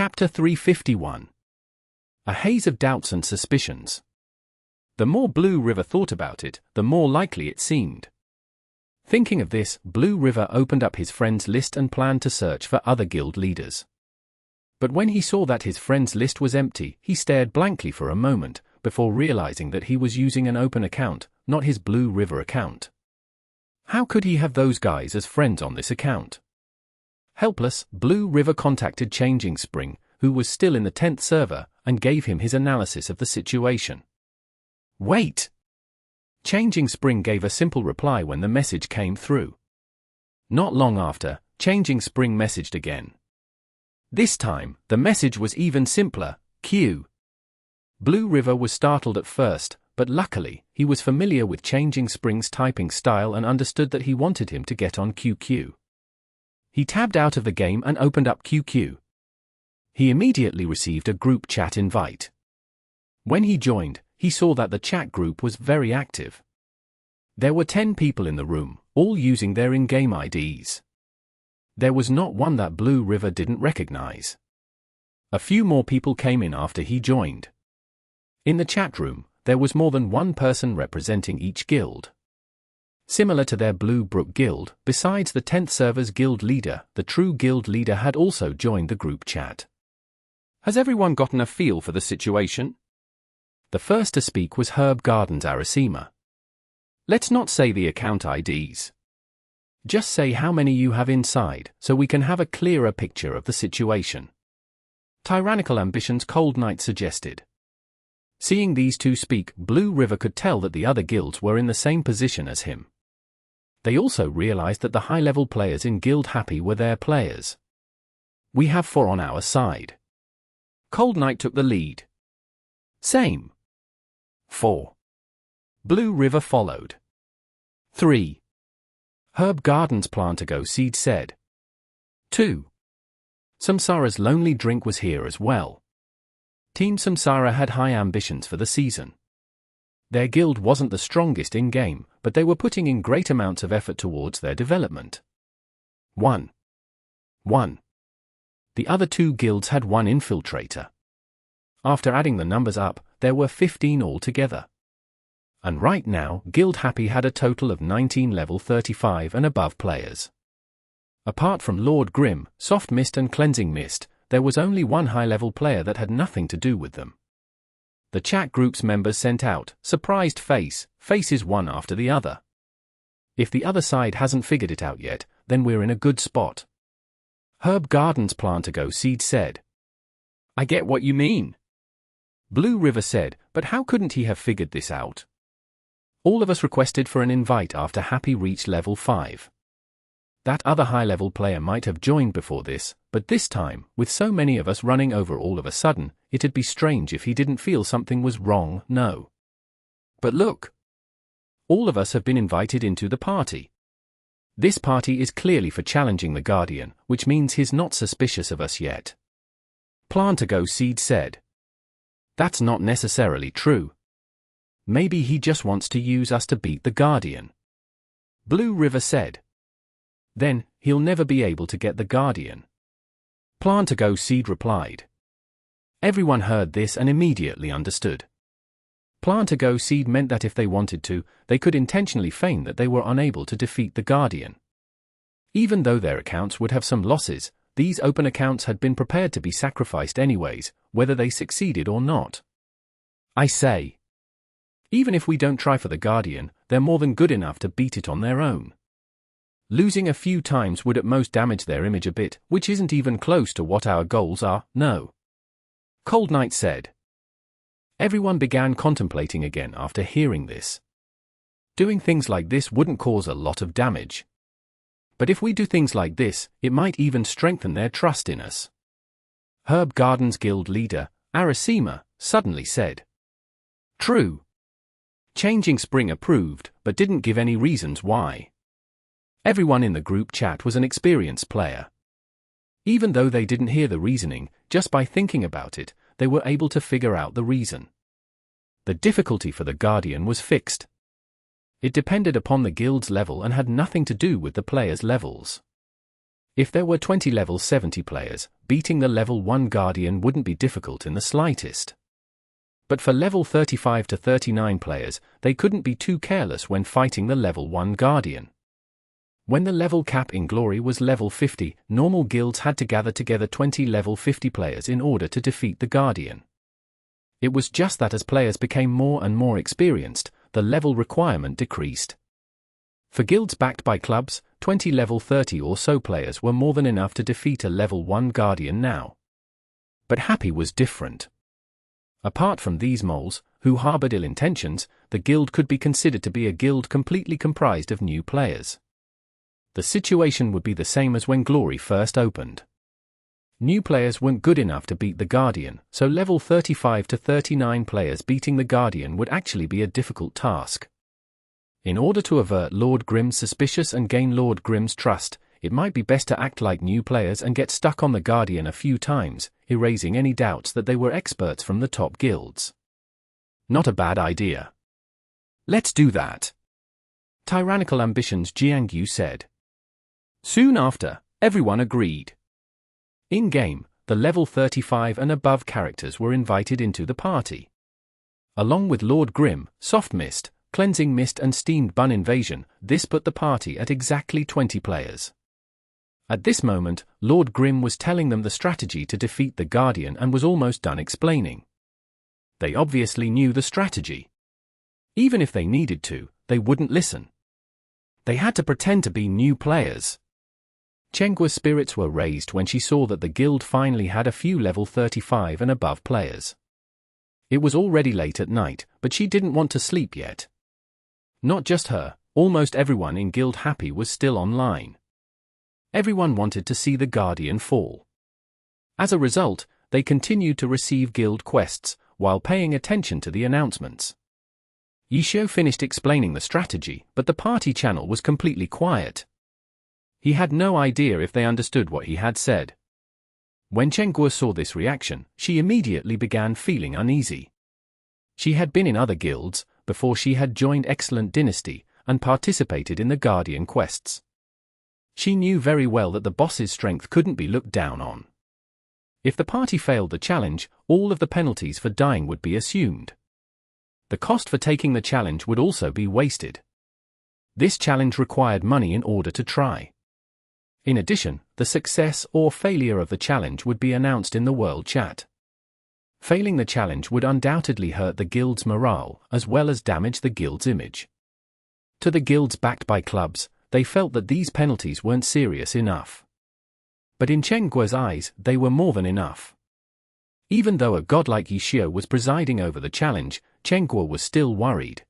Chapter 351. A haze of doubts and suspicions. The more Blue River thought about it, the more likely it seemed. Thinking of this, Blue River opened up his friends' list and planned to search for other guild leaders. But when he saw that his friends' list was empty, he stared blankly for a moment, before realizing that he was using an open account, not his Blue River account. How could he have those guys as friends on this account? Helpless, Blue River contacted Changing Spring, who was still in the 10th server, and gave him his analysis of the situation. Wait! Changing Spring gave a simple reply when the message came through. Not long after, Changing Spring messaged again. This time, the message was even simpler: Q. Blue River was startled at first, but luckily, he was familiar with Changing Spring's typing style and understood that he wanted him to get on QQ. He tabbed out of the game and opened up QQ. He immediately received a group chat invite. When he joined, he saw that the chat group was very active. There were 10 people in the room, all using their in-game IDs. There was not one that Blue River didn't recognize. A few more people came in after he joined. In the chat room, there was more than one person representing each guild. Similar to their Blue Brook guild, besides the 10th server's guild leader, the true guild leader had also joined the group chat. Has everyone gotten a feel for the situation? The first to speak was Herb Garden's Arasima. Let's not say the account IDs. Just say how many you have inside, so we can have a clearer picture of the situation. Tyrannical Ambitions Cold Knight suggested. Seeing these two speak, Blue River could tell that the other guilds were in the same position as him. They also realized that the high-level players in Guild Happy were their players. We have 4 on our side. Cold Knight took the lead. Same. 4. Blue River followed. 3. Herb Garden's Plantago Cede said. 2. Samsara's Lonely Drink was here as well. Team Samsara had high ambitions for the season. Their guild wasn't the strongest in-game, but they were putting in great amounts of effort towards their development. 1. The other 2 guilds had 1 infiltrator. After adding the numbers up, there were 15 altogether. And right now, Guild Happy had a total of 19 level 35 and above players. Apart from Lord Grim, Soft Mist and Cleansing Mist, there was only 1 high-level player that had nothing to do with them. The chat group's members sent out, surprised faces one after the other. If the other side hasn't figured it out yet, then we're in a good spot. Herb Garden's Plantago Cede said. I get what you mean. Blue River said, but how couldn't he have figured this out? All of us requested for an invite after Happy reached level 5. That other high-level player might have joined before this, but this time, with so many of us running over all of a sudden, it'd be strange if he didn't feel something was wrong, no. But look. All of us have been invited into the party. This party is clearly for challenging the Guardian, which means he's not suspicious of us yet. Plantago Cede said. That's not necessarily true. Maybe he just wants to use us to beat the Guardian. Blue River said. Then, he'll never be able to get the Guardian. Plantago Cede replied. Everyone heard this and immediately understood. Plantago Cede meant that if they wanted to, they could intentionally feign that they were unable to defeat the Guardian. Even though their accounts would have some losses, these open accounts had been prepared to be sacrificed anyways, whether they succeeded or not. I say. Even if we don't try for the Guardian, they're more than good enough to beat it on their own. Losing a few times would at most damage their image a bit, which isn't even close to what our goals are, no. Cold Knight said. Everyone began contemplating again after hearing this. Doing things like this wouldn't cause a lot of damage. But if we do things like this, it might even strengthen their trust in us. Herb Garden's guild leader, Arasima, suddenly said. True. Changing Spring approved, but didn't give any reasons why. Everyone in the group chat was an experienced player. Even though they didn't hear the reasoning, just by thinking about it, they were able to figure out the reason. The difficulty for the Guardian was fixed. It depended upon the guild's level and had nothing to do with the players' levels. If there were 20 level 70 players, beating the level 1 Guardian wouldn't be difficult in the slightest. But for level 35 to 39 players, they couldn't be too careless when fighting the level 1 Guardian. When the level cap in Glory was level 50, normal guilds had to gather together 20 level 50 players in order to defeat the Guardian. It was just that as players became more and more experienced, the level requirement decreased. For guilds backed by clubs, 20 level 30 or so players were more than enough to defeat a level 1 Guardian now. But Happy was different. Apart from these moles, who harbored ill intentions, the guild could be considered to be a guild completely comprised of new players. The situation would be the same as when Glory first opened. New players weren't good enough to beat the Guardian, so level 35 to 39 players beating the Guardian would actually be a difficult task. In order to avert Lord Grimm's suspicious and gain Lord Grimm's trust, it might be best to act like new players and get stuck on the Guardian a few times, erasing any doubts that they were experts from the top guilds. Not a bad idea. Let's do that. Tyrannical Ambitions Ye Qiu said. Soon after, everyone agreed. In-game, the level 35 and above characters were invited into the party. Along with Lord Grimm, Soft Mist, Cleansing Mist and Steamed Bun Invasion, this put the party at exactly 20 players. At this moment, Lord Grimm was telling them the strategy to defeat the Guardian and was almost done explaining. They obviously knew the strategy. Even if they needed to, they wouldn't listen. They had to pretend to be new players. Chengua's spirits were raised when she saw that the guild finally had a few level 35 and above players. It was already late at night, but she didn't want to sleep yet. Not just her, almost everyone in Guild Happy was still online. Everyone wanted to see the Guardian fall. As a result, they continued to receive guild quests, while paying attention to the announcements. Ye Qiu finished explaining the strategy, but the party channel was completely quiet. He had no idea if they understood what he had said. When Chenghua saw this reaction, she immediately began feeling uneasy. She had been in other guilds, before she had joined Excellent Dynasty, and participated in the Guardian quests. She knew very well that the boss's strength couldn't be looked down on. If the party failed the challenge, all of the penalties for dying would be assumed. The cost for taking the challenge would also be wasted. This challenge required money in order to try. In addition, the success or failure of the challenge would be announced in the world chat. Failing the challenge would undoubtedly hurt the guild's morale, as well as damage the guild's image. To the guilds backed by clubs, they felt that these penalties weren't serious enough. But in Chengua's eyes, they were more than enough. Even though a god like Ye Qiu was presiding over the challenge, Chenghua was still worried.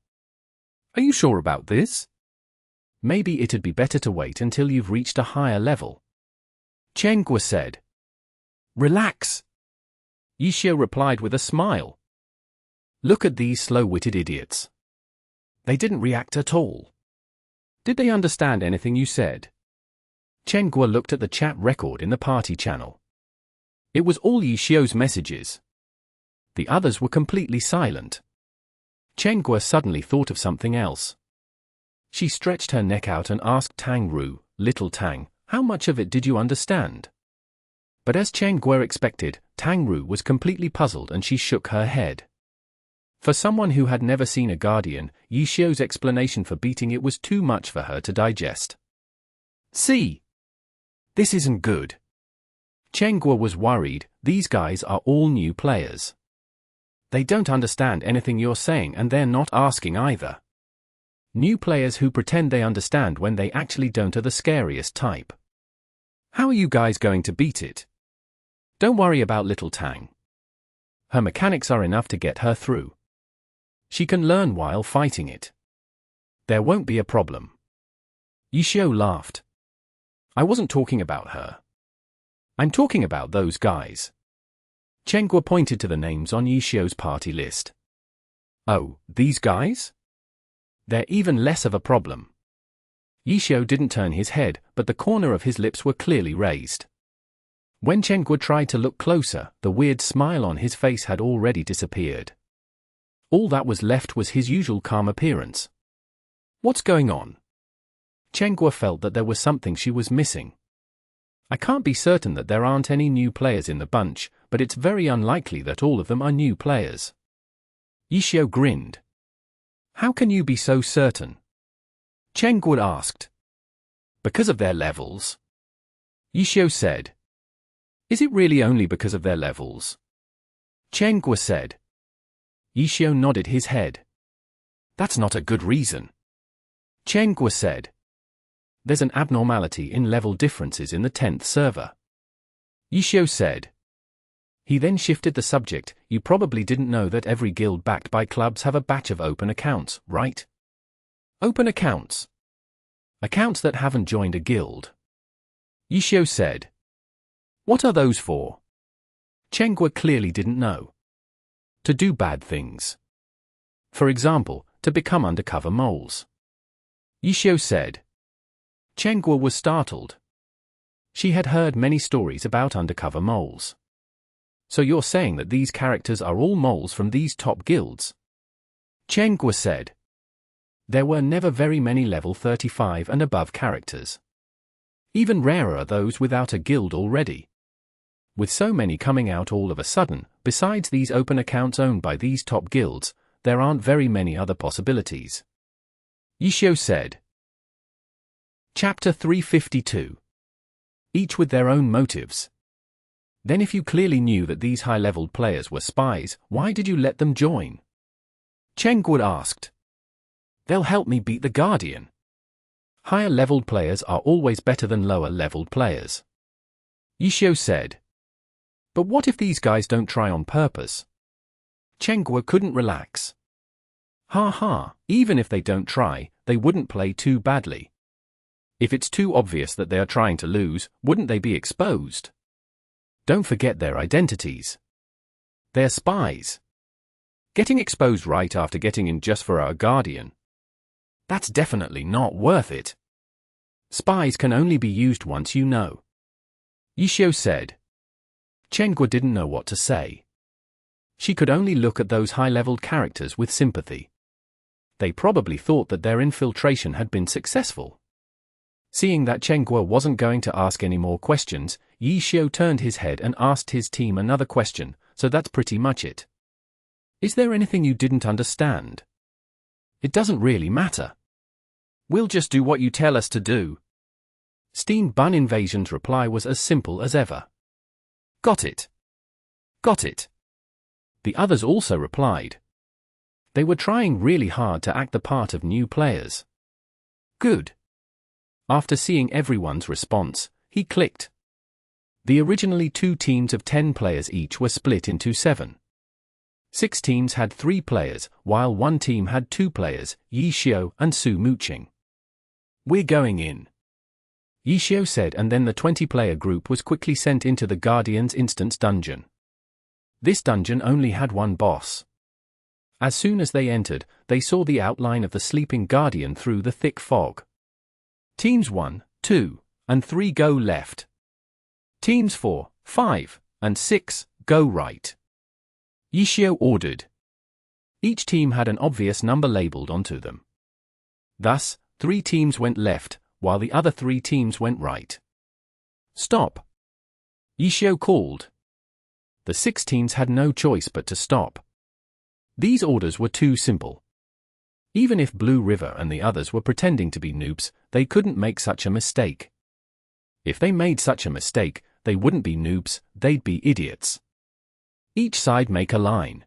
Are you sure about this? Maybe it'd be better to wait until you've reached a higher level. Chenghua said. Relax. Ye Qiu replied with a smile. Look at these slow-witted idiots. They didn't react at all. Did they understand anything you said? Chenghua looked at the chat record in the party channel. It was all Ye Qiu's messages. The others were completely silent. Chenghua suddenly thought of something else. She stretched her neck out and asked Tang Ru, Little Tang, how much of it did you understand? But as Chenghua expected, Tang Ru was completely puzzled and she shook her head. For someone who had never seen a Guardian, Ye Qiu's explanation for beating it was too much for her to digest. See? This isn't good. Chenghua was worried, these guys are all new players. They don't understand anything you're saying and they're not asking either. New players who pretend they understand when they actually don't are the scariest type. How are you guys going to beat it? Don't worry about Little Tang. Her mechanics are enough to get her through. She can learn while fighting it. There won't be a problem. Ye Qiu laughed. I wasn't talking about her. I'm talking about those guys. Chenghua pointed to the names on Ye Qiu's party list. Oh, these guys? They're even less of a problem. Ye Qiu didn't turn his head, but the corner of his lips were clearly raised. When Chenghua tried to look closer, the weird smile on his face had already disappeared. All that was left was his usual calm appearance. What's going on? Chenghua felt that there was something she was missing. I can't be certain that there aren't any new players in the bunch, but it's very unlikely that all of them are new players. Ye Qiu grinned. How can you be so certain? Chengguo asked. Because of their levels. Ye Qiu said. Is it really only because of their levels? Chengguo said. Ye Qiu nodded his head. That's not a good reason. Chengguo said. There's an abnormality in level differences in the 10th server. Ye Qiu said. He then shifted the subject. You probably didn't know that every guild backed by clubs have a batch of open accounts, right? Open accounts. Accounts that haven't joined a guild. Ye Qiu said. What are those for? Chengguo clearly didn't know. To do bad things. For example, to become undercover moles. Ye Qiu said. Chengguo was startled. She had heard many stories about undercover moles. So you're saying that these characters are all moles from these top guilds? Chengguo said. There were never very many level 35 and above characters. Even rarer are those without a guild already. With so many coming out all of a sudden, besides these open accounts owned by these top guilds, there aren't very many other possibilities. Ye Qiu said. Chapter 352. Each with their own motives. Then if you clearly knew that these high-leveled players were spies, why did you let them join? Chengguo asked. They'll help me beat the Guardian. Higher-leveled players are always better than lower-leveled players. Ye Qiu said. But what if these guys don't try on purpose? Chengguo couldn't relax. Ha ha, even if they don't try, they wouldn't play too badly. If it's too obvious that they are trying to lose, wouldn't they be exposed? Don't forget their identities. They're spies. Getting exposed right after getting in just for our Guardian. That's definitely not worth it. Spies can only be used once you know. Ye Qiu said. Chengguo didn't know what to say. She could only look at those high-leveled characters with sympathy. They probably thought that their infiltration had been successful. Seeing that Chengguo wasn't going to ask any more questions, Ye Qiu turned his head and asked his team another question, so that's pretty much it. Is there anything you didn't understand? It doesn't really matter. We'll just do what you tell us to do. Steam Bun Invasion's reply was as simple as ever. Got it. Got it. The others also replied. They were trying really hard to act the part of new players. Good. After seeing everyone's response, he clicked. The originally 2 teams of 10 players each were split into 7. 6 teams had 3 players, while 1 team had 2 players, Ye Qiu and Su Muqing. We're going in. Ye Qiu said, and then the 20-player group was quickly sent into the Guardian's instance dungeon. This dungeon only had 1 boss. As soon as they entered, they saw the outline of the sleeping Guardian through the thick fog. Teams 1, 2, and 3 go left. Teams 4, 5, and 6 go right. Ye Qiu ordered. Each team had an obvious number labeled onto them. Thus, 3 teams went left, while the other 3 teams went right. Stop! Ye Qiu called. The 6 teams had no choice but to stop. These orders were too simple. Even if Blue River and the others were pretending to be noobs, they couldn't make such a mistake. If they made such a mistake, they wouldn't be noobs, they'd be idiots. Each side make a line.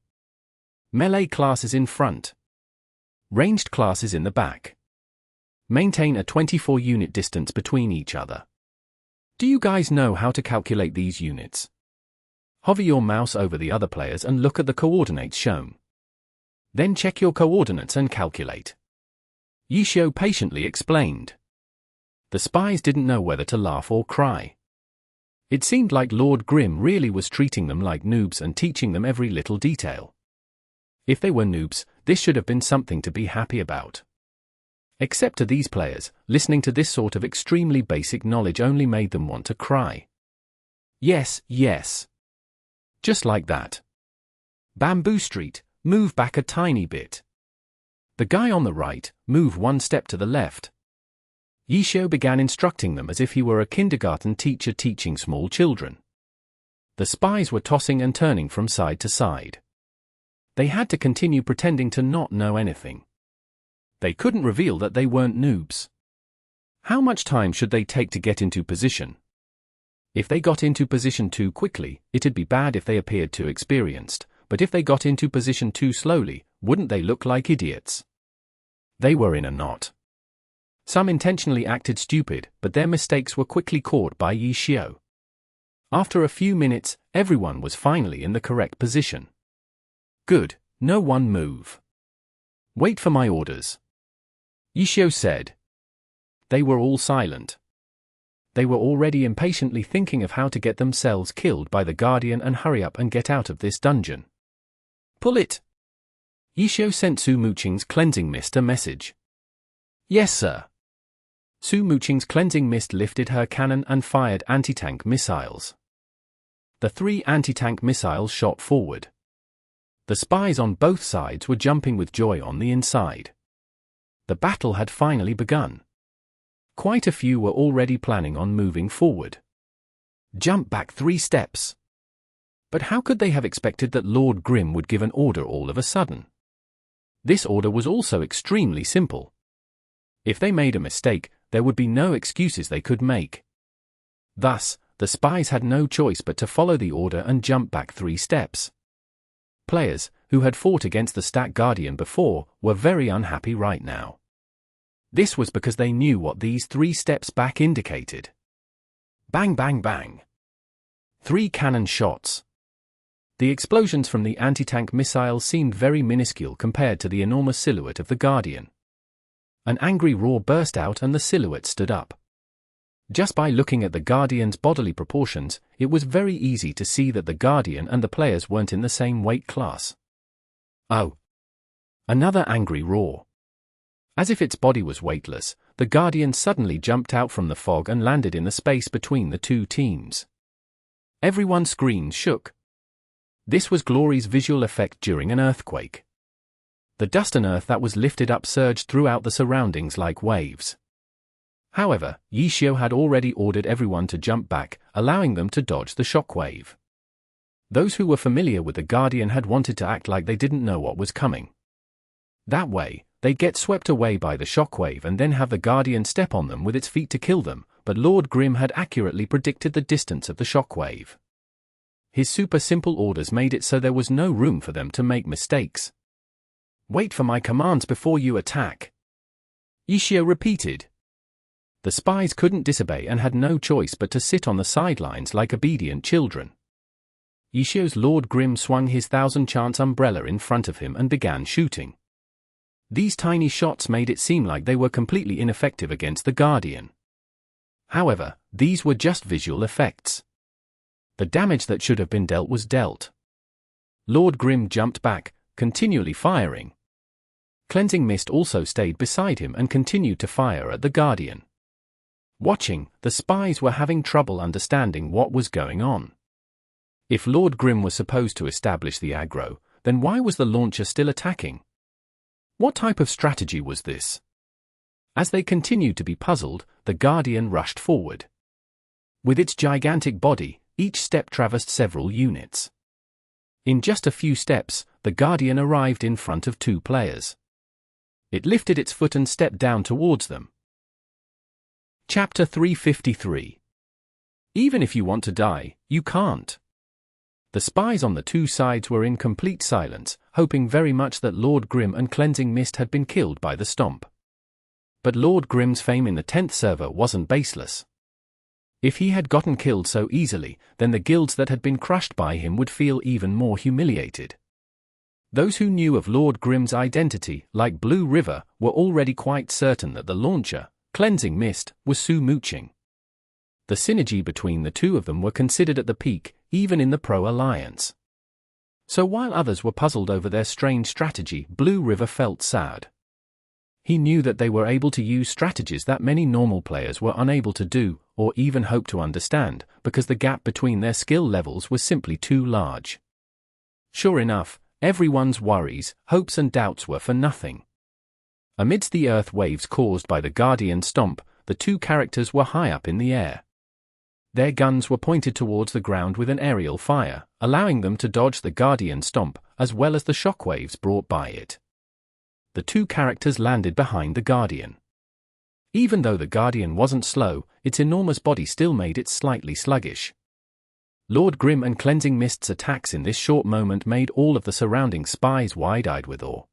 Melee classes in front. Ranged classes in the back. Maintain a 24-unit distance between each other. Do you guys know how to calculate these units? Hover your mouse over the other players and look at the coordinates shown. Then check your coordinates and calculate. Ye Qiu patiently explained. The spies didn't know whether to laugh or cry. It seemed like Lord Grimm really was treating them like noobs and teaching them every little detail. If they were noobs, this should have been something to be happy about. Except to these players, listening to this sort of extremely basic knowledge only made them want to cry. Yes, yes. Just like that. Bamboo Street, move back a tiny bit. The guy on the right, move 1 step to the left. Ye Qiu began instructing them as if he were a kindergarten teacher teaching small children. The spies were tossing and turning from side to side. They had to continue pretending to not know anything. They couldn't reveal that they weren't noobs. How much time should they take to get into position? If they got into position too quickly, it'd be bad if they appeared too experienced, but if they got into position too slowly, wouldn't they look like idiots? They were in a knot. Some intentionally acted stupid, but their mistakes were quickly caught by Ye Qiu. After a few minutes, everyone was finally in the correct position. Good, no one move. Wait for my orders, Ye Qiu said. They were all silent. They were already impatiently thinking of how to get themselves killed by the Guardian and hurry up and get out of this dungeon. Pull it! Ye Qiu sent Su Muqing's cleansing mist a message. Yes, sir. Su Muqing's cleansing mist lifted her cannon and fired anti-tank missiles. The 3 anti-tank missiles shot forward. The spies on both sides were jumping with joy on the inside. The battle had finally begun. Quite a few were already planning on moving forward. Jump back 3 steps. But how could they have expected that Lord Grimm would give an order all of a sudden? This order was also extremely simple. If they made a mistake, there would be no excuses they could make. Thus, the spies had no choice but to follow the order and jump back 3 steps. Players, who had fought against the Stat Guardian before, were very unhappy right now. This was because they knew what these 3 steps back indicated. Bang bang bang. 3 cannon shots. The explosions from the anti-tank missiles seemed very minuscule compared to the enormous silhouette of the Guardian. An angry roar burst out and the silhouette stood up. Just by looking at the Guardian's bodily proportions, it was very easy to see that the Guardian and the players weren't in the same weight class. Oh! Another angry roar. As if its body was weightless, the Guardian suddenly jumped out from the fog and landed in the space between the 2 teams. Everyone's screens shook. This was Glory's visual effect during an earthquake. The dust and earth that was lifted up surged throughout the surroundings like waves. However, Ye Qiu had already ordered everyone to jump back, allowing them to dodge the shockwave. Those who were familiar with the Guardian had wanted to act like they didn't know what was coming. That way, they'd get swept away by the shockwave and then have the Guardian step on them with its feet to kill them, but Lord Grimm had accurately predicted the distance of the shockwave. His super simple orders made it so there was no room for them to make mistakes. Wait for my commands before you attack, Ye Qiu repeated. The spies couldn't disobey and had no choice but to sit on the sidelines like obedient children. Ye Qiu's Lord Grimm swung his 1000-chance umbrella in front of him and began shooting. These tiny shots made it seem like they were completely ineffective against the Guardian. However, these were just visual effects. The damage that should have been dealt was dealt. Lord Grimm jumped back, continually firing. Cleansing Mist also stayed beside him and continued to fire at the Guardian. Watching, the spies were having trouble understanding what was going on. If Lord Grimm was supposed to establish the aggro, then why was the launcher still attacking? What type of strategy was this? As they continued to be puzzled, the Guardian rushed forward. With its gigantic body, each step traversed several units. In just a few steps, the Guardian arrived in front of 2 players. It lifted its foot and stepped down towards them. Chapter 353. Even if you want to die, you can't. The spies on the 2 sides were in complete silence, hoping very much that Lord Grimm and Cleansing Mist had been killed by the stomp. But Lord Grimm's fame in the 10th server wasn't baseless. If he had gotten killed so easily, then the guilds that had been crushed by him would feel even more humiliated. Those who knew of Lord Grimm's identity, like Blue River, were already quite certain that the launcher, Cleansing Mist, was Su Muqing. The synergy between the 2 of them were considered at the peak, even in the Pro-Alliance. So while others were puzzled over their strange strategy, Blue River felt sad. He knew that they were able to use strategies that many normal players were unable to do, or even hope to understand, because the gap between their skill levels was simply too large. Sure enough, everyone's worries, hopes and doubts were for nothing. Amidst the earth waves caused by the Guardian stomp, the two characters were high up in the air. Their guns were pointed towards the ground with an aerial fire, allowing them to dodge the Guardian stomp, as well as the shockwaves brought by it. The two characters landed behind the Guardian. Even though the Guardian wasn't slow, its enormous body still made it slightly sluggish. Lord Grim and Cleansing Mist's attacks in this short moment made all of the surrounding spies wide-eyed with awe.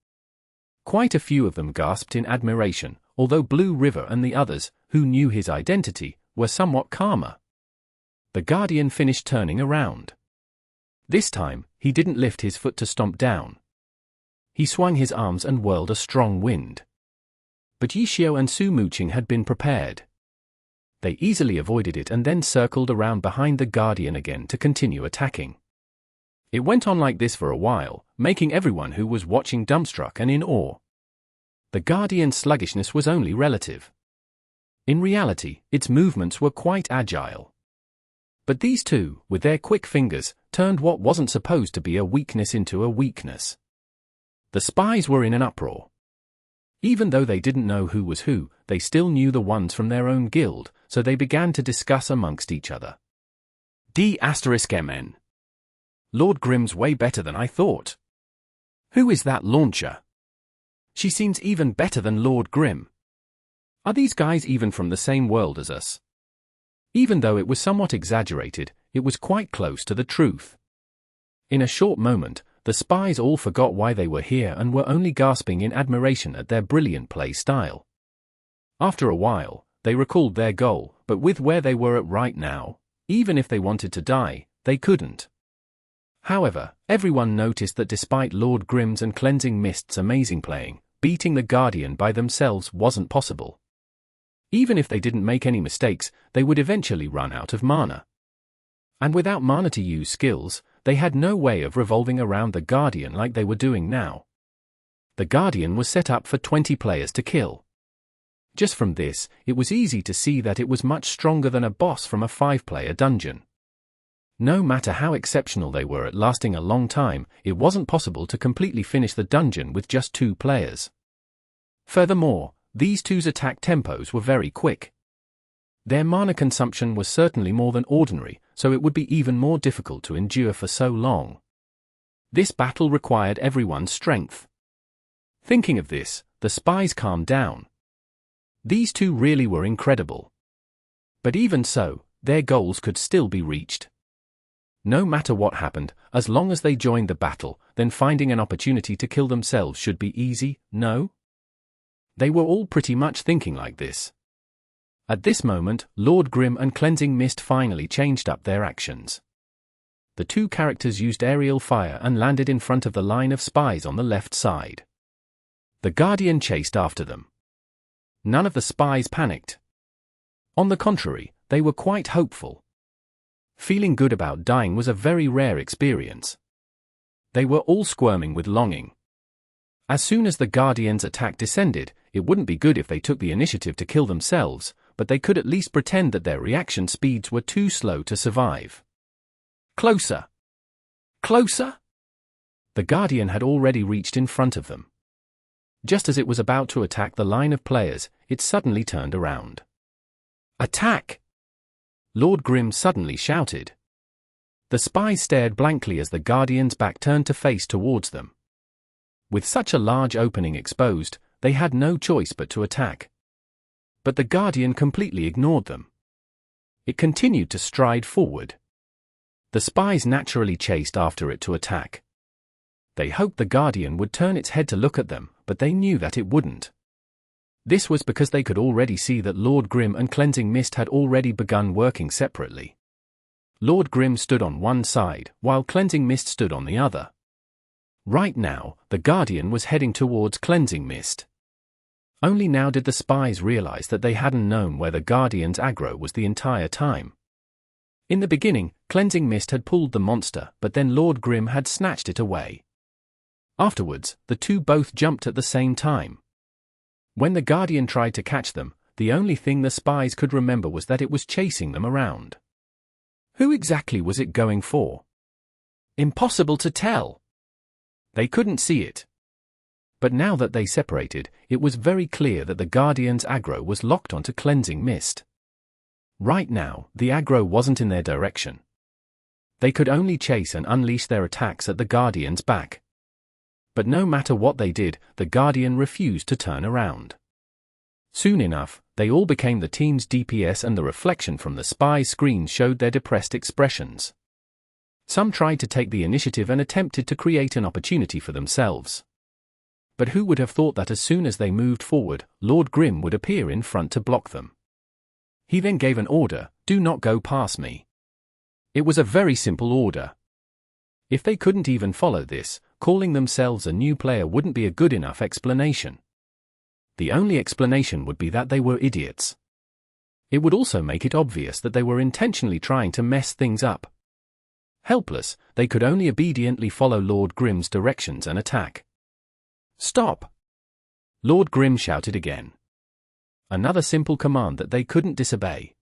Quite a few of them gasped in admiration, although Blue River and the others, who knew his identity, were somewhat calmer. The Guardian finished turning around. This time, he didn't lift his foot to stomp down. He swung his arms and whirled a strong wind. But Ye Qiu and Su Muqing had been prepared. They easily avoided it and then circled around behind the Guardian again to continue attacking. It went on like this for a while, making everyone who was watching dumbstruck and in awe. The Guardian's sluggishness was only relative. In reality, its movements were quite agile. But these two, with their quick fingers, turned what wasn't supposed to be a weakness into a weakness. The spies were in an uproar. Even though they didn't know who was who, they still knew the ones from their own guild, so they began to discuss amongst each other. D*MN. Lord Grim's way better than I thought. Who is that launcher? She seems even better than Lord Grim. Are these guys even from the same world as us? Even though it was somewhat exaggerated, it was quite close to the truth. In a short moment, the spies all forgot why they were here and were only gasping in admiration at their brilliant play style. After a while, they recalled their goal, but with where they were at right now, even if they wanted to die, they couldn't. However, everyone noticed that despite Lord Grim's and Cleansing Mist's amazing playing, beating the Guardian by themselves wasn't possible. Even if they didn't make any mistakes, they would eventually run out of mana. And without mana to use skills, they had no way of revolving around the Guardian like they were doing now. The Guardian was set up for 20 players to kill. Just from this, it was easy to see that it was much stronger than a boss from a 5-player dungeon. No matter how exceptional they were at lasting a long time, it wasn't possible to completely finish the dungeon with just 2 players. Furthermore, these two's attack tempos were very quick. Their mana consumption was certainly more than ordinary, so it would be even more difficult to endure for so long. This battle required everyone's strength. Thinking of this, the spies calmed down. These two really were incredible. But even so, their goals could still be reached. No matter what happened, as long as they joined the battle, then finding an opportunity to kill themselves should be easy, no? They were all pretty much thinking like this. At this moment, Lord Grim and Cleansing Mist finally changed up their actions. The two characters used aerial fire and landed in front of the line of spies on the left side. The Guardian chased after them. None of the spies panicked. On the contrary, they were quite hopeful. Feeling good about dying was a very rare experience. They were all squirming with longing. As soon as the Guardian's attack descended, it wouldn't be good if they took the initiative to kill themselves, but they could at least pretend that their reaction speeds were too slow to survive. Closer! Closer! The Guardian had already reached in front of them. Just as it was about to attack the line of players, it suddenly turned around. Attack! Lord Grim suddenly shouted. The spies stared blankly as the Guardian's back turned to face towards them. With such a large opening exposed, they had no choice but to attack. But the Guardian completely ignored them. It continued to stride forward. The spies naturally chased after it to attack. They hoped the Guardian would turn its head to look at them, but they knew that it wouldn't. This was because they could already see that Lord Grim and Cleansing Mist had already begun working separately. Lord Grim stood on one side, while Cleansing Mist stood on the other. Right now, the Guardian was heading towards Cleansing Mist. Only now did the spies realize that they hadn't known where the Guardian's aggro was the entire time. In the beginning, Cleansing Mist had pulled the monster, but then Lord Grim had snatched it away. Afterwards, the two both jumped at the same time. When the Guardian tried to catch them, the only thing the spies could remember was that it was chasing them around. Who exactly was it going for? Impossible to tell. They couldn't see it. But now that they separated, it was very clear that the Guardian's aggro was locked onto Cleansing Mist. Right now, the aggro wasn't in their direction. They could only chase and unleash their attacks at the Guardian's back. But no matter what they did, the Guardian refused to turn around. Soon enough, they all became the team's DPS, and the reflection from the spy's screen showed their depressed expressions. Some tried to take the initiative and attempted to create an opportunity for themselves. But who would have thought that as soon as they moved forward, Lord Grim would appear in front to block them. He then gave an order, "Do not go past me." It was a very simple order. If they couldn't even follow this, calling themselves a new player wouldn't be a good enough explanation. The only explanation would be that they were idiots. It would also make it obvious that they were intentionally trying to mess things up. Helpless, they could only obediently follow Lord Grim's directions and attack. "Stop!" Lord Grim shouted again. Another simple command that they couldn't disobey.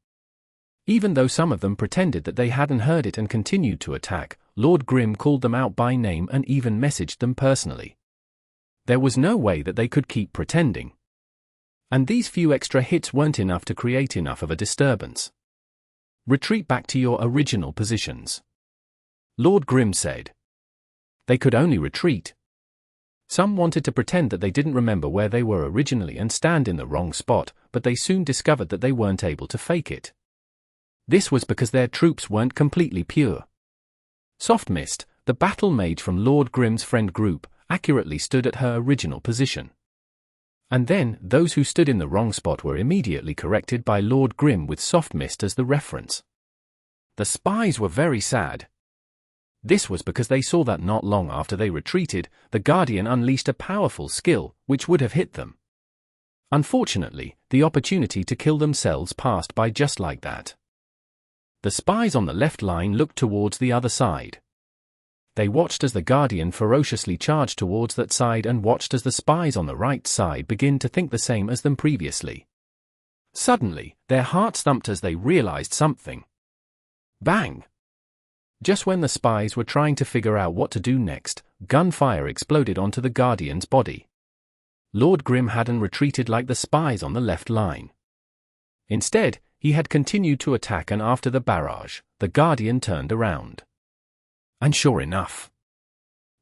Even though some of them pretended that they hadn't heard it and continued to attack, Lord Grim called them out by name and even messaged them personally. There was no way that they could keep pretending. And these few extra hits weren't enough to create enough of a disturbance. "Retreat back to your original positions," Lord Grim said. They could only retreat. Some wanted to pretend that they didn't remember where they were originally and stand in the wrong spot, but they soon discovered that they weren't able to fake it. This was because their troops weren't completely pure. Soft Mist, the battle mage from Lord Grim's friend group, accurately stood at her original position. And then, those who stood in the wrong spot were immediately corrected by Lord Grim with Soft Mist as the reference. The spies were very sad. This was because they saw that not long after they retreated, the Guardian unleashed a powerful skill, which would have hit them. Unfortunately, the opportunity to kill themselves passed by just like that. The spies on the left line looked towards the other side. They watched as the Guardian ferociously charged towards that side and watched as the spies on the right side begin to think the same as them previously. Suddenly, their hearts thumped as they realized something. Bang! Just when the spies were trying to figure out what to do next, gunfire exploded onto the Guardian's body. Lord Grim hadn't retreated like the spies on the left line. Instead, he had continued to attack, and after the barrage, the Guardian turned around. And sure enough,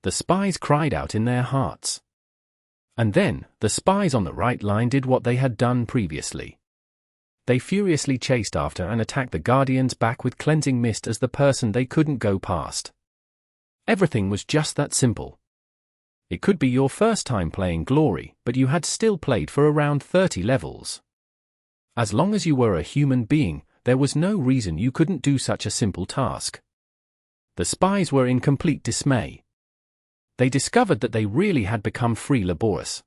the spies cried out in their hearts. And then, the spies on the right line did what they had done previously. They furiously chased after and attacked the Guardian's back with Cleansing Mist as the person they couldn't go past. Everything was just that simple. It could be your first time playing Glory, but you had still played for around 30 levels. As long as you were a human being, there was no reason you couldn't do such a simple task. The spies were in complete dismay. They discovered that they really had become free laborious.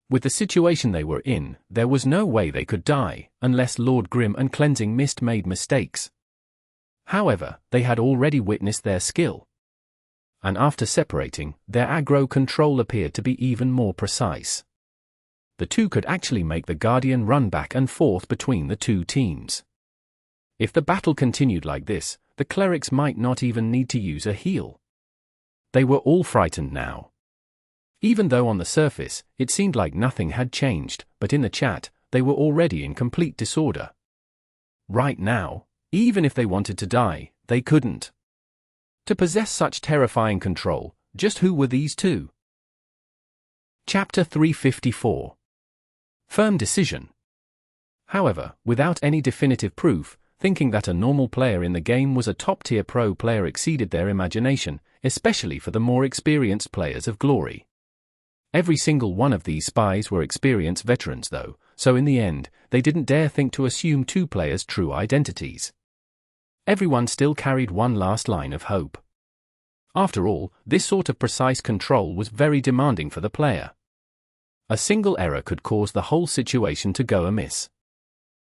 With the situation they were in, there was no way they could die, unless Lord Grim and Cleansing Mist made mistakes. However, they had already witnessed their skill. And after separating, their aggro control appeared to be even more precise. The two could actually make the Guardian run back and forth between the two teams. If the battle continued like this, the clerics might not even need to use a heal. They were all frightened now. Even though on the surface, it seemed like nothing had changed, but in the chat, they were already in complete disorder. Right now, even if they wanted to die, they couldn't. To possess such terrifying control, just who were these two? Chapter 354. Firm Decision. However, without any definitive proof, thinking that a normal player in the game was a top-tier pro player exceeded their imagination, especially for the more experienced players of Glory. Every single one of these spies were experienced veterans though, so in the end, they didn't dare think to assume two players' true identities. Everyone still carried one last line of hope. After all, this sort of precise control was very demanding for the player. A single error could cause the whole situation to go amiss.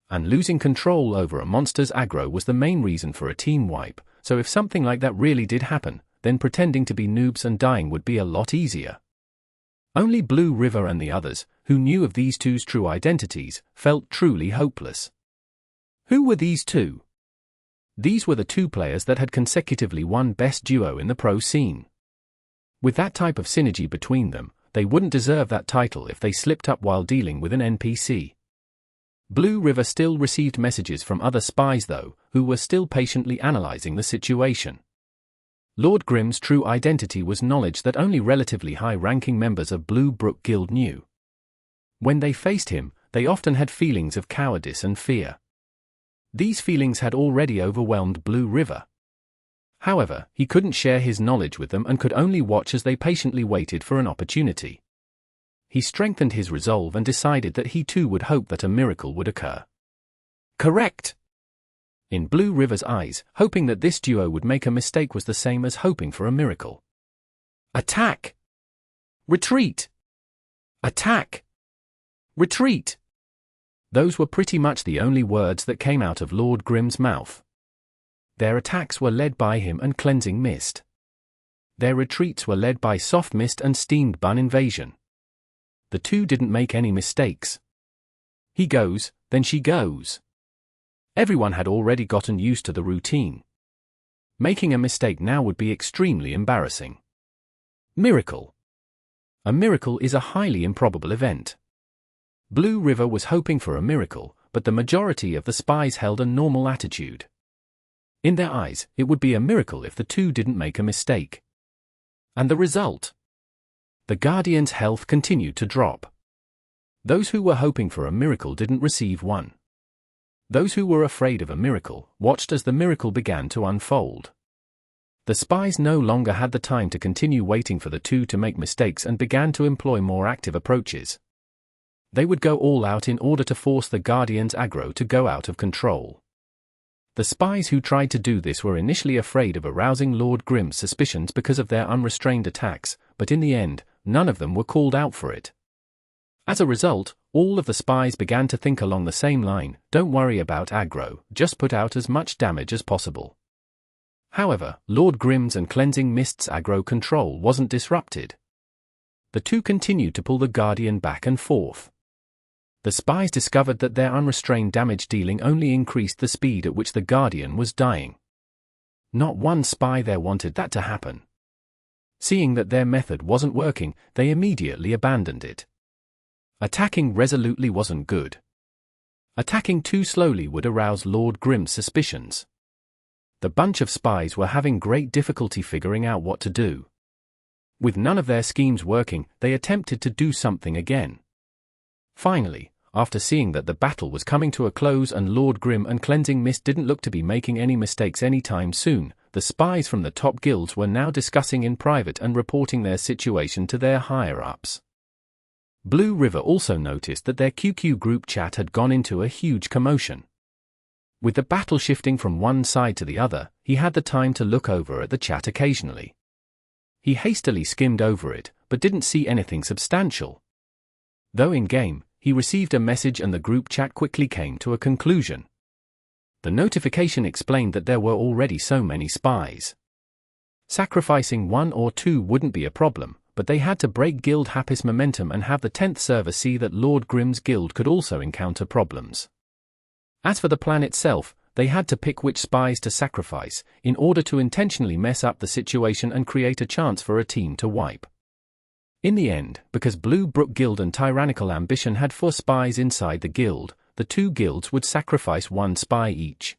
And losing control over a monster's aggro was the main reason for a team wipe, so if something like that really did happen, then pretending to be noobs and dying would be a lot easier. Only Blue River and the others, who knew of these two's true identities, felt truly hopeless. Who were these two? These were the two players that had consecutively won Best Duo in the pro scene. With that type of synergy between them, they wouldn't deserve that title if they slipped up while dealing with an NPC. Blue River still received messages from other spies though, who were still patiently analyzing the situation. Lord Grimm's true identity was knowledge that only relatively high-ranking members of Blue Brook Guild knew. When they faced him, they often had feelings of cowardice and fear. These feelings had already overwhelmed Blue River. However, he couldn't share his knowledge with them and could only watch as they patiently waited for an opportunity. He strengthened his resolve and decided that he too would hope that a miracle would occur. Correct! In Blue River's eyes, hoping that this duo would make a mistake was the same as hoping for a miracle. Attack! Retreat! Attack! Retreat! Those were pretty much the only words that came out of Lord Grimm's mouth. Their attacks were led by him and Cleansing Mist. Their retreats were led by Soft Mist and Steamed Bun Invasion. The two didn't make any mistakes. He goes, then she goes. Everyone had already gotten used to the routine. Making a mistake now would be extremely embarrassing. Miracle. A miracle is a highly improbable event. Blue River was hoping for a miracle, but the majority of the spies held a normal attitude. In their eyes, it would be a miracle if the two didn't make a mistake. And the result? The Guardian's health continued to drop. Those who were hoping for a miracle didn't receive one. Those who were afraid of a miracle watched as the miracle began to unfold. The spies no longer had the time to continue waiting for the two to make mistakes and began to employ more active approaches. They would go all out in order to force the Guardian's aggro to go out of control. The spies who tried to do this were initially afraid of arousing Lord Grimm's suspicions because of their unrestrained attacks, but in the end, none of them were called out for it. As a result, all of the spies began to think along the same line: don't worry about aggro, just put out as much damage as possible. However, Lord Grimm's and Cleansing Mist's aggro control wasn't disrupted. The two continued to pull the Guardian back and forth. The spies discovered that their unrestrained damage dealing only increased the speed at which the Guardian was dying. Not one spy there wanted that to happen. Seeing that their method wasn't working, they immediately abandoned it. Attacking resolutely wasn't good. Attacking too slowly would arouse Lord Grimm's suspicions. The bunch of spies were having great difficulty figuring out what to do. With none of their schemes working, they attempted to do something again. Finally, after seeing that the battle was coming to a close and Lord Grimm and Cleansing Mist didn't look to be making any mistakes anytime soon, the spies from the top guilds were now discussing in private and reporting their situation to their higher-ups. Blue River also noticed that their QQ group chat had gone into a huge commotion. With the battle shifting from one side to the other, he had the time to look over at the chat occasionally. He hastily skimmed over it, but didn't see anything substantial. Though in-game, he received a message and the group chat quickly came to a conclusion. The notification explained that there were already so many spies. Sacrificing one or two wouldn't be a problem, but they had to break guild happy's momentum and have the 10th server see that Lord Grimm's guild could also encounter problems. As for the plan itself, they had to pick which spies to sacrifice, in order to intentionally mess up the situation and create a chance for a team to wipe. In the end, because Blue Brook Guild and Tyrannical Ambition had 4 spies inside the guild, the 2 guilds would sacrifice 1 spy each.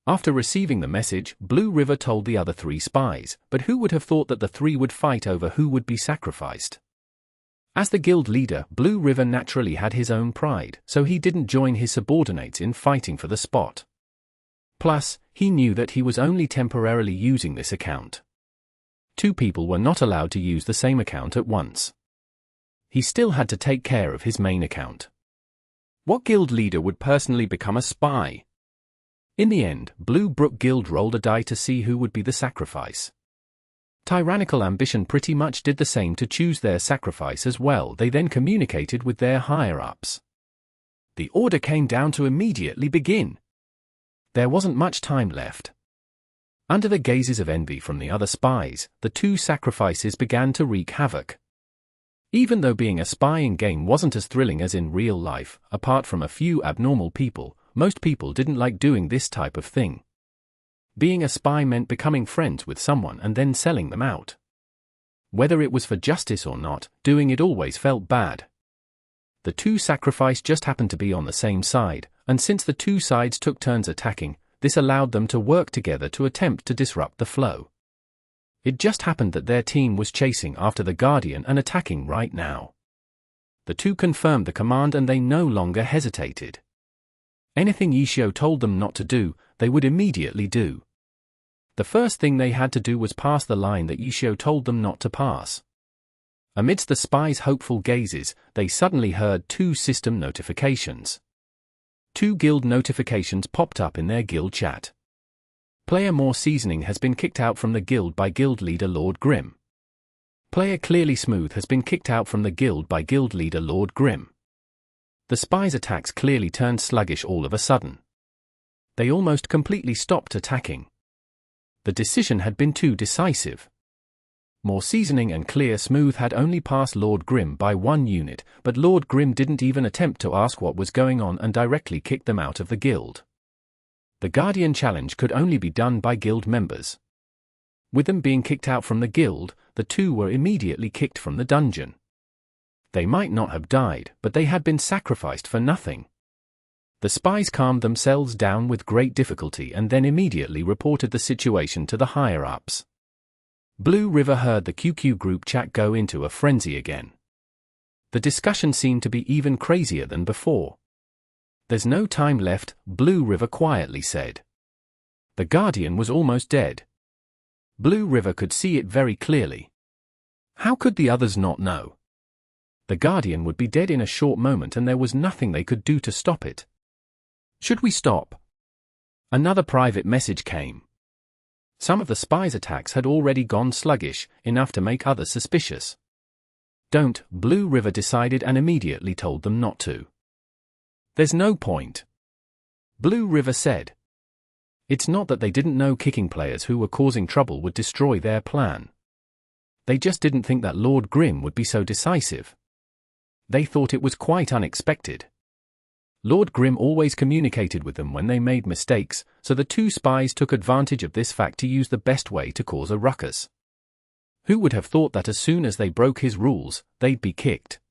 After receiving the message, Blue River told the other 3 spies, but who would have thought that the 3 would fight over who would be sacrificed? As the guild leader, Blue River naturally had his own pride, so he didn't join his subordinates in fighting for the spot. Plus, he knew that he was only temporarily using this account. 2 people were not allowed to use the same account at once. He still had to take care of his main account. What guild leader would personally become a spy? In the end, Blue Brook Guild rolled a die to see who would be the sacrifice. Tyrannical Ambition pretty much did the same to choose their sacrifice as well. They then communicated with their higher-ups. The order came down to immediately begin. There wasn't much time left. Under the gazes of envy from the other spies, the 2 sacrifices began to wreak havoc. Even though being a spy in-game wasn't as thrilling as in real life, apart from a few abnormal people, most people didn't like doing this type of thing. Being a spy meant becoming friends with someone and then selling them out. Whether it was for justice or not, doing it always felt bad. The two sacrifice just happened to be on the same side, and since the two sides took turns attacking, this allowed them to work together to attempt to disrupt the flow. It just happened that their team was chasing after the Guardian and attacking right now. The two confirmed the command and they no longer hesitated. Anything Ye Qiu told them not to do, they would immediately do. The first thing they had to do was pass the line that Ye Qiu told them not to pass. Amidst the spies' hopeful gazes, they suddenly heard two system notifications. Two guild notifications popped up in their guild chat. Player More Seasoning has been kicked out from the guild by guild leader Lord Grim. Player Clearly Smooth has been kicked out from the guild by guild leader Lord Grim. The spies' attacks clearly turned sluggish all of a sudden. They almost completely stopped attacking. The decision had been too decisive. More Seasoning and Clear Smooth had only passed Lord Grim by 1 unit, but Lord Grim didn't even attempt to ask what was going on and directly kicked them out of the guild. The Guardian challenge could only be done by guild members. With them being kicked out from the guild, the two were immediately kicked from the dungeon. They might not have died, but they had been sacrificed for nothing. The spies calmed themselves down with great difficulty and then immediately reported the situation to the higher-ups. Blue River heard the QQ group chat go into a frenzy again. The discussion seemed to be even crazier than before. "There's no time left," Blue River quietly said. The Guardian was almost dead. Blue River could see it very clearly. How could the others not know? The Guardian would be dead in a short moment and there was nothing they could do to stop it. "Should we stop?" Another private message came. Some of the spies' attacks had already gone sluggish, enough to make others suspicious. "Don't," Blue River decided and immediately told them not to. "There's no point," Blue River said. It's not that they didn't know kicking players who were causing trouble would destroy their plan. They just didn't think that Lord Grim would be so decisive. They thought it was quite unexpected. Lord Grim always communicated with them when they made mistakes, so the two spies took advantage of this fact to use the best way to cause a ruckus. Who would have thought that as soon as they broke his rules, they'd be kicked?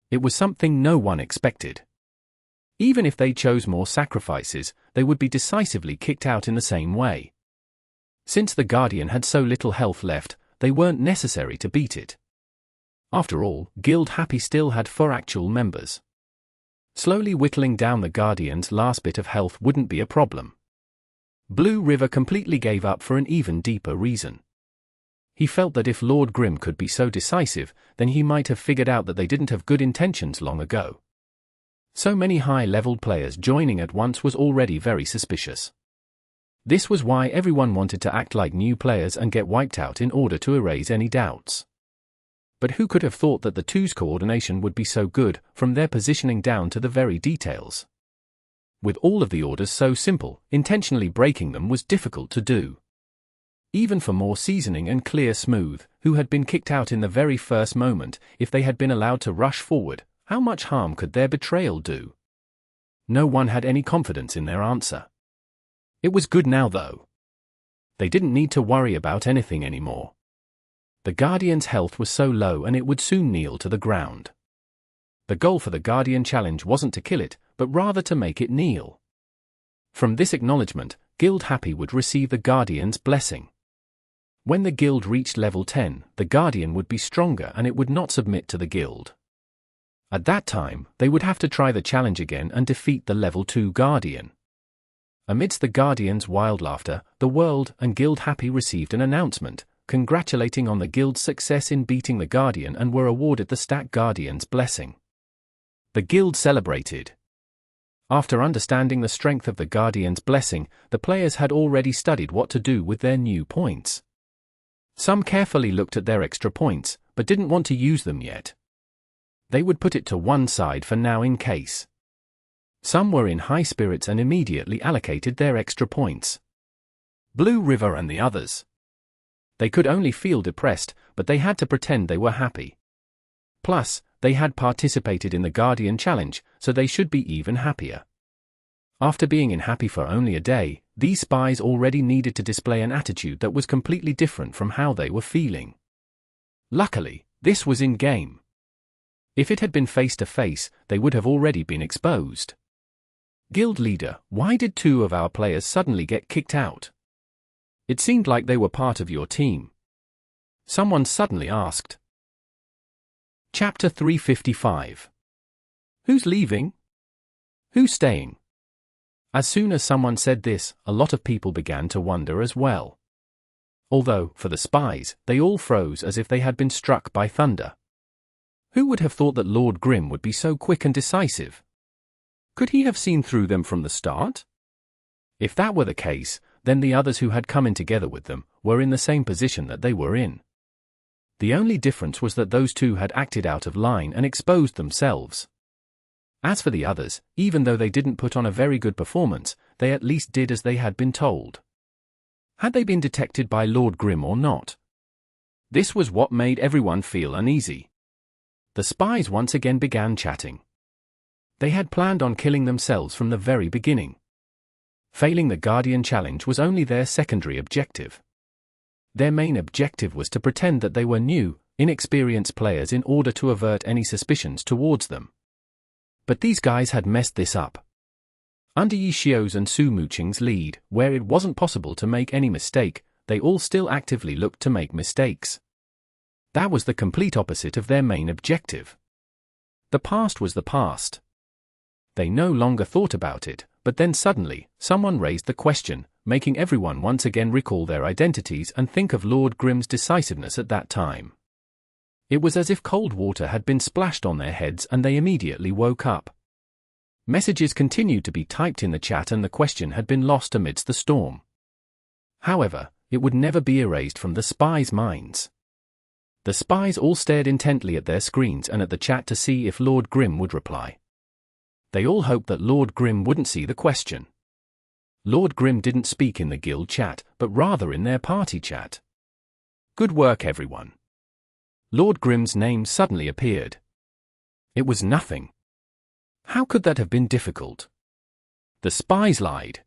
It was something no one expected. Even if they chose more sacrifices, they would be decisively kicked out in the same way. Since the Guardian had so little health left, they weren't necessary to beat it. After all, Guild Happy still had 4 actual members. Slowly whittling down the Guardian's last bit of health wouldn't be a problem. Blue River completely gave up for an even deeper reason. He felt that if Lord Grim could be so decisive, then he might have figured out that they didn't have good intentions long ago. So many high-leveled players joining at once was already very suspicious. This was why everyone wanted to act like new players and get wiped out in order to erase any doubts. But who could have thought that the two's coordination would be so good, from their positioning down to the very details? With all of the orders so simple, intentionally breaking them was difficult to do. Even for More Seasoning and Clear Smooth, who had been kicked out in the very first moment, if they had been allowed to rush forward, how much harm could their betrayal do? No one had any confidence in their answer. It was good now though. They didn't need to worry about anything anymore. The Guardian's health was so low and it would soon kneel to the ground. The goal for the Guardian challenge wasn't to kill it, but rather to make it kneel. From this acknowledgement, Guild Happy would receive the Guardian's blessing. When the guild reached level 10, the Guardian would be stronger and it would not submit to the guild. At that time, they would have to try the challenge again and defeat the level 2 Guardian. Amidst the Guardian's wild laughter, the world and Guild Happy received an announcement, congratulating on the guild's success in beating the Guardian and were awarded the Stack Guardian's blessing. The guild celebrated. After understanding the strength of the Guardian's blessing, the players had already studied what to do with their new points. Some carefully looked at their extra points, but didn't want to use them yet. They would put it to one side for now in case. Some were in high spirits and immediately allocated their extra points. Blue River and the others. They could only feel depressed, but they had to pretend they were happy. Plus, they had participated in the Guardian challenge, so they should be even happier. After being unhappy for only a day, these spies already needed to display an attitude that was completely different from how they were feeling. Luckily, this was in-game. If it had been face-to-face, they would have already been exposed. Guild leader, why did 2 of our players suddenly get kicked out? It seemed like they were part of your team. Someone suddenly asked. Chapter 355. Who's leaving? Who's staying? As soon as someone said this, a lot of people began to wonder as well. Although, for the spies, they all froze as if they had been struck by thunder. Who would have thought that Lord Grim would be so quick and decisive? Could he have seen through them from the start? If that were the case, then the others who had come in together with them were in the same position that they were in. The only difference was that those 2 had acted out of line and exposed themselves. As for the others, even though they didn't put on a very good performance, they at least did as they had been told. Had they been detected by Lord Grim or not? This was what made everyone feel uneasy. The spies once again began chatting. They had planned on killing themselves from the very beginning. Failing the Guardian challenge was only their secondary objective. Their main objective was to pretend that they were new, inexperienced players in order to avert any suspicions towards them. But these guys had messed this up. Under Ye Qiu's and Su Muqing's lead, where it wasn't possible to make any mistake, they all still actively looked to make mistakes. That was the complete opposite of their main objective. The past was the past. They no longer thought about it, but then suddenly, someone raised the question, making everyone once again recall their identities and think of Lord Grim's decisiveness at that time. It was as if cold water had been splashed on their heads and they immediately woke up. Messages continued to be typed in the chat and the question had been lost amidst the storm. However, it would never be erased from the spies' minds. The spies all stared intently at their screens and at the chat to see if Lord Grim would reply. They all hoped that Lord Grim wouldn't see the question. Lord Grim didn't speak in the guild chat, but rather in their party chat. Good work, everyone. Lord Grim's name suddenly appeared. It was nothing. How could that have been difficult? The spies lied.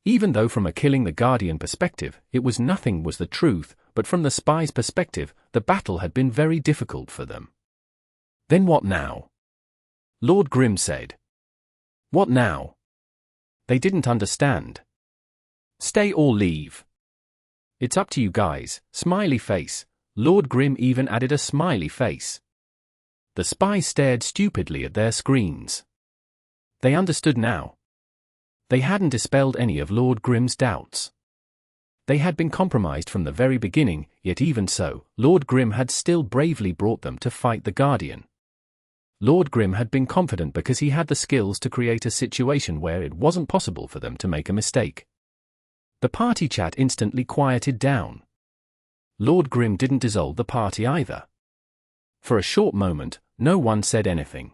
Even though from a killing the Guardian perspective, it was nothing was the truth, but from the spies' perspective, the battle had been very difficult for them. Then what now? Lord Grim said. What now? They didn't understand. Stay or leave. It's up to you guys, smiley face. Lord Grim even added a smiley face. The spies stared stupidly at their screens. They understood now. They hadn't dispelled any of Lord Grim's doubts. They had been compromised from the very beginning, yet even so, Lord Grim had still bravely brought them to fight the Guardian. Lord Grim had been confident because he had the skills to create a situation where it wasn't possible for them to make a mistake. The party chat instantly quieted down. Lord Grim didn't dissolve the party either. For a short moment, no one said anything.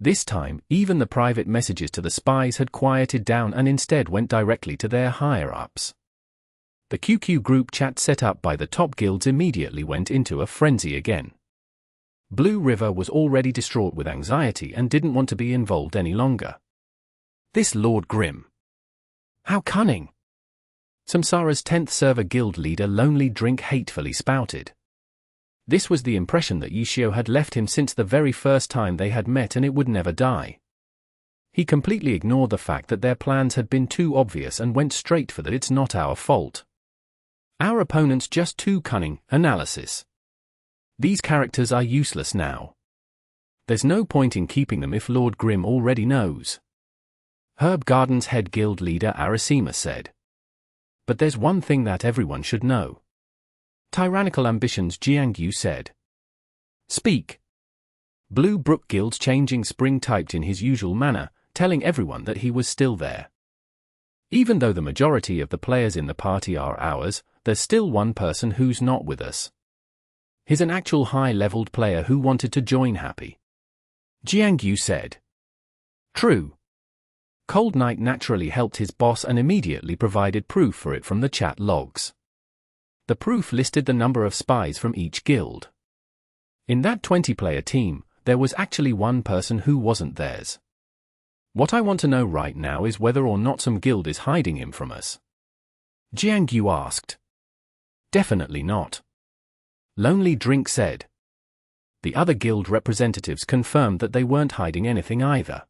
This time, even the private messages to the spies had quieted down and instead went directly to their higher-ups. The QQ group chat set up by the top guilds immediately went into a frenzy again. Blue River was already distraught with anxiety and didn't want to be involved any longer. This Lord Grim. How cunning! Samsara's 10th server guild leader Lonely Drink hatefully spouted. This was the impression that Ye Qiu had left him since the very first time they had met, and it would never die. He completely ignored the fact that their plans had been too obvious and went straight for that "it's not our fault. Our opponent's just too cunning" analysis. These characters are useless now. There's no point in keeping them if Lord Grim already knows. Herb Garden's head guild leader Arasima said. But there's one thing that everyone should know. Tyrannical Ambitions Ye Qiu said. Speak. Blue Brook Guild's Changing Spring typed in his usual manner, telling everyone that he was still there. Even though the majority of the players in the party are ours, there's still one person who's not with us. He's an actual high-leveled player who wanted to join Happy. Ye Qiu said. True. Cold Knight naturally helped his boss and immediately provided proof for it from the chat logs. The proof listed the number of spies from each guild. In that 20-player team, there was actually one person who wasn't theirs. What I want to know right now is whether or not some guild is hiding him from us. Ye Qiu asked. Definitely not. Lonely Drink said. The other guild representatives confirmed that they weren't hiding anything either.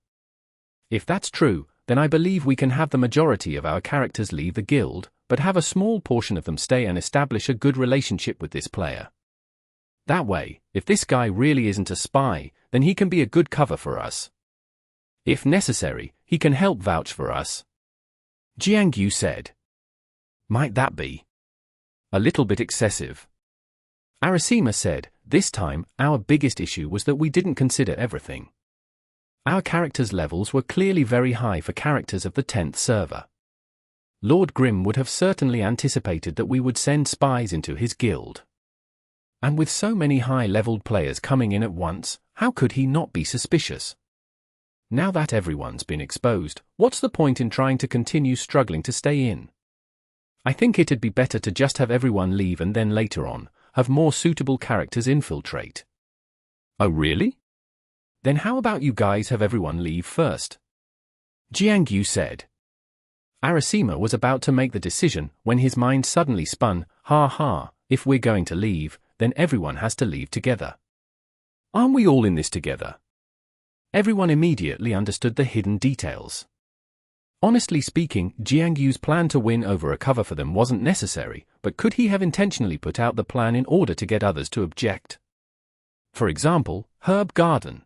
If that's true, then I believe we can have the majority of our characters leave the guild, but have a small portion of them stay and establish a good relationship with this player. That way, if this guy really isn't a spy, then he can be a good cover for us. If necessary, he can help vouch for us. Ye Qiu said. Might that be a little bit excessive? Arasima said, this time, our biggest issue was that we didn't consider everything. Our characters' levels were clearly very high for characters of the 10th server. Lord Grimm would have certainly anticipated that we would send spies into his guild. And with so many high-leveled players coming in at once, how could he not be suspicious? Now that everyone's been exposed, what's the point in trying to continue struggling to stay in? I think it'd be better to just have everyone leave and then later on, have more suitable characters infiltrate. Oh really? Then how about you guys have everyone leave first? Ye Qiu said. Arasima was about to make the decision when his mind suddenly spun, if we're going to leave, then everyone has to leave together. Aren't we all in this together? Everyone immediately understood the hidden details. Honestly speaking, Ye Qiu's plan to win over a cover for them wasn't necessary, but could he have intentionally put out the plan in order to get others to object? For example, Herb Garden.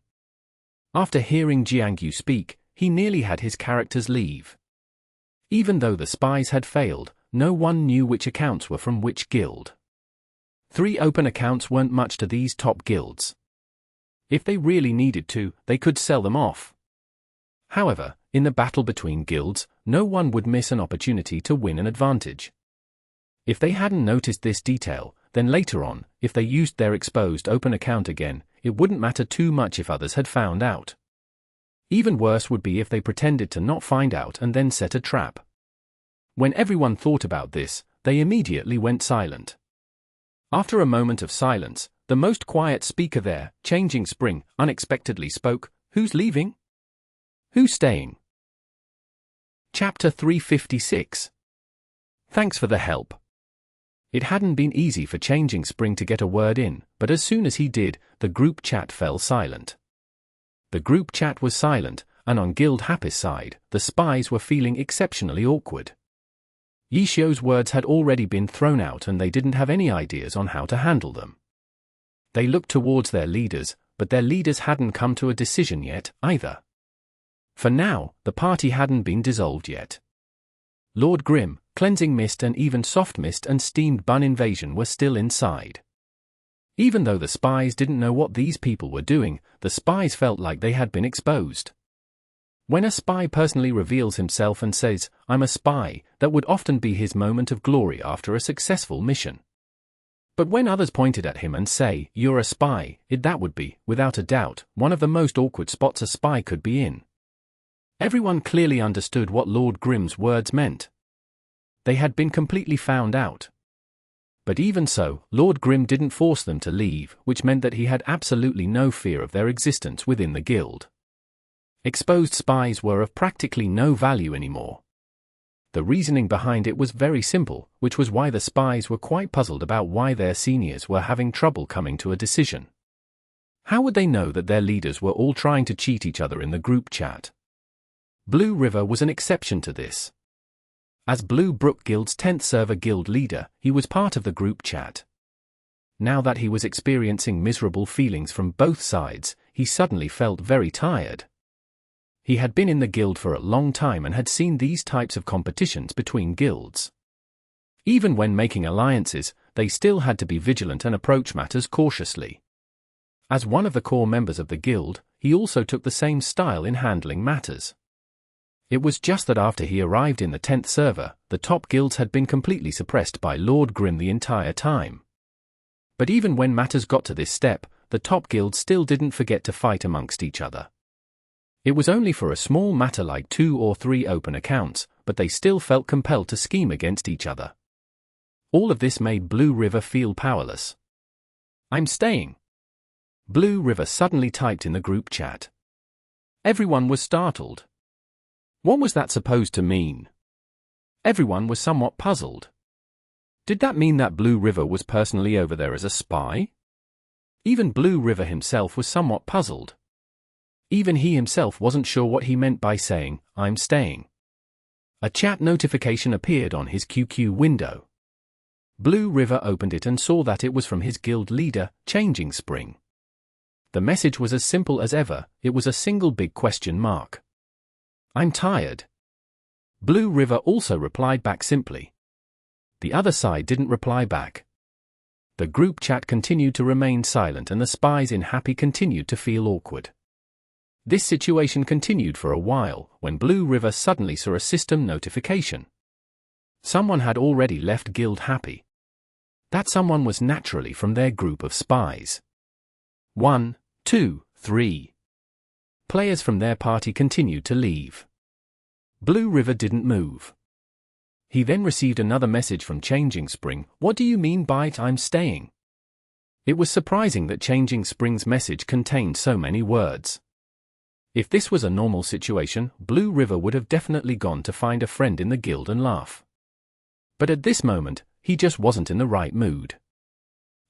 After hearing Ye Qiu speak, he nearly had his characters leave. Even though the spies had failed, no one knew which accounts were from which guild. 3 open accounts weren't much to these top guilds. If they really needed to, they could sell them off. However, in the battle between guilds, no one would miss an opportunity to win an advantage. If they hadn't noticed this detail, then later on, if they used their exposed open account again, it wouldn't matter too much if others had found out. Even worse would be if they pretended to not find out and then set a trap. When everyone thought about this, they immediately went silent. After a moment of silence, the most quiet speaker there, Changing Spring, unexpectedly spoke. Who's leaving? Who's staying? Chapter 356. Thanks for the help. It hadn't been easy for Changing Spring to get a word in, but as soon as he did, the group chat fell silent. The group chat was silent, and on Guild Happy's side, the spies were feeling exceptionally awkward. Ye Qiu's words had already been thrown out and they didn't have any ideas on how to handle them. They looked towards their leaders, but their leaders hadn't come to a decision yet, either. For now, the party hadn't been dissolved yet. Lord Grimm, Cleansing Mist and even Soft Mist and Steamed Bun Invasion were still inside. Even though the spies didn't know what these people were doing, the spies felt like they had been exposed. When a spy personally reveals himself and says, "I'm a spy," that would often be his moment of glory after a successful mission. But when others pointed at him and say, "You're a spy," that would be, without a doubt, one of the most awkward spots a spy could be in. Everyone clearly understood what Lord Grimm's words meant. They had been completely found out. But even so, Lord Grimm didn't force them to leave, which meant that he had absolutely no fear of their existence within the guild. Exposed spies were of practically no value anymore. The reasoning behind it was very simple, which was why the spies were quite puzzled about why their seniors were having trouble coming to a decision. How would they know that their leaders were all trying to cheat each other in the group chat? Blue River was an exception to this. As Blue Brook Guild's 10th server guild leader, he was part of the group chat. Now that he was experiencing miserable feelings from both sides, he suddenly felt very tired. He had been in the guild for a long time and had seen these types of competitions between guilds. Even when making alliances, they still had to be vigilant and approach matters cautiously. As one of the core members of the guild, he also took the same style in handling matters. It was just that after he arrived in the 10th server, the top guilds had been completely suppressed by Lord Grimm the entire time. But even when matters got to this step, the top guilds still didn't forget to fight amongst each other. It was only for a small matter like 2 or 3 open accounts, but they still felt compelled to scheme against each other. All of this made Blue River feel powerless. "I'm staying," Blue River suddenly typed in the group chat. Everyone was startled. What was that supposed to mean? Everyone was somewhat puzzled. Did that mean that Blue River was personally over there as a spy? Even Blue River himself was somewhat puzzled. Even he himself wasn't sure what he meant by saying, "I'm staying." A chat notification appeared on his QQ window. Blue River opened it and saw that it was from his guild leader, Changing Spring. The message was as simple as ever, it was a single big question mark. "I'm tired." Blue River also replied back simply. The other side didn't reply back. The group chat continued to remain silent and the spies in Happy continued to feel awkward. This situation continued for a while, when Blue River suddenly saw a system notification. Someone had already left Guild Happy. That someone was naturally from their group of spies. 1, 2, 3. Players from their party continued to leave. Blue River didn't move. He then received another message from Changing Spring. "What do you mean by 'I'm staying'?" It was surprising that Changing Spring's message contained so many words. If this was a normal situation, Blue River would have definitely gone to find a friend in the guild and laugh. But at this moment, he just wasn't in the right mood.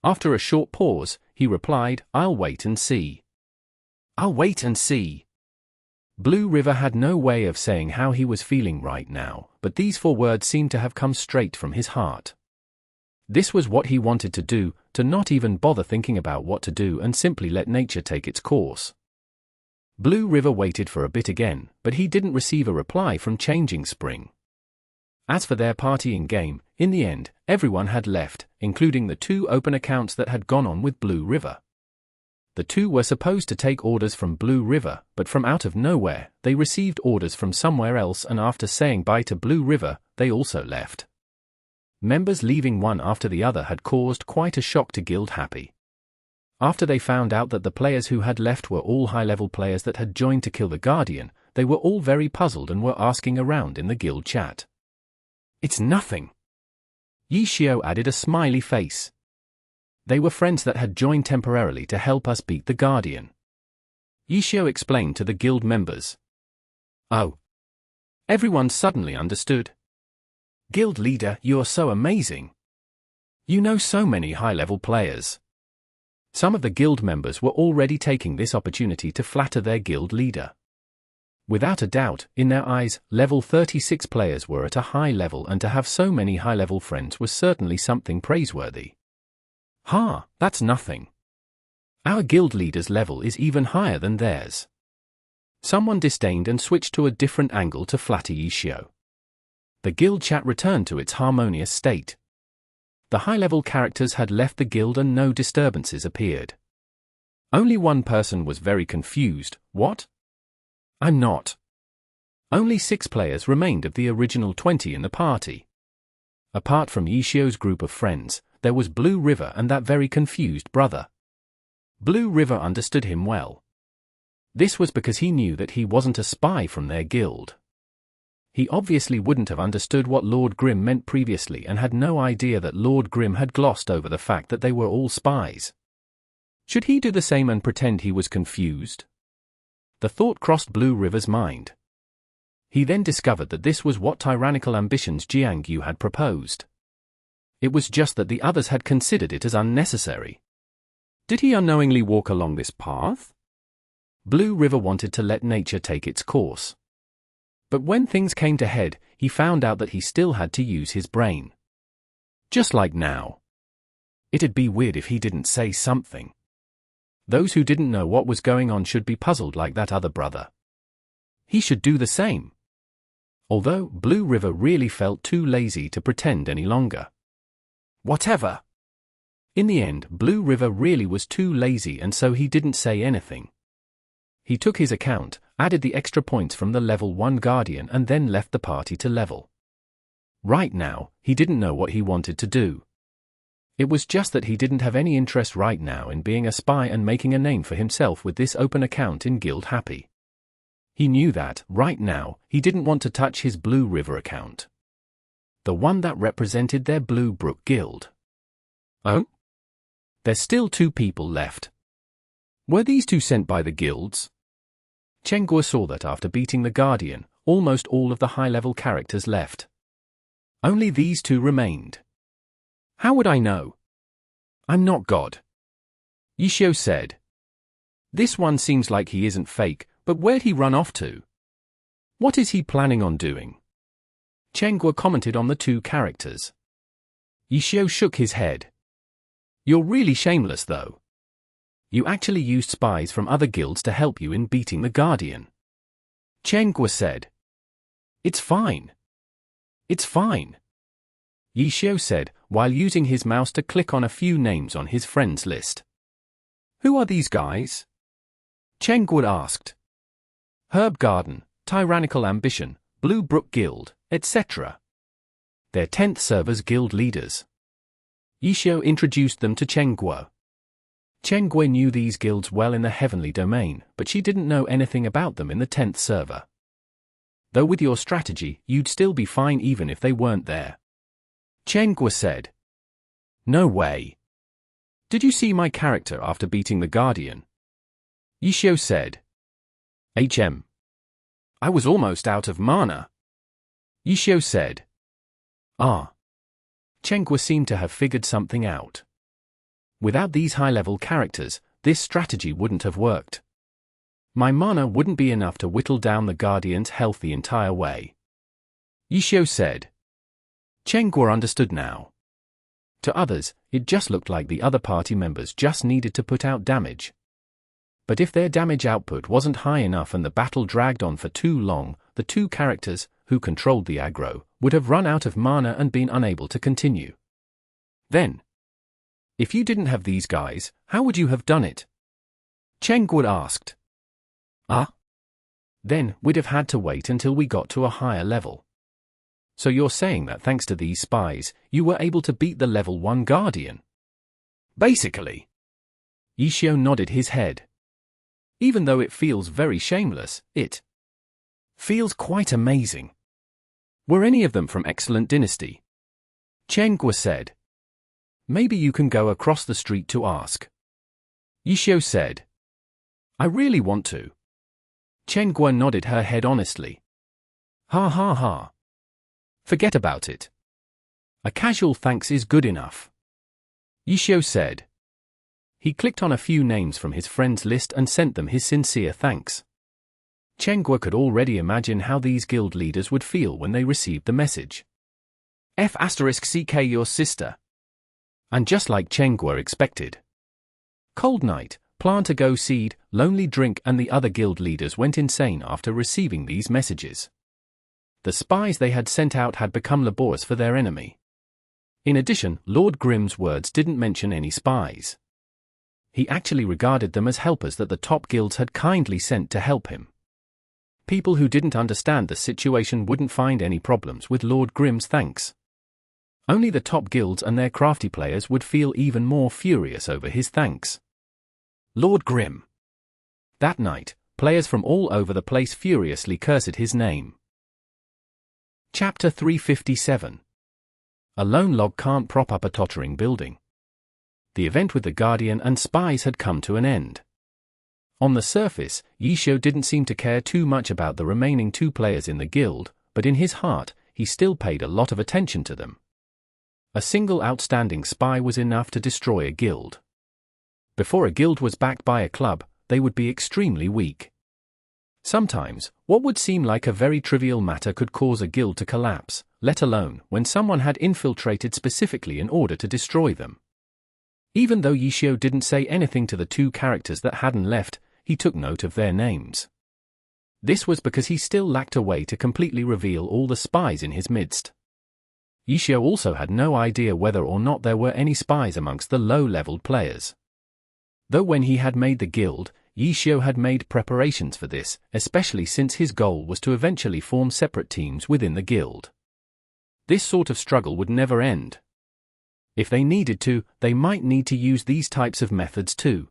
After a short pause, he replied, "I'll wait and see." "I'll wait and see." Blue River had no way of saying how he was feeling right now, but these 4 words seemed to have come straight from his heart. This was what he wanted to do, to not even bother thinking about what to do and simply let nature take its course. Blue River waited for a bit again, but he didn't receive a reply from Changing Spring. As for their party in-game, in the end, everyone had left, including the 2 open accounts that had gone on with Blue River. The 2 were supposed to take orders from Blue River, but from out of nowhere, they received orders from somewhere else and after saying bye to Blue River, they also left. Members leaving one after the other had caused quite a shock to Guild Happy. After they found out that the players who had left were all high-level players that had joined to kill the Guardian, they were all very puzzled and were asking around in the guild chat. "It's nothing." Ye Qiu added a smiley face. "They were friends that had joined temporarily to help us beat the Guardian." Ye Qiu explained to the guild members. "Oh." Everyone suddenly understood. "Guild leader, you're so amazing. You know so many high-level players." Some of the guild members were already taking this opportunity to flatter their guild leader. Without a doubt, in their eyes, level 36 players were at a high level and to have so many high-level friends was certainly something praiseworthy. "Ha, that's nothing. Our guild leader's level is even higher than theirs." Someone disdained and switched to a different angle to flatter Ye Qiu. The guild chat returned to its harmonious state. The high-level characters had left the guild and no disturbances appeared. Only one person was very confused. "What? I'm not." Only 6 players remained of the original 20 in the party. Apart from Ye Qiu's group of friends, there was Blue River and that very confused brother. Blue River understood him well. This was because he knew that he wasn't a spy from their guild. He obviously wouldn't have understood what Lord Grimm meant previously and had no idea that Lord Grimm had glossed over the fact that they were all spies. Should he do the same and pretend he was confused? The thought crossed Blue River's mind. He then discovered that this was what tyrannical ambitions Jiang Yu had proposed. It was just that the others had considered it as unnecessary. Did he unknowingly walk along this path? Blue River wanted to let nature take its course. But when things came to head, he found out that he still had to use his brain. Just like now. It'd be weird if he didn't say something. Those who didn't know what was going on should be puzzled like that other brother. He should do the same. Although, Blue River really felt too lazy to pretend any longer. Whatever. In the end, Blue River really was too lazy and so he didn't say anything. He took his account, added the extra points from the level 1 Guardian and then left the party to level. Right now, he didn't know what he wanted to do. It was just that he didn't have any interest right now in being a spy and making a name for himself with this open account in Guild Happy. He knew that, right now, he didn't want to touch his Blue River account. The one that represented their Blue Brook Guild. Oh? There's still 2 people left. Were these 2 sent by the guilds? Chengguo saw that after beating the Guardian, almost all of the high-level characters left. Only these 2 remained. How would I know? I'm not God. Ye Qiu said. This one seems like he isn't fake, but where'd he run off to? What is he planning on doing? Cede commented on the two characters. Ye Qiu shook his head. You're really shameless though. You actually used spies from other guilds to help you in beating the Guardian. Cede said. It's fine. It's fine. Ye Qiu said, while using his mouse to click on a few names on his friends list. Who are these guys? Cede asked. Herb Garden, Tyrannical Ambition, Blue Brook Guild, etc. They're 10th server's guild leaders. Ye Qiu introduced them to Cede. Cede knew these guilds well in the Heavenly Domain, but she didn't know anything about them in the 10th server. Though with your strategy, you'd still be fine even if they weren't there. Cede said. No way. Did you see my character after beating the Guardian? Ye Qiu said. I was almost out of mana. Ye Qiu said. Ah. Cede seemed to have figured something out. Without these high-level characters, this strategy wouldn't have worked. My mana wouldn't be enough to whittle down the Guardian's health the entire way. Ye Qiu said. Cede understood now. To others, it just looked like the other party members just needed to put out damage. But if their damage output wasn't high enough and the battle dragged on for too long, the two characters, who controlled the aggro, would have run out of mana and been unable to continue. Then, if you didn't have these guys, how would you have done it? Cede asked. Then, we'd have had to wait until we got to a higher level. So you're saying that thanks to these spies, you were able to beat the level 1 Guardian? Basically. Ye Qiu nodded his head. Even though it feels very shameless, it feels quite amazing. Were any of them from Excellent Dynasty? Cede said. Maybe you can go across the street to ask. Ye Qiu said. I really want to. Cede nodded her head honestly. Ha ha ha. Forget about it. A casual thanks is good enough. Ye Qiu said. He clicked on a few names from his friends list and sent them his sincere thanks. Cede could already imagine how these guild leaders would feel when they received the message. F***CK your sister. And just like Cede expected. Cold Night, Plantago Cede, Lonely Drink and the other guild leaders went insane after receiving these messages. The spies they had sent out had become laborious for their enemy. In addition, Lord Grimm's words didn't mention any spies. He actually regarded them as helpers that the top guilds had kindly sent to help him. People who didn't understand the situation wouldn't find any problems with Lord Grimm's thanks. Only the top guilds and their crafty players would feel even more furious over his thanks. Lord Grimm. That night, players from all over the place furiously cursed his name. Chapter 357. A lone log can't prop up a tottering building. The event with the Guardian and spies had come to an end. On the surface, Ye Qiu didn't seem to care too much about the remaining two players in the guild, but in his heart, he still paid a lot of attention to them. A single outstanding spy was enough to destroy a guild. Before a guild was backed by a club, they would be extremely weak. Sometimes, what would seem like a very trivial matter could cause a guild to collapse, let alone when someone had infiltrated specifically in order to destroy them. Even though Ye Qiu didn't say anything to the two characters that hadn't left, he took note of their names. This was because he still lacked a way to completely reveal all the spies in his midst. Ye Qiu also had no idea whether or not there were any spies amongst the low-leveled players. Though when he had made the guild, Ye Qiu had made preparations for this, especially since his goal was to eventually form separate teams within the guild. This sort of struggle would never end. If they needed to, they might need to use these types of methods too.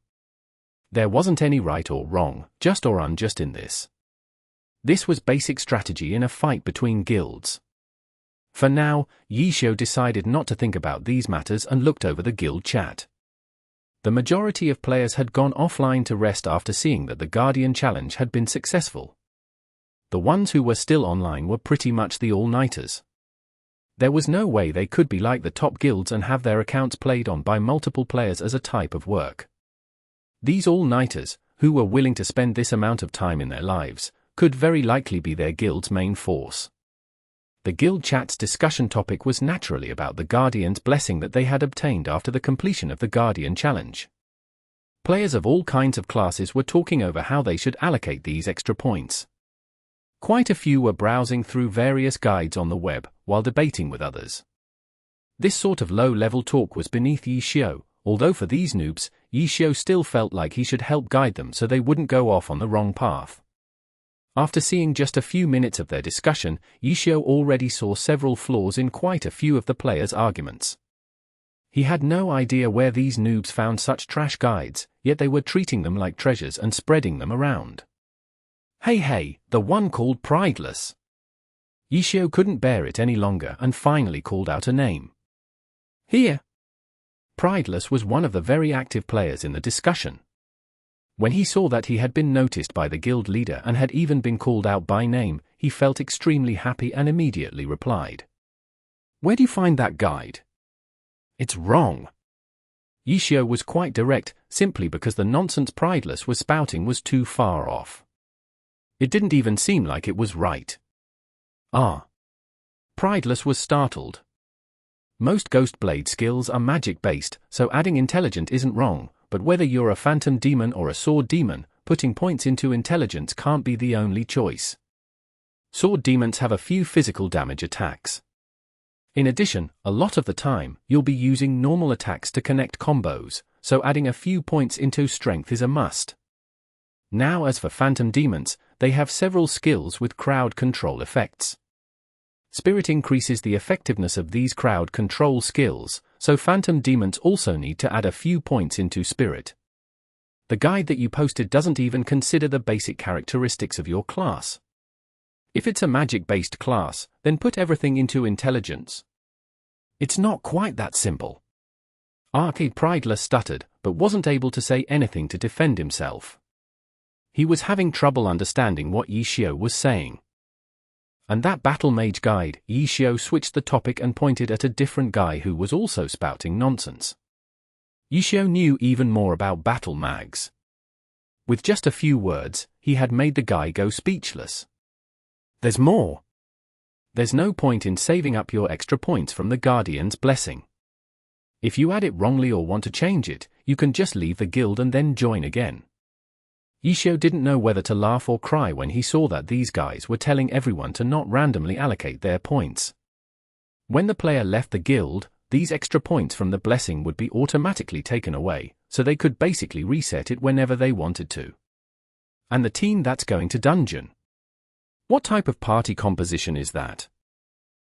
There wasn't any right or wrong, just or unjust in this. This was basic strategy in a fight between guilds. For now, Ye Qiu decided not to think about these matters and looked over the guild chat. The majority of players had gone offline to rest after seeing that the Guardian challenge had been successful. The ones who were still online were pretty much the all-nighters. There was no way they could be like the top guilds and have their accounts played on by multiple players as a type of work. These all-nighters, who were willing to spend this amount of time in their lives, could very likely be their guild's main force. The guild chat's discussion topic was naturally about the Guardian's blessing that they had obtained after the completion of the Guardian Challenge. Players of all kinds of classes were talking over how they should allocate these extra points. Quite a few were browsing through various guides on the web, while debating with others. This sort of low-level talk was beneath Ye Qiu, although for these noobs, Ye Qiu still felt like he should help guide them so they wouldn't go off on the wrong path. After seeing just a few minutes of their discussion, Ye Qiu already saw several flaws in quite a few of the players' arguments. He had no idea where these noobs found such trash guides, yet they were treating them like treasures and spreading them around. Hey, the one called Careless. Ye Qiu couldn't bear it any longer and finally called out a name. Here. Careless was one of the very active players in the discussion. When he saw that he had been noticed by the guild leader and had even been called out by name, he felt extremely happy and immediately replied. Where do you find that guide? It's wrong. Ye Qiu was quite direct, simply because the nonsense Careless was spouting was too far off. It didn't even seem like it was right. Careless was startled. Most Ghost Blade skills are magic-based, so adding intelligent isn't wrong, but whether you're a phantom demon or a sword demon, putting points into intelligence can't be the only choice. Sword demons have a few physical damage attacks. In addition, a lot of the time, you'll be using normal attacks to connect combos, so adding a few points into strength is a must. Now as for phantom demons, they have several skills with crowd control effects. Spirit increases the effectiveness of these crowd control skills, so phantom demons also need to add a few points into spirit. The guide that you posted doesn't even consider the basic characteristics of your class. If it's a magic-based class, then put everything into intelligence. It's not quite that simple. Careless stuttered, but wasn't able to say anything to defend himself. He was having trouble understanding what Ye Qiu was saying. And that battle mage guide, Ye Qiu switched the topic and pointed at a different guy who was also spouting nonsense. Ye Qiu knew even more about battle mags. With just a few words, he had made the guy go speechless. There's more. There's no point in saving up your extra points from the Guardian's blessing. If you add it wrongly or want to change it, you can just leave the guild and then join again. Ye Qiu didn't know whether to laugh or cry when he saw that these guys were telling everyone to not randomly allocate their points. When the player left the guild, these extra points from the blessing would be automatically taken away, so they could basically reset it whenever they wanted to. And the team that's going to dungeon. What type of party composition is that?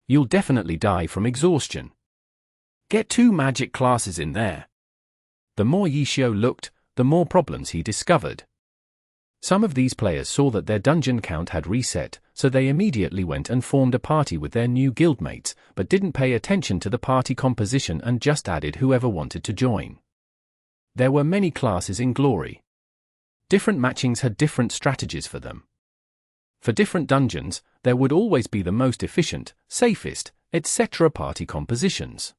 You'll definitely die from exhaustion. Get 2 magic classes in there. The more Ye Qiu looked, the more problems he discovered. Some of these players saw that their dungeon count had reset, so they immediately went and formed a party with their new guildmates, but didn't pay attention to the party composition and just added whoever wanted to join. There were many classes in Glory. Different matchings had different strategies for them. For different dungeons, there would always be the most efficient, safest, etc. party compositions.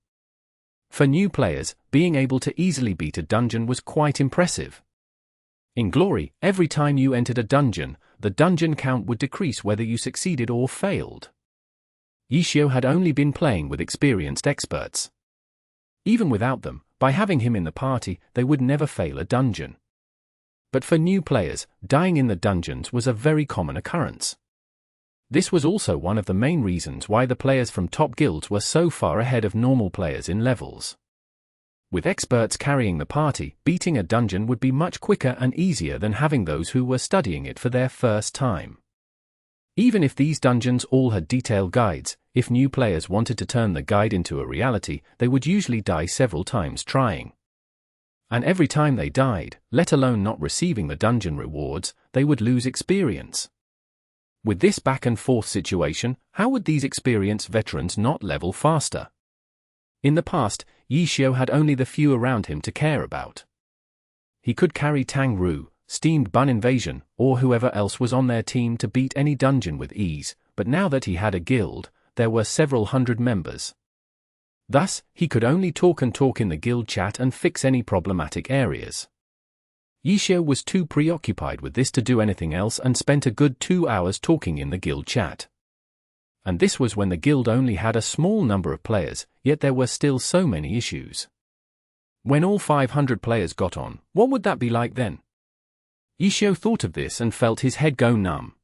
For new players, being able to easily beat a dungeon was quite impressive. In Glory, every time you entered a dungeon, the dungeon count would decrease whether you succeeded or failed. Ye Qiu had only been playing with experienced experts. Even without them, by having him in the party, they would never fail a dungeon. But for new players, dying in the dungeons was a very common occurrence. This was also one of the main reasons why the players from top guilds were so far ahead of normal players in levels. With experts carrying the party, beating a dungeon would be much quicker and easier than having those who were studying it for their first time. Even if these dungeons all had detailed guides, if new players wanted to turn the guide into a reality, they would usually die several times trying. And every time they died, let alone not receiving the dungeon rewards, they would lose experience. With this back and forth situation, how would these experienced veterans not level faster? In the past, Ye Qiu had only the few around him to care about. He could carry Tang Ru, Steamed Bun Invasion, or whoever else was on their team to beat any dungeon with ease, but now that he had a guild, there were several hundred members. Thus, he could only talk in the guild chat and fix any problematic areas. Ye Qiu was too preoccupied with this to do anything else and spent a good 2 hours talking in the guild chat. And this was when the guild only had a small number of players, yet there were still so many issues. When all 500 players got on, what would that be like then? Ye Qiu thought of this and felt his head go numb.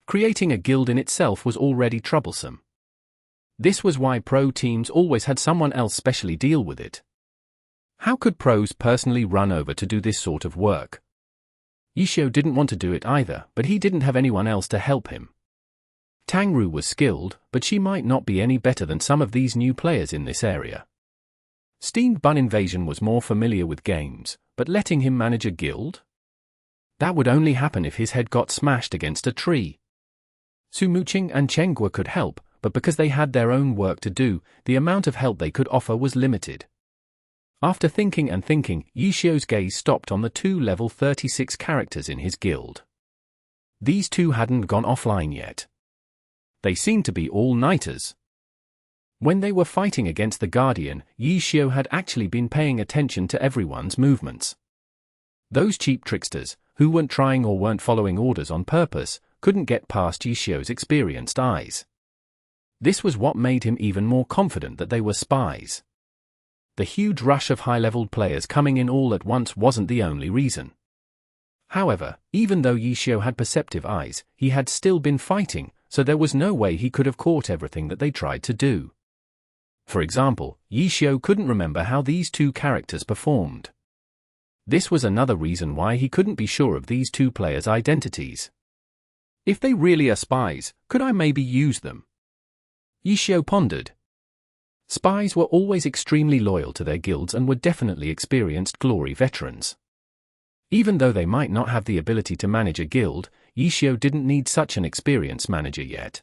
Creating a guild in itself was already troublesome. This was why pro teams always had someone else specially deal with it. How could pros personally run over to do this sort of work? Ye Qiu didn't want to do it either, but he didn't have anyone else to help him. Tangru was skilled, but she might not be any better than some of these new players in this area. Steamed Bun Invasion was more familiar with games, but letting him manage a guild? That would only happen if his head got smashed against a tree. Su Muqing and Chenghua could help, but because they had their own work to do, the amount of help they could offer was limited. After thinking and thinking, Ye Qiu's gaze stopped on the 2 level 36 characters in his guild. These 2 hadn't gone offline yet. They seemed to be all-nighters. When they were fighting against the Guardian, Ye Qiu had actually been paying attention to everyone's movements. Those cheap tricksters, who weren't trying or weren't following orders on purpose, couldn't get past Ye Qiu's experienced eyes. This was what made him even more confident that they were spies. The huge rush of high-leveled players coming in all at once wasn't the only reason. However, even though Ye Qiu had perceptive eyes, he had still been fighting, so there was no way he could have caught everything that they tried to do. For example, Ye Qiu couldn't remember how these 2 characters performed. This was another reason why he couldn't be sure of these 2 players' identities. If they really are spies, could I maybe use them? Ye Qiu pondered. Spies were always extremely loyal to their guilds and were definitely experienced glory veterans. Even though they might not have the ability to manage a guild, Ye Qiu didn't need such an experienced manager yet.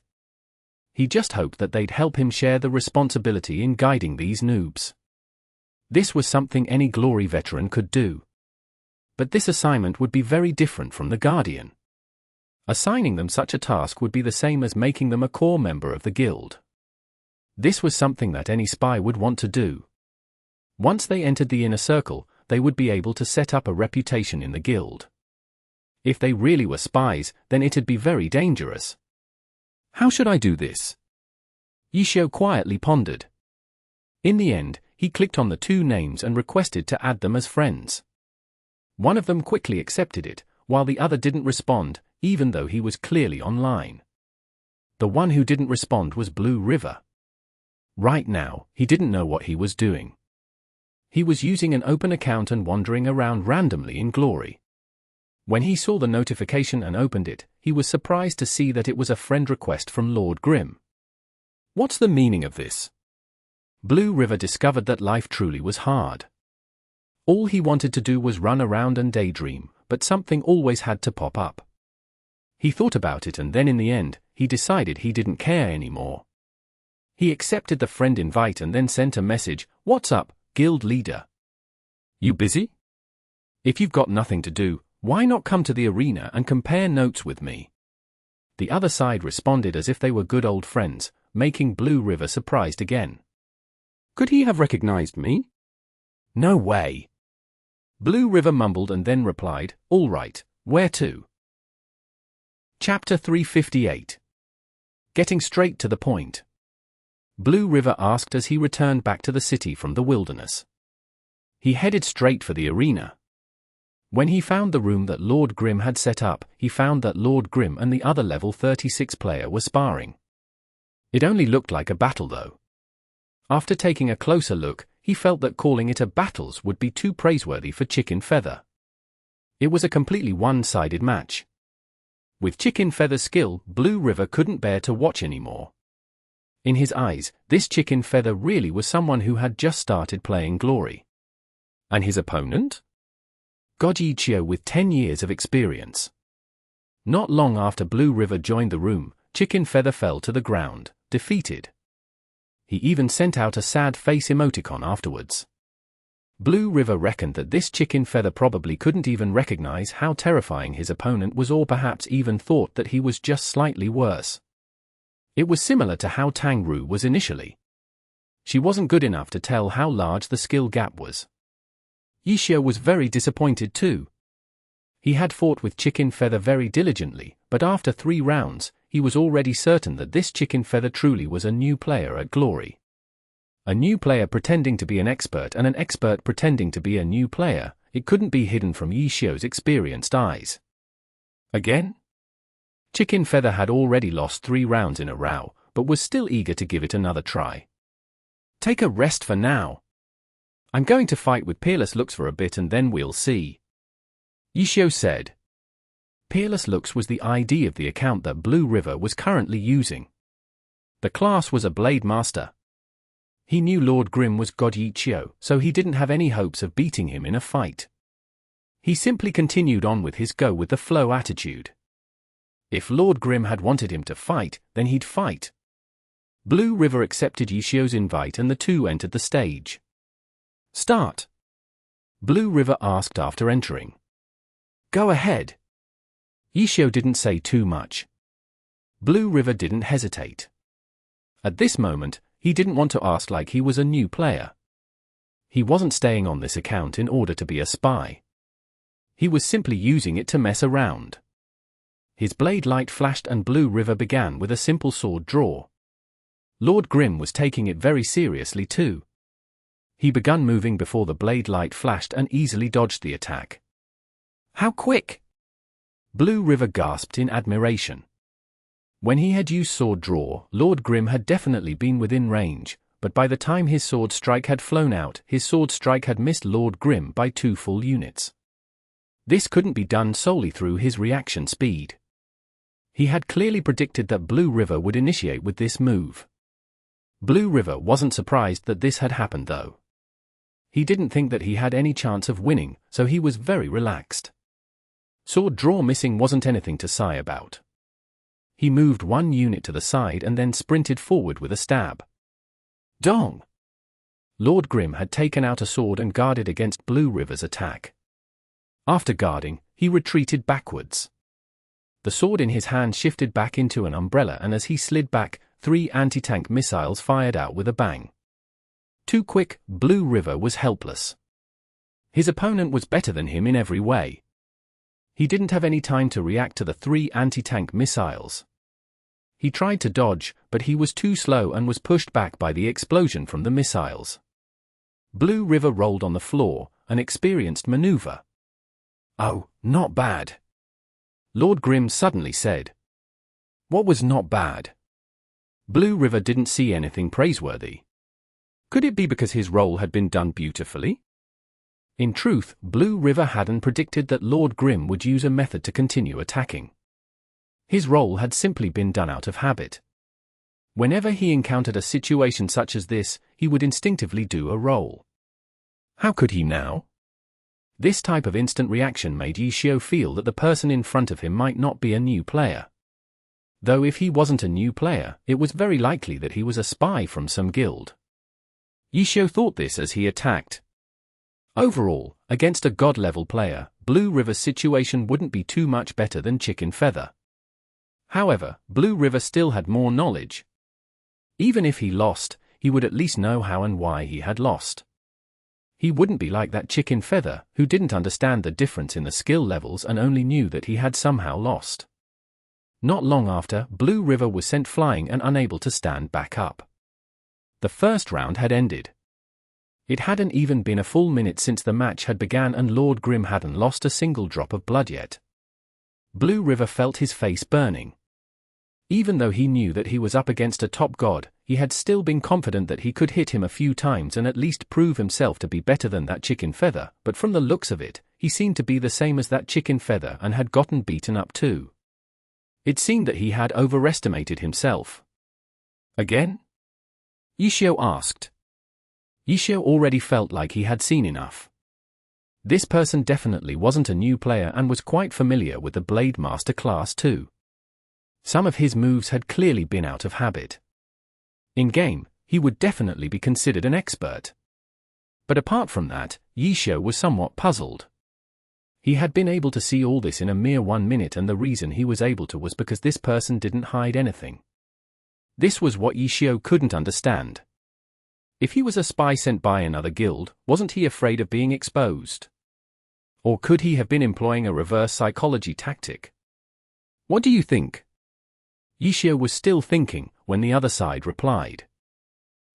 He just hoped that they'd help him share the responsibility in guiding these noobs. This was something any glory veteran could do. But this assignment would be very different from the Guardian. Assigning them such a task would be the same as making them a core member of the guild. This was something that any spy would want to do. Once they entered the inner circle, they would be able to set up a reputation in the guild. If they really were spies, then it'd be very dangerous. How should I do this? Ye Qiu quietly pondered. In the end, he clicked on the 2 names and requested to add them as friends. One of them quickly accepted it, while the other didn't respond, even though he was clearly online. The one who didn't respond was Blue River. Right now, he didn't know what he was doing. He was using an open account and wandering around randomly in Glory. When he saw the notification and opened it, he was surprised to see that it was a friend request from Lord Grimm. What's the meaning of this? Blue River discovered that life truly was hard. All he wanted to do was run around and daydream, but something always had to pop up. He thought about it and then in the end, he decided he didn't care anymore. He accepted the friend invite and then sent a message, "What's up, guild leader? You busy? If you've got nothing to do, why not come to the arena and compare notes with me?" The other side responded as if they were good old friends, making Blue River surprised again. Could he have recognized me? No way. Blue River mumbled and then replied, "All right, where to?" Chapter 358. Getting straight to the point. Blue River asked as he returned back to the city from the wilderness. He headed straight for the arena. When he found the room that Lord Grimm had set up, he found that Lord Grimm and the other level 36 player were sparring. It only looked like a battle though. After taking a closer look, he felt that calling it a battles would be too praiseworthy for Chicken Feather. It was a completely one-sided match. With Chicken Feather's skill, Blue River couldn't bear to watch anymore. In his eyes, this Chicken Feather really was someone who had just started playing Glory. And his opponent? Ye Qiu with 10 years of experience. Not long after Blue River joined the room, Chicken Feather fell to the ground, defeated. He even sent out a sad face emoticon afterwards. Blue River reckoned that this Chicken Feather probably couldn't even recognize how terrifying his opponent was or perhaps even thought that he was just slightly worse. It was similar to how Tang Ru was initially. She wasn't good enough to tell how large the skill gap was. Ye Qiu was very disappointed too. He had fought with Chicken Feather very diligently, but after 3 rounds, he was already certain that this Chicken Feather truly was a new player at Glory. A new player pretending to be an expert and an expert pretending to be a new player, it couldn't be hidden from Ye Qiu's experienced eyes. Again? Chicken Feather had already lost 3 rounds in a row, but was still eager to give it another try. Take a rest for now. I'm going to fight with Peerless Looks for a bit and then we'll see. Ye Qiu said. Peerless Looks was the ID of the account that Blue River was currently using. The class was a Blade Master. He knew Lord Grim was God Ye Qiu, so he didn't have any hopes of beating him in a fight. He simply continued on with his go with the flow attitude. If Lord Grim had wanted him to fight, then he'd fight. Blue River accepted Ye Qiu's invite and the two entered the stage. Start. Blue River asked after entering. Go ahead. Ye Qiu didn't say too much. Blue River didn't hesitate. At this moment, he didn't want to ask like he was a new player. He wasn't staying on this account in order to be a spy. He was simply using it to mess around. His blade light flashed and Blue River began with a simple sword draw. Lord Grim was taking it very seriously too. He began moving before the blade light flashed and easily dodged the attack. How quick! Blue River gasped in admiration. When he had used sword draw, Lord Grim had definitely been within range, but by the time his sword strike had flown out, his sword strike had missed Lord Grim by 2 full units. This couldn't be done solely through his reaction speed. He had clearly predicted that Blue River would initiate with this move. Blue River wasn't surprised that this had happened though. He didn't think that he had any chance of winning, so he was very relaxed. Sword draw missing wasn't anything to sigh about. He moved 1 unit to the side and then sprinted forward with a stab. Dong! Lord Grim had taken out a sword and guarded against Blue River's attack. After guarding, he retreated backwards. The sword in his hand shifted back into an umbrella and as he slid back, 3 anti-tank missiles fired out with a bang. Too quick, Blue River was helpless. His opponent was better than him in every way. He didn't have any time to react to the 3 anti-tank missiles. He tried to dodge, but he was too slow and was pushed back by the explosion from the missiles. Blue River rolled on the floor, an experienced maneuver. Oh, not bad. Lord Grim suddenly said. What was not bad? Blue River didn't see anything praiseworthy. Could it be because his role had been done beautifully? In truth, Blue River hadn't predicted that Lord Grim would use a method to continue attacking. His role had simply been done out of habit. Whenever he encountered a situation such as this, he would instinctively do a roll. How could he now? This type of instant reaction made Ye Qiu feel that the person in front of him might not be a new player. Though if he wasn't a new player, it was very likely that he was a spy from some guild. Ye Qiu thought this as he attacked. Overall, against a god-level player, Blue River's situation wouldn't be too much better than Chicken Feather. However, Blue River still had more knowledge. Even if he lost, he would at least know how and why he had lost. He wouldn't be like that Chicken Feather, who didn't understand the difference in the skill levels and only knew that he had somehow lost. Not long after, Blue River was sent flying and unable to stand back up. The first round had ended. It hadn't even been a full minute since the match had begun and Lord Grim hadn't lost a single drop of blood yet. Blue River felt his face burning. Even though he knew that he was up against a top god, he had still been confident that he could hit him a few times and at least prove himself to be better than that Chicken Feather, but from the looks of it, he seemed to be the same as that Chicken Feather and had gotten beaten up too. It seemed that he had overestimated himself. Again? Ye Qiu asked. Ye Qiu already felt like he had seen enough. This person definitely wasn't a new player and was quite familiar with the Blade Master class too. Some of his moves had clearly been out of habit. In-game, he would definitely be considered an expert. But apart from that, Ye Qiu was somewhat puzzled. He had been able to see all this in a mere 1 minute and the reason he was able to was because this person didn't hide anything. This was what Ye Qiu couldn't understand. If he was a spy sent by another guild, wasn't he afraid of being exposed? Or could he have been employing a reverse psychology tactic? What do you think? Ye Qiu was still thinking when the other side replied.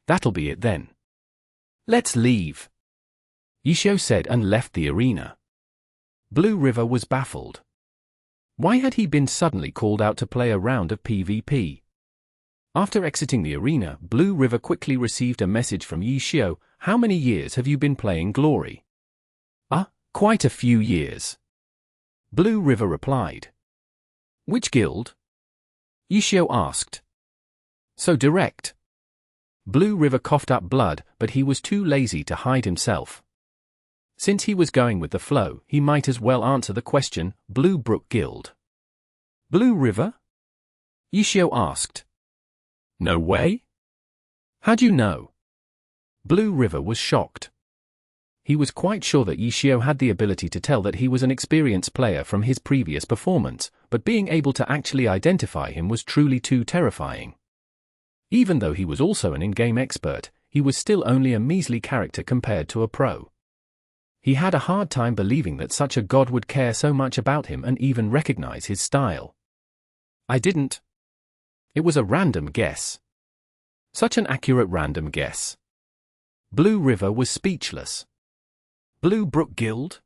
That'll be it then. Let's leave, Ye Qiu said and left the arena. Blue River was baffled. Why had he been suddenly called out to play a round of PvP? After exiting the arena, Blue River quickly received a message from Ye Qiu. How many years have you been playing Glory? Quite a few years. Blue River replied. Which guild? Ye Qiu asked. So direct. Blue River coughed up blood, but he was too lazy to hide himself. Since he was going with the flow, he might as well answer the question. Blue Brook Guild. Blue River? Ye Qiu asked. No way? How'd you know? Blue River was shocked. He was quite sure that Ye Qiu had the ability to tell that he was an experienced player from his previous performance, but being able to actually identify him was truly too terrifying. Even though he was also an in-game expert, he was still only a measly character compared to a pro. He had a hard time believing that such a god would care so much about him and even recognize his style. I didn't. It was a random guess. Such an accurate random guess. Blue River was speechless. Blue Brook Guild?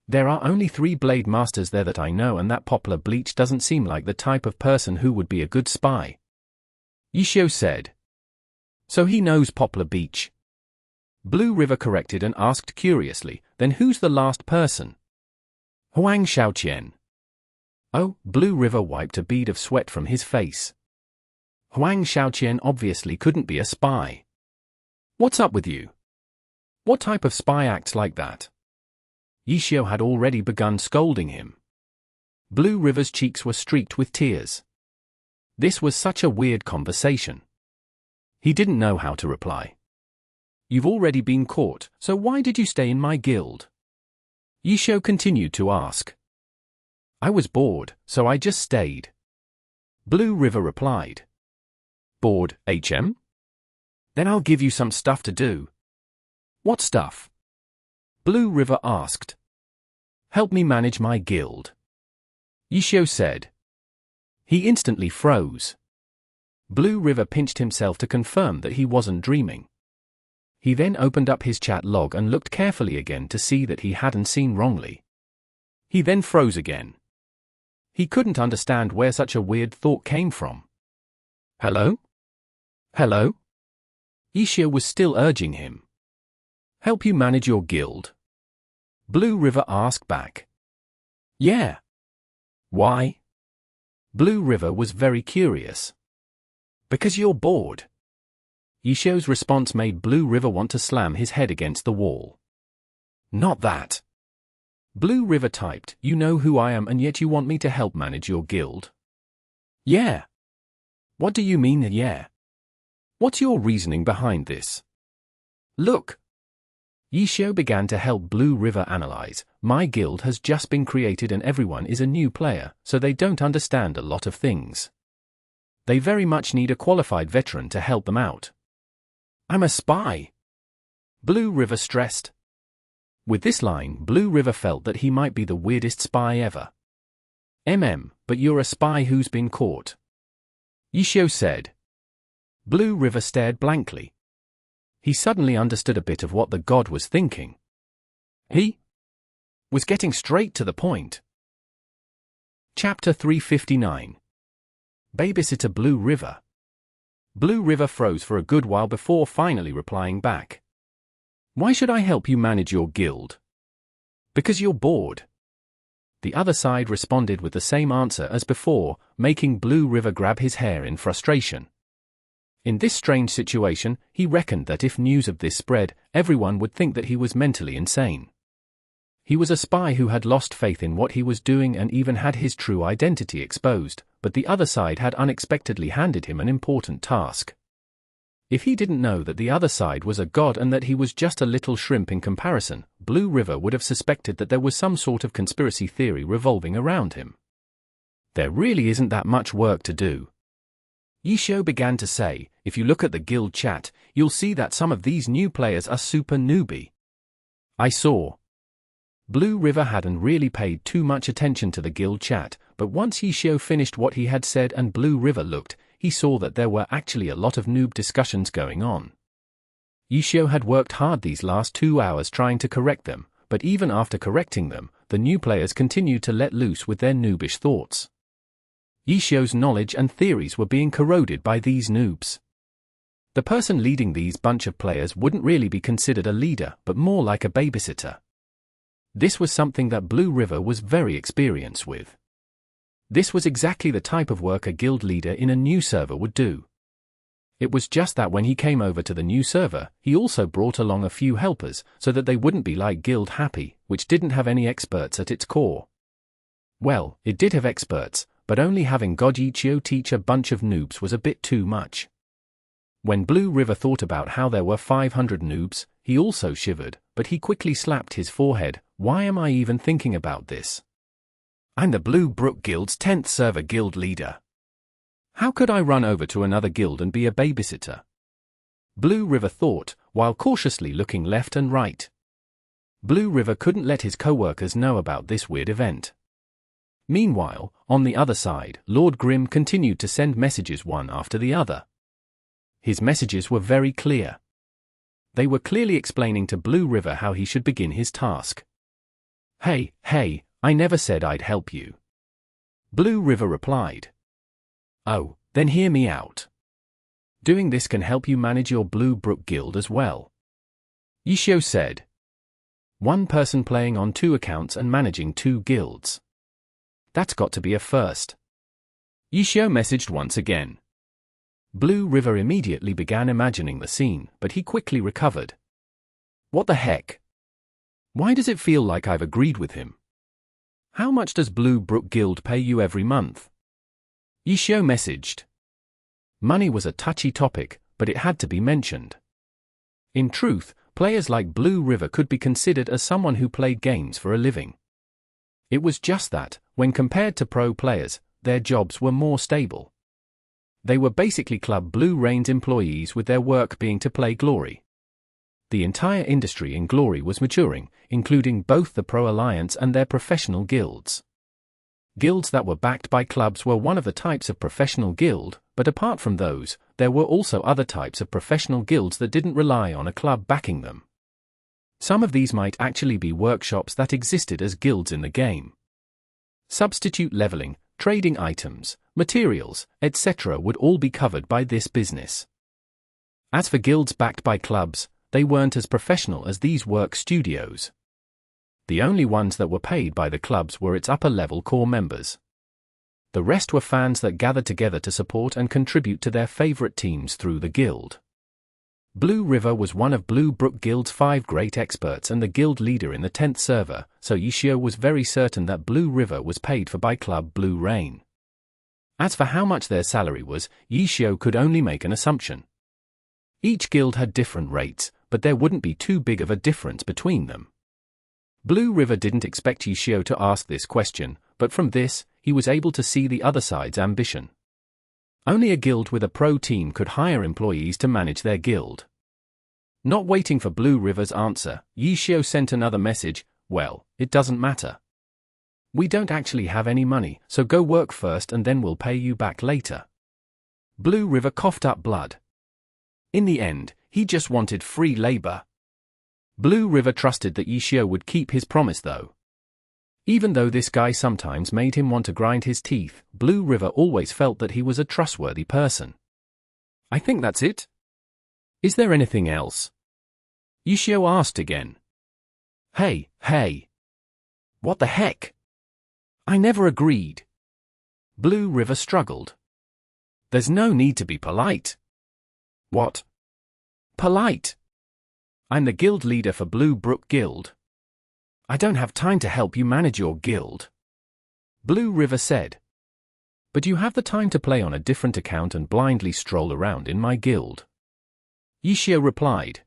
There are only 3 Blade Masters there that I know, and that Poplar Bleach doesn't seem like the type of person who would be a good spy. Ye Qiu said. So he knows Poplar Beach. Blue River corrected and asked curiously, then who's the last person? Huang Xiaoqian. Oh, Blue River wiped a bead of sweat from his face. Huang Xiaoqian obviously couldn't be a spy. What's up with you? What type of spy acts like that? Ye Qiu had already begun scolding him. Blue River's cheeks were streaked with tears. This was such a weird conversation. He didn't know how to reply. You've already been caught, so why did you stay in my guild? Ye Qiu continued to ask. I was bored, so I just stayed. Blue River replied. Bored, HM? Then I'll give you some stuff to do. What stuff? Blue River asked. Help me manage my guild. Ye Qiu said. He instantly froze. Blue River pinched himself to confirm that he wasn't dreaming. He then opened up his chat log and looked carefully again to see that he hadn't seen wrongly. He then froze again. He couldn't understand where such a weird thought came from. Hello? Hello? Ye Qiu was still urging him. Help you manage your guild? Blue River asked back. Yeah. Why? Blue River was very curious. Because you're bored. Ye Qiu's response made Blue River want to slam his head against the wall. Not that. Blue River typed, you know who I am and yet you want me to help manage your guild? Yeah. What do you mean, yeah? What's your reasoning behind this? Look. Ye Qiu began to help Blue River analyze. My guild has just been created and everyone is a new player, so they don't understand a lot of things. They very much need a qualified veteran to help them out. I'm a spy. Blue River stressed. With this line, Blue River felt that he might be the weirdest spy ever. But you're a spy who's been caught. Ye Qiu said. Blue River stared blankly. He suddenly understood a bit of what the god was thinking. He was getting straight to the point. Chapter 359. Babysitter Blue River. Blue River froze for a good while before finally replying back. Why should I help you manage your guild? Because you're bored. The other side responded with the same answer as before, making Blue River grab his hair in frustration. In this strange situation, he reckoned that if news of this spread, everyone would think that he was mentally insane. He was a spy who had lost faith in what he was doing and even had his true identity exposed, but the other side had unexpectedly handed him an important task. If he didn't know that the other side was a god and that he was just a little shrimp in comparison, Blue River would have suspected that there was some sort of conspiracy theory revolving around him. There really isn't that much work to do. Ye Qiu began to say, if you look at the guild chat, you'll see that some of these new players are super newbie. I saw. Blue River hadn't really paid too much attention to the guild chat, but once Ye Qiu finished what he had said and Blue River looked, he saw that there were actually a lot of noob discussions going on. Ye Qiu had worked hard these last 2 hours trying to correct them, but even after correcting them, the new players continued to let loose with their noobish thoughts. Ye Qiu's knowledge and theories were being corroded by these noobs. The person leading these bunch of players wouldn't really be considered a leader, but more like a babysitter. This was something that Blue River was very experienced with. This was exactly the type of work a guild leader in a new server would do. It was just that when he came over to the new server, he also brought along a few helpers, so that they wouldn't be like guild happy, which didn't have any experts at its core. Well, it did have experts, but only having Ye Qiu teach a bunch of noobs was a bit too much. When Blue River thought about how there were 500 noobs, he also shivered, but he quickly slapped his forehead. Why am I even thinking about this? I'm the Blue Brook Guild's 10th server guild leader. How could I run over to another guild and be a babysitter? Blue River thought, while cautiously looking left and right. Blue River couldn't let his co-workers know about this weird event. Meanwhile, on the other side, Lord Grim continued to send messages one after the other. His messages were very clear. They were clearly explaining to Blue River how he should begin his task. Hey, I never said I'd help you. Blue River replied. Oh, then hear me out. Doing this can help you manage your Blue Brook Guild as well. Ye Qiu said. One person playing on 2 accounts and managing 2 guilds. That's got to be a first. Ye Qiu messaged once again. Blue River immediately began imagining the scene, but he quickly recovered. What the heck? Why does it feel like I've agreed with him? How much does Blue Brook Guild pay you every month? Ye Qiu messaged. Money was a touchy topic, but it had to be mentioned. In truth, players like Blue River could be considered as someone who played games for a living. It was just that, when compared to pro players, their jobs were more stable. They were basically Club Blue Rain's employees with their work being to play Glory. The entire industry in Glory was maturing, including both the Pro Alliance and their professional guilds. Guilds that were backed by clubs were one of the types of professional guild, but apart from those, there were also other types of professional guilds that didn't rely on a club backing them. Some of these might actually be workshops that existed as guilds in the game. Substitute leveling, trading items, materials, etc. would all be covered by this business. As for guilds backed by clubs, they weren't as professional as these work studios. The only ones that were paid by the clubs were its upper-level core members. The rest were fans that gathered together to support and contribute to their favorite teams through the guild. Blue River was one of Blue Brook Guild's 5 great experts and the guild leader in the 10th server, so Ye Qiu was very certain that Blue River was paid for by Club Blue Rain. As for how much their salary was, Ye Qiu could only make an assumption. Each guild had different rates, but there wouldn't be too big of a difference between them. Blue River didn't expect Ye Qiu to ask this question, but from this, he was able to see the other side's ambition. Only a guild with a pro team could hire employees to manage their guild. Not waiting for Blue River's answer, Ye Qiu sent another message. Well, it doesn't matter. We don't actually have any money, so go work first and then we'll pay you back later. Blue River coughed up blood. In the end, he just wanted free labor. Blue River trusted that Ye Qiu would keep his promise though. Even though this guy sometimes made him want to grind his teeth, Blue River always felt that he was a trustworthy person. I think that's it. Is there anything else? Ye Qiu asked again. Hey. What the heck? I never agreed. Blue River struggled. There's no need to be polite. What? Polite? I'm the guild leader for Blue Brook Guild. I don't have time to help you manage your guild. Blue River said. But you have the time to play on a different account and blindly stroll around in my guild. Ye Qiu replied.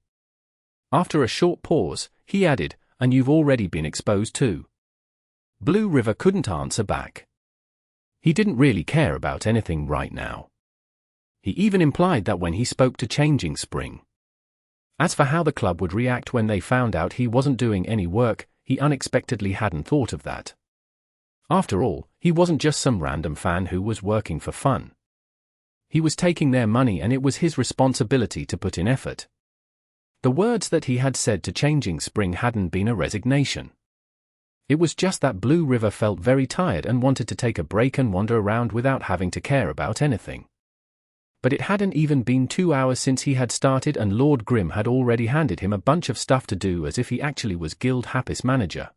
After a short pause, he added, and you've already been exposed too. Blue River couldn't answer back. He didn't really care about anything right now. He even implied that when he spoke to Changing Spring. As for how the club would react when they found out he wasn't doing any work, he unexpectedly hadn't thought of that. After all, he wasn't just some random fan who was working for fun. He was taking their money and it was his responsibility to put in effort. The words that he had said to Changing Spring hadn't been a resignation. It was just that Blue River felt very tired and wanted to take a break and wander around without having to care about anything. But it hadn't even been 2 hours since he had started and Lord Grimm had already handed him a bunch of stuff to do as if he actually was Guild Happis manager.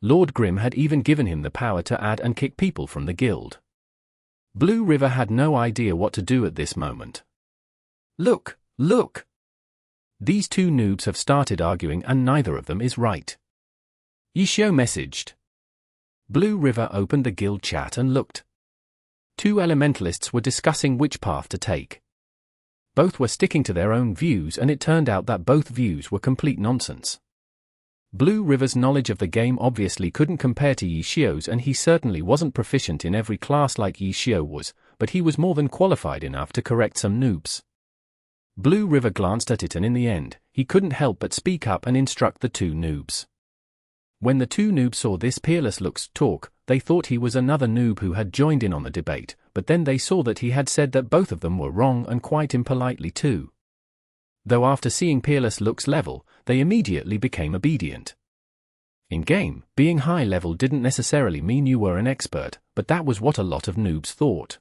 Lord Grimm had even given him the power to add and kick people from the guild. Blue River had no idea what to do at this moment. Look, look! These two noobs have started arguing and neither of them is right. Ye Qiu messaged. Blue River opened the guild chat and looked. Two elementalists were discussing which path to take. Both were sticking to their own views and it turned out that both views were complete nonsense. Blue River's knowledge of the game obviously couldn't compare to Ye Qiu's and he certainly wasn't proficient in every class like Ye Qiu was, but he was more than qualified enough to correct some noobs. Blue River glanced at it and in the end, he couldn't help but speak up and instruct the two noobs. When the two noobs saw this Careless looks talk, they thought he was another noob who had joined in on the debate, but then they saw that he had said that both of them were wrong and quite impolitely too. Though after seeing Careless look's level, they immediately became obedient. In game, being high level didn't necessarily mean you were an expert, but that was what a lot of noobs thought.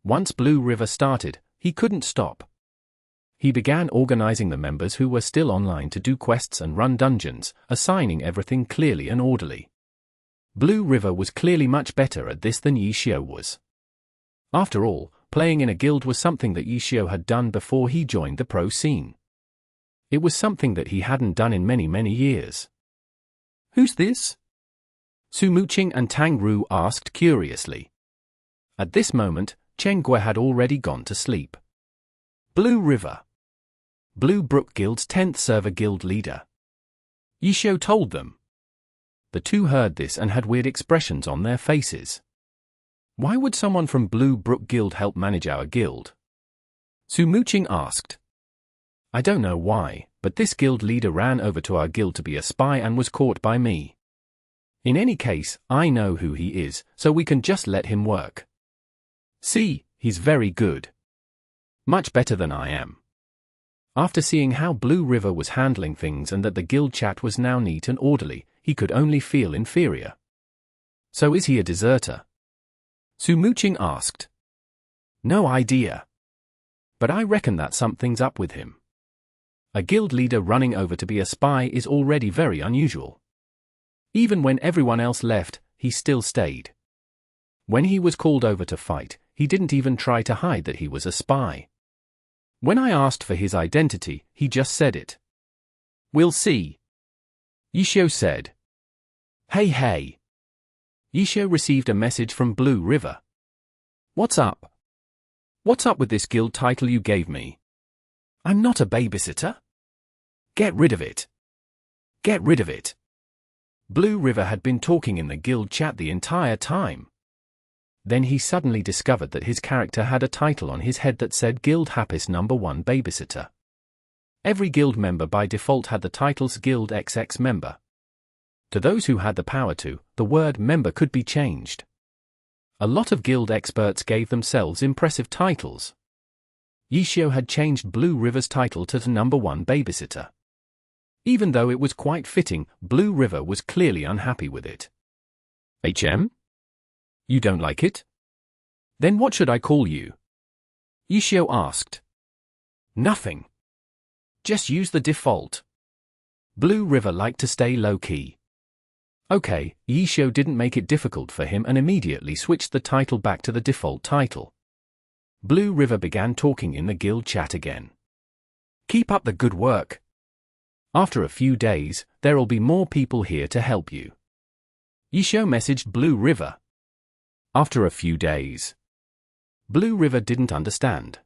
Once Blue River started, he couldn't stop. He began organizing the members who were still online to do quests and run dungeons, assigning everything clearly and orderly. Blue River was clearly much better at this than Ye Qiu was. After all, playing in a guild was something that Ye Qiu had done before he joined the pro scene. It was something that he hadn't done in many years. Who's this? Su Muqing and Tang Ru asked curiously. At this moment, Cheng Gui had already gone to sleep. Blue River. Blue Brook Guild's 10th server guild leader. Ye Qiu told them. The two heard this and had weird expressions on their faces. Why would someone from Blue Brook Guild help manage our guild? Su Muqing asked. I don't know why, but this guild leader ran over to our guild to be a spy and was caught by me. In any case, I know who he is, so we can just let him work. See, he's very good. Much better than I am. After seeing how Blue River was handling things and that the guild chat was now neat and orderly, he could only feel inferior. So is he a deserter? Su Muqing asked. No idea. But I reckon that something's up with him. A guild leader running over to be a spy is already very unusual. Even when everyone else left, he still stayed. When he was called over to fight, he didn't even try to hide that he was a spy. When I asked for his identity, he just said it. We'll see. Ye Qiu said. Hey. Ye Qiu received a message from Blue River. What's up? What's up with this guild title you gave me? I'm not a babysitter. Get rid of it. Get rid of it. Blue River had been talking in the guild chat the entire time. Then he suddenly discovered that his character had a title on his head that said Guild Happis #1 Babysitter. Every guild member by default had the titles Guild XX member. To those who had the power to, the word member could be changed. A lot of guild experts gave themselves impressive titles. Ye Qiu had changed Blue River's title to #1 Babysitter. Even though it was quite fitting, Blue River was clearly unhappy with it. HM? You don't like it? Then what should I call you? Ye Qiu asked. Nothing. Just use the default. Blue River liked to stay low-key. Okay, Ye Qiu didn't make it difficult for him and immediately switched the title back to the default title. Blue River began talking in the guild chat again. Keep up the good work. After a few days, there'll be more people here to help you. Ye Qiu messaged Blue River. After a few days. Blue River didn't understand.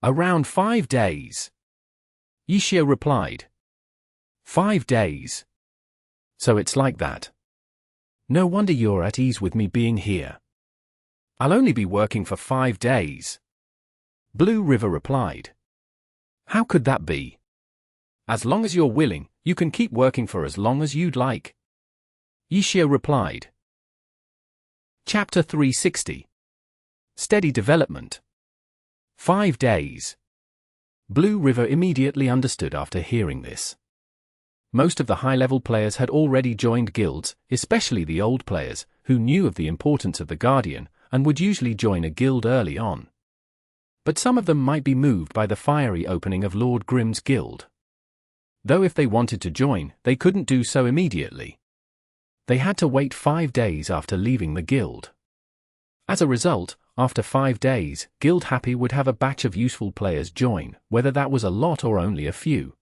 Around 5 days. Ye Qiu replied. 5 days. So it's like that. No wonder you're at ease with me being here. I'll only be working for 5 days. Blue River replied. How could that be? As long as you're willing, you can keep working for as long as you'd like. Ye Qiu replied. Chapter 360. Steady Development. 5 days. Blue River immediately understood after hearing this. Most of the high-level players had already joined guilds, especially the old players, who knew of the importance of the Guardian, and would usually join a guild early on. But some of them might be moved by the fiery opening of Lord Grimm's guild. Though if they wanted to join, they couldn't do so immediately. They had to wait 5 days after leaving the guild. As a result, after 5 days, Guild Happy would have a batch of useful players join, whether that was a lot or only a few.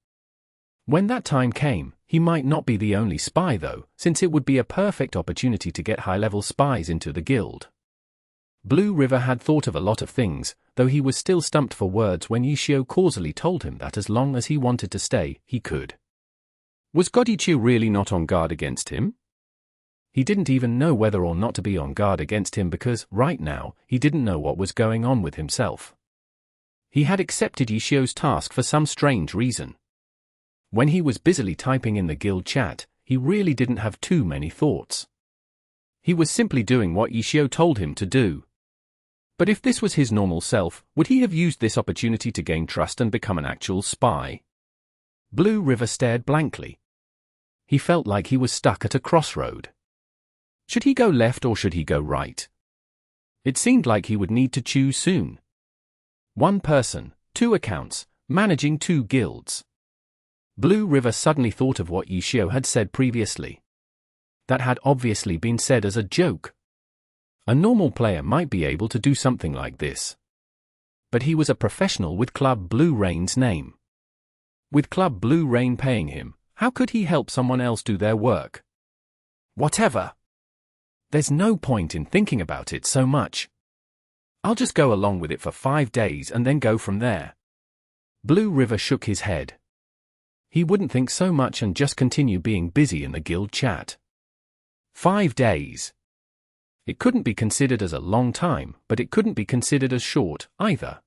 When that time came, he might not be the only spy though, since it would be a perfect opportunity to get high-level spies into the guild. Blue River had thought of a lot of things, though he was still stumped for words when Ye Qiu causally told him that as long as he wanted to stay, he could. Was Ye Qiu really not on guard against him? He didn't even know whether or not to be on guard against him because, right now, he didn't know what was going on with himself. He had accepted Ye Qiu's task for some strange reason. When he was busily typing in the guild chat, he really didn't have too many thoughts. He was simply doing what Ye Qiu told him to do. But if this was his normal self, would he have used this opportunity to gain trust and become an actual spy? Blue River stared blankly. He felt like he was stuck at a crossroad. Should he go left or should he go right? It seemed like he would need to choose soon. One person, 2 accounts, managing 2 guilds. Blue River suddenly thought of what Ye Qiu had said previously. That had obviously been said as a joke. A normal player might be able to do something like this. But he was a professional with Club Blue Rain's name. With Club Blue Rain paying him, how could he help someone else do their work? Whatever. There's no point in thinking about it so much. I'll just go along with it for 5 days and then go from there. Blue River shook his head. He wouldn't think so much and just continue being busy in the guild chat. 5 days. It couldn't be considered as a long time, but it couldn't be considered as short, either.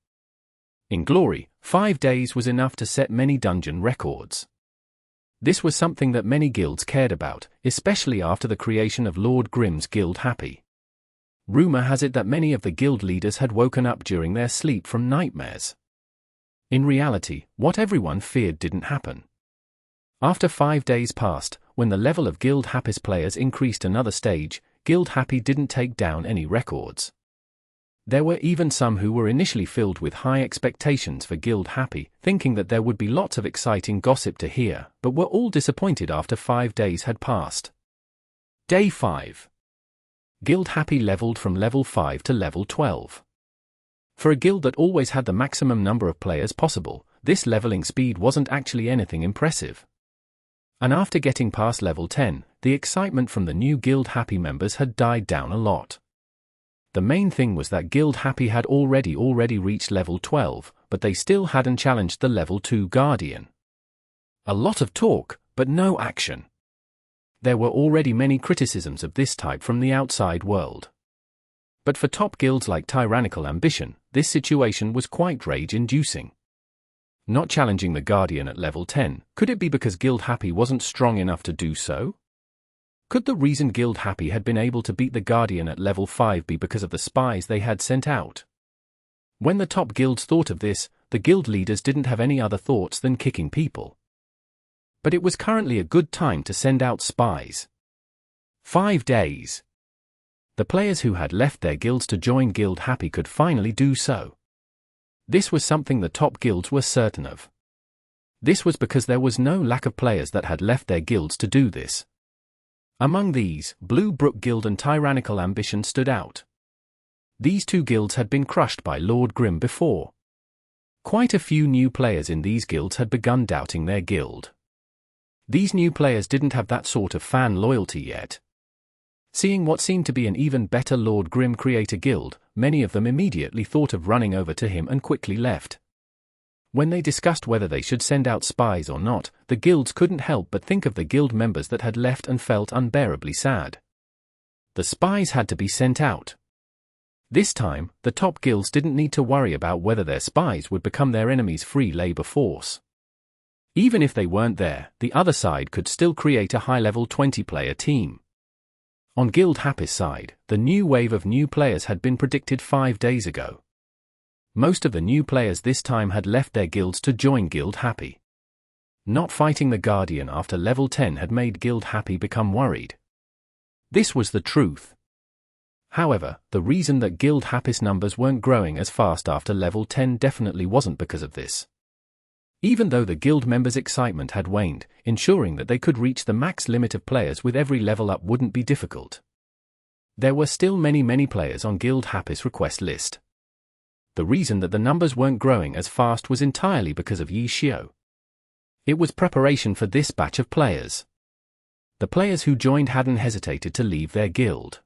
In Glory, 5 days was enough to set many dungeon records. This was something that many guilds cared about, especially after the creation of Lord Grimm's Guild Happy. Rumor has it that many of the guild leaders had woken up during their sleep from nightmares. In reality, what everyone feared didn't happen. After 5 days passed, when the level of Guild Happy's players increased another stage, Guild Happy didn't take down any records. There were even some who were initially filled with high expectations for Guild Happy, thinking that there would be lots of exciting gossip to hear, but were all disappointed after 5 days had passed. Day 5. Guild Happy leveled from level 5 to level 12. For a guild that always had the maximum number of players possible, this leveling speed wasn't actually anything impressive. And after getting past level 10, the excitement from the new Guild Happy members had died down a lot. The main thing was that Guild Happy had already reached level 12, but they still hadn't challenged the level 2 Guardian. A lot of talk, but no action. There were already many criticisms of this type from the outside world. But for top guilds like Tyrannical Ambition, this situation was quite rage-inducing. Not challenging the Guardian at level 10, could it be because Guild Happy wasn't strong enough to do so? Could the reason Guild Happy had been able to beat the Guardian at level 5 be because of the spies they had sent out? When the top guilds thought of this, the guild leaders didn't have any other thoughts than kicking people. But it was currently a good time to send out spies. 5 days. The players who had left their guilds to join Guild Happy could finally do so. This was something the top guilds were certain of. This was because there was no lack of players that had left their guilds to do this. Among these, Blue Brook Guild and Tyrannical Ambition stood out. These 2 guilds had been crushed by Lord Grimm before. Quite a few new players in these guilds had begun doubting their guild. These new players didn't have that sort of fan loyalty yet. Seeing what seemed to be an even better Lord Grimm create a guild, many of them immediately thought of running over to him and quickly left. When they discussed whether they should send out spies or not, the guilds couldn't help but think of the guild members that had left and felt unbearably sad. The spies had to be sent out. This time, the top guilds didn't need to worry about whether their spies would become their enemy's free labor force. Even if they weren't there, the other side could still create a high-level 20-player team. On Guild Happy's side, the new wave of new players had been predicted 5 days ago. Most of the new players this time had left their guilds to join Guild Happy. Not fighting the Guardian after level 10 had made Guild Happy become worried. This was the truth. However, the reason that Guild Happy's numbers weren't growing as fast after level 10 definitely wasn't because of this. Even though the guild members' excitement had waned, ensuring that they could reach the max limit of players with every level up wouldn't be difficult. There were still many players on Guild Happy's request list. The reason that the numbers weren't growing as fast was entirely because of Ye Qiu. It was preparation for this batch of players. The players who joined hadn't hesitated to leave their guild.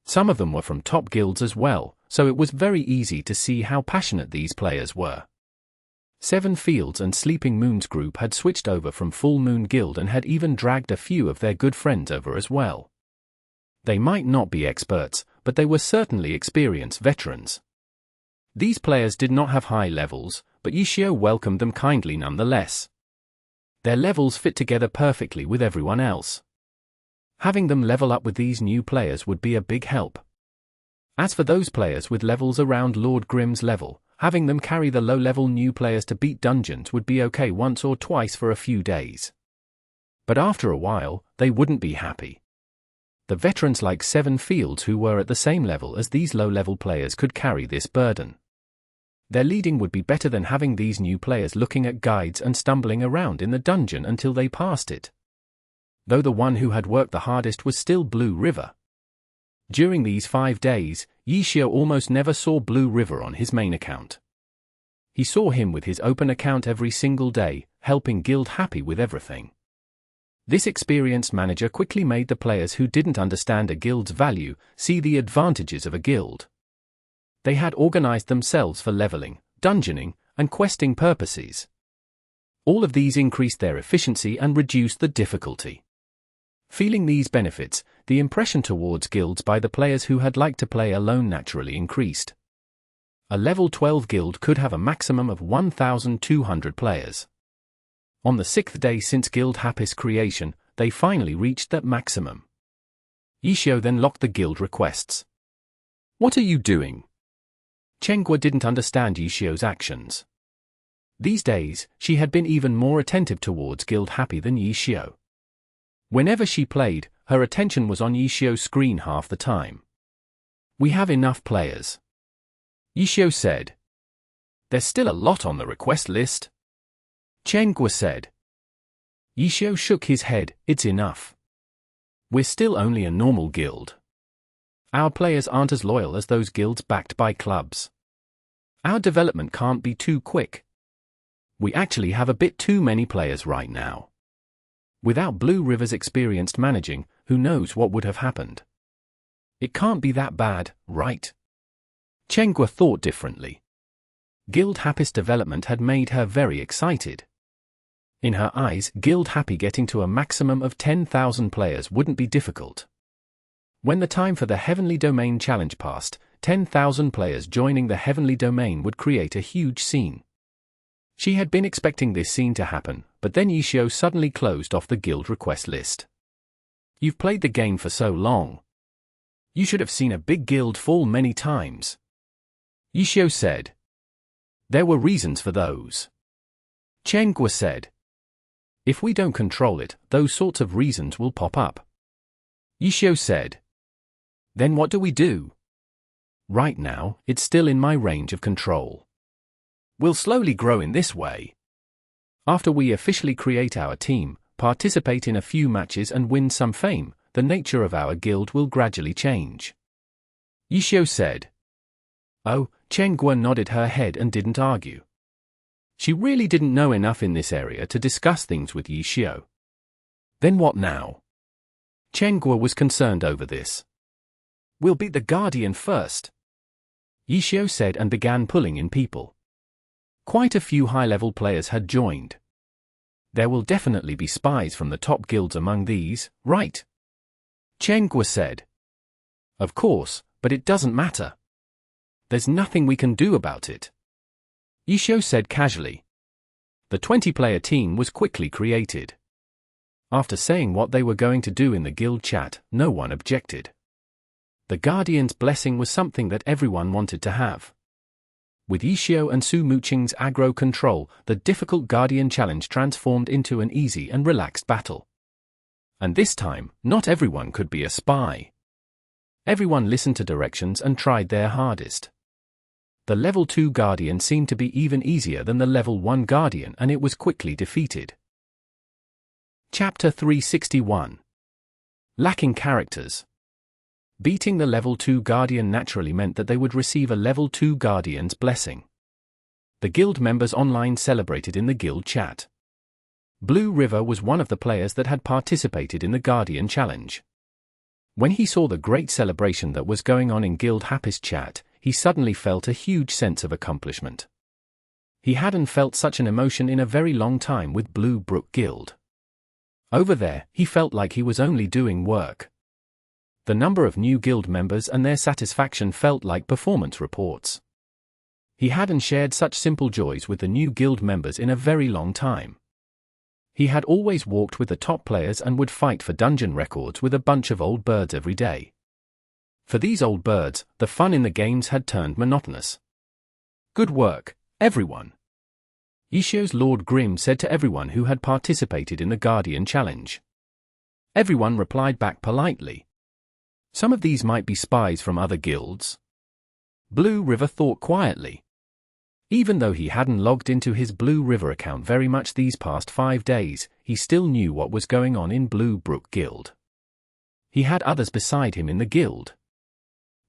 Some of them were from top guilds as well, so it was very easy to see how passionate these players were. Seven Fields and Sleeping Moon's group had switched over from Full Moon Guild and had even dragged a few of their good friends over as well. They might not be experts, but they were certainly experienced veterans. These players did not have high levels, but Ye Qiu welcomed them kindly nonetheless. Their levels fit together perfectly with everyone else. Having them level up with these new players would be a big help. As for those players with levels around Lord Grimm's level, having them carry the low-level new players to beat dungeons would be okay once or twice for a few days. But after a while, they wouldn't be happy. The veterans like Seven Fields who were at the same level as these low-level players could carry this burden. Their leading would be better than having these new players looking at guides and stumbling around in the dungeon until they passed it. Though the one who had worked the hardest was still Blue River. During these 5 days, Ye Qiu almost never saw Blue River on his main account. He saw him with his open account every single day, helping Guild Happy with everything. This experienced manager quickly made the players who didn't understand a guild's value see the advantages of a guild. They had organized themselves for leveling, dungeoning, and questing purposes. All of these increased their efficiency and reduced the difficulty. Feeling these benefits, the impression towards guilds by the players who had liked to play alone naturally increased. A level 12 guild could have a maximum of 1,200 players. On the 6th day since Guild Happy's creation, they finally reached that maximum. Ye Qiu then locked the guild requests. "What are you doing?" Chenghua didn't understand Ye Qiu's actions. These days, she had been even more attentive towards Guild Happy than Ye Qiu. Whenever she played, her attention was on Ye Qiu's screen half the time. "We have enough players," Ye Qiu said. "There's still a lot on the request list," Chenghua said. Ye Qiu shook his head. "It's enough. We're still only a normal guild. Our players aren't as loyal as those guilds backed by clubs. Our development can't be too quick. We actually have a bit too many players right now. Without Blue River's experienced managing, who knows what would have happened? It can't be that bad, right?" Chenghua thought differently. Guild Happy's development had made her very excited. In her eyes, Guild Happy getting to a maximum of 10,000 players wouldn't be difficult. When the time for the Heavenly Domain challenge passed, 10,000 players joining the Heavenly Domain would create a huge scene. She had been expecting this scene to happen, but then Ye Qiu suddenly closed off the guild request list. "You've played the game for so long. You should have seen a big guild fall many times," Ye Qiu said. "There were reasons for those," Chenghua said. "If we don't control it, those sorts of reasons will pop up," Ye Qiu said. "Then what do we do?" "Right now, it's still in my range of control. We'll slowly grow in this way. After we officially create our team, participate in a few matches and win some fame, the nature of our guild will gradually change," Ye Qiu said. "Oh," Chenghua nodded her head and didn't argue. She really didn't know enough in this area to discuss things with Ye Qiu. "Then what now?" Chenghua was concerned over this. "We'll beat the Guardian first," Ye Qiu said and began pulling in people. Quite a few high-level players had joined. "There will definitely be spies from the top guilds among these, right?" Chenghua said. "Of course, but it doesn't matter. there's nothing we can do about it," Ye Qiu said casually. The 20-player team was quickly created. After saying what they were going to do in the guild chat, no one objected. The Guardian's blessing was something that everyone wanted to have. With Ye Qiu and Su Muqing's aggro control, the difficult Guardian challenge transformed into an easy and relaxed battle. And this time, not everyone could be a spy. Everyone listened to directions and tried their hardest. The level 2 Guardian seemed to be even easier than the level 1 Guardian, and it was quickly defeated. Chapter 361. Lacking characters. Beating the level 2 Guardian naturally meant that they would receive a level 2 Guardian's blessing. The guild members online celebrated in the guild chat. Blue River was one of the players that had participated in the Guardian challenge. When he saw the great celebration that was going on in Guild Happy's chat, he suddenly felt a huge sense of accomplishment. He hadn't felt such an emotion in a very long time with Blue Brook Guild. Over there, he felt like he was only doing work. The number of new guild members and their satisfaction felt like performance reports. He hadn't shared such simple joys with the new guild members in a very long time. He had always walked with the top players and would fight for dungeon records with a bunch of old birds every day. For these old birds, the fun in the games had turned monotonous. "Good work, everyone," Ye Qiu's Lord Grim said to everyone who had participated in the Guardian challenge. Everyone replied back politely. Some of these might be spies from other guilds. Blue River thought quietly. Even though he hadn't logged into his Blue River account very much these past 5 days, he still knew what was going on in Blue Brook Guild. He had others beside him in the guild.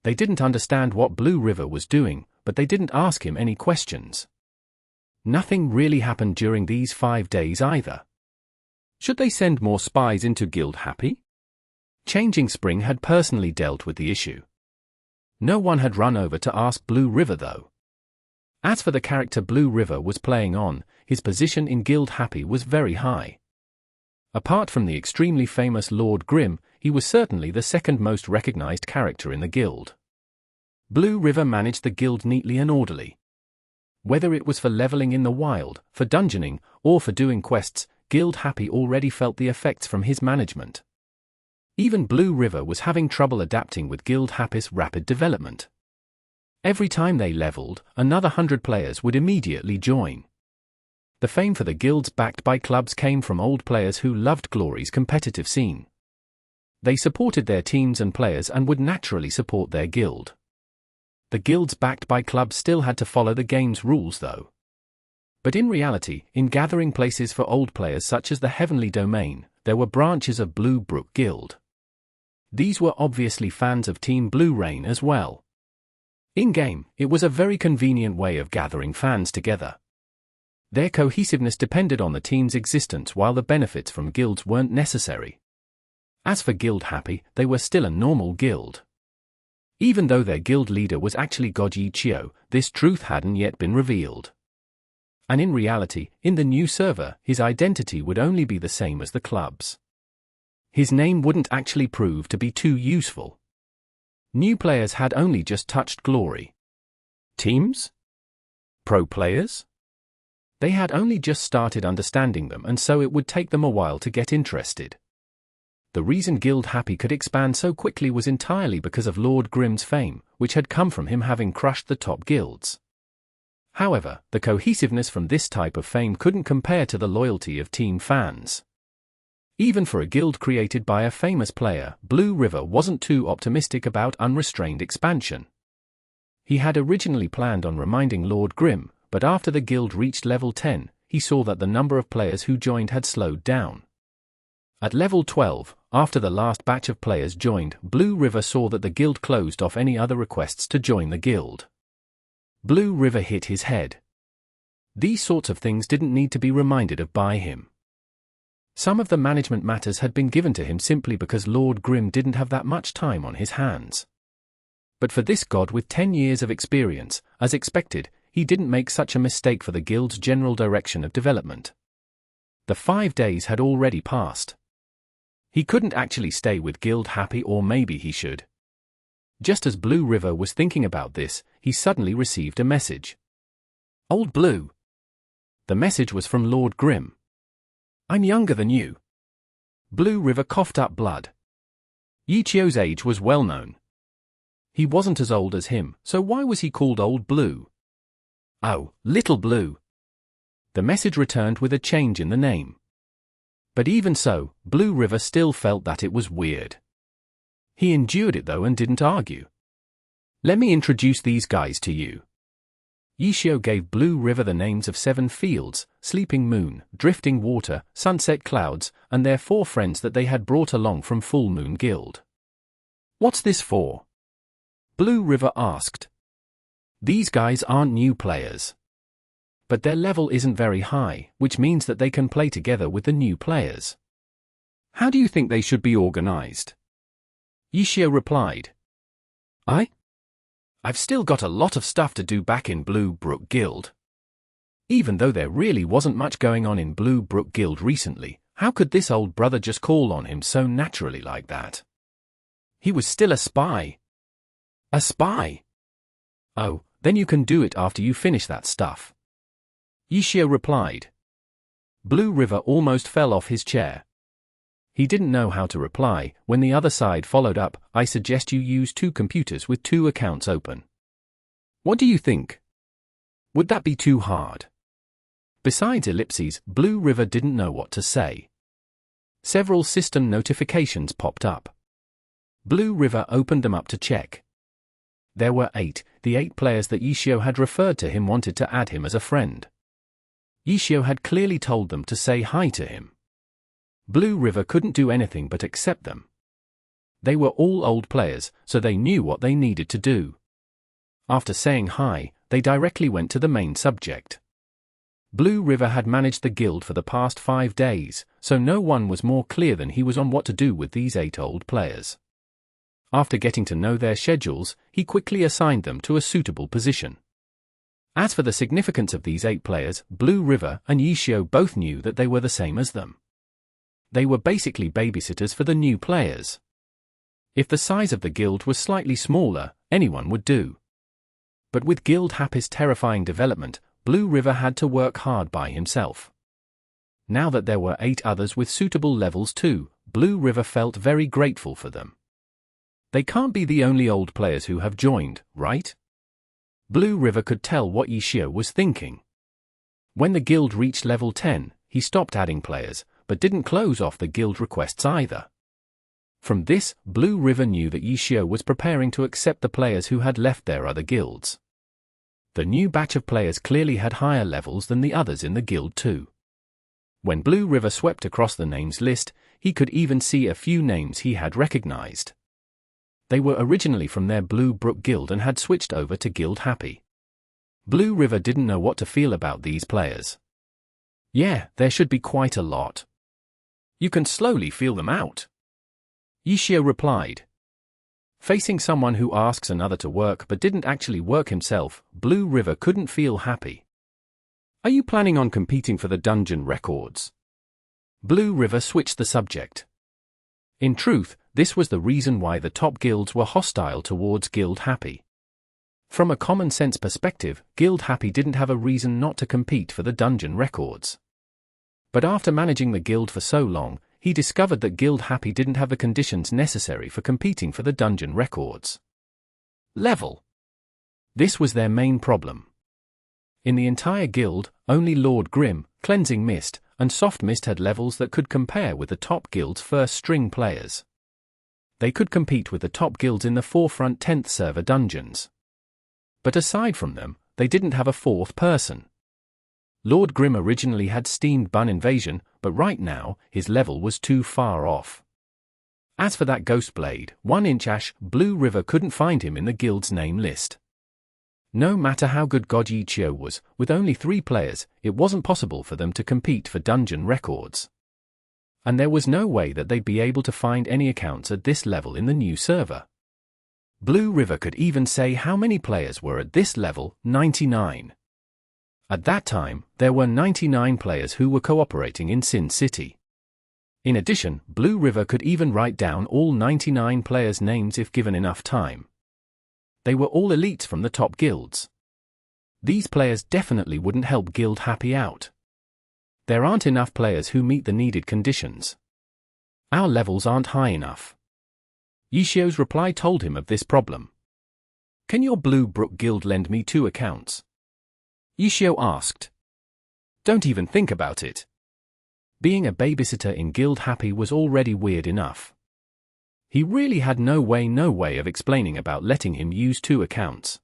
They didn't understand what Blue River was doing, but they didn't ask him any questions. Nothing really happened during these 5 days either. Should they send more spies into Guild Happy? Changing Spring had personally dealt with the issue. No one had run over to ask Blue River though. As for the character Blue River was playing on, his position in Guild Happy was very high. Apart from the extremely famous Lord Grim, he was certainly the second most recognized character in the guild. Blue River managed the guild neatly and orderly. Whether it was for leveling in the wild, for dungeoning, or for doing quests, Guild Happy already felt the effects from his management. Even Blue River was having trouble adapting with Guild Happy's rapid development. Every time they leveled, another 100 players would immediately join. The fame for the guilds backed by clubs came from old players who loved Glory's competitive scene. They supported their teams and players and would naturally support their guild. The guilds backed by clubs still had to follow the game's rules though. But in reality, in gathering places for old players such as the Heavenly Domain, there were branches of Blue Brook Guild. These were obviously fans of Team Blue Rain as well. In-game, it was a very convenient way of gathering fans together. Their cohesiveness depended on the team's existence while the benefits from guilds weren't necessary. As for Guild Happy, they were still a normal guild. Even though their guild leader was actually God Ye Qiu, this truth hadn't yet been revealed. And in reality, in the new server, his identity would only be the same as the club's. His name wouldn't actually prove to be too useful. New players had only just touched Glory. Teams? Pro players? They had only just started understanding them, and so it would take them a while to get interested. The reason Guild Happy could expand so quickly was entirely because of Lord Grim's fame, which had come from him having crushed the top guilds. However, the cohesiveness from this type of fame couldn't compare to the loyalty of team fans. Even for a guild created by a famous player, Blue River wasn't too optimistic about unrestrained expansion. He had originally planned on reminding Lord Grim, but after the guild reached level 10, he saw that the number of players who joined had slowed down. At level 12, after the last batch of players joined, Blue River saw that the guild closed off any other requests to join the guild. Blue River hit his head. These sorts of things didn't need to be reminded of by him. Some of the management matters had been given to him simply because Lord Grim didn't have that much time on his hands. But for this god with 10 years of experience, as expected, he didn't make such a mistake for the guild's general direction of development. The 5 days had already passed. He couldn't actually stay with Guild Happy, or maybe he should. Just as Blue River was thinking about this, he suddenly received a message. Old Blue. The message was from Lord Grim. I'm younger than you. Blue River coughed up blood. Ye Qiu's age was well known. He wasn't as old as him, so why was he called Old Blue? Oh, Little Blue. The message returned with a change in the name. But even so, Blue River still felt that it was weird. He endured it though and didn't argue. Let me introduce these guys to you. Ye Qiu gave Blue River the names of 7 fields, Sleeping Moon, Drifting Water, Sunset Clouds, and their 4 friends that they had brought along from Full Moon Guild. What's this for? Blue River asked. These guys aren't new players. But their level isn't very high, which means that they can play together with the new players. How do you think they should be organized? Ye Qiu replied. I've still got a lot of stuff to do back in Blue Brook Guild. Even though there really wasn't much going on in Blue Brook Guild recently, how could this old brother just call on him so naturally like that? He was still a spy. A spy? Oh, then you can do it after you finish that stuff. Ye Qiu replied. Blue River almost fell off his chair. He didn't know how to reply when the other side followed up. I suggest you use 2 computers with 2 accounts open. What do you think? Would that be too hard? Besides ellipses, Blue River didn't know what to say. Several system notifications popped up. Blue River opened them up to check. There were 8. The 8 players that Ye Qiu had referred to him wanted to add him as a friend. Ye Qiu had clearly told them to say hi to him. Blue River couldn't do anything but accept them. They were all old players, so they knew what they needed to do. After saying hi, they directly went to the main subject. Blue River had managed the guild for the past 5 days, so no one was more clear than he was on what to do with these 8 old players. After getting to know their schedules, he quickly assigned them to a suitable position. As for the significance of these 8 players, Blue River and Ye Qiu both knew that they were the same as them. They were basically babysitters for the new players. If the size of the guild was slightly smaller, anyone would do. But with Guild Happy's terrifying development, Blue River had to work hard by himself. Now that there were 8 others with suitable levels too, Blue River felt very grateful for them. They can't be the only old players who have joined, right? Blue River could tell what Ye Qiu was thinking. When the guild reached level 10, he stopped adding players, but didn't close off the guild requests either. From this, Blue River knew that Ye Qiu was preparing to accept the players who had left their other guilds. The new batch of players clearly had higher levels than the others in the guild too. When Blue River swept across the names list, he could even see a few names he had recognized. They were originally from their Blue Brook Guild and had switched over to Guild Happy. Blue River didn't know what to feel about these players. Yeah, there should be quite a lot. You can slowly feel them out. Ye Qiu replied. Facing someone who asks another to work but didn't actually work himself, Blue River couldn't feel happy. Are you planning on competing for the dungeon records? Blue River switched the subject. In truth, this was the reason why the top guilds were hostile towards Guild Happy. From a common sense perspective, Guild Happy didn't have a reason not to compete for the dungeon records. But after managing the guild for so long, he discovered that Guild Happy didn't have the conditions necessary for competing for the dungeon records. Level. This was their main problem. In the entire guild, only Lord Grim, Cleansing Mist, and Soft Mist had levels that could compare with the top guild's first-string players. They could compete with the top guilds in the forefront 10th server dungeons. But aside from them, they didn't have a 4th person. Lord Grim originally had steamed Bun Invasion, but right now, his level was too far off. As for that Ghostblade, 1-inch Ash, Blue River couldn't find him in the guild's name list. No matter how good God Ye Qiu was, with only 3 players, it wasn't possible for them to compete for dungeon records. And there was no way that they'd be able to find any accounts at this level in the new server. Blue River could even say how many players were at this level, 99. At that time, there were 99 players who were cooperating in Sin City. In addition, Blue River could even write down all 99 players' names if given enough time. They were all elites from the top guilds. These players definitely wouldn't help Guild Happy out. There aren't enough players who meet the needed conditions. Our levels aren't high enough. Ye Qiu's reply told him of this problem. Can your Blue Brook Guild lend me 2 accounts? Ye Qiu asked. Don't even think about it. Being a babysitter in Guild Happy was already weird enough. He really had no way of explaining about letting him use 2 accounts.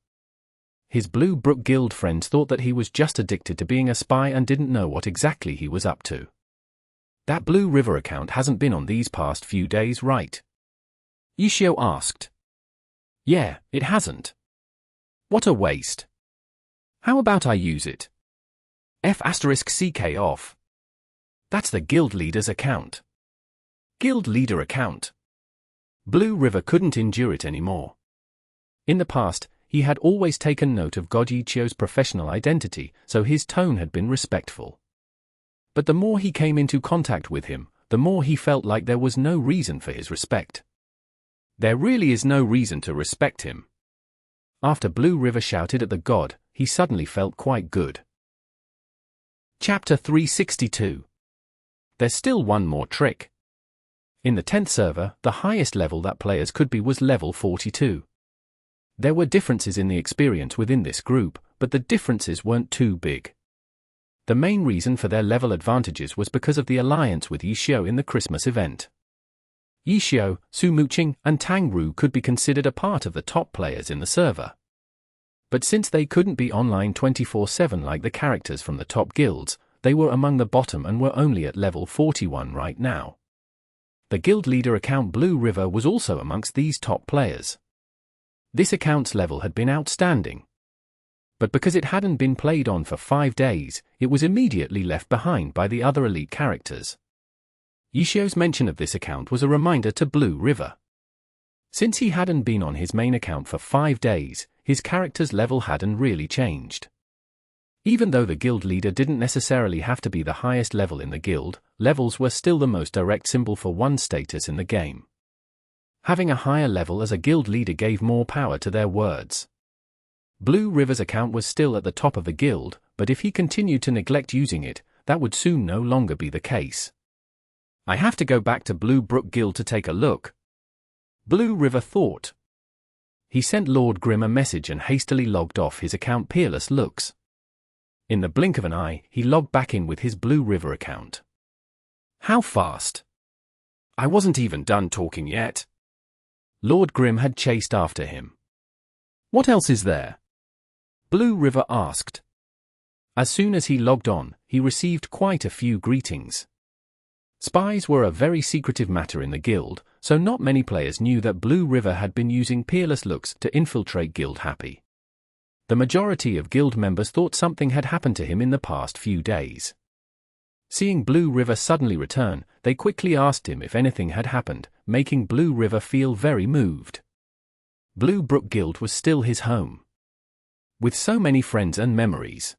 His Blue Brook Guild friends thought that he was just addicted to being a spy and didn't know what exactly he was up to. That Blue River account hasn't been on these past few days, right? Ye Qiu asked. Yeah, it hasn't. What a waste. How about I use it? F*CK off. That's the guild leader's account. Guild leader account. Blue River couldn't endure it anymore. In the past, he had always taken note of God Ye Qiu's professional identity, so his tone had been respectful. But the more he came into contact with him, the more he felt like there was no reason for his respect. There really is no reason to respect him. After Blue River shouted at the god, he suddenly felt quite good. Chapter 362. There's still one more trick. In the 10th server, the highest level that players could be was level 42. There were differences in the experience within this group, but the differences weren't too big. The main reason for their level advantages was because of the alliance with Ye Qiu in the Christmas event. Ye Qiu, Su Muqing, and Tang Ru could be considered a part of the top players in the server. But since they couldn't be online 24/7 like the characters from the top guilds, they were among the bottom and were only at level 41 right now. The guild leader account Blue River was also amongst these top players. This account's level had been outstanding. But because it hadn't been played on for 5 days, it was immediately left behind by the other elite characters. Ye Qiu's mention of this account was a reminder to Blue River. Since he hadn't been on his main account for 5 days, his character's level hadn't really changed. Even though the guild leader didn't necessarily have to be the highest level in the guild, levels were still the most direct symbol for one's status in the game. Having a higher level as a guild leader gave more power to their words. Blue River's account was still at the top of the guild, but if he continued to neglect using it, that would soon no longer be the case. I have to go back to Blue Brook Guild to take a look. Blue River thought. He sent Lord Grim a message and hastily logged off his account Peerless Looks. In the blink of an eye, he logged back in with his Blue River account. How fast? I wasn't even done talking yet. Lord Grim had chased after him. What else is there? Blue River asked. As soon as he logged on, he received quite a few greetings. Spies were a very secretive matter in the guild, so not many players knew that Blue River had been using Peerless Looks to infiltrate Guild Happy. The majority of guild members thought something had happened to him in the past few days. Seeing Blue River suddenly return, they quickly asked him if anything had happened, making Blue River feel very moved. Blue Brook Guild was still his home. With so many friends and memories.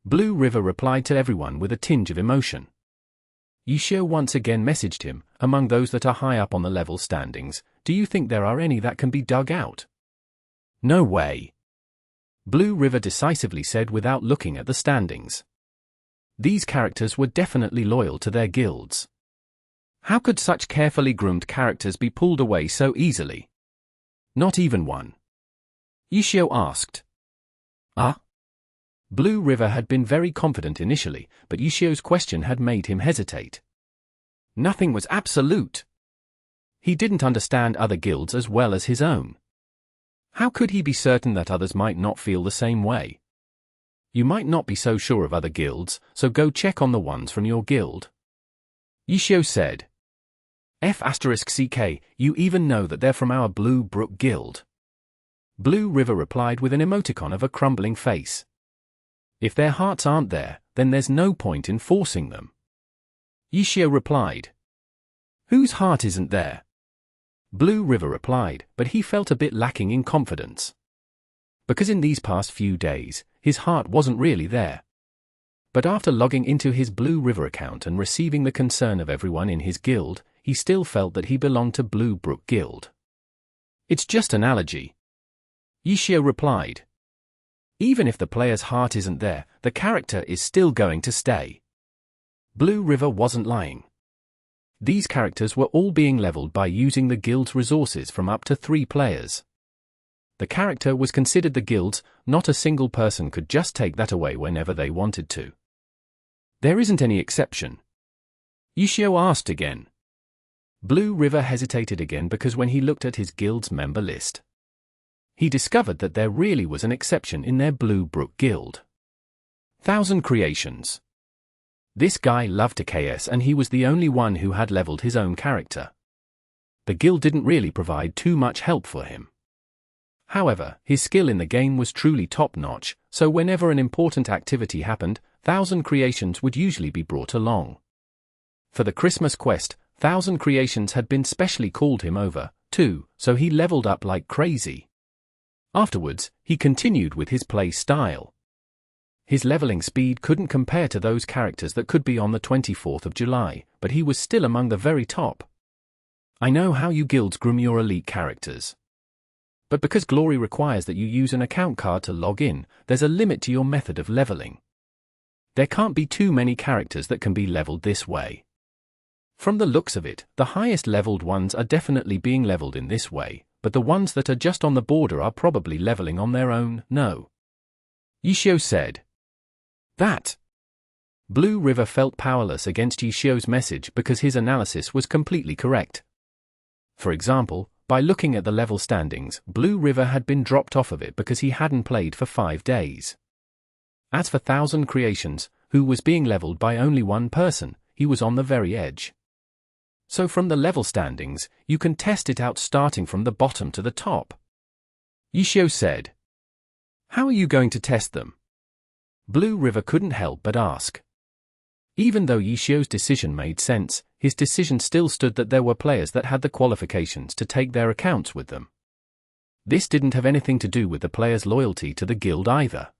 Blue River replied to everyone with a tinge of emotion. Ye Qiu once again messaged him, among those that are high up on the level standings, do you think there are any that can be dug out? No way. Blue River decisively said without looking at the standings. These characters were definitely loyal to their guilds. How could such carefully groomed characters be pulled away so easily? Not even one. Ye Qiu asked. Blue River had been very confident initially, but Ye Qiu's question had made him hesitate. Nothing was absolute. He didn't understand other guilds as well as his own. How could he be certain that others might not feel the same way? You might not be so sure of other guilds, so go check on the ones from your guild. Ye Qiu said. F*CK, you even know that they're from our Blue Brook Guild. Blue River replied with an emoticon of a crumbling face. If their hearts aren't there, then there's no point in forcing them. Ye Qiu replied. Whose heart isn't there? Blue River replied, but he felt a bit lacking in confidence. Because in these past few days, his heart wasn't really there. But after logging into his Blue River account and receiving the concern of everyone in his guild, he still felt that he belonged to Blue Brook Guild. It's just an allergy. Ye Qiu replied. Even if the player's heart isn't there, the character is still going to stay. Blue River wasn't lying. These characters were all being leveled by using the guild's resources from up to 3 players. The character was considered the guild's, not a single person could just take that away whenever they wanted to. There isn't any exception. Ye Qiu asked again. Blue River hesitated again because when he looked at his guild's member list, he discovered that there really was an exception in their Blue Brook guild. 1000 Creations. This guy loved to KS and he was the only one who had leveled his own character. The guild didn't really provide too much help for him. However, his skill in the game was truly top-notch, so whenever an important activity happened, 1000 Creations would usually be brought along. For the Christmas quest, 1000 Creations had been specially called him over, too, so he leveled up like crazy. Afterwards, he continued with his play style. His leveling speed couldn't compare to those characters that could be on the 24th of July, but he was still among the very top. I know how you guilds groom your elite characters. But because Glory requires that you use an account card to log in, there's a limit to your method of leveling. There can't be too many characters that can be leveled this way. From the looks of it, the highest leveled ones are definitely being leveled in this way, but the ones that are just on the border are probably leveling on their own, no. Ye Qiu said. That. Blue River felt powerless against Ye Qiu's message because his analysis was completely correct. For example, by looking at the level standings, Blue River had been dropped off of it because he hadn't played for 5 days. As for 1000 Creations, who was being leveled by only one person, he was on the very edge. So from the level standings, you can test it out starting from the bottom to the top. Ye Qiu said. How are you going to test them? Blue River couldn't help but ask. Even though Ye Qiu's decision made sense, his decision still stood that there were players that had the qualifications to take their accounts with them. This didn't have anything to do with the players' loyalty to the guild either.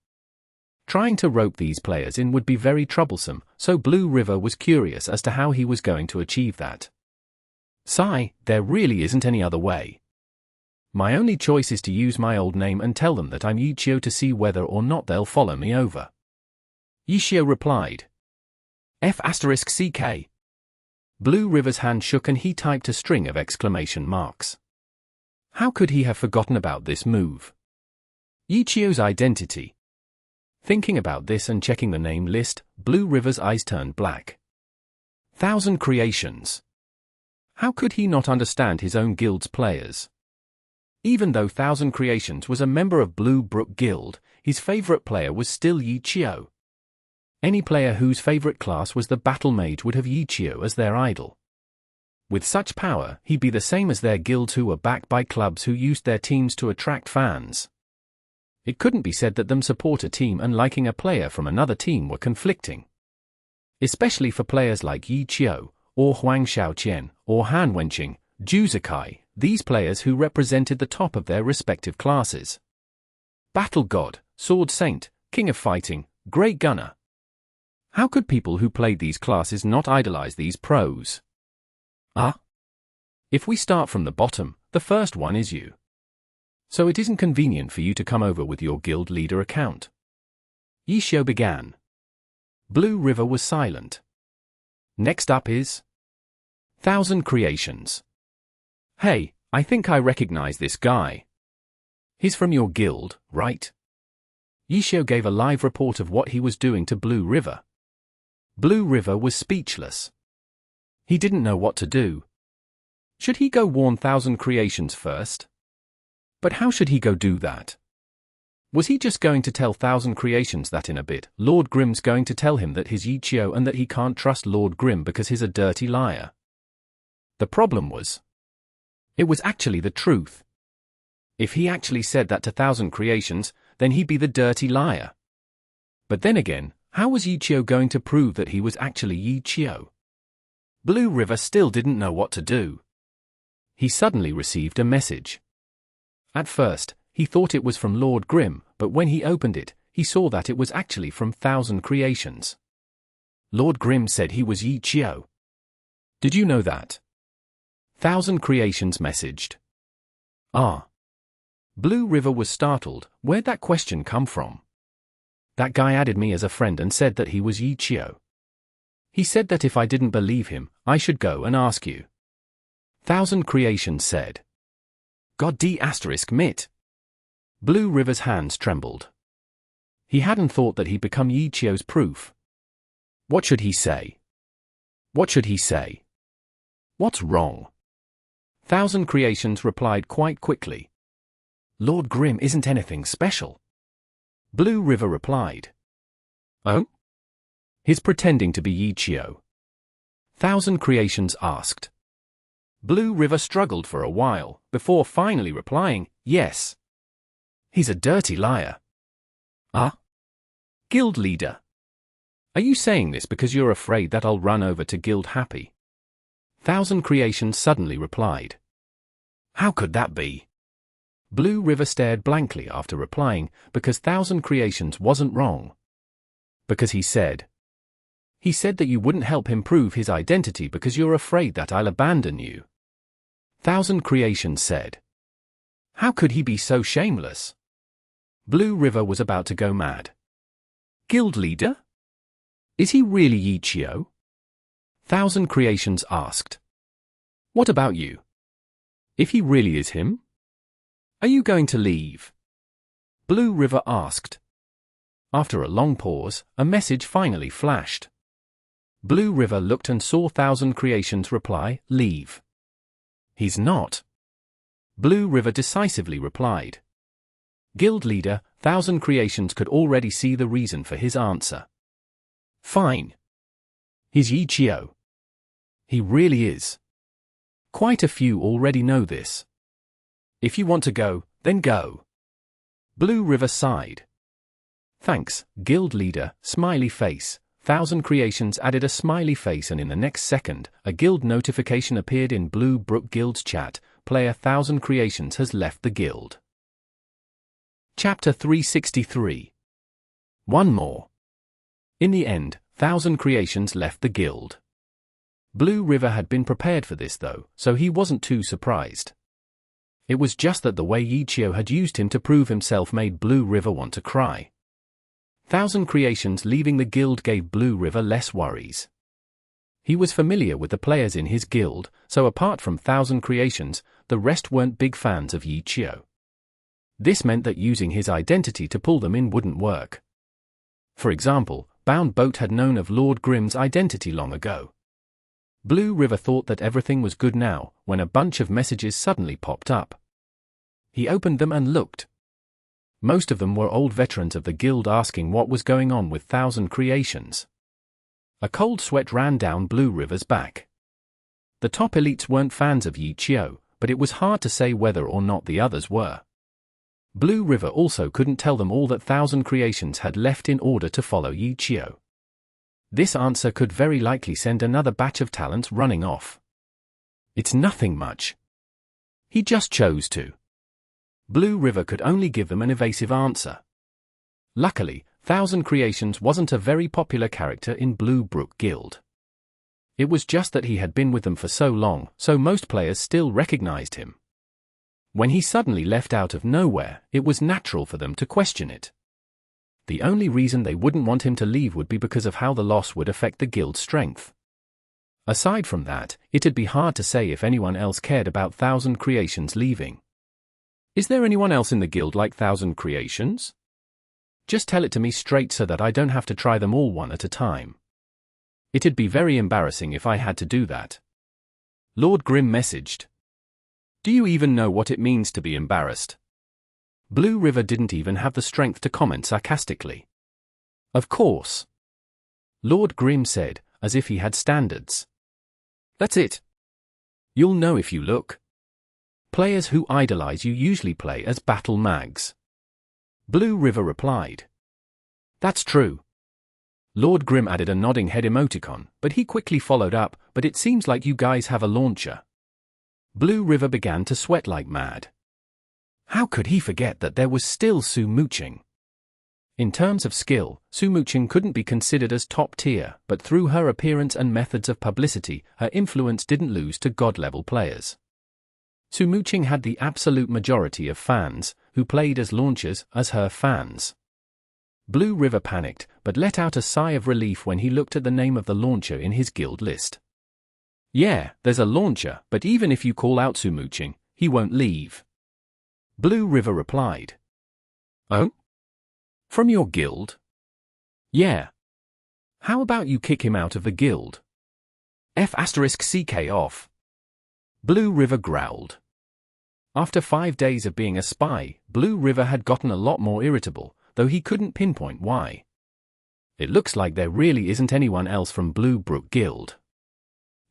Trying to rope these players in would be very troublesome, so Blue River was curious as to how he was going to achieve that. Sigh, there really isn't any other way. My only choice is to use my old name and tell them that I'm Ye Qiu to see whether or not they'll follow me over. Ye Qiu replied. F*CK. Blue River's hand shook and he typed a string of exclamation marks. How could he have forgotten about this move? Ye Qiu's identity. Thinking about this and checking the name list, Blue River's eyes turned black. 1000 Creations. How could he not understand his own guild's players? Even though 1000 Creations was a member of Blue Brook Guild, his favorite player was still Ye Qiu. Any player whose favorite class was the Battle Mage would have Ye Qiu as their idol. With such power, he'd be the same as their guilds who were backed by clubs who used their teams to attract fans. It couldn't be said that them support a team and liking a player from another team were conflicting. Especially for players like Ye Qiu, or Huang Xiaoqian, or Han Wenqing, Juzakai, these players who represented the top of their respective classes. Battle God, Sword Saint, King of Fighting, Great Gunner. How could people who played these classes not idolize these pros? If we start from the bottom, the first one is you. So it isn't convenient for you to come over with your guild leader account. Ye Qiu began. Blue River was silent. Next up is 1000 Creations. Hey, I think I recognize this guy. He's from your guild, right? Ye Qiu gave a live report of what he was doing to Blue River. Blue River was speechless. He didn't know what to do. Should he go warn 1000 Creations first? But how should he go do that? Was he just going to tell 1000 Creations that in a bit, Lord Grimm's going to tell him that he's Ye Qiu and that he can't trust Lord Grimm because he's a dirty liar? The problem was, it was actually the truth. If he actually said that to 1000 Creations, then he'd be the dirty liar. But then again, how was Ye Qiu going to prove that he was actually Ye Qiu? Blue River still didn't know what to do. He suddenly received a message. At first, he thought it was from Lord Grimm, but when he opened it, he saw that it was actually from 1000 Creations. Lord Grimm said he was Ye Qiu. Did you know that? 1000 Creations messaged. Blue River was startled. Where'd that question come from? That guy added me as a friend and said that he was Ye Qiu. He said that if I didn't believe him, I should go and ask you. Thousand Creations said. God d*mit. Blue River's hands trembled. He hadn't thought that he'd become Ye Qiu's proof. What should he say? What should he say? What's wrong? Thousand Creations replied quite quickly. Lord Grimm isn't anything special. Blue River replied. Oh? He's pretending to be Ye Qiu. Thousand Creations asked. Blue River struggled for a while, before finally replying, yes. He's a dirty liar. Ah? Guild leader. Are you saying this because you're afraid that I'll run over to Guild Happy? Thousand Creations suddenly replied. How could that be? Blue River stared blankly after replying, because Thousand Creations wasn't wrong. Because he said that you wouldn't help him prove his identity because you're afraid that I'll abandon you. Thousand Creations said. How could he be so shameless? Blue River was about to go mad. Guild leader? Is he really Ye Qiu? Thousand Creations asked. What about you? If he really is him? Are you going to leave? Blue River asked. After a long pause, a message finally flashed. Blue River looked and saw Thousand Creations reply, leave. He's not. Blue River decisively replied. Guild leader, Thousand Creations could already see the reason for his answer. Fine. He's Ye Qiu. He really is. Quite a few already know this. If you want to go, then go. Blue River sighed. Thanks, Guild leader, smiley face. Thousand Creations added a smiley face, and in the next second, a guild notification appeared in Blue Brook Guild's chat. Player Thousand Creations has left the guild. Chapter 363. One more. In the end, Thousand Creations left the guild. Blue River had been prepared for this though, so he wasn't too surprised. It was just that the way Ye Qiu had used him to prove himself made Blue River want to cry. Thousand Creations leaving the guild gave Blue River less worries. He was familiar with the players in his guild, so apart from Thousand Creations, the rest weren't big fans of Ye Qiu. This meant that using his identity to pull them in wouldn't work. For example, Bound Boat had known of Lord Grimm's identity long ago. Blue River thought that everything was good now, when a bunch of messages suddenly popped up. He opened them and looked. Most of them were old veterans of the guild asking what was going on with Thousand Creations. A cold sweat ran down Blue River's back. The top elites weren't fans of Ye Qiu, but it was hard to say whether or not the others were. Blue River also couldn't tell them all that Thousand Creations had left in order to follow Ye Qiu. This answer could very likely send another batch of talents running off. It's nothing much. He just chose to. Blue River could only give them an evasive answer. Luckily, Thousand Creations wasn't a very popular character in Blue Brook Guild. It was just that he had been with them for so long, so most players still recognized him. When he suddenly left out of nowhere, it was natural for them to question it. The only reason they wouldn't want him to leave would be because of how the loss would affect the guild's strength. Aside from that, it'd be hard to say if anyone else cared about Thousand Creations leaving. Is there anyone else in the guild like Thousand Creations? Just tell it to me straight so that I don't have to try them all one at a time. It'd be very embarrassing if I had to do that. Lord Grimm messaged. Do you even know what it means to be embarrassed? Blue River didn't even have the strength to comment sarcastically. Of course. Lord Grimm said, as if he had standards. That's it. You'll know if you look. Players who idolize you usually play as battle mags. Blue River replied. That's true. Lord Grimm added a nodding head emoticon, but he quickly followed up, but it seems like you guys have a launcher. Blue River began to sweat like mad. How could he forget that there was still Su Muqing? In terms of skill, Su Muqing couldn't be considered as top tier, but through her appearance and methods of publicity, her influence didn't lose to god-level players. Su Muqing had the absolute majority of fans, who played as launchers, as her fans. Blue River panicked, but let out a sigh of relief when he looked at the name of the launcher in his guild list. Yeah, there's a launcher, but even if you call out Su Muqing, he won't leave. Blue River replied. Oh? From your guild? Yeah. How about you kick him out of the guild? F***ck off. Blue River growled. After 5 days of being a spy, Blue River had gotten a lot more irritable, though he couldn't pinpoint why. It looks like there really isn't anyone else from Blue Brook Guild.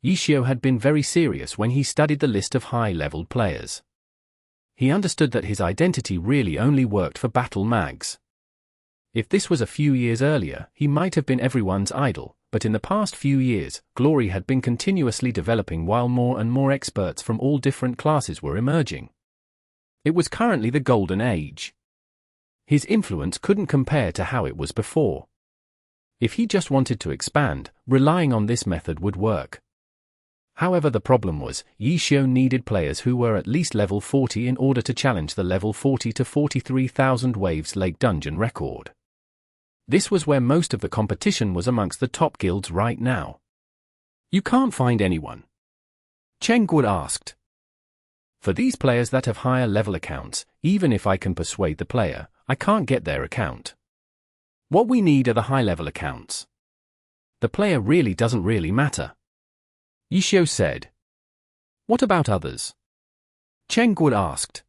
Ye Qiu had been very serious when he studied the list of high-leveled players. He understood that his identity really only worked for battle mags. If this was a few years earlier, he might have been everyone's idol, but in the past few years, glory had been continuously developing while more and more experts from all different classes were emerging. It was currently the golden age. His influence couldn't compare to how it was before. If he just wanted to expand, relying on this method would work. However, the problem was, Ye Qiu needed players who were at least level 40 in order to challenge the level 40 to 43,000 Waves Lake dungeon record. This was where most of the competition was amongst the top guilds right now. You can't find anyone? Cheng Guo asked. For these players that have higher level accounts, even if I can persuade the player, I can't get their account. What we need are the high level accounts. The player really doesn't matter. Ye Qiu said. What about others? Cheng Guo asked.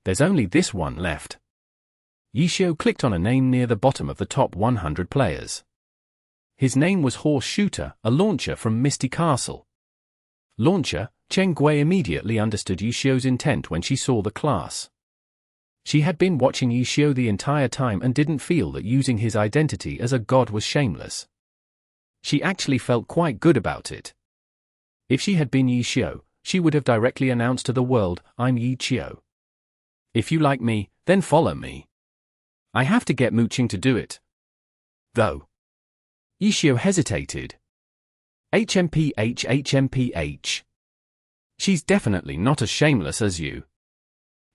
There's only this one left. Ye Qiu clicked on a name near the bottom of the top 100 players. His name was Horse Shooter, a launcher from Misty Castle. Launcher, Cheng Guo immediately understood Ye Qiu's intent when she saw the class. She had been watching Ye Qiu the entire time and didn't feel that using his identity as a god was shameless. She actually felt quite good about it. If she had been Ye Qiu, she would have directly announced to the world, I'm Ye Qiu. If you like me, then follow me. I have to get Muqing to do it. Though. Ye Qiu hesitated. HMPH. She's definitely not as shameless as you.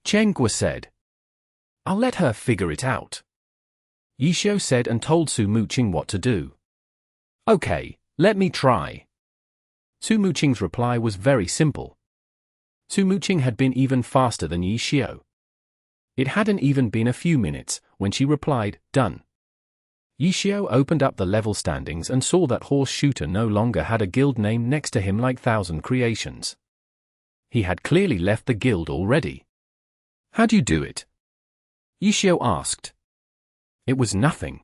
Cheng Guo said. I'll let her figure it out. Ye Qiu said and told Su Muqing what to do. Okay, let me try. Su Muqing's reply was very simple. Su Muqing had been even faster than Ye Qiu. It hadn't even been a few minutes when she replied, done. Ye Qiu opened up the level standings and saw that Horse Shooter no longer had a guild name next to him like Thousand Creations. He had clearly left the guild already. How'd you do it? Ye Qiu asked. It was nothing.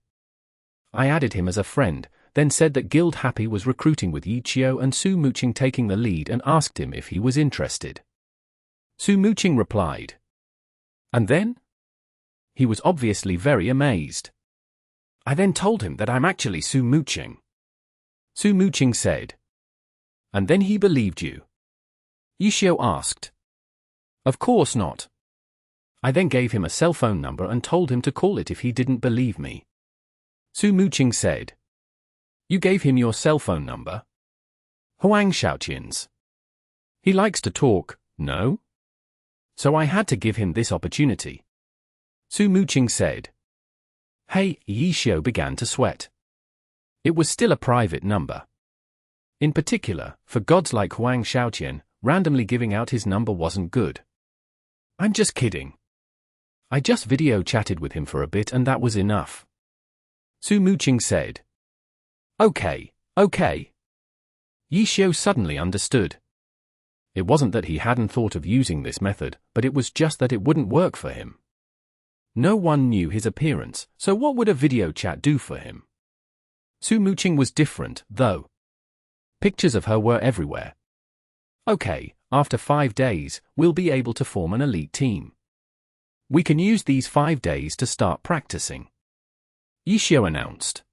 I added him as a friend, then said that Guild Happy was recruiting with Ye Qiu and Su Muqing taking the lead and asked him if he was interested. Su Muqing replied. And then? He was obviously very amazed. I then told him that I'm actually Su Muqing. Su Muqing said. And then he believed you? Ye Qiu asked. Of course not. I then gave him a cell phone number and told him to call it if he didn't believe me. Su Muqing said. You gave him your cell phone number? Huang Shaoqian's. He likes to talk, no? So I had to give him this opportunity. Su Muqing said. Hey, Ye Qiu began to sweat. It was still a private number. In particular, for gods like Huang Shaoqian, randomly giving out his number wasn't good. I'm just kidding. I just video chatted with him for a bit and that was enough. Su Muqing said. Okay. Ye Qiu suddenly understood. It wasn't that he hadn't thought of using this method, but it was just that it wouldn't work for him. No one knew his appearance, so what would a video chat do for him? Su Muqing was different, though. Pictures of her were everywhere. Okay, after 5 days, we'll be able to form an elite team. We can use these 5 days to start practicing. Ye Qiu announced.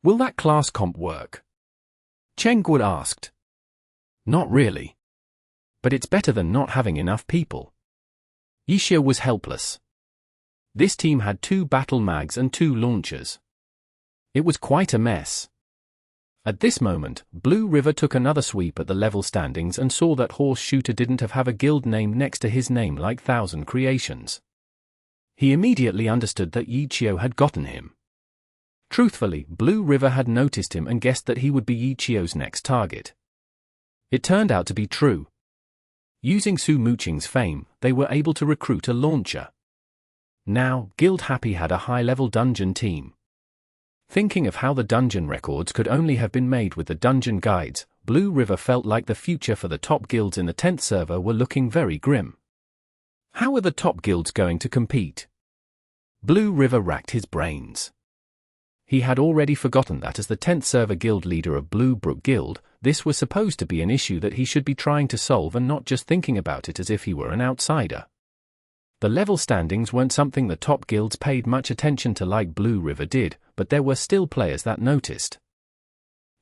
Will that class comp work? Cheng Guo asked. Not really. But it's better than not having enough people. Ye Qiu was helpless. This team had 2 battle mags and 2 launchers. It was quite a mess. At this moment, Blue River took another sweep at the level standings and saw that Horse Shooter didn't have a guild name next to his name like Thousand Creations. He immediately understood that Ye Qiu had gotten him. Truthfully, Blue River had noticed him and guessed that he would be Ye Qiu's next target. It turned out to be true. Using Su Muqing's fame, they were able to recruit a launcher. Now, Guild Happy had a high-level dungeon team. Thinking of how the dungeon records could only have been made with the dungeon guides, Blue River felt like the future for the top guilds in the 10th server were looking very grim. How are the top guilds going to compete? Blue River racked his brains. He had already forgotten that as the 10th server guild leader of Blue Brook Guild, this was supposed to be an issue that he should be trying to solve and not just thinking about it as if he were an outsider. The level standings weren't something the top guilds paid much attention to like Blue River did, but there were still players that noticed.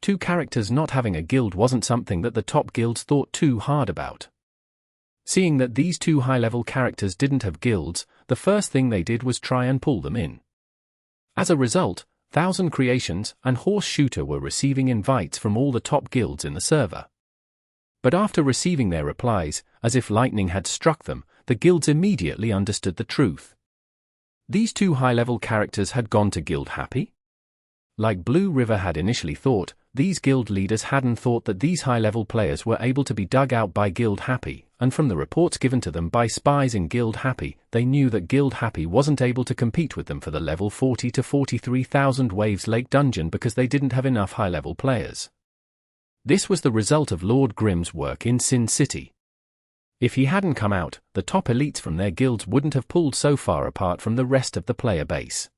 Two characters not having a guild wasn't something that the top guilds thought too hard about. Seeing that these two high-level characters didn't have guilds, the first thing they did was try and pull them in. As a result, Thousand Creations and Horse Shooter were receiving invites from all the top guilds in the server. But after receiving their replies, as if lightning had struck them, the guilds immediately understood the truth. These two high-level characters had gone to Guild Happy? Like Blue River had initially thought, these guild leaders hadn't thought that these high-level players were able to be dug out by Guild Happy, and from the reports given to them by spies in Guild Happy, they knew that Guild Happy wasn't able to compete with them for the level 40 to 43,000 Waves Lake dungeon because they didn't have enough high-level players. This was the result of Lord Grimm's work in Sin City. If he hadn't come out, the top elites from their guilds wouldn't have pulled so far apart from the rest of the player base.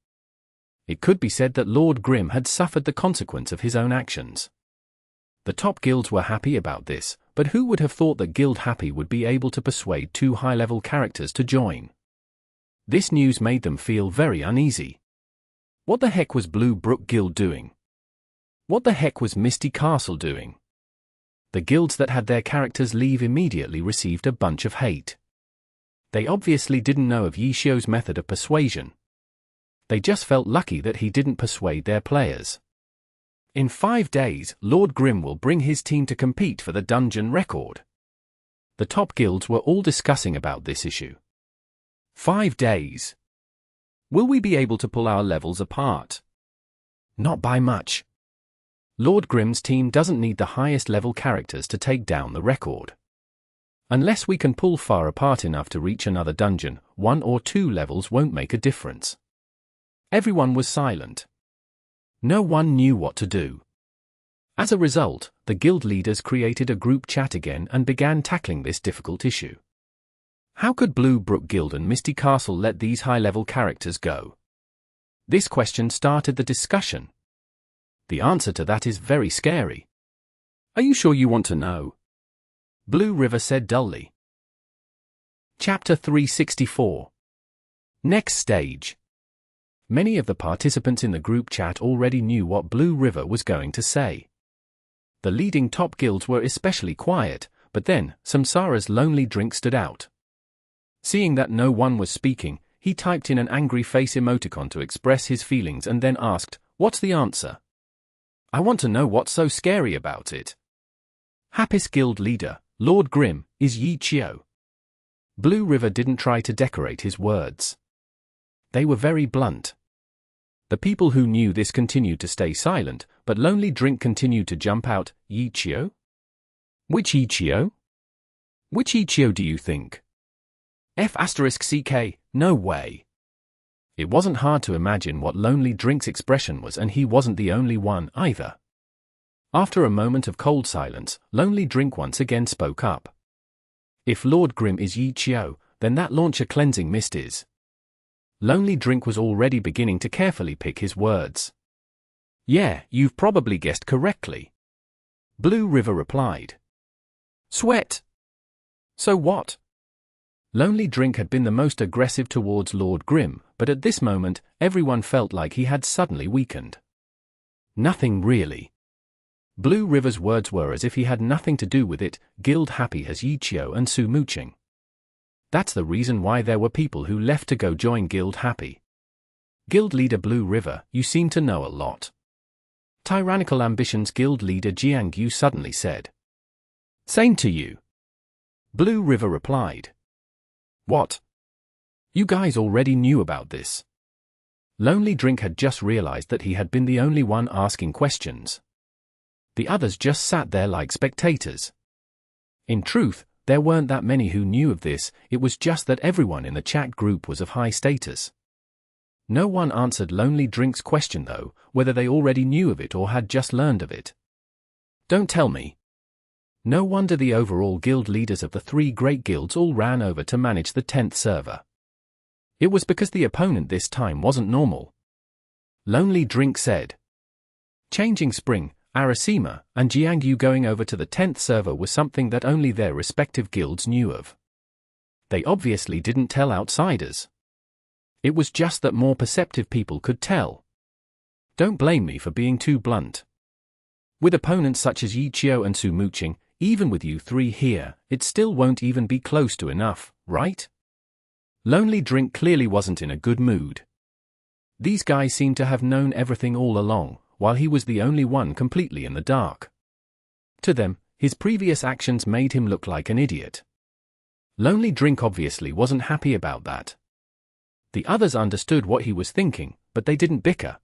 It could be said that Lord Grimm had suffered the consequence of his own actions. The top guilds were happy about this, but who would have thought that Guild Happy would be able to persuade two high-level characters to join? This news made them feel very uneasy. What the heck was Blue Brook Guild doing? What the heck was Misty Castle doing? The guilds that had their characters leave immediately received a bunch of hate. They obviously didn't know of Ye Qiu's method of persuasion. They just felt lucky that he didn't persuade their players. In 5 days, Lord Grimm will bring his team to compete for the dungeon record. The top guilds were all discussing about this issue. 5 days. Will we be able to pull our levels apart? Not by much. Lord Grimm's team doesn't need the highest level characters to take down the record. Unless we can pull far apart enough to reach another dungeon, 1 or 2 levels won't make a difference. Everyone was silent. No one knew what to do. As a result, the guild leaders created a group chat again and began tackling this difficult issue. How could Blue Brook Guild and Misty Castle let these high-level characters go? This question started the discussion. The answer to that is very scary. Are you sure you want to know? Blue River said dully. Chapter 364. Next stage. Many of the participants in the group chat already knew what Blue River was going to say. The leading top guilds were especially quiet, but then, Samsara's lonely drink stood out. Seeing that no one was speaking, he typed in an angry face emoticon to express his feelings and then asked, "What's the answer? I want to know what's so scary about it." Happy's guild leader, Lord Grimm, is Ye Qiu. Blue River didn't try to decorate his words. They were very blunt. The people who knew this continued to stay silent, but Lonely Drink continued to jump out, "Ye Qiu? Which Ye Qiu? Which Ye Qiu do you think? F*CK, no way." It wasn't hard to imagine what Lonely Drink's expression was, and he wasn't the only one either. After a moment of cold silence, Lonely Drink once again spoke up. If Lord Grimm is Ye Qiu, then that launcher cleansing mist is. Lonely Drink was already beginning to carefully pick his words. "Yeah, you've probably guessed correctly," Blue River replied. "Sweat. So what?" Lonely Drink had been the most aggressive towards Lord Grimm, but at this moment, everyone felt like he had suddenly weakened. "Nothing really." Blue River's words were as if he had nothing to do with it. Guild Happy has Ye Qiu and Su Muqing. That's the reason why there were people who left to go join Guild Happy. Guild leader Blue River, you seem to know a lot. Tyrannical Ambitions guild leader Ye Qiu suddenly said. Same to you. Blue River replied. What? You guys already knew about this. Lonely Drink had just realized that he had been the only one asking questions. The others just sat there like spectators. In truth, there weren't that many who knew of this, it was just that everyone in the chat group was of high status. No one answered Lonely Drink's question though, whether they already knew of it or had just learned of it. Don't tell me. No wonder the overall guild leaders of the three great guilds all ran over to manage the 10th server. It was because the opponent this time wasn't normal. Lonely Drink said. Changing Spring, Arasima, and Ye Qiu going over to the 10th server was something that only their respective guilds knew of. They obviously didn't tell outsiders. It was just that more perceptive people could tell. Don't blame me for being too blunt. With opponents such as Ye Qiu and Su Muqing, even with you three here, it still won't even be close to enough, right? Lonely Drink clearly wasn't in a good mood. These guys seemed to have known everything all along, while he was the only one completely in the dark. To them, his previous actions made him look like an idiot. Lonely Drink obviously wasn't happy about that. The others understood what he was thinking, but they didn't bicker.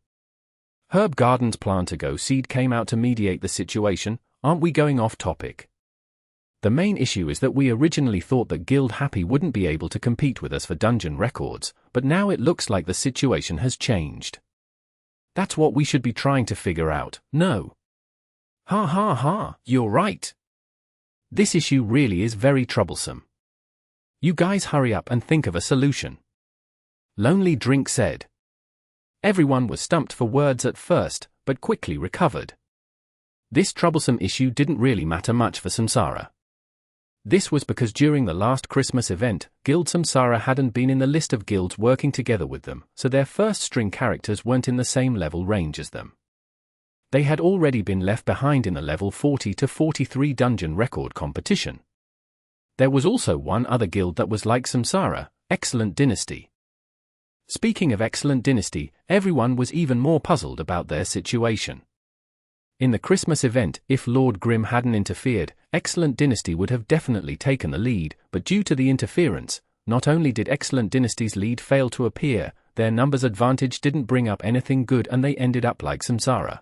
Herb Garden's plan to go Cede came out to mediate the situation. Aren't we going off topic? The main issue is that we originally thought that Guild Happy wouldn't be able to compete with us for dungeon records, but now it looks like the situation has changed. That's what we should be trying to figure out, no? Ha ha ha, you're right. This issue really is very troublesome. You guys hurry up and think of a solution. Lonely Drink said. Everyone was stumped for words at first, but quickly recovered. This troublesome issue didn't really matter much for Samsara. This was because during the last Christmas event, Guild Samsara hadn't been in the list of guilds working together with them, so their first-string characters weren't in the same level range as them. They had already been left behind in the level 40 to 43 dungeon record competition. There was also one other guild that was like Samsara, Excellent Dynasty. Speaking of Excellent Dynasty, everyone was even more puzzled about their situation. In the Christmas event, if Lord Grimm hadn't interfered, Excellent Dynasty would have definitely taken the lead, but due to the interference, not only did Excellent Dynasty's lead fail to appear, their numbers advantage didn't bring up anything good and they ended up like Samsara.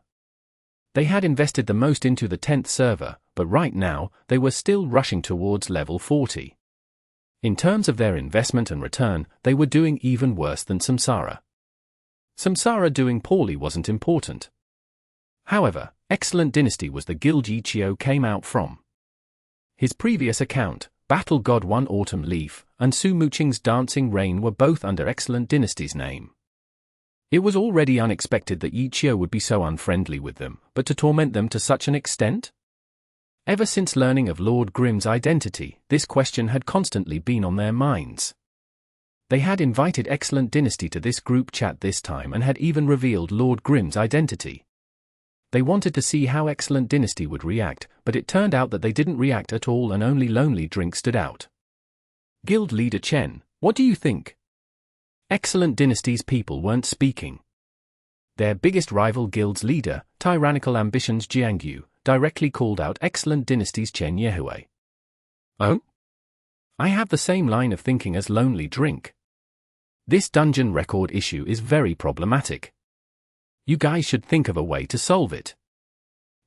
They had invested the most into the 10th server, but right now, they were still rushing towards level 40. In terms of their investment and return, they were doing even worse than Samsara. Samsara doing poorly wasn't important. However, Excellent Dynasty was the guild Ye Qiu came out from. His previous account, Battle God One Autumn Leaf, and Su Muqing's Dancing Rain were both under Excellent Dynasty's name. It was already unexpected that Ye Qiu would be so unfriendly with them, but to torment them to such an extent? Ever since learning of Lord Grimm's identity, this question had constantly been on their minds. They had invited Excellent Dynasty to this group chat this time and had even revealed Lord Grimm's identity. They wanted to see how Excellent Dynasty would react, but it turned out that they didn't react at all and only Lonely Drink stood out. Guild Leader Chen, what do you think? Excellent Dynasty's people weren't speaking. Their biggest rival guild's leader, Tyrannical Ambitions Ye Qiu, directly called out Excellent Dynasty's Chen Yehui. Oh? I have the same line of thinking as Lonely Drink. This dungeon record issue is very problematic. You guys should think of a way to solve it.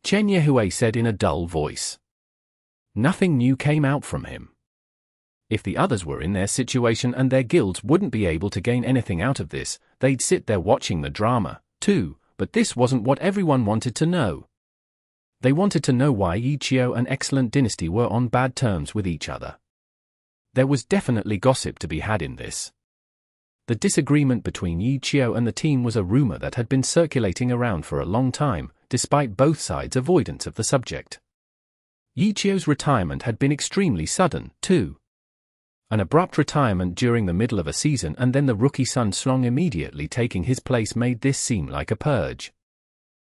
Chen Yehui said in a dull voice. Nothing new came out from him. If the others were in their situation and their guilds wouldn't be able to gain anything out of this, they'd sit there watching the drama, too, but this wasn't what everyone wanted to know. They wanted to know why Ye Qiu and Excellent Dynasty were on bad terms with each other. There was definitely gossip to be had in this. The disagreement between Ye Qiu and the team was a rumor that had been circulating around for a long time, despite both sides' avoidance of the subject. Ye Qiu's retirement had been extremely sudden, too. An abrupt retirement during the middle of a season and then the rookie Sun Song immediately taking his place made this seem like a purge.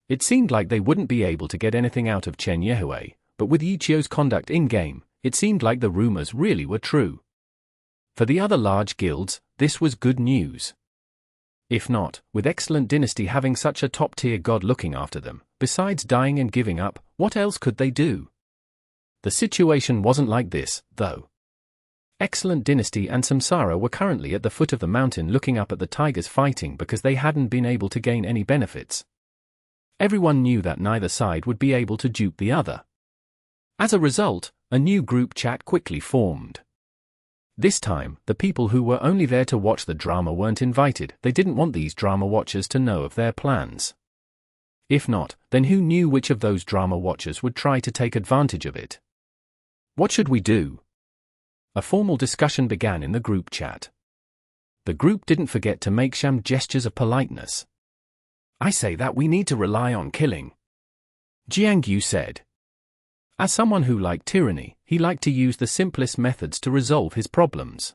It seemed like they wouldn't be able to get anything out of Chen Yehui, but with Ye Qiu's conduct in-game, it seemed like the rumors really were true. For the other large guilds, this was good news. If not, with Excellent Dynasty having such a top-tier god looking after them, besides dying and giving up, what else could they do? The situation wasn't like this, though. Excellent Dynasty and Samsara were currently at the foot of the mountain looking up at the tigers fighting because they hadn't been able to gain any benefits. Everyone knew that neither side would be able to dupe the other. As a result, a new group chat quickly formed. This time, the people who were only there to watch the drama weren't invited. They didn't want these drama watchers to know of their plans. If not, then who knew which of those drama watchers would try to take advantage of it? What should we do? A formal discussion began in the group chat. The group didn't forget to make sham gestures of politeness. I say that we need to rely on killing, Ye Qiu said. As someone who liked tyranny, he liked to use the simplest methods to resolve his problems.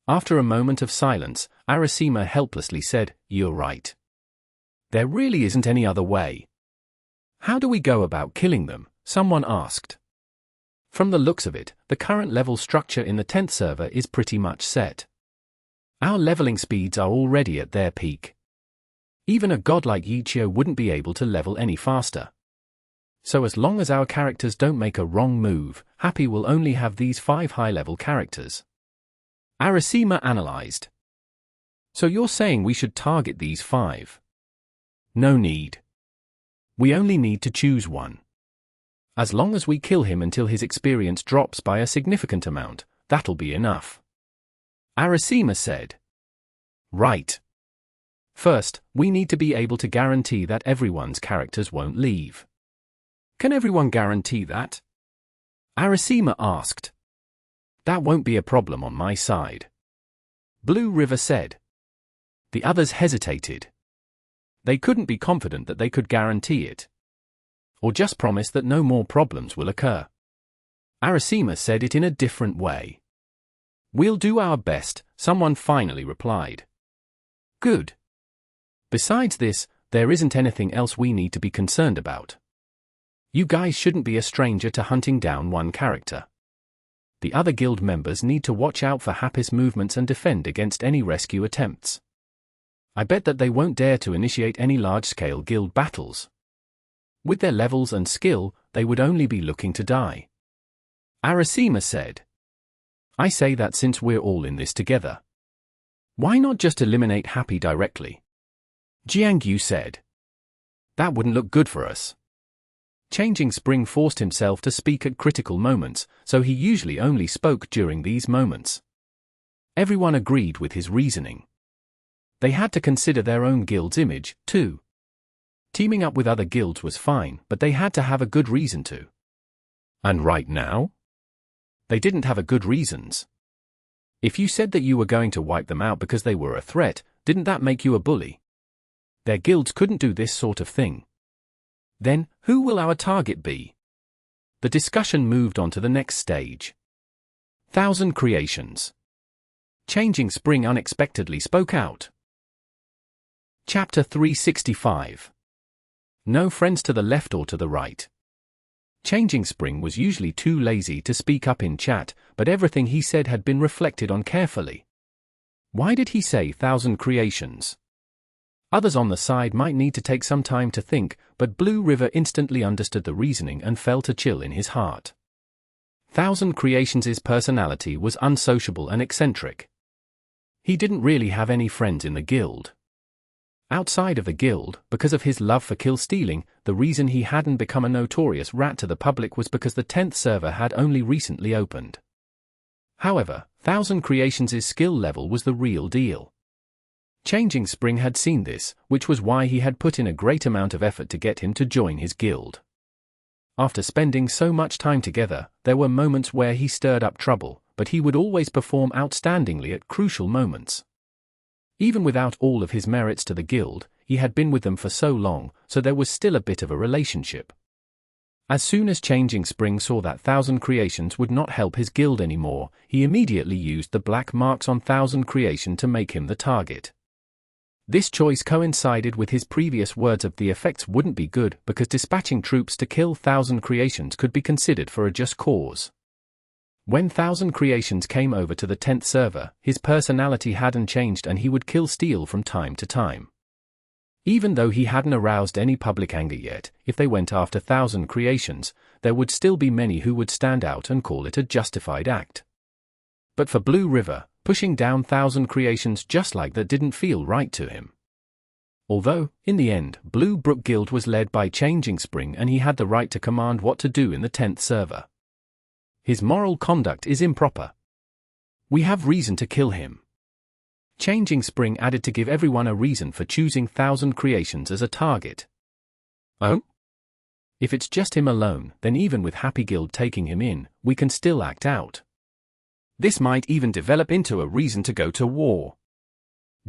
After a moment of silence, Arasima helplessly said, "You're right. There really isn't any other way." "How do we go about killing them?" someone asked. From the looks of it, the current level structure in the 10th server is pretty much set. Our leveling speeds are already at their peak. Even a god like Ye Qiu wouldn't be able to level any faster. So as long as our characters don't make a wrong move, Happy will only have these 5 high-level characters. Arasima analyzed. So you're saying we should target these 5? No need. We only need to choose one. As long as we kill him until his experience drops by a significant amount, that'll be enough. Arasima said. Right. First, we need to be able to guarantee that everyone's characters won't leave. Can everyone guarantee that? Arasima asked. That won't be a problem on my side, Blue River said. The others hesitated. They couldn't be confident that they could guarantee it. Or just promise that no more problems will occur. Arasima said it in a different way. We'll do our best, someone finally replied. Good. Besides this, there isn't anything else we need to be concerned about. You guys shouldn't be a stranger to hunting down one character. The other guild members need to watch out for Happy's movements and defend against any rescue attempts. I bet that they won't dare to initiate any large-scale guild battles. With their levels and skill, they would only be looking to die. Arasima said. I say that since we're all in this together. Why not just eliminate Happy directly? Ye Qiu said. That wouldn't look good for us. Changing Spring forced himself to speak at critical moments, so he usually only spoke during these moments. Everyone agreed with his reasoning. They had to consider their own guild's image, too. Teaming up with other guilds was fine, but they had to have a good reason to. And right now? They didn't have a good reasons. If you said that you were going to wipe them out because they were a threat, didn't that make you a bully? Their guilds couldn't do this sort of thing. Then, who will our target be? The discussion moved on to the next stage. 1,000 creations. Changing Spring unexpectedly spoke out. Chapter 365. No friends to the left or to the right. Changing Spring was usually too lazy to speak up in chat, but everything he said had been reflected on carefully. Why did he say 1,000 creations? Others on the side might need to take some time to think, but Blue River instantly understood the reasoning and felt a chill in his heart. 1,000 Creations' personality was unsociable and eccentric. He didn't really have any friends in the guild. Outside of the guild, because of his love for kill stealing, the reason he hadn't become a notorious rat to the public was because the 10th server had only recently opened. However, 1,000 Creations' skill level was the real deal. Changing Spring had seen this, which was why he had put in a great amount of effort to get him to join his guild. After spending so much time together, there were moments where he stirred up trouble, but he would always perform outstandingly at crucial moments. Even without all of his merits to the guild, he had been with them for so long, so there was still a bit of a relationship. As soon as Changing Spring saw that 1,000 Creations would not help his guild anymore, he immediately used the black marks on 1,000 Creation to make him the target. This choice coincided with his previous words of the effects wouldn't be good because dispatching troops to kill 1,000 Creations could be considered for a just cause. When Thousand Creations came over to the 10th server, his personality hadn't changed and he would kill Steel from time to time. Even though he hadn't aroused any public anger yet, if they went after Thousand Creations, there would still be many who would stand out and call it a justified act. But for Blue River, pushing down Thousand Creations just like that didn't feel right to him. Although, in the end, Blue Brook Guild was led by Changing Spring and he had the right to command what to do in the 10th server. His moral conduct is improper. We have reason to kill him. Changing Spring added to give everyone a reason for choosing Thousand Creations as a target. Oh? If it's just him alone, then even with Happy Guild taking him in, we can still act out. This might even develop into a reason to go to war.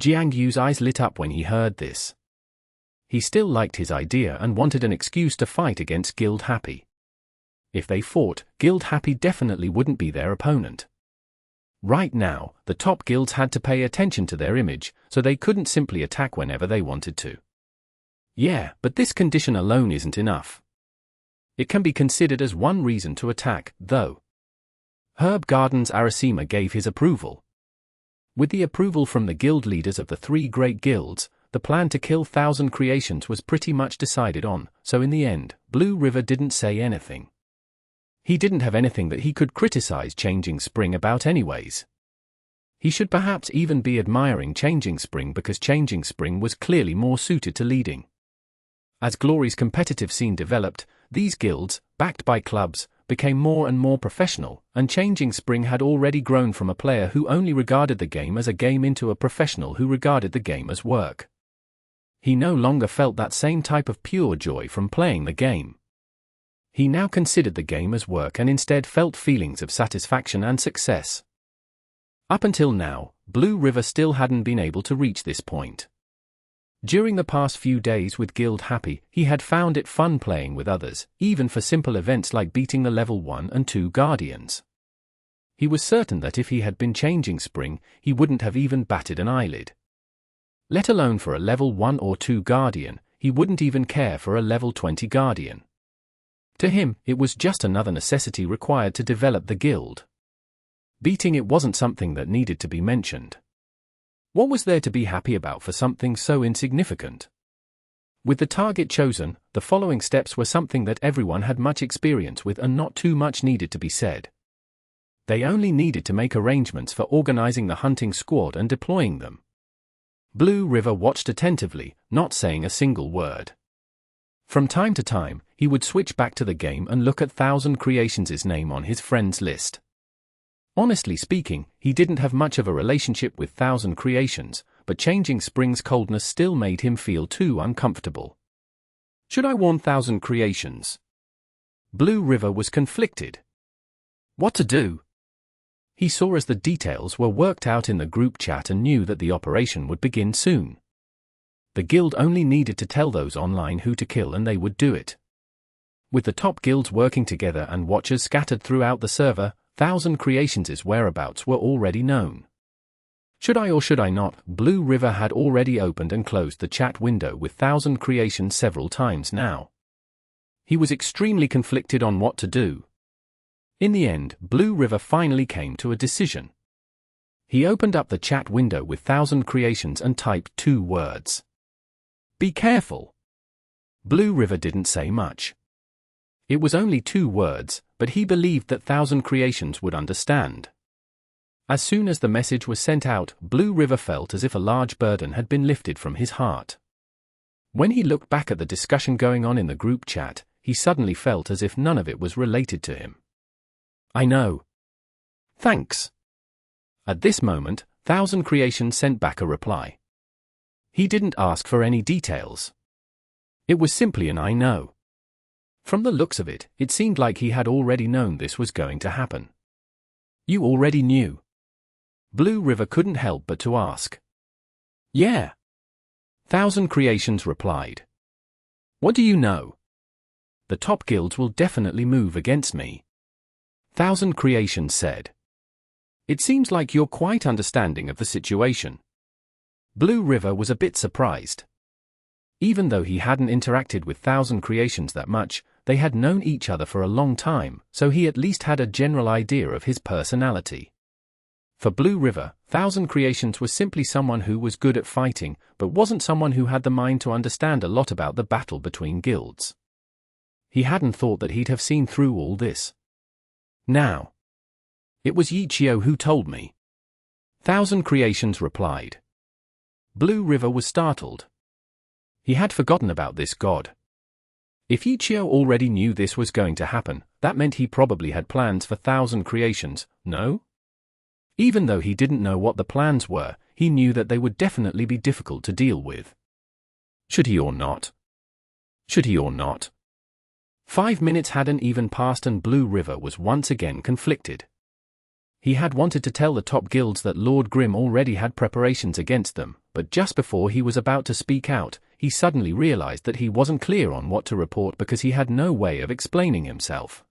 Jiang Yu's eyes lit up when he heard this. He still liked his idea and wanted an excuse to fight against Guild Happy. If they fought, Guild Happy definitely wouldn't be their opponent. Right now, the top guilds had to pay attention to their image, so they couldn't simply attack whenever they wanted to. Yeah, but this condition alone isn't enough. It can be considered as one reason to attack, though. Herb Garden's Arasima gave his approval. With the approval from the guild leaders of the 3 great guilds, the plan to kill Thousand Creations was pretty much decided on, so in the end, Blue River didn't say anything. He didn't have anything that he could criticize Changing Spring about anyways. He should perhaps even be admiring Changing Spring because Changing Spring was clearly more suited to leading. As Glory's competitive scene developed, these guilds, backed by clubs, became more and more professional, and Changing Spring had already grown from a player who only regarded the game as a game into a professional who regarded the game as work. He no longer felt that same type of pure joy from playing the game. He now considered the game as work and instead felt feelings of satisfaction and success. Up until now, Blue River still hadn't been able to reach this point. During the past few days with Guild Happy, he had found it fun playing with others, even for simple events like beating the level 1 and 2 Guardians. He was certain that if he had been Changing Spring, he wouldn't have even batted an eyelid. Let alone for a level 1 or 2 Guardian, he wouldn't even care for a level 20 Guardian. To him, it was just another necessity required to develop the guild. Beating it wasn't something that needed to be mentioned. What was there to be happy about for something so insignificant? With the target chosen, the following steps were something that everyone had much experience with and not too much needed to be said. They only needed to make arrangements for organizing the hunting squad and deploying them. Blue River watched attentively, not saying a single word. From time to time, he would switch back to the game and look at Thousand Creations' name on his friends list. Honestly speaking, he didn't have much of a relationship with Thousand Creations, but Changing Spring's coldness still made him feel too uncomfortable. Should I warn Thousand Creations? Blue River was conflicted. What to do? He saw as the details were worked out in the group chat and knew that the operation would begin soon. The guild only needed to tell those online who to kill and they would do it. With the top guilds working together and watchers scattered throughout the server, Thousand Creations' whereabouts were already known. Should I or should I not? Blue River had already opened and closed the chat window with Thousand Creations several times now. He was extremely conflicted on what to do. In the end, Blue River finally came to a decision. He opened up the chat window with Thousand Creations and typed 2 words. Be careful. Blue River didn't say much. It was only 2 words, but he believed that Thousand Creations would understand. As soon as the message was sent out, Blue River felt as if a large burden had been lifted from his heart. When he looked back at the discussion going on in the group chat, he suddenly felt as if none of it was related to him. I know. Thanks. At this moment, Thousand Creations sent back a reply. He didn't ask for any details. It was simply an I know. From the looks of it, it seemed like he had already known this was going to happen. You already knew? Blue River couldn't help but to ask. Yeah. Thousand Creations replied. What do you know? The top guilds will definitely move against me. Thousand Creations said. It seems like you're quite understanding of the situation. Blue River was a bit surprised. Even though he hadn't interacted with Thousand Creations that much, they had known each other for a long time, so he at least had a general idea of his personality. For Blue River, Thousand Creations was simply someone who was good at fighting, but wasn't someone who had the mind to understand a lot about the battle between guilds. He hadn't thought that he'd have seen through all this. Now. It was Ye Qiu who told me. Thousand Creations replied. Blue River was startled. He had forgotten about this god. If Ye Qiu already knew this was going to happen, that meant he probably had plans for Thousand Creations, no? Even though he didn't know what the plans were, he knew that they would definitely be difficult to deal with. Should he or not? Should he or not? 5 minutes hadn't even passed and Blue River was once again conflicted. He had wanted to tell the top guilds that Lord Grim already had preparations against them, but just before he was about to speak out, he suddenly realized that he wasn't clear on what to report because he had no way of explaining himself.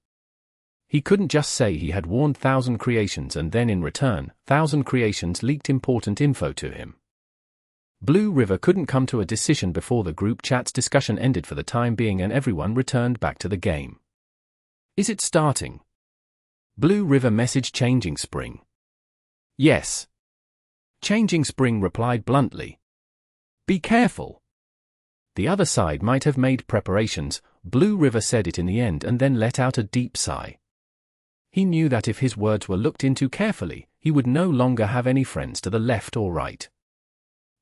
He couldn't just say he had warned Thousand Creations and then in return, Thousand Creations leaked important info to him. Blue River couldn't come to a decision before the group chat's discussion ended for the time being and everyone returned back to the game. Is it starting? Blue River messaged Changing Spring. Yes. Changing Spring replied bluntly. Be careful. The other side might have made preparations, Blue River said it in the end and then let out a deep sigh. He knew that if his words were looked into carefully, he would no longer have any friends to the left or right.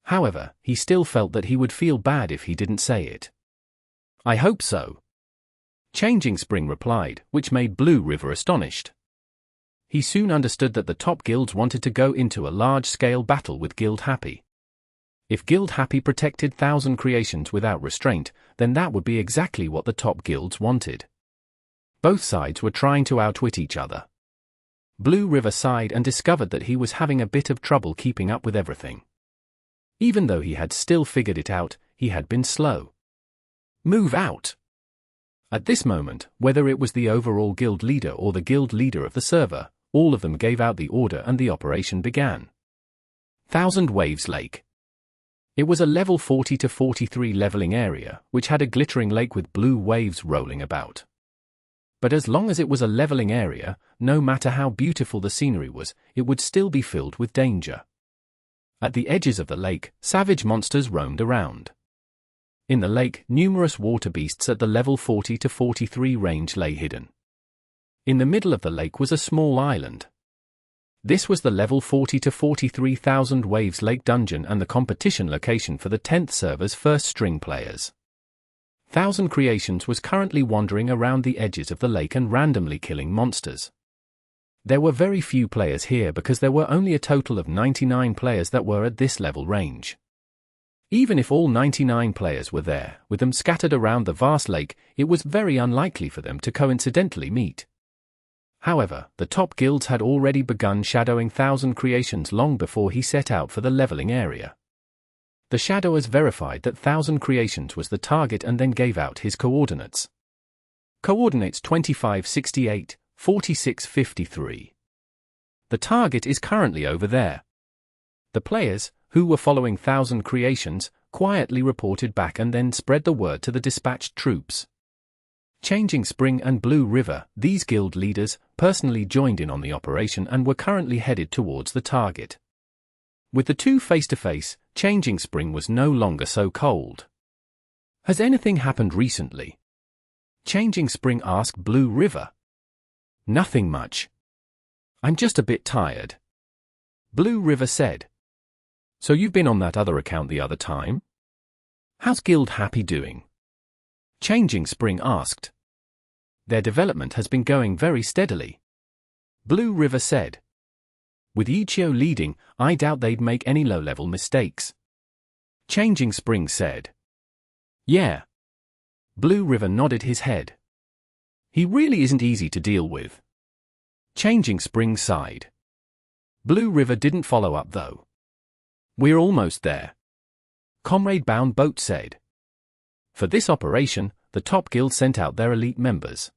However, he still felt that he would feel bad if he didn't say it. I hope so. Changing Spring replied, which made Blue River astonished. He soon understood that the top guilds wanted to go into a large-scale battle with Guild Happy. If Guild Happy protected Thousand Creations without restraint, then that would be exactly what the top guilds wanted. Both sides were trying to outwit each other. Blue River sighed and discovered that he was having a bit of trouble keeping up with everything. Even though he had still figured it out, he had been slow. Move out! At this moment, whether it was the overall guild leader or the guild leader of the server, all of them gave out the order and the operation began. Thousand Waves Lake. It was a level 40 to 43 leveling area, which had a glittering lake with blue waves rolling about. But as long as it was a leveling area, no matter how beautiful the scenery was, it would still be filled with danger. At the edges of the lake, savage monsters roamed around. In the lake, numerous water beasts at the level 40 to 43 range lay hidden. In the middle of the lake was a small island. This was the level 40 to 43 Thousand Waves Lake dungeon and the competition location for the 10th server's first string players. Thousand Creations was currently wandering around the edges of the lake and randomly killing monsters. There were very few players here because there were only a total of 99 players that were at this level range. Even if all 99 players were there, with them scattered around the vast lake, it was very unlikely for them to coincidentally meet. However, the top guilds had already begun shadowing Thousand Creations long before he set out for the leveling area. The shadowers verified that Thousand Creations was the target and then gave out his coordinates. Coordinates 2568, 4653. The target is currently over there. The players, who were following Thousand Creations, quietly reported back and then spread the word to the dispatched troops. Changing Spring and Blue River, these guild leaders, personally joined in on the operation and were currently headed towards the target. With the two face-to-face, Changing Spring was no longer so cold. Has anything happened recently? Changing Spring asked Blue River. Nothing much. I'm just a bit tired. Blue River said. So you've been on that other account the other time? How's Guild Happy doing? Changing Spring asked. Their development has been going very steadily. Blue River said. With Ye Qiu leading, I doubt they'd make any low-level mistakes. Changing Spring said. Yeah. Blue River nodded his head. He really isn't easy to deal with. Changing Spring sighed. Blue River didn't follow up though. We're almost there. Comrade Bound Boat said. For this operation, the top guild sent out their elite members.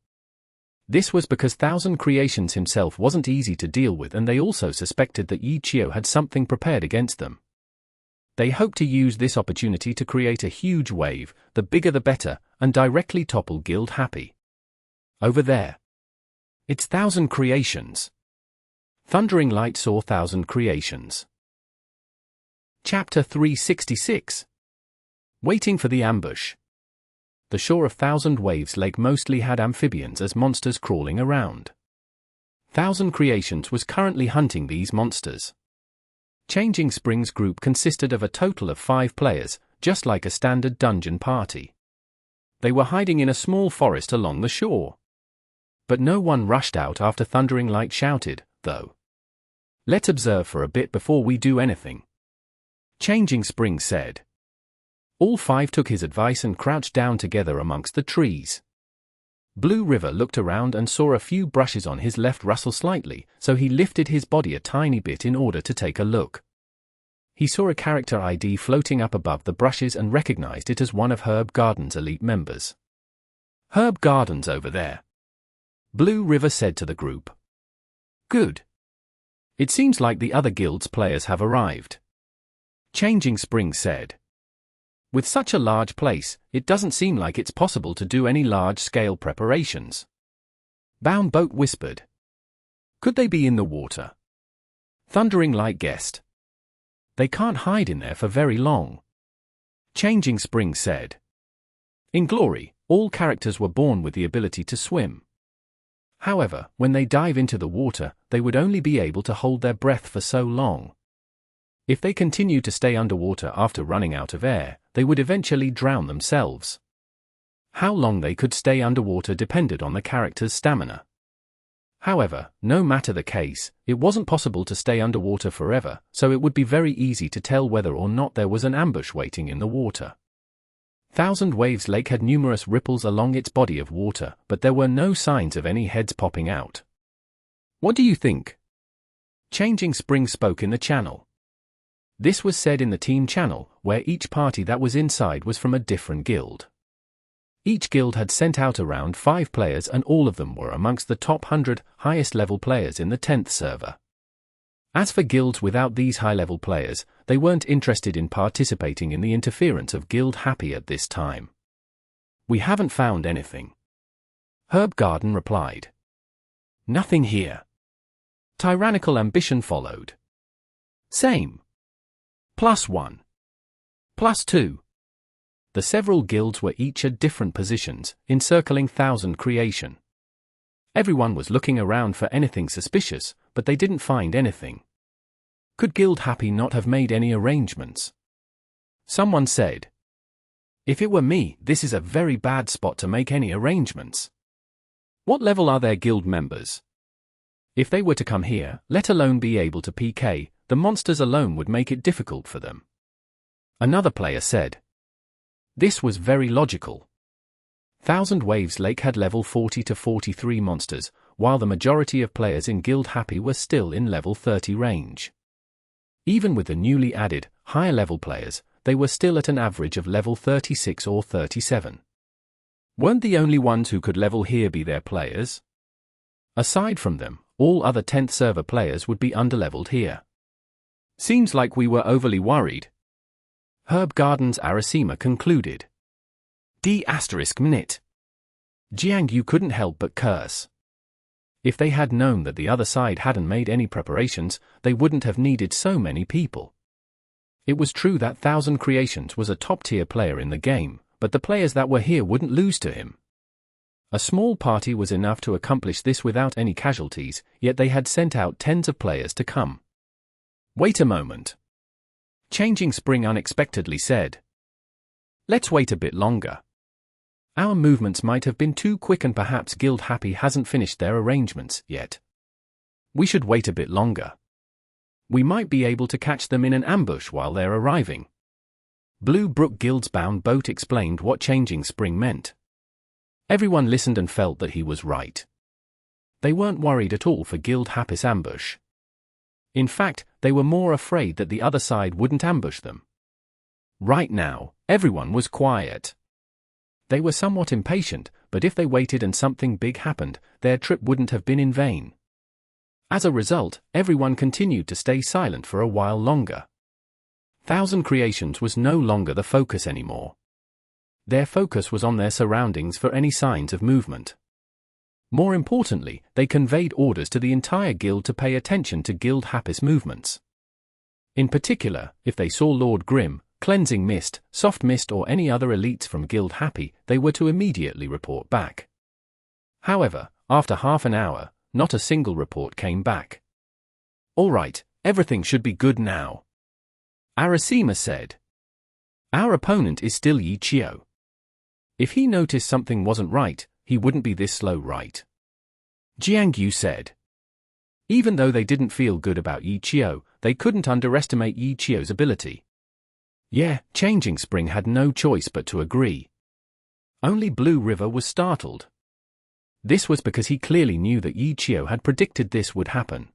This was because Thousand Creations himself wasn't easy to deal with and they also suspected that Ye Qiu had something prepared against them. They hoped to use this opportunity to create a huge wave, the bigger the better, and directly topple Guild Happy. Over there. It's 1,000 creations. Thundering Light saw 1,000 creations. Chapter 366. Waiting for the ambush. The shore of Thousand Waves Lake mostly had amphibians as monsters crawling around. 1,000 Creations was currently hunting these monsters. Changing Springs group consisted of a total of 5 players, just like a standard dungeon party. They were hiding in a small forest along the shore. But no one rushed out after Thundering Light shouted, though. "Let's observe for a bit before we do anything," Changing Springs said. All 5 took his advice and crouched down together amongst the trees. Blue River looked around and saw a few brushes on his left rustle slightly, so he lifted his body a tiny bit in order to take a look. He saw a character ID floating up above the brushes and recognized it as one of Herb Garden's elite members. "Herb Garden's over there," Blue River said to the group. "Good. It seems like the other guild's players have arrived," Changing Springs said. "With such a large place, it doesn't seem like it's possible to do any large-scale preparations." Bound Boat whispered. "Could they be in the water?" Thundering Light guessed. "They can't hide in there for very long," Changing Springs said. In Glory, all characters were born with the ability to swim. However, when they dive into the water, they would only be able to hold their breath for so long. If they continued to stay underwater after running out of air, they would eventually drown themselves. How long they could stay underwater depended on the character's stamina. However, no matter the case, it wasn't possible to stay underwater forever, so it would be very easy to tell whether or not there was an ambush waiting in the water. Thousand Waves Lake had numerous ripples along its body of water, but there were no signs of any heads popping out. "What do you think?" Changing Springs spoke in the channel. This was said in the team channel, where each party that was inside was from a different guild. Each guild had sent out around 5 players and all of them were amongst the top 100 highest level players in the 10th server. As for guilds without these high-level players, they weren't interested in participating in the interference of Guild Happy at this time. "We haven't found anything," Herb Garden replied. "Nothing here." Tyrannical Ambition followed. "Same. +1. +2. The several guilds were each at different positions, encircling 1,000 Creation. Everyone was looking around for anything suspicious, but they didn't find anything. Could Guild Happy not have made any arrangements? Someone said. "If it were me, this is a very bad spot to make any arrangements. What level are their guild members? If they were to come here, let alone be able to PK, the monsters alone would make it difficult for them." Another player said. This was very logical. Thousand Waves Lake had level 40 to 43 monsters, while the majority of players in Guild Happy were still in level 30 range. Even with the newly added, higher level players, they were still at an average of level 36 or 37. Weren't the only ones who could level here be their players? Aside from them, all other 10th server players would be underleveled here. "Seems like we were overly worried," Herb Garden's Arasima concluded. D***nit. Jiang Yu couldn't help but curse. If they had known that the other side hadn't made any preparations, they wouldn't have needed so many people. It was true that 1,000 Creations was a top-tier player in the game, but the players that were here wouldn't lose to him. A small party was enough to accomplish this without any casualties, yet they had sent out tens of players to come. "Wait a moment," Changing Spring unexpectedly said. "Let's wait a bit longer. Our movements might have been too quick and perhaps Guild Happy hasn't finished their arrangements yet. We should wait a bit longer. We might be able to catch them in an ambush while they're arriving." Blue Brook Guild's Bound Boat explained what Changing Spring meant. Everyone listened and felt that he was right. They weren't worried at all for Guild Happy's ambush. In fact, they were more afraid that the other side wouldn't ambush them. Right now, everyone was quiet. They were somewhat impatient, but if they waited and something big happened, their trip wouldn't have been in vain. As a result, everyone continued to stay silent for a while longer. 1,000 Creations was no longer the focus anymore. Their focus was on their surroundings for any signs of movement. More importantly, they conveyed orders to the entire guild to pay attention to Guild Happy's movements. In particular, if they saw Lord Grim, Cleansing Mist, Soft Mist or any other elites from Guild Happy, they were to immediately report back. However, after half an hour, not a single report came back. "All right, everything should be good now," Arasima said. "Our opponent is still Ye Qiu. If he noticed something wasn't right, he wouldn't be this slow, right?" Jiangyu said. Even though they didn't feel good about Ye Qiu, they couldn't underestimate Ye Qiu's ability. Yeah, Changing Spring had no choice but to agree. Only Blue River was startled. This was because he clearly knew that Ye Qiu had predicted this would happen.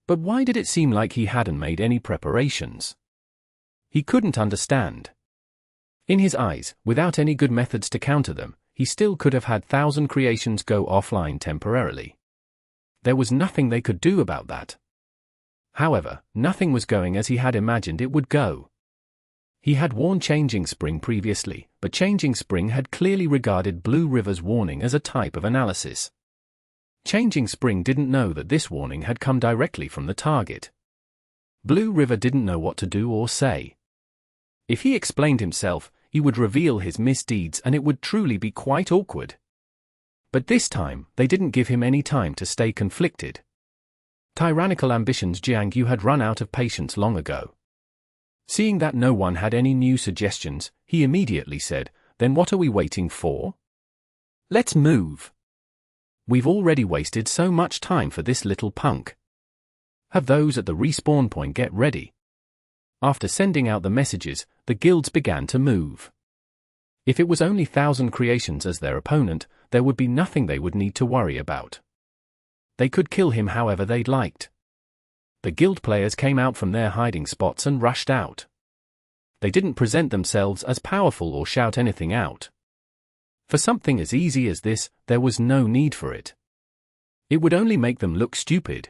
But why did it seem like he hadn't made any preparations? He couldn't understand. In his eyes, without any good methods to counter them, he still could have had 1,000 creations go offline temporarily. There was nothing they could do about that. However, nothing was going as he had imagined it would go. He had warned Changing Spring previously, but Changing Spring had clearly regarded Blue River's warning as a type of analysis. Changing Spring didn't know that this warning had come directly from the target. Blue River didn't know what to do or say. If he explained himself, he would reveal his misdeeds and it would truly be quite awkward. But this time, they didn't give him any time to stay conflicted. Tyrannical ambitions. Jiangyu had run out of patience long ago. Seeing that no one had any new suggestions, he immediately said, "Then what are we waiting for? Let's move. We've already wasted so much time for this little punk. Have those at the respawn point get ready." After sending out the messages, the guilds began to move. If it was only 1,000 creations as their opponent, there would be nothing they would need to worry about. They could kill him however they'd liked. The guild players came out from their hiding spots and rushed out. They didn't present themselves as powerful or shout anything out. For something as easy as this, there was no need for it. It would only make them look stupid.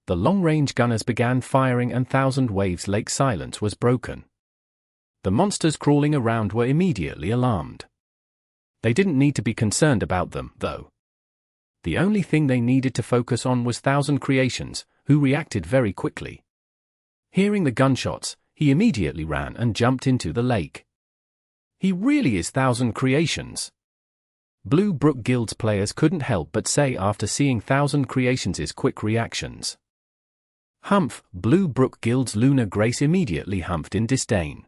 The long-range gunners began firing and 1,000 Waves Lake silence was broken. The monsters crawling around were immediately alarmed. They didn't need to be concerned about them, though. The only thing they needed to focus on was 1,000 creations, who reacted very quickly. Hearing the gunshots, he immediately ran and jumped into the lake. He really is 1,000 creations. Blue Brook Guild's players couldn't help but say after seeing 1,000 creations' quick reactions. Humph! Blue Brook Guild's Luna Grace immediately humphed in disdain.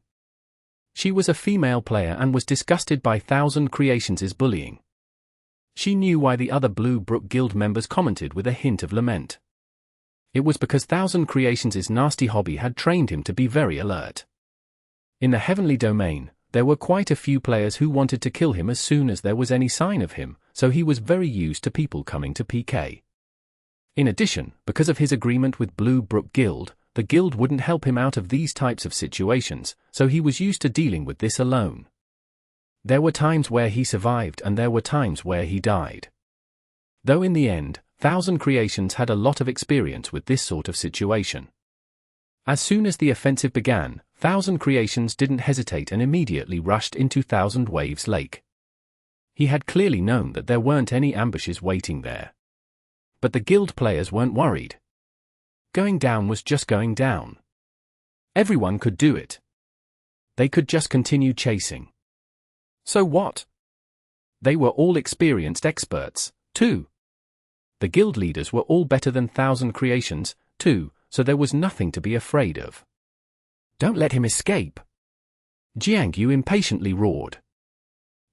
She was a female player and was disgusted by 1,000 creations' bullying. She knew why the other Blue Brook Guild members commented with a hint of lament. It was because 1,000 Creations' nasty hobby had trained him to be very alert. In the heavenly domain, there were quite a few players who wanted to kill him as soon as there was any sign of him, so he was very used to people coming to PK. In addition, because of his agreement with Blue Brook Guild, the guild wouldn't help him out of these types of situations, so he was used to dealing with this alone. There were times where he survived and there were times where he died. Though in the end, 1,000 Creations had a lot of experience with this sort of situation. As soon as the offensive began, 1,000 Creations didn't hesitate and immediately rushed into 1,000 Waves Lake. He had clearly known that there weren't any ambushes waiting there. But the guild players weren't worried. Going down was just going down. Everyone could do it. They could just continue chasing. So what? They were all experienced experts, too. The guild leaders were all better than 1,000 Creations, too, so there was nothing to be afraid of. "Don't let him escape!" Jiangyu impatiently roared.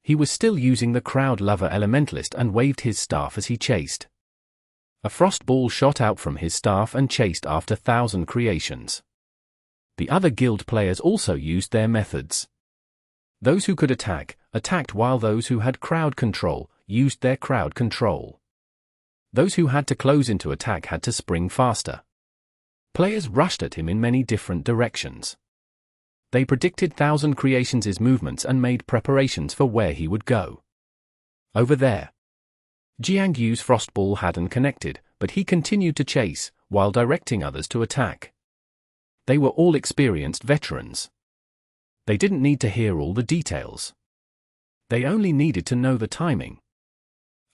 He was still using the crowd lover elementalist and waved his staff as he chased. A frost ball shot out from his staff and chased after 1,000 Creations. The other guild players also used their methods. Those who could attack, attacked, while those who had crowd control, used their crowd control. Those who had to close into attack had to spring faster. Players rushed at him in many different directions. They predicted 1,000 Creations' movements and made preparations for where he would go. Over there. Jiangyu's frostball hadn't connected, but he continued to chase, while directing others to attack. They were all experienced veterans. They didn't need to hear all the details. They only needed to know the timing.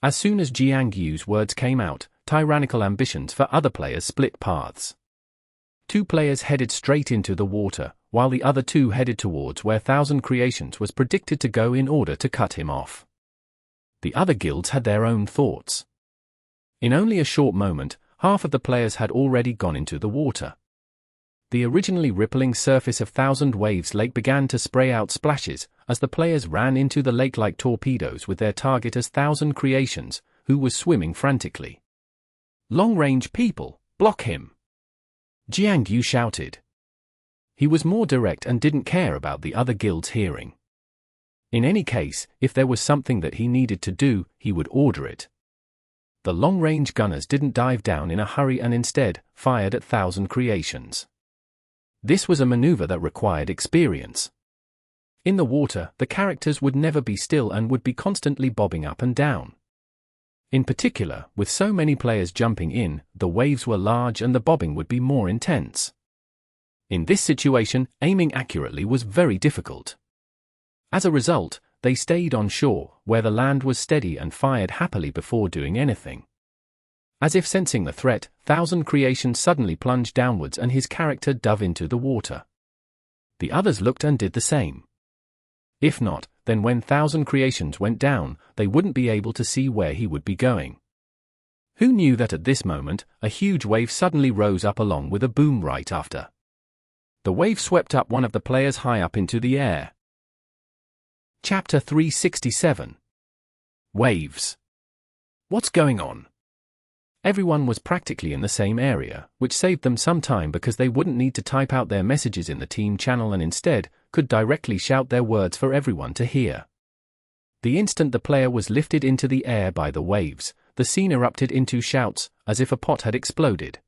As soon as Ye Qiu's words came out, tyrannical ambitions for other players split paths. 2 players headed straight into the water, while the other 2 headed towards where Thousand Creations was predicted to go in order to cut him off. The other guilds had their own thoughts. In only a short moment, half of the players had already gone into the water. The originally rippling surface of Thousand Waves Lake began to spray out splashes as the players ran into the lake like torpedoes with their target as Thousand Creations, who was swimming frantically. "Long-range people, block him!" Ye Qiu shouted. He was more direct and didn't care about the other guilds hearing. In any case, if there was something that he needed to do, he would order it. The long-range gunners didn't dive down in a hurry and instead fired at Thousand Creations. This was a maneuver that required experience. In the water, the characters would never be still and would be constantly bobbing up and down. In particular, with so many players jumping in, the waves were large and the bobbing would be more intense. In this situation, aiming accurately was very difficult. As a result, they stayed on shore, where the land was steady, and fired happily before doing anything. As if sensing the threat, Thousand Creations suddenly plunged downwards and his character dove into the water. The others looked and did the same. If not, then when Thousand Creations went down, they wouldn't be able to see where he would be going. Who knew that at this moment, a huge wave suddenly rose up along with a boom right after. The wave swept up one of the players high up into the air. Chapter 367. Waves. What's going on? Everyone was practically in the same area, which saved them some time because they wouldn't need to type out their messages in the team channel and instead could directly shout their words for everyone to hear. The instant the player was lifted into the air by the waves, the scene erupted into shouts, as if a pot had exploded.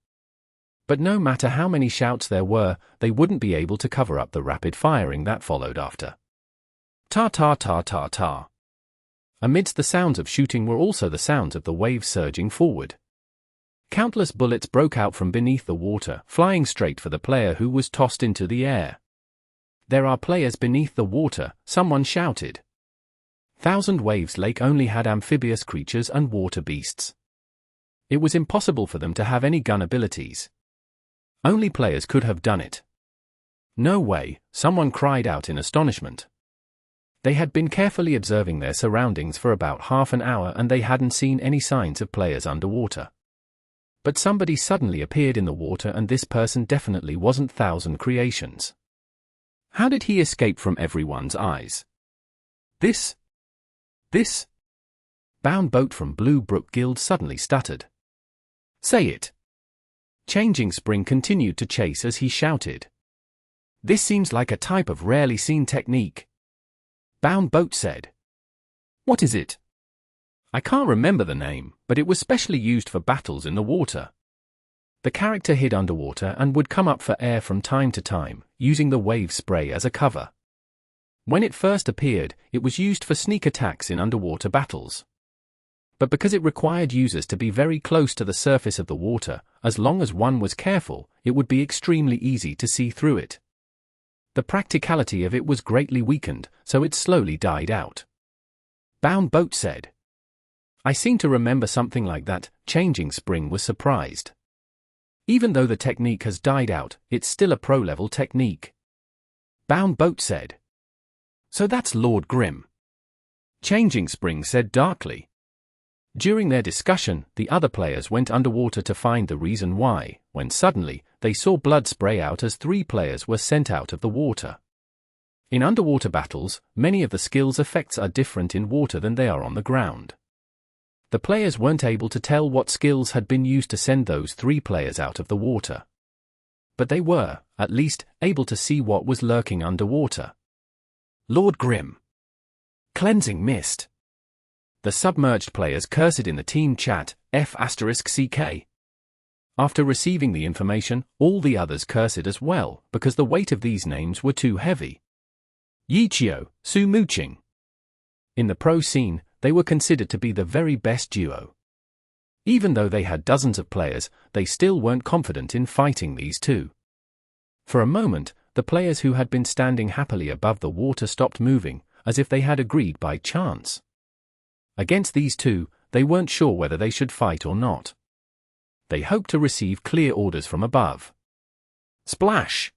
But no matter how many shouts there were, they wouldn't be able to cover up the rapid firing that followed after. Ta ta ta ta ta. Amidst the sounds of shooting were also the sounds of the waves surging forward. Countless bullets broke out from beneath the water, flying straight for the player who was tossed into the air. "There are players beneath the water," someone shouted. Thousand Waves Lake only had amphibious creatures and water beasts. It was impossible for them to have any gun abilities. Only players could have done it. "No way," someone cried out in astonishment. They had been carefully observing their surroundings for about half an hour and they hadn't seen any signs of players underwater. But somebody suddenly appeared in the water and this person definitely wasn't Thousand Creations. How did he escape from everyone's eyes? This? Bound Boat from Blue Brook Guild suddenly stuttered. "Say it." Changing Spring continued to chase as he shouted. "This seems like a type of rarely seen technique." Bound Boat said. "What is it?" "I can't remember the name, but it was specially used for battles in the water." The character hid underwater and would come up for air from time to time, using the wave spray as a cover. When it first appeared, it was used for sneak attacks in underwater battles. But because it required users to be very close to the surface of the water, as long as one was careful, it would be extremely easy to see through it. The practicality of it was greatly weakened, so it slowly died out. Bound Boat said. "I seem to remember something like that." Changing Spring was surprised. "Even though the technique has died out, it's still a pro-level technique." Bound Boat said. "So that's Lord Grim." Changing Spring said darkly. During their discussion, the other players went underwater to find the reason why, when suddenly, they saw blood spray out as 3 players were sent out of the water. In underwater battles, many of the skills' effects are different in water than they are on the ground. The players weren't able to tell what skills had been used to send those 3 players out of the water. But they were, at least, able to see what was lurking underwater. Lord Grim. Cleansing Mist. The submerged players cursed in the team chat, F***CK. After receiving the information, all the others cursed as well, because the weight of these names were too heavy. Ye Qiu, Su Muqing. In the pro scene, they were considered to be the very best duo. Even though they had dozens of players, they still weren't confident in fighting these 2. For a moment, the players who had been standing happily above the water stopped moving, as if they had agreed by chance. Against these 2, they weren't sure whether they should fight or not. They hoped to receive clear orders from above. Splash!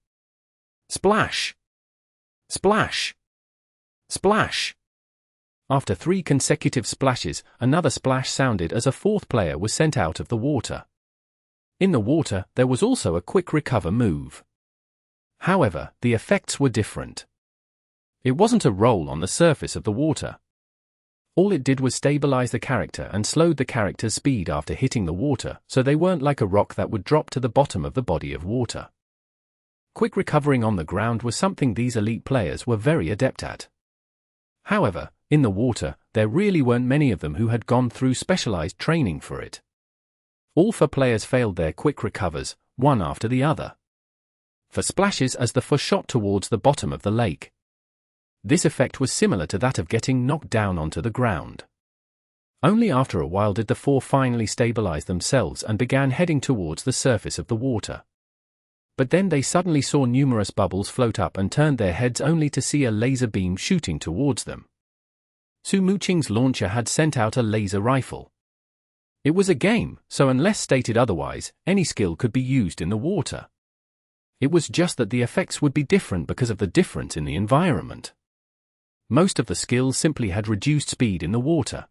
Splash! Splash! Splash! After 3 consecutive splashes, another splash sounded as a 4th player was sent out of the water. In the water, there was also a quick recover move. However, the effects were different. It wasn't a roll on the surface of the water. All it did was stabilize the character and slowed the character's speed after hitting the water, so they weren't like a rock that would drop to the bottom of the body of water. Quick recovering on the ground was something these elite players were very adept at. However, in the water, there really weren't many of them who had gone through specialized training for it. All 4 players failed their quick recovers, one after the other. 4 splashes as the 4 shot towards the bottom of the lake. This effect was similar to that of getting knocked down onto the ground. Only after a while did the 4 finally stabilize themselves and began heading towards the surface of the water. But then they suddenly saw numerous bubbles float up and turned their heads only to see a laser beam shooting towards them. Su Muqing's launcher had sent out a laser rifle. It was a game, so unless stated otherwise, any skill could be used in the water. It was just that the effects would be different because of the difference in the environment. Most of the skills simply had reduced speed in the water.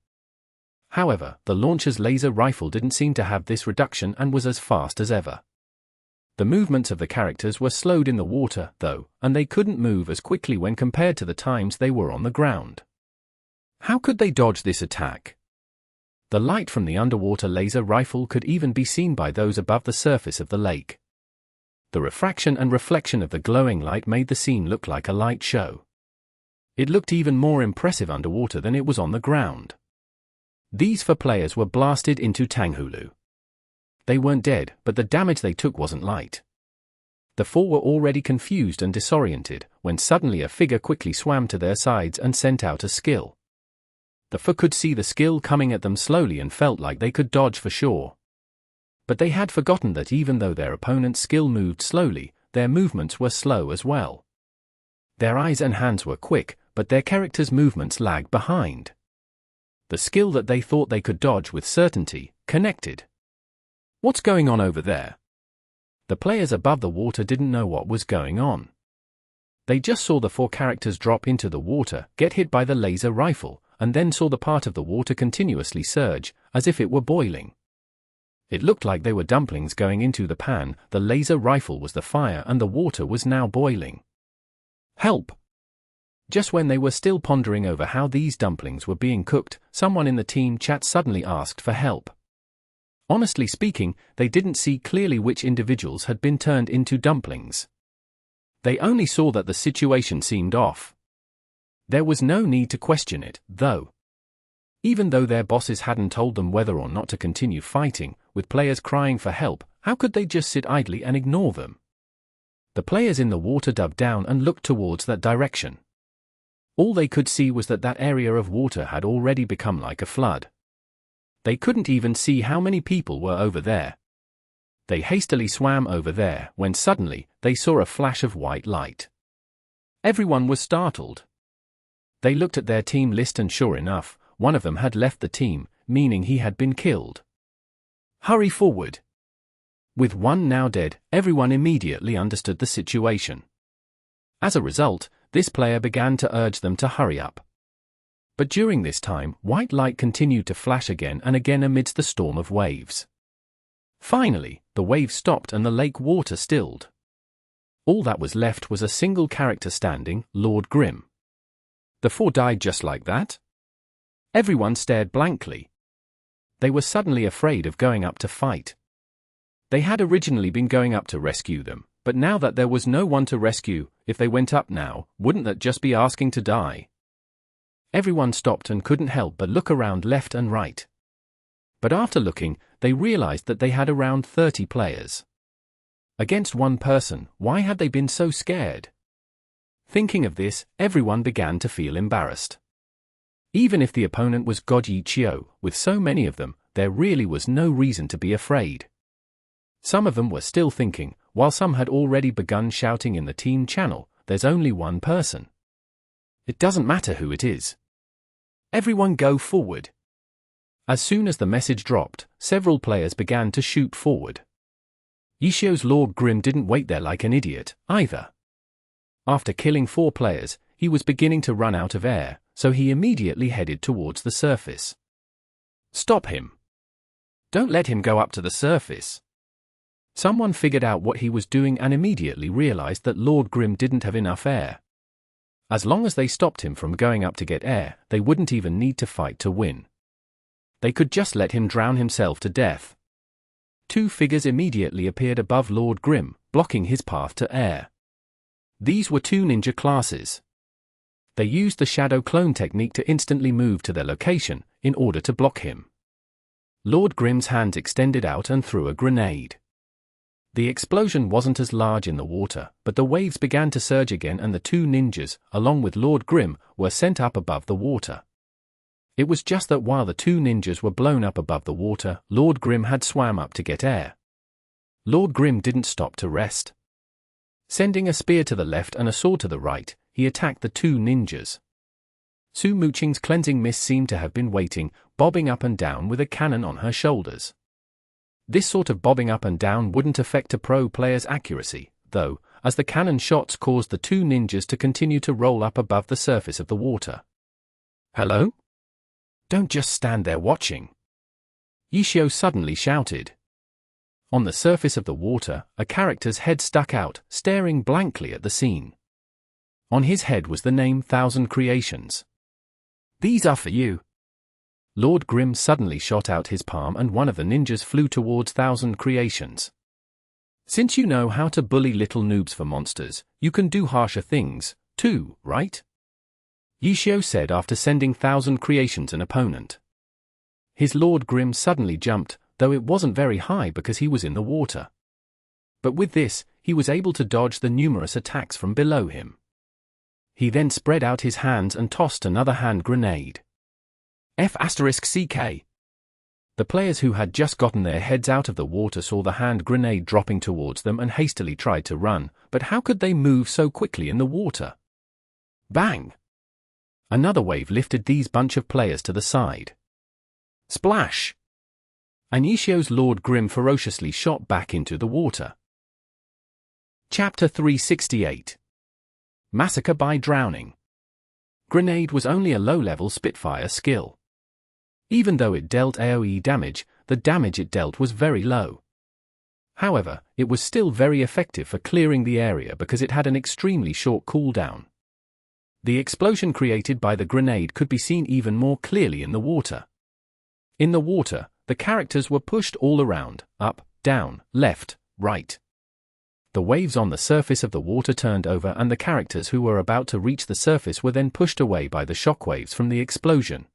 However, the launcher's laser rifle didn't seem to have this reduction and was as fast as ever. The movements of the characters were slowed in the water, though, and they couldn't move as quickly when compared to the times they were on the ground. How could they dodge this attack? The light from the underwater laser rifle could even be seen by those above the surface of the lake. The refraction and reflection of the glowing light made the scene look like a light show. It looked even more impressive underwater than it was on the ground. These 4 players were blasted into Tanghulu. They weren't dead, but the damage they took wasn't light. The 4 were already confused and disoriented, when suddenly a figure quickly swam to their sides and sent out a skill. The 4 could see the skill coming at them slowly and felt like they could dodge for sure. But they had forgotten that even though their opponent's skill moved slowly, their movements were slow as well. Their eyes and hands were quick, but their characters' movements lagged behind. The skill that they thought they could dodge with certainty connected. What's going on over there? The players above the water didn't know what was going on. They just saw the 4 characters drop into the water, get hit by the laser rifle, and then saw the part of the water continuously surge, as if it were boiling. It looked like they were dumplings going into the pan, the laser rifle was the fire and the water was now boiling. Help! Just when they were still pondering over how these dumplings were being cooked, someone in the team chat suddenly asked for help. Honestly speaking, they didn't see clearly which individuals had been turned into dumplings. They only saw that the situation seemed off. There was no need to question it, though. Even though their bosses hadn't told them whether or not to continue fighting, with players crying for help, how could they just sit idly and ignore them? The players in the water dove down and looked towards that direction. All they could see was that that area of water had already become like a flood. They couldn't even see how many people were over there. They hastily swam over there, when suddenly, they saw a flash of white light. Everyone was startled. They looked at their team list and sure enough, one of them had left the team, meaning he had been killed. Hurry forward! With one now dead, everyone immediately understood the situation. As a result, this player began to urge them to hurry up. But during this time, white light continued to flash again and again amidst the storm of waves. Finally, the waves stopped and the lake water stilled. All that was left was a single character standing, Lord Grim. The 4 died just like that? Everyone stared blankly. They were suddenly afraid of going up to fight. They had originally been going up to rescue them, but now that there was no one to rescue, if they went up now, wouldn't that just be asking to die? Everyone stopped and couldn't help but look around left and right. But after looking, they realized that they had around 30 players. Against one person, why had they been so scared? Thinking of this, everyone began to feel embarrassed. Even if the opponent was God Ye Qiu, with so many of them, there really was no reason to be afraid. Some of them were still thinking, while some had already begun shouting in the team channel, there's only one person. It doesn't matter who it is. Everyone go forward. As soon as the message dropped, several players began to shoot forward. Ye Qiu's Lord Grim didn't wait there like an idiot, either. After killing 4 players, he was beginning to run out of air, so he immediately headed towards the surface. Stop him! Don't let him go up to the surface! Someone figured out what he was doing and immediately realized that Lord Grim didn't have enough air. As long as they stopped him from going up to get air, they wouldn't even need to fight to win. They could just let him drown himself to death. 2 figures immediately appeared above Lord Grim, blocking his path to air. These were 2 ninja classes. They used the shadow clone technique to instantly move to their location, in order to block him. Lord Grim's hands extended out and threw a grenade. The explosion wasn't as large in the water, but the waves began to surge again and the 2 ninjas, along with Lord Grim, were sent up above the water. It was just that while the 2 ninjas were blown up above the water, Lord Grim had swam up to get air. Lord Grim didn't stop to rest. Sending a spear to the left and a sword to the right, he attacked the 2 ninjas. Su Muqing's cleansing mist seemed to have been waiting, bobbing up and down with a cannon on her shoulders. This sort of bobbing up and down wouldn't affect a pro player's accuracy, though, as the cannon shots caused the 2 ninjas to continue to roll up above the surface of the water. Hello? Don't just stand there watching! Ye Qiu suddenly shouted. On the surface of the water, a character's head stuck out, staring blankly at the scene. On his head was the name Thousand Creations. These are for you. Lord Grim suddenly shot out his palm and one of the ninjas flew towards Thousand Creations. Since you know how to bully little noobs for monsters, you can do harsher things, too, right? Ye Qiu said after sending Thousand Creations an opponent. His Lord Grim suddenly jumped, though it wasn't very high because he was in the water. But with this, he was able to dodge the numerous attacks from below him. He then spread out his hands and tossed another hand grenade. F*CK. The players who had just gotten their heads out of the water saw the hand grenade dropping towards them and hastily tried to run, but how could they move so quickly in the water? Bang! Another wave lifted these bunch of players to the side. Splash! And Ye Qiu's Lord Grim ferociously shot back into the water. Chapter 368. Massacre by Drowning. Grenade was only a low-level Spitfire skill. Even though it dealt AoE damage, the damage it dealt was very low. However, it was still very effective for clearing the area because it had an extremely short cooldown. The explosion created by the grenade could be seen even more clearly in the water. In the water, the characters were pushed all around, up, down, left, right. The waves on the surface of the water turned over and the characters who were about to reach the surface were then pushed away by the shockwaves from the explosion.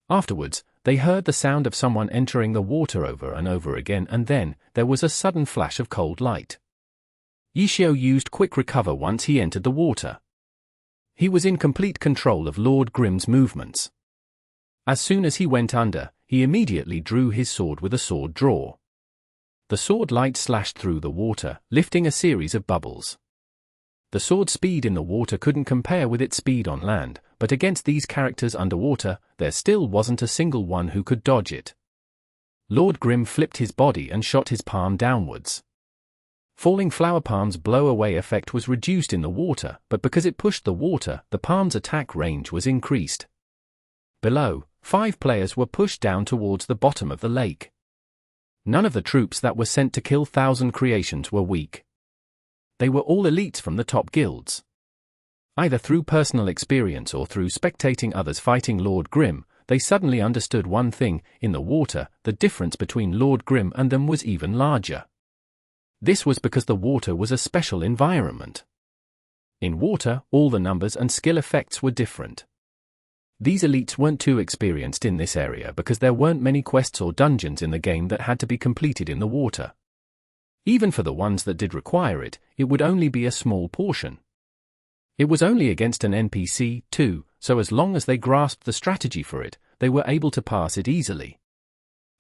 Afterwards, they heard the sound of someone entering the water over and over again and then, there was a sudden flash of cold light. Ye Qiu used quick recover once he entered the water. He was in complete control of Lord Grim's movements. As soon as he went under, he immediately drew his sword with a sword draw. The sword light slashed through the water, lifting a series of bubbles. The sword speed in the water couldn't compare with its speed on land, but against these characters underwater, there still wasn't a single one who could dodge it. Lord Grim flipped his body and shot his palm downwards. Falling flower palm's blow-away effect was reduced in the water, but because it pushed the water, the palm's attack range was increased. Below, 5 players were pushed down towards the bottom of the lake. None of the troops that were sent to kill Thousand Creations were weak. They were all elites from the top guilds. Either through personal experience or through spectating others fighting Lord Grim, they suddenly understood one thing: in the water, the difference between Lord Grim and them was even larger. This was because the water was a special environment. In water, all the numbers and skill effects were different. These elites weren't too experienced in this area because there weren't many quests or dungeons in the game that had to be completed in the water. Even for the ones that did require it, it would only be a small portion. It was only against an NPC, too, so as long as they grasped the strategy for it, they were able to pass it easily.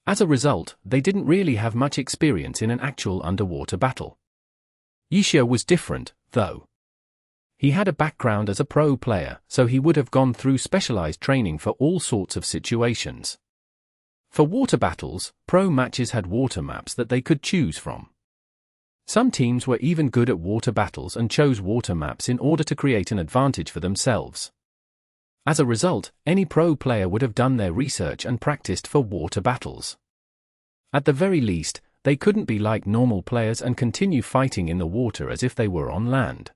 As a result, they didn't really have much experience in an actual underwater battle. Ye Qiu was different, though. He had a background as a pro player, so he would have gone through specialized training for all sorts of situations. For water battles, pro matches had water maps that they could choose from. Some teams were even good at water battles and chose water maps in order to create an advantage for themselves. As a result, any pro player would have done their research and practiced for water battles. At the very least, they couldn't be like normal players and continue fighting in the water as if they were on land.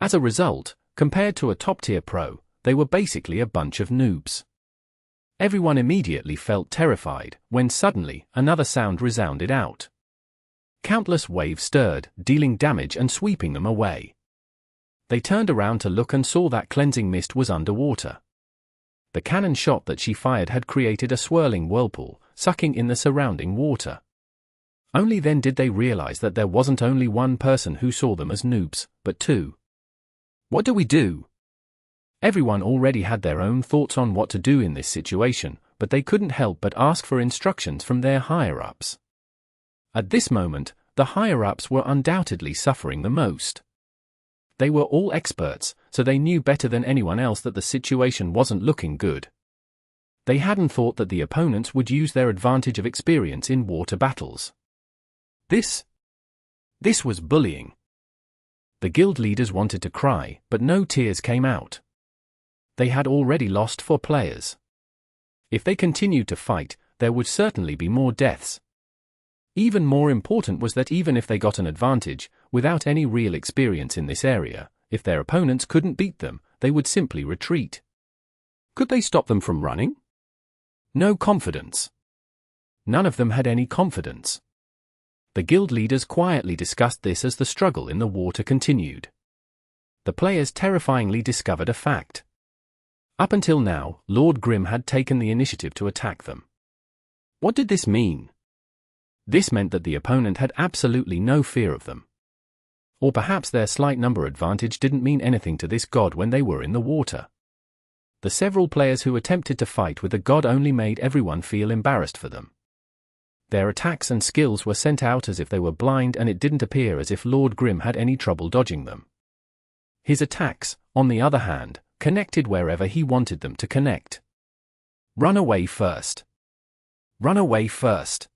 As a result, compared to a top-tier pro, they were basically a bunch of noobs. Everyone immediately felt terrified when suddenly another sound resounded out. Countless waves stirred, dealing damage and sweeping them away. They turned around to look and saw that cleansing mist was underwater. The cannon shot that she fired had created a swirling whirlpool, sucking in the surrounding water. Only then did they realize that there wasn't only one person who saw them as noobs, but two. What do we do? Everyone already had their own thoughts on what to do in this situation, but they couldn't help but ask for instructions from their higher-ups. At this moment, the higher-ups were undoubtedly suffering the most. They were all experts, so they knew better than anyone else that the situation wasn't looking good. They hadn't thought that the opponents would use their advantage of experience in water battles. This was bullying. The guild leaders wanted to cry, but no tears came out. They had already lost 4 players. If they continued to fight, there would certainly be more deaths. Even more important was that even if they got an advantage, without any real experience in this area, if their opponents couldn't beat them, they would simply retreat. Could they stop them from running? No confidence. None of them had any confidence. The guild leaders quietly discussed this as the struggle in the water continued. The players terrifyingly discovered a fact. Up until now, Lord Grim had taken the initiative to attack them. What did this mean? This meant that the opponent had absolutely no fear of them. Or perhaps their slight number advantage didn't mean anything to this god when they were in the water. The several players who attempted to fight with the god only made everyone feel embarrassed for them. Their attacks and skills were sent out as if they were blind, and it didn't appear as if Lord Grim had any trouble dodging them. His attacks, on the other hand, connected wherever he wanted them to connect. Run away first. Run away first.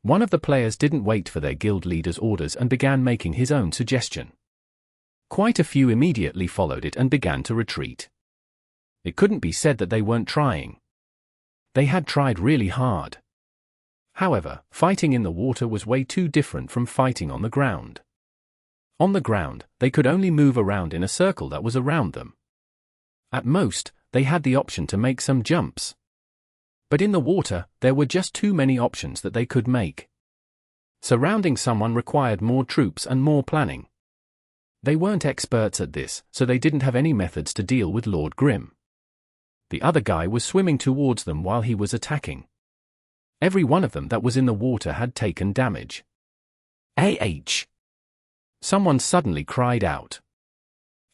One of the players didn't wait for their guild leader's orders and began making his own suggestion. Quite a few immediately followed it and began to retreat. It couldn't be said that they weren't trying. They had tried really hard. However, fighting in the water was way too different from fighting on the ground. On the ground, they could only move around in a circle that was around them. At most, they had the option to make some jumps. But in the water, there were just too many options that they could make. Surrounding someone required more troops and more planning. They weren't experts at this, so they didn't have any methods to deal with Lord Grim. The other guy was swimming towards them while he was attacking. Every one of them that was in the water had taken damage. Someone suddenly cried out.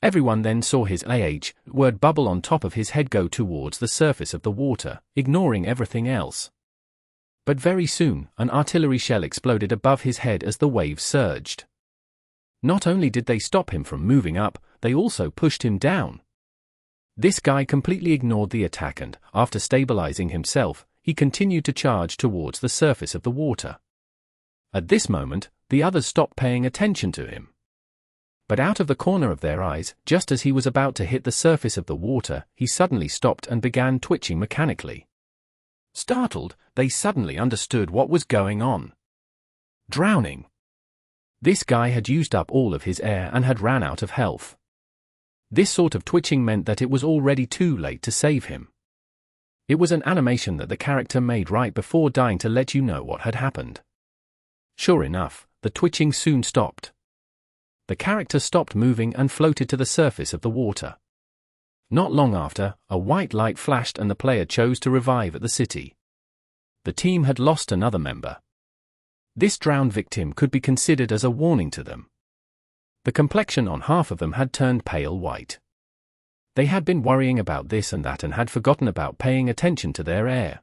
Everyone then saw his word bubble on top of his head go towards the surface of the water, ignoring everything else. But very soon, an artillery shell exploded above his head as the waves surged. Not only did they stop him from moving up, they also pushed him down. This guy completely ignored the attack and, after stabilizing himself, he continued to charge towards the surface of the water. At this moment, the others stopped paying attention to him. But out of the corner of their eyes, just as he was about to hit the surface of the water, he suddenly stopped and began twitching mechanically. Startled, they suddenly understood what was going on. Drowning. This guy had used up all of his air and had ran out of health. This sort of twitching meant that it was already too late to save him. It was an animation that the character made right before dying to let you know what had happened. Sure enough, the twitching soon stopped. The character stopped moving and floated to the surface of the water. Not long after, a white light flashed and the player chose to revive at the city. The team had lost another member. This drowned victim could be considered as a warning to them. The complexion on half of them had turned pale white. They had been worrying about this and that and had forgotten about paying attention to their air.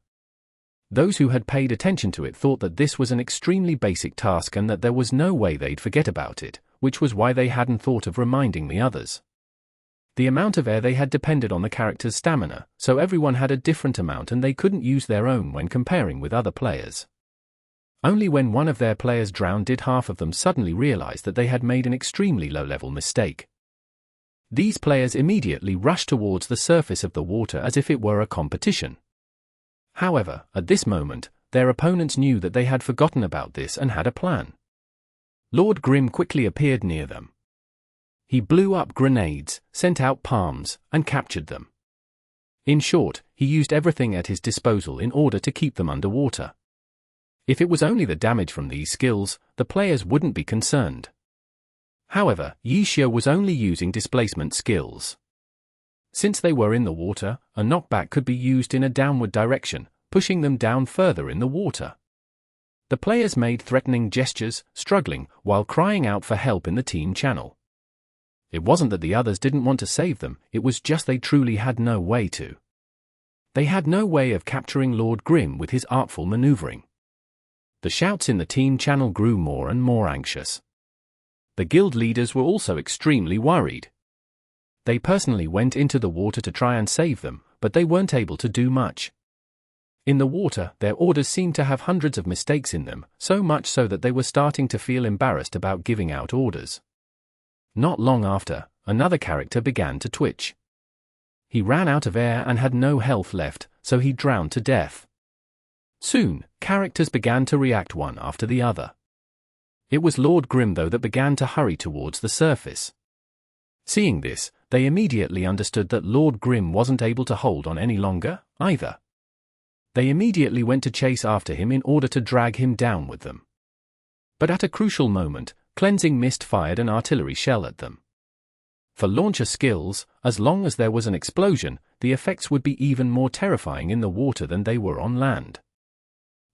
Those who had paid attention to it thought that this was an extremely basic task and that there was no way they'd forget about it, which was why they hadn't thought of reminding the others. The amount of air they had depended on the character's stamina, so everyone had a different amount and they couldn't use their own when comparing with other players. Only when one of their players drowned did half of them suddenly realize that they had made an extremely low-level mistake. These players immediately rushed towards the surface of the water as if it were a competition. However, at this moment, their opponents knew that they had forgotten about this and had a plan. Lord Grim quickly appeared near them. He blew up grenades, sent out palms, and captured them. In short, he used everything at his disposal in order to keep them underwater. If it was only the damage from these skills, the players wouldn't be concerned. However, Ye Qiu was only using displacement skills. Since they were in the water, a knockback could be used in a downward direction, pushing them down further in the water. The players made threatening gestures, struggling, while crying out for help in the team channel. It wasn't that the others didn't want to save them, it was just they truly had no way to. They had no way of capturing Lord Grim with his artful maneuvering. The shouts in the team channel grew more and more anxious. The guild leaders were also extremely worried. They personally went into the water to try and save them, but they weren't able to do much. In the water, their orders seemed to have hundreds of mistakes in them, so much so that they were starting to feel embarrassed about giving out orders. Not long after, another character began to twitch. He ran out of air and had no health left, so he drowned to death. Soon, characters began to react one after the other. It was Lord Grim though that began to hurry towards the surface. Seeing this, they immediately understood that Lord Grim wasn't able to hold on any longer, either. They immediately went to chase after him in order to drag him down with them. But at a crucial moment, Cleansing Mist fired an artillery shell at them. For launcher skills, as long as there was an explosion, the effects would be even more terrifying in the water than they were on land.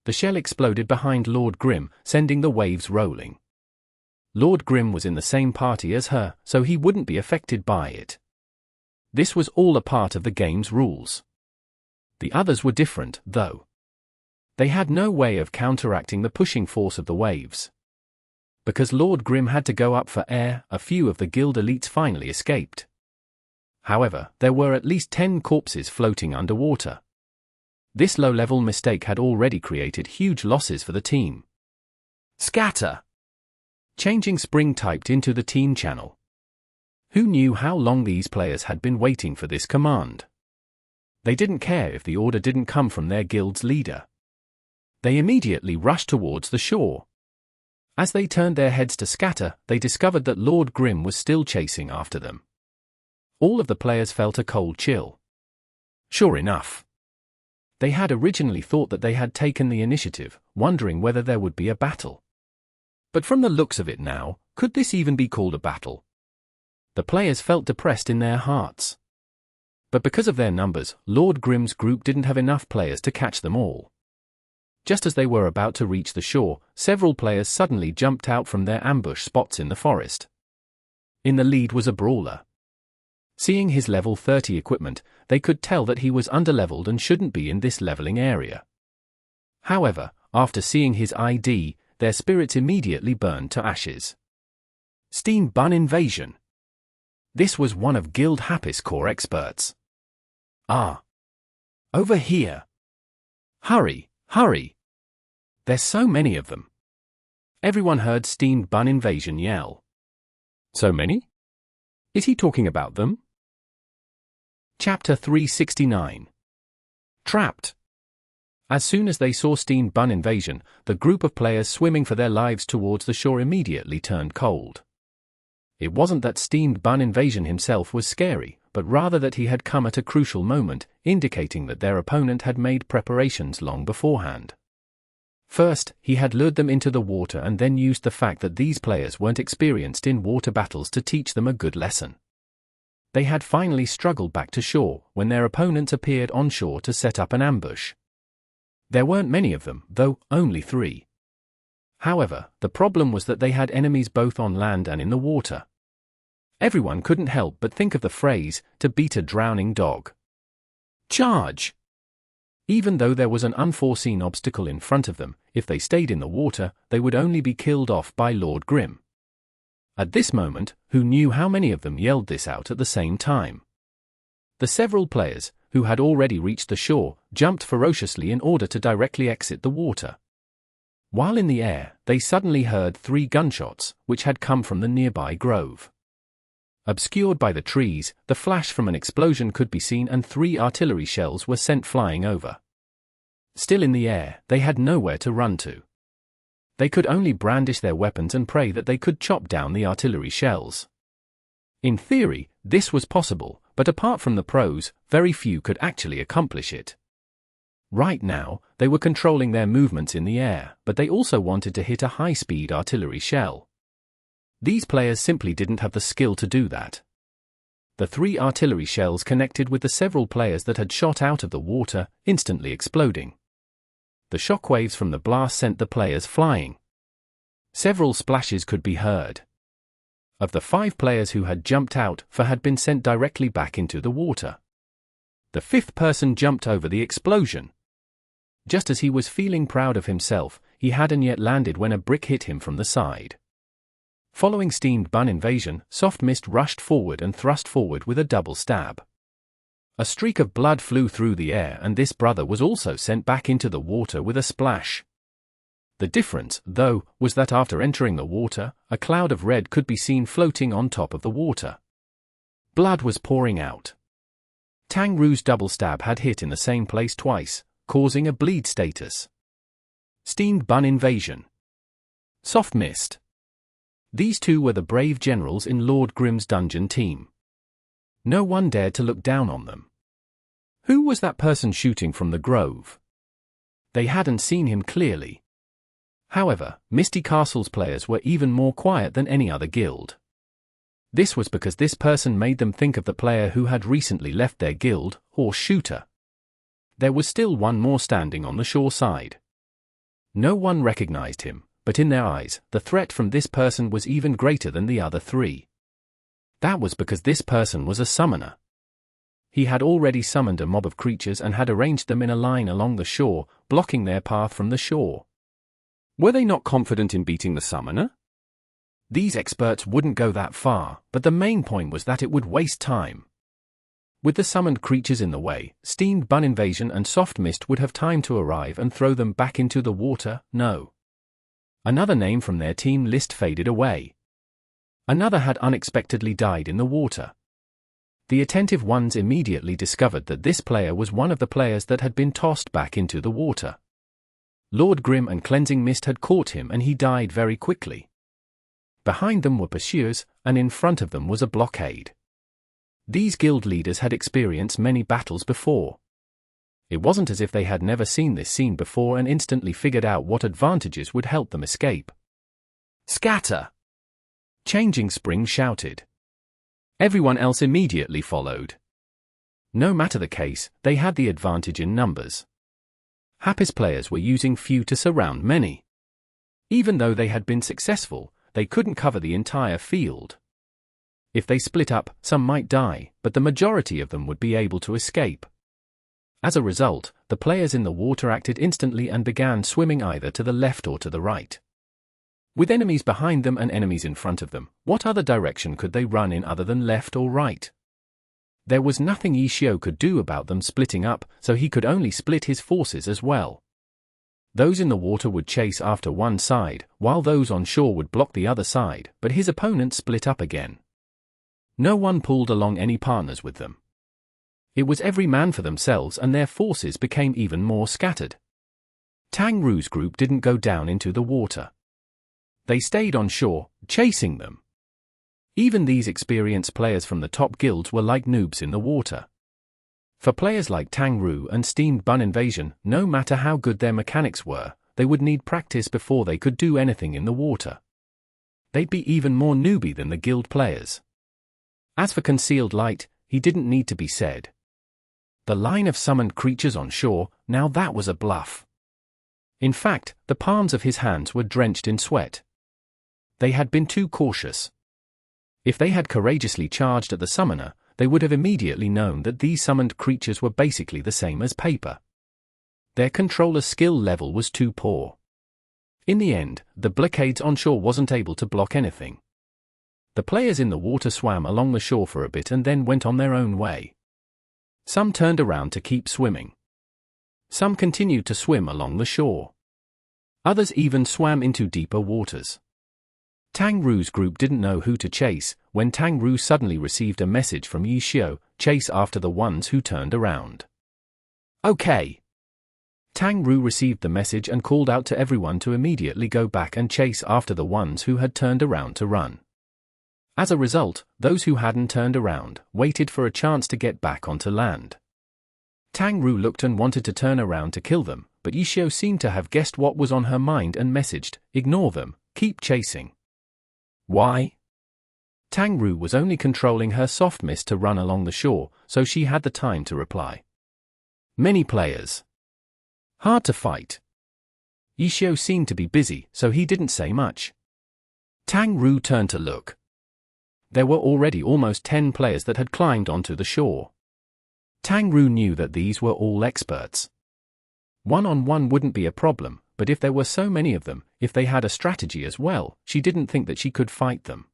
The shell exploded behind Lord Grim, sending the waves rolling. Lord Grim was in the same party as her, so he wouldn't be affected by it. This was all a part of the game's rules. The others were different, though. They had no way of counteracting the pushing force of the waves. Because Lord Grim had to go up for air, a few of the guild elites finally escaped. However, there were at least 10 corpses floating underwater. This low-level mistake had already created huge losses for the team. Scatter! Changing Spring typed into the team channel. Who knew how long these players had been waiting for this command? They didn't care if the order didn't come from their guild's leader. They immediately rushed towards the shore. As they turned their heads to scatter, they discovered that Lord Grim was still chasing after them. All of the players felt a cold chill. Sure enough. They had originally thought that they had taken the initiative, wondering whether there would be a battle. But from the looks of it now, could this even be called a battle? The players felt depressed in their hearts. But because of their numbers, Lord Grim's group didn't have enough players to catch them all. Just as they were about to reach the shore, several players suddenly jumped out from their ambush spots in the forest. In the lead was a brawler. Seeing his level 30 equipment, they could tell that he was underleveled and shouldn't be in this leveling area. However, after seeing his ID, their spirits immediately burned to ashes. Steam Bun Invasion. This was one of Guild Happy's core experts. Ah! Over here! Hurry! Hurry! There's so many of them. Everyone heard Steamed Bun Invasion yell. So many? Is he talking about them? Chapter 369. Trapped. As soon as they saw Steamed Bun Invasion, the group of players swimming for their lives towards the shore immediately turned cold. It wasn't that Steamed Bun Invasion himself was scary, but rather that he had come at a crucial moment, indicating that their opponent had made preparations long beforehand. First, he had lured them into the water and then used the fact that these players weren't experienced in water battles to teach them a good lesson. They had finally struggled back to shore when their opponents appeared on shore to set up an ambush. There weren't many of them, though, only 3. However, the problem was that they had enemies both on land and in the water. Everyone couldn't help but think of the phrase, to beat a drowning dog. Charge! Even though there was an unforeseen obstacle in front of them, if they stayed in the water, they would only be killed off by Lord Grim. At this moment, who knew how many of them yelled this out at the same time? The several players, who had already reached the shore, jumped ferociously in order to directly exit the water. While in the air, they suddenly heard 3 gunshots, which had come from the nearby grove. Obscured by the trees, the flash from an explosion could be seen and 3 artillery shells were sent flying over. Still in the air, they had nowhere to run to. They could only brandish their weapons and pray that they could chop down the artillery shells. In theory, this was possible, but apart from the pros, very few could actually accomplish it. Right now, they were controlling their movements in the air, but they also wanted to hit a high-speed artillery shell. These players simply didn't have the skill to do that. The 3 artillery shells connected with the several players that had shot out of the water, instantly exploding. The shockwaves from the blast sent the players flying. Several splashes could be heard. Of the 5 players who had jumped out, 4 had been sent directly back into the water. The 5th person jumped over the explosion. Just as he was feeling proud of himself, he hadn't yet landed when a brick hit him from the side. Following steamed bun invasion, Soft Mist rushed forward and thrust forward with a double stab. A streak of blood flew through the air and this brother was also sent back into the water with a splash. The difference, though, was that after entering the water, a cloud of red could be seen floating on top of the water. Blood was pouring out. Tang Ru's double stab had hit in the same place twice, causing a bleed status. Steamed bun invasion. Soft Mist. These 2 were the brave generals in Lord Grimm's dungeon team. No one dared to look down on them. Who was that person shooting from the grove? They hadn't seen him clearly. However, Misty Castle's players were even more quiet than any other guild. This was because this person made them think of the player who had recently left their guild, Horse Shooter. There was still one more standing on the shore side. No one recognized him, but in their eyes, the threat from this person was even greater than the other 3. That was because this person was a summoner. He had already summoned a mob of creatures and had arranged them in a line along the shore, blocking their path from the shore. Were they not confident in beating the summoner? These experts wouldn't go that far, but the main point was that it would waste time. With the summoned creatures in the way, Steamed Bun Invasion and Soft Mist would have time to arrive and throw them back into the water. No. Another name from their team list faded away. Another had unexpectedly died in the water. The attentive ones immediately discovered that this player was one of the players that had been tossed back into the water. Lord Grim and Cleansing Mist had caught him and he died very quickly. Behind them were pursuers, and in front of them was a blockade. These guild leaders had experienced many battles before. It wasn't as if they had never seen this scene before and instantly figured out what advantages would help them escape. Scatter! Changing Spring shouted. Everyone else immediately followed. No matter the case, they had the advantage in numbers. Happy's players were using few to surround many. Even though they had been successful, they couldn't cover the entire field. If they split up, some might die, but the majority of them would be able to escape. As a result, the players in the water acted instantly and began swimming either to the left or to the right. With enemies behind them and enemies in front of them, what other direction could they run in other than left or right? There was nothing Ye Qiu could do about them splitting up, so he could only split his forces as well. Those in the water would chase after one side, while those on shore would block the other side, but his opponent split up again. No one pulled along any partners with them. It was every man for themselves and their forces became even more scattered. Tang Ru's group didn't go down into the water. They stayed on shore, chasing them. Even these experienced players from the top guilds were like noobs in the water. For players like Tang Ru and Steamed Bun Invasion, no matter how good their mechanics were, they would need practice before they could do anything in the water. They'd be even more newbie than the guild players. As for Concealed Light, he didn't need to be said. The line of summoned creatures on shore, now that was a bluff. In fact, the palms of his hands were drenched in sweat. They had been too cautious. If they had courageously charged at the summoner, they would have immediately known that these summoned creatures were basically the same as paper. Their controller's skill level was too poor. In the end, the blockades on shore wasn't able to block anything. The players in the water swam along the shore for a bit and then went on their own way. Some turned around to keep swimming. Some continued to swim along the shore. Others even swam into deeper waters. Tang Ru's group didn't know who to chase, when Tang Ru suddenly received a message from Ye Qiu: chase after the ones who turned around. Okay. Tang Ru received the message and called out to everyone to immediately go back and chase after the ones who had turned around to run. As a result, those who hadn't turned around waited for a chance to get back onto land. Tang Ru looked and wanted to turn around to kill them, but Ye Qiu seemed to have guessed what was on her mind and messaged, ignore them, keep chasing. Why? Tang Ru was only controlling her soft mist to run along the shore, so she had the time to reply. Many players. Hard to fight. Ye Qiu seemed to be busy, so he didn't say much. Tang Ru turned to look. There were already almost 10 players that had climbed onto the shore. Tang Ru knew that these were all experts. One-on-one wouldn't be a problem, but if there were so many of them, if they had a strategy as well, she didn't think that she could fight them.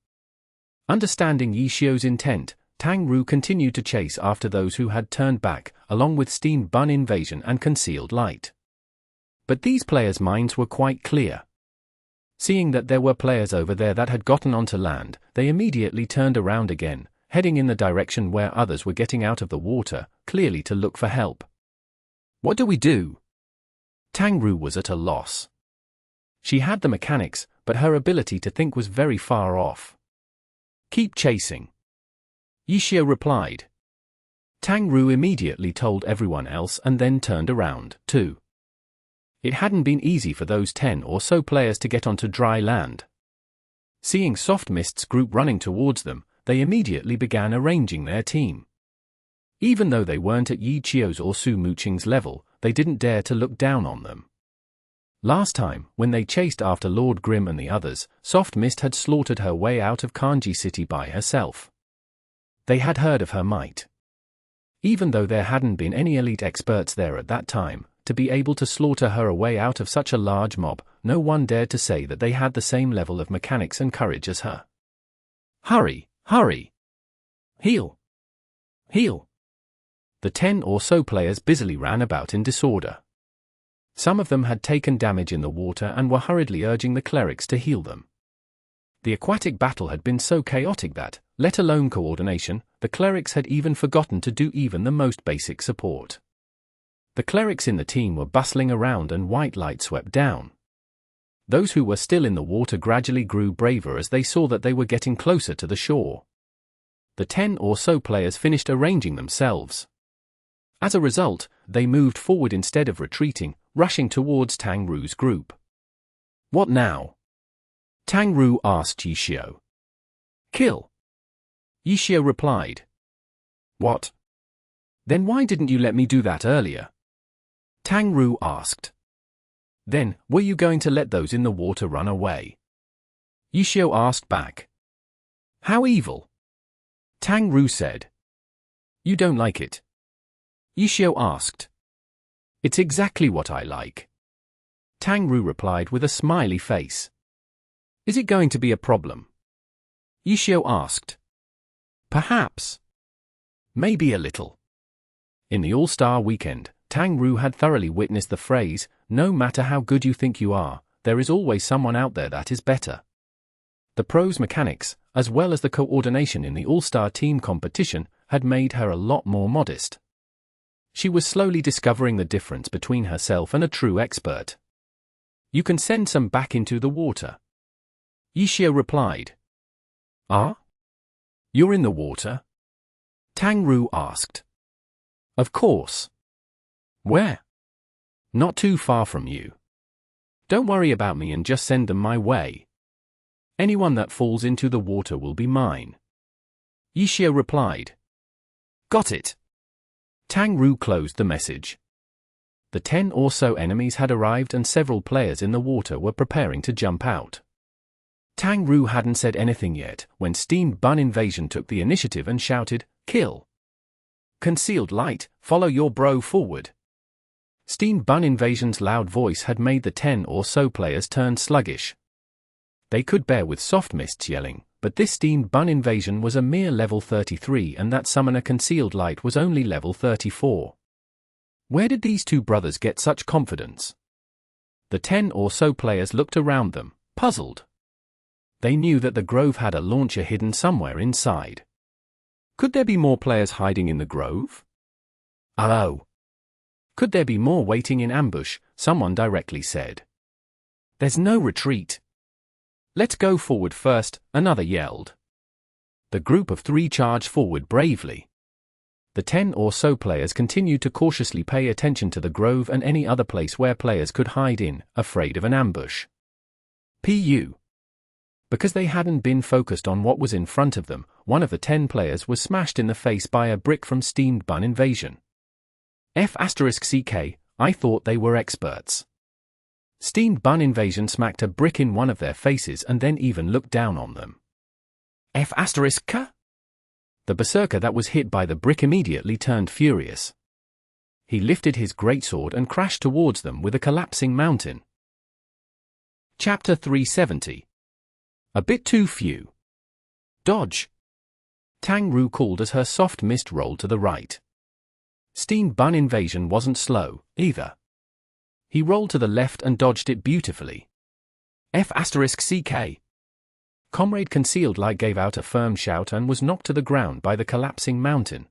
Understanding Ye Qiu's intent, Tang Ru continued to chase after those who had turned back, along with Steam Bun Invasion and Concealed Light. But these players' minds were quite clear. Seeing that there were players over there that had gotten onto land, they immediately turned around again, heading in the direction where others were getting out of the water, clearly to look for help. What do we do? Tang Ru was at a loss. She had the mechanics, but her ability to think was very far off. Keep chasing. Ye Qiu replied. Tang Ru immediately told everyone else and then turned around, too. It hadn't been easy for those 10 or so players to get onto dry land. Seeing Soft Mist's group running towards them, they immediately began arranging their team. Even though they weren't at Ye Qiu's or Su Muqing's level, they didn't dare to look down on them. Last time, when they chased after Lord Grim and the others, Soft Mist had slaughtered her way out of Kanji City by herself. They had heard of her might. Even though there hadn't been any elite experts there at that time, to be able to slaughter her away out of such a large mob, no one dared to say that they had the same level of mechanics and courage as her. Hurry, hurry! Heal! Heal! The 10 or so players busily ran about in disorder. Some of them had taken damage in the water and were hurriedly urging the clerics to heal them. The aquatic battle had been so chaotic that, let alone coordination, the clerics had even forgotten to do even the most basic support. The clerics in the team were bustling around and white light swept down. Those who were still in the water gradually grew braver as they saw that they were getting closer to the shore. The 10 or so players finished arranging themselves. As a result, they moved forward instead of retreating, rushing towards Tang Ru's group. What now? Tang Ru asked Ye Qiu. Kill. Ye Qiu replied. What? Then why didn't you let me do that earlier? Tang Ru asked. Then, were you going to let those in the water run away? Ye Qiu asked back. How evil? Tang Ru said. You don't like it? Ye Qiu asked. It's exactly what I like. Tang Ru replied with a smiley face. Is it going to be a problem? Ye Qiu asked. Perhaps. Maybe a little. In the All-Star Weekend, Tang Ru had thoroughly witnessed the phrase, no matter how good you think you are, there is always someone out there that is better. The pros' mechanics, as well as the coordination in the All-Star team competition, had made her a lot more modest. She was slowly discovering the difference between herself and a true expert. You can send some back into the water. Ye Qiu replied. Ah? You're in the water? Tang Ru asked. Of course. Where? Not too far from you. Don't worry about me and just send them my way. Anyone that falls into the water will be mine. Ye Qiu replied. Got it. Tang Ru closed the message. The 10 or so enemies had arrived and several players in the water were preparing to jump out. Tang Ru hadn't said anything yet when Steam Bun Invasion took the initiative and shouted, Kill! Concealed Light, follow your bro forward. Steam Bun Invasion's loud voice had made the 10 or so players turn sluggish. They could bear with Soft Mist's yelling, but this steamed bun invasion was a mere level 33 and that summoner Concealed Light was only level 34. Where did these two brothers get such confidence? The 10 or so players looked around them, puzzled. They knew that the grove had a launcher hidden somewhere inside. Could there be more players hiding in the grove? Oh. Could there be more waiting in ambush? Someone directly said. There's no retreat. Let's go forward first, another yelled. The group of 3 charged forward bravely. The 10 or so players continued to cautiously pay attention to the grove and any other place where players could hide in, afraid of an ambush. Pu. Because they hadn't been focused on what was in front of them, one of the 10 players was smashed in the face by a brick from steamed bun invasion. F***ck, I thought they were experts. Steamed bun invasion smacked a brick in one of their faces and then even looked down on them. F***k? The berserker that was hit by the brick immediately turned furious. He lifted his greatsword and crashed towards them with a collapsing mountain. Chapter 370. A bit too few. Dodge. Tang Ru called as her soft mist rolled to the right. Steamed bun invasion wasn't slow, either. He rolled to the left and dodged it beautifully. F***ck. Comrade Concealed Light gave out a firm shout and was knocked to the ground by the collapsing mountain.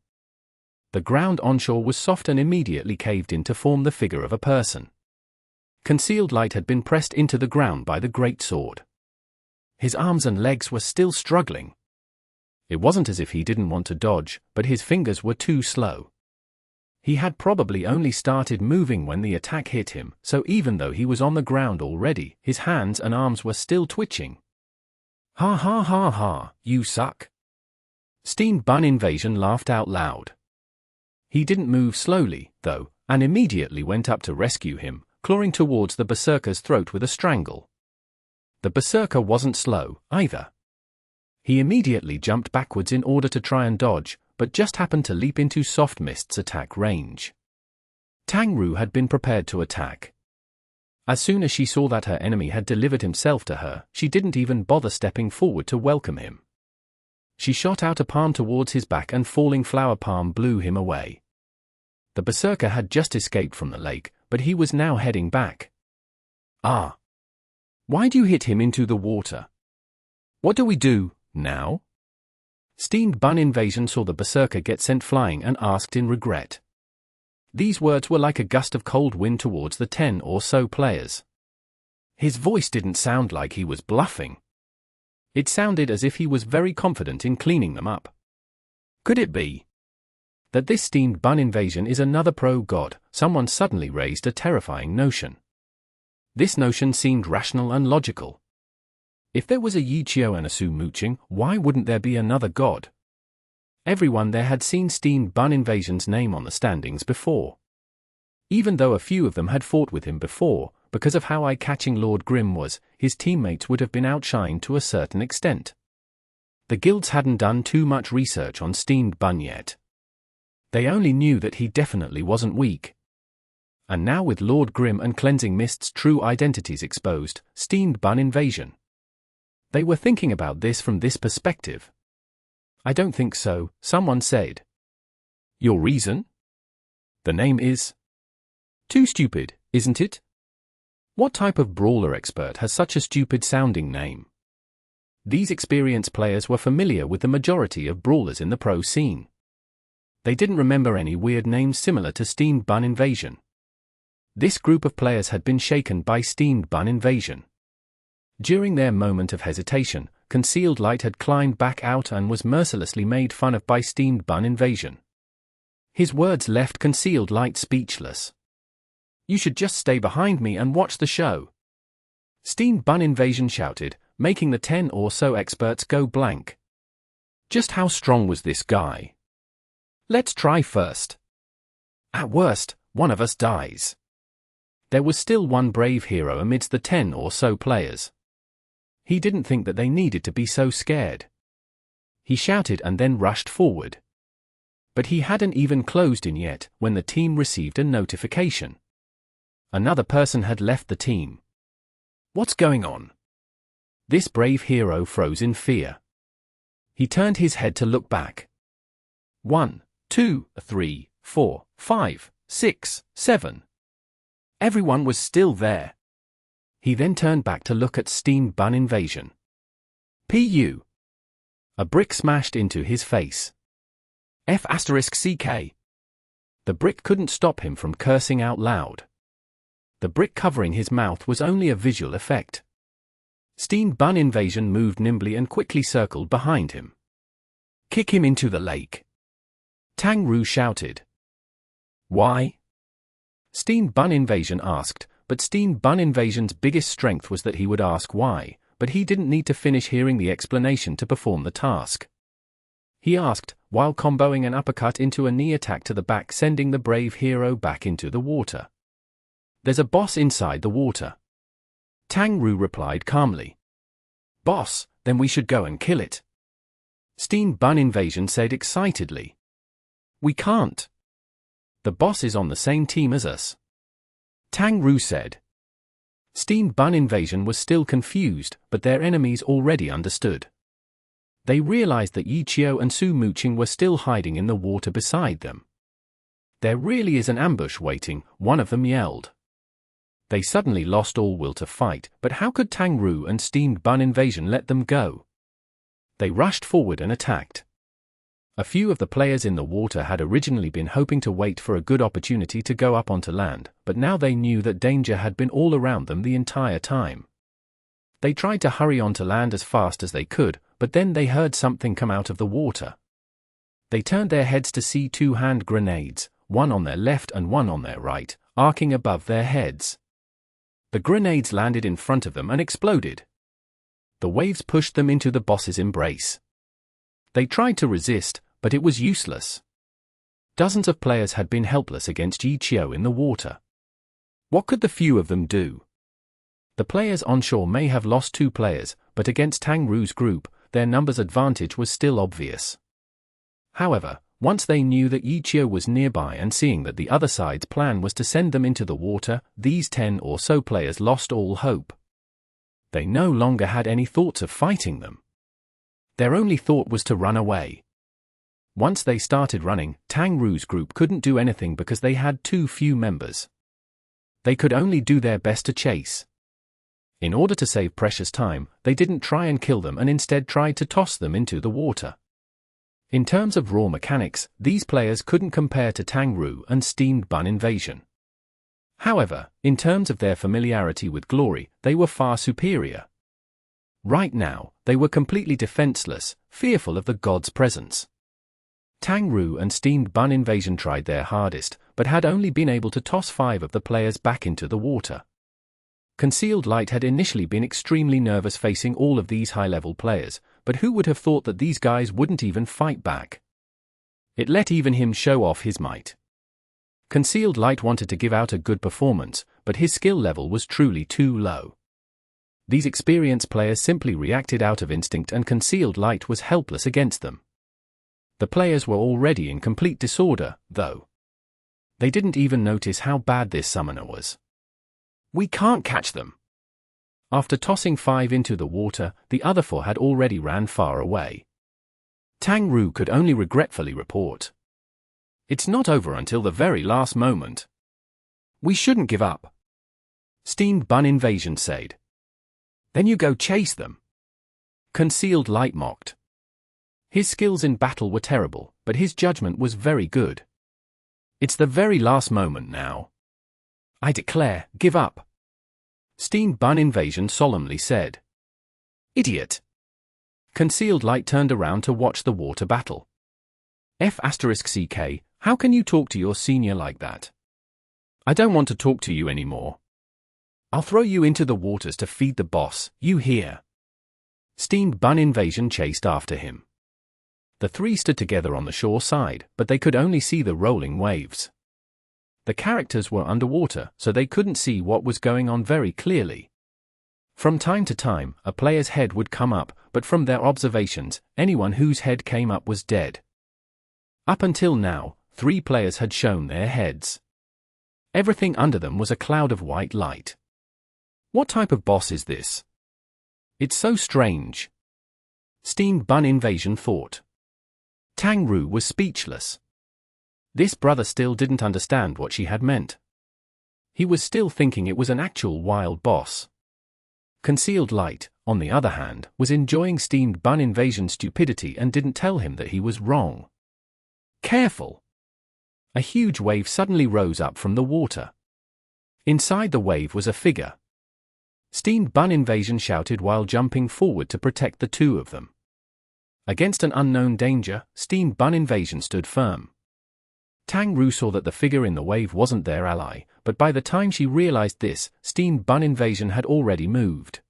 The ground onshore was soft and immediately caved in to form the figure of a person. Concealed Light had been pressed into the ground by the great sword. His arms and legs were still struggling. It wasn't as if he didn't want to dodge, but his fingers were too slow. He had probably only started moving when the attack hit him, so even though he was on the ground already, his hands and arms were still twitching. Ha ha ha ha, you suck. Steamed bun invasion laughed out loud. He didn't move slowly, though, and immediately went up to rescue him, clawing towards the berserker's throat with a strangle. The berserker wasn't slow, either. He immediately jumped backwards in order to try and dodge, but just happened to leap into Soft Mist's attack range. Tang Ru had been prepared to attack. As soon as she saw that her enemy had delivered himself to her, she didn't even bother stepping forward to welcome him. She shot out a palm towards his back and falling flower palm blew him away. The berserker had just escaped from the lake, but he was now heading back. Ah! Why'd you hit him into the water? What do we do, now? Steamed bun invasion saw the berserker get sent flying and asked in regret. These words were like a gust of cold wind towards the 10 or so players. His voice didn't sound like he was bluffing. It sounded as if he was very confident in cleaning them up. Could it be that this steamed bun invasion is another pro-god? Someone suddenly raised a terrifying notion. This notion seemed rational and logical. If there was a Ye Qiu and a Su mooching, why wouldn't there be another god? Everyone there had seen steamed bun invasion's name on the standings before. Even though a few of them had fought with him before, because of how eye-catching Lord Grim was, his teammates would have been outshined to a certain extent. The guilds hadn't done too much research on steamed bun yet. They only knew that he definitely wasn't weak. And now with Lord Grim and Cleansing Mist's true identities exposed, steamed bun invasion. They were thinking about this from this perspective. I don't think so, someone said. Your reason? The name is too stupid, isn't it? What type of brawler expert has such a stupid-sounding name? These experienced players were familiar with the majority of brawlers in the pro scene. They didn't remember any weird names similar to steamed bun invasion. This group of players had been shaken by steamed bun invasion. During their moment of hesitation, Concealed Light had climbed back out and was mercilessly made fun of by steamed bun invasion. His words left Concealed Light speechless. You should just stay behind me and watch the show. Steamed bun invasion shouted, making the 10 or so experts go blank. Just how strong was this guy? Let's try first. At worst, one of us dies. There was still one brave hero amidst the 10 or so players. He didn't think that they needed to be so scared. He shouted and then rushed forward. But he hadn't even closed in yet, when the team received a notification. Another person had left the team. What's going on? This brave hero froze in fear. He turned his head to look back. 1, 2, 3, 4, 5, 6, 7. Everyone was still there. He then turned back to look at steamed bun invasion. Pu. A brick smashed into his face. F***ck. The brick couldn't stop him from cursing out loud. The brick covering his mouth was only a visual effect. Steamed bun invasion moved nimbly and quickly circled behind him. Kick him into the lake. Tang Ru shouted. Why? Steamed bun invasion asked, but steamed bun invasion's biggest strength was that he would ask why, but he didn't need to finish hearing the explanation to perform the task. He asked, while comboing an uppercut into a knee attack to the back, sending the brave hero back into the water. There's a boss inside the water. Tang Ru replied calmly. Boss, then we should go and kill it. Steamed bun invasion said excitedly. We can't. The boss is on the same team as us. Tang Ru said. Steamed bun invasion was still confused, but their enemies already understood. They realized that Ye Qiu and Su Muqing were still hiding in the water beside them. There really is an ambush waiting, one of them yelled. They suddenly lost all will to fight, but how could Tang Ru and steamed bun invasion let them go? They rushed forward and attacked. A few of the players in the water had originally been hoping to wait for a good opportunity to go up onto land, but now they knew that danger had been all around them the entire time. They tried to hurry onto land as fast as they could, but then they heard something come out of the water. They turned their heads to see two hand grenades, one on their left and one on their right, arcing above their heads. The grenades landed in front of them and exploded. The waves pushed them into the boss's embrace. They tried to resist, but it was useless. Dozens of players had been helpless against Ye Qiu in the water. What could the few of them do? The players onshore may have lost 2 players, but against Tang Ru's group, their numbers advantage was still obvious. However, once they knew that Ye Qiu was nearby and seeing that the other side's plan was to send them into the water, these 10 or so players lost all hope. They no longer had any thoughts of fighting them. Their only thought was to run away. Once they started running, Tang Ru's group couldn't do anything because they had too few members. They could only do their best to chase. In order to save precious time, they didn't try and kill them and instead tried to toss them into the water. In terms of raw mechanics, these players couldn't compare to Tang Ru and steamed bun invasion. However, in terms of their familiarity with glory, they were far superior. Right now, they were completely defenseless, fearful of the god's presence. Tang Ru and steamed bun invasion tried their hardest, but had only been able to toss 5 of the players back into the water. Concealed Light had initially been extremely nervous facing all of these high-level players, but who would have thought that these guys wouldn't even fight back? It let even him show off his might. Concealed Light wanted to give out a good performance, but his skill level was truly too low. These experienced players simply reacted out of instinct and Concealed Light was helpless against them. The players were already in complete disorder, though. They didn't even notice how bad this summoner was. We can't catch them. After tossing 5 into the water, the other 4 had already ran far away. Tang Ru could only regretfully report. It's not over until the very last moment. We shouldn't give up. Steamed bun invasion said. Then you go chase them. Concealed Light mocked. His skills in battle were terrible, but his judgment was very good. It's the very last moment now. I declare, give up. Steamed bun invasion solemnly said. Idiot. Concealed Light turned around to watch the water battle. F***ck, how can you talk to your senior like that? I don't want to talk to you anymore. I'll throw you into the waters to feed the boss, you hear? Steamed bun invasion chased after him. The 3 stood together on the shore side, but they could only see the rolling waves. The characters were underwater, so they couldn't see what was going on very clearly. From time to time, a player's head would come up, but from their observations, anyone whose head came up was dead. Up until now, 3 players had shown their heads. Everything under them was a cloud of white light. What type of boss is this? It's so strange. Steamed bun invasion thought. Tang Ru was speechless. This brother still didn't understand what she had meant. He was still thinking it was an actual wild boss. Concealed Light, on the other hand, was enjoying steamed bun invasion stupidity and didn't tell him that he was wrong. Careful! A huge wave suddenly rose up from the water. Inside the wave was a figure. Steamed bun invasion shouted while jumping forward to protect the two of them. Against an unknown danger, steamed bun invasion stood firm. Tang Ru saw that the figure in the wave wasn't their ally, but by the time she realized this, steamed bun invasion had already moved.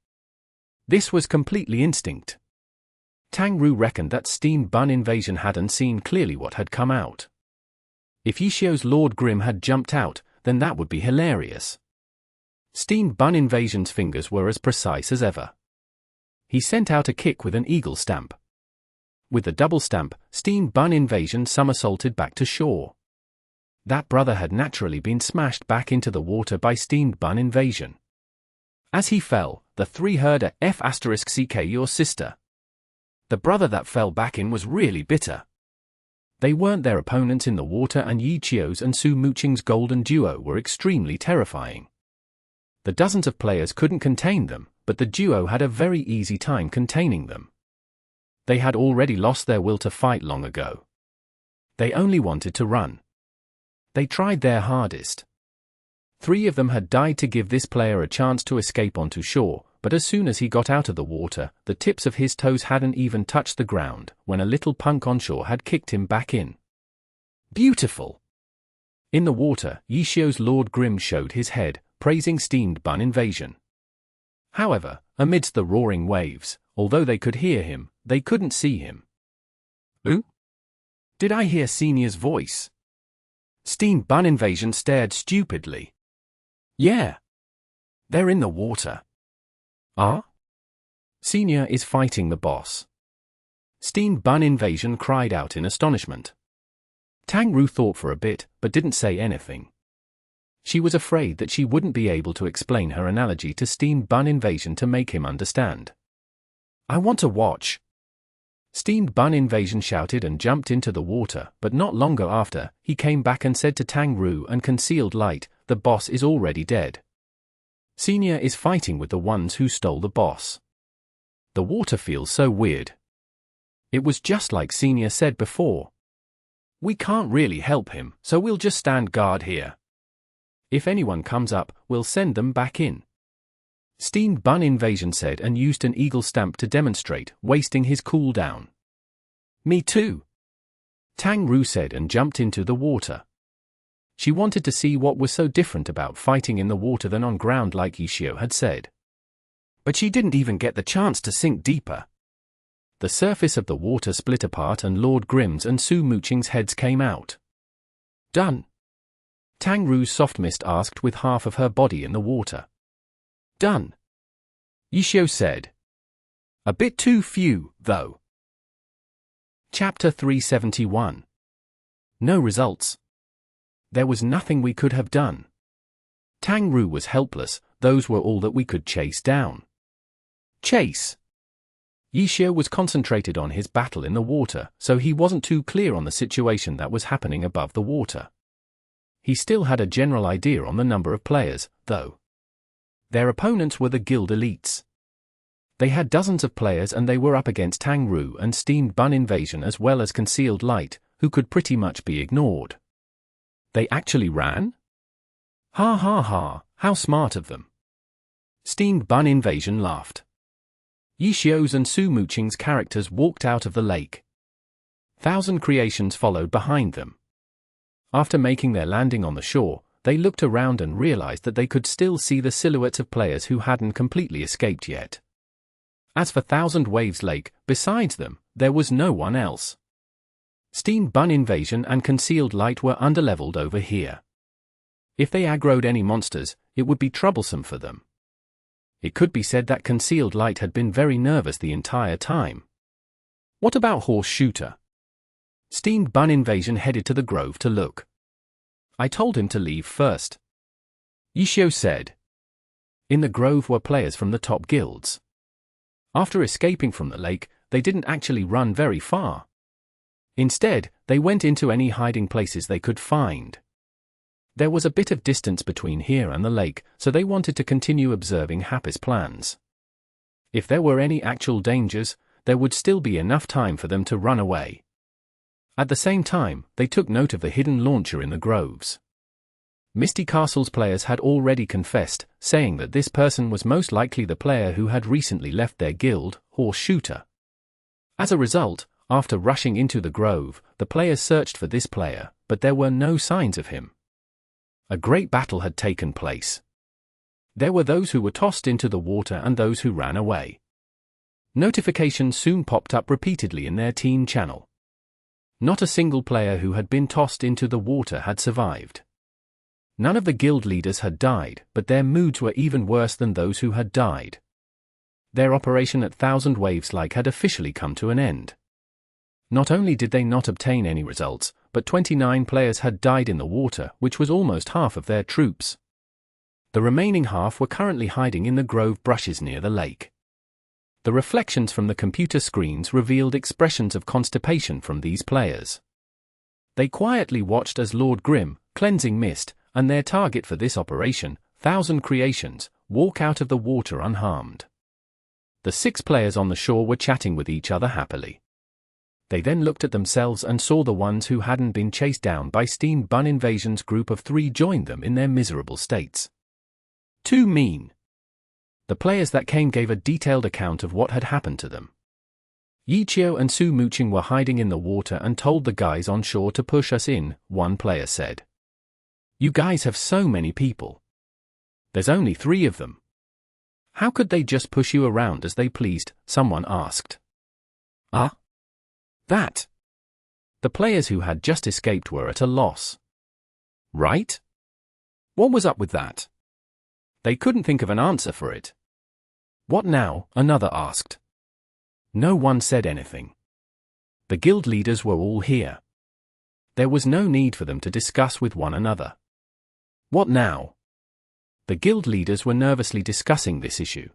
This was completely instinct. Tang Ru reckoned that steamed bun invasion hadn't seen clearly what had come out. If Ye Qiu's Lord Grim had jumped out, then that would be hilarious. Steamed bun invasion's fingers were as precise as ever. He sent out a kick with an eagle stamp. With the double stamp, steamed bun invasion somersaulted back to shore. That brother had naturally been smashed back into the water by steamed bun invasion. As he fell, the three heard a F***ck your sister. The brother that fell back in was really bitter. They weren't their opponents in the water, and Ye Qiu's and Su Muqing's golden duo were extremely terrifying. The dozens of players couldn't contain them, but the duo had a very easy time containing them. They had already lost their will to fight long ago. They only wanted to run. They tried their hardest. 3 of them had died to give this player a chance to escape onto shore, but as soon as he got out of the water, the tips of his toes hadn't even touched the ground, when a little punk on shore had kicked him back in. Beautiful! In the water, Ye Qiu's Lord Grim showed his head, praising steamed bun invasion. However, amidst the roaring waves, although they could hear him, they couldn't see him. Ooh? Did I hear Senior's voice? Steamed bun invasion stared stupidly. Yeah. They're in the water. Ah? Senior is fighting the boss. Steamed bun invasion cried out in astonishment. Tang Ru thought for a bit, but didn't say anything. She was afraid that she wouldn't be able to explain her analogy to steamed bun invasion to make him understand. I want to watch. Steamed bun invasion shouted and jumped into the water, but not long after, he came back and said to Tang Ru and Concealed Light, the boss is already dead. Senior is fighting with the ones who stole the boss. The water feels so weird. It was just like Senior said before. We can't really help him, so we'll just stand guard here. If anyone comes up, we'll send them back in. Steamed bun invasion said and used an eagle stamp to demonstrate, wasting his cooldown. Me too. Tang Ru said and jumped into the water. She wanted to see what was so different about fighting in the water than on ground like Ye Qiu had said. But she didn't even get the chance to sink deeper. The surface of the water split apart and Lord Grim's and Su Muqing's heads came out. Done. Tang Ru's soft mist asked with half of her body in the water. Done. Ye Qiu said. A bit too few, though. Chapter 371. No results. There was nothing we could have done. Tang Ru was helpless, those were all that we could chase down. Chase. Ye Qiu was concentrated on his battle in the water, so he wasn't too clear on the situation that was happening above the water. He still had a general idea on the number of players, though. Their opponents were the guild elites. They had dozens of players and they were up against Tang Ru and steamed bun invasion as well as Concealed Light, who could pretty much be ignored. They actually ran? Ha ha ha, how smart of them. Steamed bun invasion laughed. Ye Qiu's and Su Muqing's characters walked out of the lake. 1,000 creations followed behind them. After making their landing on the shore, they looked around and realized that they could still see the silhouettes of players who hadn't completely escaped yet. As for 1,000 Waves Lake, besides them, there was no one else. Steamed bun invasion and Concealed Light were underleveled over here. If they aggroed any monsters, it would be troublesome for them. It could be said that Concealed Light had been very nervous the entire time. What about Horse Shooter? Steamed bun invasion headed to the grove to look. I told him to leave first. Ye Qiu said. In the grove were players from the top guilds. After escaping from the lake, they didn't actually run very far. Instead, they went into any hiding places they could find. There was a bit of distance between here and the lake, so they wanted to continue observing Happy's plans. If there were any actual dangers, there would still be enough time for them to run away. At the same time, they took note of the hidden launcher in the groves. Misty Castle's players had already confessed, saying that this person was most likely the player who had recently left their guild, Horse Shooter. As a result, after rushing into the grove, the players searched for this player, but there were no signs of him. A great battle had taken place. There were those who were tossed into the water and those who ran away. Notifications soon popped up repeatedly in their team channel. Not a single player who had been tossed into the water had survived. None of the guild leaders had died, but their moods were even worse than those who had died. Their operation at Thousand Waves Like had officially come to an end. Not only did they not obtain any results, but 29 players had died in the water, which was almost half of their troops. The remaining half were currently hiding in the grove bushes near the lake. The reflections from the computer screens revealed expressions of constipation from these players. They quietly watched as Lord Grim, Cleansing Mist, and their target for this operation, Thousand Creations, walk out of the water unharmed. The 6 players on the shore were chatting with each other happily. They then looked at themselves and saw the ones who hadn't been chased down by Steam Bun Invasion's group of 3 joined them in their miserable states. Too mean. The players that came gave a detailed account of what had happened to them. Ye Qiu and Su Mooching were hiding in the water and told the guys on shore to push us in, one player said. You guys have so many people. There's only 3 of them. How could they just push you around as they pleased? Someone asked. That. The players who had just escaped were at a loss. Right? What was up with that? They couldn't think of an answer for it. What now? Another asked. No one said anything. The guild leaders were all here. There was no need for them to discuss with one another. What now? The guild leaders were nervously discussing this issue.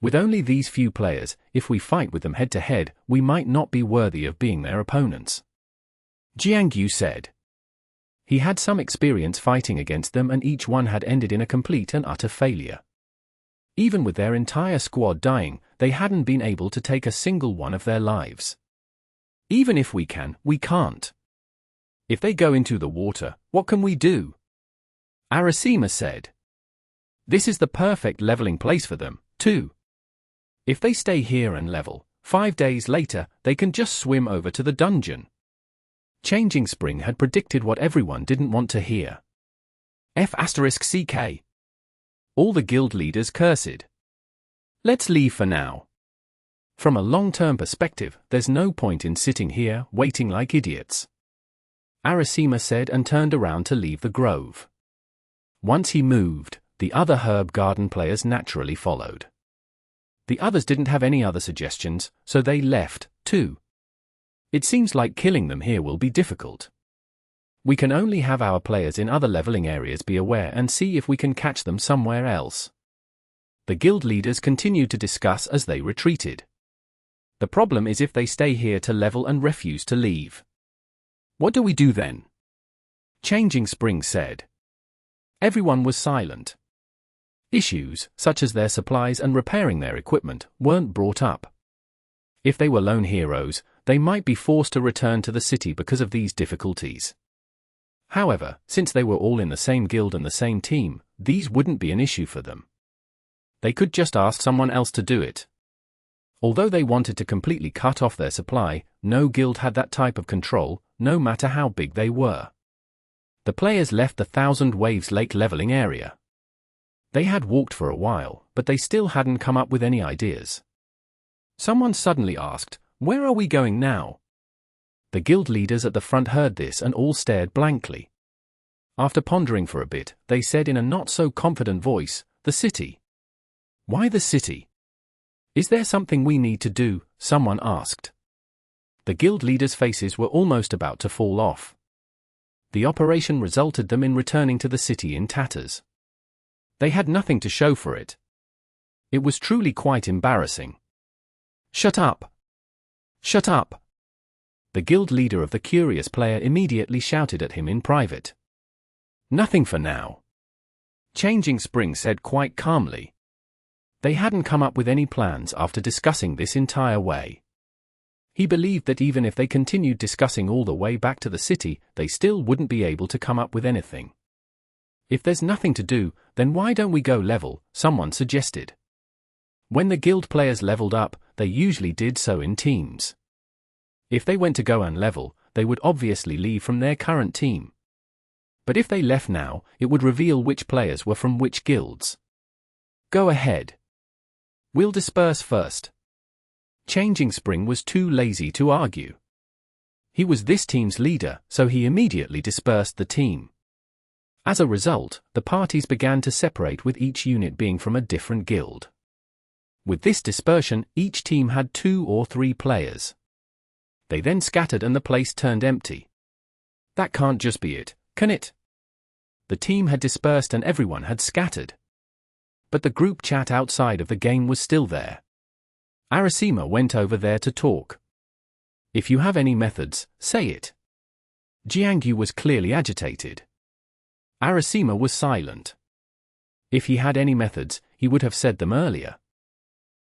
With only these few players, if we fight with them head-to-head, we might not be worthy of being their opponents. Jiangyu said. He had some experience fighting against them and each one had ended in a complete and utter failure. Even with their entire squad dying, they hadn't been able to take a single one of their lives. Even if we can, we can't. If they go into the water, what can we do? Arasima said. This is the perfect leveling place for them, too. If they stay here and level, 5 days later, they can just swim over to the dungeon. Changing Spring had predicted what everyone didn't want to hear. F*CK. All the guild leaders cursed. Let's leave for now. From a long-term perspective, there's no point in sitting here, waiting like idiots. Arasima said and turned around to leave the grove. Once he moved, the other herb garden players naturally followed. The others didn't have any other suggestions, so they left, too. It seems like killing them here will be difficult. We can only have our players in other leveling areas be aware and see if we can catch them somewhere else. The guild leaders continued to discuss as they retreated. The problem is if they stay here to level and refuse to leave. What do we do then? Changing Spring said. Everyone was silent. Issues, such as their supplies and repairing their equipment, weren't brought up. If they were lone heroes, they might be forced to return to the city because of these difficulties. However, since they were all in the same guild and the same team, these wouldn't be an issue for them. They could just ask someone else to do it. Although they wanted to completely cut off their supply, no guild had that type of control, no matter how big they were. The players left the Thousand Waves Lake leveling area. They had walked for a while, but they still hadn't come up with any ideas. Someone suddenly asked, "Where are we going now?" The guild leaders at the front heard this and all stared blankly. After pondering for a bit, they said in a not-so-confident voice, "The city." "Why the city? Is there something we need to do?" someone asked. The guild leaders' faces were almost about to fall off. The operation resulted them in returning to the city in tatters. They had nothing to show for it. It was truly quite embarrassing. "Shut up," Shut up! The guild leader of the curious player immediately shouted at him in private. Nothing for now. Changing Spring said quite calmly. They hadn't come up with any plans after discussing this entire way. He believed that even if they continued discussing all the way back to the city, they still wouldn't be able to come up with anything. If there's nothing to do, then why don't we go level, someone suggested. When the guild players leveled up, they usually did so in teams. If they went to go and level, they would obviously leave from their current team. But if they left now, it would reveal which players were from which guilds. Go ahead. We'll disperse first. Changing Spring was too lazy to argue. He was this team's leader, so he immediately dispersed the team. As a result, the parties began to separate with each unit being from a different guild. With this dispersion, each team had 2 or 3 players. They then scattered and the place turned empty. That can't just be it, can it? The team had dispersed and everyone had scattered. But the group chat outside of the game was still there. Arasima went over there to talk. If you have any methods, say it. Jiangyu was clearly agitated. Arasima was silent. If he had any methods, he would have said them earlier.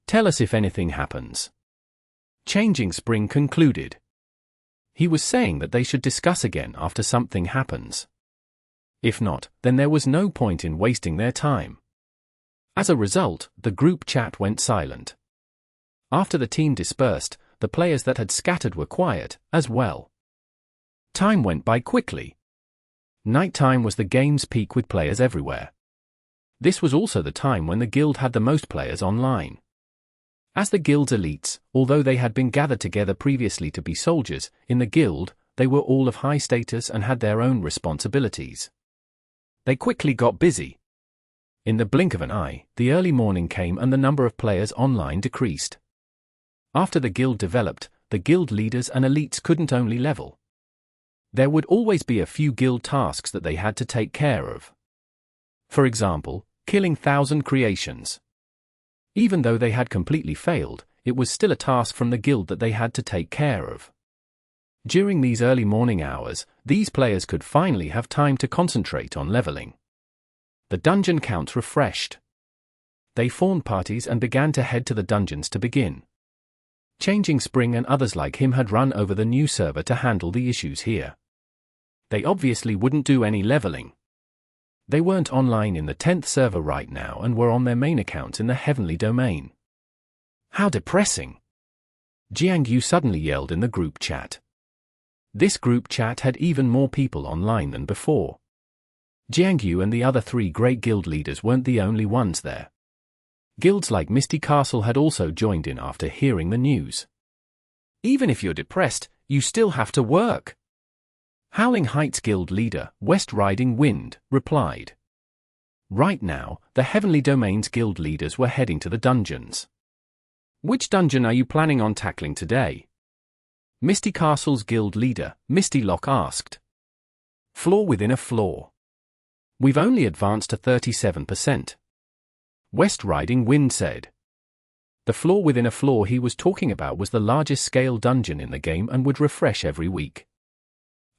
Tell us if anything happens. Changing Spring concluded. He was saying that they should discuss again after something happens. If not, then there was no point in wasting their time. As a result, the group chat went silent. After the team dispersed, the players that had scattered were quiet, as well. Time went by quickly. Nighttime was the game's peak with players everywhere. This was also the time when the guild had the most players online. As the guild's elites, although they had been gathered together previously to be soldiers, in the guild, they were all of high status and had their own responsibilities. They quickly got busy. In the blink of an eye, the early morning came and the number of players online decreased. After the guild developed, the guild leaders and elites couldn't only level. There would always be a few guild tasks that they had to take care of. For example, killing 1,000 creations. Even though they had completely failed, it was still a task from the guild that they had to take care of. During these early morning hours, these players could finally have time to concentrate on leveling. The dungeon counts refreshed. They formed parties and began to head to the dungeons to begin. Changing Spring and others like him had run over the new server to handle the issues here. They obviously wouldn't do any leveling. They weren't online in the 10th server right now and were on their main accounts in the heavenly domain. How depressing! Jiangyu suddenly yelled in the group chat. This group chat had even more people online than before. Jiangyu and the other 3 great guild leaders weren't the only ones there. Guilds like Misty Castle had also joined in after hearing the news. Even if you're depressed, you still have to work. Howling Heights guild leader, West Riding Wind, replied. Right now, the Heavenly Domain's guild leaders were heading to the dungeons. Which dungeon are you planning on tackling today? Misty Castle's guild leader, Misty Lock, asked. Floor within a floor. We've only advanced to 37%. West Riding Wind said. The floor within a floor he was talking about was the largest scale dungeon in the game and would refresh every week.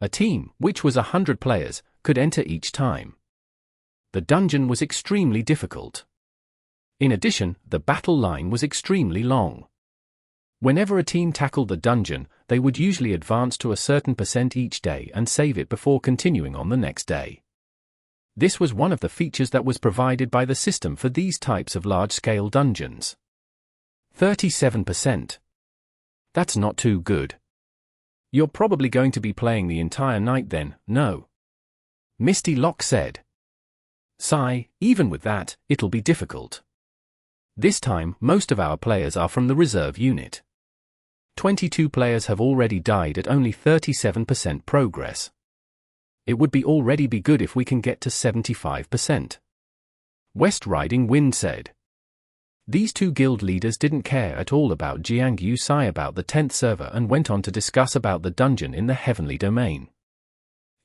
A team, which was 100 players, could enter each time. The dungeon was extremely difficult. In addition, the battle line was extremely long. Whenever a team tackled the dungeon, they would usually advance to a certain percent each day and save it before continuing on the next day. This was one of the features that was provided by the system for these types of large-scale dungeons. 37%. That's not too good. You're probably going to be playing the entire night then, no? Misty Lock said. Sigh, even with that, it'll be difficult. This time, most of our players are from the reserve unit. 22 players have already died at only 37% progress. It would already be good if we can get to 75%. West Riding Wind said. These 2 guild leaders didn't care at all about Jiangyu Sai about the 10th server and went on to discuss about the dungeon in the heavenly domain.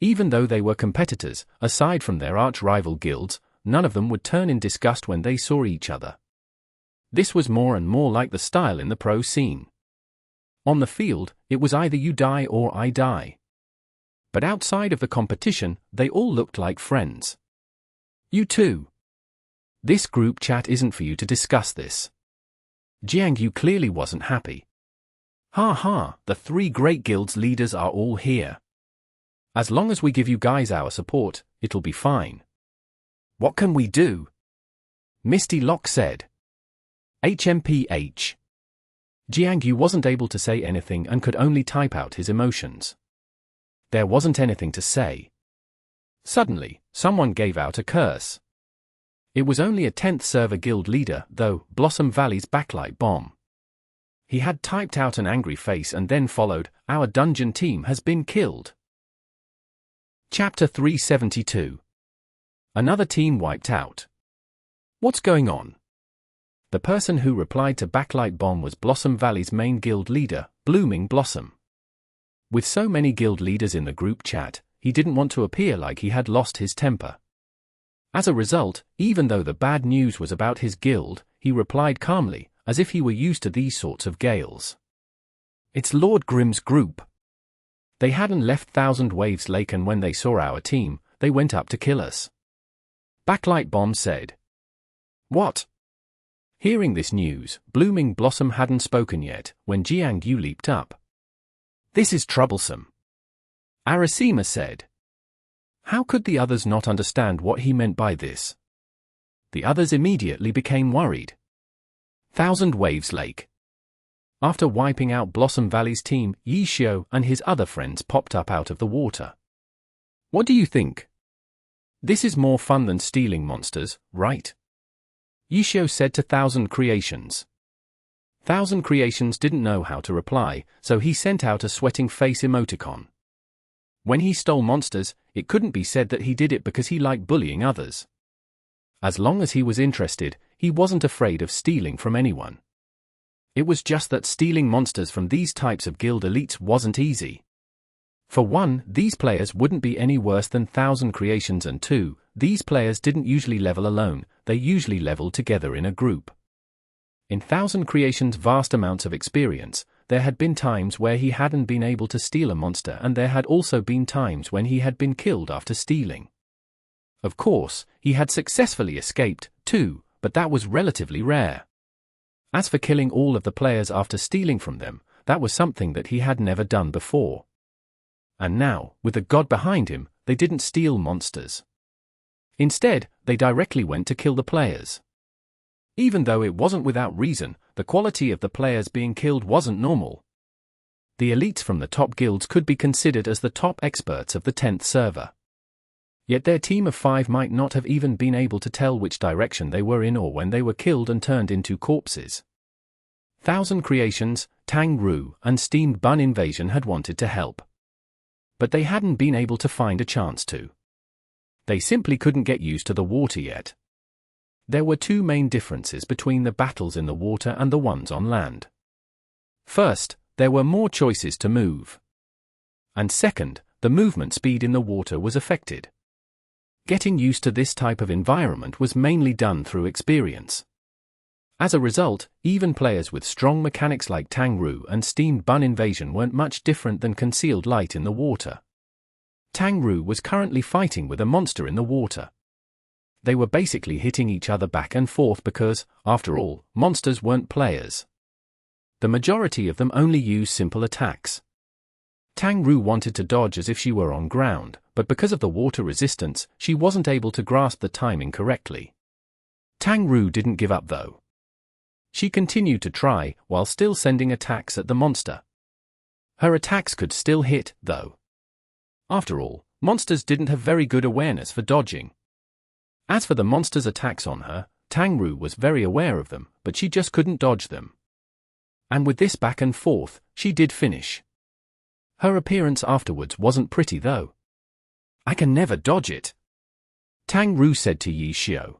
Even though they were competitors, aside from their arch-rival guilds, none of them would turn in disgust when they saw each other. This was more and more like the style in the pro scene. On the field, it was either you die or I die. But outside of the competition, they all looked like friends. You too. This group chat isn't for you to discuss this. Ye Qiu clearly wasn't happy. Ha ha, the 3 great guilds leaders are all here. As long as we give you guys our support, it'll be fine. What can we do? Misty Lock said. HMPH. Ye Qiu wasn't able to say anything and could only type out his emotions. There wasn't anything to say. Suddenly, someone gave out a curse. It was only a 10th server guild leader, though, Blossom Valley's backlight bomb. He had typed out an angry face and then followed, "Our dungeon team has been killed." Chapter 372. Another team wiped out. What's going on? The person who replied to backlight bomb was Blossom Valley's main guild leader, Blooming Blossom. With so many guild leaders in the group chat, he didn't want to appear like he had lost his temper. As a result, even though the bad news was about his guild, he replied calmly, as if he were used to these sorts of gales. It's Lord Grimm's group. They hadn't left Thousand Waves Lake, and when they saw our team, they went up to kill us. Backlight Bomb said. What? Hearing this news, Blooming Blossom hadn't spoken yet, when Ye Qiu leaped up. This is troublesome. Arasima said. How could the others not understand what he meant by this? The others immediately became worried. Thousand Waves Lake. After wiping out Blossom Valley's team, Ye Qiu and his other friends popped up out of the water. What do you think? This is more fun than stealing monsters, right? Ye Qiu said to Thousand Creations. Thousand Creations didn't know how to reply, so he sent out a sweating face emoticon. When he stole monsters, it couldn't be said that he did it because he liked bullying others. As long as he was interested, he wasn't afraid of stealing from anyone. It was just that stealing monsters from these types of guild elites wasn't easy. For one, these players wouldn't be any worse than Thousand Creations, and two, these players didn't usually level alone, they usually leveled together in a group. In Thousand Creations' vast amounts of experience, there had been times where he hadn't been able to steal a monster, and there had also been times when he had been killed after stealing. Of course, he had successfully escaped, too, but that was relatively rare. As for killing all of the players after stealing from them, that was something that he had never done before. And now, with the god behind him, they didn't steal monsters. Instead, they directly went to kill the players. Even though it wasn't without reason, the quality of the players being killed wasn't normal. The elites from the top guilds could be considered as the top experts of the 10th server. Yet their team of 5 might not have even been able to tell which direction they were in or when they were killed and turned into corpses. Thousand Creations, Tang Ru, and Steamed Bun Invasion had wanted to help. But they hadn't been able to find a chance to. They simply couldn't get used to the water yet. There were 2 main differences between the battles in the water and the ones on land. First, there were more choices to move. And second, the movement speed in the water was affected. Getting used to this type of environment was mainly done through experience. As a result, even players with strong mechanics like Tang Ru and Steamed Bun Invasion weren't much different than Concealed Light in the water. Tang Ru was currently fighting with a monster in the water. They were basically hitting each other back and forth because, after all, monsters weren't players. The majority of them only use simple attacks. Tang Ru wanted to dodge as if she were on ground, but because of the water resistance, she wasn't able to grasp the timing correctly. Tang Ru didn't give up though. She continued to try, while still sending attacks at the monster. Her attacks could still hit, though. After all, monsters didn't have very good awareness for dodging. As for the monster's attacks on her, Tang Ru was very aware of them, but she just couldn't dodge them. And with this back and forth, she did finish. Her appearance afterwards wasn't pretty though. I can never dodge it. Tang Ru said to Ye Qiu.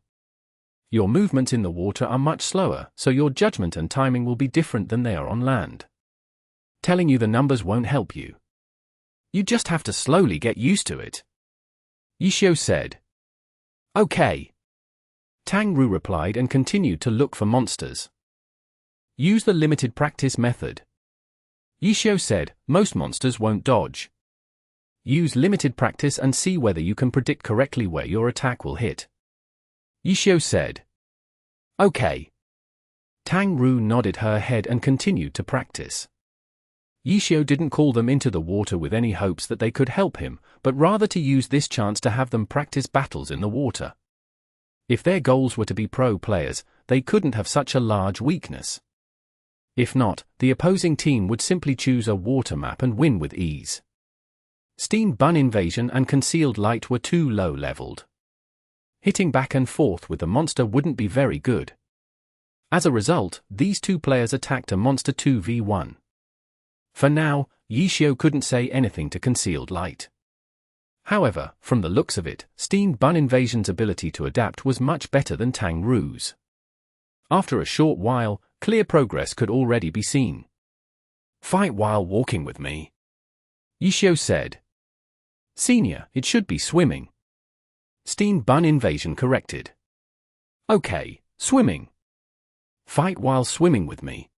Your movements in the water are much slower, so your judgment and timing will be different than they are on land. Telling you the numbers won't help you. You just have to slowly get used to it. Ye Qiu said. Okay. Tang Ru replied and continued to look for monsters. Use the limited practice method. Ye Qiu said, most monsters won't dodge. Use limited practice and see whether you can predict correctly where your attack will hit. Ye Qiu said. Okay. Tang Ru nodded her head and continued to practice. Ye Qiu didn't call them into the water with any hopes that they could help him, but rather to use this chance to have them practice battles in the water. If their goals were to be pro players, they couldn't have such a large weakness. If not, the opposing team would simply choose a water map and win with ease. Steam Bun Invasion and Concealed Light were too low-leveled. Hitting back and forth with the monster wouldn't be very good. As a result, these two players attacked a monster 2v1. For now, Ye Qiu couldn't say anything to Concealed Light. However, from the looks of it, Steam Bun Invasion's ability to adapt was much better than Tang Ru's. After a short while, clear progress could already be seen. Fight while walking with me, Ye Qiu said. Senior, it should be swimming. Steam Bun Invasion corrected. Okay, swimming. Fight while swimming with me.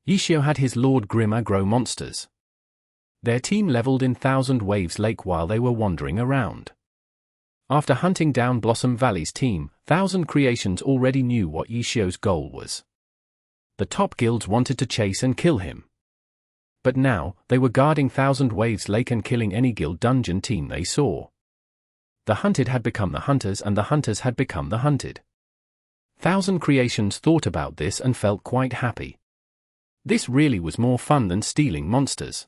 Ye Qiu had his Lord Grim aggro monsters. Their team leveled in Thousand Waves Lake while they were wandering around. After hunting down Blossom Valley's team, Thousand Creations already knew what Ye Qiu's goal was. The top guilds wanted to chase and kill him. But now, they were guarding Thousand Waves Lake and killing any guild dungeon team they saw. The hunted had become the hunters and the hunters had become the hunted. Thousand Creations thought about this and felt quite happy. This really was more fun than stealing monsters.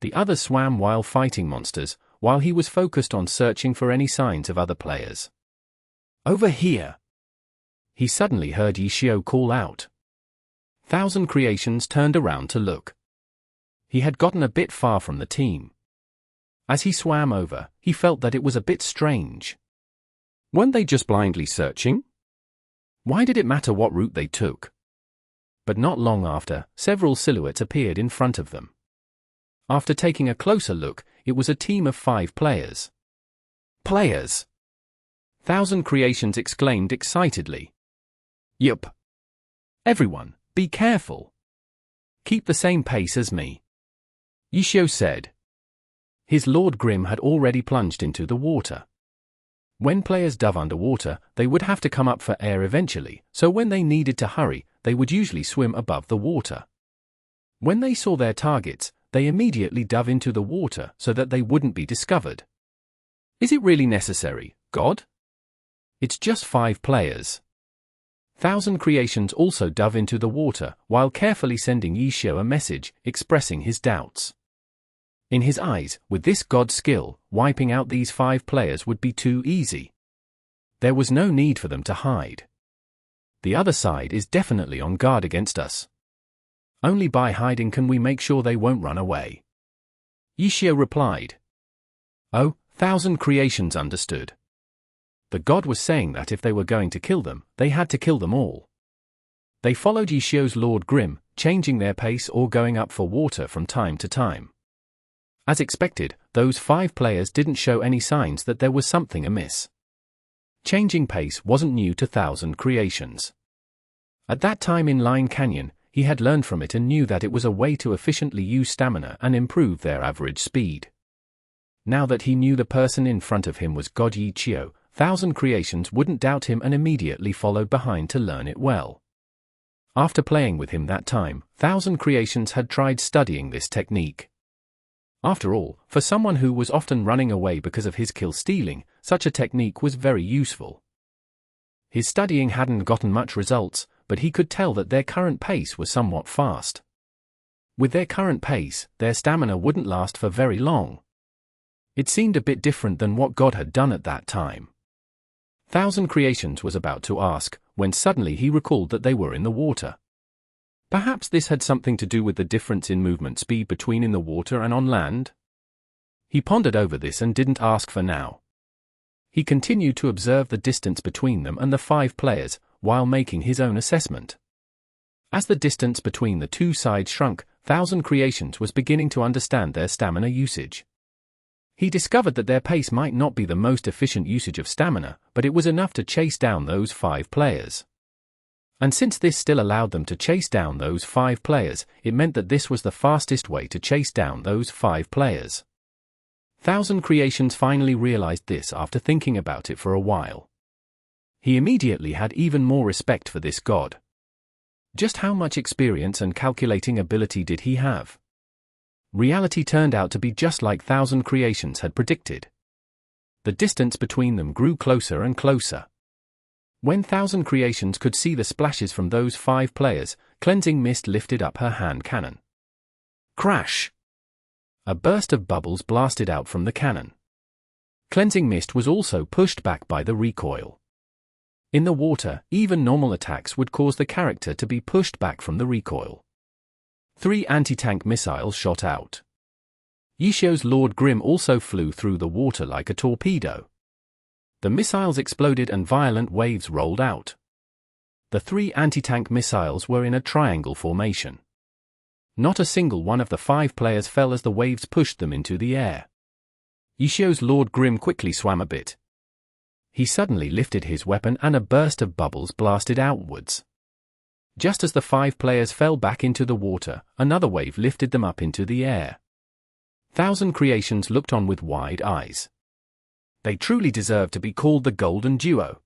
The other swam while fighting monsters, while he was focused on searching for any signs of other players. Over here! He suddenly heard Ye Qiu call out. Thousand Creations turned around to look. He had gotten a bit far from the team. As he swam over, he felt that it was a bit strange. Weren't they just blindly searching? Why did it matter what route they took? But not long after, several silhouettes appeared in front of them. After taking a closer look, it was a team of 5 players. Players! Thousand Creations exclaimed excitedly. Yup. Everyone, be careful. Keep the same pace as me, Ye Qiu said. His Lord Grim had already plunged into the water. When players dove underwater, they would have to come up for air eventually, so when they needed to hurry, they would usually swim above the water. When they saw their targets, they immediately dove into the water so that they wouldn't be discovered. Is it really necessary, God? It's just 5 players. Thousand Creations also dove into the water, while carefully sending Ye Qiu a message, expressing his doubts. In his eyes, with this god skill, wiping out these 5 players would be too easy. There was no need for them to hide. The other side is definitely on guard against us. Only by hiding can we make sure they won't run away. Ye Qiu replied. Oh, Thousand Creations understood. The god was saying that if they were going to kill them, they had to kill them all. They followed Ye Qiu's Lord Grim, changing their pace or going up for water from time to time. As expected, those 5 players didn't show any signs that there was something amiss. Changing pace wasn't new to Thousand Creations. At that time in Line Canyon, he had learned from it and knew that it was a way to efficiently use stamina and improve their average speed. Now that he knew the person in front of him was God Ye Qiu, Thousand Creations wouldn't doubt him and immediately followed behind to learn it well. After playing with him that time, Thousand Creations had tried studying this technique. After all, for someone who was often running away because of his kill stealing, such a technique was very useful. His studying hadn't gotten much results, but he could tell that their current pace was somewhat fast. With their current pace, their stamina wouldn't last for very long. It seemed a bit different than what God had done at that time. Thousand Creations was about to ask, when suddenly he recalled that they were in the water. Perhaps this had something to do with the difference in movement speed between in the water and on land? He pondered over this and didn't ask for now. He continued to observe the distance between them and the 5 players, while making his own assessment. As the distance between the 2 sides shrunk, Thousand Creations was beginning to understand their stamina usage. He discovered that their pace might not be the most efficient usage of stamina, but it was enough to chase down those 5 players. And since this still allowed them to chase down those 5 players, it meant that this was the fastest way to chase down those 5 players. Thousand Creations finally realized this after thinking about it for a while. He immediately had even more respect for this god. Just how much experience and calculating ability did he have? Reality turned out to be just like Thousand Creations had predicted. The distance between them grew closer and closer. When Thousand Creations could see the splashes from those 5 players, Cleansing Mist lifted up her hand cannon. Crash! A burst of bubbles blasted out from the cannon. Cleansing Mist was also pushed back by the recoil. In the water, even normal attacks would cause the character to be pushed back from the recoil. 3 anti-tank missiles shot out. Ye Qiu's Lord Grim also flew through the water like a torpedo. The missiles exploded and violent waves rolled out. The 3 anti-tank missiles were in a triangle formation. Not a single one of the 5 players fell as the waves pushed them into the air. Ye Qiu's Lord Grim quickly swam a bit. He suddenly lifted his weapon and a burst of bubbles blasted outwards. Just as the 5 players fell back into the water, another wave lifted them up into the air. Thousand Creations looked on with wide eyes. They truly deserve to be called the Golden Duo.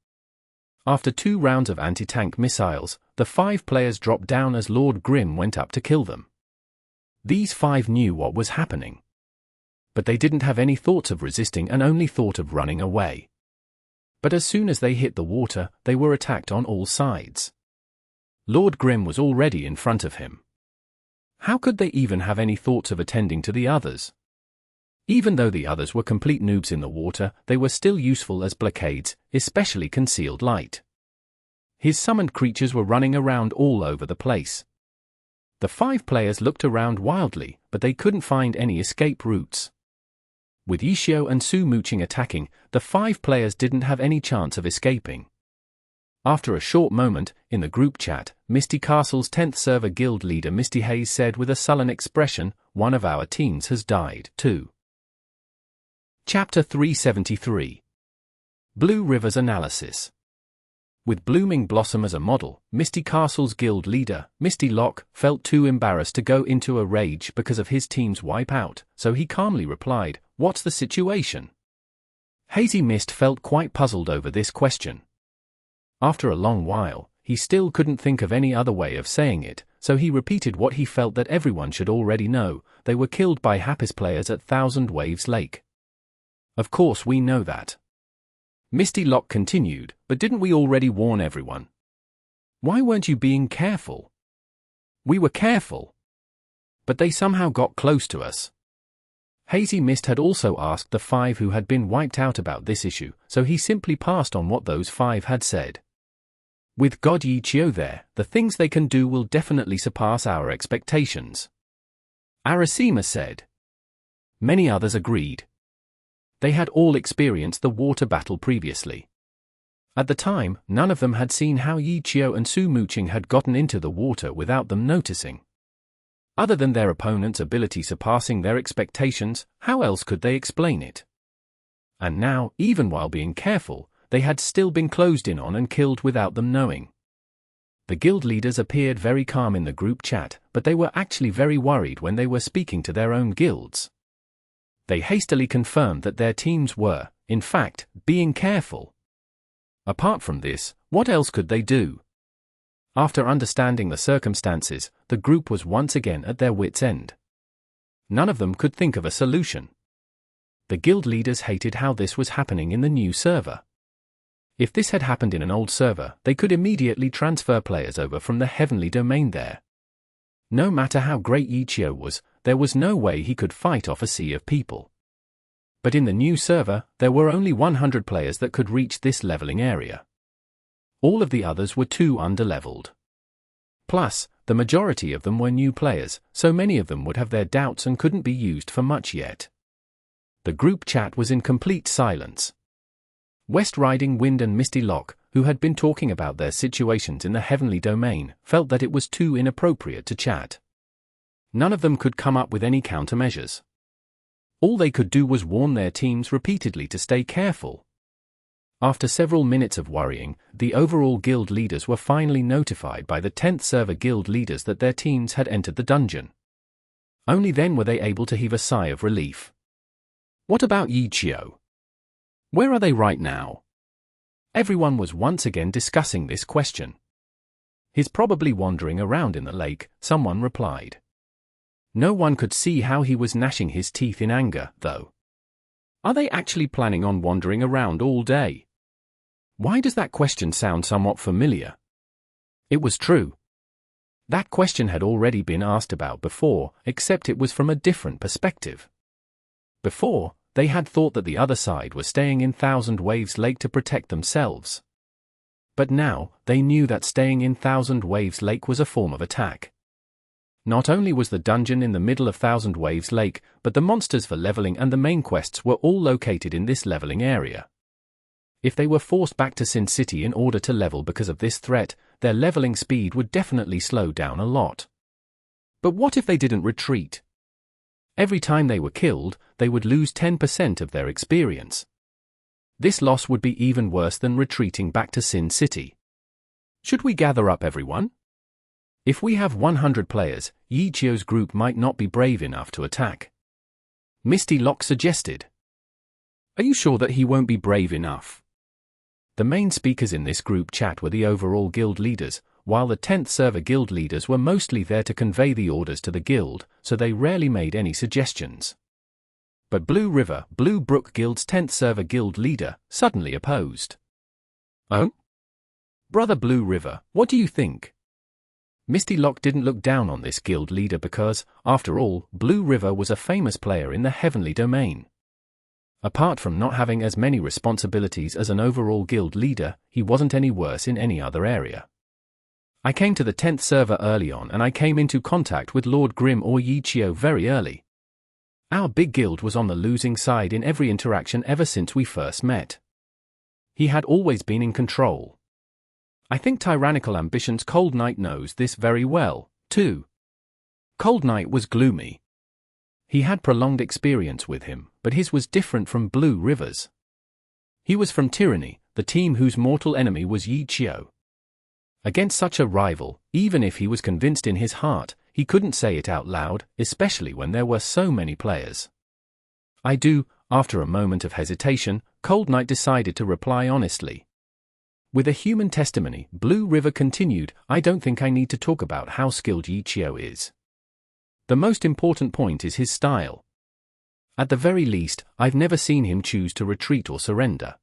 After 2 rounds of anti-tank missiles, the 5 players dropped down as Lord Grim went up to kill them. These 5 knew what was happening. But they didn't have any thoughts of resisting and only thought of running away. But as soon as they hit the water, they were attacked on all sides. Lord Grim was already in front of him. How could they even have any thoughts of attending to the others? Even though the others were complete noobs in the water, they were still useful as blockades, especially concealed light. His summoned creatures were running around all over the place. The 5 players looked around wildly, but they couldn't find any escape routes. With Ye Qiu and Su Muqing attacking, the 5 players didn't have any chance of escaping. After a short moment, in the group chat, Misty Castle's 10th server guild leader Misty Haze said with a sullen expression, "One of our teams has died, too." Chapter 373. Blue River's Analysis. With Blooming Blossom as a model, Misty Castle's guild leader, Misty Lock, felt too embarrassed to go into a rage because of his team's wipeout, so he calmly replied, "What's the situation?" Hazy Mist felt quite puzzled over this question. After a long while, he still couldn't think of any other way of saying it, so he repeated what he felt that everyone should already know: they were killed by Happy's players at Thousand Waves Lake. Of course we know that. Misty Lock continued, but didn't we already warn everyone? Why weren't you being careful? We were careful. But they somehow got close to us. Hazy Mist had also asked the 5 who had been wiped out about this issue, so he simply passed on what those 5 had said. With God Ye Qiu there, the things they can do will definitely surpass our expectations. Arasima said. Many others agreed. They had all experienced the water battle previously. At the time, none of them had seen how Ye Qiu and Su Muqing had gotten into the water without them noticing. Other than their opponent's ability surpassing their expectations, how else could they explain it? And now, even while being careful, they had still been closed in on and killed without them knowing. The guild leaders appeared very calm in the group chat, but they were actually very worried when they were speaking to their own guilds. They hastily confirmed that their teams were, in fact, being careful. Apart from this, what else could they do? After understanding the circumstances, the group was once again at their wits' end. None of them could think of a solution. The guild leaders hated how this was happening in the new server. If this had happened in an old server, they could immediately transfer players over from the heavenly domain there. No matter how great Ye Qiu was, there was no way he could fight off a sea of people. But in the new server, there were only 100 players that could reach this leveling area. All of the others were too underleveled. Plus, the majority of them were new players, so many of them would have their doubts and couldn't be used for much yet. The group chat was in complete silence. West Riding Wind and Misty Lock, who had been talking about their situations in the heavenly domain, felt that it was too inappropriate to chat. None of them could come up with any countermeasures. All they could do was warn their teams repeatedly to stay careful. After several minutes of worrying, the overall guild leaders were finally notified by the 10th server guild leaders that their teams had entered the dungeon. Only then were they able to heave a sigh of relief. What about Ye Qiu? Where are they right now? Everyone was once again discussing this question. He's probably wandering around in the lake, someone replied. No one could see how he was gnashing his teeth in anger, though. Are they actually planning on wandering around all day? Why does that question sound somewhat familiar? It was true. That question had already been asked about before, except it was from a different perspective. Before, they had thought that the other side was staying in Thousand Waves Lake to protect themselves. But now, they knew that staying in Thousand Waves Lake was a form of attack. Not only was the dungeon in the middle of Thousand Waves Lake, but the monsters for leveling and the main quests were all located in this leveling area. If they were forced back to Sin City in order to level because of this threat, their leveling speed would definitely slow down a lot. But what if they didn't retreat? Every time they were killed, they would lose 10% of their experience. This loss would be even worse than retreating back to Sin City. Should we gather up everyone? If we have 100 players, Ye Qiu's group might not be brave enough to attack. Misty Lock suggested. Are you sure that he won't be brave enough? The main speakers in this group chat were the overall guild leaders, while the 10th server guild leaders were mostly there to convey the orders to the guild, so they rarely made any suggestions. But Blue River, Blue Brook Guild's 10th server guild leader, suddenly opposed. Oh? Brother Blue River, what do you think? Misty Lock didn't look down on this guild leader because, after all, Blue River was a famous player in the heavenly domain. Apart from not having as many responsibilities as an overall guild leader, he wasn't any worse in any other area. I came to the 10th server early on and I came into contact with Lord Grim or Ye Qiu very early. Our big guild was on the losing side in every interaction ever since we first met. He had always been in control. I think Tyrannical Ambitions Cold Knight knows this very well, too. Cold Knight was gloomy. He had prolonged experience with him, but his was different from Blue River's. He was from Tyranny, the team whose mortal enemy was Ye Qiu. Against such a rival, even if he was convinced in his heart, he couldn't say it out loud, especially when there were so many players. After a moment of hesitation, Cold Knight decided to reply honestly. With a human testimony, Blue River continued, I don't think I need to talk about how skilled Ye Qiu is. The most important point is his style. At the very least, I've never seen him choose to retreat or surrender.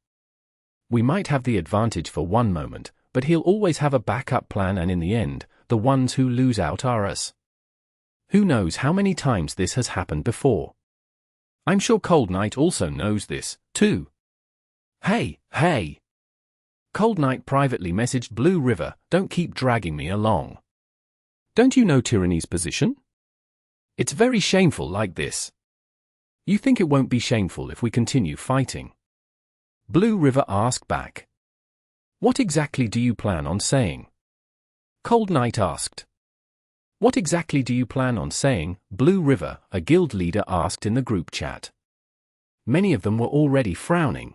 We might have the advantage for one moment, but he'll always have a backup plan and in the end, the ones who lose out are us. Who knows how many times this has happened before? I'm sure Cold Knight also knows this, too. Hey! Cold Knight privately messaged Blue River, don't keep dragging me along. Don't you know Tyranny's position? It's very shameful like this. You think it won't be shameful if we continue fighting? Blue River asked back. What exactly do you plan on saying? Cold Knight asked. What exactly do you plan on saying, Blue River, a guild leader asked in the group chat. Many of them were already frowning.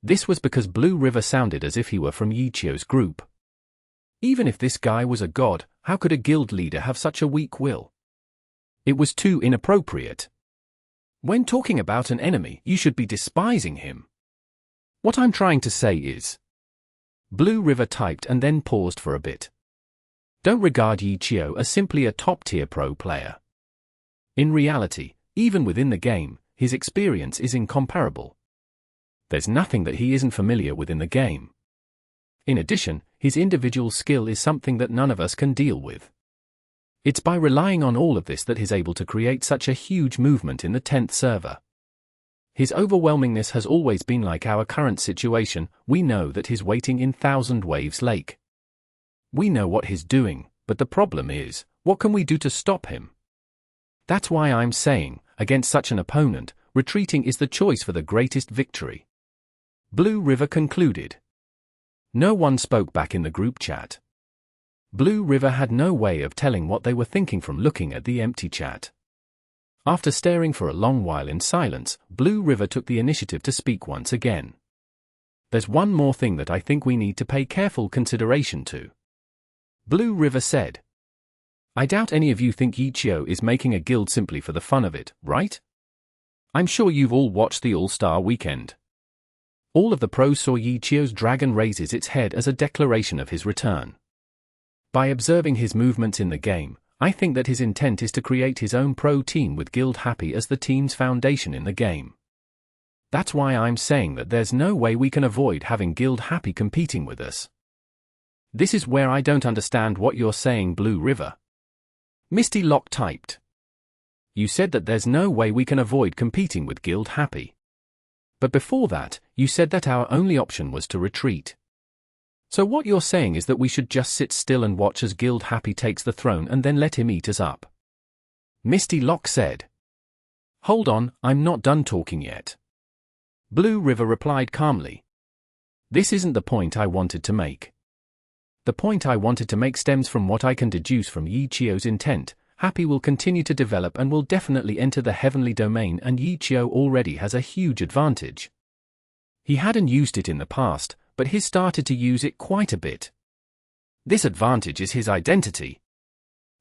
This was because Blue River sounded as if he were from Ye Qiu's group. Even if this guy was a god, how could a guild leader have such a weak will? It was too inappropriate. When talking about an enemy, you should be despising him. What I'm trying to say is... Blue River typed and then paused for a bit. Don't regard Ye Qiu as simply a top-tier pro player. In reality, even within the game, his experience is incomparable. There's nothing that he isn't familiar with in the game. In addition, his individual skill is something that none of us can deal with. It's by relying on all of this that he's able to create such a huge movement in the 10th server. His overwhelmingness has always been like our current situation. We know that he's waiting in Thousand Waves Lake. We know what he's doing, but the problem is, what can we do to stop him? That's why I'm saying, against such an opponent, retreating is the choice for the greatest victory. Blue River concluded. No one spoke back in the group chat. Blue River had no way of telling what they were thinking from looking at the empty chat. After staring for a long while in silence, Blue River took the initiative to speak once again. There's one more thing that I think we need to pay careful consideration to. Blue River said. I doubt any of you think Ye Qiu is making a guild simply for the fun of it, right? I'm sure you've all watched the All-Star Weekend. All of the pros saw Ye Qiu's dragon raises its head as a declaration of his return. By observing his movements in the game, I think that his intent is to create his own pro team with Guild Happy as the team's foundation in the game. That's why I'm saying that there's no way we can avoid having Guild Happy competing with us. This is where I don't understand what you're saying, Blue River. Misty Lock typed. You said that there's no way we can avoid competing with Guild Happy. But before that, you said that our only option was to retreat. So what you're saying is that we should just sit still and watch as Guild Happy takes the throne and then let him eat us up. Misty Lock said. Hold on, I'm not done talking yet. Blue River replied calmly. This isn't the point I wanted to make. The point I wanted to make stems from what I can deduce from Ye Qiu's intent. Happy will continue to develop and will definitely enter the heavenly domain, and Ye Qiu already has a huge advantage. He hadn't used it in the past, but he's started to use it quite a bit. This advantage is his identity.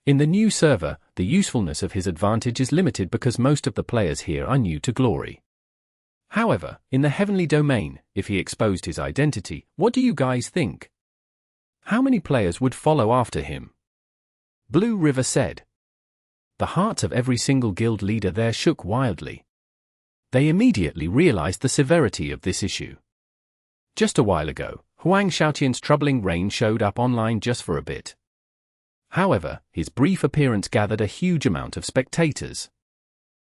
In the new server, the usefulness of his advantage is limited because most of the players here are new to glory. However, in the heavenly domain, if he exposed his identity, what do you guys think? How many players would follow after him? Blue River said. The hearts of every single guild leader there shook wildly. They immediately realized the severity of this issue. Just a while ago, Huang Shaotian's troubling reign showed up online just for a bit. However, his brief appearance gathered a huge amount of spectators.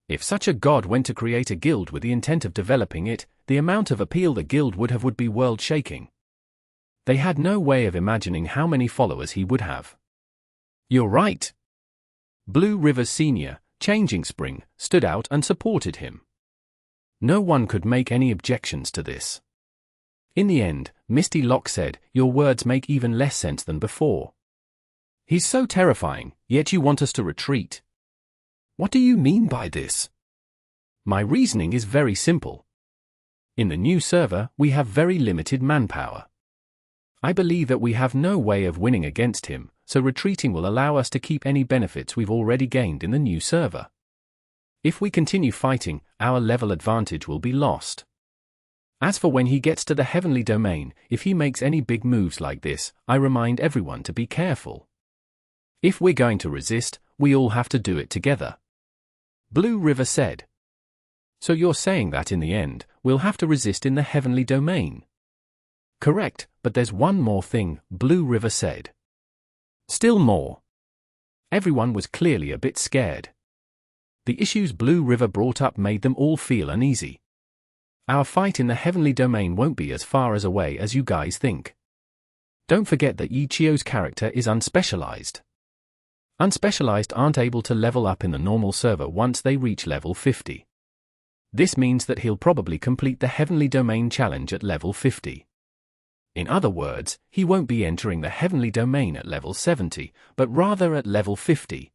If such a god went to create a guild with the intent of developing it, the amount of appeal the guild would have would be world-shaking. They had no way of imagining how many followers he would have. You're right. Blue River's senior, Changing Spring, stood out and supported him. No one could make any objections to this. In the end, Misty Lock said, your words make even less sense than before. He's so terrifying, yet you want us to retreat. What do you mean by this? My reasoning is very simple. In the new server, we have very limited manpower. I believe that we have no way of winning against him, so retreating will allow us to keep any benefits we've already gained in the new server. If we continue fighting, our level advantage will be lost. As for when he gets to the heavenly domain, if he makes any big moves like this, I remind everyone to be careful. If we're going to resist, we all have to do it together. Blue River said. So you're saying that in the end, we'll have to resist in the heavenly domain? Correct, but there's one more thing, Blue River said. Still more. Everyone was clearly a bit scared. The issues Blue River brought up made them all feel uneasy. Our fight in the heavenly domain won't be as far as away as you guys think. Don't forget that Ye Qiu's character is unspecialized. Unspecialized aren't able to level up in the normal server once they reach level 50. This means that he'll probably complete the heavenly domain challenge at level 50. In other words, he won't be entering the heavenly domain at level 70, but rather at level 50.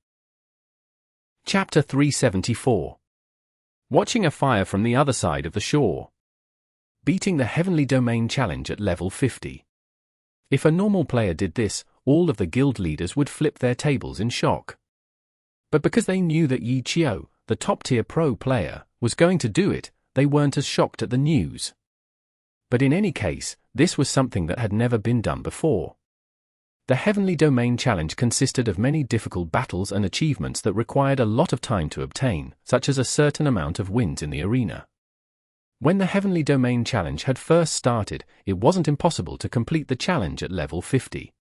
Chapter 374. Watching a fire from the other side of the shore. Beating the heavenly domain challenge at level 50. If a normal player did this, all of the guild leaders would flip their tables in shock. But because they knew that Ye Qiu, the top-tier pro player, was going to do it, they weren't as shocked at the news. But in any case, this was something that had never been done before. The Heavenly Domain Challenge consisted of many difficult battles and achievements that required a lot of time to obtain, such as a certain amount of wins in the arena. When the Heavenly Domain Challenge had first started, it wasn't impossible to complete the challenge at level 50.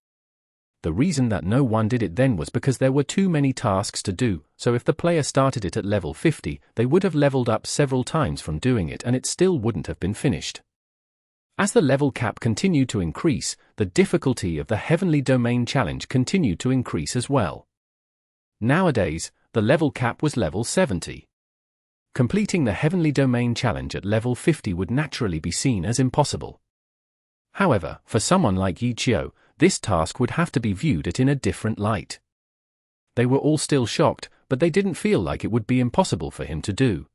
The reason that no one did it then was because there were too many tasks to do, so if the player started it at level 50, they would have leveled up several times from doing it and it still wouldn't have been finished. As the level cap continued to increase, the difficulty of the Heavenly Domain Challenge continued to increase as well. Nowadays, the level cap was level 70. Completing the Heavenly Domain Challenge at level 50 would naturally be seen as impossible. However, for someone like Ye Qiu, this task would have to be viewed in a different light. They were all still shocked, but they didn't feel like it would be impossible for him to do.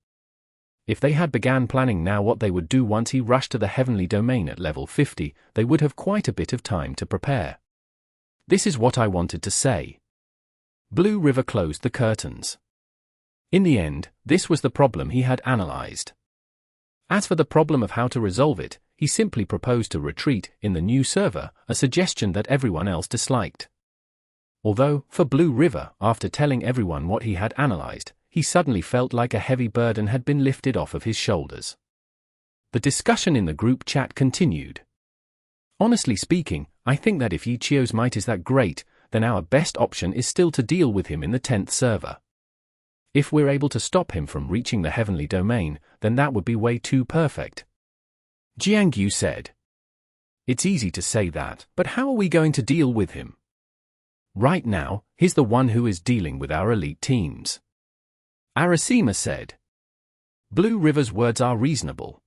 If they had began planning now what they would do once he rushed to the heavenly domain at level 50, they would have quite a bit of time to prepare. This is what I wanted to say. Blue River closed the curtains. In the end, this was the problem he had analyzed. As for the problem of how to resolve it, he simply proposed to retreat in the new server, a suggestion that everyone else disliked. Although, for Blue River, after telling everyone what he had analyzed, he suddenly felt like a heavy burden had been lifted off of his shoulders. The discussion in the group chat continued. Honestly speaking, I think that if Ye Qiu's might is that great, then our best option is still to deal with him in the 10th server. If we're able to stop him from reaching the heavenly domain, then that would be way too perfect. Ye Qiu said. It's easy to say that, but how are we going to deal with him? Right now, he's the one who is dealing with our elite teams. Arasima said. Blue River's words are reasonable.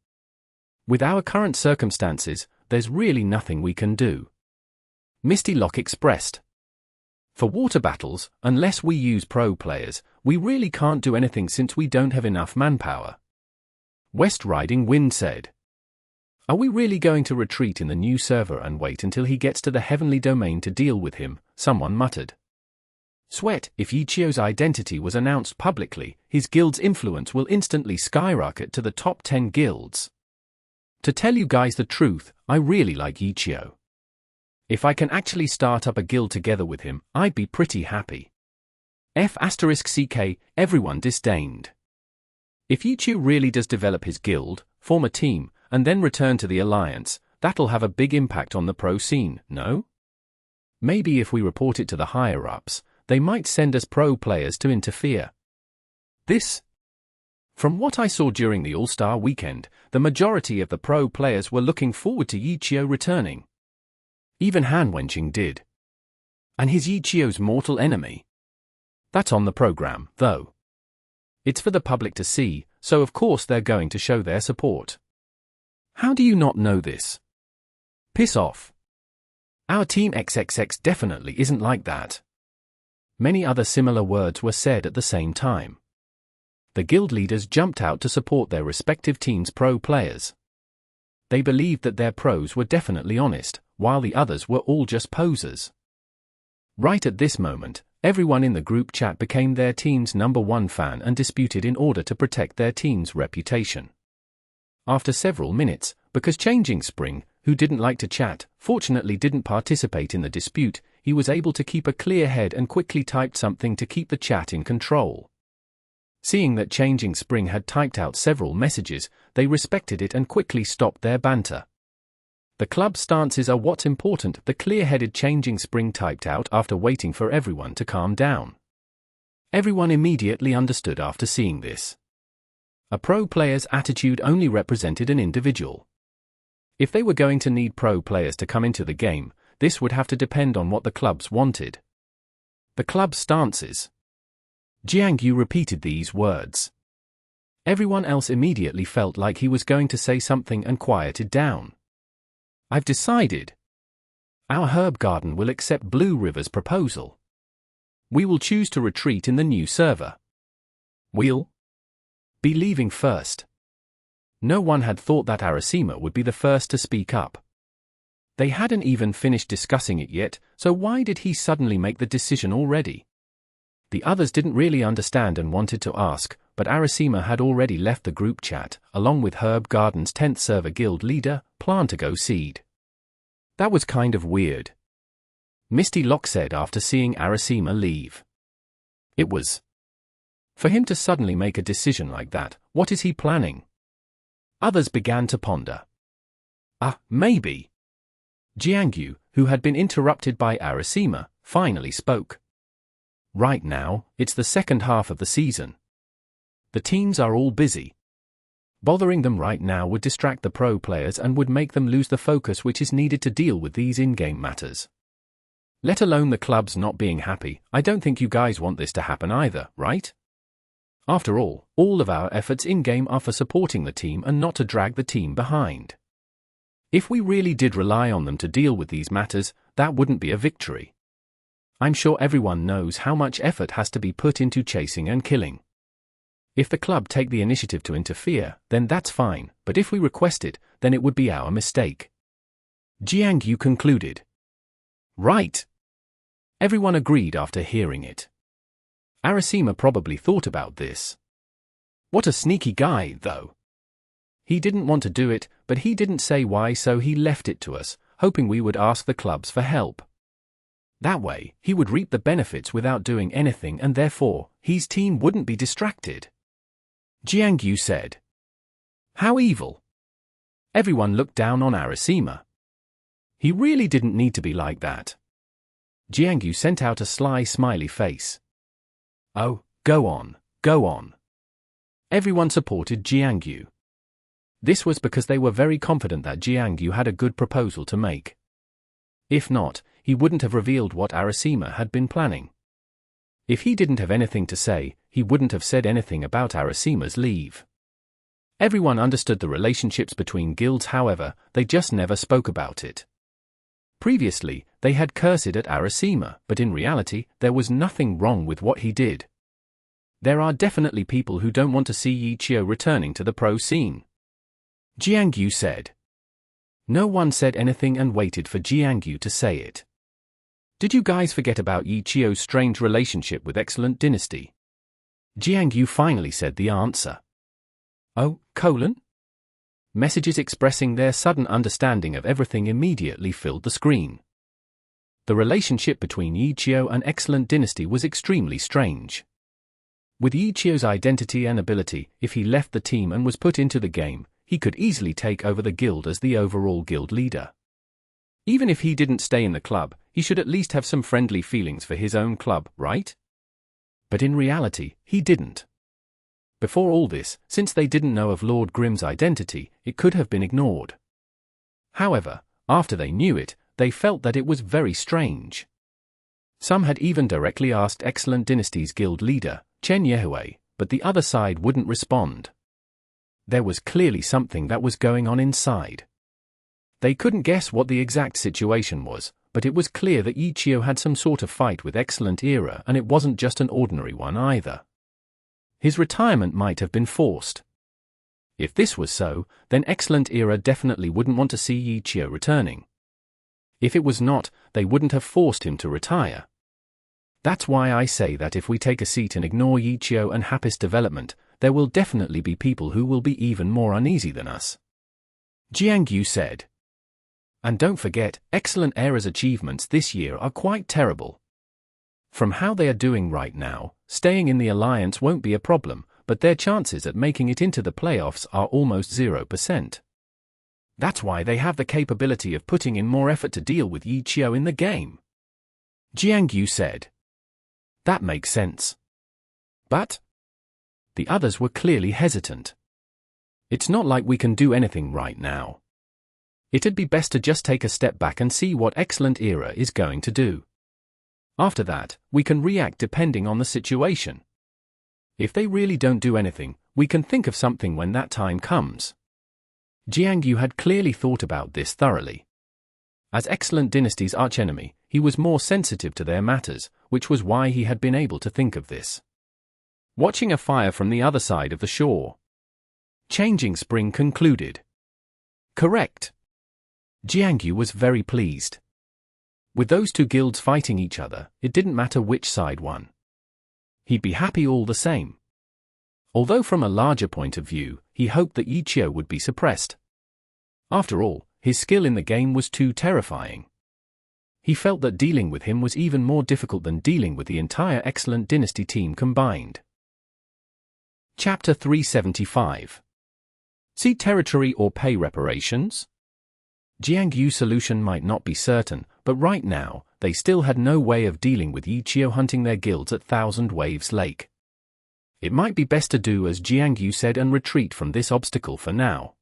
With our current circumstances, there's really nothing we can do. Misty Lock expressed. For water battles, unless we use pro players, we really can't do anything since we don't have enough manpower. West Riding Wind said. Are we really going to retreat in the new server and wait until he gets to the heavenly domain to deal with him? Someone muttered. Sweat, if Ye Qiu's identity was announced publicly, his guild's influence will instantly skyrocket to the top 10 guilds. To tell you guys the truth, I really like Ye Qiu. If I can actually start up a guild together with him, I'd be pretty happy. F***CK, everyone disdained. If Ye Qiu really does develop his guild, form a team, and then return to the Alliance, that'll have a big impact on the pro scene, no? Maybe if we report it to the higher-ups, they might send us pro players to interfere. From what I saw during the All-Star weekend, the majority of the pro players were looking forward to Ye Qiu returning. Even Han Wenqing did. And he's Ye Qiu's mortal enemy. That's on the program, though. It's for the public to see, so of course they're going to show their support. How do you not know this? Piss off. Our team XXX definitely isn't like that. Many other similar words were said at the same time. The guild leaders jumped out to support their respective teams' pro players. They believed that their pros were definitely honest, while the others were all just posers. Right at this moment, everyone in the group chat became their team's #1 fan and disputed in order to protect their team's reputation. After several minutes, because Changing Spring, who didn't like to chat, fortunately didn't participate in the dispute, he was able to keep a clear head and quickly typed something to keep the chat in control. Seeing that Changing Spring had typed out several messages, they respected it and quickly stopped their banter. The club stances are what's important, the clear-headed Changing Spring typed out after waiting for everyone to calm down. Everyone immediately understood after seeing this. A pro player's attitude only represented an individual. If they were going to need pro players to come into the game, this would have to depend on what the clubs wanted. The club's stances. Ye Qiu repeated these words. Everyone else immediately felt like he was going to say something and quieted down. I've decided. Our herb garden will accept Blue River's proposal. We will choose to retreat in the new server. We'll be leaving first. No one had thought that Arasima would be the first to speak up. They hadn't even finished discussing it yet, so why did he suddenly make the decision already? The others didn't really understand and wanted to ask, but Arasima had already left the group chat, along with Herb Garden's 10th server guild leader, Plan to go Cede. That was kind of weird. Misty Lock said after seeing Arasima leave. It was. For him to suddenly make a decision like that, what is he planning? Others began to ponder. Maybe. Ye Qiu, who had been interrupted by Arasima, finally spoke. Right now, it's the second half of the season. The teams are all busy. Bothering them right now would distract the pro players and would make them lose the focus which is needed to deal with these in-game matters. Let alone the clubs not being happy, I don't think you guys want this to happen either, right? After all of our efforts in-game are for supporting the team and not to drag the team behind. If we really did rely on them to deal with these matters, that wouldn't be a victory. I'm sure everyone knows how much effort has to be put into chasing and killing. If the club take the initiative to interfere, then that's fine, but if we request it, then it would be our mistake. Ye Qiu concluded. Right. Everyone agreed after hearing it. Arasima probably thought about this. What a sneaky guy, though. He didn't want to do it, but he didn't say why, so he left it to us, hoping we would ask the clubs for help. That way, he would reap the benefits without doing anything, and therefore, his team wouldn't be distracted. Ye Qiu said. How evil. Everyone looked down on Arasima. He really didn't need to be like that. Ye Qiu sent out a sly smiley face. Oh, go on, go on. Everyone supported Ye Qiu. This was because they were very confident that Ye Qiu had a good proposal to make. If not, he wouldn't have revealed what Arasima had been planning. If he didn't have anything to say, he wouldn't have said anything about Arasima's leave. Everyone understood the relationships between guilds, however, they just never spoke about it. Previously, they had cursed at Arasima, but in reality, there was nothing wrong with what he did. There are definitely people who don't want to see Ye Qiu returning to the pro scene. Ye Qiu said. No one said anything and waited for Ye Qiu to say it. Did you guys forget about Ye Qiu's strange relationship with Excellent Dynasty? Ye Qiu finally said the answer. Oh, colon? Messages expressing their sudden understanding of everything immediately filled the screen. The relationship between Ye Qiu and Excellent Dynasty was extremely strange. With Ye Qiu's identity and ability, if he left the team and was put into the game, he could easily take over the guild as the overall guild leader. Even if he didn't stay in the club, he should at least have some friendly feelings for his own club, right? But in reality, he didn't. Before all this, since they didn't know of Lord Grimm's identity, it could have been ignored. However, after they knew it, they felt that it was very strange. Some had even directly asked Excellent Dynasty's guild leader, Chen Yehui, but the other side wouldn't respond. There was clearly something that was going on inside. They couldn't guess what the exact situation was, but it was clear that Ye Qiu had some sort of fight with Excellent Era, and it wasn't just an ordinary one either. His retirement might have been forced. If this was so, then Excellent Era definitely wouldn't want to see Ye Qiu returning. If it was not, they wouldn't have forced him to retire. That's why I say that if we take a seat and ignore Ye Qiu and Happy's development, there will definitely be people who will be even more uneasy than us. Ye Qiu said. And don't forget, Excellent Era's achievements this year are quite terrible. From how they are doing right now, staying in the alliance won't be a problem, but their chances at making it into the playoffs are almost 0%. That's why they have the capability of putting in more effort to deal with Ye Qiu in the game. Ye Qiu said. That makes sense. But? The others were clearly hesitant. It's not like we can do anything right now. It'd be best to just take a step back and see what Excellent Era is going to do. After that, we can react depending on the situation. If they really don't do anything, we can think of something when that time comes. Ye Qiu had clearly thought about this thoroughly. As Excellent Dynasty's archenemy, he was more sensitive to their matters, which was why he had been able to think of this. Watching a fire from the other side of the shore. Changing Spring concluded. Correct. Ye Qiu was very pleased. With those two guilds fighting each other, it didn't matter which side won. He'd be happy all the same. Although from a larger point of view, he hoped that Ye Qiu would be suppressed. After all, his skill in the game was too terrifying. He felt that dealing with him was even more difficult than dealing with the entire Excellent Dynasty team combined. Chapter 375. Cede territory or pay reparations? Ye Qiu's solution might not be certain, but right now, they still had no way of dealing with Ye Qiu hunting their guilds at Thousand Waves Lake. It might be best to do as Ye Qiu said and retreat from this obstacle for now.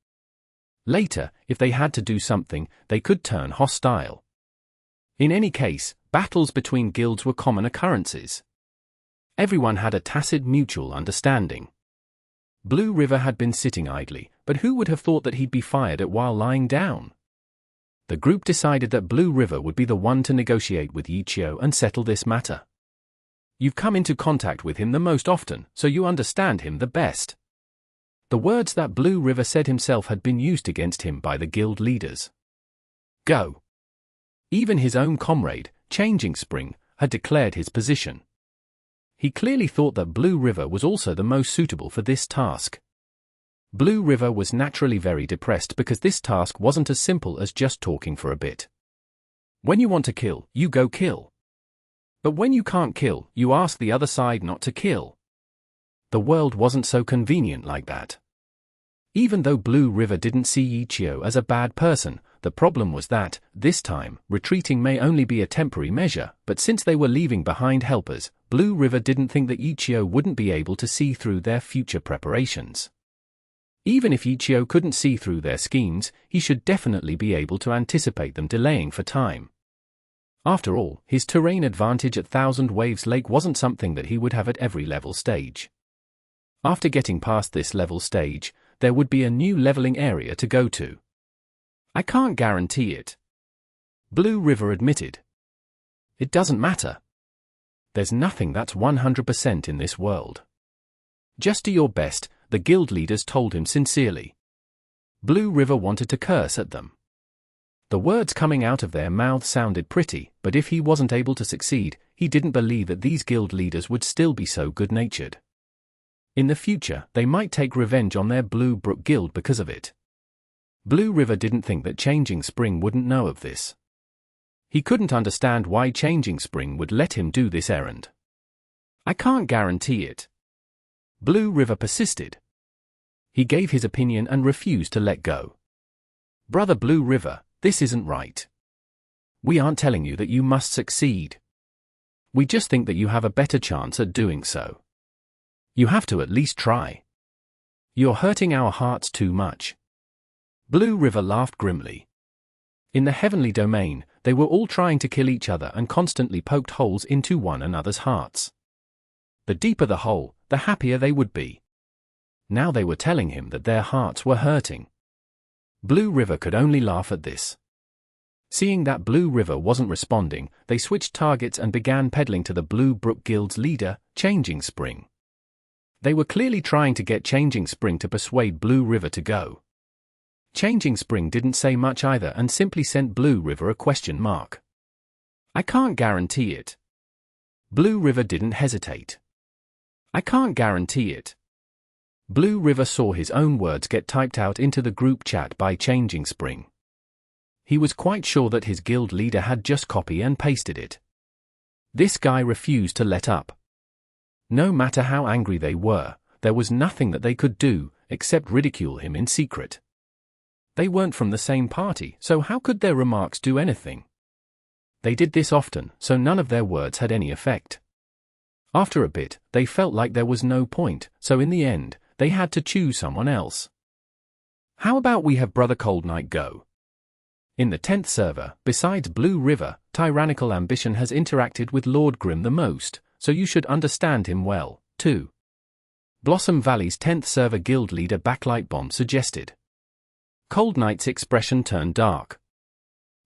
Later, if they had to do something, they could turn hostile. In any case, battles between guilds were common occurrences. Everyone had a tacit mutual understanding. Blue River had been sitting idly, but who would have thought that he'd be fired at while lying down? The group decided that Blue River would be the one to negotiate with Ye Qiu and settle this matter. You've come into contact with him the most often, so you understand him the best. The words that Blue River said himself had been used against him by the guild leaders. Go. Even his own comrade, Changing Spring, had declared his position. He clearly thought that Blue River was also the most suitable for this task. Blue River was naturally very depressed because this task wasn't as simple as just talking for a bit. When you want to kill, you go kill. But when you can't kill, you ask the other side not to kill. The world wasn't so convenient like that. Even though Blue River didn't see Ye Qiu as a bad person, the problem was that, this time, retreating may only be a temporary measure, but since they were leaving behind helpers, Blue River didn't think that Ye Qiu wouldn't be able to see through their future preparations. Even if Ye Qiu couldn't see through their schemes, he should definitely be able to anticipate them delaying for time. After all, his terrain advantage at Thousand Waves Lake wasn't something that he would have at every level stage. After getting past this level stage, there would be a new leveling area to go to. I can't guarantee it. Blue River admitted. It doesn't matter. There's nothing that's 100% in this world. Just do your best, the guild leaders told him sincerely. Blue River wanted to curse at them. The words coming out of their mouths sounded pretty, but if he wasn't able to succeed, he didn't believe that these guild leaders would still be so good-natured. In the future, they might take revenge on their Blue Brook Guild because of it. Blue River didn't think that Changing Spring wouldn't know of this. He couldn't understand why Changing Spring would let him do this errand. I can't guarantee it. Blue River persisted. He gave his opinion and refused to let go. Brother Blue River, this isn't right. We aren't telling you that you must succeed. We just think that you have a better chance at doing so. You have to at least try. You're hurting our hearts too much. Blue River laughed grimly. In the heavenly domain, they were all trying to kill each other and constantly poked holes into one another's hearts. The deeper the hole, the happier they would be. Now they were telling him that their hearts were hurting. Blue River could only laugh at this. Seeing that Blue River wasn't responding, they switched targets and began peddling to the Blue Brook Guild's leader, Changing Spring. They were clearly trying to get Changing Spring to persuade Blue River to go. Changing Spring didn't say much either and simply sent Blue River a question mark. I can't guarantee it. Blue River didn't hesitate. I can't guarantee it. Blue River saw his own words get typed out into the group chat by Changing Spring. He was quite sure that his guild leader had just copy and pasted it. This guy refused to let up. No matter how angry they were, there was nothing that they could do, except ridicule him in secret. They weren't from the same party, so how could their remarks do anything? They did this often, so none of their words had any effect. After a bit, they felt like there was no point, so in the end, they had to choose someone else. How about we have Brother Cold Knight go? In the 10th server, besides Blue River, Tyrannical Ambition has interacted with Lord Grim the most, so you should understand him well, too. Blossom Valley's 10th server guild leader Backlight Bomb suggested. Cold Knight's expression turned dark.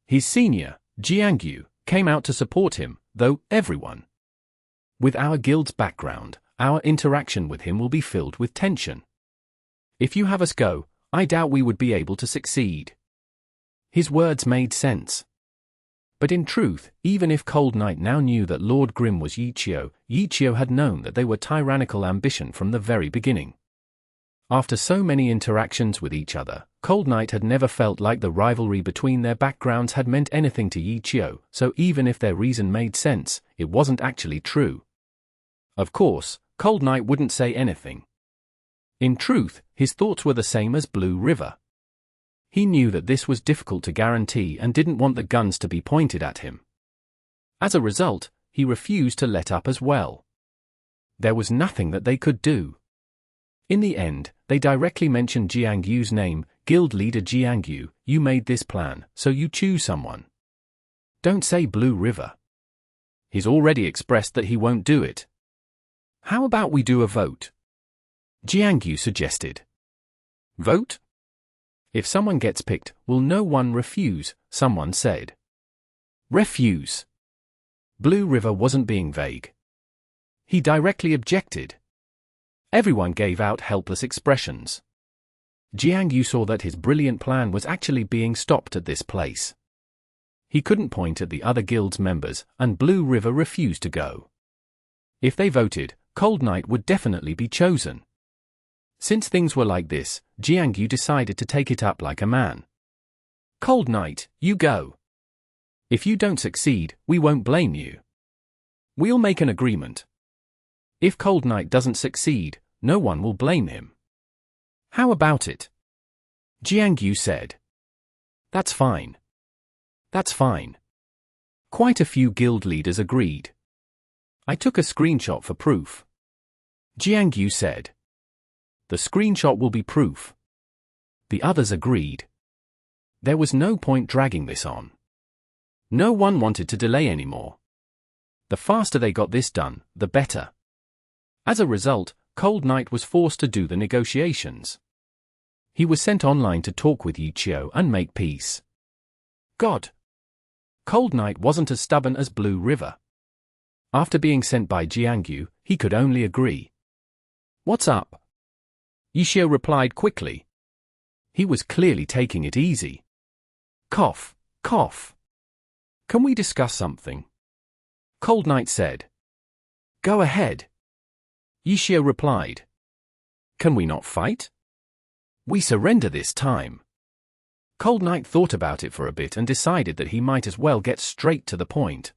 His senior, Ye Qiu, came out to support him, though everyone. With our guild's background, our interaction with him will be filled with tension. If you have us go, I doubt we would be able to succeed. His words made sense. But in truth, even if Cold Knight now knew that Lord Grim was Ye Qiu had known that they were Tyrannical Ambition from the very beginning. After so many interactions with each other, Cold Knight had never felt like the rivalry between their backgrounds had meant anything to Ye Qiu, so even if their reason made sense, it wasn't actually true. Of course, Cold Knight wouldn't say anything. In truth, his thoughts were the same as Blue River. He knew that this was difficult to guarantee and didn't want the guns to be pointed at him. As a result, he refused to let up as well. There was nothing that they could do. In the end, they directly mentioned Ye Qiu's name. Guild leader Ye Qiu, you made this plan, so you choose someone. Don't say Blue River. He's already expressed that he won't do it. How about we do a vote? Ye Qiu suggested. Vote? If someone gets picked, will no one refuse? Someone said. Refuse. Blue River wasn't being vague. He directly objected. Everyone gave out helpless expressions. Ye Qiu saw that his brilliant plan was actually being stopped at this place. He couldn't point at the other guild's members, and Blue River refused to go. If they voted, Cold Knight would definitely be chosen. Since things were like this, Ye Qiu decided to take it up like a man. Cold Knight, you go. If you don't succeed, we won't blame you. We'll make an agreement. If Cold Knight doesn't succeed, no one will blame him. How about it? Ye Qiu said. That's fine. That's fine. Quite a few guild leaders agreed. I took a screenshot for proof. Ye Qiu said. The screenshot will be proof. The others agreed. There was no point dragging this on. No one wanted to delay anymore. The faster they got this done, the better. As a result, Cold Knight was forced to do the negotiations. He was sent online to talk with Ye Qiu and make peace. God! Cold Knight wasn't as stubborn as Blue River. After being sent by Ye Qiu, he could only agree. What's up? Ye Qiu replied quickly. He was clearly taking it easy. Cough, cough. Can we discuss something? Cold Knight said. Go ahead. Ye Qiu replied. Can we not fight? We surrender this time. Cold Knight thought about it for a bit and decided that he might as well get straight to the point.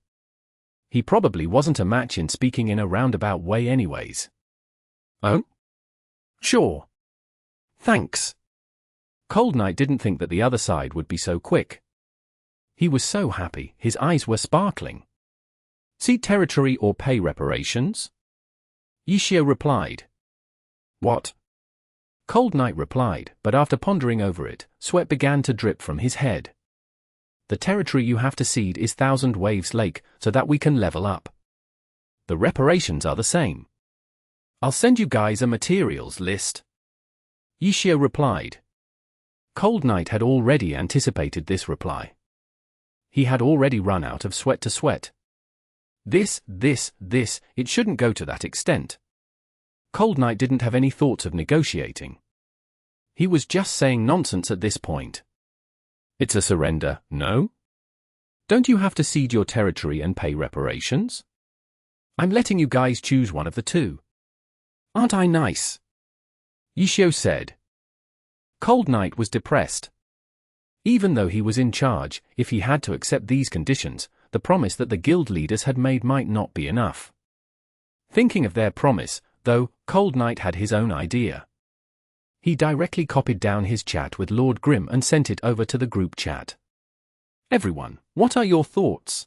He probably wasn't a match in speaking in a roundabout way anyways. Oh? Sure. Thanks. Cold Knight didn't think that the other side would be so quick. He was so happy, his eyes were sparkling. See territory or pay reparations? Ye Qiu replied. What? Cold Knight replied, but after pondering over it, sweat began to drip from his head. The territory you have to cede is Thousand Waves Lake, so that we can level up. The reparations are the same. I'll send you guys a materials list. Ye Qiu replied. Cold Knight had already anticipated this reply. He had already run out of sweat to sweat. This, it shouldn't go to that extent. Cold Knight didn't have any thoughts of negotiating. He was just saying nonsense at this point. It's a surrender, no? Don't you have to cede your territory and pay reparations? I'm letting you guys choose one of the two. Aren't I nice? Ye Qiu said. Cold Knight was depressed. Even though he was in charge, if he had to accept these conditions, the promise that the guild leaders had made might not be enough. Thinking of their promise, though, Cold Knight had his own idea. He directly copied down his chat with Lord Grimm and sent it over to the group chat. Everyone, what are your thoughts?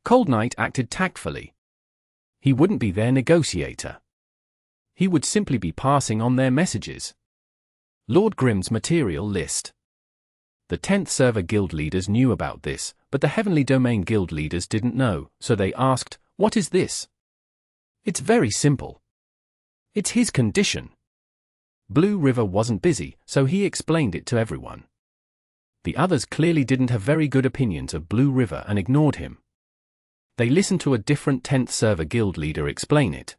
Cold Knight acted tactfully. He wouldn't be their negotiator. He would simply be passing on their messages. Lord Grimm's material list. The 10th server guild leaders knew about this, but the Heavenly Domain guild leaders didn't know, so they asked, what is this? It's very simple. It's his condition. Blue River wasn't busy, so he explained it to everyone. The others clearly didn't have very good opinions of Blue River and ignored him. They listened to a different 10th server guild leader explain it.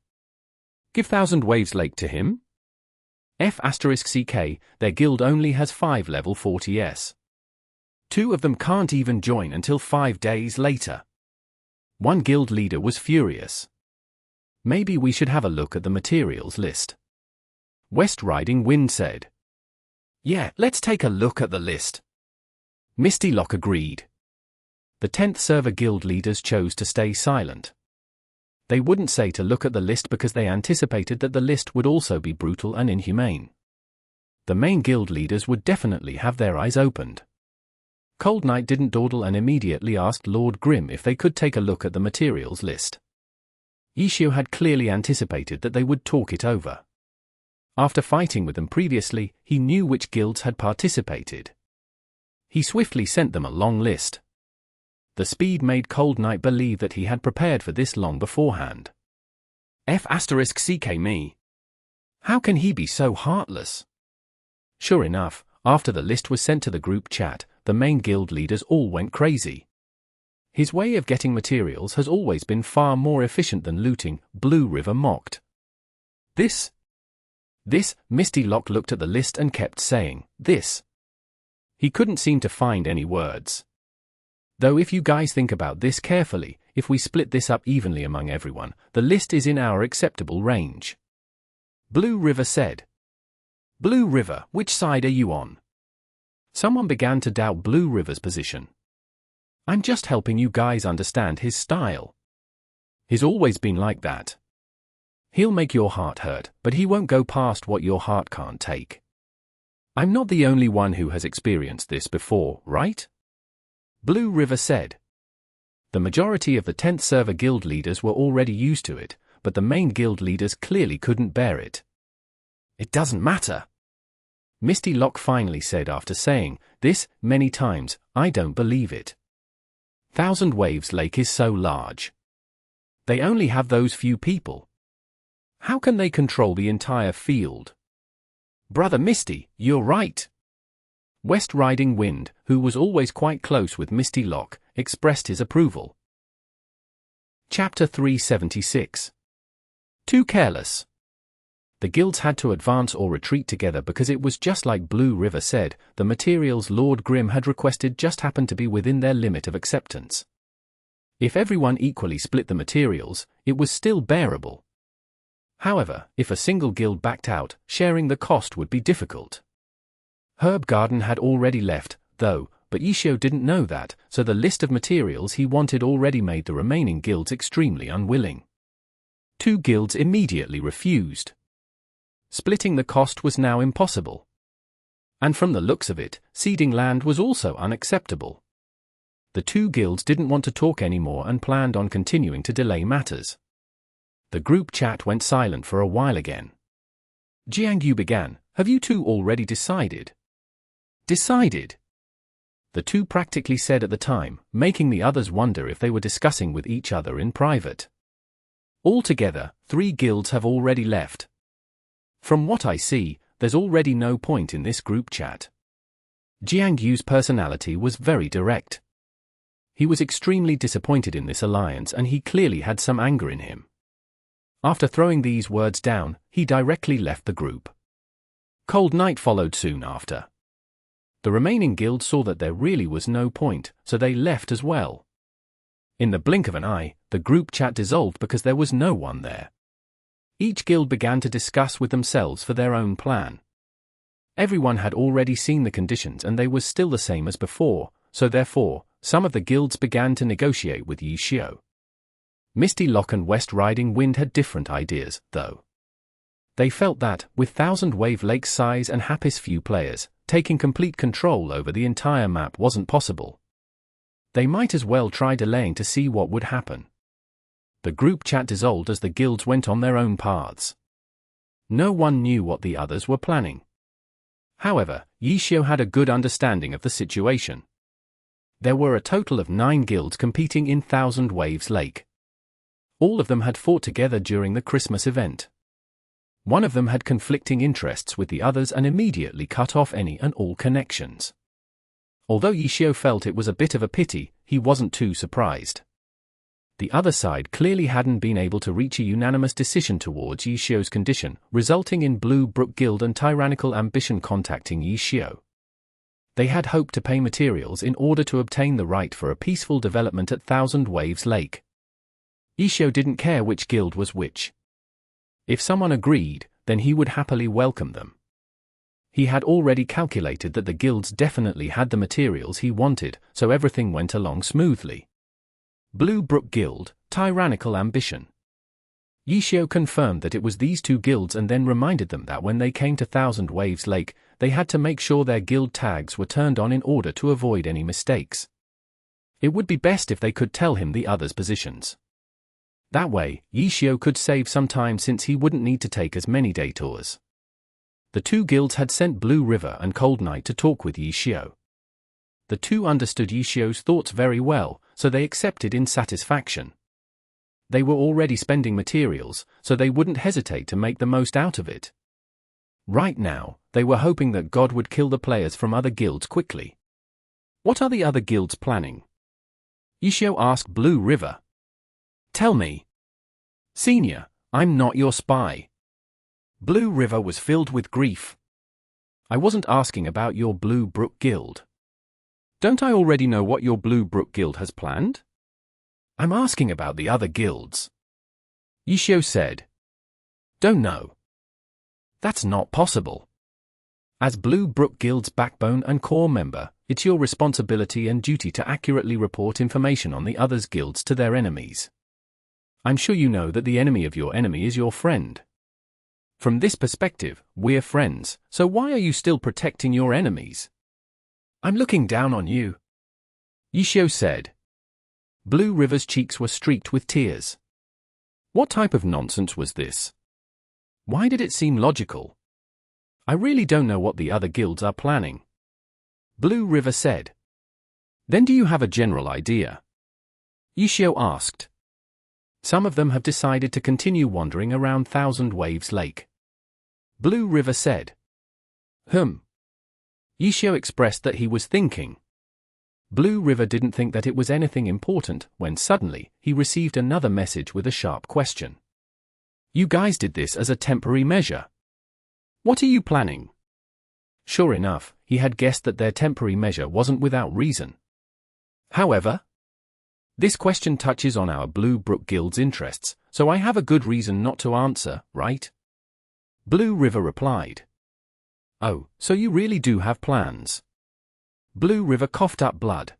Give Thousand Waves Lake to him? F*CK, their guild only has 5 level 40s. 2 of them can't even join until 5 days later. One guild leader was furious. Maybe we should have a look at the materials list. West Riding Wind said. Yeah, let's take a look at the list. Misty Lock agreed. The 10th server guild leaders chose to stay silent. They wouldn't say to look at the list because they anticipated that the list would also be brutal and inhumane. The main guild leaders would definitely have their eyes opened. Cold Knight didn't dawdle and immediately asked Lord Grimm if they could take a look at the materials list. Ye Qiu had clearly anticipated that they would talk it over. After fighting with them previously, he knew which guilds had participated. He swiftly sent them a long list. The speed made Cold Knight believe that he had prepared for this long beforehand. F*CK me. How can he be so heartless? Sure enough, after the list was sent to the group chat, the main guild leaders all went crazy. His way of getting materials has always been far more efficient than looting, Blue River mocked. This, Misty Lock looked at the list and kept saying, this. He couldn't seem to find any words. Though if you guys think about this carefully, if we split this up evenly among everyone, the list is in our acceptable range. Blue River said. Blue River, which side are you on? Someone began to doubt Blue River's position. I'm just helping you guys understand his style. He's always been like that. He'll make your heart hurt, but he won't go past what your heart can't take. I'm not the only one who has experienced this before, right? Blue River said. The majority of the 10th server guild leaders were already used to it, but the main guild leaders clearly couldn't bear it. It doesn't matter. Misty Lock finally said after saying this many times, I don't believe it. Thousand Waves Lake is so large. They only have those few people. How can they control the entire field? Brother Misty, you're right. West Riding Wind, who was always quite close with Misty Lock, expressed his approval. Chapter 376. Too Careless. The guilds had to advance or retreat together because it was just like Blue River said, the materials Lord Grim had requested just happened to be within their limit of acceptance. If everyone equally split the materials, it was still bearable. However, if a single guild backed out, sharing the cost would be difficult. Herb Garden had already left, though, but Ye Qiu didn't know that, so the list of materials he wanted already made the remaining guilds extremely unwilling. 2 guilds immediately refused. Splitting the cost was now impossible. And from the looks of it, ceding land was also unacceptable. The 2 guilds didn't want to talk anymore and planned on continuing to delay matters. The group chat went silent for a while again. Jiangyu began, have you 2 already decided? Decided? The 2 practically said at the time, making the others wonder if they were discussing with each other in private. Altogether, 3 guilds have already left. From what I see, there's already no point in this group chat. Jiangyu's personality was very direct. He was extremely disappointed in this alliance and he clearly had some anger in him. After throwing these words down, he directly left the group. Cold Night followed soon after. The remaining guilds saw that there really was no point, so they left as well. In the blink of an eye, the group chat dissolved because there was no one there. Each guild began to discuss with themselves for their own plan. Everyone had already seen the conditions and they were still the same as before, so therefore, some of the guilds began to negotiate with Ye Qiu. Misty Lock and West Riding Wind had different ideas, though. They felt that, with Thousand Wave Lake's size and Happy's few players, taking complete control over the entire map wasn't possible. They might as well try delaying to see what would happen. The group chat dissolved as the guilds went on their own paths. No one knew what the others were planning. However, Ye Qiu had a good understanding of the situation. There were a total of 9 guilds competing in Thousand Waves Lake. All of them had fought together during the Christmas event. One of them had conflicting interests with the others and immediately cut off any and all connections. Although Ye Qiu felt it was a bit of a pity, he wasn't too surprised. The other side clearly hadn't been able to reach a unanimous decision towards Ye Qiu's condition, resulting in Blue Brook Guild and Tyrannical Ambition contacting Ye Qiu. They had hoped to pay materials in order to obtain the right for a peaceful development at Thousand Waves Lake. Ye Qiu didn't care which guild was which. If someone agreed, then he would happily welcome them. He had already calculated that the guilds definitely had the materials he wanted, so everything went along smoothly. Blue Brook Guild, Tyrannical Ambition. Ye Qiu confirmed that it was these 2 guilds and then reminded them that when they came to Thousand Waves Lake, they had to make sure their guild tags were turned on in order to avoid any mistakes. It would be best if they could tell him the others' positions. That way, Ye Qiu could save some time since he wouldn't need to take as many detours. The 2 guilds had sent Blue River and Cold Night to talk with Ye Qiu. The 2 understood Ye Qiu's thoughts very well, so they accepted in satisfaction. They were already spending materials, so they wouldn't hesitate to make the most out of it. Right now, they were hoping that God would kill the players from other guilds quickly. What are the other guilds planning? Ye Qiu asked Blue River. Tell me. Senior, I'm not your spy. Blue River was filled with grief. I wasn't asking about your Blue Brook Guild. Don't I already know what your Blue Brook Guild has planned? I'm asking about the other guilds. Ye Qiu said. Don't know. That's not possible. As Blue Brook Guild's backbone and core member, it's your responsibility and duty to accurately report information on the others' guilds to their enemies. I'm sure you know that the enemy of your enemy is your friend. From this perspective, we're friends, so why are you still protecting your enemies? I'm looking down on you. Ye Qiu said. Blue River's cheeks were streaked with tears. What type of nonsense was this? Why did it seem logical? I really don't know what the other guilds are planning. Blue River said. Then do you have a general idea? Ye Qiu asked. Some of them have decided to continue wandering around Thousand Waves Lake. Blue River said. Ye Qiu expressed that he was thinking. Blue River didn't think that it was anything important when suddenly he received another message with a sharp question. You guys did this as a temporary measure. What are you planning? Sure enough, he had guessed that their temporary measure wasn't without reason. However, this question touches on our Blue Brook Guild's interests, so I have a good reason not to answer, right? Blue River replied. Oh, so you really do have plans? Blue River coughed up blood.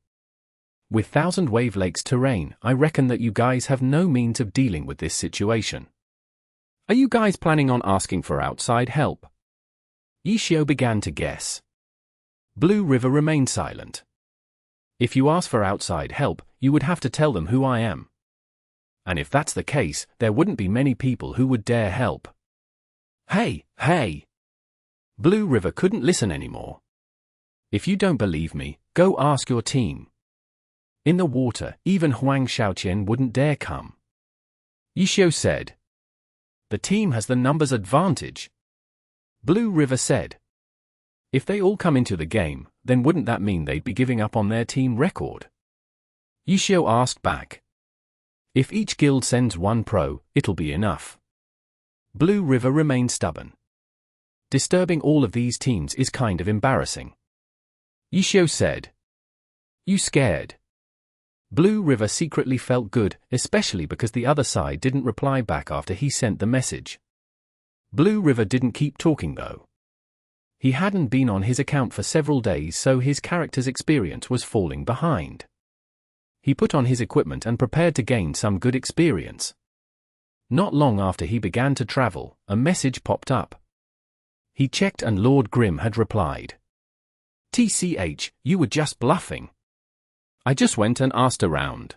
With Thousand Wave Lake's terrain, I reckon that you guys have no means of dealing with this situation. Are you guys planning on asking for outside help? Ye Qiu began to guess. Blue River remained silent. If you ask for outside help, you would have to tell them who I am. And if that's the case, there wouldn't be many people who would dare help. Hey! Blue River couldn't listen anymore. If you don't believe me, go ask your team. In the water, even Huang Xiaoqian wouldn't dare come. Ye Qiu said. The team has the numbers advantage. Blue River said. If they all come into the game, then wouldn't that mean they'd be giving up on their team record? Ye Qiu asked back. If each guild sends one pro, it'll be enough. Blue River remained stubborn. Disturbing all of these teams is kind of embarrassing. Ye Qiu said. You scared? Blue River secretly felt good, especially because the other side didn't reply back after he sent the message. Blue River didn't keep talking though. He hadn't been on his account for several days, so his character's experience was falling behind. He put on his equipment and prepared to gain some good experience. Not long after he began to travel, a message popped up. He checked and Lord Grimm had replied. TCH, you were just bluffing. I just went and asked around.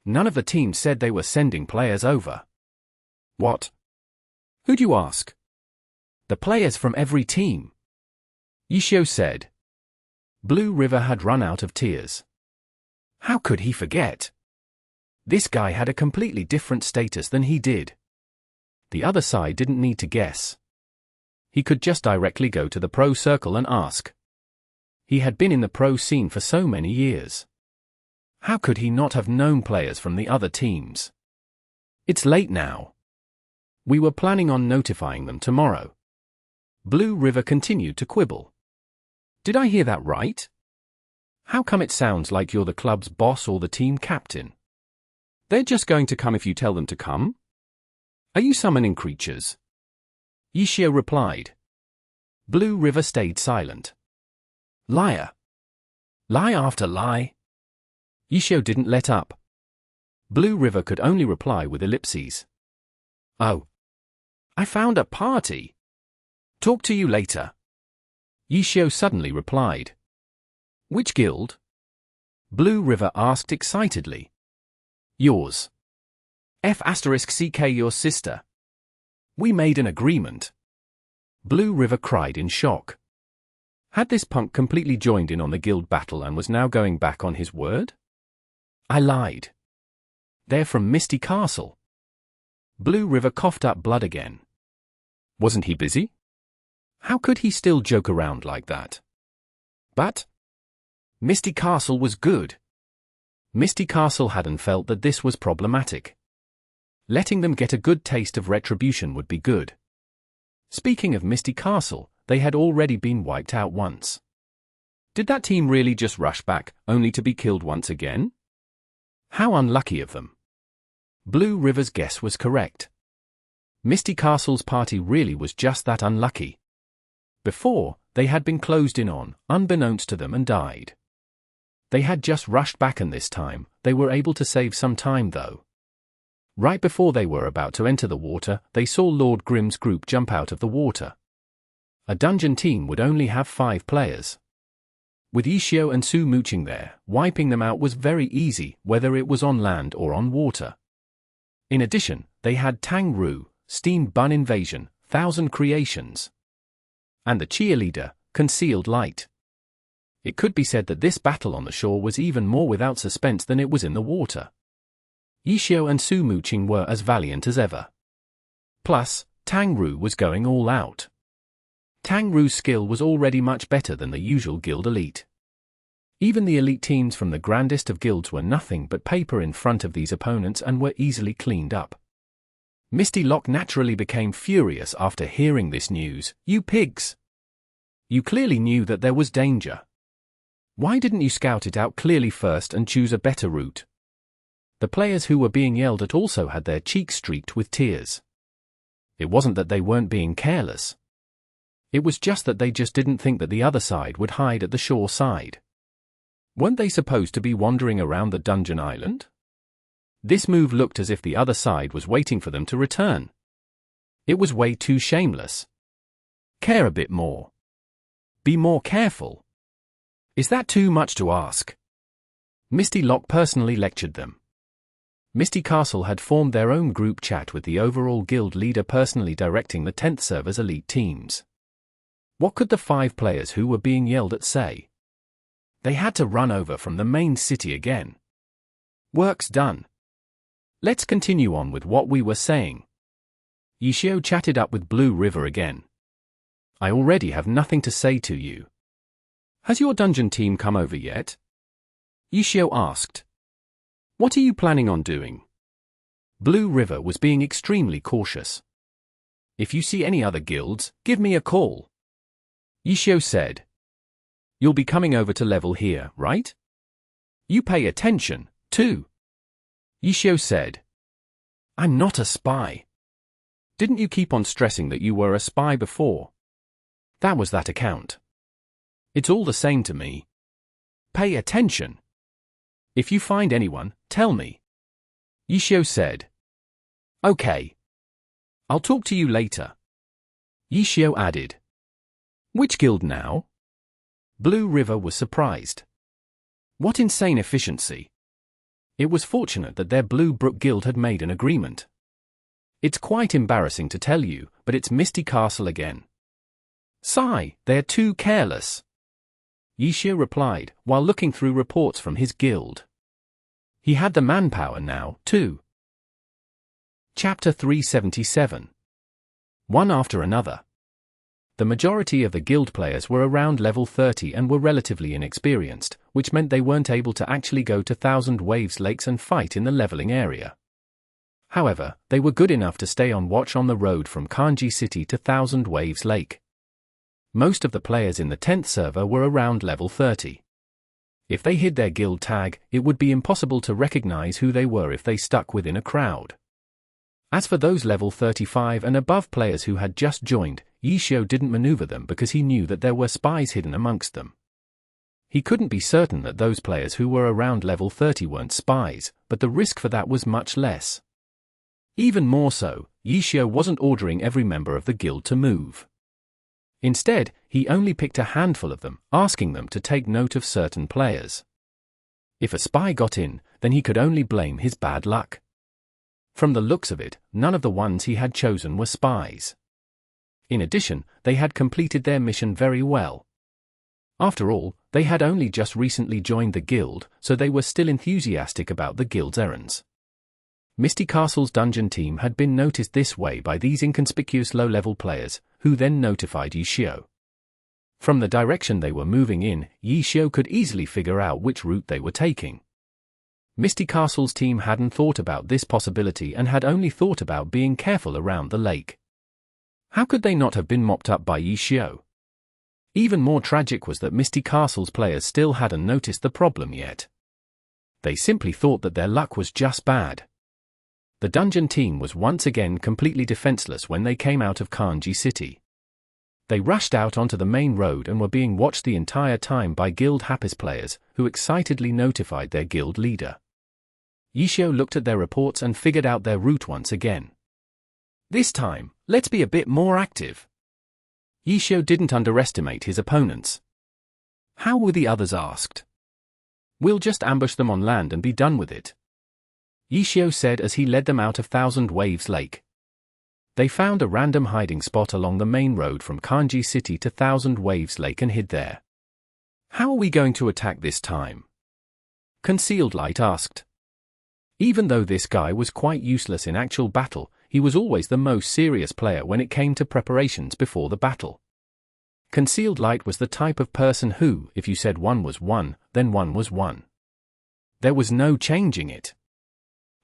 None of the teams said they were sending players over. What? Who'd you ask? The players from every team. Ye Qiu said. Blue River had run out of tears. How could he forget? This guy had a completely different status than he did. The other side didn't need to guess. He could just directly go to the pro circle and ask. He had been in the pro scene for so many years. How could he not have known players from the other teams? It's late now. We were planning on notifying them tomorrow. Blue River continued to quibble. Did I hear that right? How come it sounds like you're the club's boss or the team captain? They're just going to come if you tell them to come? Are you summoning creatures? Ye Qiu replied. Blue River stayed silent. Liar. Lie after lie. Ye Qiu didn't let up. Blue River could only reply with ellipses. Oh. I found a party. Talk to you later. Ye Qiu suddenly replied. Which guild? Blue River asked excitedly. Yours. F*CK your sister. We made an agreement. Blue River cried in shock. Had this punk completely joined in on the guild battle and was now going back on his word? I lied. They're from Misty Castle. Blue River coughed up blood again. Wasn't he busy? How could he still joke around like that? But Misty Castle was good. Misty Castle hadn't felt that this was problematic. Letting them get a good taste of retribution would be good. Speaking of Misty Castle, they had already been wiped out once. Did that team really just rush back, only to be killed once again? How unlucky of them. Blue River's guess was correct. Misty Castle's party really was just that unlucky. Before, they had been closed in on, unbeknownst to them, and died. They had just rushed back, and this time, they were able to save some time though. Right before they were about to enter the water, they saw Lord Grimm's group jump out of the water. A dungeon team would only have 5 players. With Ye Qiu and Su mooching there, wiping them out was very easy, whether it was on land or on water. In addition, they had Tang Ru, Steam Bun Invasion, Thousand Creations, and the cheerleader, Concealed Light. It could be said that this battle on the shore was even more without suspense than it was in the water. Ye Qiu and Su mooching were as valiant as ever. Plus, Tang Ru was going all out. Tang Ru's skill was already much better than the usual guild elite. Even the elite teams from the grandest of guilds were nothing but paper in front of these opponents and were easily cleaned up. Misty Lock naturally became furious after hearing this news. You pigs! You clearly knew that there was danger. Why didn't you scout it out clearly first and choose a better route? The players who were being yelled at also had their cheeks streaked with tears. It wasn't that they weren't being careless. It was just that they just didn't think that the other side would hide at the shore side. Weren't they supposed to be wandering around the dungeon island? This move looked as if the other side was waiting for them to return. It was way too shameless. Care a bit more. Be more careful. Is that too much to ask? Misty Lock personally lectured them. Misty Castle had formed their own group chat with the overall guild leader personally directing the 10th server's elite teams. What could the 5 players who were being yelled at say? They had to run over from the main city again. Work's done. Let's continue on with what we were saying. Ye Qiu chatted up with Blue River again. I already have nothing to say to you. Has your dungeon team come over yet? Ye Qiu asked. What are you planning on doing? Blue River was being extremely cautious. If you see any other guilds, give me a call. Ye Qiu said. You'll be coming over to level here, right? You pay attention, too. Ye Qiu said. I'm not a spy. Didn't you keep on stressing that you were a spy before? That was that account. It's all the same to me. Pay attention. If you find anyone, tell me. Ye Qiu said. Okay. I'll talk to you later. Ye Qiu added. Which guild now? Blue River was surprised. What insane efficiency. It was fortunate that their Blue Brook guild had made an agreement. It's quite embarrassing to tell you, but it's Misty Castle again. Sigh, they're too careless. Ye Qiu replied, while looking through reports from his guild. He had the manpower now, too. Chapter 377. One after another. The majority of the guild players were around level 30 and were relatively inexperienced, which meant they weren't able to actually go to Thousand Waves Lakes and fight in the leveling area. However, they were good enough to stay on watch on the road from Kanji City to Thousand Waves Lake. Most of the players in the 10th server were around level 30. If they hid their guild tag, it would be impossible to recognize who they were if they stuck within a crowd. As for those level 35 and above players who had just joined, Ye Qiu didn't maneuver them because he knew that there were spies hidden amongst them. He couldn't be certain that those players who were around level 30 weren't spies, but the risk for that was much less. Even more so, Ye Qiu wasn't ordering every member of the guild to move. Instead, he only picked a handful of them, asking them to take note of certain players. If a spy got in, then he could only blame his bad luck. From the looks of it, none of the ones he had chosen were spies. In addition, they had completed their mission very well. After all, they had only just recently joined the guild, so they were still enthusiastic about the guild's errands. Misty Castle's dungeon team had been noticed this way by these inconspicuous low-level players, who then notified Ye Qiu. From the direction they were moving in, Ye Qiu could easily figure out which route they were taking. Misty Castle's team hadn't thought about this possibility and had only thought about being careful around the lake. How could they not have been mopped up by Ye Qiu? Even more tragic was that Misty Castle's players still hadn't noticed the problem yet. They simply thought that their luck was just bad. The dungeon team was once again completely defenseless when they came out of Kanji City. They rushed out onto the main road and were being watched the entire time by Guild Happy's players, who excitedly notified their guild leader. Ye Qiu looked at their reports and figured out their route once again. This time, let's be a bit more active. Ye Qiu didn't underestimate his opponents. How were the others asked? We'll just ambush them on land and be done with it, Ye Qiu said as he led them out of Thousand Waves Lake. They found a random hiding spot along the main road from Kanji City to Thousand Waves Lake and hid there. How are we going to attack this time? Concealed Light asked. Even though this guy was quite useless in actual battle, he was always the most serious player when it came to preparations before the battle. Concealed Light was the type of person who, if you said 1 was 1, then 1 was 1. There was no changing it.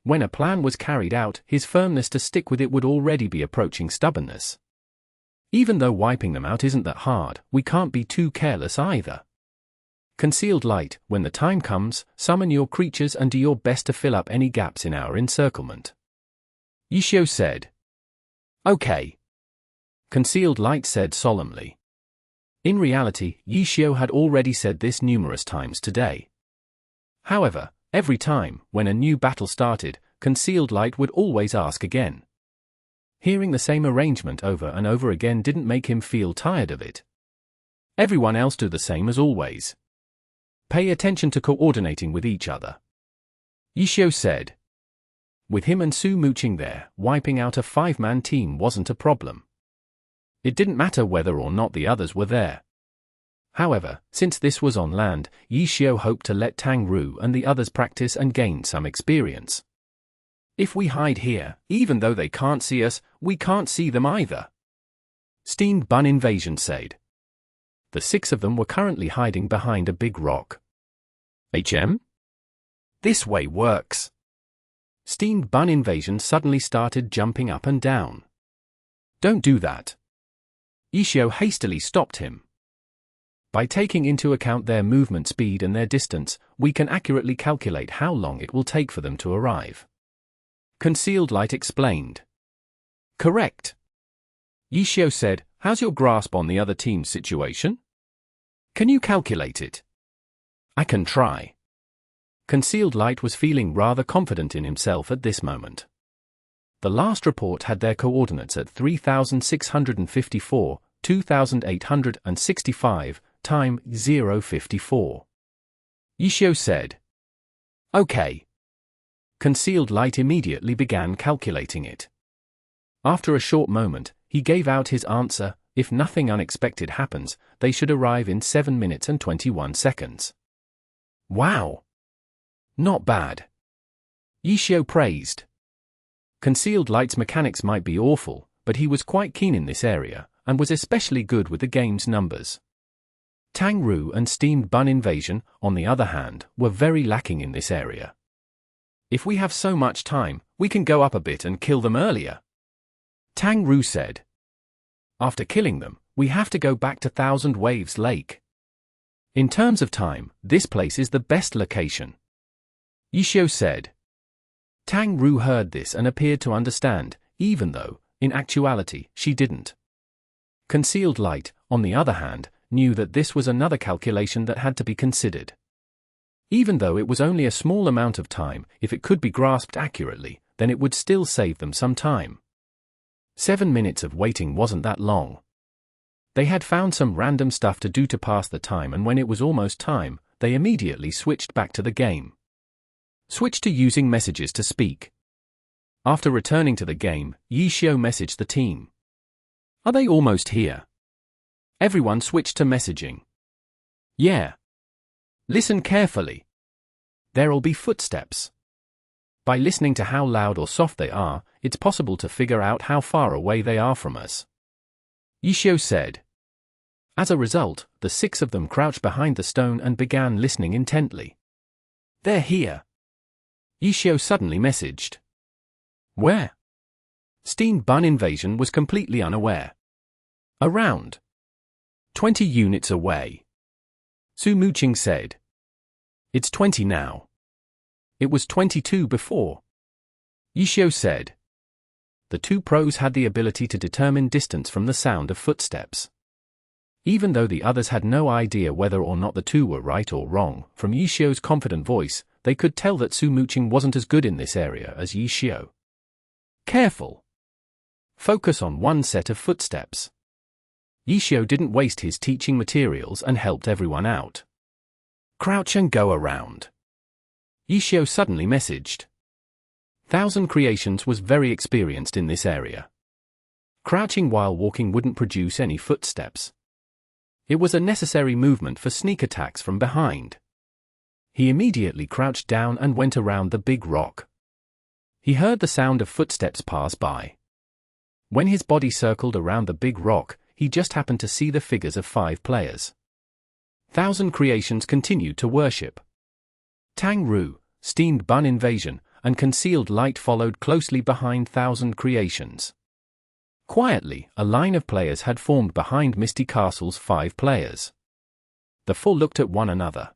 When a plan was carried out, his firmness to stick with it would already be approaching stubbornness. Even though wiping them out isn't that hard, we can't be too careless either. Concealed Light, when the time comes, summon your creatures and do your best to fill up any gaps in our encirclement, Ye Qiu said. Okay, Concealed Light said solemnly. In reality, Ye Qiu had already said this numerous times today. However, every time, when a new battle started, Concealed Light would always ask again. Hearing the same arrangement over and over again didn't make him feel tired of it. Everyone else do the same as always. Pay attention to coordinating with each other, Ye Qiu said. With him and Su mooching there, wiping out a 5-man team wasn't a problem. It didn't matter whether or not the others were there. However, since this was on land, Ye Qiu hoped to let Tang Ru and the others practice and gain some experience. If we hide here, even though they can't see us, we can't see them either, Steamed Bun Invasion said. The 6 of them were currently hiding behind a big rock. This way works. Steamed Bun Invasion suddenly started jumping up and down. Don't do that. Ye Qiu hastily stopped him. By taking into account their movement speed and their distance, we can accurately calculate how long it will take for them to arrive, Concealed Light explained. Correct. Ye Qiu said, how's your grasp on the other team's situation? Can you calculate it? I can try. Concealed Light was feeling rather confident in himself at this moment. The last report had their coordinates at 3,654, 2,865, time 054. Ye Qiu said. Okay. Concealed Light immediately began calculating it. After a short moment, he gave out his answer. If nothing unexpected happens, they should arrive in 7 minutes and 21 seconds. Wow! Not bad. Ye Qiu praised. Concealed Light's mechanics might be awful, but he was quite keen in this area, and was especially good with the game's numbers. Tang Ru and Steamed Bun Invasion, on the other hand, were very lacking in this area. If we have so much time, we can go up a bit and kill them earlier, Tang Ru said. After killing them, we have to go back to Thousand Waves Lake. In terms of time, this place is the best location, Ye Qiu said. Tang Ru heard this and appeared to understand, even though, in actuality, she didn't. Concealed Light, on the other hand, knew that this was another calculation that had to be considered. Even though it was only a small amount of time, if it could be grasped accurately, then it would still save them some time. 7 minutes of waiting wasn't that long. They had found some random stuff to do to pass the time, and when it was almost time, they immediately switched back to the game. Switch to using messages to speak. After returning to the game, Ye Qiu messaged the team. Are they almost here? Everyone switched to messaging. Yeah. Listen carefully. There'll be footsteps. By listening to how loud or soft they are, it's possible to figure out how far away they are from us, Ye Qiu said. As a result, the 6 of them crouched behind the stone and began listening intently. They're here. Ye Qiu suddenly messaged. Where? Stub Invasion was completely unaware. Around 20 units away. Su Muqing said. It's 20 now. It was 22 before. Ye Qiu said. The two pros had the ability to determine distance from the sound of footsteps. Even though the others had no idea whether or not the two were right or wrong, from Ye Qiu's confident voice, they could tell that Su Muqing wasn't as good in this area as Ye Qiu. Careful. Focus on one set of footsteps. Ye Qiu didn't waste his teaching materials and helped everyone out. Crouch and go around. Ye Qiu suddenly messaged. Thousand Creations was very experienced in this area. Crouching while walking wouldn't produce any footsteps. It was a necessary movement for sneak attacks from behind. He immediately crouched down and went around the big rock. He heard the sound of footsteps pass by. When his body circled around the big rock, he just happened to see the figures of 5 players. Thousand Creations continued to worship. Tang Ru, Stub Invasion, and Concealed Light followed closely behind Thousand Creations. Quietly, a line of players had formed behind Misty Castle's 5 players. The 4 looked at one another.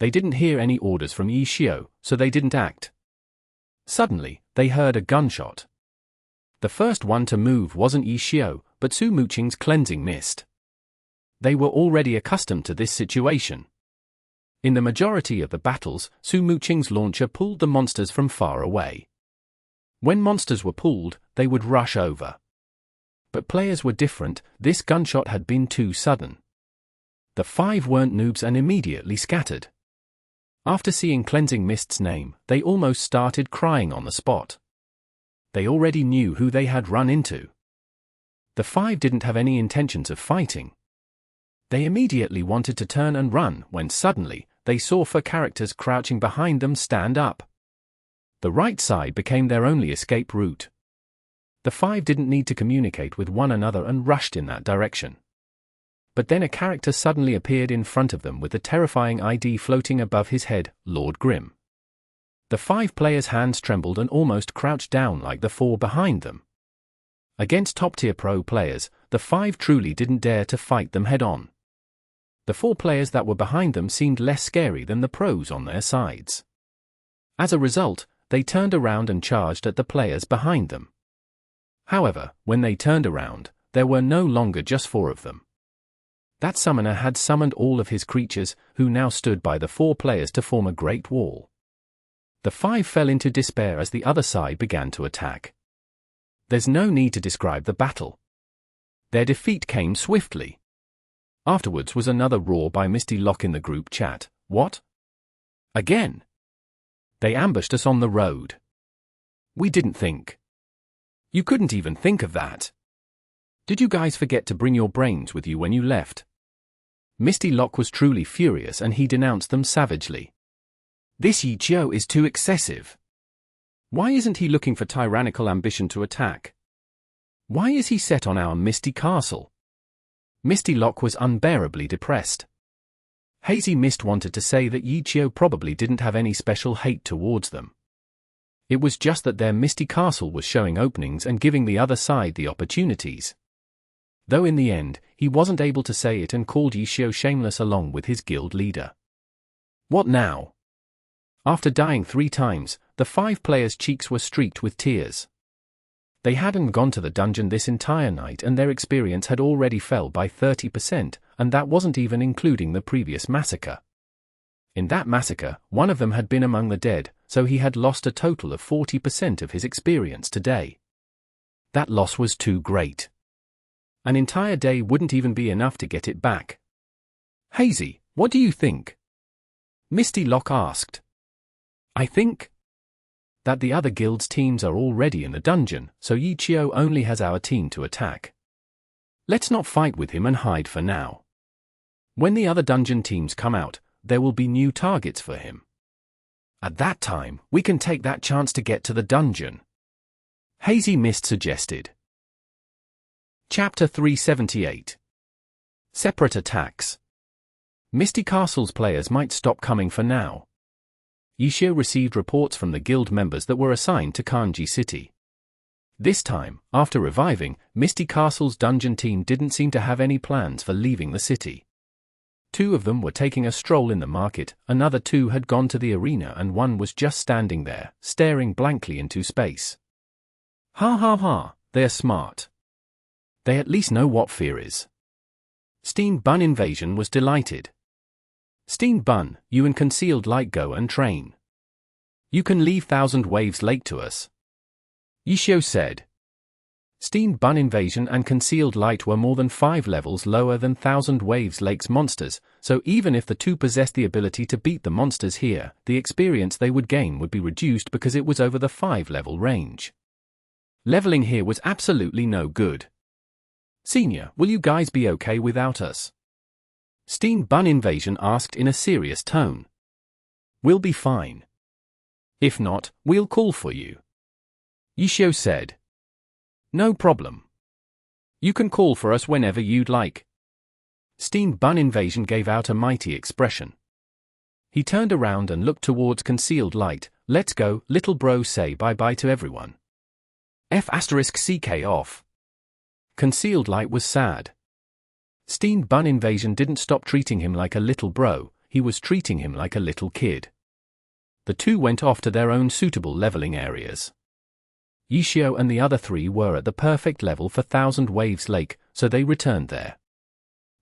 They didn't hear any orders from Ye Qiu, so they didn't act. Suddenly, they heard a gunshot. The first one to move wasn't Ye Qiu, but Su Muqing's cleansing mist. They were already accustomed to this situation. In the majority of the battles, Su Muqing's launcher pulled the monsters from far away. When monsters were pulled, they would rush over. But players were different. This gunshot had been too sudden. The 5 weren't noobs and immediately scattered. After seeing Cleansing Mist's name, they almost started crying on the spot. They already knew who they had run into. The 5 didn't have any intentions of fighting. They immediately wanted to turn and run when suddenly, they saw 4 characters crouching behind them stand up. The right side became their only escape route. The 5 didn't need to communicate with one another and rushed in that direction. But then a character suddenly appeared in front of them with the terrifying ID floating above his head, Lord Grim. The 5 players' hands trembled and almost crouched down like the 4 behind them. Against top-tier pro players, the 5 truly didn't dare to fight them head-on. The 4 players that were behind them seemed less scary than the pros on their sides. As a result, they turned around and charged at the players behind them. However, when they turned around, there were no longer just 4 of them. That summoner had summoned all of his creatures, who now stood by the 4 players to form a great wall. The 5 fell into despair as the other side began to attack. There's no need to describe the battle. Their defeat came swiftly. Afterwards was another roar by Misty Lock in the group chat. What? Again? They ambushed us on the road. We didn't think. You couldn't even think of that. Did you guys forget to bring your brains with you when you left? Misty Lock was truly furious and he denounced them savagely. This Ye Qiu is too excessive. Why isn't he looking for tyrannical ambition to attack? Why is he set on our Misty Castle? Misty Lock was unbearably depressed. Hazy Mist wanted to say that Ye Qiu probably didn't have any special hate towards them. It was just that their Misty Castle was showing openings and giving the other side the opportunities. Though in the end, he wasn't able to say it and called Ye Qiu shameless along with his guild leader. What now? After dying 3 times, the 5 players' cheeks were streaked with tears. They hadn't gone to the dungeon this entire night and their experience had already fell by 30%, and that wasn't even including the previous massacre. In that massacre, one of them had been among the dead, so he had lost a total of 40% of his experience today. That loss was too great. An entire day wouldn't even be enough to get it back. Hazy, what do you think? Misty Lock asked. I think that the other guild's teams are already in the dungeon, so Ye Qiu only has our team to attack. Let's not fight with him and hide for now. When the other dungeon teams come out, there will be new targets for him. At that time, we can take that chance to get to the dungeon. Hazy Mist suggested. Chapter 378. Separate attacks. Misty Castle's players might stop coming for now. Ye Qiu received reports from the guild members that were assigned to Kanji City. This time, after reviving, Misty Castle's dungeon team didn't seem to have any plans for leaving the city. 2 of them were taking a stroll in the market, another 2 had gone to the arena, and 1 was just standing there, staring blankly into space. Ha ha ha, they're smart. They at least know what fear is. Steam Bun Invasion was delighted. Steam Bun, you and Concealed Light go and train. You can leave Thousand Waves Lake to us. Ye Qiu said. Steam Bun Invasion and Concealed Light were more than 5 levels lower than Thousand Waves Lake's monsters, so even if the 2 possessed the ability to beat the monsters here, the experience they would gain would be reduced because it was over the 5-level range. Leveling here was absolutely no good. Senior, will you guys be okay without us? Steam Bun Invasion asked in a serious tone. We'll be fine. If not, we'll call for you. Ye Qiu said. No problem. You can call for us whenever you'd like. Steam Bun Invasion gave out a mighty expression. He turned around and looked towards Concealed Light. Let's go, little bro, say bye-bye to everyone. F***CK off. Concealed Light was sad. Steam Bun Invasion didn't stop treating him like a little bro, he was treating him like a little kid. The 2 went off to their own suitable leveling areas. Ye Qiu and the other 3 were at the perfect level for Thousand Waves Lake, so they returned there.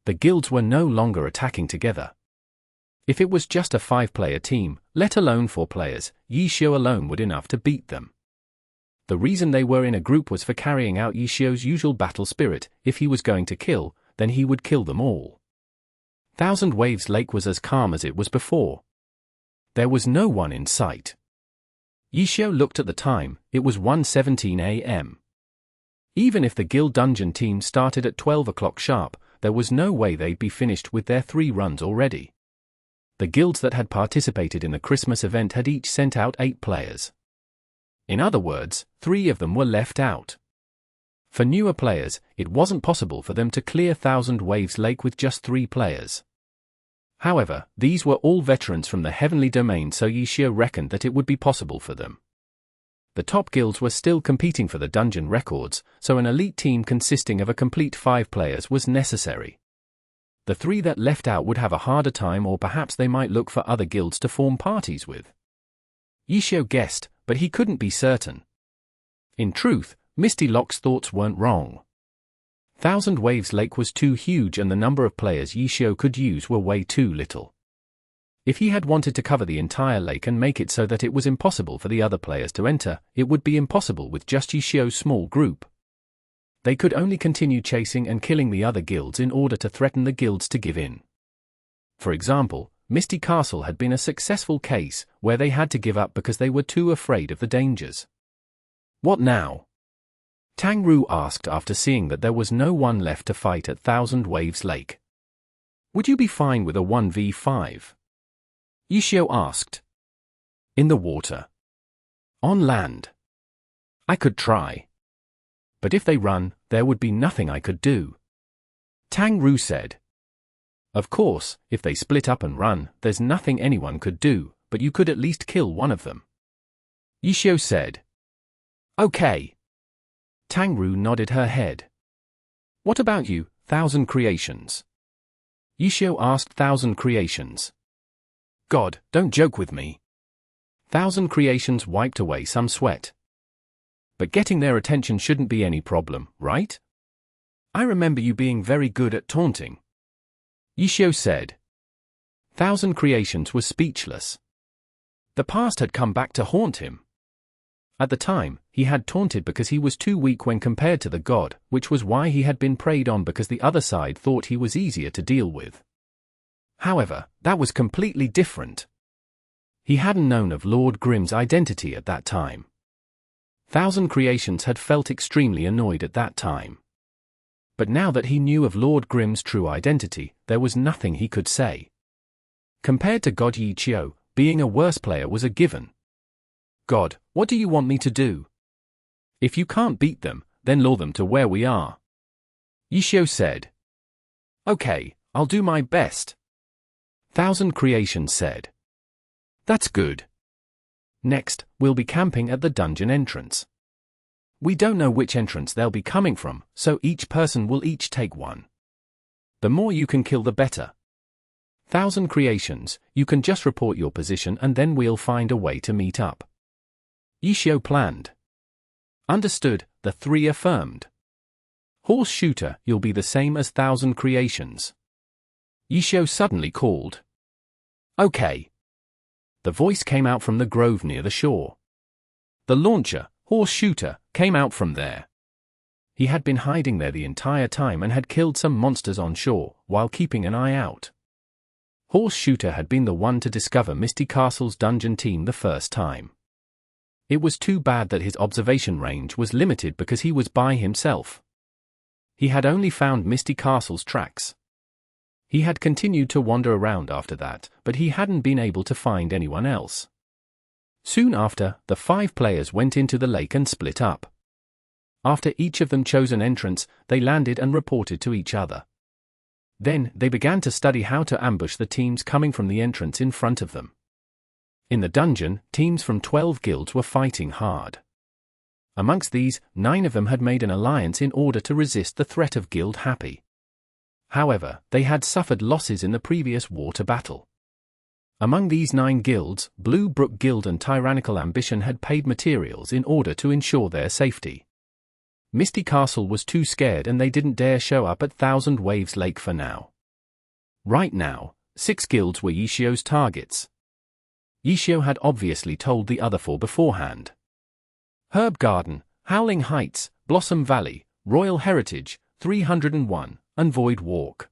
The guilds were no longer attacking together. If it was just a 5-player team, let alone 4 players, Ye Qiu alone would enough to beat them. The reason they were in a group was for carrying out Ye Qiu's usual battle spirit. If he was going to kill, then he would kill them all. Thousand Waves Lake was as calm as it was before. There was no one in sight. Ye Qiu looked at the time, it was 1:17 a.m. Even if the guild dungeon team started at 12 o'clock sharp, there was no way they'd be finished with their 3 runs already. The guilds that had participated in the Christmas event had each sent out 8 players. In other words, 3 of them were left out. For newer players, it wasn't possible for them to clear Thousand Waves Lake with just 3 players. However, these were all veterans from the Heavenly Domain, so Ye Qiu reckoned that it would be possible for them. The top guilds were still competing for the dungeon records, so an elite team consisting of a complete 5 players was necessary. The 3 that left out would have a harder time, or perhaps they might look for other guilds to form parties with. Ye Qiu guessed, but he couldn't be certain. In truth, Misty Lock's thoughts weren't wrong. Thousand Waves Lake was too huge and the number of players Ye Qiu could use were way too little. If he had wanted to cover the entire lake and make it so that it was impossible for the other players to enter, it would be impossible with just Ye Qiu's small group. They could only continue chasing and killing the other guilds in order to threaten the guilds to give in. For example, Misty Castle had been a successful case where they had to give up because they were too afraid of the dangers. What now? Tang Ru asked after seeing that there was no one left to fight at Thousand Waves Lake. Would you be fine with a 1v5? Ye Qiu asked. In the water. On land. I could try. But if they run, there would be nothing I could do. Tang Ru said. Of course, if they split up and run, there's nothing anyone could do, but you could at least kill one of them. Ye Qiu said. Okay. Tang Ru nodded her head. What about you, Thousand Creations? Ye Qiu asked Thousand Creations. God, don't joke with me. Thousand Creations wiped away some sweat. But getting their attention shouldn't be any problem, right? I remember you being very good at taunting. Ye Qiu said. Thousand Creations was speechless. The past had come back to haunt him. At the time, he had taunted because he was too weak when compared to the god, which was why he had been preyed on because the other side thought he was easier to deal with. However, that was completely different. He hadn't known of Lord Grimm's identity at that time. Thousand Creations had felt extremely annoyed at that time. But now that he knew of Lord Grimm's true identity, there was nothing he could say. Compared to God Ye Qiu, being a worse player was a given. God, what do you want me to do? If you can't beat them, then lure them to where we are. Ye Qiu said. Okay, I'll do my best. Thousand Creations said. That's good. Next, we'll be camping at the dungeon entrance. We don't know which entrance they'll be coming from, so each person will each take one. The more you can kill the better. 1,000 creations, you can just report your position and then we'll find a way to meet up. Ye Qiu planned. Understood, the three affirmed. Horse Shooter, you'll be the same as 1,000 creations. Ye Qiu suddenly called. Okay. The voice came out from the grove near the shore. The launcher, Horse Shooter, came out from there. He had been hiding there the entire time and had killed some monsters on shore, while keeping an eye out. Horse Shooter had been the one to discover Misty Castle's dungeon team the first time. It was too bad that his observation range was limited because he was by himself. He had only found Misty Castle's tracks. He had continued to wander around after that, but he hadn't been able to find anyone else. Soon after, the 5 players went into the lake and split up. After each of them chose an entrance, they landed and reported to each other. Then, they began to study how to ambush the teams coming from the entrance in front of them. In the dungeon, teams from 12 guilds were fighting hard. Amongst these, 9 of them had made an alliance in order to resist the threat of Guild Happy. However, they had suffered losses in the previous water battle. Among these 9 guilds, Blue Brook Guild and Tyrannical Ambition had paid materials in order to ensure their safety. Misty Castle was too scared and they didn't dare show up at 1,000 Waves Lake for now. Right now, 6 guilds were Ye Qiu's targets. Ye Qiu had obviously told the other 4 beforehand. Herb Garden, Howling Heights, Blossom Valley, Royal Heritage, 301, and Void Walk.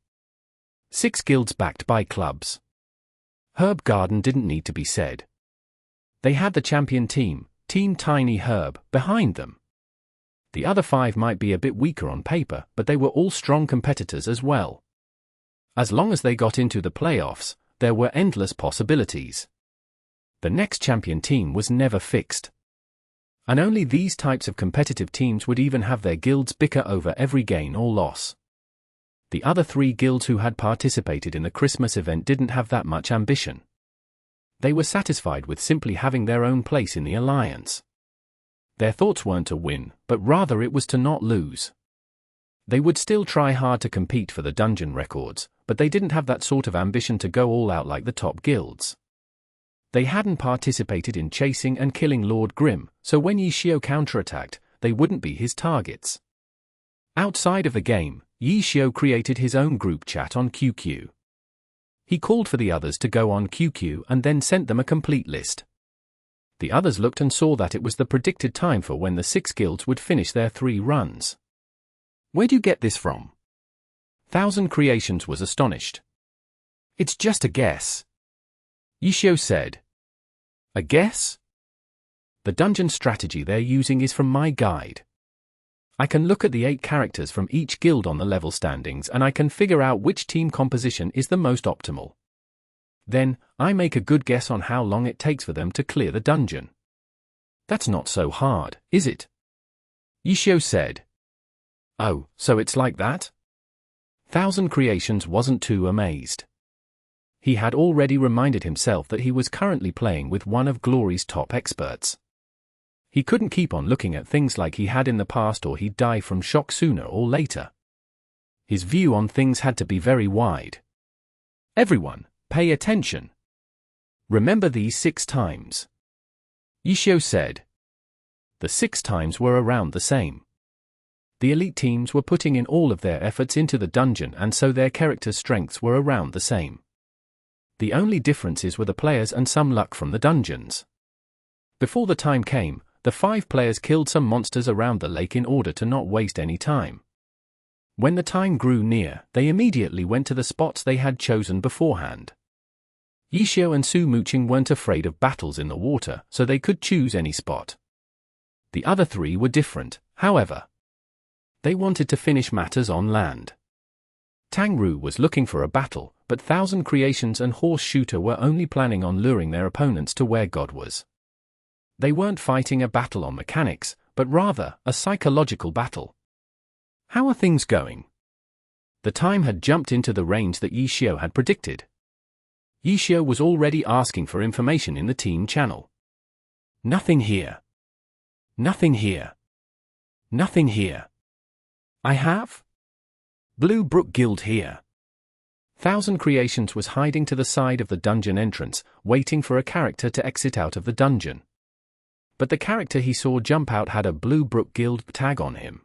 6 guilds backed by clubs. Herb Garden didn't need to be said. They had the champion team, Team Tiny Herb, behind them. The other 5 might be a bit weaker on paper, but they were all strong competitors as well. As long as they got into the playoffs, there were endless possibilities. The next champion team was never fixed. And only these types of competitive teams would even have their guilds bicker over every gain or loss. The other 3 guilds who had participated in the Christmas event didn't have that much ambition. They were satisfied with simply having their own place in the alliance. Their thoughts weren't to win, but rather it was to not lose. They would still try hard to compete for the dungeon records, but they didn't have that sort of ambition to go all out like the top guilds. They hadn't participated in chasing and killing Lord Grim, so when Ye Qiu counterattacked, they wouldn't be his targets. Outside of the game, Ye Qiu created his own group chat on QQ. He called for the others to go on QQ and then sent them a complete list. The others looked and saw that it was the predicted time for when the 6 guilds would finish their 3 runs. Where'd you get this from? 1,000 Creations was astonished. It's just a guess. Ye Qiu said. A guess? The dungeon strategy they're using is from my guide. I can look at the 8 characters from each guild on the level standings and I can figure out which team composition is the most optimal. Then, I make a good guess on how long it takes for them to clear the dungeon. That's not so hard, is it? Ye Qiu said. Oh, so it's like that? 1,000 Creations wasn't too amazed. He had already reminded himself that he was currently playing with one of Glory's top experts. He couldn't keep on looking at things like he had in the past or he'd die from shock sooner or later. His view on things had to be very wide. Everyone, pay attention. Remember these 6 times. Ye Qiu said. The 6 times were around the same. The elite teams were putting in all of their efforts into the dungeon and so their character strengths were around the same. The only differences were the players and some luck from the dungeons. Before the time came, the 5 players killed some monsters around the lake in order to not waste any time. When the time grew near, they immediately went to the spots they had chosen beforehand. Ye Qiu and Su Muqing weren't afraid of battles in the water, so they could choose any spot. The other 3 were different, however. They wanted to finish matters on land. Tang Ru was looking for a battle, but 1,000 Creations and Horse Shooter were only planning on luring their opponents to where God was. They weren't fighting a battle on mechanics, but rather a psychological battle. How are things going? The time had jumped into the range that Ye Qiu had predicted. Ye Qiu was already asking for information in the team channel. Nothing here. Nothing here. Nothing here. I have? Blue Brook Guild here. Thousand Creations was hiding to the side of the dungeon entrance, waiting for a character to exit out of the dungeon. But the character he saw jump out had a Blue Brook Guild tag on him.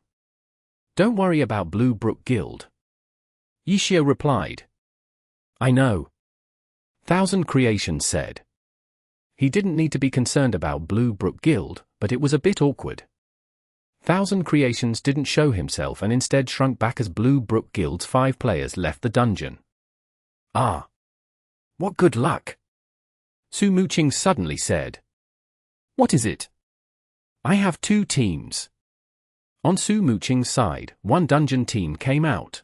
Don't worry about Blue Brook Guild. Ye Qiu replied. I know. Thousand Creations said. He didn't need to be concerned about Blue Brook Guild, but it was a bit awkward. Thousand Creations didn't show himself and instead shrunk back as Blue Brook Guild's 5 players left the dungeon. Ah. What good luck. Su Muqing suddenly said. What is it? I have 2 teams. On Su Muqing's side, one dungeon team came out.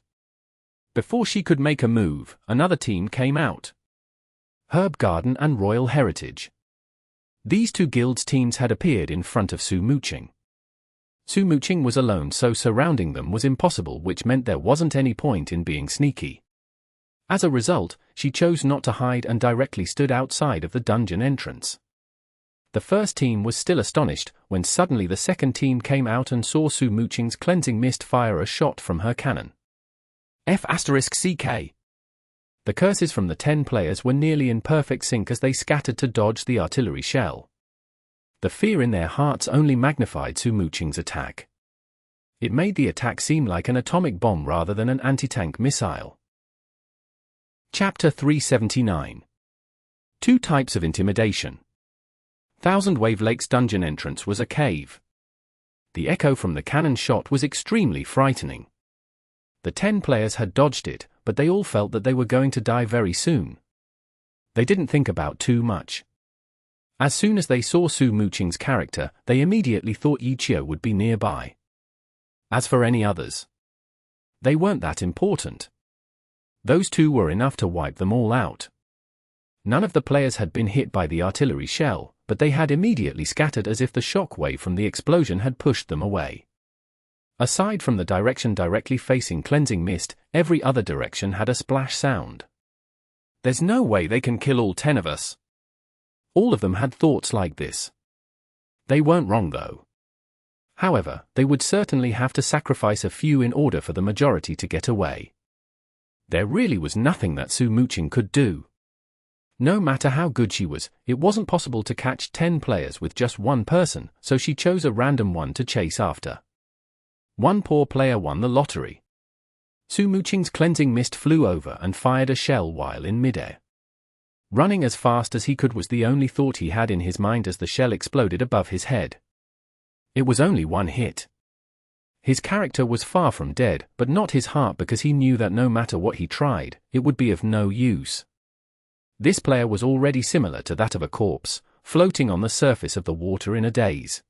Before she could make a move, another team came out. Herb Garden and Royal Heritage. These 2 guilds' teams had appeared in front of Su Muqing. Su Muqing was alone, so surrounding them was impossible, which meant there wasn't any point in being sneaky. As a result, she chose not to hide and directly stood outside of the dungeon entrance. The first team was still astonished when suddenly the second team came out and saw Su Muqing's cleansing mist fire a shot from her cannon. F***CK. The curses from the 10 players were nearly in perfect sync as they scattered to dodge the artillery shell. The fear in their hearts only magnified Su Muqing's attack. It made the attack seem like an atomic bomb rather than an anti-tank missile. Chapter 379. 2 types of intimidation. Thousand Wave Lake's dungeon entrance was a cave. The echo from the cannon shot was extremely frightening. The 10 players had dodged it, but they all felt that they were going to die very soon. They didn't think about too much. As soon as they saw Su Muqing's character, they immediately thought Ye Qiu would be nearby. As for any others, they weren't that important. Those 2 were enough to wipe them all out. None of the players had been hit by the artillery shell, but they had immediately scattered as if the shock wave from the explosion had pushed them away. Aside from the direction directly facing cleansing mist, every other direction had a splash sound. There's no way they can kill all 10 of us. All of them had thoughts like this. They weren't wrong though. However, they would certainly have to sacrifice a few in order for the majority to get away. There really was nothing that Su Muqing could do. No matter how good she was, it wasn't possible to catch 10 players with just one person, so she chose a random one to chase after. One poor player won the lottery. Su Muqing's cleansing mist flew over and fired a shell while in midair. Running as fast as he could was the only thought he had in his mind as the shell exploded above his head. It was only one hit. His character was far from dead, but not his heart, because he knew that no matter what he tried, it would be of no use. This player was already similar to that of a corpse, floating on the surface of the water in a daze.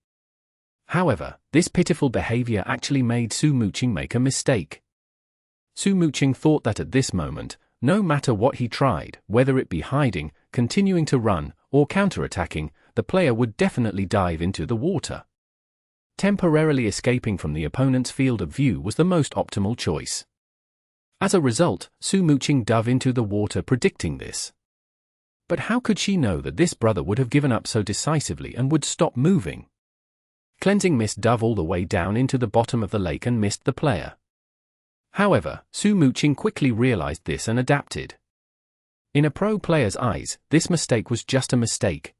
However, this pitiful behavior actually made Su Muqing make a mistake. Su Muqing thought that at this moment, no matter what he tried, whether it be hiding, continuing to run, or counterattacking, the player would definitely dive into the water. Temporarily escaping from the opponent's field of view was the most optimal choice. As a result, Su Muqing dove into the water predicting this. But how could she know that this brother would have given up so decisively and would stop moving? Cleansing mist dove all the way down into the bottom of the lake and missed the player. However, Su Muqing quickly realized this and adapted. In a pro player's eyes, this mistake was just a mistake.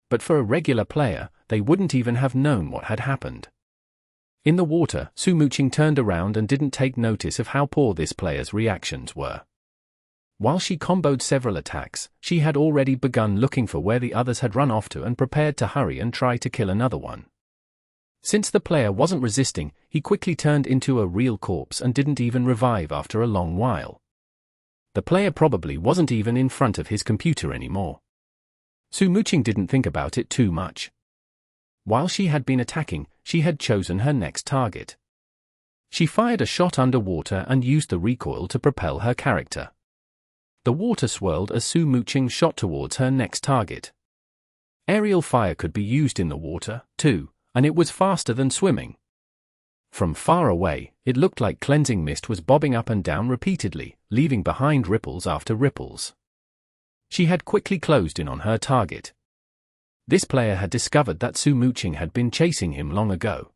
But for a regular player, they wouldn't even have known what had happened. In the water, Su Muqing turned around and didn't take notice of how poor this player's reactions were. While she comboed several attacks, she had already begun looking for where the others had run off to and prepared to hurry and try to kill another one. Since the player wasn't resisting, he quickly turned into a real corpse and didn't even revive after a long while. The player probably wasn't even in front of his computer anymore. Su Muqing didn't think about it too much. While she had been attacking, she had chosen her next target. She fired a shot underwater and used the recoil to propel her character. The water swirled as Su Muqing shot towards her next target. Aerial fire could be used in the water, too, and it was faster than swimming. From far away, it looked like cleansing mist was bobbing up and down repeatedly, leaving behind ripples after ripples. She had quickly closed in on her target. This player had discovered that Su Muqing had been chasing him long ago.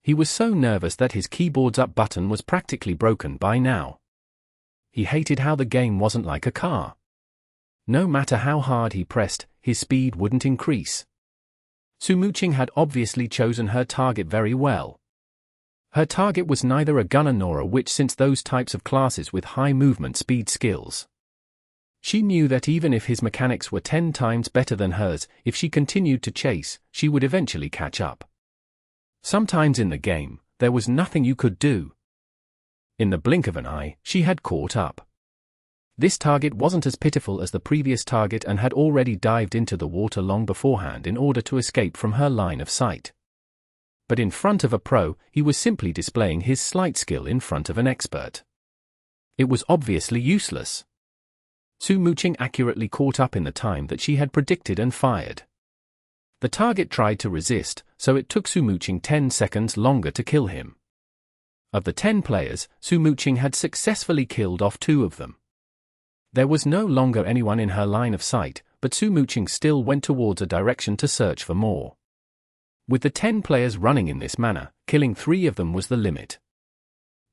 He was so nervous that his keyboard's up button was practically broken by now. He hated how the game wasn't like a car. No matter how hard he pressed, his speed wouldn't increase. Su Muqing had obviously chosen her target very well. Her target was neither a gunner nor a witch, since those types of classes with high movement speed skills. She knew that even if his mechanics were 10 times better than hers, if she continued to chase, she would eventually catch up. Sometimes in the game, there was nothing you could do. In the blink of an eye, she had caught up. This target wasn't as pitiful as the previous target and had already dived into the water long beforehand in order to escape from her line of sight. But in front of a pro, he was simply displaying his slight skill in front of an expert. It was obviously useless. Su Muqing accurately caught up in the time that she had predicted and fired. The target tried to resist, so it took Su Muqing 10 seconds longer to kill him. Of the 10 players, Su Muqing had successfully killed off 2 of them. There was no longer anyone in her line of sight, but Su Muqing still went towards a direction to search for more. With the 10 players running in this manner, killing 3 of them was the limit.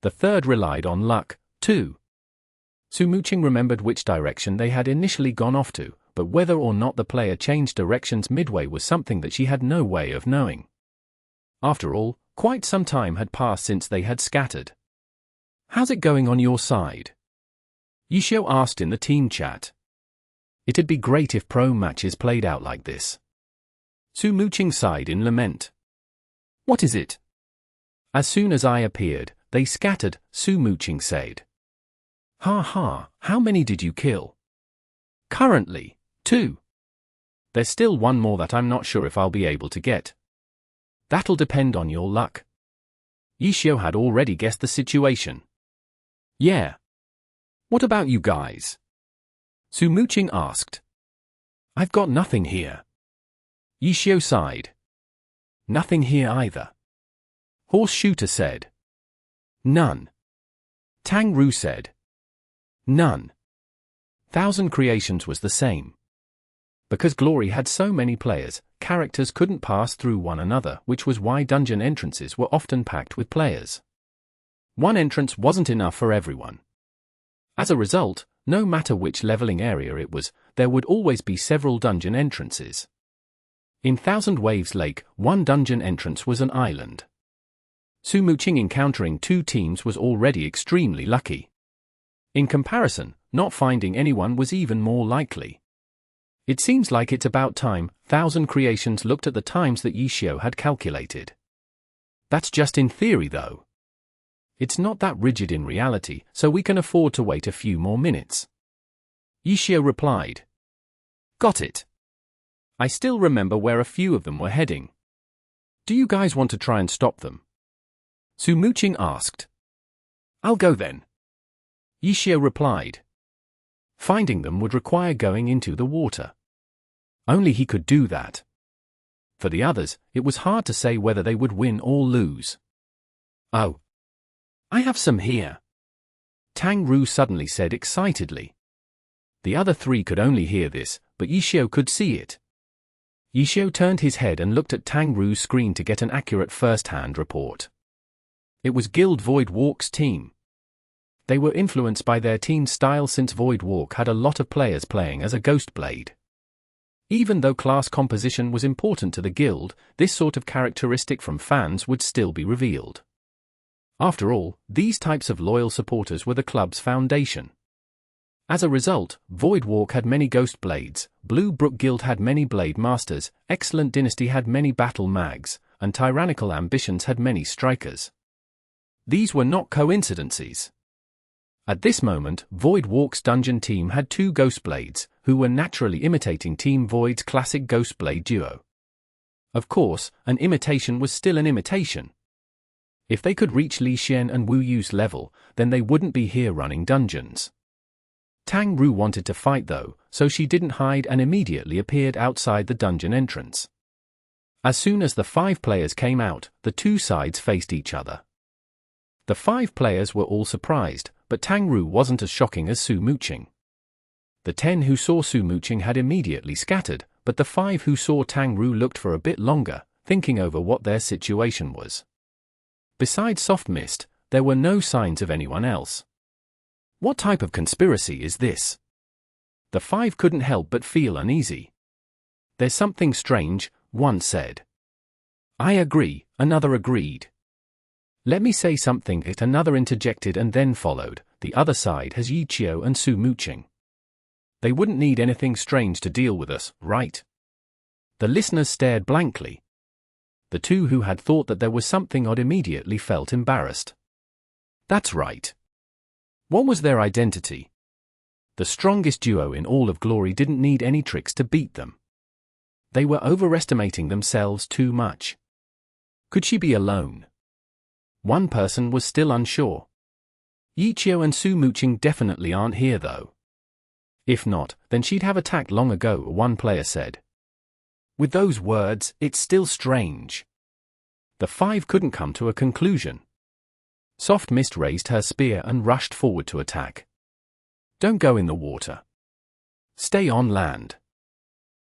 The third relied on luck, too. Su Muqing remembered which direction they had initially gone off to, but whether or not the player changed directions midway was something that she had no way of knowing. After all, quite some time had passed since they had scattered. "How's it going on your side?" Ye Qiu asked in the team chat. It'd be great if pro matches played out like this. Su Muqing sighed in lament. "What is it?" "As soon as I appeared, they scattered," Su Muqing said. "Ha ha, how many did you kill?" "Currently, 2. There's still 1 more that I'm not sure if I'll be able to get." "That'll depend on your luck." Ye Qiu had already guessed the situation. "Yeah. What about you guys?" Su Muqing asked. "I've got nothing here." Ye Qiu sighed. "Nothing here either." Horse Shooter said. "None." Tang Ru said. "None." Thousand Creations was the same. Because Glory had so many players, characters couldn't pass through one another, which was why dungeon entrances were often packed with players. One entrance wasn't enough for everyone. As a result, no matter which leveling area it was, there would always be several dungeon entrances. In Thousand Waves Lake, one dungeon entrance was an island. Su Muqing encountering 2 teams was already extremely lucky. In comparison, not finding anyone was even more likely. It seems like it's about time Thousand Creations looked at the times that Ye Qiu had calculated. That's just in theory though. It's not that rigid in reality, so we can afford to wait a few more minutes. Ye Qiu replied. "Got it. I still remember where a few of them were heading. Do you guys want to try and stop them?" Su Muqing asked. "I'll go then." Ye Qiu replied. Finding them would require going into the water. Only he could do that. For the others, it was hard to say whether they would win or lose. "Oh, I have some here," Tang Ru suddenly said excitedly. The other 3 could only hear this, but Ye Qiu could see it. Ye Qiu turned his head and looked at Tang Ru's screen to get an accurate first-hand report. It was Guild Void Walk's team. They were influenced by their team style since Void Walk had a lot of players playing as a Ghost Blade. Even though class composition was important to the guild, this sort of characteristic from fans would still be revealed. After all, these types of loyal supporters were the club's foundation. As a result, Void Walk had many Ghost Blades, Blue Brook Guild had many Blade Masters, Excellent Dynasty had many Battle Mags, and Tyrannical Ambitions had many Strikers. These were not coincidences. At this moment, Void Walk's dungeon team had 2 Ghost Blades, who were naturally imitating Team Void's classic Ghost Blade duo. Of course, an imitation was still an imitation. If they could reach Li Xian and Wu Yu's level, then they wouldn't be here running dungeons. Tang Ru wanted to fight though, so she didn't hide and immediately appeared outside the dungeon entrance. As soon as the 5 players came out, the 2 sides faced each other. The 5 players were all surprised, but Tang Ru wasn't as shocking as Su Muqing. The 10 who saw Su Muqing had immediately scattered, but the 5 who saw Tang Ru looked for a bit longer, thinking over what their situation was. Besides Soft Mist, there were no signs of anyone else. What type of conspiracy is this? The 5 couldn't help but feel uneasy. There's something strange, one said. I agree, another agreed. Let me say something, another interjected and then followed. The other side has Ye Qiu and Su Muqing. They wouldn't need anything strange to deal with us, right? The listeners stared blankly. The 2 who had thought that there was something odd immediately felt embarrassed. That's right. What was their identity? The strongest duo in all of Glory didn't need any tricks to beat them. They were overestimating themselves too much. Could she be alone? One person was still unsure. Ye Qiu and Su Muqing definitely aren't here though. If not, then she'd have attacked long ago, one player said. With those words, it's still strange. The 5 couldn't come to a conclusion. Soft Mist raised her spear and rushed forward to attack. Don't go in the water. Stay on land.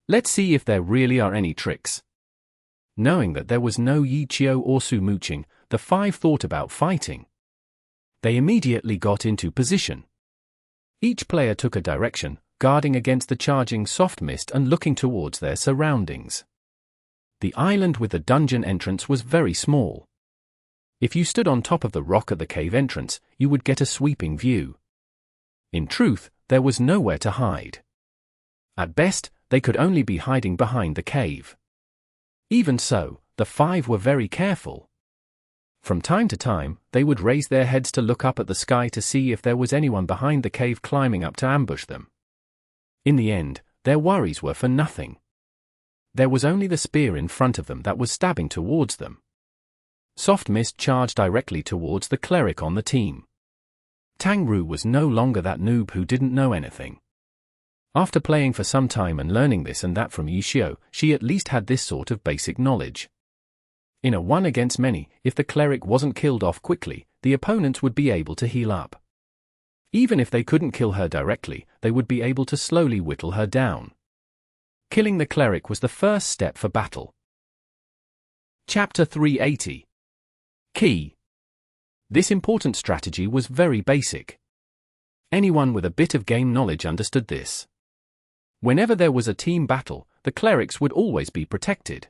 Let's see if there really are any tricks. Knowing that there was no Ye Qiu or Su Muqing, the 5 thought about fighting. They immediately got into position. Each player took a direction, guarding against the charging Soft Mist and looking towards their surroundings. The island with the dungeon entrance was very small. If you stood on top of the rock at the cave entrance, you would get a sweeping view. In truth, there was nowhere to hide. At best, they could only be hiding behind the cave. Even so, the 5 were very careful. From time to time, they would raise their heads to look up at the sky to see if there was anyone behind the cave climbing up to ambush them. In the end, their worries were for nothing. There was only the spear in front of them that was stabbing towards them. Soft Mist charged directly towards the cleric on the team. Tang Ru was no longer that noob who didn't know anything. After playing for some time and learning this and that from Ye Qiu, she at least had this sort of basic knowledge. In a 1 against many, if the cleric wasn't killed off quickly, the opponents would be able to heal up. Even if they couldn't kill her directly, they would be able to slowly whittle her down. Killing the cleric was the first step for battle. Chapter 380. Key. This important strategy was very basic. Anyone with a bit of game knowledge understood this. Whenever there was a team battle, the clerics would always be protected.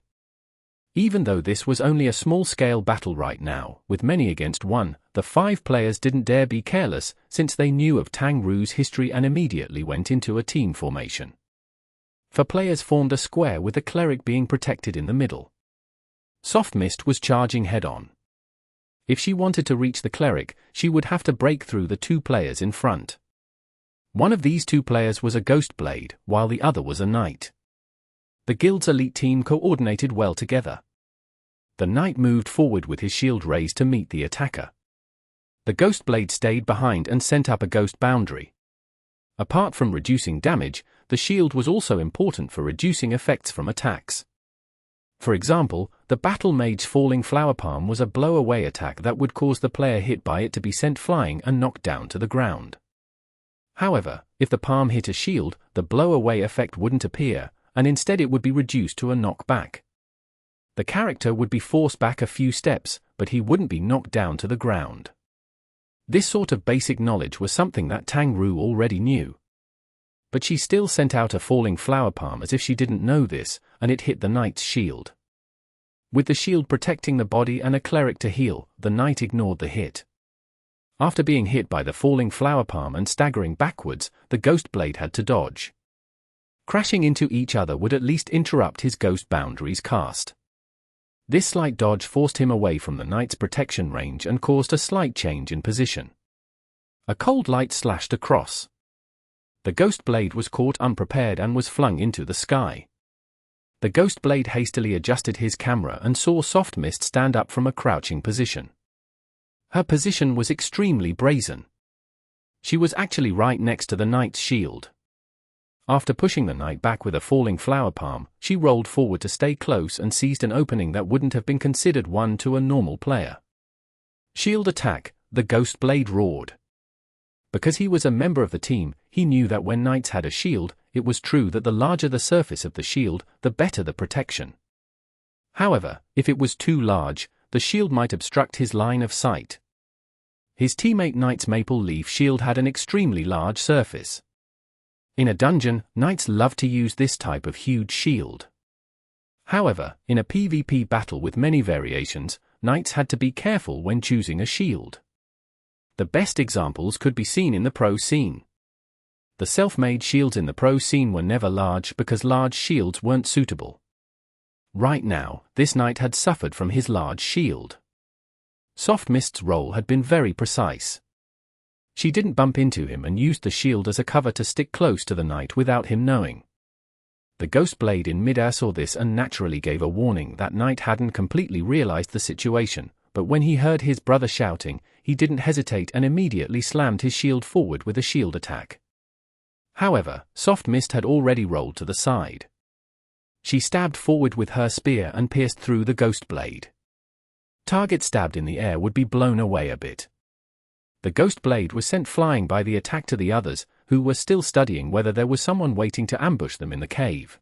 Even though this was only a small-scale battle right now, with many against 1, the 5 players didn't dare be careless, since they knew of Tang Ru's history and immediately went into a team formation. 4 players formed a square with the cleric being protected in the middle. Soft Mist was charging head-on. If she wanted to reach the cleric, she would have to break through the 2 players in front. One of these 2 players was a Ghost Blade, while the other was a Knight. The guild's elite team coordinated well together. The Knight moved forward with his shield raised to meet the attacker. The Ghost Blade stayed behind and sent up a ghost boundary. Apart from reducing damage, the shield was also important for reducing effects from attacks. For example, the Battle Mage's Falling Flower Palm was a blow-away attack that would cause the player hit by it to be sent flying and knocked down to the ground. However, if the palm hit a shield, the blow-away effect wouldn't appear, and instead it would be reduced to a knockback. The character would be forced back a few steps, but he wouldn't be knocked down to the ground. This sort of basic knowledge was something that Tang Ru already knew. But she still sent out a falling flower palm as if she didn't know this, and it hit the knight's shield. With the shield protecting the body and a cleric to heal, the knight ignored the hit. After being hit by the falling flower palm and staggering backwards, the ghost blade had to dodge. Crashing into each other would at least interrupt his ghost boundaries cast. This slight dodge forced him away from the knight's protection range and caused a slight change in position. A cold light slashed across. The ghost blade was caught unprepared and was flung into the sky. The ghost blade hastily adjusted his camera and saw Soft Mist stand up from a crouching position. Her position was extremely brazen. She was actually right next to the knight's shield. After pushing the knight back with a falling flower palm, she rolled forward to stay close and seized an opening that wouldn't have been considered one to a normal player. Shield attack, the ghost blade roared. Because he was a member of the team, he knew that when knights had a shield, it was true that the larger the surface of the shield, the better the protection. However, if it was too large, the shield might obstruct his line of sight. His teammate Knight's maple leaf shield had an extremely large surface. In a dungeon, knights love to use this type of huge shield. However, in a PvP battle with many variations, knights had to be careful when choosing a shield. The best examples could be seen in the pro scene. The self-made shields in the pro scene were never large because large shields weren't suitable. Right now, this knight had suffered from his large shield. Soft Mist's role had been very precise. She didn't bump into him and used the shield as a cover to stick close to the knight without him knowing. The Ghost Blade in midair saw this and naturally gave a warning that knight hadn't completely realized the situation, but when he heard his brother shouting, he didn't hesitate and immediately slammed his shield forward with a shield attack. However, Soft Mist had already rolled to the side. She stabbed forward with her spear and pierced through the Ghost Blade. Target stabbed in the air would be blown away a bit. The Ghost Blade was sent flying by the attack to the others, who were still studying whether there was someone waiting to ambush them in the cave.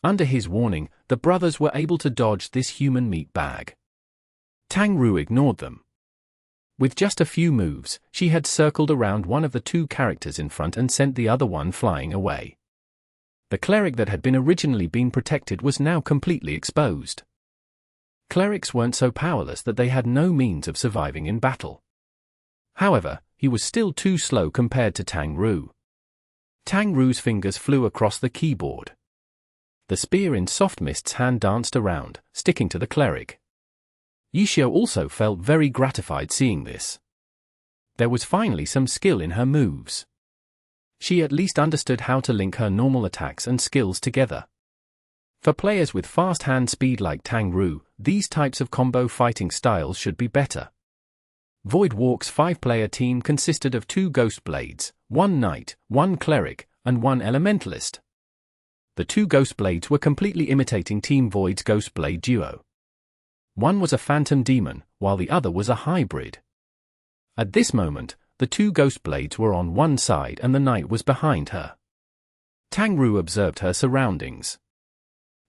Under his warning, the brothers were able to dodge this human meat bag. Tang Ru ignored them. With just a few moves, she had circled around one of the two characters in front and sent the other one flying away. The cleric that had originally been protected was now completely exposed. Clerics weren't so powerless that they had no means of surviving in battle. However, he was still too slow compared to Tang Ru. Tang Ru's fingers flew across the keyboard. The spear in Soft Mist's hand danced around, sticking to the cleric. Ye Qiu also felt very gratified seeing this. There was finally some skill in her moves. She at least understood how to link her normal attacks and skills together. For players with fast hand speed like Tang Ru, these types of combo fighting styles should be better. Void Walk's 5-player team consisted of 2 Ghost Blades, 1 Knight, 1 Cleric, and 1 Elementalist. The 2 Ghost Blades were completely imitating Team Void's Ghost Blade duo. One was a Phantom Demon, while the other was a hybrid. At this moment, the 2 Ghost Blades were on one side and the Knight was behind her. Tang Ru observed her surroundings.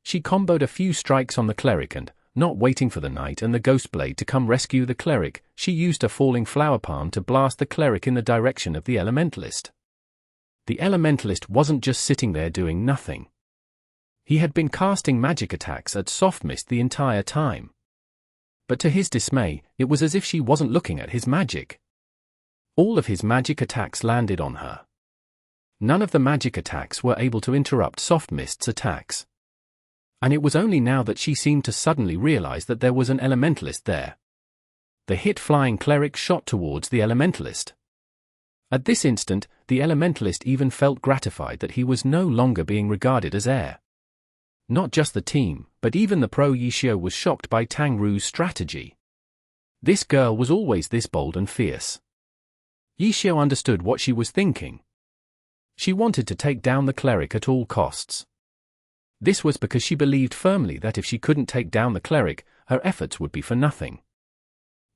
She comboed a few strikes on the Cleric and, not waiting for the Knight and the Ghost Blade to come rescue the Cleric, she used a falling flower palm to blast the Cleric in the direction of the Elementalist. The Elementalist wasn't just sitting there doing nothing. He had been casting magic attacks at Soft Mist the entire time. But to his dismay, it was as if she wasn't looking at his magic. All of his magic attacks landed on her. None of the magic attacks were able to interrupt Soft Mist's attacks. And it was only now that she seemed to suddenly realize that there was an Elementalist there. The hit-flying Cleric shot towards the Elementalist. At this instant, the Elementalist even felt gratified that he was no longer being regarded as heir. Not just the team, but even the pro Ye Qiu was shocked by Tang Ru's strategy. This girl was always this bold and fierce. Ye Qiu understood what she was thinking. She wanted to take down the Cleric at all costs. This was because she believed firmly that if she couldn't take down the Cleric, her efforts would be for nothing.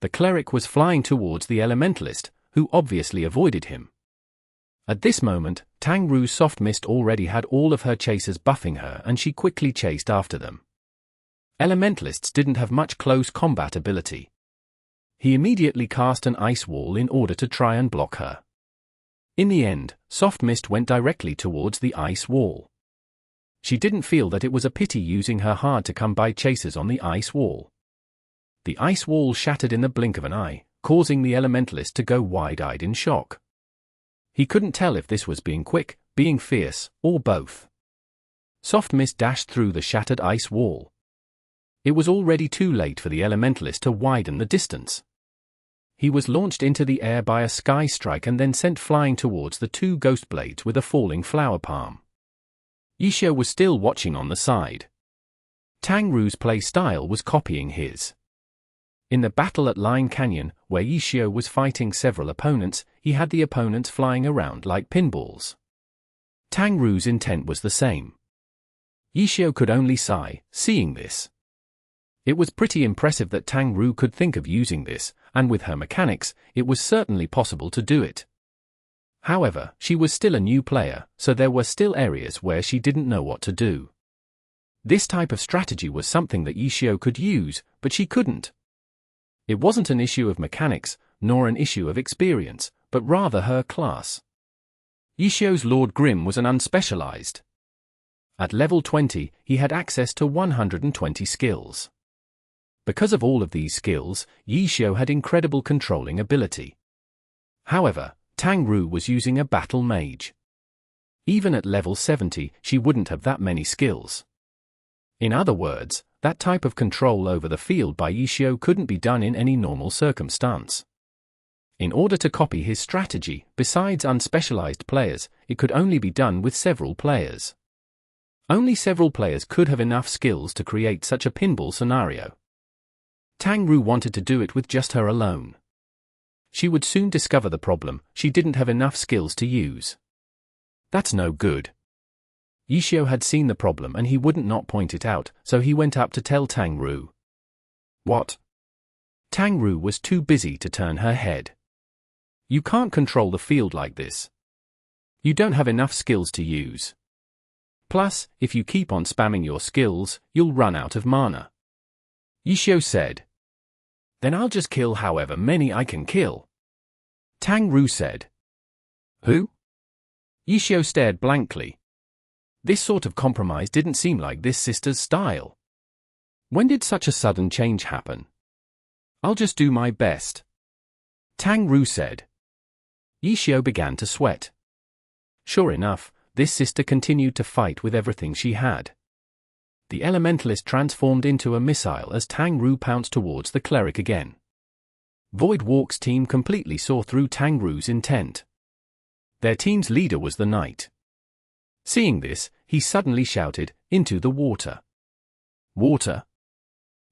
The Cleric was flying towards the Elementalist, who obviously avoided him. At this moment, Tang Ru's Soft Mist already had all of her chasers buffing her and she quickly chased after them. Elementalists didn't have much close combat ability. He immediately cast an ice wall in order to try and block her. In the end, Soft Mist went directly towards the ice wall. She didn't feel that it was a pity using her hard-to-come-by chasers on the ice wall. The ice wall shattered in the blink of an eye, causing the Elementalist to go wide-eyed in shock. He couldn't tell if this was being quick, being fierce, or both. Soft Mist dashed through the shattered ice wall. It was already too late for the Elementalist to widen the distance. He was launched into the air by a sky strike and then sent flying towards the 2 Ghost Blades with a falling flower palm. Ye Qiu was still watching on the side. Tang Ru's play style was copying his. In the battle at Line Canyon, where Ye Qiu was fighting several opponents, he had the opponents flying around like pinballs. Tang Ru's intent was the same. Ye Qiu could only sigh, seeing this. It was pretty impressive that Tang Ru could think of using this, and with her mechanics, it was certainly possible to do it. However, she was still a new player, so there were still areas where she didn't know what to do. This type of strategy was something that Ye Qiu could use, but she couldn't. It wasn't an issue of mechanics, nor an issue of experience, but rather her class. Ye Qiu's Lord Grim was an unspecialized. At level 20, he had access to 120 skills. Because of all of these skills, Ye Qiu had incredible controlling ability. However, Tang Ru was using a battle mage. Even at level 70, she wouldn't have that many skills. In other words, that type of control over the field by Ye Qiu couldn't be done in any normal circumstance. In order to copy his strategy, besides unspecialized players, it could only be done with several players. Only several players could have enough skills to create such a pinball scenario. Tang Ru wanted to do it with just her alone. She would soon discover the problem: she didn't have enough skills to use. That's no good. Ye Qiu had seen the problem and he wouldn't not point it out, so he went up to tell Tang Ru. What? Tang Ru was too busy to turn her head. You can't control the field like this. You don't have enough skills to use. Plus, if you keep on spamming your skills, you'll run out of mana. Ye Qiu said. Then I'll just kill however many I can kill. Tang Ru said. Who? Ye Qiu stared blankly. This sort of compromise didn't seem like this sister's style. When did such a sudden change happen? I'll just do my best. Tang Ru said. Ye Qiu began to sweat. Sure enough, this sister continued to fight with everything she had. The elementalist transformed into a missile as Tang Ru pounced towards the cleric again. Void Walk's team completely saw through Tang Ru's intent. Their team's leader was the knight. Seeing this, he suddenly shouted, "Into the water." Water?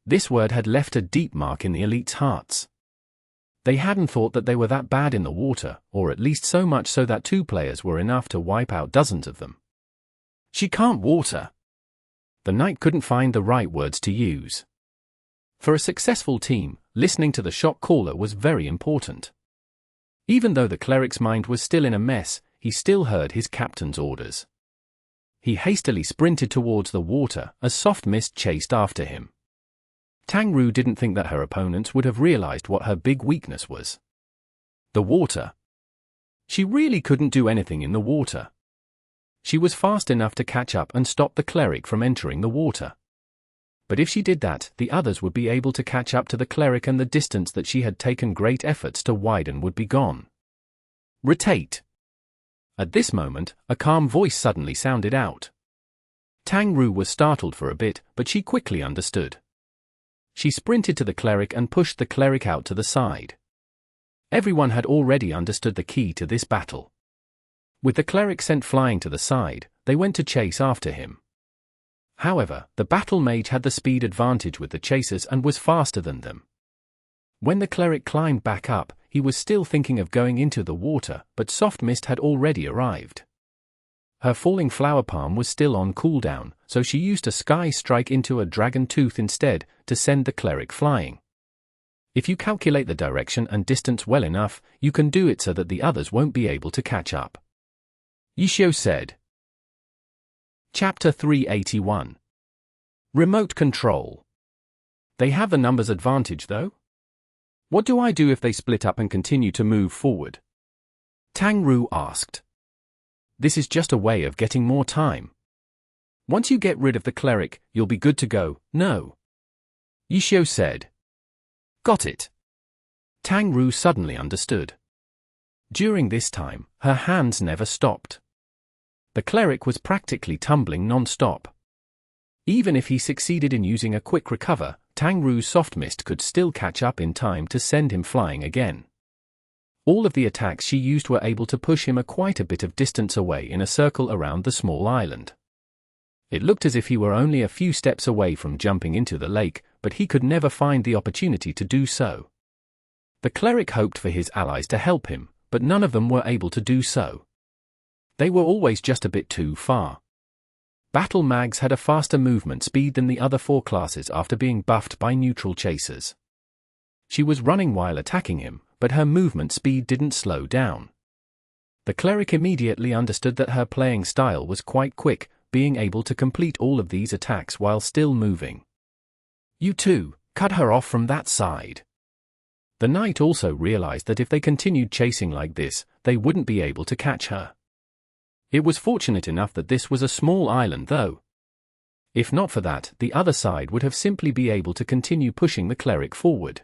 This word had left a deep mark in the elite's hearts. They hadn't thought that they were that bad in the water, or at least so much so that 2 players were enough to wipe out dozens of them. She can't water. The knight couldn't find the right words to use. For a successful team, listening to the shot caller was very important. Even though the cleric's mind was still in a mess, he still heard his captain's orders. He hastily sprinted towards the water as soft mist chased after him. Tang Ru didn't think that her opponents would have realized what her big weakness was. The water. She really couldn't do anything in the water. She was fast enough to catch up and stop the cleric from entering the water. But if she did that, the others would be able to catch up to the cleric and the distance that she had taken great efforts to widen would be gone. Rotate. At this moment, a calm voice suddenly sounded out. Tang Ru was startled for a bit, but she quickly understood. She sprinted to the cleric and pushed the cleric out to the side. Everyone had already understood the key to this battle. With the cleric sent flying to the side, they went to chase after him. However, the battle mage had the speed advantage with the chasers and was faster than them. When the cleric climbed back up, he was still thinking of going into the water, but soft mist had already arrived. Her falling flower palm was still on cooldown, so she used a sky strike into a dragon tooth instead, to send the cleric flying. If you calculate the direction and distance well enough, you can do it so that the others won't be able to catch up. Ye Qiu said. Chapter 381. Remote Control. They have the numbers advantage though? What do I do if they split up and continue to move forward? Tang Ru asked. This is just a way of getting more time. Once you get rid of the cleric, you'll be good to go, no? Ye Qiu said. Got it. Tang Ru suddenly understood. During this time, her hands never stopped. The cleric was practically tumbling non-stop. Even if he succeeded in using a quick recover, Tang Ru's soft mist could still catch up in time to send him flying again. All of the attacks she used were able to push him quite a bit of distance away in a circle around the small island. It looked as if he were only a few steps away from jumping into the lake, but he could never find the opportunity to do so. The cleric hoped for his allies to help him, but none of them were able to do so. They were always just a bit too far. Battle mags had a faster movement speed than the other 4 classes after being buffed by neutral chasers. She was running while attacking him, but her movement speed didn't slow down. The cleric immediately understood that her playing style was quite quick, being able to complete all of these attacks while still moving. You two, cut her off from that side. The knight also realized that if they continued chasing like this, they wouldn't be able to catch her. It was fortunate enough that this was a small island though. If not for that, the other side would have simply been able to continue pushing the cleric forward.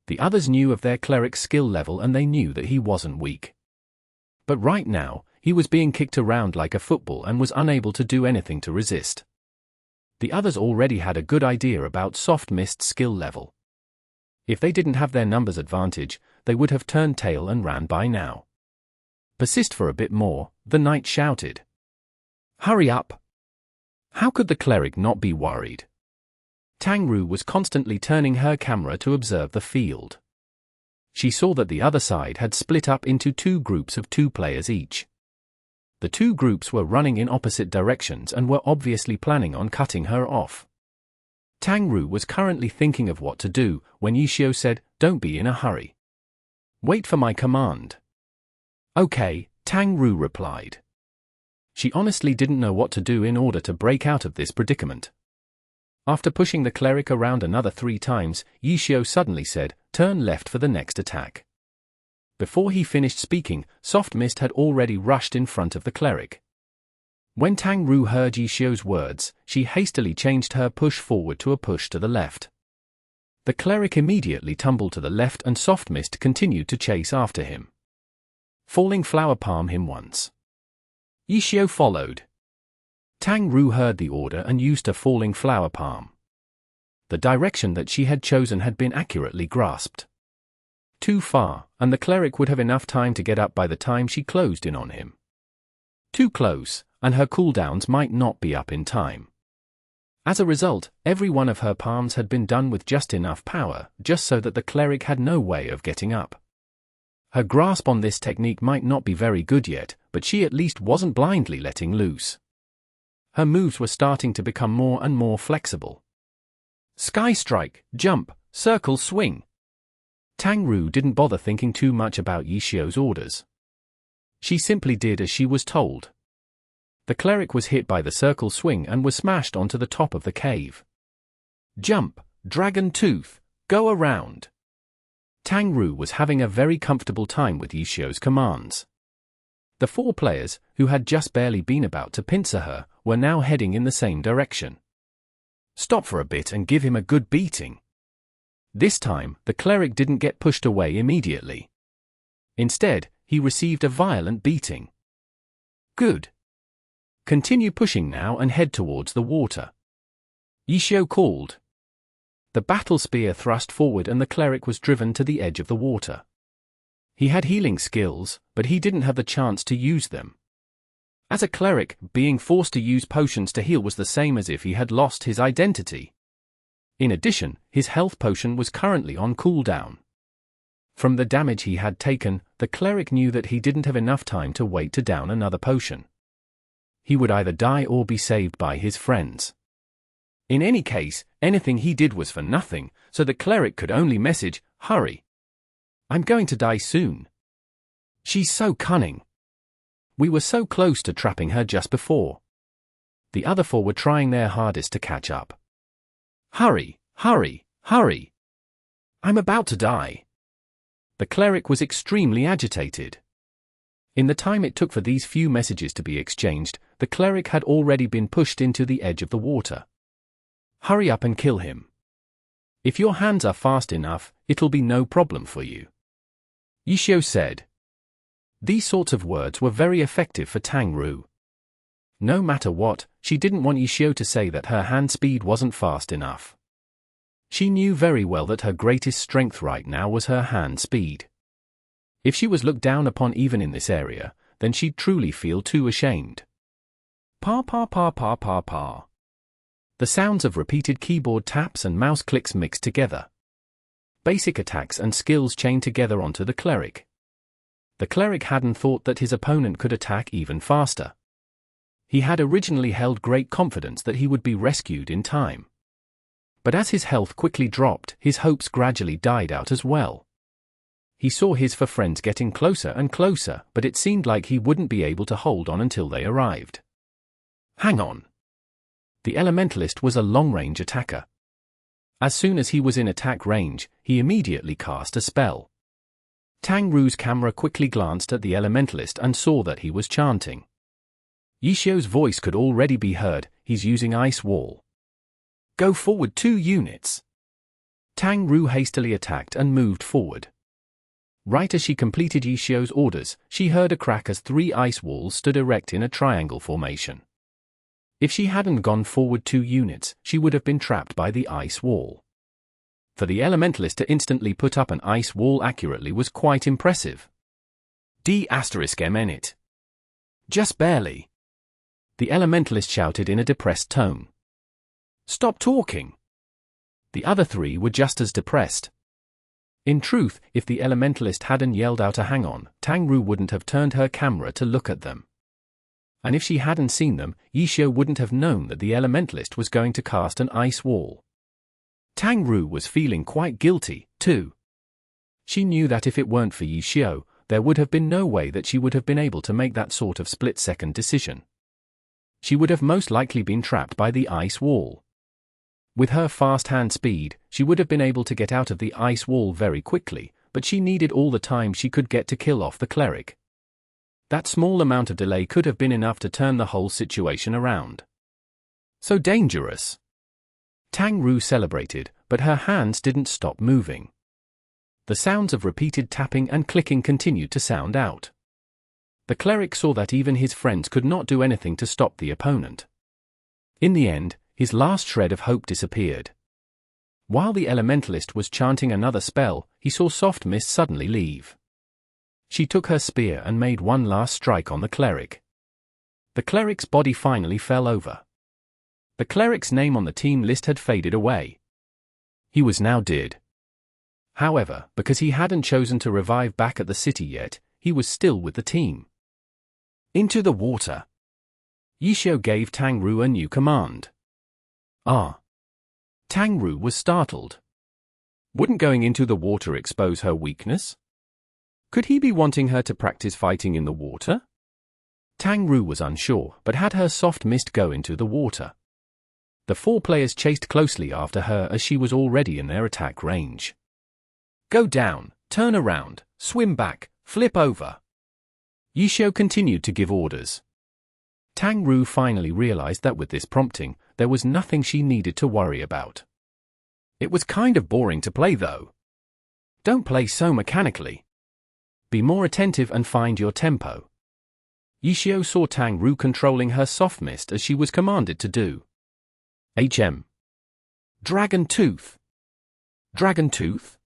The others knew of their cleric's skill level and they knew that he wasn't weak. But right now, he was being kicked around like a football and was unable to do anything to resist. The others already had a good idea about Soft Mist's skill level. If they didn't have their numbers advantage, they would have turned tail and ran by now. Persist for a bit more, the knight shouted. Hurry up! How could the cleric not be worried? Tangru was constantly turning her camera to observe the field. She saw that the other side had split up into 2 groups of 2 players each. The 2 groups were running in opposite directions and were obviously planning on cutting her off. Tangru was currently thinking of what to do when Ye Qiu said, "Don't be in a hurry. Wait for my command." "Okay," Tangru replied. She honestly didn't know what to do in order to break out of this predicament. After pushing the cleric around another 3 times, Ye Qiu suddenly said, "Turn left for the next attack." Before he finished speaking, Soft Mist had already rushed in front of the cleric. When Tangru heard Ye Qiu's words, she hastily changed her push forward to a push to the left. The cleric immediately tumbled to the left and Soft Mist continued to chase after him. Falling Flower Palm him once. Ye Qiu followed. Tangru heard the order and used a Falling Flower Palm. The direction that she had chosen had been accurately grasped. Too far, and the cleric would have enough time to get up by the time she closed in on him. Too close, and her cooldowns might not be up in time. As a result, every one of her palms had been done with just enough power, just so that the cleric had no way of getting up. Her grasp on this technique might not be very good yet, but she at least wasn't blindly letting loose. Her moves were starting to become more and more flexible. Sky Strike, Jump, Circle Swing. Tangru didn't bother thinking too much about Ye Qiu's orders. She simply did as she was told. The cleric was hit by the circle swing and was smashed onto the top of the cave. Jump, Dragon Tooth, Go Around. Tangru was having a very comfortable time with Ye Qiu's commands. The 4 players, who had just barely been about to pincer her, were now heading in the same direction. Stop for a bit and give him a good beating. This time, the cleric didn't get pushed away immediately. Instead, he received a violent beating. Good. Continue pushing now and head towards the water. Ye Qiu called. The battle spear thrust forward and the cleric was driven to the edge of the water. He had healing skills, but he didn't have the chance to use them. As a cleric, being forced to use potions to heal was the same as if he had lost his identity. In addition, his health potion was currently on cooldown. From the damage he had taken, the cleric knew that he didn't have enough time to wait to down another potion. He would either die or be saved by his friends. In any case, anything he did was for nothing, so the cleric could only message, "Hurry. I'm going to die soon. She's so cunning. We were so close to trapping her just before." The other 4 were trying their hardest to catch up. "Hurry, hurry, hurry. I'm about to die." The cleric was extremely agitated. In the time it took for these few messages to be exchanged, the cleric had already been pushed into the edge of the water. Hurry up and kill him. If your hands are fast enough, it'll be no problem for you. Ye Qiu said. These sorts of words were very effective for Tangru. No matter what, she didn't want Ye Qiu to say that her hand speed wasn't fast enough. She knew very well that her greatest strength right now was her hand speed. If she was looked down upon even in this area, then she'd truly feel too ashamed. Pa pa pa pa pa pa. The sounds of repeated keyboard taps and mouse clicks mixed together. Basic attacks and skills chained together onto the cleric. The cleric hadn't thought that his opponent could attack even faster. He had originally held great confidence that he would be rescued in time. But as his health quickly dropped, his hopes gradually died out as well. he saw his four friends getting closer and closer, but it seemed like he wouldn't be able to hold on until they arrived. Hang on. The elementalist was a long-range attacker. As soon as he was in attack range, he immediately cast a spell. Tang Ru's camera quickly glanced at the elementalist and saw that he was chanting. Ye Qiu's voice could already be heard. He's using Ice Wall. Go forward 2 units. Tang Ru hastily attacked and moved forward. Right as she completed Ye Qiu's orders, she heard a crack as 3 ice walls stood erect in a triangle formation. If she hadn't gone forward 2 units, she would have been trapped by the ice wall. For the elementalist to instantly put up an ice wall accurately was quite impressive. D***M it. Just barely. The elementalist shouted in a depressed tone. Stop talking. The other 3 were just as depressed. In truth, if the elementalist hadn't yelled out a hang on, Tang Ru wouldn't have turned her camera to look at them. And if she hadn't seen them, Ye Qiu wouldn't have known that the elementalist was going to cast an ice wall. Tang Ru was feeling quite guilty, too. She knew that if it weren't for Ye Qiu, there would have been no way that she would have been able to make that sort of split-second decision. She would have most likely been trapped by the ice wall. With her fast hand speed, she would have been able to get out of the ice wall very quickly, but she needed all the time she could get to kill off the cleric. That small amount of delay could have been enough to turn the whole situation around. So dangerous. Tang Ru celebrated, but her hands didn't stop moving. The sounds of repeated tapping and clicking continued to sound out. The cleric saw that even his friends could not do anything to stop the opponent. In the end, his last shred of hope disappeared. While the elementalist was chanting another spell, he saw Soft Mist suddenly leave. She took her spear and made one last strike on the cleric. The cleric's body finally fell over. The cleric's name on the team list had faded away. He was now dead. However, because he hadn't chosen to revive back at the city yet, he was still with the team. Into the water. Ye Qiu gave Tang Ru a new command. Ah. Tang Ru was startled. Wouldn't going into the water expose her weakness? Could he be wanting her to practice fighting in the water? Tang Ru was unsure, but had her Soft Mist go into the water. The 4 players chased closely after her as she was already in their attack range. Go down, turn around, swim back, flip over. Ye Qiu continued to give orders. Tang Ru finally realized that with this prompting, there was nothing she needed to worry about. It was kind of boring to play though. Don't play so mechanically. Be more attentive and find your tempo. Ye Qiu saw Tang Ru controlling her Soft Mist as she was commanded to do. Dragon Tooth. Dragon Tooth?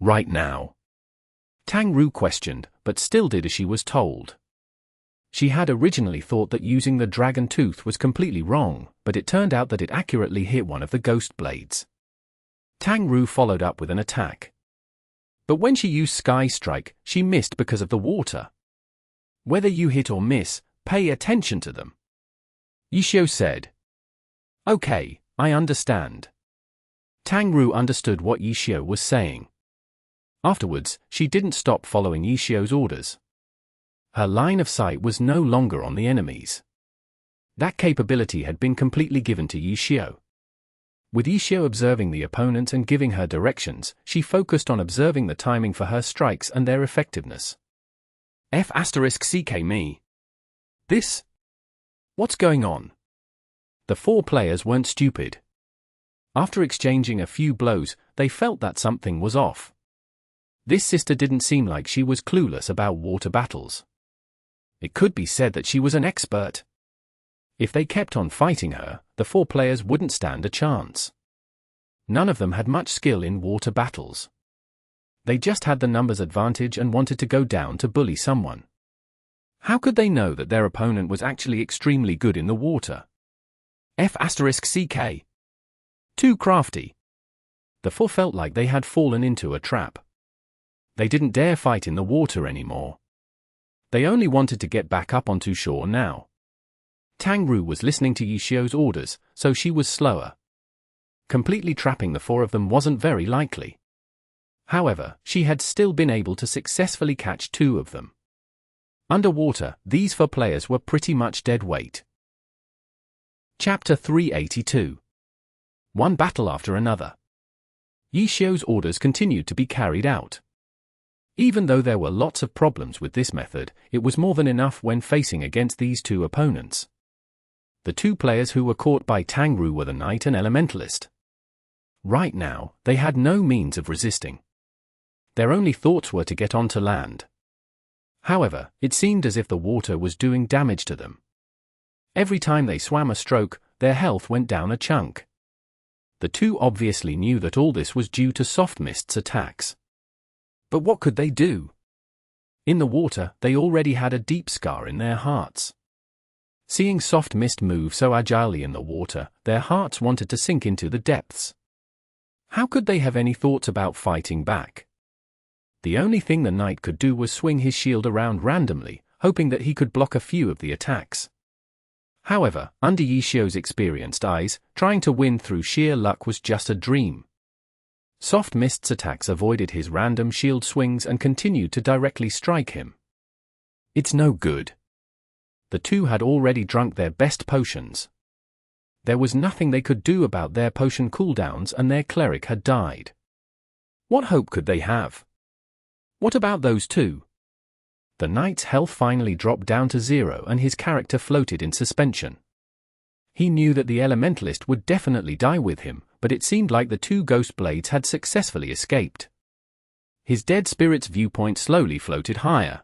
Right now. Tang Ru questioned, but still did as she was told. She had originally thought that using the Dragon Tooth was completely wrong, but it turned out that it accurately hit one of the ghost blades. Tang Ru followed up with an attack. But when she used Sky Strike, she missed because of the water. Whether you hit or miss, pay attention to them. Ye Qiu said. Okay, I understand. Tang Ru understood what Ye Qiu was saying. Afterwards, she didn't stop following Ye Qiu's orders. Her line of sight was no longer on the enemies. That capability had been completely given to Ye Qiu. With Ye Qiu observing the opponent and giving her directions, she focused on observing the timing for her strikes and their effectiveness. F***ck me. This? What's going on? The 4 players weren't stupid. After exchanging a few blows, they felt that something was off. This sister didn't seem like she was clueless about water battles. It could be said that she was an expert. If they kept on fighting her, the 4 players wouldn't stand a chance. None of them had much skill in water battles. They just had the numbers advantage and wanted to go down to bully someone. How could they know that their opponent was actually extremely good in the water? F***ck. Too crafty. The 4 felt like they had fallen into a trap. They didn't dare fight in the water anymore. They only wanted to get back up onto shore now. Tang Ru was listening to Ye Qiu's orders, so she was slower. Completely trapping the 4 of them wasn't very likely. However, she had still been able to successfully catch 2 of them. Underwater, these 4 players were pretty much dead weight. Chapter 382. One battle after another. Ye Qiu's orders continued to be carried out. Even though there were lots of problems with this method, it was more than enough when facing against these 2 opponents. The 2 players who were caught by Tangru were the Knight and Elementalist. Right now, they had no means of resisting. Their only thoughts were to get onto land. However, it seemed as if the water was doing damage to them. Every time they swam a stroke, their health went down a chunk. The 2 obviously knew that all this was due to Soft Mist's attacks. But what could they do? In the water, they already had a deep scar in their hearts. Seeing Soft Mist move so agilely in the water, their hearts wanted to sink into the depths. How could they have any thoughts about fighting back? The only thing the Knight could do was swing his shield around randomly, hoping that he could block a few of the attacks. However, under Ye Qiu's experienced eyes, trying to win through sheer luck was just a dream. Soft Mist's attacks avoided his random shield swings and continued to directly strike him. It's no good. The 2 had already drunk their best potions. There was nothing they could do about their potion cooldowns, and their cleric had died. What hope could they have? What about those 2? The Knight's health finally dropped down to 0 and his character floated in suspension. He knew that the Elementalist would definitely die with him, but it seemed like the 2 ghost blades had successfully escaped. His dead spirit's viewpoint slowly floated higher.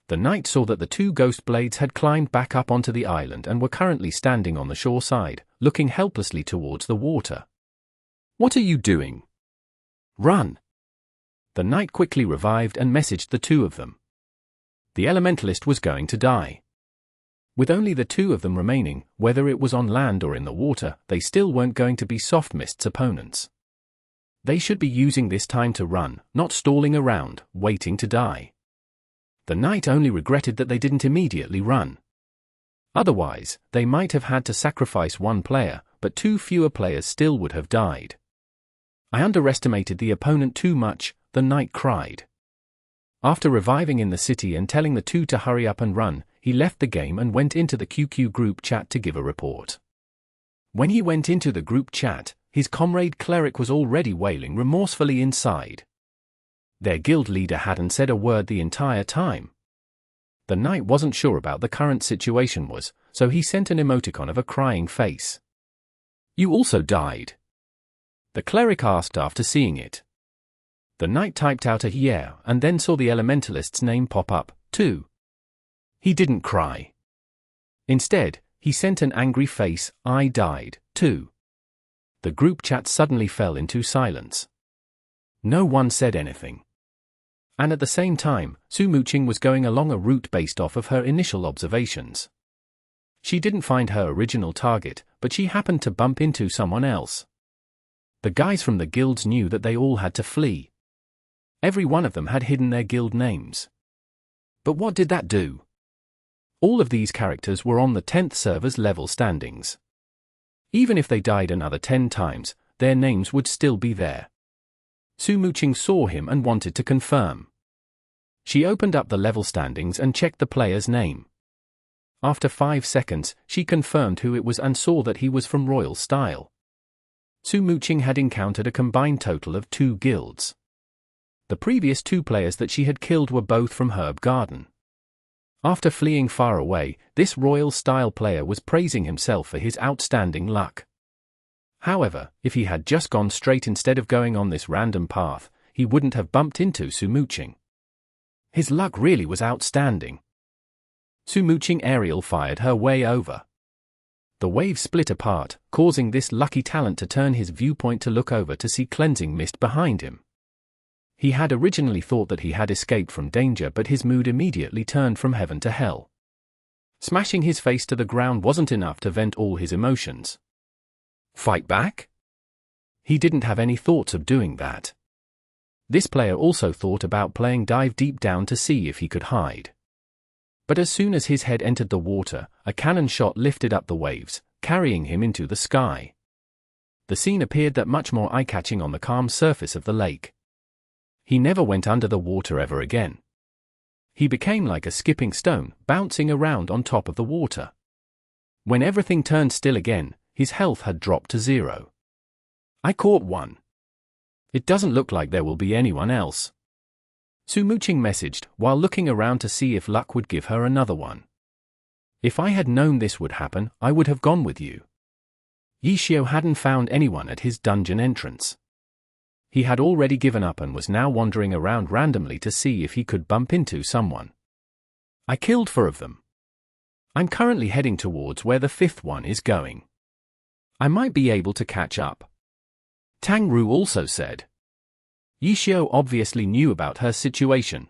The Knight saw that the 2 ghost blades had climbed back up onto the island and were currently standing on the shore side, looking helplessly towards the water. What are you doing? Run! The Knight quickly revived and messaged the 2 of them. The Elementalist was going to die. With only the 2 of them remaining, whether it was on land or in the water, they still weren't going to be Soft Mist's opponents. They should be using this time to run, not stalling around, waiting to die. The Knight only regretted that they didn't immediately run. Otherwise, they might have had to sacrifice 1 player, but 2 fewer players still would have died. I underestimated the opponent too much, the Knight cried. After reviving in the city and telling the 2 to hurry up and run, he left the game and went into the QQ group chat to give a report. When he went into the group chat, his comrade cleric was already wailing remorsefully inside. Their guild leader hadn't said a word the entire time. The Knight wasn't sure about the current situation was, so he sent an emoticon of a crying face. You also died? The cleric asked after seeing it. The Knight typed out a yeah and then saw the Elementalist's name pop up, too. He didn't cry. Instead, he sent an angry face, I died, too. The group chat suddenly fell into silence. No one said anything. And at the same time, Su Muqing was going along a route based off of her initial observations. She didn't find her original target, but she happened to bump into someone else. The guys from the guilds knew that they all had to flee. Every one of them had hidden their guild names. But what did that do? All of these characters were on the 10th server's level standings. Even if they died another 10 times, their names would still be there. Su Muqing saw him and wanted to confirm. She opened up the level standings and checked the player's name. After 5 seconds, she confirmed who it was and saw that he was from Royal Style. Su Muqing had encountered a combined total of 2 guilds. The previous 2 players that she had killed were both from Herb Garden. After fleeing far away, this Royal Style player was praising himself for his outstanding luck. However, if he had just gone straight instead of going on this random path, he wouldn't have bumped into Su Muqing. His luck really was outstanding. Su Muqing aerial fired her way over. The wave split apart, causing this lucky talent to turn his viewpoint to look over to see cleansing mist behind him. He had originally thought that he had escaped from danger, but his mood immediately turned from heaven to hell. Smashing his face to the ground wasn't enough to vent all his emotions. Fight back? He didn't have any thoughts of doing that. This player also thought about playing dive deep down to see if he could hide. But as soon as his head entered the water, a cannon shot lifted up the waves, carrying him into the sky. The scene appeared that much more eye-catching on the calm surface of the lake. He never went under the water ever again. He became like a skipping stone, bouncing around on top of the water. When everything turned still again, his health had dropped to 0. I caught one. It doesn't look like there will be anyone else. Su Muqing messaged, while looking around to see if luck would give her another one. If I had known this would happen, I would have gone with you. Ye Qiu hadn't found anyone at his dungeon entrance. He had already given up and was now wandering around randomly to see if he could bump into someone. I killed 4 of them. I'm currently heading towards where the 5th one is going. I might be able to catch up. Tang Ru also said. Ye Qiu obviously knew about her situation.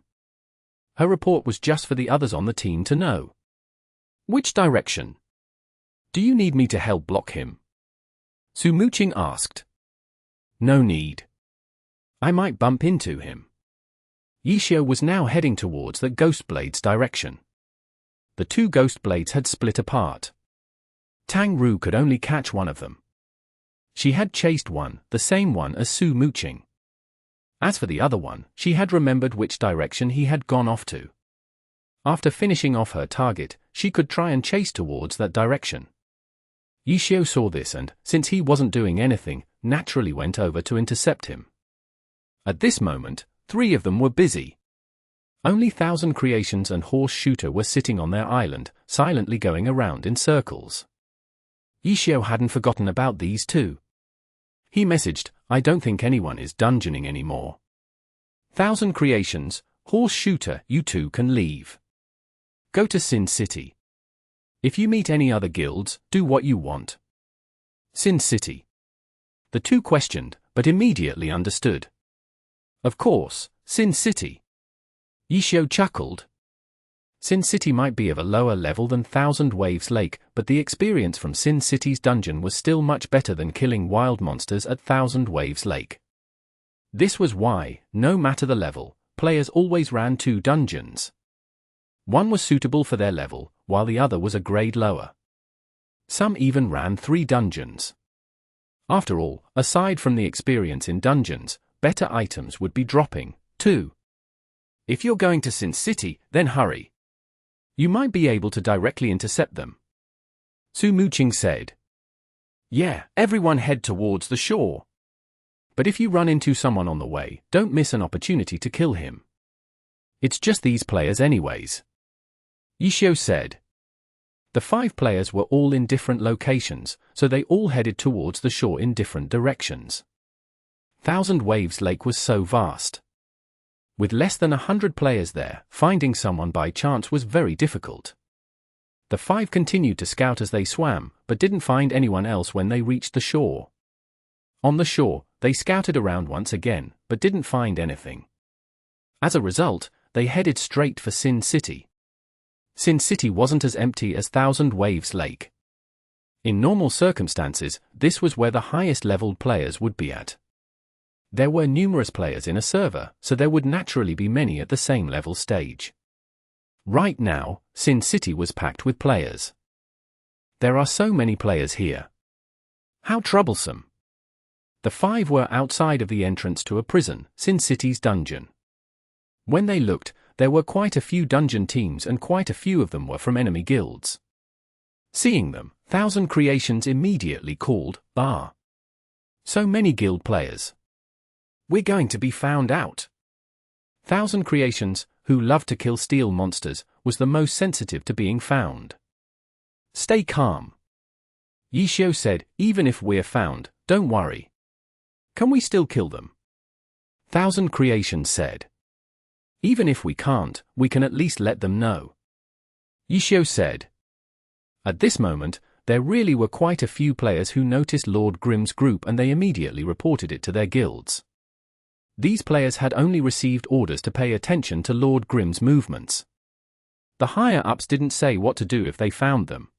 Her report was just for the others on the team to know. Which direction? Do you need me to help block him? Su Muqing asked. No need. I might bump into him. Ye Qiu was now heading towards the Ghost Blade's direction. The 2 Ghost Blades had split apart. Tang Ru could only catch one of them. She had chased one, the same one as Su Muqing. As for the other one, she had remembered which direction he had gone off to. After finishing off her target, she could try and chase towards that direction. Ye Qiu saw this and, since he wasn't doing anything, naturally went over to intercept him. At this moment, 3 of them were busy. Only Thousand Creations and Horse Shooter were sitting on their island, silently going around in circles. Ye Qiu hadn't forgotten about these 2. He messaged, I don't think anyone is dungeoning anymore. Thousand Creations, Horse Shooter, you 2 can leave. Go to Sin City. If you meet any other guilds, do what you want. Sin City. The 2 questioned, but immediately understood. Of course, Sin City. Ye Qiu chuckled. Sin City might be of a lower level than Thousand Waves Lake, but the experience from Sin City's dungeon was still much better than killing wild monsters at Thousand Waves Lake. This was why, no matter the level, players always ran 2 dungeons. One was suitable for their level, while the other was a grade lower. Some even ran 3 dungeons. After all, aside from the experience in dungeons, better items would be dropping, too. If you're going to Sin City, then hurry. You might be able to directly intercept them. Su Muqing said. Yeah, everyone head towards the shore. But if you run into someone on the way, don't miss an opportunity to kill him. It's just these players anyways. Ye Qiu said. The 5 players were all in different locations, so they all headed towards the shore in different directions. Thousand Waves Lake was so vast. With less than 100 players there, finding someone by chance was very difficult. The 5 continued to scout as they swam, but didn't find anyone else when they reached the shore. On the shore, they scouted around once again, but didn't find anything. As a result, they headed straight for Sin City. Sin City wasn't as empty as Thousand Waves Lake. In normal circumstances, this was where the highest leveled players would be at. There were numerous players in a server, so there would naturally be many at the same level stage. Right now, Sin City was packed with players. There are so many players here. How troublesome. The 5 were outside of the entrance to a prison, Sin City's dungeon. When they looked, there were quite a few dungeon teams and quite a few of them were from enemy guilds. Seeing them, Thousand Creations immediately called, "Ah! So many guild players. We're going to be found out." Thousand Creations, who loved to kill steel monsters, was the most sensitive to being found. Stay calm. Ye Qiu said, even if we're found, don't worry. Can we still kill them? Thousand Creations said. Even if we can't, we can at least let them know. Ye Qiu said. At this moment, there really were quite a few players who noticed Lord Grimm's group and they immediately reported it to their guilds. These players had only received orders to pay attention to Lord Grimm's movements. The higher-ups didn't say what to do if they found them.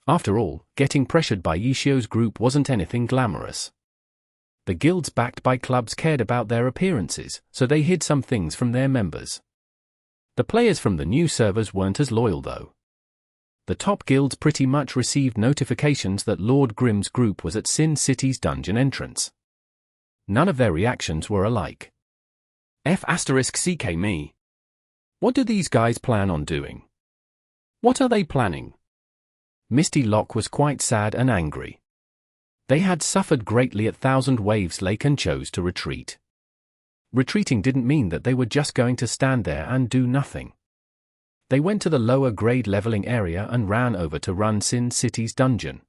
After all, getting pressured by Ye Qiu's group wasn't anything glamorous. The guilds backed by clubs cared about their appearances, so they hid some things from their members. The players from the new servers weren't as loyal though. The top guilds pretty much received notifications that Lord Grimm's group was at Sin City's dungeon entrance. None of their reactions were alike. F***ck me. What do these guys plan on doing? What are they planning? Misty Lock was quite sad and angry. They had suffered greatly at Thousand Waves Lake and chose to retreat. Retreating didn't mean that they were just going to stand there and do nothing. They went to the lower grade leveling area and ran over to run Sin City's dungeon.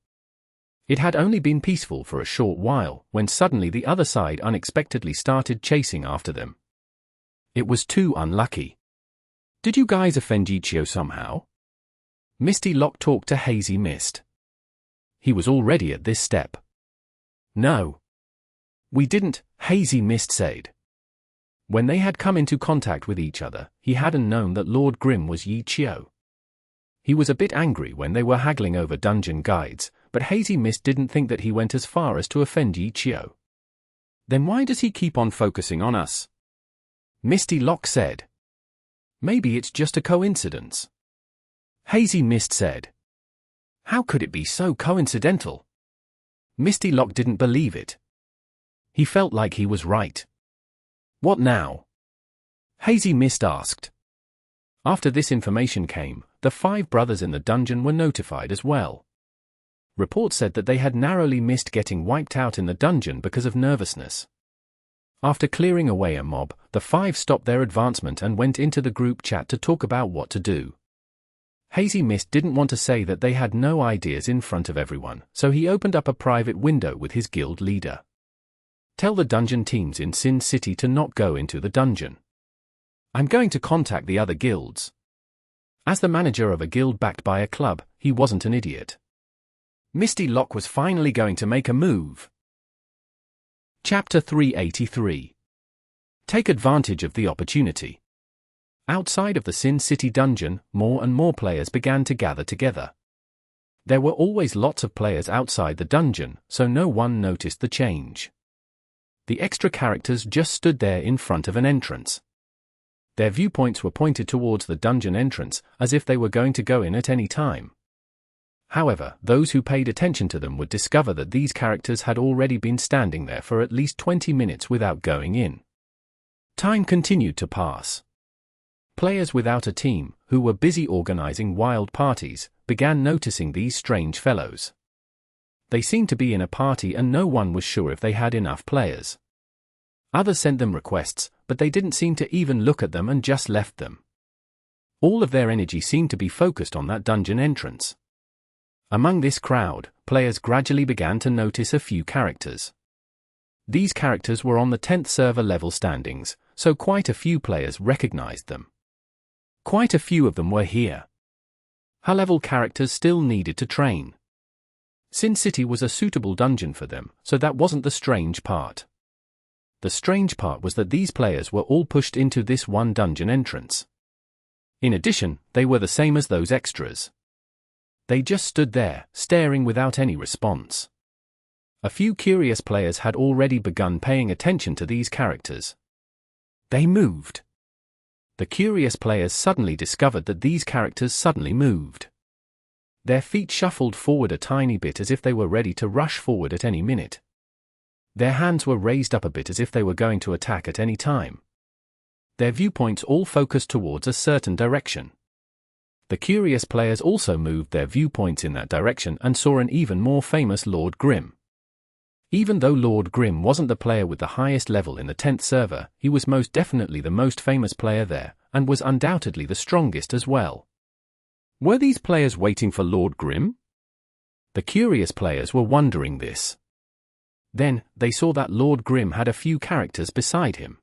It had only been peaceful for a short while, when suddenly the other side unexpectedly started chasing after them. It was too unlucky. Did you guys offend Ye Qiu somehow? Misty Lock talked to Hazy Mist. He was already at this step. No. We didn't, Hazy Mist said. When they had come into contact with each other, he hadn't known that Lord Grim was Ye Qiu. He was a bit angry when they were haggling over dungeon guides, but Hazy Mist didn't think that he went as far as to offend Ye Qiu. Then why does he keep on focusing on us? Misty Lock said. Maybe it's just a coincidence. Hazy Mist said. How could it be so coincidental? Misty Lock didn't believe it. He felt like he was right. What now? Hazy Mist asked. After this information came, the 5 brothers in the dungeon were notified as well. Reports said that they had narrowly missed getting wiped out in the dungeon because of nervousness. After clearing away a mob, the 5 stopped their advancement and went into the group chat to talk about what to do. Hazy Mist didn't want to say that they had no ideas in front of everyone, so he opened up a private window with his guild leader. Tell the dungeon teams in Sin City to not go into the dungeon. I'm going to contact the other guilds. As the manager of a guild backed by a club, he wasn't an idiot. Misty Lock was finally going to make a move. Chapter 383. Take advantage of the opportunity. Outside of the Sin City dungeon, more and more players began to gather together. There were always lots of players outside the dungeon, so no one noticed the change. The extra characters just stood there in front of an entrance. Their viewpoints were pointed towards the dungeon entrance, as if they were going to go in at any time. However, those who paid attention to them would discover that these characters had already been standing there for at least 20 minutes without going in. Time continued to pass. Players without a team, who were busy organizing wild parties, began noticing these strange fellows. They seemed to be in a party and no one was sure if they had enough players. Others sent them requests, but they didn't seem to even look at them and just left them. All of their energy seemed to be focused on that dungeon entrance. Among this crowd, players gradually began to notice a few characters. These characters were on the 10th server level standings, so quite a few players recognized them. Quite a few of them were here. High-level characters still needed to train. Sin City was a suitable dungeon for them, so that wasn't the strange part. The strange part was that these players were all pushed into this one dungeon entrance. In addition, they were the same as those extras. They just stood there, staring without any response. A few curious players had already begun paying attention to these characters. They moved. The curious players suddenly discovered that these characters suddenly moved. Their feet shuffled forward a tiny bit as if they were ready to rush forward at any minute. Their hands were raised up a bit as if they were going to attack at any time. Their viewpoints all focused towards a certain direction. The curious players also moved their viewpoints in that direction and saw an even more famous Lord Grim. Even though Lord Grim wasn't the player with the highest level in the 10th server, he was most definitely the most famous player there, and was undoubtedly the strongest as well. Were these players waiting for Lord Grim? The curious players were wondering this. Then, they saw that Lord Grim had a few characters beside him.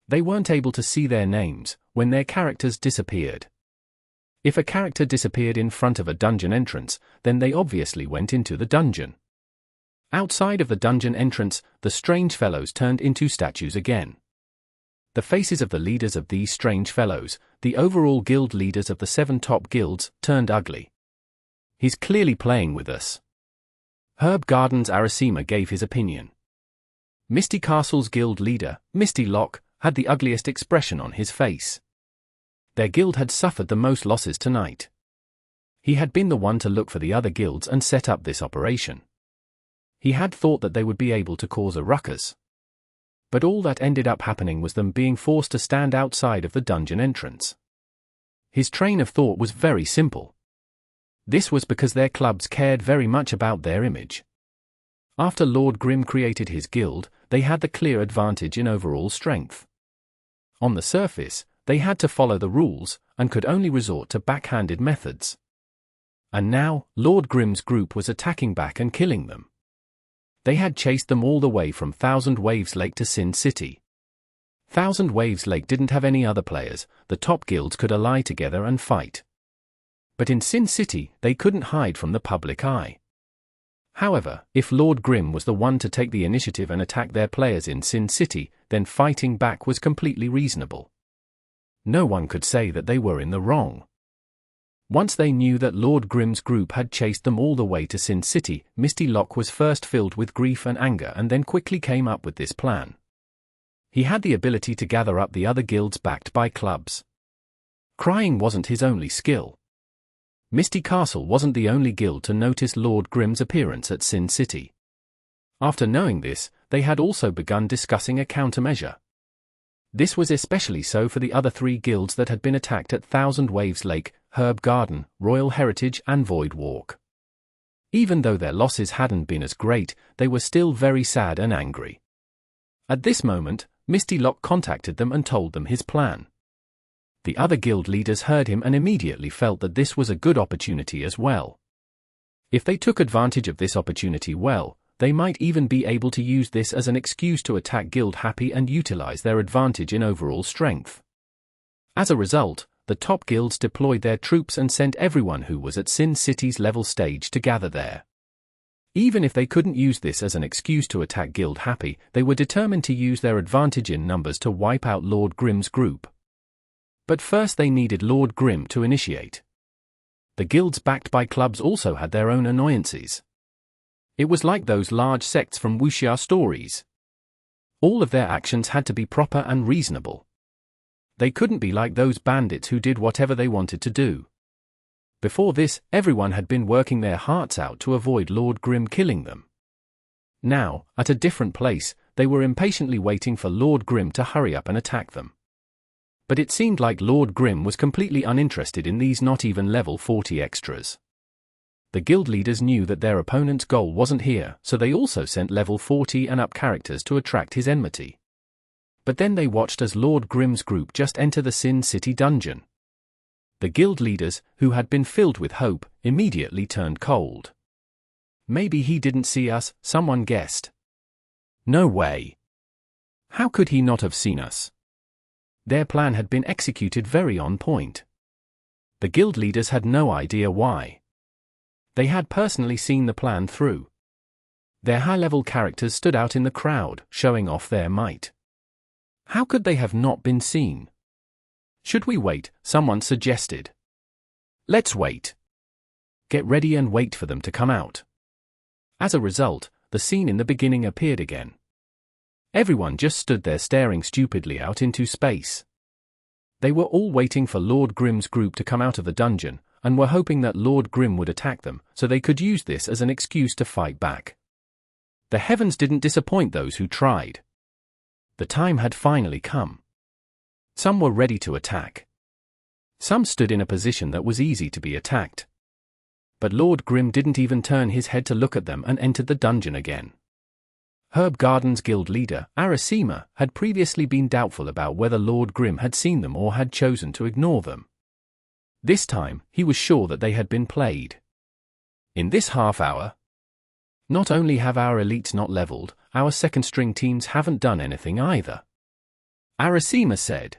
They weren't able to see their names when their characters disappeared. If a character disappeared in front of a dungeon entrance, then they obviously went into the dungeon. Outside of the dungeon entrance, the strange fellows turned into statues again. The faces of the leaders of these strange fellows, the overall guild leaders of the 7 top guilds, turned ugly. He's clearly playing with us. Herb Garden's Arasima gave his opinion. Misty Castle's guild leader, Misty Lock, had the ugliest expression on his face. Their guild had suffered the most losses tonight. He had been the one to look for the other guilds and set up this operation. He had thought that they would be able to cause a ruckus. But all that ended up happening was them being forced to stand outside of the dungeon entrance. His train of thought was very simple. This was because their clubs cared very much about their image. After Lord Grim created his guild, they had the clear advantage in overall strength. On the surface, they had to follow the rules, and could only resort to backhanded methods. And now, Lord Grim's group was attacking back and killing them. They had chased them all the way from Thousand Waves Lake to Sin City. Thousand Waves Lake didn't have any other players, the top guilds could ally together and fight. But in Sin City, they couldn't hide from the public eye. However, if Lord Grim was the one to take the initiative and attack their players in Sin City, then fighting back was completely reasonable. No one could say that they were in the wrong. Once they knew that Lord Grim's group had chased them all the way to Sin City, Misty Lock was first filled with grief and anger and then quickly came up with this plan. He had the ability to gather up the other guilds backed by clubs. Crying wasn't his only skill. Misty Castle wasn't the only guild to notice Lord Grim's appearance at Sin City. After knowing this, they had also begun discussing a countermeasure. This was especially so for the other three guilds that had been attacked at Thousand Waves Lake, Herb Garden, Royal Heritage and Void Walk. Even though their losses hadn't been as great, they were still very sad and angry. At this moment, Misty Lock contacted them and told them his plan. The other guild leaders heard him and immediately felt that this was a good opportunity as well. If they took advantage of this opportunity well, they might even be able to use this as an excuse to attack Guild Happy and utilize their advantage in overall strength. As a result, the top guilds deployed their troops and sent everyone who was at Sin City's level stage to gather there. Even if they couldn't use this as an excuse to attack Guild Happy, they were determined to use their advantage in numbers to wipe out Lord Grim's group. But first they needed Lord Grim to initiate. The guilds backed by clubs also had their own annoyances. It was like those large sects from wuxia stories. All of their actions had to be proper and reasonable. They couldn't be like those bandits who did whatever they wanted to do. Before this, everyone had been working their hearts out to avoid Lord Grim killing them. Now, at a different place, they were impatiently waiting for Lord Grim to hurry up and attack them. But it seemed like Lord Grim was completely uninterested in these not even level 40 extras. The guild leaders knew that their opponent's goal wasn't here, so they also sent level 40 and up characters to attract his enmity. But then they watched as Lord Grim's group just enter the Sin City dungeon. The guild leaders, who had been filled with hope, immediately turned cold. Maybe he didn't see us, someone guessed. No way. How could he not have seen us? Their plan had been executed very on point. The guild leaders had no idea why. They had personally seen the plan through. Their high-level characters stood out in the crowd, showing off their might. How could they have not been seen? Should we wait? Someone suggested. Let's wait. Get ready and wait for them to come out. As a result, the scene in the beginning appeared again. Everyone just stood there staring stupidly out into space. They were all waiting for Lord Grim's group to come out of the dungeon, and were hoping that Lord Grim would attack them, so they could use this as an excuse to fight back. The heavens didn't disappoint those who tried. The time had finally come. Some were ready to attack. Some stood in a position that was easy to be attacked. But Lord Grim didn't even turn his head to look at them and entered the dungeon again. Herb Garden's guild leader, Arasima, had previously been doubtful about whether Lord Grim had seen them or had chosen to ignore them. This time, he was sure that they had been played. In this half hour, not only have our elites not leveled, our second-string teams haven't done anything either. Arasima said.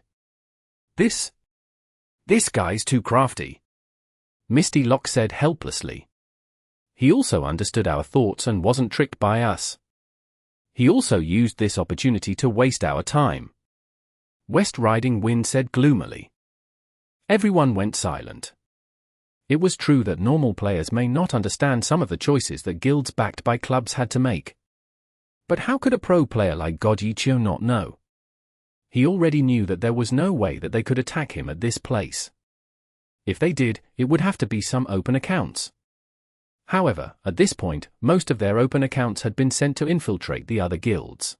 This guy's too crafty. Misty Lock said helplessly. He also understood our thoughts and wasn't tricked by us. He also used this opportunity to waste our time. West Riding Wind said gloomily. Everyone went silent. It was true that normal players may not understand some of the choices that guilds backed by clubs had to make. But how could a pro player like Ye Qiu not know? He already knew that there was no way that they could attack him at this place. If they did, it would have to be some open accounts. However, at this point, most of their open accounts had been sent to infiltrate the other guilds.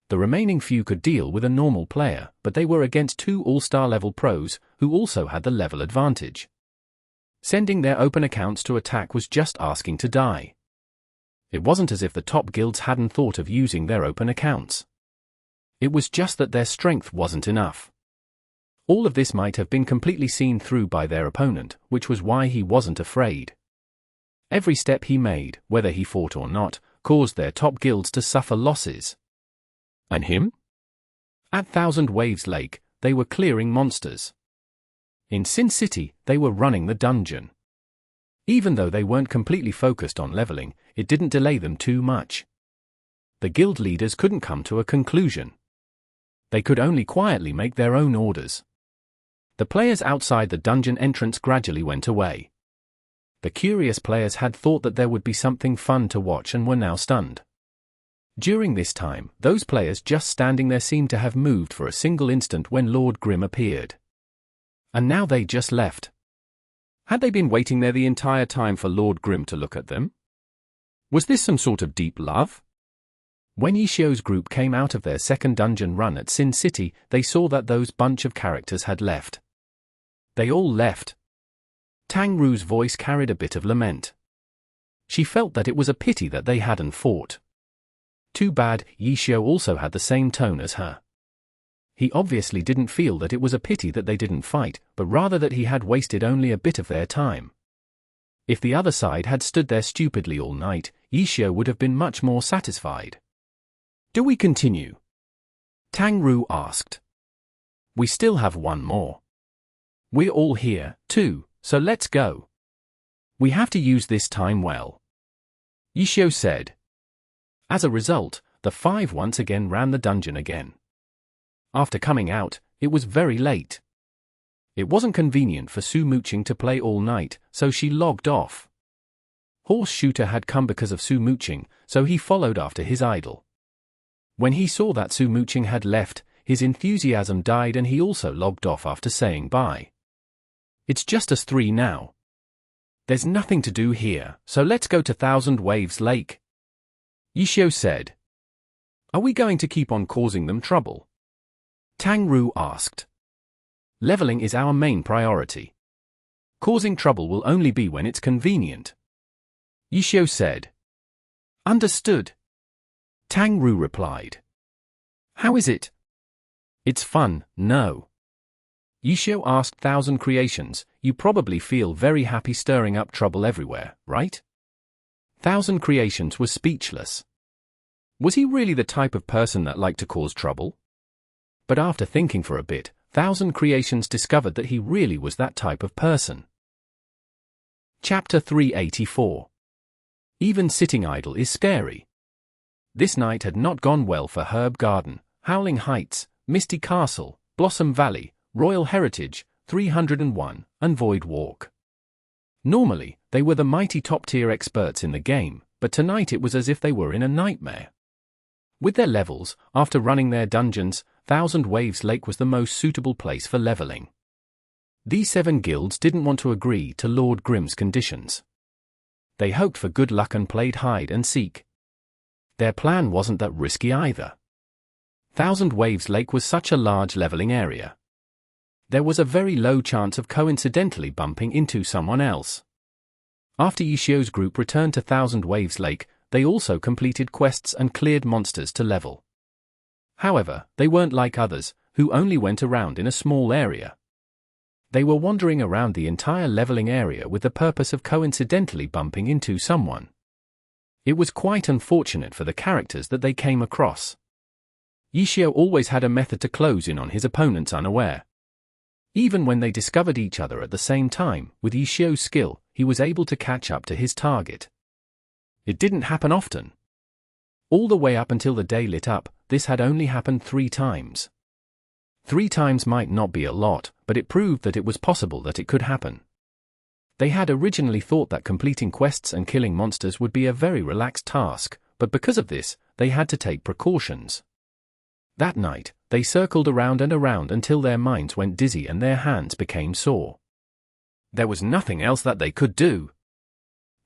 The remaining few could deal with a normal player, but they were against 2 all-star level pros, who also had the level advantage. Sending their open accounts to attack was just asking to die. It wasn't as if the top guilds hadn't thought of using their open accounts. It was just that their strength wasn't enough. All of this might have been completely seen through by their opponent, which was why he wasn't afraid. Every step he made, whether he fought or not, caused their top guilds to suffer losses. And him? At Thousand Waves Lake, they were clearing monsters. In Sin City, they were running the dungeon. Even though they weren't completely focused on leveling, it didn't delay them too much. The guild leaders couldn't come to a conclusion. They could only quietly make their own orders. The players outside the dungeon entrance gradually went away. The curious players had thought that there would be something fun to watch and were now stunned. During this time, those players just standing there seemed to have moved for a single instant when Lord Grim appeared. And now they just left. Had they been waiting there the entire time for Lord Grim to look at them? Was this some sort of deep love? When Ye Qiu's group came out of their second dungeon run at Sin City, they saw that those bunch of characters had left. They all left. Tang Ru's voice carried a bit of lament. She felt that it was a pity that they hadn't fought. Too bad, Ye Qiu also had the same tone as her. He obviously didn't feel that it was a pity that they didn't fight, but rather that he had wasted only a bit of their time. If the other side had stood there stupidly all night, Ye Qiu would have been much more satisfied. Do we continue? Tang Ru asked. We still have one more. We're all here, too, so let's go. We have to use this time well. Ye Qiu said. As a result, the 5 once again ran the dungeon again. After coming out, it was very late. It wasn't convenient for Su Muqing to play all night, so she logged off. Horse Shooter had come because of Su Muqing, so he followed after his idol. When he saw that Su Muqing had left, his enthusiasm died and he also logged off after saying bye. It's just us 3 now. There's nothing to do here, so let's go to Thousand Waves Lake. Ye Qiu said. Are we going to keep on causing them trouble? Tang Ru asked. Leveling is our main priority. Causing trouble will only be when it's convenient. Ye Qiu said. Understood. Tang Ru replied. How is it? It's fun, no. Ye Qiu asked Thousand Creations, you probably feel very happy stirring up trouble everywhere, right? Thousand Creations was speechless. Was he really the type of person that liked to cause trouble? But after thinking for a bit, Thousand Creations discovered that he really was that type of person. Chapter 384. Even sitting idle is scary. This night had not gone well for Herb Garden, Howling Heights, Misty Castle, Blossom Valley, Royal Heritage, 301, and Void Walk. Normally, they were the mighty top-tier experts in the game, but tonight it was as if they were in a nightmare. With their levels, after running their dungeons, Thousand Waves Lake was the most suitable place for leveling. These 7 guilds didn't want to agree to Lord Grim's conditions. They hoped for good luck and played hide and seek. Their plan wasn't that risky either. Thousand Waves Lake was such a large leveling area. There was a very low chance of coincidentally bumping into someone else. After Ye Qiu's group returned to Thousand Waves Lake, they also completed quests and cleared monsters to level. However, they weren't like others, who only went around in a small area. They were wandering around the entire leveling area with the purpose of coincidentally bumping into someone. It was quite unfortunate for the characters that they came across. Ye Qiu always had a method to close in on his opponents unaware. Even when they discovered each other at the same time, with Ye Qiu's skill, he was able to catch up to his target. It didn't happen often. All the way up until the day lit up, this had only happened 3 times. 3 times might not be a lot, but it proved that it was possible that it could happen. They had originally thought that completing quests and killing monsters would be a very relaxed task, but because of this, they had to take precautions. That night, they circled around and around until their minds went dizzy and their hands became sore. There was nothing else that they could do.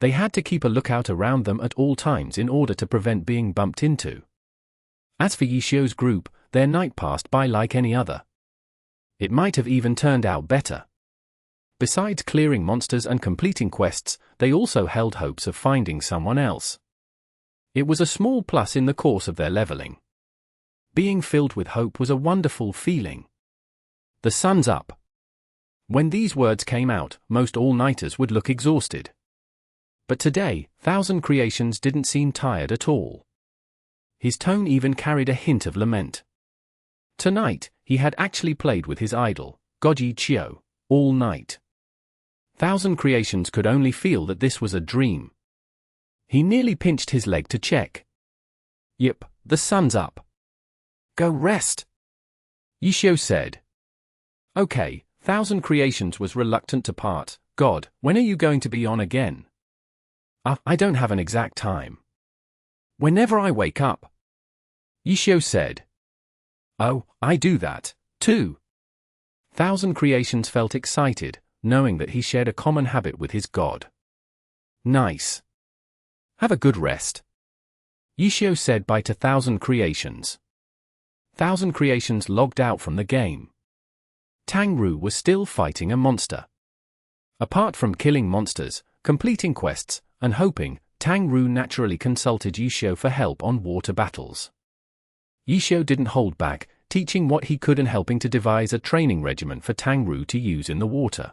They had to keep a lookout around them at all times in order to prevent being bumped into. As for Ye Qiu's group, their night passed by like any other. It might have even turned out better. Besides clearing monsters and completing quests, they also held hopes of finding someone else. It was a small plus in the course of their leveling. Being filled with hope was a wonderful feeling. The sun's up. When these words came out, most all-nighters would look exhausted. But today, Thousand Creations didn't seem tired at all. His tone even carried a hint of lament. Tonight, he had actually played with his idol, God Ye Qiu, all night. Thousand Creations could only feel that this was a dream. He nearly pinched his leg to check. Yep, the sun's up. Go rest, Ye Qiu said. Okay, Thousand Creations was reluctant to part. God, when are you going to be on again? I don't have an exact time. Whenever I wake up, Ye Qiu said. Oh, I do that, too. Thousand Creations felt excited, knowing that he shared a common habit with his god. Nice. Have a good rest, Ye Qiu said bye to Thousand Creations. Thousand Creations logged out from the game. Tang Ru was still fighting a monster. Apart from killing monsters, completing quests, and hoping, Tang Ru naturally consulted Ye Qiu for help on water battles. Ye Qiu didn't hold back, teaching what he could and helping to devise a training regimen for Tang Ru to use in the water.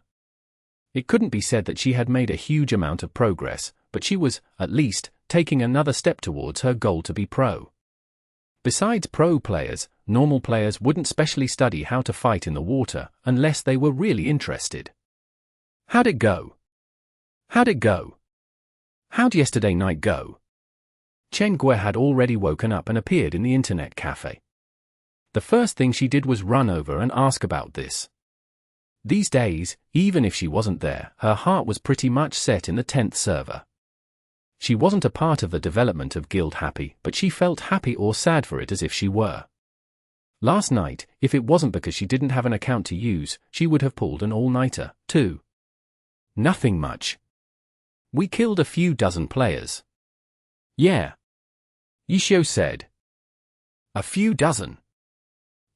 It couldn't be said that she had made a huge amount of progress, but she was, at least, taking another step towards her goal to be pro. Besides pro players, normal players wouldn't specially study how to fight in the water unless they were really interested. How'd it go? How'd it go? How'd yesterday night go? Chen Gui had already woken up and appeared in the internet cafe. The first thing she did was run over and ask about this. These days, even if she wasn't there, her heart was pretty much set in the 10th server. She wasn't a part of the development of Guild Happy, but she felt happy or sad for it as if she were. Last night, if it wasn't because she didn't have an account to use, she would have pulled an all-nighter, too. Nothing much. We killed a few dozen players. Yeah, Ye Qiu said. A few dozen.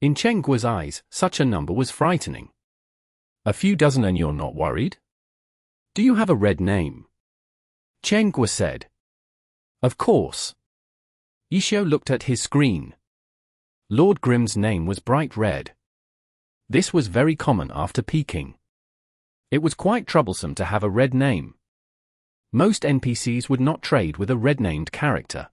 In Chen Guo's eyes, such a number was frightening. A few dozen and you're not worried? Do you have a red name? Chen Guo said. Of course. Ye Qiu looked at his screen. Lord Grimm's name was bright red. This was very common after peaking. It was quite troublesome to have a red name. Most NPCs would not trade with a red-named character.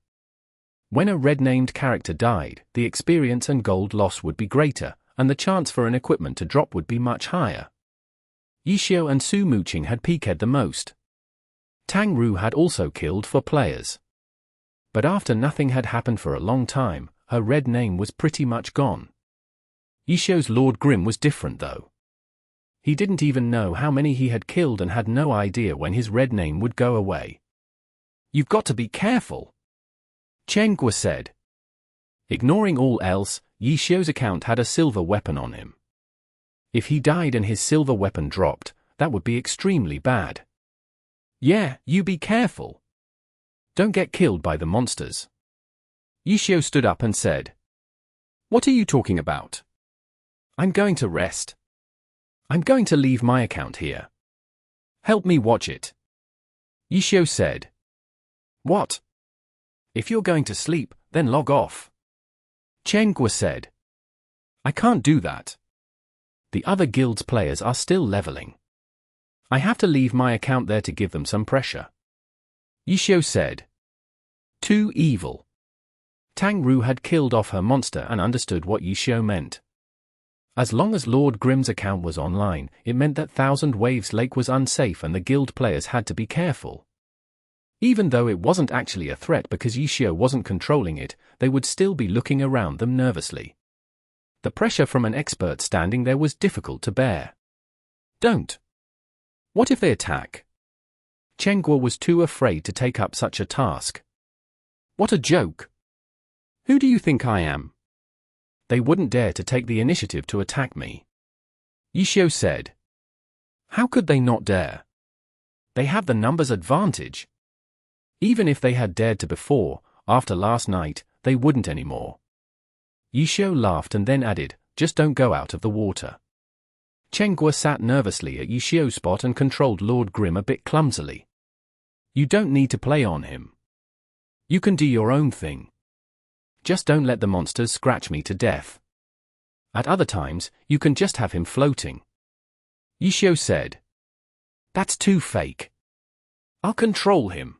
When a red-named character died, the experience and gold loss would be greater, and the chance for an equipment to drop would be much higher. Ye Qiu and Su Muqing had peaked the most. Tang Ru had also killed 4 players. But after nothing had happened for a long time, her red name was pretty much gone. Ye Qiu's Lord Grimm was different though. He didn't even know how many he had killed and had no idea when his red name would go away. You've got to be careful, Chen Guo said. Ignoring all else, Ye Qiu's account had a silver weapon on him. If he died and his silver weapon dropped, that would be extremely bad. Yeah, you be careful. Don't get killed by the monsters. Ye Qiu stood up and said. What are you talking about? I'm going to rest. I'm going to leave my account here. Help me watch it. Ye Qiu said. What? If you're going to sleep, then log off. Chen Guo said. I can't do that. The other guild's players are still leveling. I have to leave my account there to give them some pressure. Ye Qiu said. Too evil. Tang Ru had killed off her monster and understood what Ye Qiu meant. As long as Lord Grimm's account was online, it meant that Thousand Waves Lake was unsafe and the guild players had to be careful. Even though it wasn't actually a threat because Ye Qiu wasn't controlling it, they would still be looking around them nervously. The pressure from an expert standing there was difficult to bear. Don't. What if they attack? Chen Guo was too afraid to take up such a task. What a joke. Who do you think I am? They wouldn't dare to take the initiative to attack me. Ye Qiu said. How could they not dare? They have the numbers advantage. Even if they had dared to before, after last night, they wouldn't anymore. Ye Qiu laughed and then added, just don't go out of the water. Guo sat nervously at Ye Qiu's spot and controlled Lord Grim a bit clumsily. You don't need to play on him. You can do your own thing. Just don't let the monsters scratch me to death. At other times, you can just have him floating. Ye Qiu said. That's too fake. I'll control him.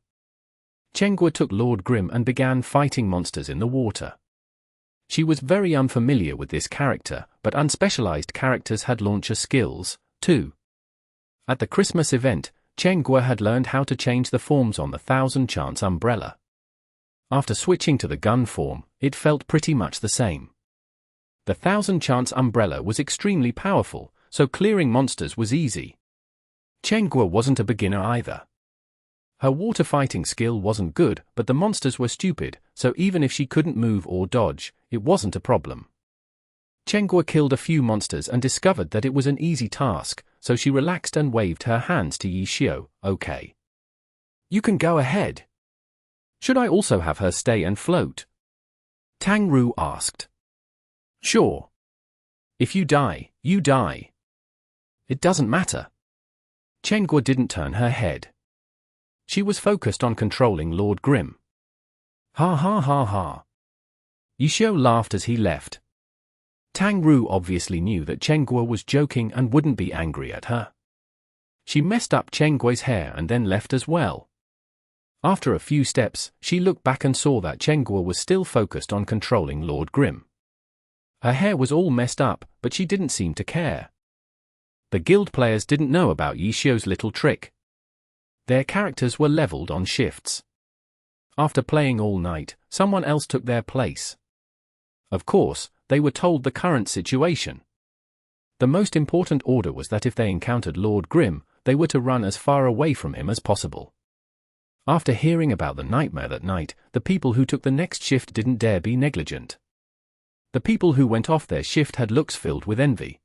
Guo took Lord Grim and began fighting monsters in the water. She was very unfamiliar with this character, but unspecialized characters had launcher skills, too. At the Christmas event, Guo had learned how to change the forms on the 1000 Chance umbrella. After switching to the gun form, it felt pretty much the same. The 1000 Chance umbrella was extremely powerful, so clearing monsters was easy. Guo wasn't a beginner either. Her water fighting skill wasn't good, but the monsters were stupid, so even if she couldn't move or dodge, it wasn't a problem. Guo killed a few monsters and discovered that it was an easy task, so she relaxed and waved her hands to Ye Qiu. Okay. You can go ahead. Should I also have her stay and float? Tang Ru asked. Sure. If you die, you die. It doesn't matter. Guo didn't turn her head. She was focused on controlling Lord Grim. Ha ha ha ha. Ye Qiu laughed as he left. Tang Ru obviously knew that Guo was joking and wouldn't be angry at her. She messed up Guo's hair and then left as well. After a few steps, she looked back and saw that Guo was still focused on controlling Lord Grim. Her hair was all messed up, but she didn't seem to care. The guild players didn't know about Ye Qiu's little trick. Their characters were leveled on shifts. After playing all night, someone else took their place. Of course, they were told the current situation. The most important order was that if they encountered Lord Grim, they were to run as far away from him as possible. After hearing about the nightmare that night, the people who took the next shift didn't dare be negligent. The people who went off their shift had looks filled with envy.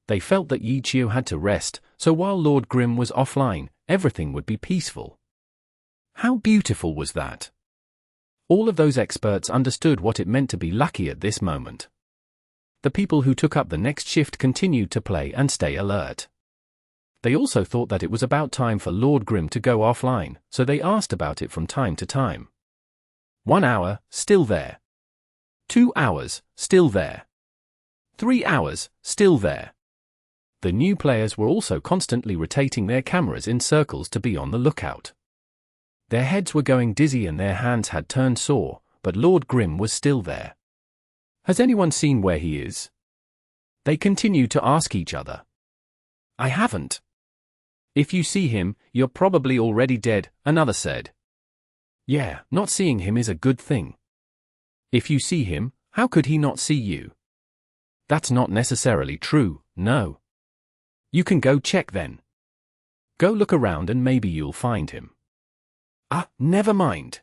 They felt that Ye Qiu had to rest, so while Lord Grim was offline, everything would be peaceful. How beautiful was that? All of those experts understood what it meant to be lucky at this moment. The people who took up the next shift continued to play and stay alert. They also thought that it was about time for Lord Grim to go offline, so they asked about it from time to time. 1 hour, still there. 2 hours, still there. 3 hours, still there. The new players were also constantly rotating their cameras in circles to be on the lookout. Their heads were going dizzy and their hands had turned sore, but Lord Grim was still there. Has anyone seen where he is? They continued to ask each other. I haven't. If you see him, you're probably already dead, another said. Yeah, not seeing him is a good thing. If you see him, how could he not see you? That's not necessarily true, no. You can go check then. Go look around and maybe you'll find him. Ah, never mind.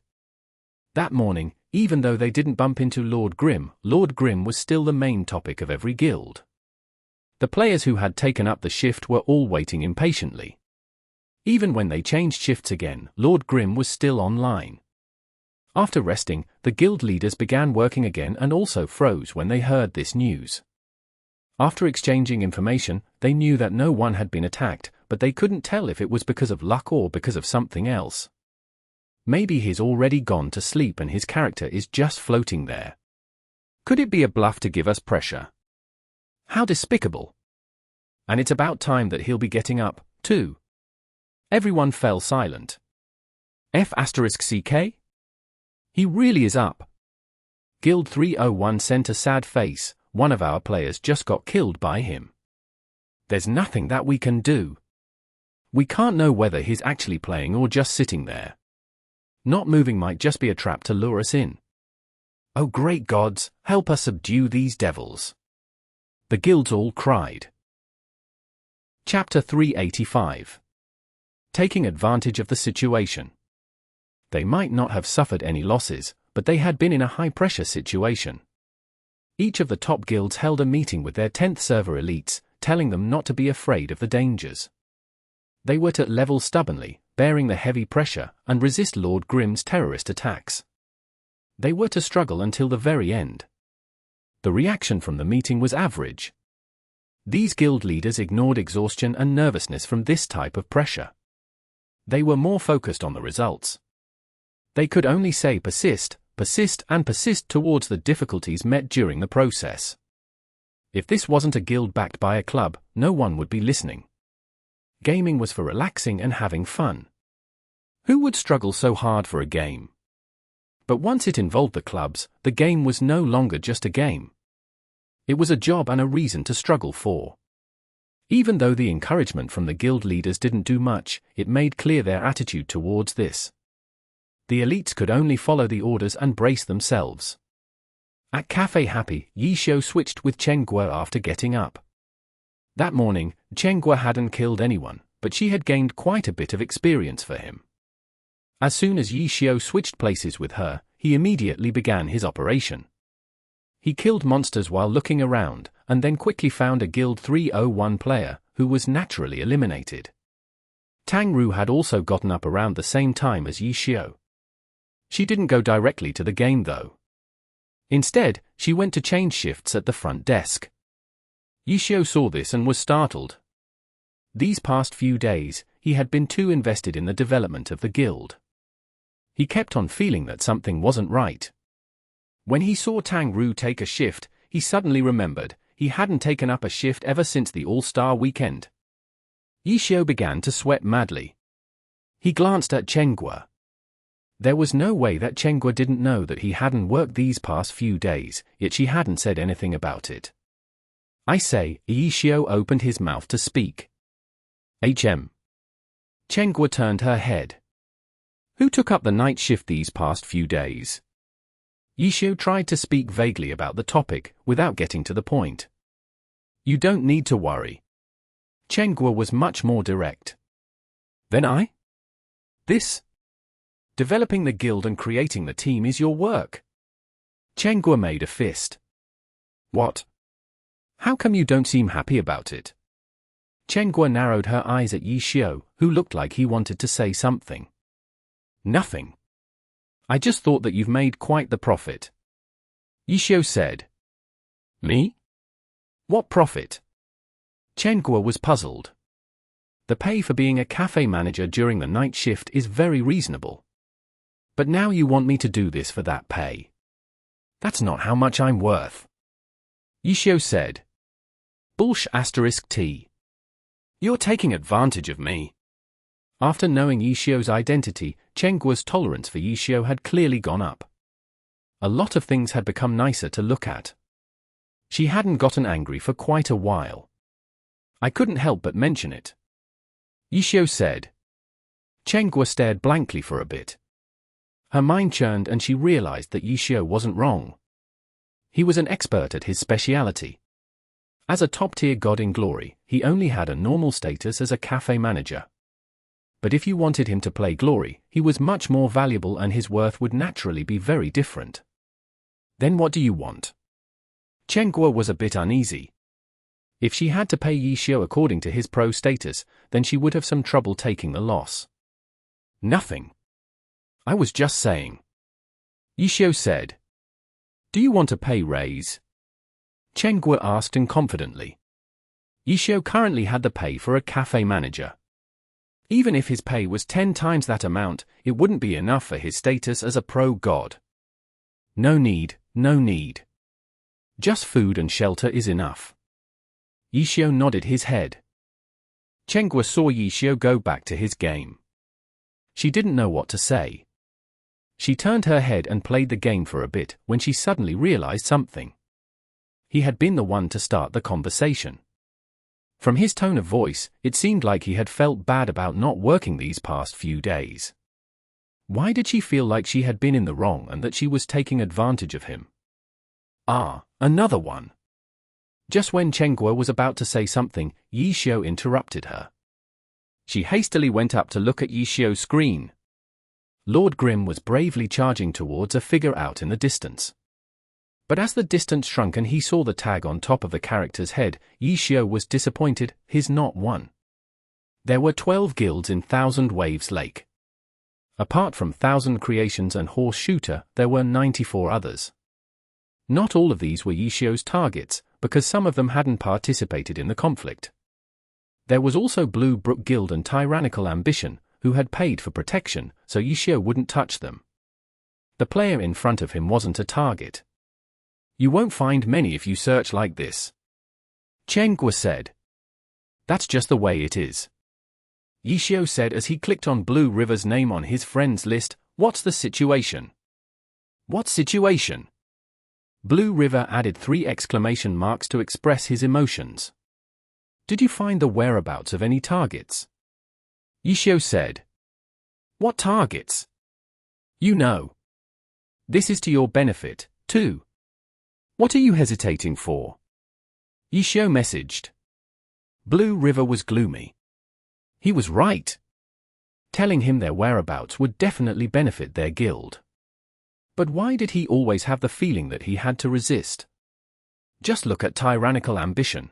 That morning, even though they didn't bump into Lord Grim was still the main topic of every guild. The players who had taken up the shift were all waiting impatiently. Even when they changed shifts again, Lord Grim was still online. After resting, the guild leaders began working again and also froze when they heard this news. After exchanging information, they knew that no one had been attacked, but they couldn't tell if it was because of luck or because of something else. Maybe he's already gone to sleep and his character is just floating there. Could it be a bluff to give us pressure? How despicable. And it's about time that he'll be getting up, too. Everyone fell silent. F*CK? He really is up. Guild 301 sent a sad face, one of our players just got killed by him. There's nothing that we can do. We can't know whether he's actually playing or just sitting there. Not moving might just be a trap to lure us in. Oh great gods, help us subdue these devils. The guilds all cried. Chapter 385. Taking advantage of the situation. They might not have suffered any losses, but they had been in a high-pressure situation. Each of the top guilds held a meeting with their 10th server elites, telling them not to be afraid of the dangers. They were to level stubbornly, bearing the heavy pressure, and resist Lord Grim's terrorist attacks. They were to struggle until the very end. The reaction from the meeting was average. These guild leaders ignored exhaustion and nervousness from this type of pressure. They were more focused on the results. They could only say persist, persist and persist towards the difficulties met during the process. If this wasn't a guild backed by a club, no one would be listening. Gaming was for relaxing and having fun. Who would struggle so hard for a game? But once it involved the clubs, the game was no longer just a game. It was a job and a reason to struggle for. Even though the encouragement from the guild leaders didn't do much, it made clear their attitude towards this. The elites could only follow the orders and brace themselves. At Cafe Happy, Ye Qiu switched with Guo after getting up. That morning, Guo hadn't killed anyone, but she had gained quite a bit of experience for him. As soon as Ye Qiu switched places with her, he immediately began his operation. He killed monsters while looking around, and then quickly found a Guild 301 player, who was naturally eliminated. Tang Ru had also gotten up around the same time as Ye Qiu. She didn't go directly to the game though. Instead, she went to change shifts at the front desk. Ye Qiu saw this and was startled. These past few days, he had been too invested in the development of the guild. He kept on feeling that something wasn't right. When he saw Tang Ru take a shift, he suddenly remembered he hadn't taken up a shift ever since the All-Star weekend. Ye Qiu began to sweat madly. He glanced at Guo. There was no way that Guo didn't know that he hadn't worked these past few days, yet she hadn't said anything about it. I say, Ye Qiu opened his mouth to speak. Guo turned her head. Who took up the night shift these past few days? Ye Qiu tried to speak vaguely about the topic, without getting to the point. You don't need to worry. Guo was much more direct. Then I? This? Developing the guild and creating the team is your work. Guo made a fist. What? How come you don't seem happy about it? Guo narrowed her eyes at Ye Qiu, who looked like he wanted to say something. Nothing. I just thought that you've made quite the profit. Ye Qiu said. Me? What profit? Guo was puzzled. The pay for being a cafe manager during the night shift is very reasonable. But now you want me to do this for that pay. That's not how much I'm worth. Ye Qiu said. T. You're taking advantage of me. After knowing Ye Qiu's identity, Guo's tolerance for Ye Qiu had clearly gone up. A lot of things had become nicer to look at. She hadn't gotten angry for quite a while. I couldn't help but mention it. Ye Qiu said. Guo stared blankly for a bit. Her mind churned and she realized that Ye Qiu wasn't wrong. He was an expert at his speciality. As a top-tier god in glory, he only had a normal status as a cafe manager. But if you wanted him to play glory, he was much more valuable and his worth would naturally be very different. Then what do you want? Guo was a bit uneasy. If she had to pay Ye Qiu according to his pro status, then she would have some trouble taking the loss. Nothing. I was just saying. Ye Qiu said. Do you want a pay raise? Guo asked confidently. Ye Qiu currently had the pay for a cafe manager. Even if his pay was 10 times that amount, it wouldn't be enough for his status as a pro god. No need, no need. Just food and shelter is enough. Ye Qiu nodded his head. Guo saw Ye Qiu go back to his game. She didn't know what to say. She turned her head and played the game for a bit when she suddenly realized something. He had been the one to start the conversation. From his tone of voice, it seemed like he had felt bad about not working these past few days. Why did she feel like she had been in the wrong and that she was taking advantage of him? Ah, another one. Just when Guo was about to say something, Ye Qiu interrupted her. She hastily went up to look at Ye Qiu's screen. Lord Grimm was bravely charging towards a figure out in the distance. But as the distance shrunk and he saw the tag on top of the character's head, Ye Qiu was disappointed, his not one. There were 12 guilds in Thousand Waves Lake. Apart from Thousand Creations and Horse Shooter, there were 94 others. Not all of these were Ye Qiu's targets, because some of them hadn't participated in the conflict. There was also Blue Brook Guild and Tyrannical Ambition, who had paid for protection, so Ye Qiu wouldn't touch them. The player in front of him wasn't a target. You won't find many if you search like this, Cede said. That's just the way it is, Ye Qiu said as he clicked on Blue River's name on his friends list. What's the situation? What situation? Blue River added 3 exclamation marks to express his emotions. Did you find the whereabouts of any targets? Ye Qiu said. What targets? You know. This is to your benefit, too. What are you hesitating for? Ye Qiu messaged. Blue River was gloomy. He was right. Telling him their whereabouts would definitely benefit their guild. But why did he always have the feeling that he had to resist? Just look at Tyrannical Ambition.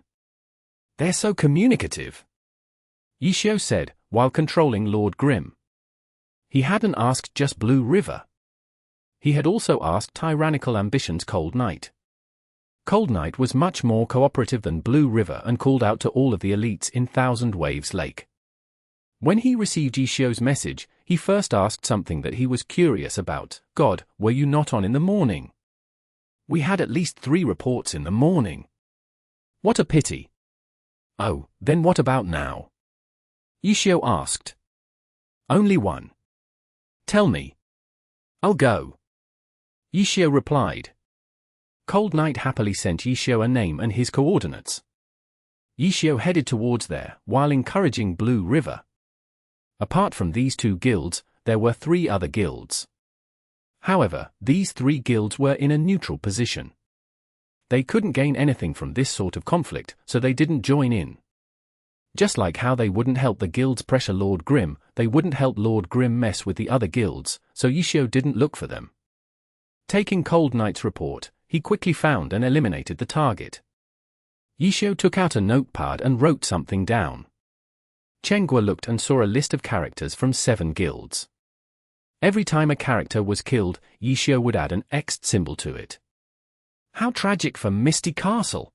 They're so communicative, Ye Qiu said, while controlling Lord Grim. He hadn't asked just Blue River. He had also asked Tyrannical Ambition's Cold Knight. Cold Knight was much more cooperative than Blue River and called out to all of the elites in Thousand Waves Lake. When he received Ye Qiu's message, he first asked something that he was curious about. God, were you not on in the morning? We had at least 3 reports in the morning. What a pity. Oh, then what about now? Ye Qiu asked. Only 1. Tell me. I'll go. Ye Qiu replied. Cold Knight happily sent Ye Qiu a name and his coordinates. Ye Qiu headed towards there, while encouraging Blue River. Apart from these 2 guilds, there were 3 other guilds. However, these 3 guilds were in a neutral position. They couldn't gain anything from this sort of conflict, so they didn't join in. Just like how they wouldn't help the guilds pressure Lord Grim, they wouldn't help Lord Grim mess with the other guilds, so Ye Qiu didn't look for them. Taking Cold Knight's report, he quickly found and eliminated the target. Ye Qiu took out a notepad and wrote something down. Cede looked and saw a list of characters from 7 guilds. Every time a character was killed, Ye Qiu would add an X symbol to it. How tragic for Misty Castle!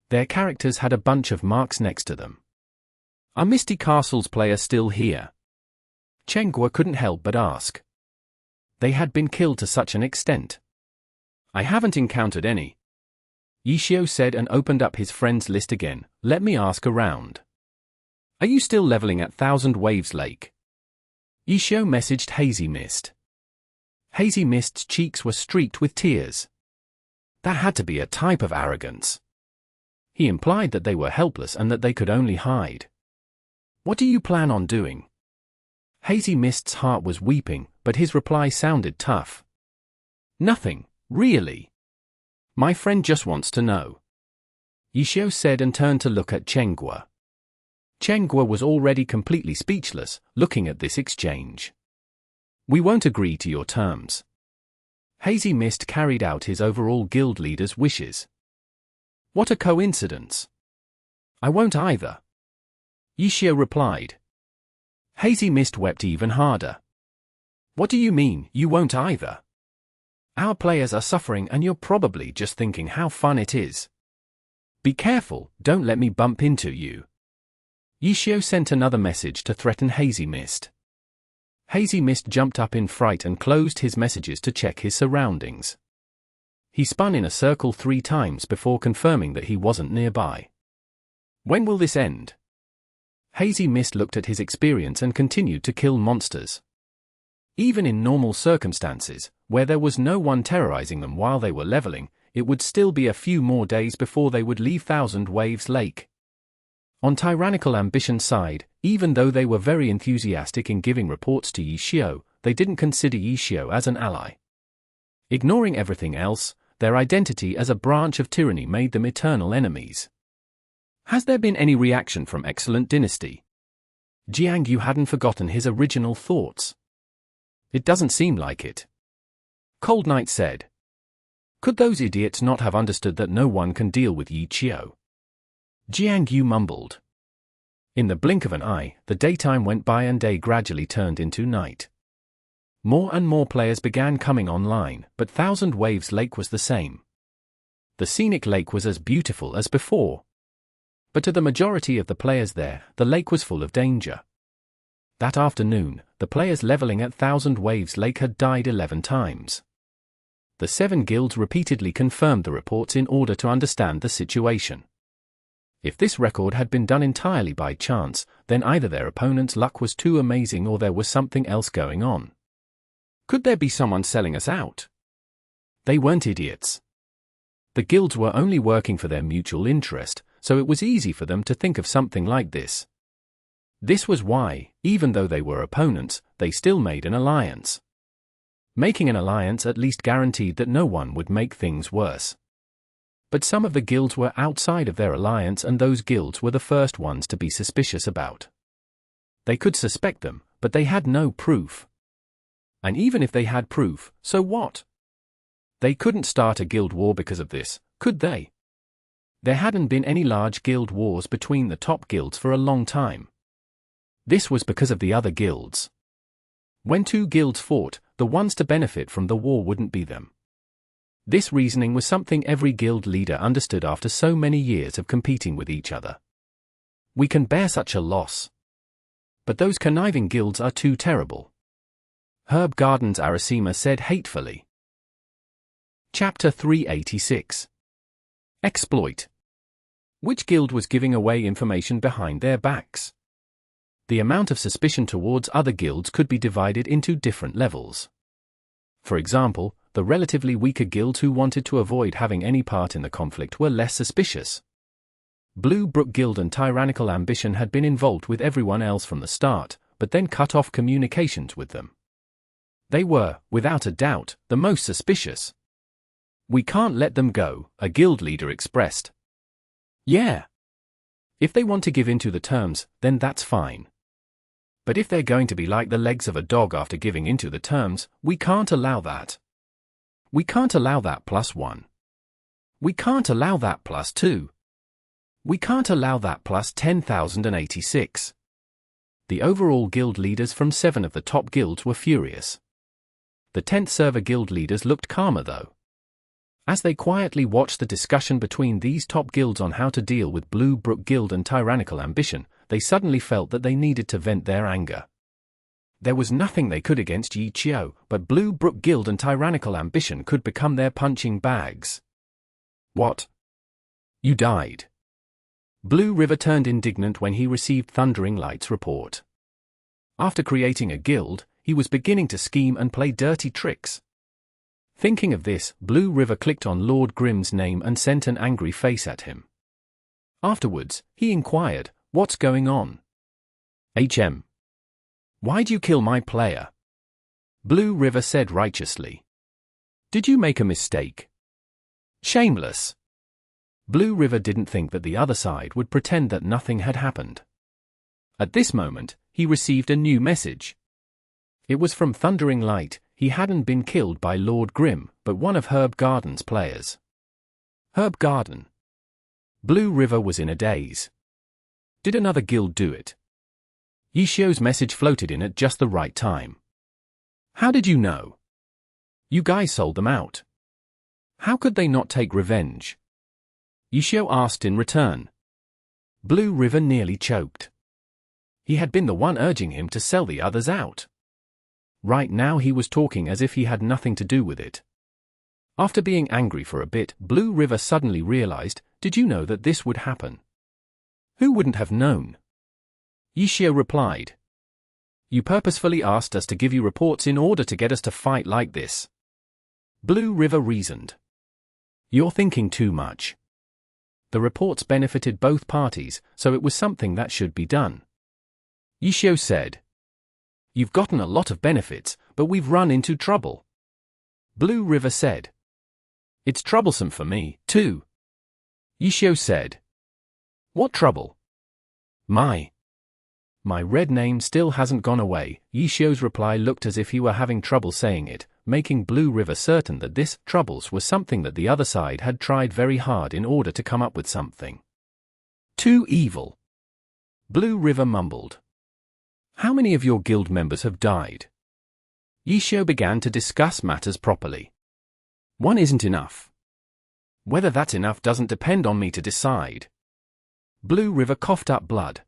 Their characters had a bunch of marks next to them. Are Misty Castle's players still here? Cede couldn't help but ask. They had been killed to such an extent. I haven't encountered any, Ye Qiu said and opened up his friends list again. Let me ask around. Are you still leveling at Thousand Waves Lake? Ye Qiu messaged Hazy Mist. Hazy Mist's cheeks were streaked with tears. That had to be a type of arrogance. He implied that they were helpless and that they could only hide. What do you plan on doing? Hazy Mist's heart was weeping, but his reply sounded tough. Nothing, really. My friend just wants to know, Ye Qiu said and turned to look at Cede. Cede was already completely speechless, looking at this exchange. We won't agree to your terms. Hazy Mist carried out his overall guild leader's wishes. What a coincidence. I won't either, Ye Qiu replied. Hazy Mist wept even harder. What do you mean, you won't either? Our players are suffering and you're probably just thinking how fun it is. Be careful, don't let me bump into you. Ye Qiu sent another message to threaten Hazy Mist. Hazy Mist jumped up in fright and closed his messages to check his surroundings. He spun in a circle 3 times before confirming that he wasn't nearby. When will this end? Hazy Mist looked at his experience and continued to kill monsters. Even in normal circumstances, where there was no one terrorizing them while they were leveling, it would still be a few more days before they would leave Thousand Waves Lake. On Tyrannical Ambition's side, even though they were very enthusiastic in giving reports to Ye Qiu, they didn't consider Ye Qiu as an ally. Ignoring everything else, their identity as a branch of tyranny made them eternal enemies. Has there been any reaction from Excellent Dynasty? Ye Qiu hadn't forgotten his original thoughts. It doesn't seem like it, Cold Knight said. Could those idiots not have understood that no one can deal with Ye Qiu? Ye Qiu mumbled. In the blink of an eye, the daytime went by and day gradually turned into night. More and more players began coming online, but Thousand Waves Lake was the same. The scenic lake was as beautiful as before. But to the majority of the players there, the lake was full of danger. That afternoon, the players leveling at Thousand Waves Lake had died 11 times. The 7 guilds repeatedly confirmed the reports in order to understand the situation. If this record had been done entirely by chance, then either their opponent's luck was too amazing or there was something else going on. Could there be someone selling us out? They weren't idiots. The guilds were only working for their mutual interest, so it was easy for them to think of something like this. This was why, even though they were opponents, they still made an alliance. Making an alliance at least guaranteed that no one would make things worse. But some of the guilds were outside of their alliance, and those guilds were the first ones to be suspicious about. They could suspect them, but they had no proof. And even if they had proof, so what? They couldn't start a guild war because of this, could they? There hadn't been any large guild wars between the top guilds for a long time. This was because of the other guilds. When 2 guilds fought, the ones to benefit from the war wouldn't be them. This reasoning was something every guild leader understood after so many years of competing with each other. We can bear such a loss. But those conniving guilds are too terrible. Herb Garden's Arasima said hatefully. Chapter 386. Exploit. Which guild was giving away information behind their backs? The amount of suspicion towards other guilds could be divided into different levels. For example, the relatively weaker guilds who wanted to avoid having any part in the conflict were less suspicious. Blue Brook Guild and Tyrannical Ambition had been involved with everyone else from the start, but then cut off communications with them. They were, without a doubt, the most suspicious. We can't let them go, a guild leader expressed. Yeah. If they want to give in to the terms, then that's fine. But if they're going to be like the legs of a dog after giving in to the terms, we can't allow that. We can't allow that +1. We can't allow that +2. We can't allow that +10,086. The overall guild leaders from 7 of the top guilds were furious. The 10th server guild leaders looked calmer though. As they quietly watched the discussion between these top guilds on how to deal with Blue Brook Guild and Tyrannical Ambition, they suddenly felt that they needed to vent their anger. There was nothing they could against Ye Qiu, but Blue Brook Guild and Tyrannical Ambition could become their punching bags. What? You died. Blue River turned indignant when he received Thundering Light's report. After creating a guild, he was beginning to scheme and play dirty tricks. Thinking of this, Blue River clicked on Lord Grimm's name and sent an angry face at him. Afterwards, he inquired, "What's going on?" "HM. Why'd you kill my player?" Blue River said righteously. "Did you make a mistake?" "Shameless." Blue River didn't think that the other side would pretend that nothing had happened. At this moment, he received a new message. It was from Thundering Light. He hadn't been killed by Lord Grimm, but one of Herb Garden's players. Herb Garden. Blue River was in a daze. Did another guild do it? Ye Qiu's message floated in at just the right time. How did you know? You guys sold them out. How could they not take revenge? Ye Qiu asked in return. Blue River nearly choked. He had been the one urging him to sell the others out. Right now he was talking as if he had nothing to do with it. After being angry for a bit, Blue River suddenly realized, "Did you know that this would happen?" "Who wouldn't have known?" Ye Qiu replied. "You purposefully asked us to give you reports in order to get us to fight like this." Blue River reasoned. "You're thinking too much. The reports benefited both parties, so it was something that should be done." Ye Qiu said. "You've gotten a lot of benefits, but we've run into trouble." Blue River said. "It's troublesome for me, too." Ye Qiu said. "What trouble?" My red name still hasn't gone away." Ye Qiu's reply looked as if he were having trouble saying it, making Blue River certain that this troubles was something that the other side had tried very hard in order to come up with something. "Too evil." Blue River mumbled. "How many of your guild members have died?" Ye Qiu began to discuss matters properly. "One isn't enough." Whether that's enough doesn't depend on me to decide. Blue River coughed up blood.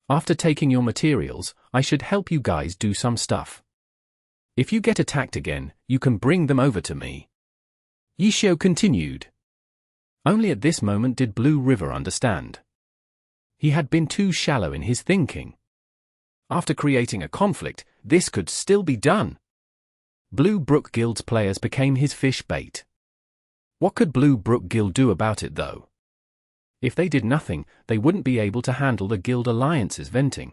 After taking your materials, I should help you guys do some stuff. If you get attacked again, you can bring them over to me. Ye Qiu continued. Only at this moment did Blue River understand. He had been too shallow in his thinking. After creating a conflict, this could still be done. Blue Brook Guild's players became his fish bait. What could Blue Brook Guild do about it though? If they did nothing, they wouldn't be able to handle the Guild Alliance's venting.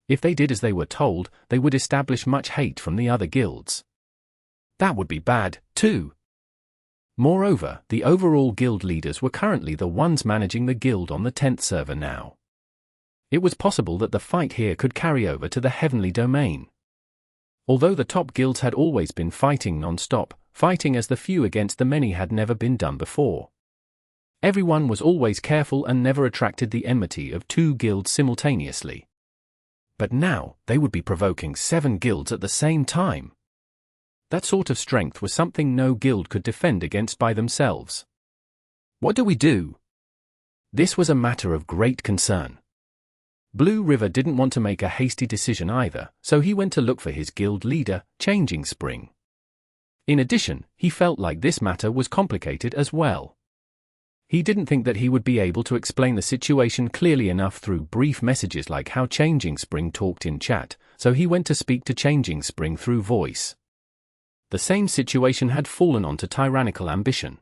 If they did as they were told, they would establish much hate from the other guilds. That would be bad, too. Moreover, the overall guild leaders were currently the ones managing the guild on the 10th server now. It was possible that the fight here could carry over to the Heavenly Domain. Although the top guilds had always been fighting non-stop, fighting as the few against the many had never been done before. Everyone was always careful and never attracted the enmity of 2 guilds simultaneously. But now, they would be provoking 7 guilds at the same time. That sort of strength was something no guild could defend against by themselves. What do we do? This was a matter of great concern. Blue River didn't want to make a hasty decision either, so he went to look for his guild leader, Changing Spring. In addition, he felt like this matter was complicated as well. He didn't think that he would be able to explain the situation clearly enough through brief messages like how Changing Spring talked in chat, so he went to speak to Changing Spring through voice. The same situation had fallen onto Tyrannical Ambition.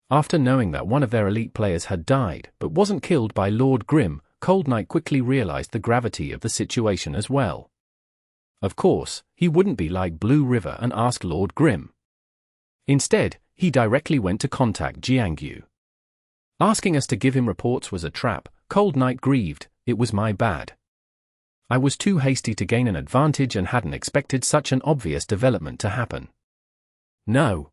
After knowing that one of their elite players had died but wasn't killed by Lord Grim, Cold Knight quickly realized the gravity of the situation as well. Of course, he wouldn't be like Blue River and ask Lord Grim. Instead, he directly went to contact Ye Qiu. Asking us to give him reports was a trap. Cold Knight grieved. It was my bad. I was too hasty to gain an advantage and hadn't expected such an obvious development to happen. No.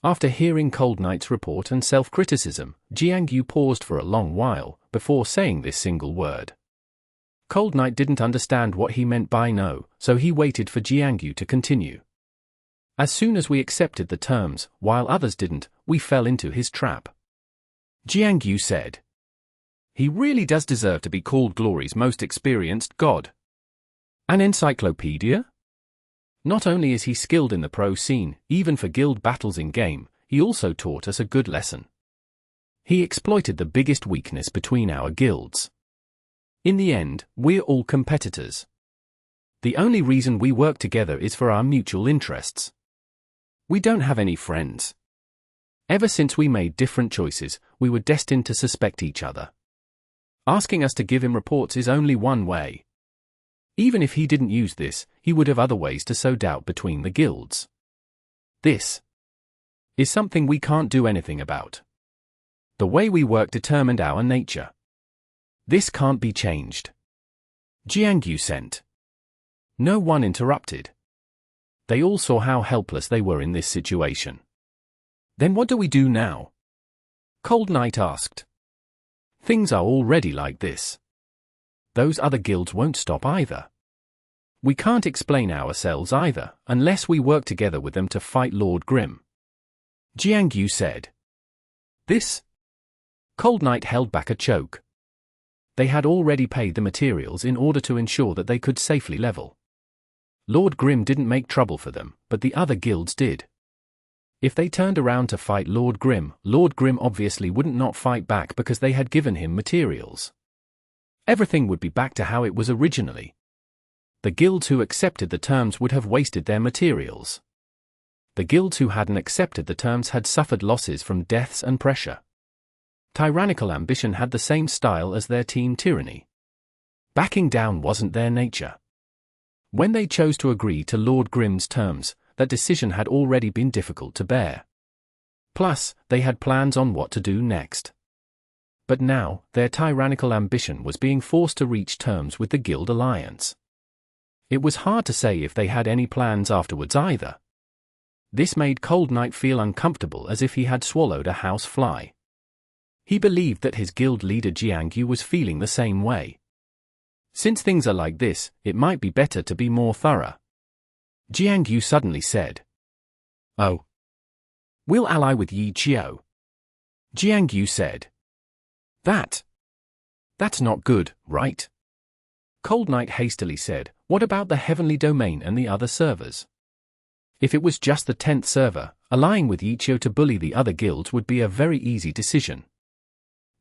After hearing Cold Knight's report and self-criticism, Ye Qiu paused for a long while before saying this single word. Cold Knight didn't understand what he meant by no, so he waited for Ye Qiu to continue. As soon as we accepted the terms, while others didn't, we fell into his trap. Ye Qiu said. He really does deserve to be called Glory's most experienced god. An encyclopedia? Not only is he skilled in the pro scene, even for guild battles in-game, he also taught us a good lesson. He exploited the biggest weakness between our guilds. In the end, we're all competitors. The only reason we work together is for our mutual interests. We don't have any friends. Ever since we made different choices, we were destined to suspect each other. Asking us to give him reports is only one way. Even if he didn't use this, he would have other ways to sow doubt between the guilds. This is something we can't do anything about. The way we work determined our nature. This can't be changed. Ye Qiu sent. No one interrupted. They all saw how helpless they were in this situation. Then what do we do now? Cold Knight asked. Things are already like this. Those other guilds won't stop either. We can't explain ourselves either, unless we work together with them to fight Lord Grim. Ye Qiu said. This? Cold Knight held back a choke. They had already paid the materials in order to ensure that they could safely level. Lord Grim didn't make trouble for them, but the other guilds did. If they turned around to fight Lord Grim obviously wouldn't not fight back because they had given him materials. Everything would be back to how it was originally. The guilds who accepted the terms would have wasted their materials. The guilds who hadn't accepted the terms had suffered losses from deaths and pressure. Tyrannical Ambition had the same style as their Team Tyranny. Backing down wasn't their nature. When they chose to agree to Lord Grim's terms, that decision had already been difficult to bear. Plus, they had plans on what to do next. But now, their tyrannical ambition was being forced to reach terms with the Guild Alliance. It was hard to say if they had any plans afterwards either. This made Cold Knight feel uncomfortable as if he had swallowed a house fly. He believed that his guild leader Ye Qiu was feeling the same way. Since things are like this, it might be better to be more thorough. Ye Qiu suddenly said. Oh. We'll ally with Ye Qiu. Qiu said. That's not good, right? Cold Knight hastily said, what about the Heavenly Domain and the other servers? If it was just the 10th server, allying with Ye Qiu to bully the other guilds would be a very easy decision.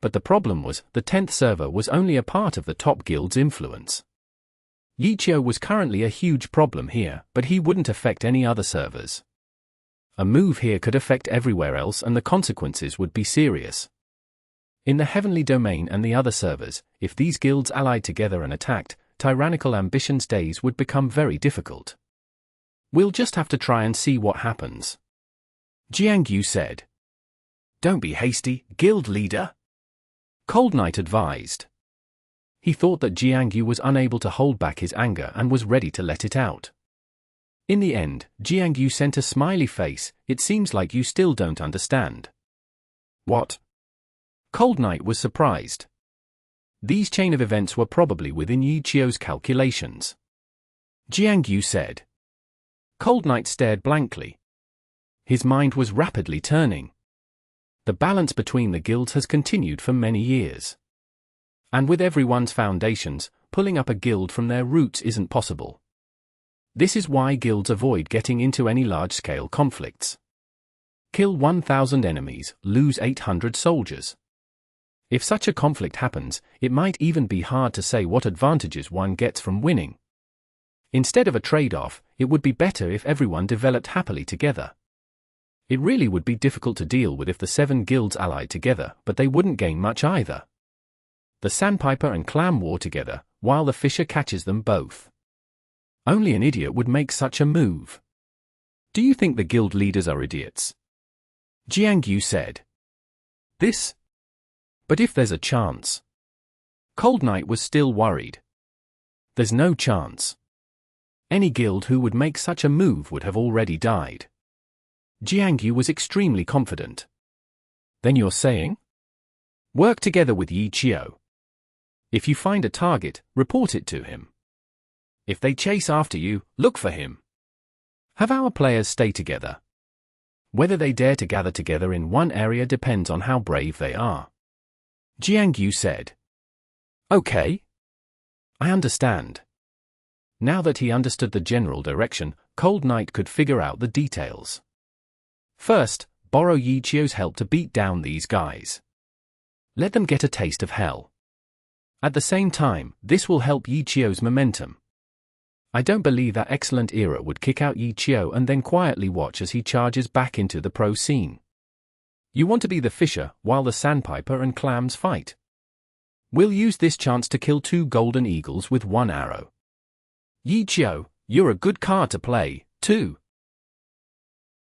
But the problem was, the 10th server was only a part of the top guild's influence. Ye Qiu was currently a huge problem here, but he wouldn't affect any other servers. A move here could affect everywhere else and the consequences would be serious. In the Heavenly Domain and the other servers, if these guilds allied together and attacked, tyrannical ambitions days would become very difficult. We'll just have to try and see what happens. Qiu said. Don't be hasty, guild leader. Cold Knight advised. He thought that Qiu was unable to hold back his anger and was ready to let it out. In the end, Qiu sent a smiley face. It seems like you still don't understand. What? Cold Knight was surprised. These chain of events were probably within Ye Qiu's calculations. Qiu said. Cold Knight stared blankly. His mind was rapidly turning. The balance between the guilds has continued for many years. And with everyone's foundations, pulling up a guild from their roots isn't possible. This is why guilds avoid getting into any large-scale conflicts. Kill 1,000 enemies, lose 800 soldiers. If such a conflict happens, it might even be hard to say what advantages one gets from winning. Instead of a trade-off, it would be better if everyone developed happily together. It really would be difficult to deal with if the 7 guilds allied together, but they wouldn't gain much either. The Sandpiper and Clam war together, while the Fisher catches them both. Only an idiot would make such a move. Do you think the guild leaders are idiots? Qiu said. But if there's a chance. Cold Knight was still worried. There's no chance. Any guild who would make such a move would have already died. Qiu was extremely confident. Then you're saying? Work together with Ye Qiu. If you find a target, report it to him. If they chase after you, look for him. Have our players stay together. Whether they dare to gather together in one area depends on how brave they are. Qiu said. Okay. I understand. Now that he understood the general direction, Cold Knight could figure out the details. First, borrow Ye Qiu's help to beat down these guys. Let them get a taste of hell. At the same time, this will help Ye Qiu's momentum. I don't believe that excellent era would kick out Ye Qiu and then quietly watch as he charges back into the pro scene. You want to be the Fisher while the Sandpiper and Clams fight. We'll use this chance to kill 2 golden eagles with 1 arrow. Ye Qiu, you're a good card to play, too.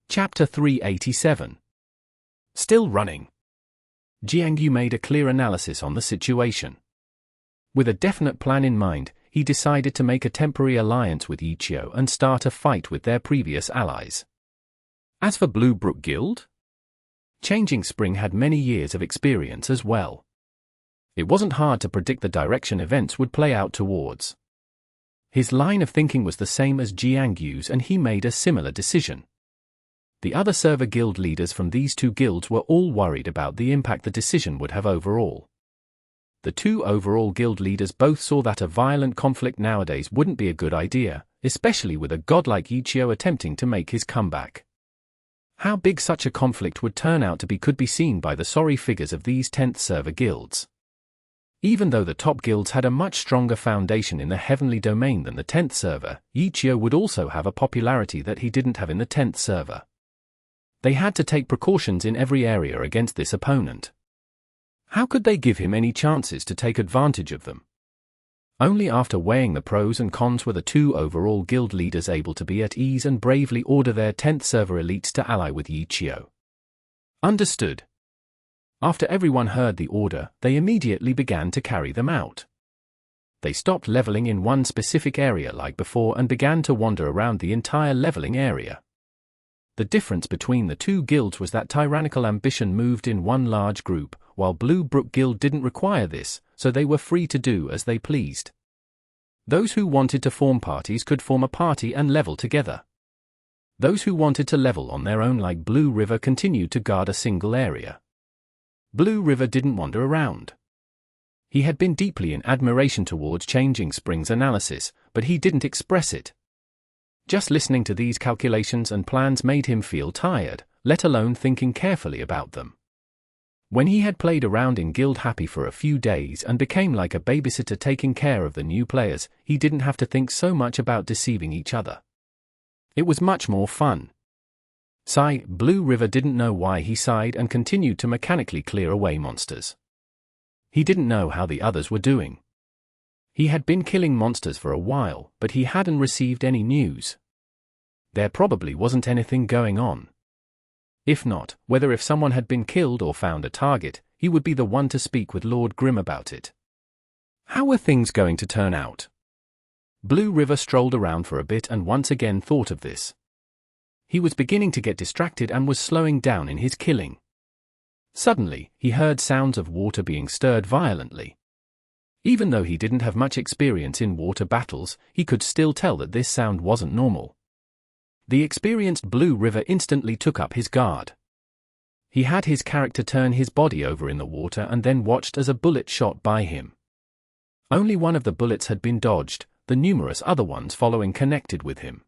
Chapter 387. Still running. Qiu made a clear analysis on the situation. With a definite plan in mind, he decided to make a temporary alliance with Ye Qiu and start a fight with their previous allies. As for Blue Brook Guild? Changing Spring had many years of experience as well. It wasn't hard to predict the direction events would play out towards. His line of thinking was the same as Qiu's and he made a similar decision. The other server guild leaders from these 2 guilds were all worried about the impact the decision would have overall. The 2 overall guild leaders both saw that a violent conflict nowadays wouldn't be a good idea, especially with a god like Ye Qiu attempting to make his comeback. How big such a conflict would turn out to be could be seen by the sorry figures of these 10th server guilds. Even though the top guilds had a much stronger foundation in the Heavenly Domain than the 10th server, Ye Qiu would also have a popularity that he didn't have in the 10th server. They had to take precautions in every area against this opponent. How could they give him any chances to take advantage of them? Only after weighing the pros and cons were the 2 overall guild leaders able to be at ease and bravely order their 10th server elites to ally with Ye Qiu. Understood. After everyone heard the order, they immediately began to carry them out. They stopped leveling in one specific area like before and began to wander around the entire leveling area. The difference between the 2 guilds was that tyrannical ambition moved in one large group, while Blue Brook Guild didn't require this, so they were free to do as they pleased. Those who wanted to form parties could form a party and level together. Those who wanted to level on their own like Blue River continued to guard a single area. Blue River didn't wander around. He had been deeply in admiration towards Changing Spring's analysis, but he didn't express it. Just listening to these calculations and plans made him feel tired, let alone thinking carefully about them. When he had played around in Guild Happy for a few days and became like a babysitter taking care of the new players, he didn't have to think so much about deceiving each other. It was much more fun. Sigh, Blue River didn't know why he sighed and continued to mechanically clear away monsters. He didn't know how the others were doing. He had been killing monsters for a while, but he hadn't received any news. There probably wasn't anything going on. If not, whether if someone had been killed or found a target, he would be the one to speak with Lord Grimm about it. How were things going to turn out? Blue River strolled around for a bit and once again thought of this. He was beginning to get distracted and was slowing down in his killing. Suddenly, he heard sounds of water being stirred violently. Even though he didn't have much experience in water battles, he could still tell that this sound wasn't normal. The experienced Blue River instantly took up his guard. He had his character turn his body over in the water and then watched as a bullet shot by him. Only one of the bullets had been dodged, the numerous other ones following connected with him.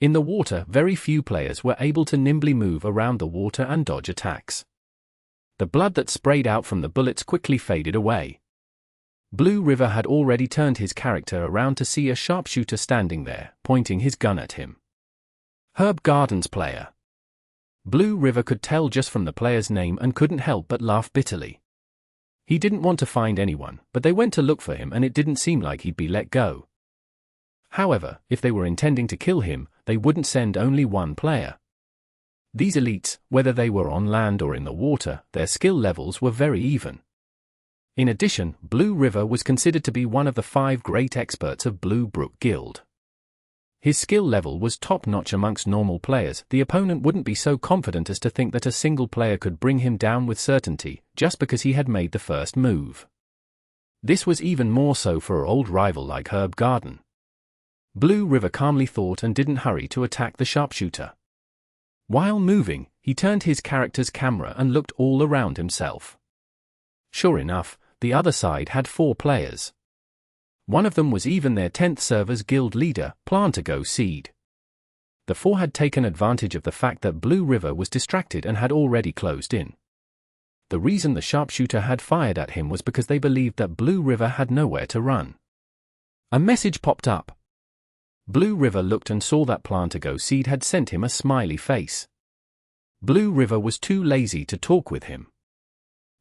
In the water, very few players were able to nimbly move around the water and dodge attacks. The blood that sprayed out from the bullets quickly faded away. Blue River had already turned his character around to see a sharpshooter standing there, pointing his gun at him. Herb Gardens player. Blue River could tell just from the player's name and couldn't help but laugh bitterly. He didn't want to find anyone, but they went to look for him and it didn't seem like he'd be let go. However, if they were intending to kill him, they wouldn't send only one player. These elites, whether they were on land or in the water, their skill levels were very even. In addition, Blue River was considered to be one of the 5 great experts of Blue Brook Guild. His skill level was top-notch amongst normal players. The opponent wouldn't be so confident as to think that a single player could bring him down with certainty, just because he had made the first move. This was even more so for an old rival like Herb Garden. Blue River calmly thought and didn't hurry to attack the sharpshooter. While moving, he turned his character's camera and looked all around himself. Sure enough, the other side had 4 players. One of them was even their 10th server's guild leader, Cede. The 4 had taken advantage of the fact that Blue River was distracted and had already closed in. The reason the sharpshooter had fired at him was because they believed that Blue River had nowhere to run. A message popped up. Blue River looked and saw that Cede had sent him a smiley face. Blue River was too lazy to talk with him.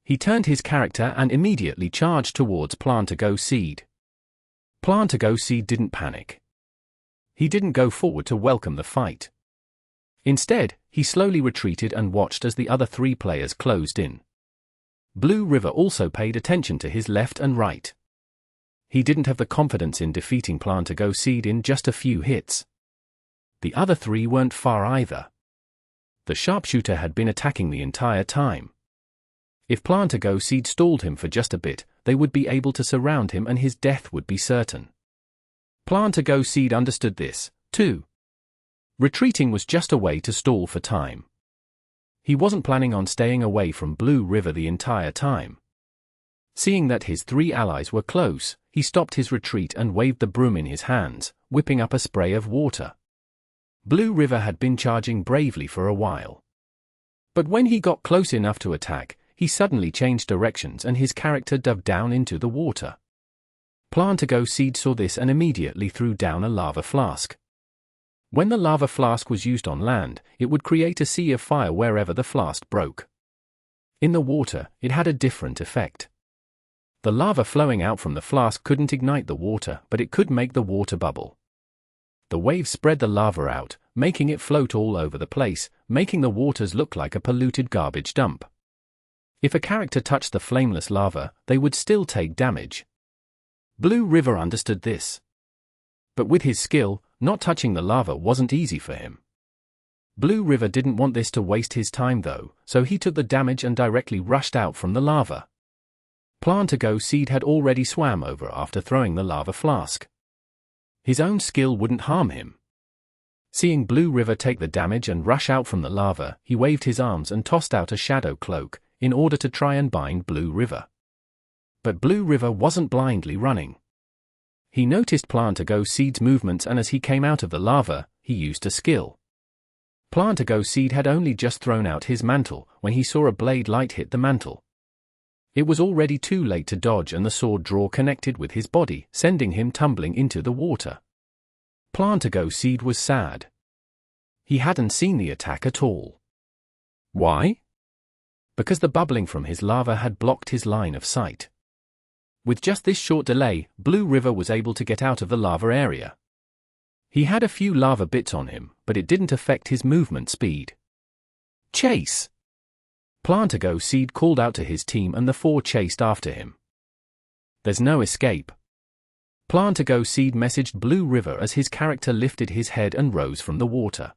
He turned his character and immediately charged towards Cede. Cede didn't panic. He didn't go forward to welcome the fight. Instead, he slowly retreated and watched as the other 3 players closed in. Blue River also paid attention to his left and right. He didn't have the confidence in defeating Cede in just a few hits. The other 3 weren't far either. The sharpshooter had been attacking the entire time. If Cede stalled him for just a bit, they would be able to surround him and his death would be certain. Cede understood this, too. Retreating was just a way to stall for time. He wasn't planning on staying away from Blue River the entire time. Seeing that his 3 allies were close, he stopped his retreat and waved the broom in his hands, whipping up a spray of water. Blue River had been charging bravely for a while. But when he got close enough to attack, he suddenly changed directions and his character dove down into the water. Cede saw this and immediately threw down a lava flask. When the lava flask was used on land, it would create a sea of fire wherever the flask broke. In the water, it had a different effect. The lava flowing out from the flask couldn't ignite the water, but it could make the water bubble. The waves spread the lava out, making it float all over the place, making the waters look like a polluted garbage dump. If a character touched the flameless lava, they would still take damage. Blue River understood this. But with his skill, not touching the lava wasn't easy for him. Blue River didn't want this to waste his time though, so he took the damage and directly rushed out from the lava. Cede had already swam over after throwing the lava flask. His own skill wouldn't harm him. Seeing Blue River take the damage and rush out from the lava, he waved his arms and tossed out a shadow cloak, in order to try and bind Blue River. But Blue River wasn't blindly running. He noticed Cede's movements, and as he came out of the lava, he used a skill. Cede had only just thrown out his mantle when he saw a blade light hit the mantle. It was already too late to dodge, and the sword draw connected with his body, sending him tumbling into the water. Cede was sad. He hadn't seen the attack at all. Why? Because the bubbling from his lava had blocked his line of sight. With just this short delay, Blue River was able to get out of the lava area. He had a few lava bits on him, but it didn't affect his movement speed. Chase! Cede called out to his team, and the four chased after him. There's no escape. Cede messaged Blue River as his character lifted his head and rose from the water.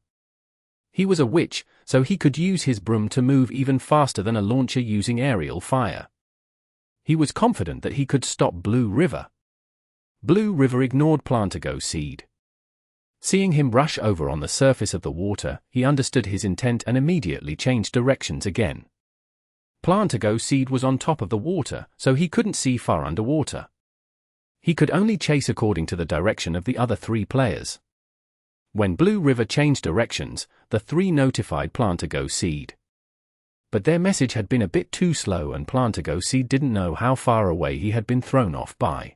He was a witch, so he could use his broom to move even faster than a launcher using aerial fire. He was confident that he could stop Blue River. Blue River ignored Cede. Seeing him rush over on the surface of the water, he understood his intent and immediately changed directions again. Cede was on top of the water, so he couldn't see far underwater. He could only chase according to the direction of the other three players. When Blue River changed directions, the three notified Cede. But their message had been a bit too slow, and Cede didn't know how far away he had been thrown off by.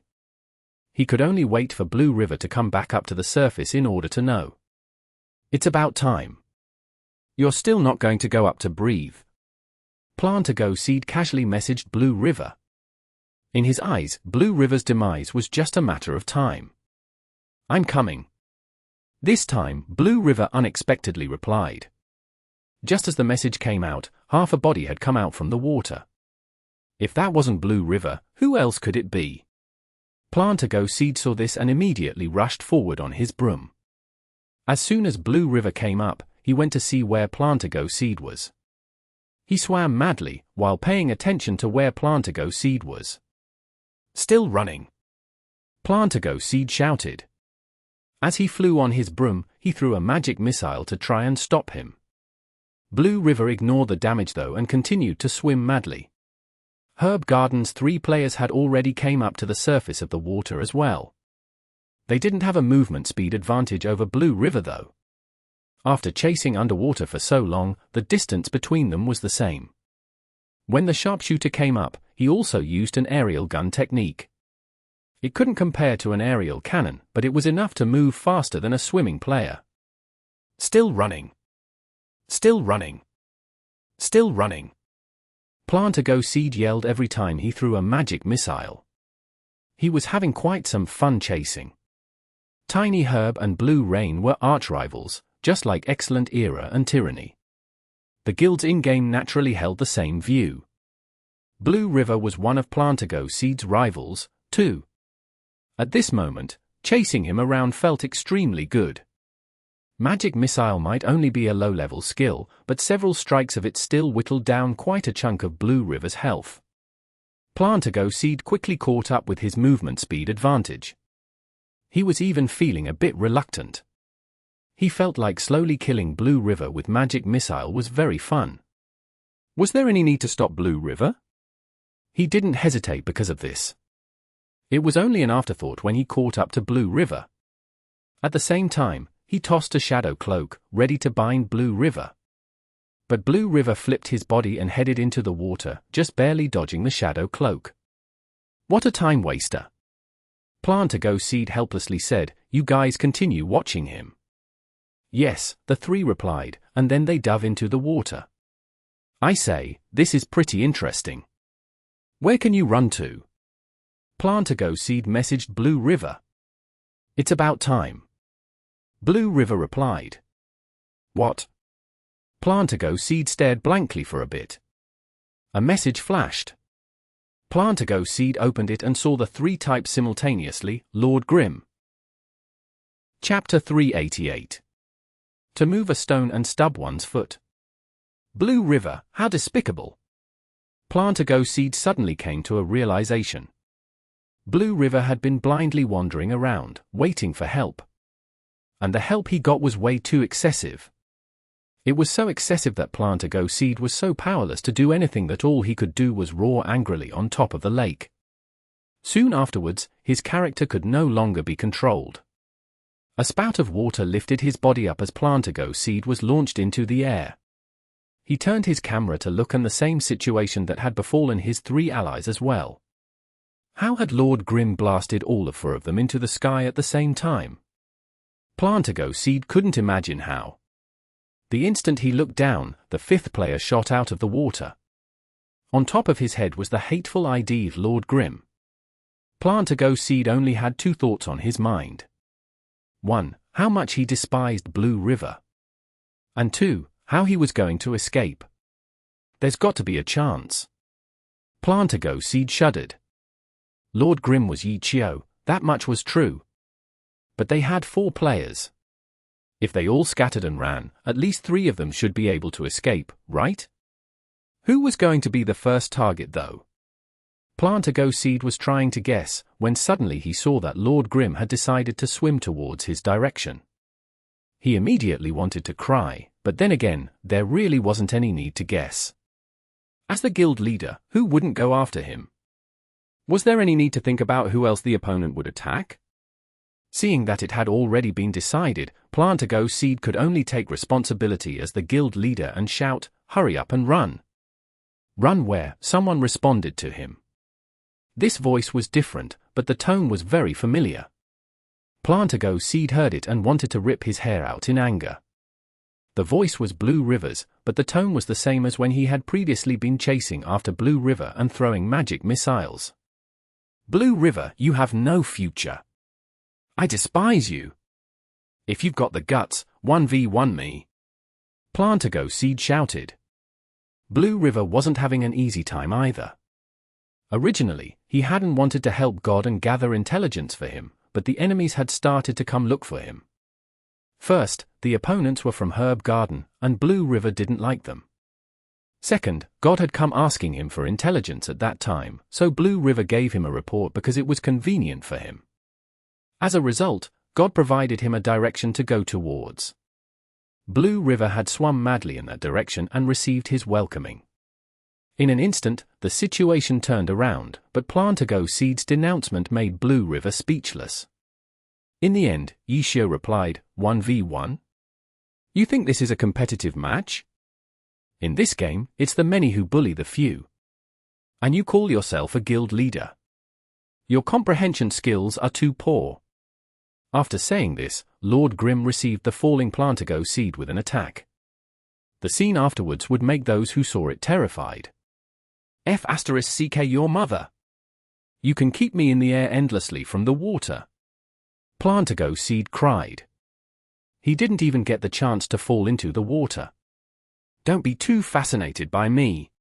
He could only wait for Blue River to come back up to the surface in order to know. It's about time. You're still not going to go up to breathe. Cede casually messaged Blue River. In his eyes, Blue River's demise was just a matter of time. I'm coming. This time, Blue River unexpectedly replied. Just as the message came out, half a body had come out from the water. If that wasn't Blue River, who else could it be? Cede saw this and immediately rushed forward on his broom. As soon as Blue River came up, he went to see where Cede was. He swam madly, while paying attention to where Cede was. Still running! Cede shouted. As he flew on his broom, he threw a magic missile to try and stop him. Blue River ignored the damage though and continued to swim madly. Herb Garden's three players had already came up to the surface of the water as well. They didn't have a movement speed advantage over Blue River though. After chasing underwater for so long, the distance between them was the same. When the sharpshooter came up, he also used an aerial gun technique. It couldn't compare to an aerial cannon, but it was enough to move faster than a swimming player. Still running! Still running! Still running! Cede yelled every time he threw a magic missile. He was having quite some fun chasing. Tiny Herb and Blue Rain were arch-rivals, just like Excellent Era and Tyranny. The guilds in-game naturally held the same view. Blue River was one of Cede's rivals, too. At this moment, chasing him around felt extremely good. Magic Missile might only be a low-level skill, but several strikes of it still whittled down quite a chunk of Blue River's health. Cede quickly caught up with his movement speed advantage. He was even feeling a bit reluctant. He felt like slowly killing Blue River with Magic Missile was very fun. Was there any need to stop Blue River? He didn't hesitate because of this. It was only an afterthought when he caught up to Blue River. At the same time, he tossed a shadow cloak, ready to bind Blue River. But Blue River flipped his body and headed into the water, just barely dodging the shadow cloak. What a time waster! Cede helplessly said, "You guys continue watching him." Yes, the three replied, and then they dove into the water. I say, this is pretty interesting. Where can you run to? Cede messaged Blue River. It's about time. Blue River replied. What? Cede stared blankly for a bit. A message flashed. Cede opened it and saw the three types simultaneously, Lord Grim. Chapter 388. To move a stone and stub one's foot. Blue River, how despicable. Cede suddenly came to a realization. Blue River had been blindly wandering around, waiting for help. and the help he got was way too excessive. It was so excessive that Cede was so powerless to do anything that all he could do was roar angrily on top of the lake. Soon afterwards, his character could no longer be controlled. A spout of water lifted his body up as Cede was launched into the air. He turned his camera to look, and the same situation that had befallen his 3 allies as well. How had Lord Grim blasted all 4 of them into the sky at the same time? Cede couldn't imagine how. The instant he looked down, the 5th player shot out of the water. On top of his head was the hateful ID of Lord Grim. Cede only had 2 thoughts on his mind. 1. How much he despised Blue River. And 2. How he was going to escape. There's got to be a chance. Cede shuddered. Lord Grim was Ye Qiu, that much was true. But they had 4 players. If they all scattered and ran, at least 3 of them should be able to escape, right? Who was going to be the first target though? Cede was trying to guess, when suddenly he saw that Lord Grim had decided to swim towards his direction. He immediately wanted to cry, but then again, there really wasn't any need to guess. As the guild leader, who wouldn't go after him? Was there any need to think about who else the opponent would attack? Seeing that it had already been decided, Cede could only take responsibility as the guild leader and shout, "Hurry up and run!" "Run where?" someone responded to him. This voice was different, but the tone was very familiar. Cede heard it and wanted to rip his hair out in anger. The voice was Blue River's, but the tone was the same as when he had previously been chasing after Blue River and throwing magic missiles. "Blue River, you have no future. I despise you. If you've got the guts, 1v1 me." Cede shouted. Blue River wasn't having an easy time either. Originally, he hadn't wanted to help God and gather intelligence for him, but the enemies had started to come look for him. First, the opponents were from Herb Garden, and Blue River didn't like them. Second, God had come asking him for intelligence at that time, so Blue River gave him a report because it was convenient for him. As a result, God provided him a direction to go towards. Blue River had swum madly in that direction and received his welcoming. In an instant, the situation turned around, but Cede's denouncement made Blue River speechless. In the end, Ye Qiu replied, 1v1? You think this is a competitive match? In this game, it's the many who bully the few. And you call yourself a guild leader. Your comprehension skills are too poor. After saying this, Lord Grim received the falling Cede with an attack. The scene afterwards would make those who saw it terrified. F***ck your mother. You can keep me in the air endlessly from the water. Cede cried. He didn't even get the chance to fall into the water. Don't be too fascinated by me.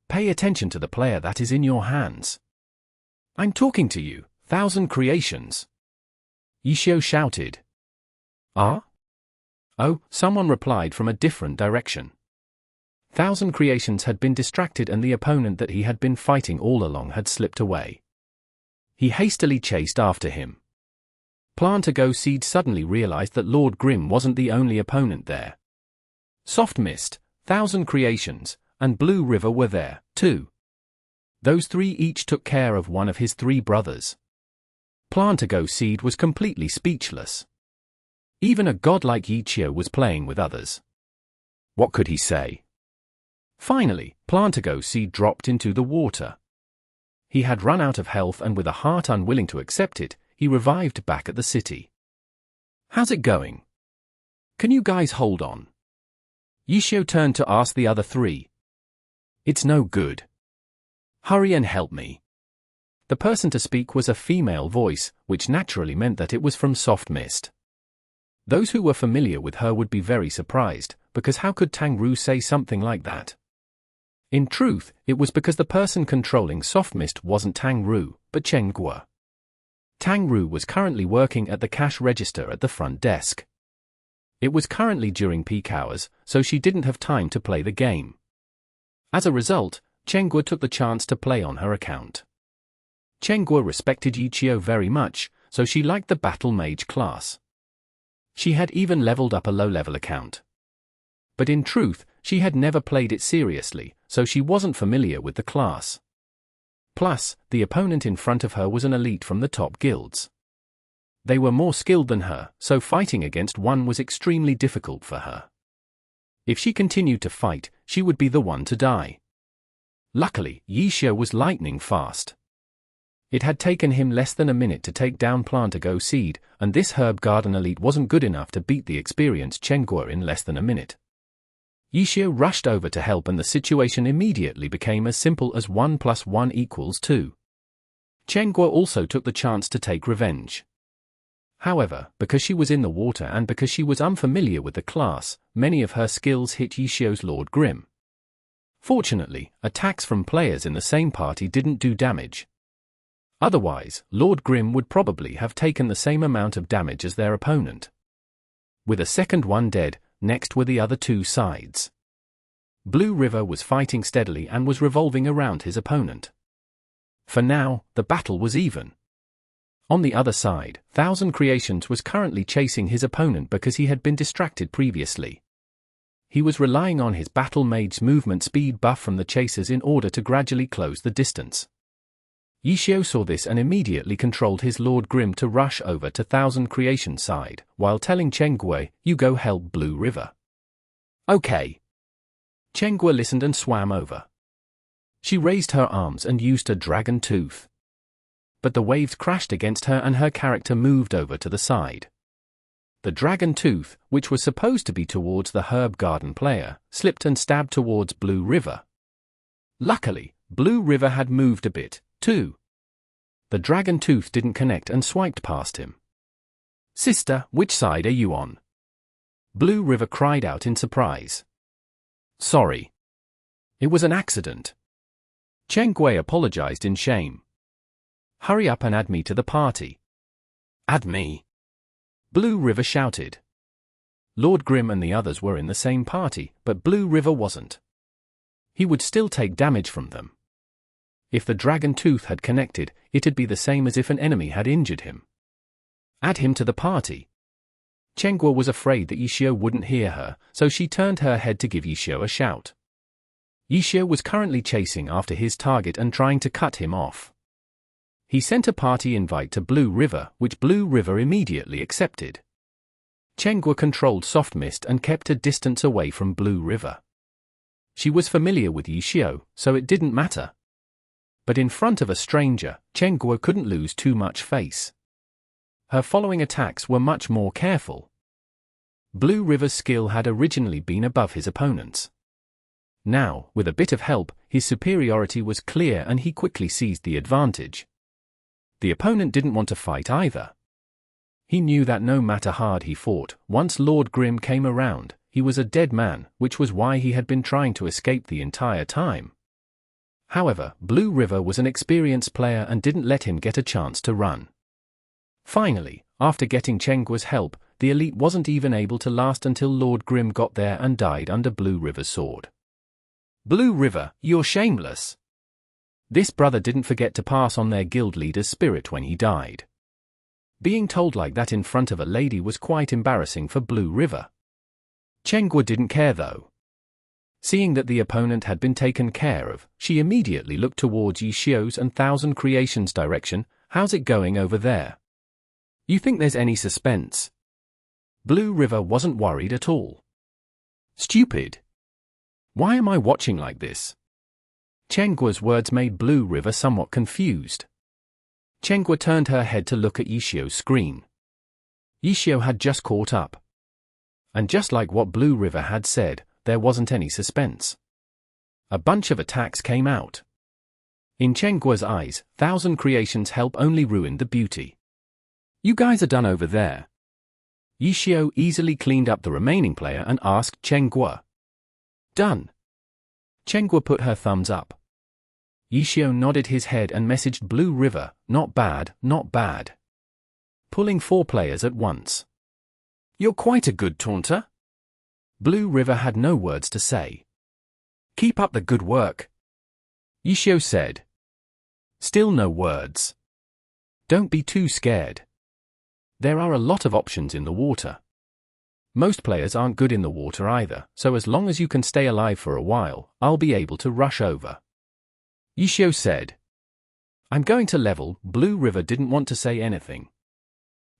Pay attention to the player that is in your hands. I'm talking to you, 1,000 creations. Ye Qiu shouted. Ah? Oh, someone replied from a different direction. 1,000 creations had been distracted and the opponent that he had been fighting all along had slipped away. He hastily chased after him. Cede suddenly realized that Lord Grim wasn't the only opponent there. Soft Mist, 1,000 creations, and Blue River were there, too. Those 3 each took care of one of his 3 brothers. Cede was completely speechless. Even a god like Ye Qiu was playing with others. What could he say? Finally, Cede dropped into the water. He had run out of health and with a heart unwilling to accept it, he revived back at the city. How's it going? Can you guys hold on? Ye Qiu turned to ask the other 3. It's no good. Hurry and help me. The person to speak was a female voice, which naturally meant that it was from Soft Mist. Those who were familiar with her would be very surprised, because how could Tang Ru say something like that? In truth, it was because the person controlling Soft Mist wasn't Tang Ru, but Guo. Tang Ru was currently working at the cash register at the front desk. It was currently during peak hours, so she didn't have time to play the game. As a result, Guo took the chance to play on her account. Guo respected Ye Qiu very much, so she liked the battle mage class. She had even leveled up a low-level account. But in truth, she had never played it seriously, so she wasn't familiar with the class. Plus, the opponent in front of her was an elite from the top guilds. They were more skilled than her, so fighting against one was extremely difficult for her. If she continued to fight, she would be the one to die. Luckily, Ye Qiu was lightning fast. It had taken him less than a minute to take down Plantago Cede, and this herb garden elite wasn't good enough to beat the experienced Chen Guo in less than a minute. Ye Qiu rushed over to help, and the situation immediately became as simple as 1 + 1 = 2. Chen Guo also took the chance to take revenge. However, because she was in the water and because she was unfamiliar with the class, many of her skills hit Ye Qiu's Lord Grim. Fortunately, attacks from players in the same party didn't do damage. Otherwise, Lord Grim would probably have taken the same amount of damage as their opponent. With a second one dead, next were the other two sides. Blue River was fighting steadily and was revolving around his opponent. For now, the battle was even. On the other side, Thousand Creations was currently chasing his opponent because he had been distracted previously. He was relying on his Battle Mage's movement speed buff from the chasers in order to gradually close the distance. Ye Qiu saw this and immediately controlled his Lord Grim to rush over to Thousand Creations' side, while telling Chen Guo, "You go help Blue River." "Okay." Chen Guo listened and swam over. She raised her arms and used a dragon tooth. But the waves crashed against her and her character moved over to the side. The dragon tooth, which was supposed to be towards the herb garden player, slipped and stabbed towards Blue River. Luckily, Blue River had moved a bit, too. The dragon tooth didn't connect and swiped past him. "Sister, which side are you on?" Blue River cried out in surprise. "Sorry. It was an accident." Chen Guo apologized in shame. "Hurry up and add me to the party." "Add me?" Blue River shouted. Lord Grim and the others were in the same party, but Blue River wasn't. He would still take damage from them. If the dragon tooth had connected, it'd be the same as if an enemy had injured him. Add him to the party. Chen Guo was afraid that Ye Qiu wouldn't hear her, so she turned her head to give Ye Qiu a shout. Ye Qiu was currently chasing after his target and trying to cut him off. He sent a party invite to Blue River, which Blue River immediately accepted. Chen Guo controlled Soft Mist and kept a distance away from Blue River. She was familiar with Ye Qiu, so it didn't matter. But in front of a stranger, Chen Guo couldn't lose too much face. Her following attacks were much more careful. Blue River's skill had originally been above his opponent's. Now, with a bit of help, his superiority was clear and he quickly seized the advantage. The opponent didn't want to fight either. He knew that no matter hard he fought, once Lord Grim came around, he was a dead man, which was why he had been trying to escape the entire time. However, Blue River was an experienced player and didn't let him get a chance to run. Finally, after getting Chen Guo's help, the elite wasn't even able to last until Lord Grim got there and died under Blue River's sword. "Blue River, you're shameless." This brother didn't forget to pass on their guild leader's spirit when he died. Being told like that in front of a lady was quite embarrassing for Blue River. Chen Guo didn't care though. Seeing that the opponent had been taken care of, she immediately looked towards Ye Qiu's and Thousand Creations' direction. "How's it going over there? You think there's any suspense?" Blue River wasn't worried at all. "Stupid. Why am I watching like this?" Chen Guo's words made Blue River somewhat confused. Chen Guo turned her head to look at Ye Qiu's screen. Ye Qiu had just caught up. And just like what Blue River had said, there wasn't any suspense. A bunch of attacks came out. In Chen Guo's eyes, Thousand Creations' help only ruined the beauty. "You guys are done over there." Ye Qiu easily cleaned up the remaining player and asked Chen Guo. "Done." Chen Guo put her thumbs up. Ye Qiu nodded his head and messaged Blue River, "Not bad, not bad." Pulling 4 players at once. "You're quite a good taunter." Blue River had no words to say. "Keep up the good work," Ye Qiu said. Still no words. "Don't be too scared. There are a lot of options in the water." Most players aren't good in the water either, so as long as you can stay alive for a while, I'll be able to rush over. Ye Qiu said. I'm going to level. Blue River didn't want to say anything.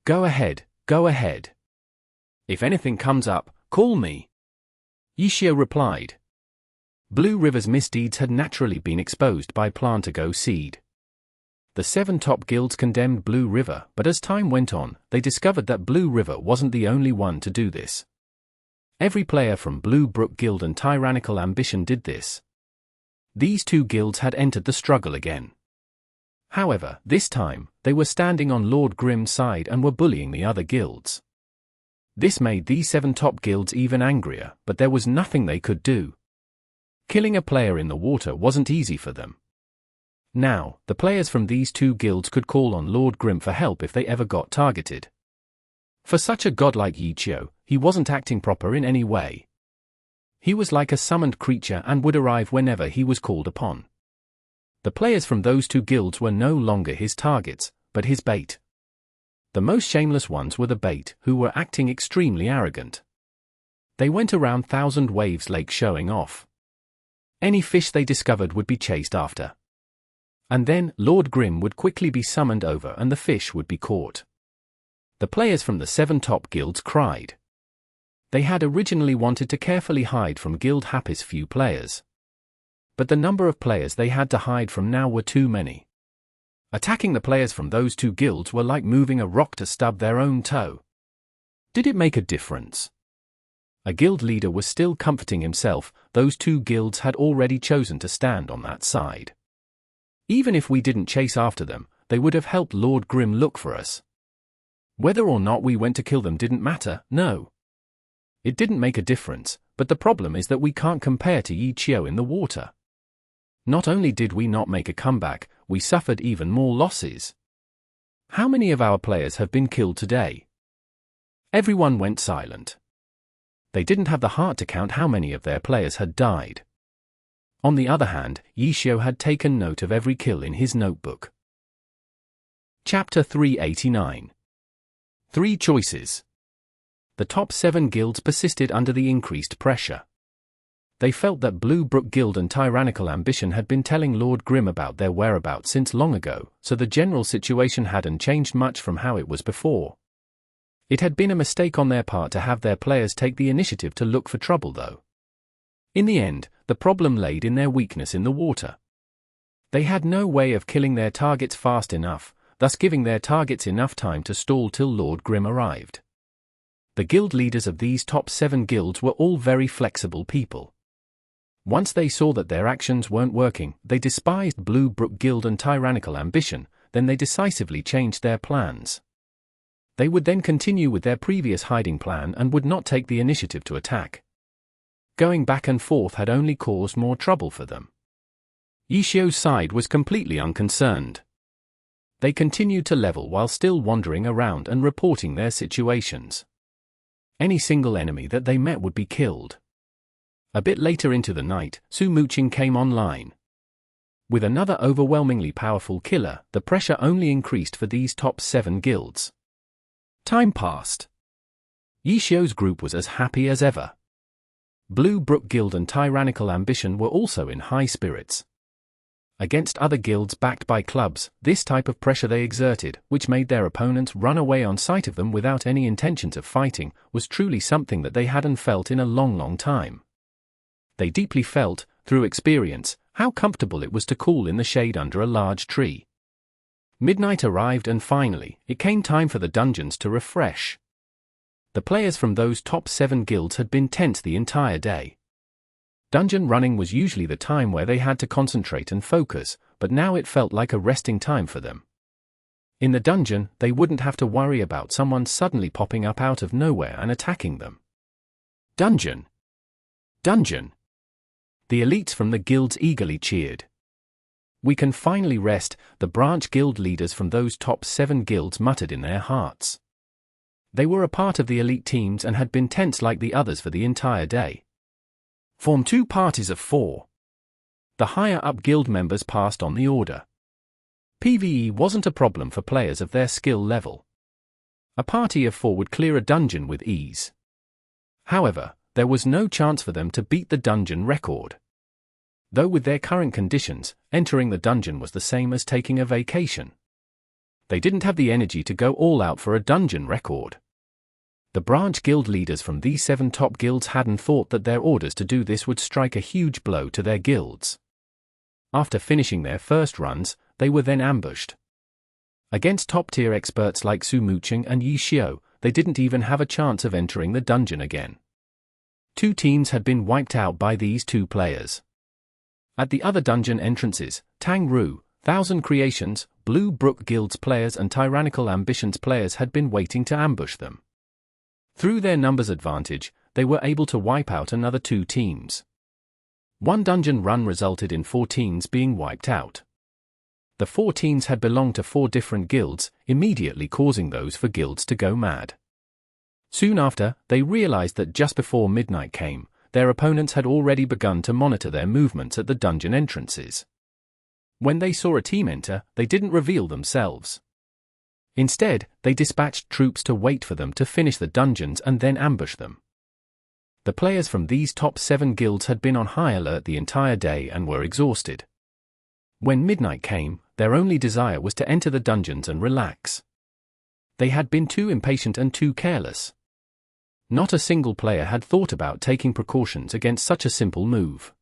Go ahead, go ahead. If anything comes up, call me. Ye Qiu replied. Blue River's misdeeds had naturally been exposed by Plantago Cede. The 7 top guilds condemned Blue River, but as time went on, they discovered that Blue River wasn't the only one to do this. Every player from Blue Brook Guild and Tyrannical Ambition did this. These 2 guilds had entered the struggle again. However, this time, they were standing on Lord Grimm's side and were bullying the other guilds. This made these 7 top guilds even angrier, but there was nothing they could do. Killing a player in the water wasn't easy for them. Now, the players from these 2 guilds could call on Lord Grimm for help if they ever got targeted. For such a god like Ye Qiu, he wasn't acting proper in any way. He was like a summoned creature and would arrive whenever he was called upon. The players from those 2 guilds were no longer his targets, but his bait. The most shameless ones were the bait, who were acting extremely arrogant. They went around Thousand Waves Lake showing off. Any fish they discovered would be chased after. And then, Lord Grimm would quickly be summoned over and the fish would be caught. The players from the 7 top guilds cried. They had originally wanted to carefully hide from Guild Happy's few players. But the number of players they had to hide from now were too many. Attacking the players from those 2 guilds were like moving a rock to stub their own toe. Did it make a difference? A guild leader was still comforting himself. Those 2 guilds had already chosen to stand on that side. Even if we didn't chase after them, they would have helped Lord Grimm look for us. Whether or not we went to kill them didn't matter, no. It didn't make a difference, but the problem is that we can't compare to Ye Qiu in the water. Not only did we not make a comeback, we suffered even more losses. How many of our players have been killed today? Everyone went silent. They didn't have the heart to count how many of their players had died. On the other hand, Ye Qiu had taken note of every kill in his notebook. Chapter 389. 3 Choices. The top 7 guilds persisted under the increased pressure. They felt that Blue Brook Guild and Tyrannical Ambition had been telling Lord Grimm about their whereabouts since long ago, so the general situation hadn't changed much from how it was before. It had been a mistake on their part to have their players take the initiative to look for trouble though. In the end, the problem laid in their weakness in the water. They had no way of killing their targets fast enough, thus giving their targets enough time to stall till Lord Grimm arrived. The guild leaders of these top 7 guilds were all very flexible people. Once they saw that their actions weren't working, they despised Blue Brook Guild and Tyrannical Ambition, then they decisively changed their plans. They would then continue with their previous hiding plan and would not take the initiative to attack. Going back and forth had only caused more trouble for them. Ye Qiu's side was completely unconcerned. They continued to level while still wandering around and reporting their situations. Any single enemy that they met would be killed. A bit later into the night, Su Muqing came online. With another overwhelmingly powerful killer, the pressure only increased for these top 7 guilds. Time passed. Ye Qiu's group was as happy as ever. Blue Brook Guild and Tyrannical Ambition were also in high spirits. Against other guilds backed by clubs, this type of pressure they exerted, which made their opponents run away on sight of them without any intentions of fighting, was truly something that they hadn't felt in a long time. They deeply felt, through experience, how comfortable it was to cool in the shade under a large tree. Midnight arrived and finally, it came time for the dungeons to refresh. The players from those top 7 guilds had been tense the entire day. Dungeon running was usually the time where they had to concentrate and focus, but now it felt like a resting time for them. In the dungeon, they wouldn't have to worry about someone suddenly popping up out of nowhere and attacking them. Dungeon! Dungeon! The elites from the guilds eagerly cheered. We can finally rest, the branch guild leaders from those top 7 guilds muttered in their hearts. They were a part of the elite teams and had been tense like the others for the entire day. Form 2 parties of 4. The higher-up guild members passed on the order. PvE wasn't a problem for players of their skill level. A party of 4 would clear a dungeon with ease. However, there was no chance for them to beat the dungeon record. Though with their current conditions, entering the dungeon was the same as taking a vacation. They didn't have the energy to go all out for a dungeon record. The branch guild leaders from these 7 top guilds hadn't thought that their orders to do this would strike a huge blow to their guilds. After finishing their first runs, they were then ambushed. Against top-tier experts like Su Muqing and Ye Qiu, they didn't even have a chance of entering the dungeon again. 2 teams had been wiped out by these 2 players. At the other dungeon entrances, Tang Ru, Thousand Creations, Blue Brook Guild's players and Tyrannical Ambitions players had been waiting to ambush them. Through their numbers advantage, they were able to wipe out another 2 teams. One dungeon run resulted in 4 teams being wiped out. The 4 teams had belonged to 4 different guilds, immediately causing those 4 guilds to go mad. Soon after, they realized that just before midnight came, their opponents had already begun to monitor their movements at the dungeon entrances. When they saw a team enter, they didn't reveal themselves. Instead, they dispatched troops to wait for them to finish the dungeons and then ambush them. The players from these top 7 guilds had been on high alert the entire day and were exhausted. When midnight came, their only desire was to enter the dungeons and relax. They had been too impatient and too careless. Not a single player had thought about taking precautions against such a simple move.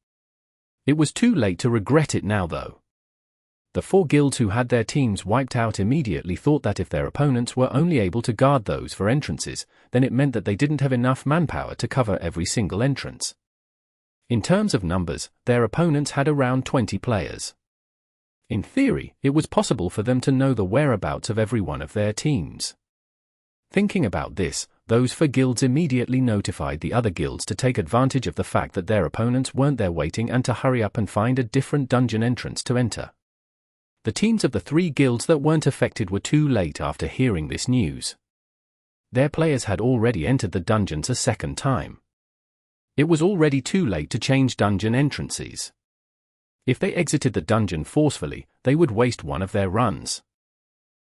It was too late to regret it now though. The 4 guilds who had their teams wiped out immediately thought that if their opponents were only able to guard those 4 entrances, then it meant that they didn't have enough manpower to cover every single entrance. In terms of numbers, their opponents had around 20 players. In theory, it was possible for them to know the whereabouts of every one of their teams. Thinking about this, those 4 guilds immediately notified the other guilds to take advantage of the fact that their opponents weren't there waiting and to hurry up and find a different dungeon entrance to enter. The teams of the 3 guilds that weren't affected were too late after hearing this news. Their players had already entered the dungeons a second time. It was already too late to change dungeon entrances. If they exited the dungeon forcefully, they would waste one of their runs.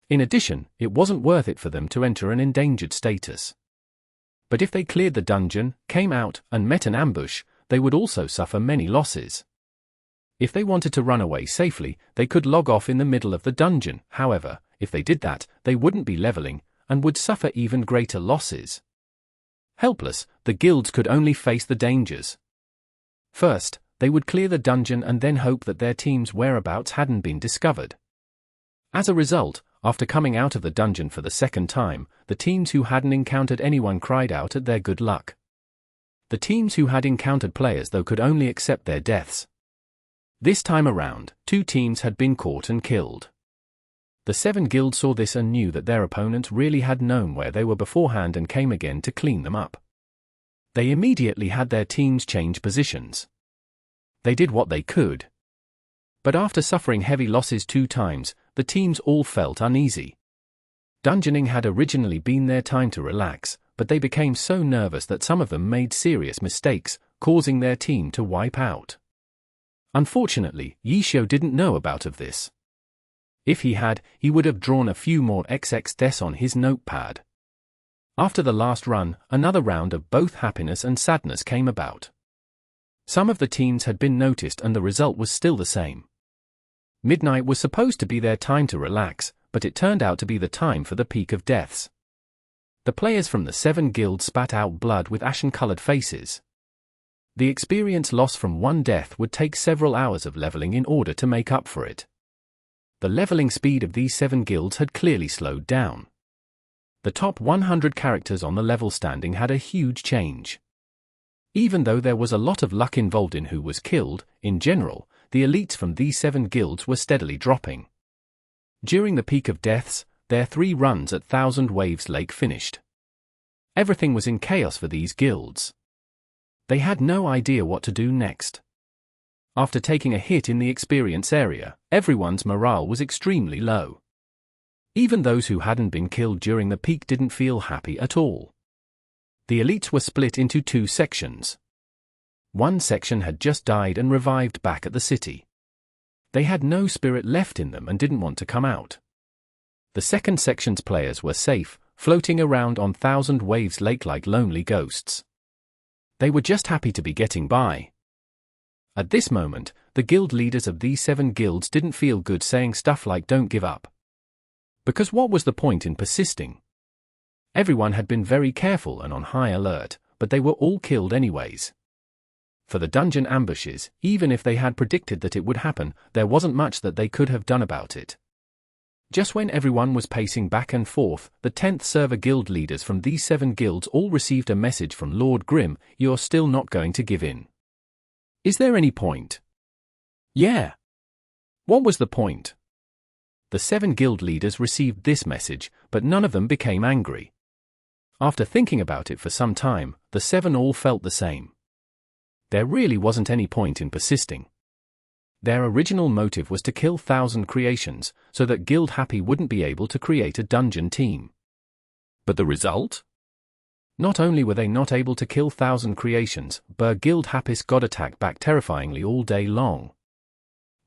In addition, it wasn't worth it for them to enter an endangered status. But if they cleared the dungeon, came out, and met an ambush, they would also suffer many losses. If they wanted to run away safely, they could log off in the middle of the dungeon. However, if they did that, they wouldn't be leveling, and would suffer even greater losses. Helpless, the guilds could only face the dangers. First, they would clear the dungeon and then hope that their team's whereabouts hadn't been discovered. As a result, after coming out of the dungeon for the second time, the teams who hadn't encountered anyone cried out at their good luck. The teams who had encountered players though could only accept their deaths. This time around, 2 teams had been caught and killed. The 7 guilds saw this and knew that their opponents really had known where they were beforehand and came again to clean them up. They immediately had their teams change positions. They did what they could. But after suffering heavy losses 2 times, the teams all felt uneasy. Dungeoning had originally been their time to relax, but they became so nervous that some of them made serious mistakes, causing their team to wipe out. Unfortunately, Ye Qiu didn't know about this. If he had, he would have drawn a few more XX deaths on his notepad. After the last run, another round of both happiness and sadness came about. Some of the teams had been noticed and the result was still the same. Midnight was supposed to be their time to relax, but it turned out to be the time for the peak of deaths. The players from the 7 guilds spat out blood with ashen-colored faces. The experience loss from one death would take several hours of leveling in order to make up for it. The leveling speed of these 7 guilds had clearly slowed down. The top 100 characters on the level standing had a huge change. Even though there was a lot of luck involved in who was killed, in general, the elites from these 7 guilds were steadily dropping. During the peak of deaths, their 3 runs at Thousand Waves Lake finished. Everything was in chaos for these guilds. They had no idea what to do next. After taking a hit in the experience area, everyone's morale was extremely low. Even those who hadn't been killed during the peak didn't feel happy at all. The elites were split into 2 sections. One section had just died and revived back at the city. They had no spirit left in them and didn't want to come out. The second section's players were safe, floating around on Thousand Waves Lake like lonely ghosts. They were just happy to be getting by. At this moment, the guild leaders of these 7 guilds didn't feel good saying stuff like "don't give up." Because what was the point in persisting? Everyone had been very careful and on high alert, but they were all killed anyways. For the dungeon ambushes, even if they had predicted that it would happen, there wasn't much that they could have done about it. Just when everyone was pacing back and forth, the 10th server guild leaders from these 7 guilds all received a message from Lord Grim: "You're still not going to give in. Is there any point?" Yeah. What was the point? The 7 guild leaders received this message, but none of them became angry. After thinking about it for some time, the 7 all felt the same. There really wasn't any point in persisting. Their original motive was to kill 1,000 creations, so that Guild Happy wouldn't be able to create a dungeon team. But the result? Not only were they not able to kill 1,000 creations, but Guild Happy's got attacked back terrifyingly all day long.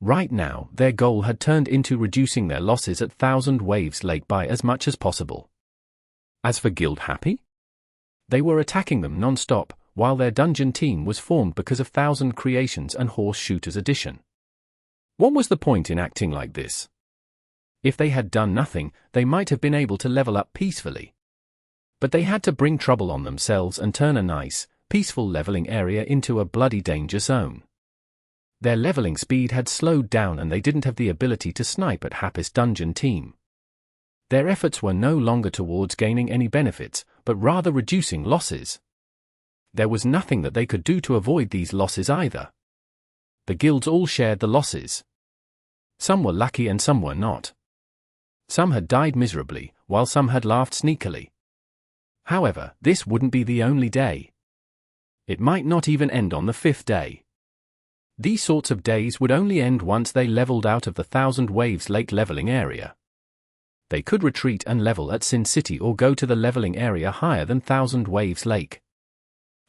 Right now, their goal had turned into reducing their losses at 1,000 Waves Lake by as much as possible. As for Guild Happy? They were attacking them non-stop, while their dungeon team was formed because of 1,000 Creations and Horse Shooters Edition. What was the point in acting like this? If they had done nothing, they might have been able to level up peacefully. But they had to bring trouble on themselves and turn a nice, peaceful leveling area into a bloody danger zone. Their leveling speed had slowed down and they didn't have the ability to snipe at Happy's dungeon team. Their efforts were no longer towards gaining any benefits, but rather reducing losses. There was nothing that they could do to avoid these losses either. The guilds all shared the losses. Some were lucky and some were not. Some had died miserably, while some had laughed sneakily. However, this wouldn't be the only day. It might not even end on the 5th day. These sorts of days would only end once they leveled out of the 1,000 Waves Lake leveling area. They could retreat and level at Sin City or go to the leveling area higher than 1,000 Waves Lake.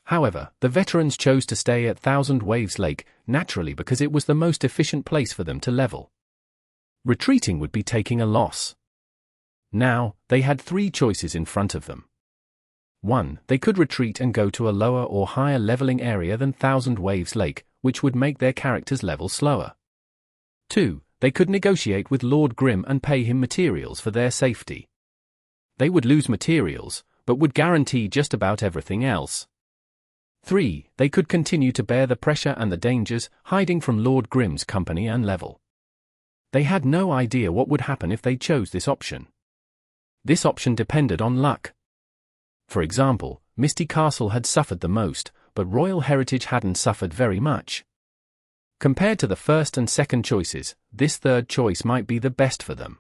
However, the veterans chose to stay at 1,000 Waves Lake, naturally because it was the most efficient place for them to level. Retreating would be taking a loss. Now, they had 3 choices in front of them. 1. They could retreat and go to a lower or higher leveling area than 1,000 Waves Lake, which would make their characters level slower. 2. They could negotiate with Lord Grim and pay him materials for their safety. They would lose materials, but would guarantee just about everything else. 3. They could continue to bear the pressure and the dangers, hiding from Lord Grim's company and level. They had no idea what would happen if they chose this option. This option depended on luck. For example, Misty Castle had suffered the most, but Royal Heritage hadn't suffered very much. Compared to the first and second choices, this third choice might be the best for them.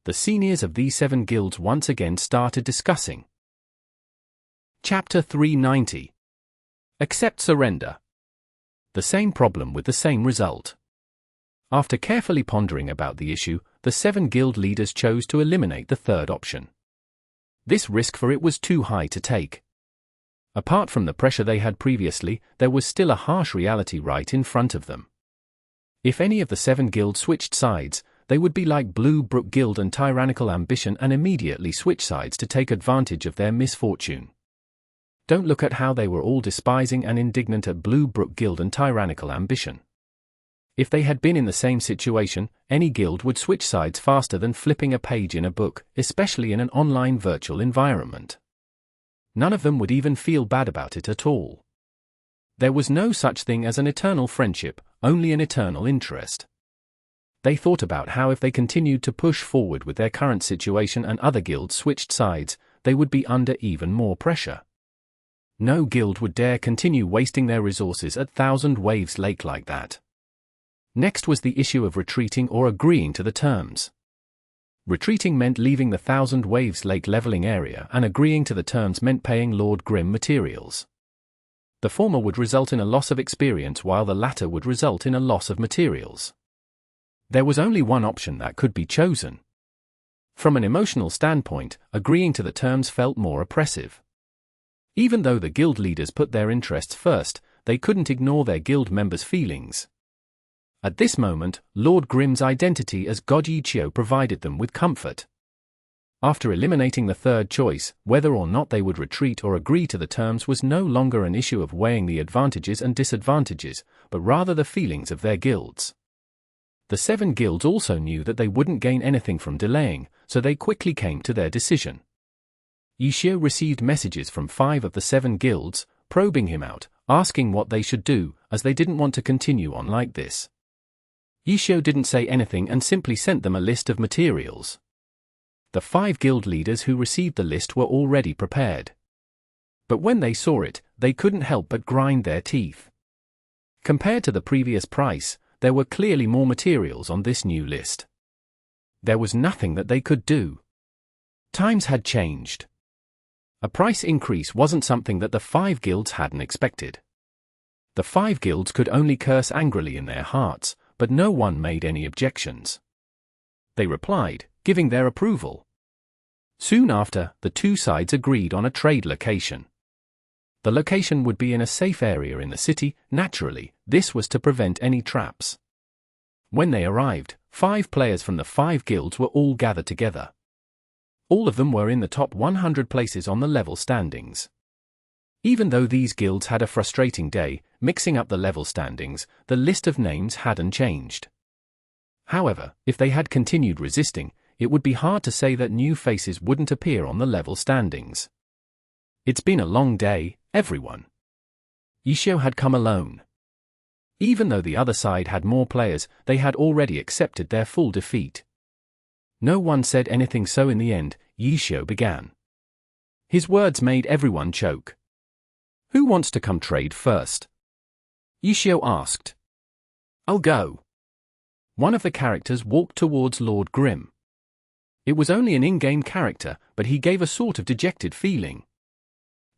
The seniors of these 7 guilds once again started discussing. Chapter 390. Accept surrender. The same problem with the same result. After carefully pondering about the issue, the 7 guild leaders chose to eliminate the third option. This risk for it was too high to take. Apart from the pressure they had previously, there was still a harsh reality right in front of them. If any of the 7 guilds switched sides, they would be like Blue Brook Guild and Tyrannical Ambition and immediately switch sides to take advantage of their misfortune. Don't look at how they were all despising and indignant at Blue Brook Guild and Tyrannical Ambition. If they had been in the same situation, any guild would switch sides faster than flipping a page in a book, especially in an online virtual environment. None of them would even feel bad about it at all. There was no such thing as an eternal friendship, only an eternal interest. They thought about how if they continued to push forward with their current situation and other guilds switched sides, they would be under even more pressure. No guild would dare continue wasting their resources at 1,000 Waves Lake like that. Next was the issue of retreating or agreeing to the terms. Retreating meant leaving the 1,000 Waves Lake leveling area, and agreeing to the terms meant paying Lord Grim materials. The former would result in a loss of experience while the latter would result in a loss of materials. There was only one option that could be chosen. From an emotional standpoint, agreeing to the terms felt more oppressive. Even though the guild leaders put their interests first, they couldn't ignore their guild members' feelings. At this moment, Lord Grim's identity as God Ye Qiu provided them with comfort. After eliminating the third choice, whether or not they would retreat or agree to the terms was no longer an issue of weighing the advantages and disadvantages, but rather the feelings of their guilds. The 7 guilds also knew that they wouldn't gain anything from delaying, so they quickly came to their decision. Ye Qiu received messages from 5 of the 7 guilds, probing him out, asking what they should do, as they didn't want to continue on like this. Ye Qiu didn't say anything and simply sent them a list of materials. The 5 guild leaders who received the list were already prepared. But when they saw it, they couldn't help but grind their teeth. Compared to the previous price, there were clearly more materials on this new list. There was nothing that they could do. Times had changed. A price increase wasn't something that the 5 guilds hadn't expected. The 5 guilds could only curse angrily in their hearts, but no one made any objections. They replied, giving their approval. Soon after, the 2 sides agreed on a trade location. The location would be in a safe area in the city. Naturally, this was to prevent any traps. When they arrived, 5 players from the 5 guilds were all gathered together. All of them were in the top 100 places on the level standings. Even though these guilds had a frustrating day, mixing up the level standings, the list of names hadn't changed. However, if they had continued resisting, it would be hard to say that new faces wouldn't appear on the level standings. It's been a long day, everyone. Ye Qiu had come alone. Even though the other side had more players, they had already accepted their full defeat. No one said anything, so in the end, Ye Qiu began. His words made everyone choke. Who wants to come trade first? Ye Qiu asked. I'll go. One of the characters walked towards Lord Grim. It was only an in-game character, but he gave a sort of dejected feeling.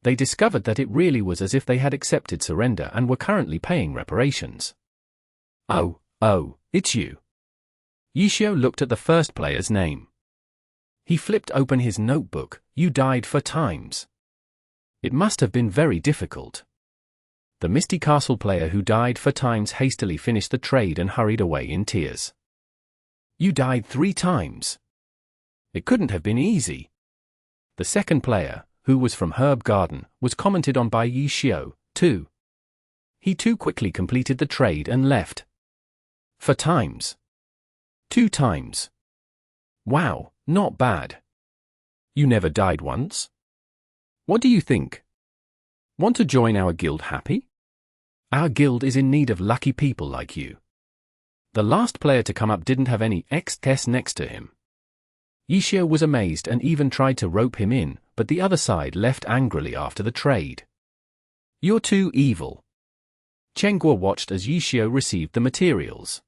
They discovered that it really was as if they had accepted surrender and were currently paying reparations. Oh, it's you. Ye Qiu looked at the first player's name. He flipped open his notebook. You died 4 times. It must have been very difficult. The Misty Castle player who died 4 times hastily finished the trade and hurried away in tears. You died 3 times. It couldn't have been easy. The second player, who was from Herb Garden, was commented on by Ye Qiu, too. He too quickly completed the trade and left. 4 times. 2 times. Wow, not bad. You never died once? What do you think? Want to join our guild, Happy? Our guild is in need of lucky people like you. The last player to come up didn't have any XS next to him. Ye Qiu was amazed and even tried to rope him in, but the other side left angrily after the trade. You're too evil. Chengguo watched as Ye Qiu received the materials.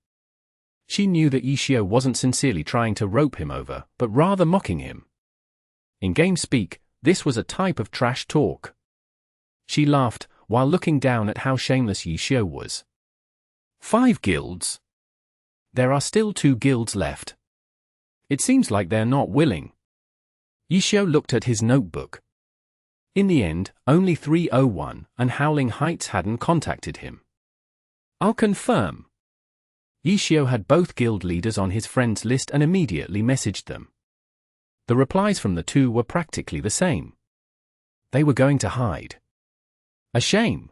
She knew that Ye Qiu wasn't sincerely trying to rope him over, but rather mocking him. In game speak, this was a type of trash talk. She laughed, while looking down at how shameless Ye Qiu was. 5 guilds? There are still 2 guilds left. It seems like they're not willing. Ye Qiu looked at his notebook. In the end, only 301 and Howling Heights hadn't contacted him. I'll confirm. Ye Qiu had both guild leaders on his friends list and immediately messaged them. The replies from the 2 were practically the same. They were going to hide. A shame.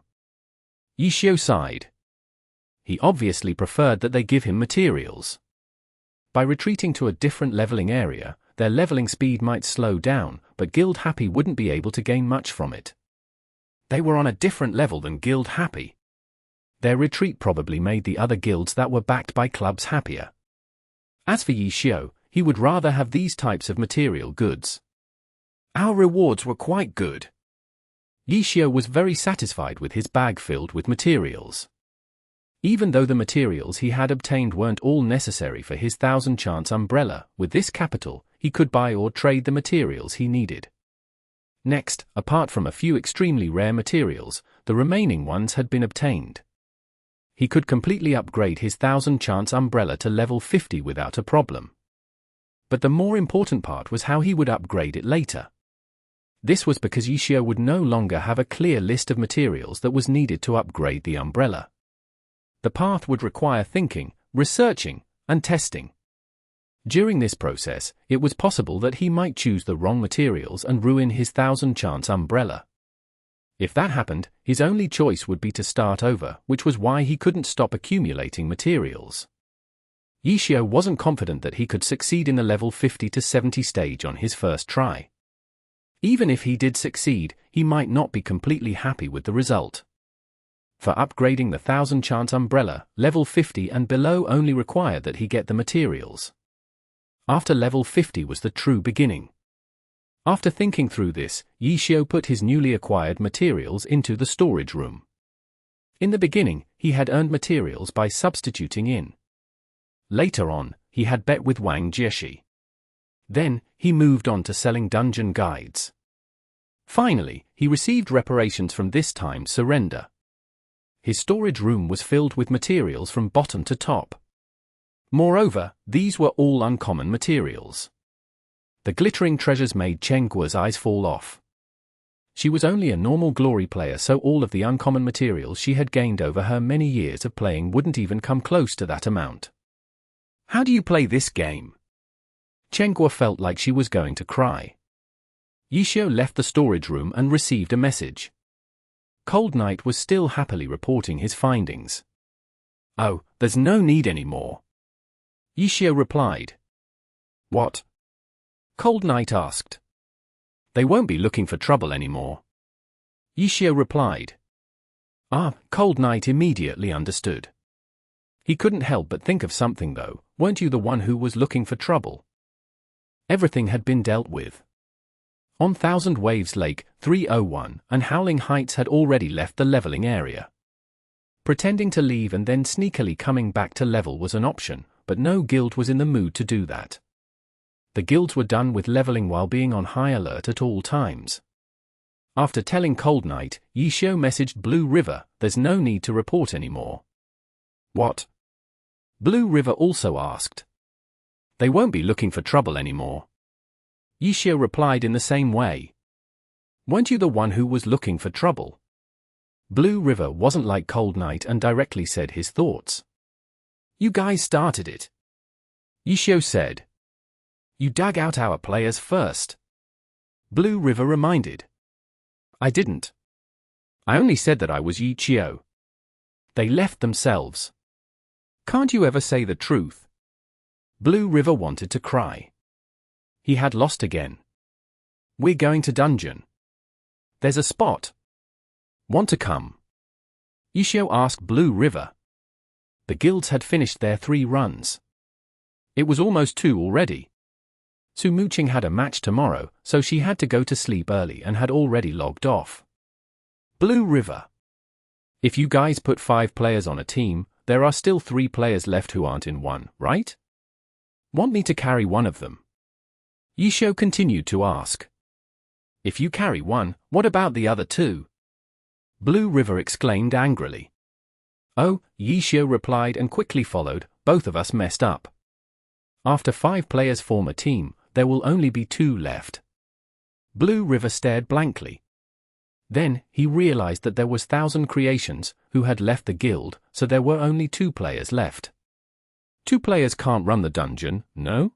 Ye Qiu sighed. He obviously preferred that they give him materials. By retreating to a different leveling area, their leveling speed might slow down, but Guild Happy wouldn't be able to gain much from it. They were on a different level than Guild Happy. Their retreat probably made the other guilds that were backed by clubs happier. As for Ye Qiu, he would rather have these types of material goods. Our rewards were quite good. Ye Qiu was very satisfied with his bag filled with materials. Even though the materials he had obtained weren't all necessary for his 1000 chance umbrella, with this capital, he could buy or trade the materials he needed. Next, apart from a few extremely rare materials, the remaining ones had been obtained. He could completely upgrade his 1000 chance umbrella to level 50 without a problem. But the more important part was how he would upgrade it later. This was because Ye Qiu would no longer have a clear list of materials that was needed to upgrade the umbrella. The path would require thinking, researching, and testing. During this process, it was possible that he might choose the wrong materials and ruin his 1000-chance umbrella. If that happened, his only choice would be to start over, which was why he couldn't stop accumulating materials. Ye Qiu wasn't confident that he could succeed in the level 50 to 70 stage on his first try. Even if he did succeed, he might not be completely happy with the result. For upgrading the 1000-chance umbrella, level 50 and below only required that he get the materials. After level 50 was the true beginning. After thinking through this, Ye Qiu put his newly acquired materials into the storage room. In the beginning, he had earned materials by substituting in. Later on, he had bet with Wang Jieshi. Then, he moved on to selling dungeon guides. Finally, he received reparations from this time surrender. His storage room was filled with materials from bottom to top. Moreover, these were all uncommon materials. The glittering treasures made Chen Guo's eyes fall off. She was only a normal glory player, so all of the uncommon materials she had gained over her many years of playing wouldn't even come close to that amount. How do you play this game? Chen Guo felt like she was going to cry. Ye Qiu left the storage room and received a message. Cold Knight was still happily reporting his findings. Oh, there's no need anymore. Ye Qiu replied. What? Cold Knight asked. They won't be looking for trouble anymore. Ye Qiu replied. Ah, Cold Knight immediately understood. He couldn't help but think of something though. Weren't you the one who was looking for trouble? Everything had been dealt with. On Thousand Waves Lake, 301 and Howling Heights had already left the leveling area. Pretending to leave and then sneakily coming back to level was an option, but no guild was in the mood to do that. The guilds were done with leveling while being on high alert at all times. After telling Cold Knight, Ye Qiu messaged Blue River, there's no need to report anymore. What? Blue River also asked. They won't be looking for trouble anymore. Ye Qiu replied in the same way. Weren't you the one who was looking for trouble? Blue River wasn't like Cold Knight and directly said his thoughts. You guys started it. Ye Qiu said. You dug out our players first. Blue River reminded. I didn't. I only said that I was Ye Qiu. They left themselves. Can't you ever say the truth? Blue River wanted to cry. He had lost again. We're going to dungeon. There's a spot. Want to come? Ye Qiu asked Blue River. The guilds had finished their 3 runs. It was almost 2 already. Su Muqing had a match tomorrow, so she had to go to sleep early and had already logged off. Blue River. If you guys put 5 players on a team, there are still 3 players left who aren't in one, right? Want me to carry one of them? Ye Qiu continued to ask. If you carry one, what about the other 2? Blue River exclaimed angrily. Oh, Ye Qiu replied and quickly followed, both of us messed up. After 5 players form a team, there will only be 2 left. Blue River stared blankly. Then, he realized that there was 1000 Creations, who had left the guild, so there were only 2 players left. 2 players can't run the dungeon, no?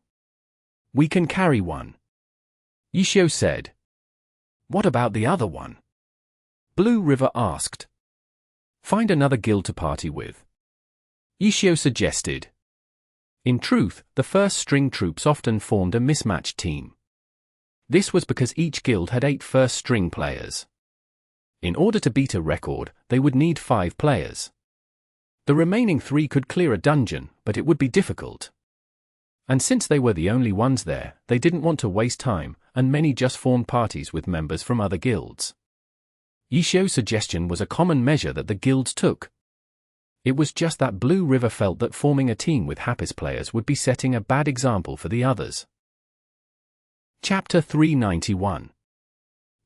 We can carry one. Ye Qiu said. What about the other one? Blue River asked. Find another guild to party with. Ye Qiu suggested. In truth, the first string troops often formed a mismatched team. This was because each guild had 8 first string players. In order to beat a record, they would need 5 players. The remaining 3 could clear a dungeon, but it would be difficult. And since they were the only ones there, they didn't want to waste time, and many just formed parties with members from other guilds. Ye Qiu's suggestion was a common measure that the guilds took. It was just that Blue River felt that forming a team with Happy's players would be setting a bad example for the others. Chapter 391.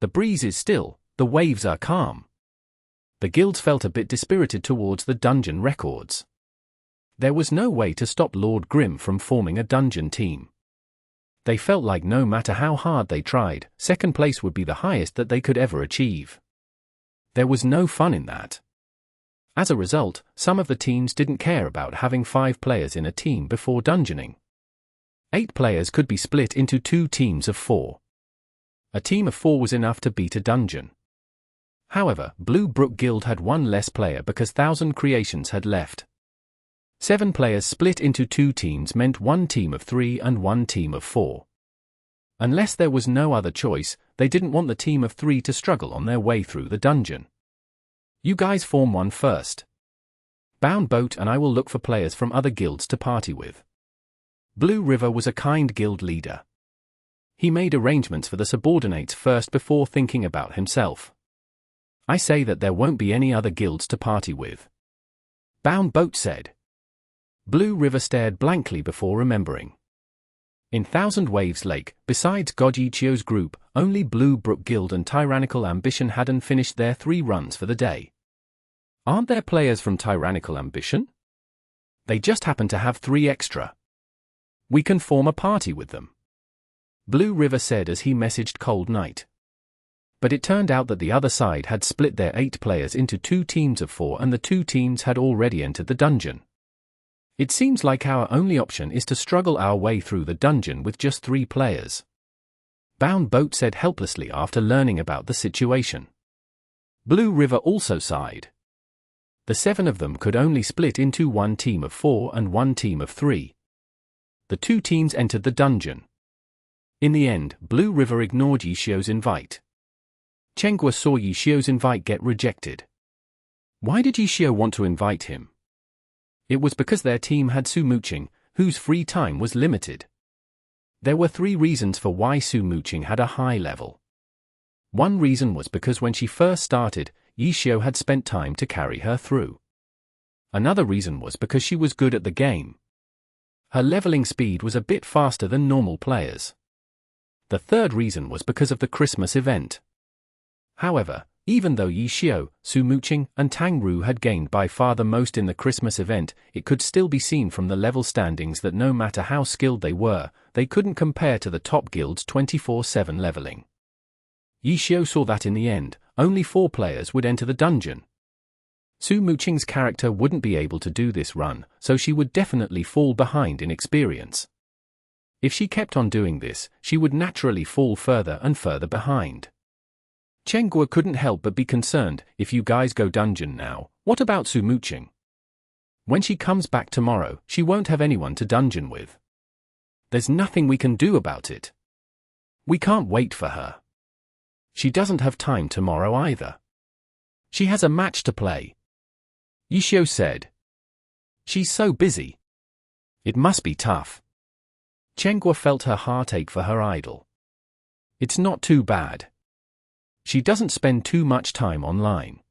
The breeze is still, the waves are calm. The guilds felt a bit dispirited towards the dungeon records. There was no way to stop Lord Grimm from forming a dungeon team. They felt like no matter how hard they tried, second place would be the highest that they could ever achieve. There was no fun in that. As a result, some of the teams didn't care about having 5 players in a team before dungeoning. 8 players could be split into 2 teams of 4. A team of 4 was enough to beat a dungeon. However, Blue Brook Guild had 1 less player because 1000 creations had left. 7 players split into 2 teams meant 1 team of 3 and 1 team of 4. Unless there was no other choice, they didn't want the team of 3 to struggle on their way through the dungeon. You guys form one first. Bound Boat and I will look for players from other guilds to party with. Blue River was a kind guild leader. He made arrangements for the subordinates first before thinking about himself. I say that there won't be any other guilds to party with. Bound Boat said. Blue River stared blankly before remembering. In Thousand Waves Lake, besides God Ye Qiu's group, only Blue Brook Guild and Tyrannical Ambition hadn't finished their 3 runs for the day. Aren't there players from Tyrannical Ambition? They just happen to have 3 extra. We can form a party with them. Blue River said as he messaged Cold Knight. But it turned out that the other side had split their 8 players into 2 teams of 4 and the 2 teams had already entered the dungeon. It seems like our only option is to struggle our way through the dungeon with just 3 players. Bound Boat said helplessly after learning about the situation. Blue River also sighed. The 7 of them could only split into 1 team of 4 and 1 team of 3. The 2 teams entered the dungeon. In the end, Blue River ignored Ye Qiu's invite. Chenghua saw Ye Qiu's invite get rejected. Why did Ye Qiu want to invite him? It was because their team had Su Muqing, whose free time was limited. There were 3 reasons for why Su Muqing had a high level. One reason was because when she first started, Ye Qiu had spent time to carry her through. Another reason was because she was good at the game. Her leveling speed was a bit faster than normal players. The third reason was because of the Christmas event. However, even though Ye Qiu, Su Muqing, and Tang Ru had gained by far the most in the Christmas event, it could still be seen from the level standings that no matter how skilled they were, they couldn't compare to the top guild's 24/7 leveling. Ye Qiu saw that in the end, only 4 players would enter the dungeon. Su Muqing's character wouldn't be able to do this run, so she would definitely fall behind in experience. If she kept on doing this, she would naturally fall further and further behind. Chenghua couldn't help but be concerned. If you guys go dungeon now, what about Su Muqing? When she comes back tomorrow, she won't have anyone to dungeon with. There's nothing we can do about it. We can't wait for her. She doesn't have time tomorrow either. She has a match to play. Ye Qiu said. She's so busy. It must be tough. Chenghua felt her heart ache for her idol. It's not too bad. She doesn't spend too much time online.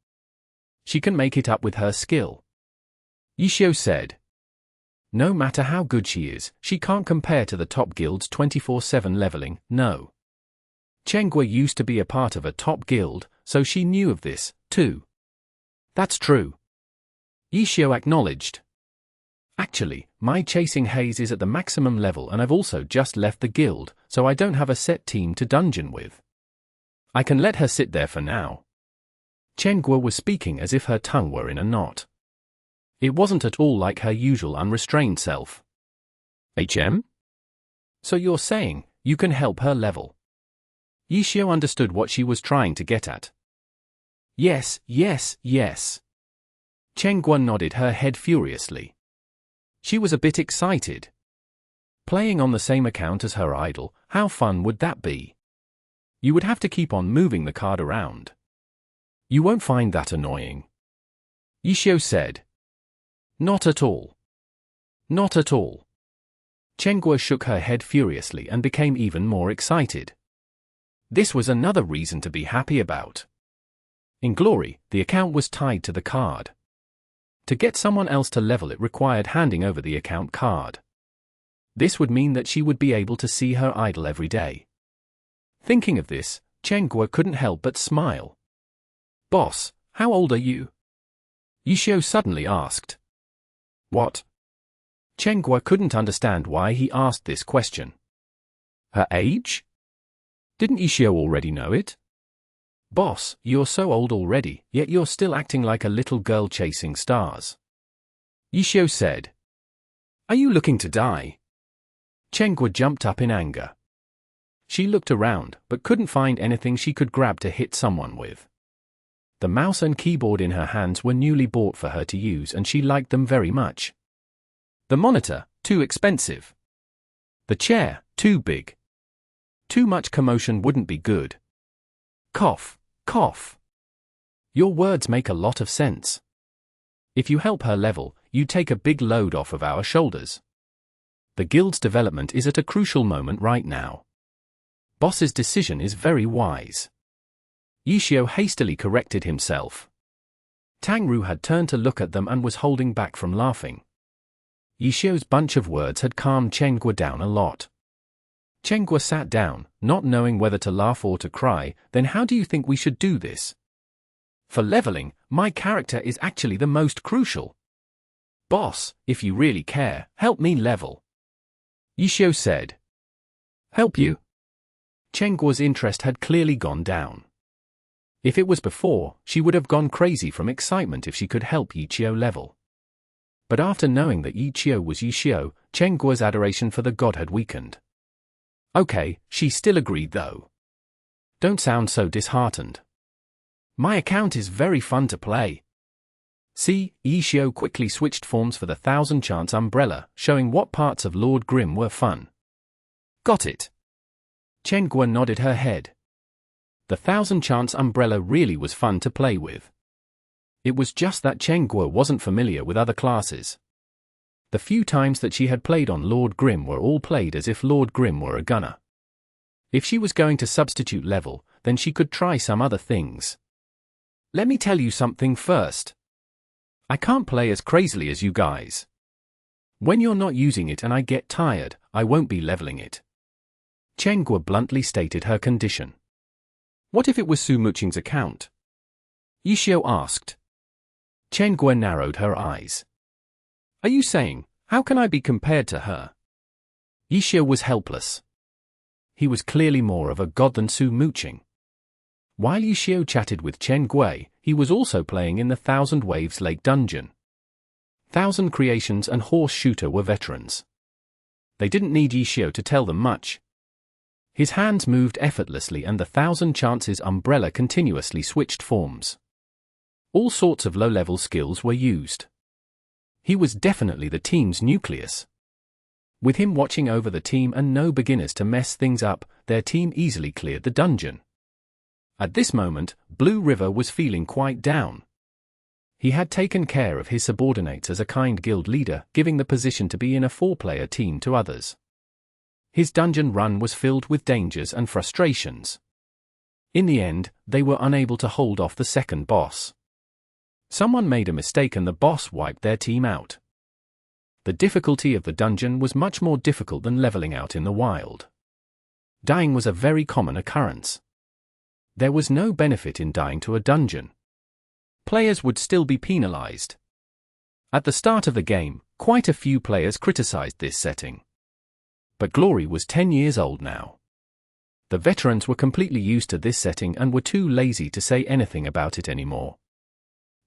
She can make it up with her skill. Ye Qiu said. No matter how good she is, she can't compare to the top guild's 24/7 leveling, no. Chenghua used to be a part of a top guild, so she knew of this, too. That's true. Ye Qiu acknowledged. Actually, my chasing Haze is at the maximum level and I've also just left the guild, so I don't have a set team to dungeon with. I can let her sit there for now. Chenghua was speaking as if her tongue were in a knot. It wasn't at all like her usual unrestrained self. So you're saying, you can help her level? Ye Qiu understood what she was trying to get at. Yes, yes, yes. Chenghua nodded her head furiously. She was a bit excited. Playing on the same account as her idol, how fun would that be? You would have to keep on moving the card around. You won't find that annoying. Ye Qiu said. Not at all. Not at all. Chenghua shook her head furiously and became even more excited. This was another reason to be happy about. In Glory, the account was tied to the card. To get someone else to level it required handing over the account card. This would mean that she would be able to see her idol every day. Thinking of this, Chenghua couldn't help but smile. Boss, how old are you? Ye Qiu suddenly asked. What? Chenghua couldn't understand why he asked this question. Her age? Didn't Ye Qiu already know it? Boss, you're so old already, yet you're still acting like a little girl chasing stars. Ye Qiu said. Are you looking to die? Chenghua jumped up in anger. She looked around, but couldn't find anything she could grab to hit someone with. The mouse and keyboard in her hands were newly bought for her to use and she liked them very much. The monitor, too expensive. The chair, too big. Too much commotion wouldn't be good. Cough, cough. Your words make a lot of sense. If you help her level, you take a big load off of our shoulders. The guild's development is at a crucial moment right now. Boss's decision is very wise. Ye Qiu hastily corrected himself. Tang Ru had turned to look at them and was holding back from laughing. Ye Qiu's bunch of words had calmed Chenghua down a lot. Chenghua sat down, not knowing whether to laugh or to cry. Then how do you think we should do this? For leveling, my character is actually the most crucial. Boss, if you really care, help me level. Ye Qiu said. Help you? Chengguo's interest had clearly gone down. If it was before, she would have gone crazy from excitement if she could help Ye Qiu level. But after knowing that Ye Qiu was Ye Qiu, Chengguo's adoration for the god had weakened. Okay, she still agreed though. Don't sound so disheartened. My account is very fun to play. See, Ye Qiu quickly switched forms for the 1000 Chance umbrella, showing what parts of Lord Grimm were fun. Got it. Chenghua nodded her head. The 1000 Chance umbrella really was fun to play with. It was just that Chenghua wasn't familiar with other classes. The few times that she had played on Lord Grimm were all played as if Lord Grimm were a gunner. If she was going to substitute level, then she could try some other things. Let me tell you something first. I can't play as crazily as you guys. When you're not using it and I get tired, I won't be leveling it. Chenghua bluntly stated her condition. What if it was Su Muqing's account? Ye Qiu asked. Chenghua narrowed her eyes. Are you saying, how can I be compared to her? Ye Qiu was helpless. He was clearly more of a god than Su Muqing. While Ye Qiu chatted with Chenghua, he was also playing in the 1000 Waves Lake dungeon. 1000 Creations and Horse Shooter were veterans. They didn't need Ye Qiu to tell them much. His hands moved effortlessly and the 1000 Chances umbrella continuously switched forms. All sorts of low-level skills were used. He was definitely the team's nucleus. With him watching over the team and no beginners to mess things up, their team easily cleared the dungeon. At this moment, Blue River was feeling quite down. He had taken care of his subordinates as a kind guild leader, giving the position to be in a 4-player team to others. His dungeon run was filled with dangers and frustrations. In the end, they were unable to hold off the second boss. Someone made a mistake and the boss wiped their team out. The difficulty of the dungeon was much more difficult than leveling out in the wild. Dying was a very common occurrence. There was no benefit in dying to a dungeon. Players would still be penalized. At the start of the game, quite a few players criticized this setting. But Glory was 10 years old now. The veterans were completely used to this setting and were too lazy to say anything about it anymore.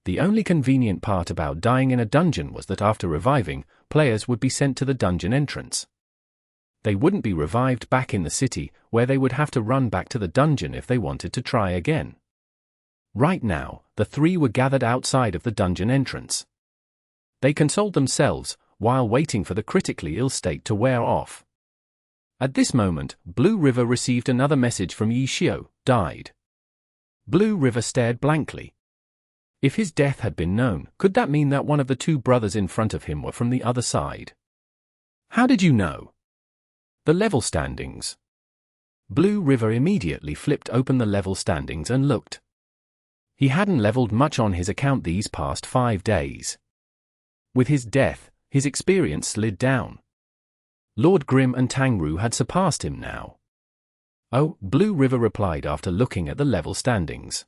The only convenient part about dying in a dungeon was that after reviving, players would be sent to the dungeon entrance. They wouldn't be revived back in the city, where they would have to run back to the dungeon if they wanted to try again. Right now, the three were gathered outside of the dungeon entrance. They consoled themselves, while waiting for the critically ill state to wear off. At this moment, Blue River received another message from Ye Qiu, died. Blue River stared blankly. If his death had been known, could that mean that one of the two brothers in front of him were from the other side? How did you know? The level standings. Blue River immediately flipped open the level standings and looked. He hadn't leveled much on his account these past 5 days. With his death, his experience slid down. Lord Grimm and Tang Ru had surpassed him now. Oh, Blue River replied after looking at the level standings.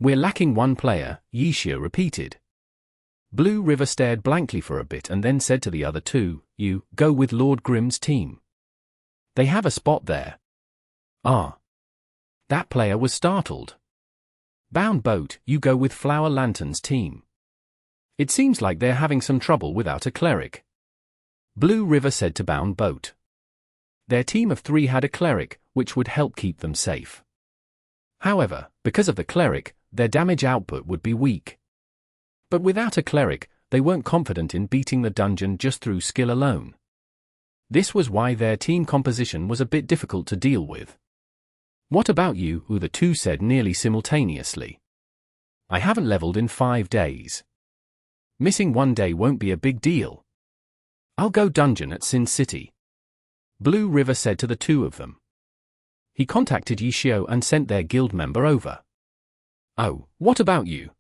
We're lacking one player, Ye Qiu repeated. Blue River stared blankly for a bit and then said to the other two, you, go with Lord Grimm's team. They have a spot there. Ah. That player was startled. Bound Boat, you go with Flower Lantern's team. It seems like they're having some trouble without a cleric. Blue River said to Bound Boat. Their team of 3 had a cleric, which would help keep them safe. However, because of the cleric, their damage output would be weak. But without a cleric, they weren't confident in beating the dungeon just through skill alone. This was why their team composition was a bit difficult to deal with. "What about you?" the two said nearly simultaneously. "I haven't leveled in 5 days. Missing 1 day won't be a big deal. I'll go dungeon at Sin City." Blue River said to the two of them. He contacted Ye Qiu and sent their guild member over. "Oh, what about you?"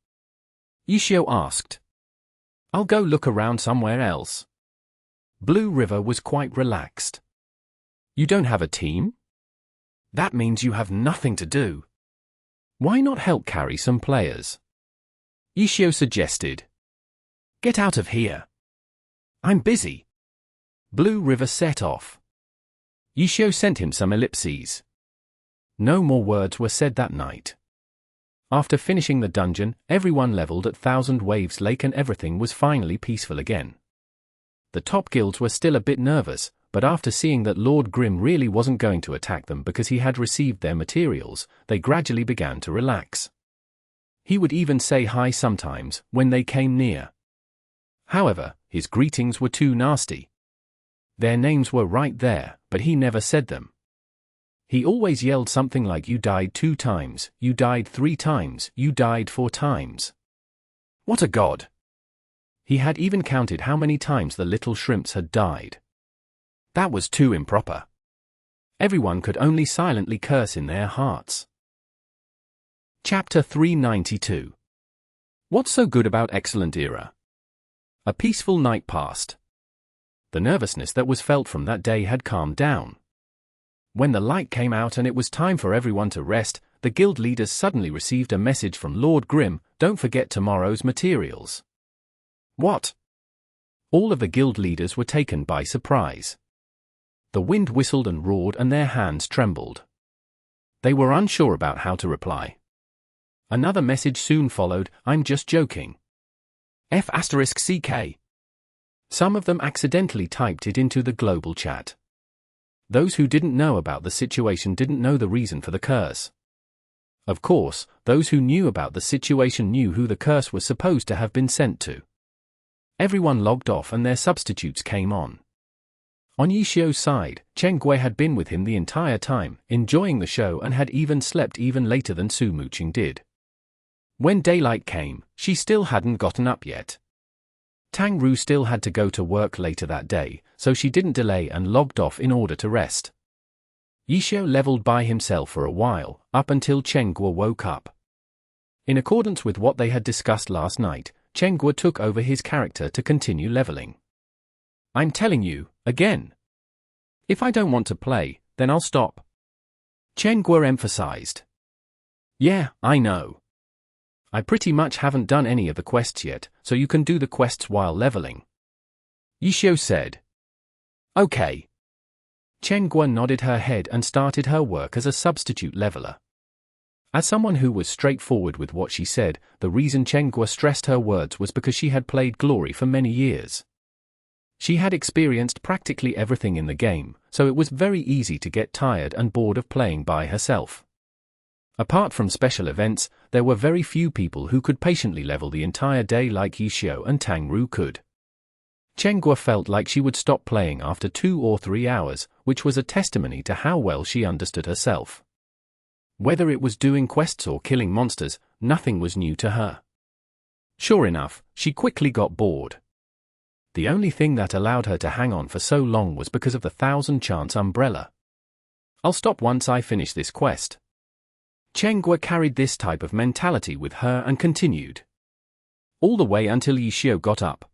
Ye Qiu asked. "I'll go look around somewhere else." Blue River was quite relaxed. "You don't have a team? That means you have nothing to do. Why not help carry some players?" Ye Qiu suggested. "Get out of here. I'm busy." Blue River set off. Ye Qiu sent him some ellipses. No more words were said that night. After finishing the dungeon, everyone leveled at Thousand Waves Lake and everything was finally peaceful again. The top guilds were still a bit nervous, but after seeing that Lord Grim really wasn't going to attack them because he had received their materials, they gradually began to relax. He would even say hi sometimes, when they came near. However, his greetings were too nasty. Their names were right there, but he never said them. He always yelled something like, "You died 2 times, you died 3 times, you died 4 times. What a god!" He had even counted how many times the little shrimps had died. That was too improper. Everyone could only silently curse in their hearts. Chapter 392. What's so good about Excellent Era? A peaceful night passed. The nervousness that was felt from that day had calmed down. When the light came out and it was time for everyone to rest, the guild leaders suddenly received a message from Lord Grim, "Don't forget tomorrow's materials." What? All of the guild leaders were taken by surprise. The wind whistled and roared and their hands trembled. They were unsure about how to reply. Another message soon followed, "I'm just joking. F***CK. Some of them accidentally typed it into the global chat. Those who didn't know about the situation didn't know the reason for the curse. Of course, those who knew about the situation knew who the curse was supposed to have been sent to. Everyone logged off and their substitutes came on. On Ye Qiu's side, Chen Gui had been with him the entire time, enjoying the show and had even slept even later than Su Muqing did. When daylight came, she still hadn't gotten up yet. Tang Ru still had to go to work later that day, so she didn't delay and logged off in order to rest. Ye Qiu leveled by himself for a while, up until Chen Gui woke up. In accordance with what they had discussed last night, Chen Gui took over his character to continue leveling. "I'm telling you, again. If I don't want to play, then I'll stop," Chen Gui emphasized. "Yeah, I know. I pretty much haven't done any of the quests yet, so you can do the quests while leveling," Ye Qiu said. "Okay." Chen Gui nodded her head and started her work as a substitute leveler. As someone who was straightforward with what she said, the reason Chen Gui stressed her words was because she had played Glory for many years. She had experienced practically everything in the game, so it was very easy to get tired and bored of playing by herself. Apart from special events, there were very few people who could patiently level the entire day like Ye Qiu and Tang Ru could. Chen Gui felt like she would stop playing after 2 or 3 hours, which was a testimony to how well she understood herself. Whether it was doing quests or killing monsters, nothing was new to her. Sure enough, she quickly got bored. The only thing that allowed her to hang on for so long was because of the 1000-chance umbrella. "I'll stop once I finish this quest." Chen Gui carried this type of mentality with her and continued. All the way until Ye Qiu got up.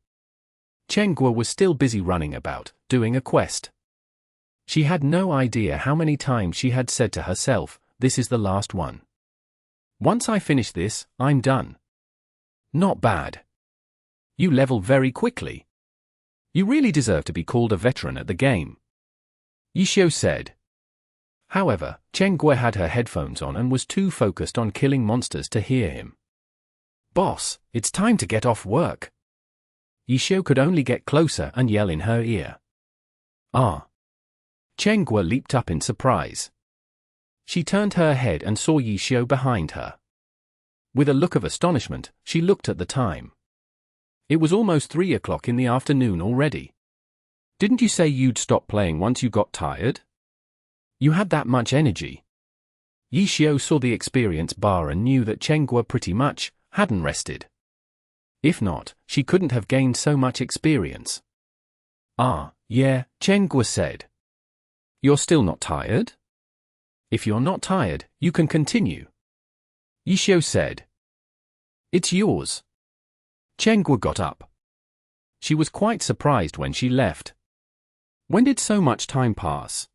Chen Gui was still busy running about, doing a quest. She had no idea how many times she had said to herself, "This is the last one. Once I finish this, I'm done." Not bad. You level very quickly. You really deserve to be called a veteran at the game, Ye Qiu said. However, Chen Gui had her headphones on and was too focused on killing monsters to hear him. "Boss, it's time to get off work." Ye Qiu could only get closer and yell in her ear. "Ah." Guo leaped up in surprise. She turned her head and saw Ye Qiu behind her. With a look of astonishment, she looked at the time. It was almost 3 o'clock in the afternoon already. Didn't you say you'd stop playing once you got tired? You had that much energy. Ye Qiu saw the experience bar and knew that Guo pretty much hadn't rested. If not, she couldn't have gained so much experience. Ah, yeah, Guo said. You're still not tired? If you're not tired, you can continue. Ye Qiu said. It's yours. Guo got up. She was quite surprised when she left. When did so much time pass?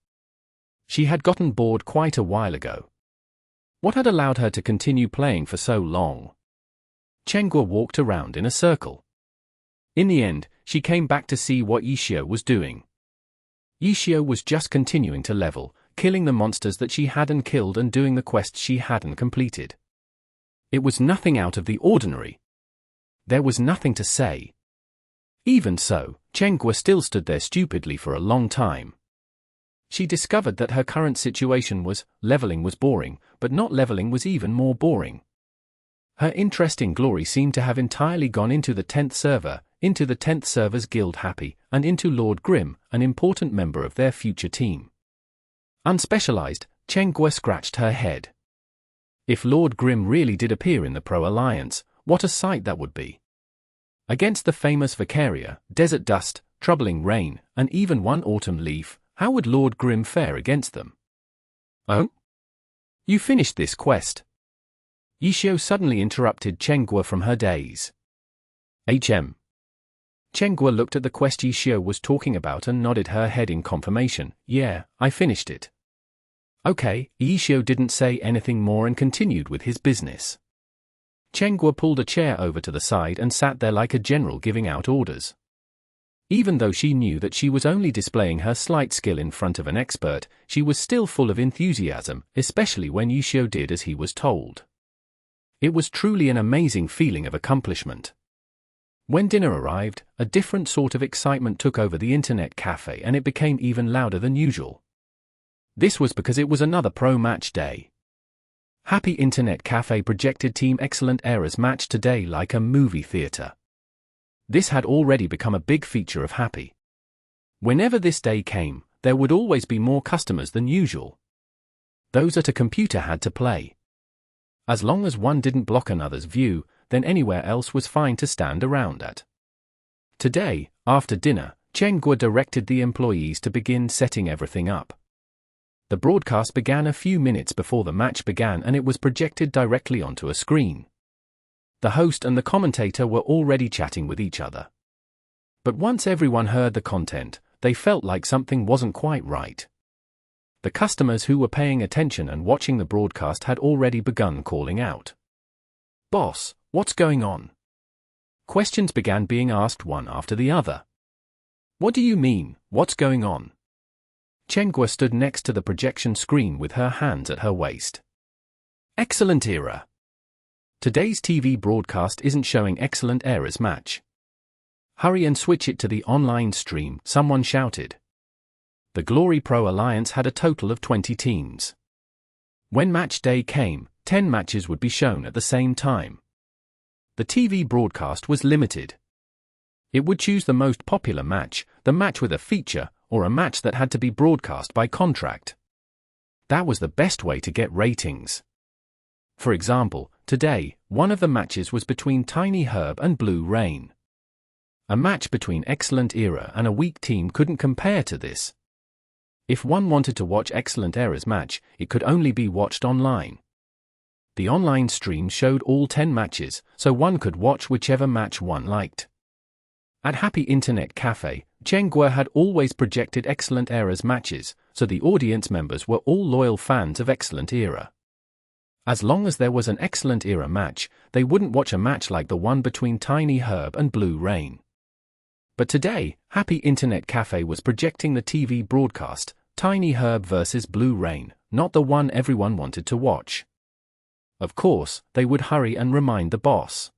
She had gotten bored quite a while ago. What had allowed her to continue playing for so long? Guo walked around in a circle. In the end, she came back to see what Ye Qiu was doing. Ye Qiu was just continuing to level, killing the monsters that she hadn't killed and doing the quests she hadn't completed. It was nothing out of the ordinary. There was nothing to say. Even so, Guo still stood there stupidly for a long time. She discovered that her current situation was, leveling was boring, but not leveling was even more boring. Her interest in glory seemed to have entirely gone into the 10th server, into the 10th server's guild Happy, and into Lord Grimm, an important member of their future team. Unspecialized, Guo scratched her head. If Lord Grimm really did appear in the Pro Alliance, what a sight that would be. Against the famous Vicaria, Desert Dust, Troubling Rain, and even one Autumn Leaf, how would Lord Grimm fare against them? Oh? You finished this quest? Ye Qiu suddenly interrupted Guo from her daze. Guo looked at the quest Ye Qiu was talking about and nodded her head in confirmation. Yeah, I finished it. Okay, Ye Qiu didn't say anything more and continued with his business. Guo pulled a chair over to the side and sat there like a general giving out orders. Even though she knew that she was only displaying her slight skill in front of an expert, she was still full of enthusiasm, especially when Ye Qiu did as he was told. It was truly an amazing feeling of accomplishment. When dinner arrived, a different sort of excitement took over the internet cafe and it became even louder than usual. This was because it was another pro match day. Happy Internet Cafe projected Team Excellent Era's match today like a movie theater. This had already become a big feature of Happy. Whenever this day came, there would always be more customers than usual. Those at a computer had to play. As long as one didn't block another's view, then anywhere else was fine to stand around at. Today, after dinner, Guo directed the employees to begin setting everything up. The broadcast began a few minutes before the match began and it was projected directly onto a screen. The host and the commentator were already chatting with each other. But once everyone heard the content, they felt like something wasn't quite right. The customers who were paying attention and watching the broadcast had already begun calling out. "Boss, what's going on?" Questions began being asked one after the other. "What do you mean, what's going on?" Guo stood next to the projection screen with her hands at her waist. "Excellent Era. Today's TV broadcast isn't showing Excellent Era's match. Hurry and switch it to the online stream," someone shouted. The Glory Pro Alliance had a total of 20 teams. When match day came, 10 matches would be shown at the same time. The TV broadcast was limited. It would choose the most popular match, the match with a feature, or a match that had to be broadcast by contract. That was the best way to get ratings. For example, today, one of the matches was between Tiny Herb and Blue Rain. A match between Excellent Era and a weak team couldn't compare to this. If one wanted to watch Excellent Era's match, it could only be watched online. The online stream showed all 10 matches, so one could watch whichever match one liked. At Happy Internet Cafe, Guo had always projected Excellent Era's matches, so the audience members were all loyal fans of Excellent Era. As long as there was an Excellent Era match, they wouldn't watch a match like the one between Tiny Herb and Blue Rain. But today, Happy Internet Cafe was projecting the TV broadcast, Tiny Herb vs Blue Rain, not the one everyone wanted to watch. Of course, they would hurry and remind the boss.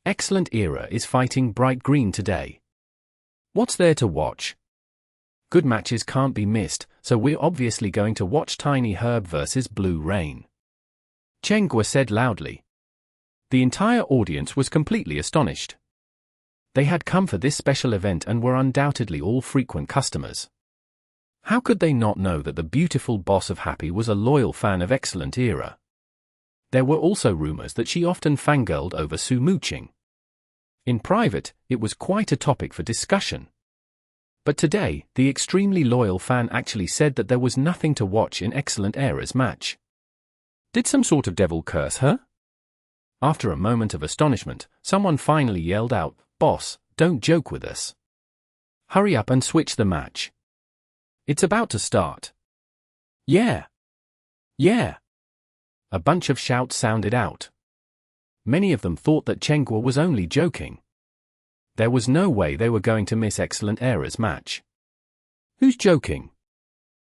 Excellent Era is fighting Bright Green today. What's there to watch? Good matches can't be missed, so we're obviously going to watch Tiny Herb vs. Blue Rain. Qiu said loudly. The entire audience was completely astonished. They had come for this special event and were undoubtedly all frequent customers. How could they not know that the beautiful boss of Happy was a loyal fan of Excellent Era? There were also rumors that she often fangirled over Su Muqing. In private, it was quite a topic for discussion. But today, the extremely loyal fan actually said that there was nothing to watch in Excellent Era's match. Did some sort of devil curse her? After a moment of astonishment, someone finally yelled out, "Boss, don't joke with us. Hurry up and switch the match. It's about to start." "Yeah. Yeah." A bunch of shouts sounded out. Many of them thought that Qiu was only joking. There was no way they were going to miss Excellent Era's match. Who's joking?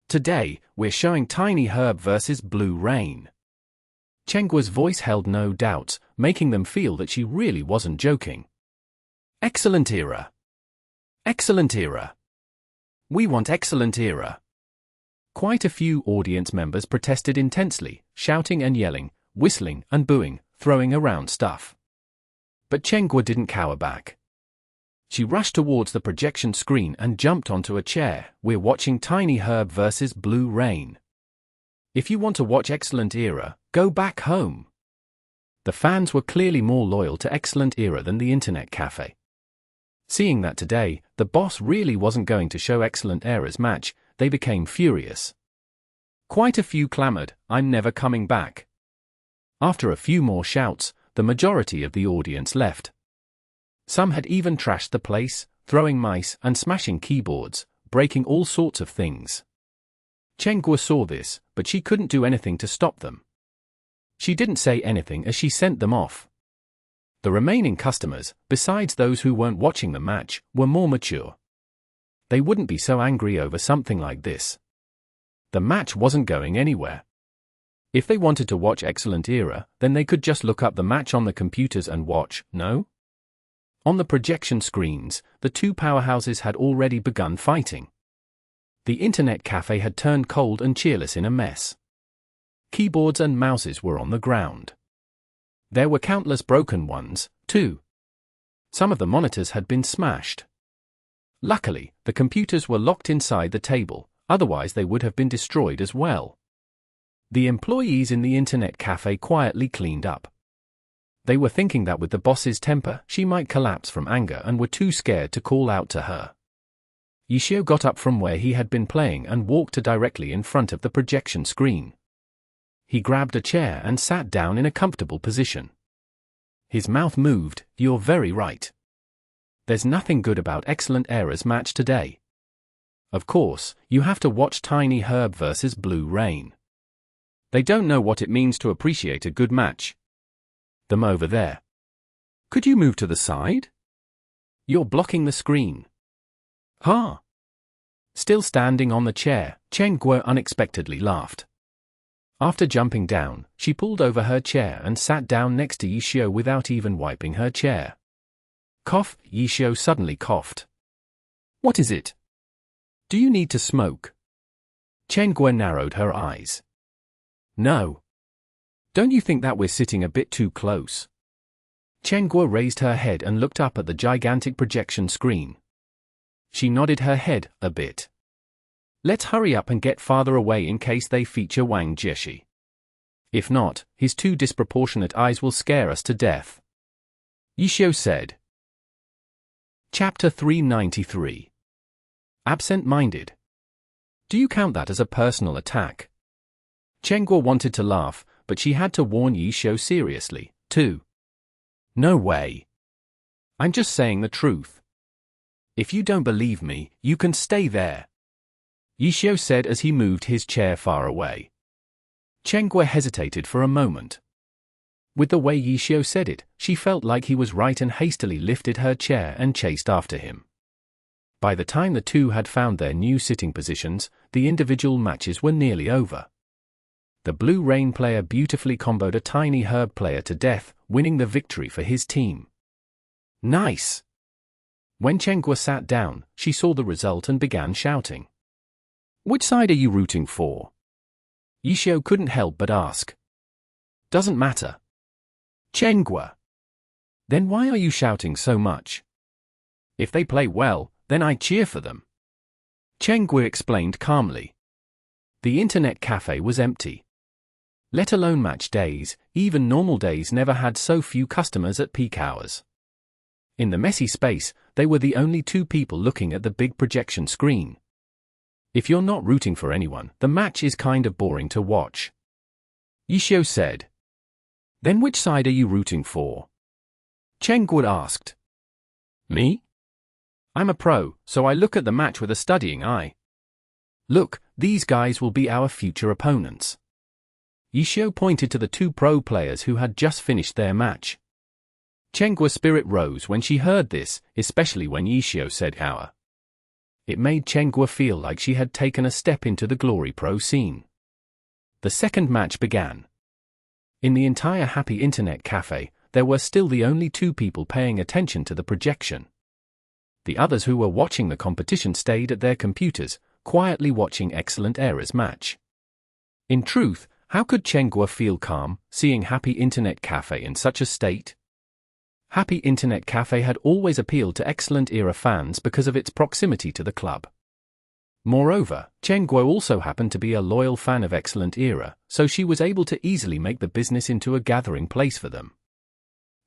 Today, we're showing Tiny Herb vs. Blue Rain. Qiu's voice held no doubts, making them feel that she really wasn't joking. Excellent Era. Excellent Era. We want Excellent Era. Quite a few audience members protested intensely, shouting and yelling, whistling and booing, throwing around stuff. But Qiu didn't cower back. She rushed towards the projection screen and jumped onto a chair. "We're watching Tiny Herb vs. Blue Rain. If you want to watch Excellent Era, go back home." The fans were clearly more loyal to Excellent Era than the internet cafe. Seeing that today, the boss really wasn't going to show Excellent Era's match, they became furious. Quite a few clamored, "I'm never coming back." After a few more shouts, the majority of the audience left. Some had even trashed the place, throwing mice and smashing keyboards, breaking all sorts of things. Qiu saw this, but she couldn't do anything to stop them. She didn't say anything as she sent them off. The remaining customers, besides those who weren't watching the match, were more mature. They wouldn't be so angry over something like this. The match wasn't going anywhere. If they wanted to watch Excellent Era, then they could just look up the match on the computers and watch, no? On the projection screens, the two powerhouses had already begun fighting. The internet cafe had turned cold and cheerless in a mess. Keyboards and mouses were on the ground. There were countless broken ones, too. Some of the monitors had been smashed. Luckily, the computers were locked inside the table, otherwise they would have been destroyed as well. The employees in the internet cafe quietly cleaned up. They were thinking that with the boss's temper, she might collapse from anger and were too scared to call out to her. Ye Qiu got up from where he had been playing and walked directly in front of the projection screen. He grabbed a chair and sat down in a comfortable position. His mouth moved. "You're very right. There's nothing good about Excellent Era's match today. Of course, you have to watch Tiny Herb vs. Blue Rain. They don't know what it means to appreciate a good match. Them over there. Could you move to the side? You're blocking the screen." "Huh?" Still standing on the chair, Qiu unexpectedly laughed. After jumping down, she pulled over her chair and sat down next to Ye Qiu without even wiping her chair. Cough, Ye Qiu suddenly coughed. "What is it? Do you need to smoke?" Qiu narrowed her eyes. "No. Don't you think that we're sitting a bit too close?" Qiu raised her head and looked up at the gigantic projection screen. She nodded her head a bit. "Let's hurry up and get farther away in case they feature Wang Jieshi. If not, his two disproportionate eyes will scare us to death," Ye Qiu said. Chapter 393. Absent-minded. Do you count that as a personal attack? Qiu wanted to laugh, but she had to warn Ye Qiu seriously, too. "No way. I'm just saying the truth. If you don't believe me, you can stay there," Ye Qiu said as he moved his chair far away. Qiu hesitated for a moment. With the way Ye Qiu said it, she felt like he was right and hastily lifted her chair and chased after him. By the time the two had found their new sitting positions, the individual matches were nearly over. The Blue Rain player beautifully comboed a Tiny Herb player to death, winning the victory for his team. "Nice! When Guo sat down, she saw the result and began shouting. "Which side are you rooting for?" Ye Qiu couldn't help but ask. "Doesn't matter." "Guo. Then why are you shouting so much?" "If they play well, then I cheer for them." Guo explained calmly. The internet cafe was empty. Let alone match days, even normal days never had so few customers at peak hours. In the messy space, they were the only two people looking at the big projection screen. If you're not rooting for anyone, the match is kind of boring to watch. Ye Qiu said. "Then which side are you rooting for?" Guo asked. "Me? I'm a pro, so I look at the match with a studying eye. Look, these guys will be our future opponents." Ye Qiu pointed to the two pro players who had just finished their match. Guo's spirit rose when she heard this, especially when Ye Qiu said our. It made Guo feel like she had taken a step into the glory pro scene. The second match began. In the entire happy internet cafe, there were still the only two people paying attention to the projection. The others who were watching the competition stayed at their computers, quietly watching Excellent Era's match. In truth, how could Guo feel calm, seeing Happy Internet Cafe in such a state? Happy Internet Cafe had always appealed to Excellent Era fans because of its proximity to the club. Moreover, Guo also happened to be a loyal fan of Excellent Era, so she was able to easily make the business into a gathering place for them.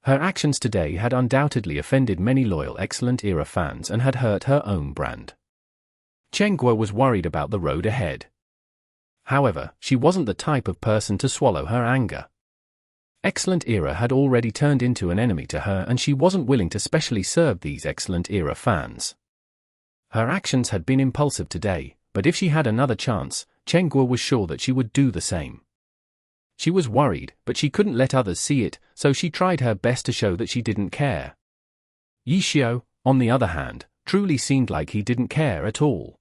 Her actions today had undoubtedly offended many loyal Excellent Era fans and had hurt her own brand. Guo was worried about the road ahead. However, she wasn't the type of person to swallow her anger. Excellent Era had already turned into an enemy to her and she wasn't willing to specially serve these Excellent Era fans. Her actions had been impulsive today, but if she had another chance, Guo was sure that she would do the same. She was worried, but she couldn't let others see it, so she tried her best to show that she didn't care. Ye Qiu, on the other hand, truly seemed like he didn't care at all.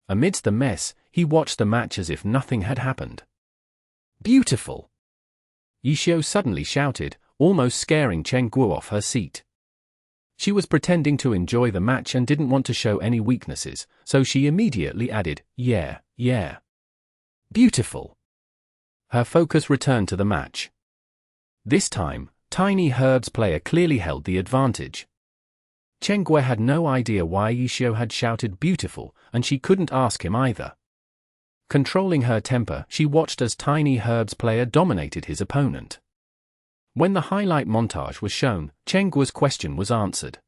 Amidst the mess, he watched the match as if nothing had happened. "Beautiful!" Ye Qiu suddenly shouted, almost scaring Guo off her seat. She was pretending to enjoy the match and didn't want to show any weaknesses, so she immediately added, "Yeah. Beautiful." Her focus returned to the match. This time, Tiny Herb's player clearly held the advantage. Guo had no idea why Ye Qiu had shouted beautiful, and she couldn't ask him either. Controlling her temper, she watched as Tiny Herb's player dominated his opponent. When the highlight montage was shown, Guo's question was answered.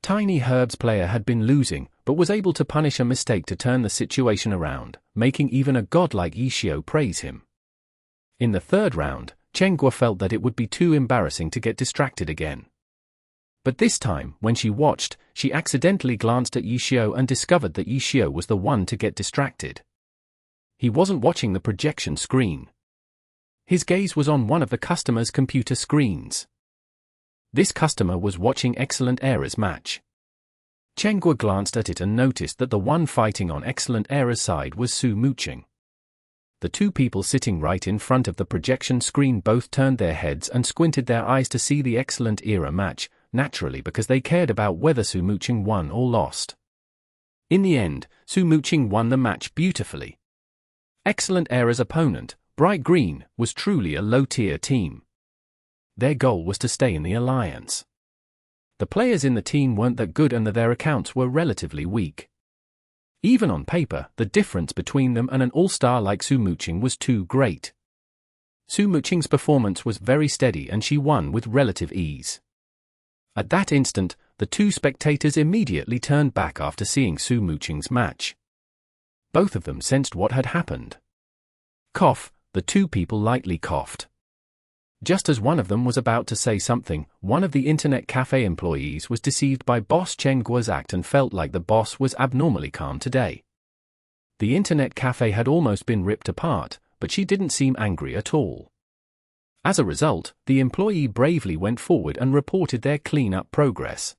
Tiny Herb's player had been losing, but was able to punish a mistake to turn the situation around, making even a god like Ye Qiu praise him. In the third round, Guo felt that it would be too embarrassing to get distracted again. But this time, when she watched, she accidentally glanced at Ye Qiu and discovered that Ye Qiu was the one to get distracted. He wasn't watching the projection screen. His gaze was on one of the customer's computer screens. This customer was watching Excellent Era's match. Guo glanced at it and noticed that the one fighting on Excellent Era's side was Su Muqing. The two people sitting right in front of the projection screen both turned their heads and squinted their eyes to see the Excellent Era match, naturally because they cared about whether Su Muqing won or lost. In the end, Su Muqing won the match beautifully. Excellent Era's opponent, Bright Green, was truly a low-tier team. Their goal was to stay in the alliance. The players in the team weren't that good and their accounts were relatively weak. Even on paper, the difference between them and an all-star like Su Muqing was too great. Su Muqing's performance was very steady and she won with relative ease. At that instant, the two spectators immediately turned back after seeing Su Muqing's match. Both of them sensed what had happened. Cough, the two people lightly coughed. Just as one of them was about to say something, one of the internet cafe employees was deceived by boss Guo's act and felt like the boss was abnormally calm today. The internet cafe had almost been ripped apart, but she didn't seem angry at all. As a result, the employee bravely went forward and reported their clean-up progress.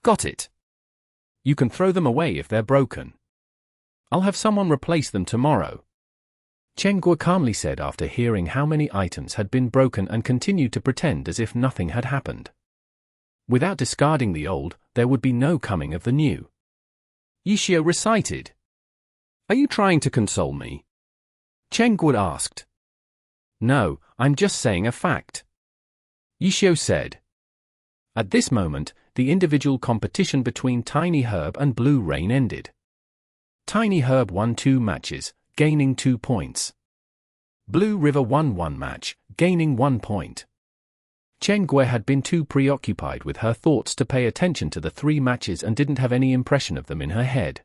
"Got it. You can throw them away if they're broken. I'll have someone replace them tomorrow," Guo calmly said after hearing how many items had been broken and continued to pretend as if nothing had happened. Without discarding the old, there would be no coming of the new. Ye Qiu recited. Are you trying to console me? Cheng Guo asked. No, I'm just saying a fact. Ye Qiu said. At this moment, the individual competition between Tiny Herb and Blue Rain ended. Tiny Herb won 2 matches, gaining 2 points. Blue River won 1 match, gaining 1 point. Cheng Guo had been too preoccupied with her thoughts to pay attention to the 3 matches and didn't have any impression of them in her head.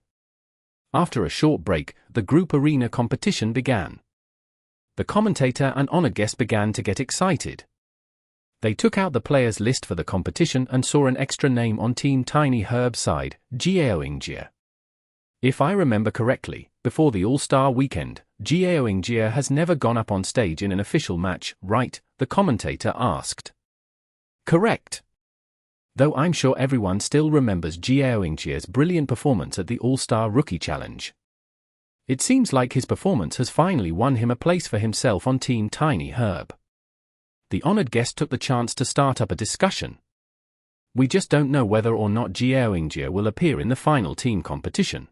After a short break, the group arena competition began. The commentator and honored guest began to get excited. They took out the players' list for the competition and saw an extra name on Team Tiny Herb's side, Ye Qiu. If I remember correctly, before the All-Star weekend, Ye Qiu has never gone up on stage in an official match, right? The commentator asked. Correct. Though I'm sure everyone still remembers Ye Qiu's brilliant performance at the All-Star Rookie Challenge. It seems like his performance has finally won him a place for himself on Team Tiny Herb. The honored guest took the chance to start up a discussion. We just don't know whether or not Ye Qiu will appear in the final team competition.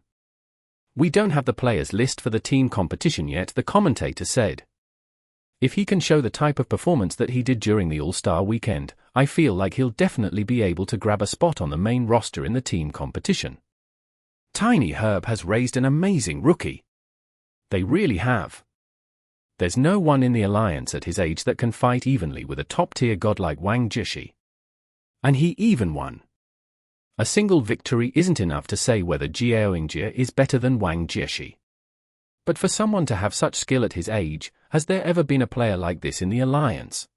We don't have the players' list for the team competition yet, the commentator said. If he can show the type of performance that he did during the All-Star weekend, I feel like he'll definitely be able to grab a spot on the main roster in the team competition. Tiny Herb has raised an amazing rookie. They really have. There's no one in the alliance at his age that can fight evenly with a top-tier god like Wang Jishi. And he even won. A single victory isn't enough to say whether Ye Qiu is better than Wang Jishi. But for someone to have such skill at his age, has there ever been a player like this in the alliance?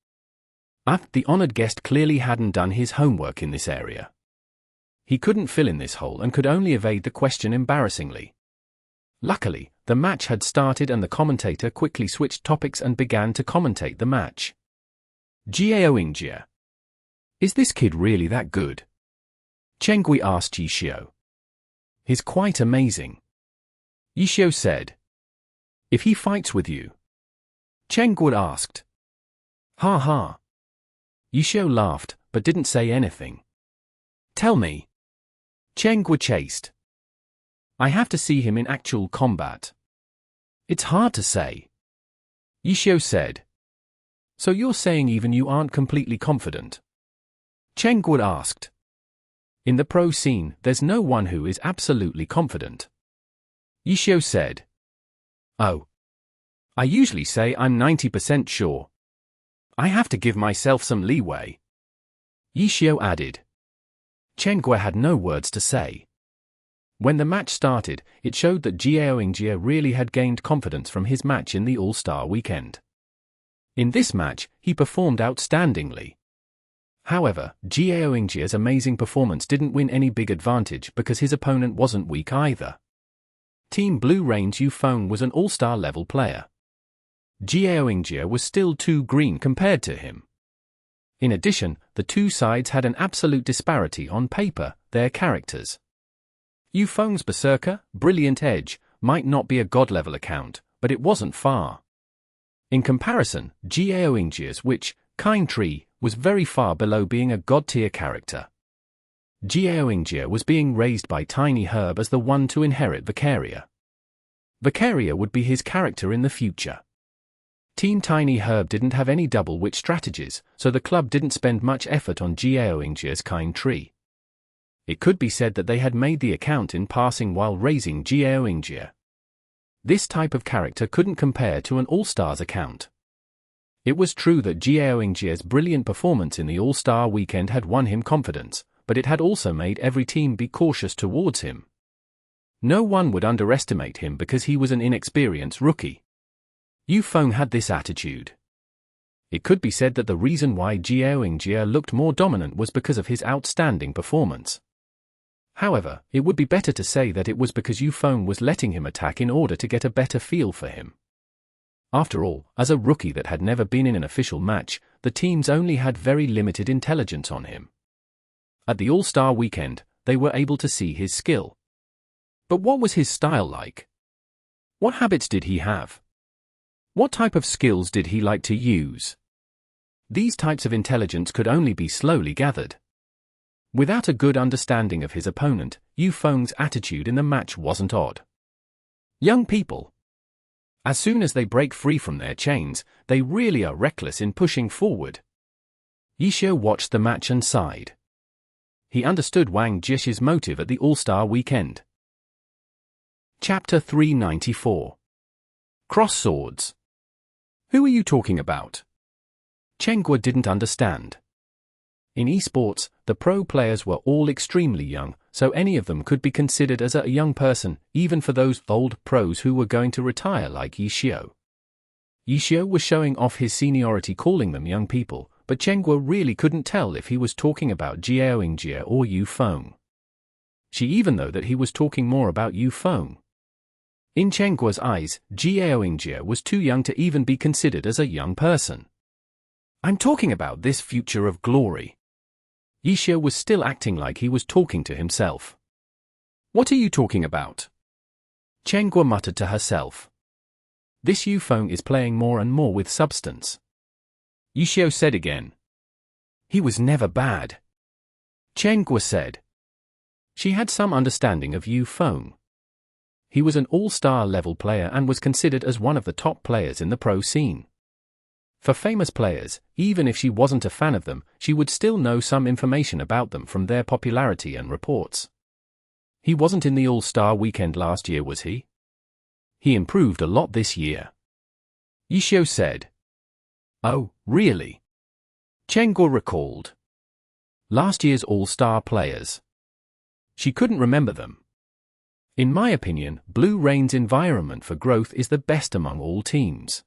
The honored guest clearly hadn't done his homework in this area. He couldn't fill in this hole and could only evade the question embarrassingly. Luckily, the match had started and the commentator quickly switched topics and began to commentate the match. Ye Qiu. Is this kid really that good? Cheng Guo asked Ye Qiu. He's quite amazing. Ye Qiu said. If he fights with you? Cheng Guo asked. Ha ha. Ye Qiu laughed, but didn't say anything. Tell me. Cheng Guo chased. I have to see him in actual combat. It's hard to say. Ye Qiu said. So you're saying even you aren't completely confident? Cheng Guo asked. In the pro scene, there's no one who is absolutely confident. Ye Qiu said. Oh. I usually say I'm 90% sure. I have to give myself some leeway. Ye Qiu added. Cheng Guo had no words to say. When the match started, it showed that Ye Qiu really had gained confidence from his match in the All-Star weekend. In this match, he performed outstandingly. However, Ye Qiu's amazing performance didn't win any big advantage because his opponent wasn't weak either. Team Blue Rain's Yu Feng was an All-Star level player. Ye Qiu was still too green compared to him. In addition, the two sides had an absolute disparity on paper, their characters. Yu Feng's Berserker, Brilliant Edge, might not be a god-level account, but it wasn't far. In comparison, Ye Qiu's Witch, Kind Tree, was very far below being a god-tier character. Ye Qiu was being raised by Tiny Herb as the one to inherit Vicaria. Vicaria would be his character in the future. Team Tiny Herb didn't have any double witch strategies, so the club didn't spend much effort on Ye Qiu's Kind Tree. It could be said that they had made the account in passing while raising Ye Qiu. This type of character couldn't compare to an All-Stars account. It was true that Ye Qiu's brilliant performance in the All-Star weekend had won him confidence, but it had also made every team be cautious towards him. No one would underestimate him because he was an inexperienced rookie. Yu Feng had this attitude. It could be said that the reason why Ye Qiu looked more dominant was because of his outstanding performance. However, it would be better to say that it was because Yu Feng was letting him attack in order to get a better feel for him. After all, as a rookie that had never been in an official match, the teams only had very limited intelligence on him. At the All-Star weekend, they were able to see his skill. But what was his style like? What habits did he have? What type of skills did he like to use? These types of intelligence could only be slowly gathered. Without a good understanding of his opponent, Yu Feng's attitude in the match wasn't odd. Young people. As soon as they break free from their chains, they really are reckless in pushing forward. Ye Qiu watched the match and sighed. He understood Wang Jie's motive at the All-Star weekend. Chapter 394. Cross Swords. Who are you talking about? Chengguo didn't understand. In esports, the pro players were all extremely young, so any of them could be considered as a young person, even for those old pros who were going to retire like Ye Qiu. Ye Qiu was showing off his seniority calling them young people, but Chengguo really couldn't tell if he was talking about Jie or Yu Feng. She even knew that he was talking more about Yu Feng. In Chengguo's eyes, Jie was too young to even be considered as a young person. I'm talking about this future of glory. Ye Qiu was still acting like he was talking to himself. What are you talking about? Chengguo muttered to herself. This Yu Feng is playing more and more with substance. Ye Qiu said again. He was never bad. Chengguo said. She had some understanding of Yu Feng. He was an all-star level player and was considered as one of the top players in the pro scene. For famous players, even if she wasn't a fan of them, she would still know some information about them from their popularity and reports. He wasn't in the All-Star weekend last year, was he? He improved a lot this year. Ye Qiu said. Oh, really? Chengguo recalled. Last year's All-Star players. She couldn't remember them. In my opinion, Blue Rain's environment for growth is the best among all teams.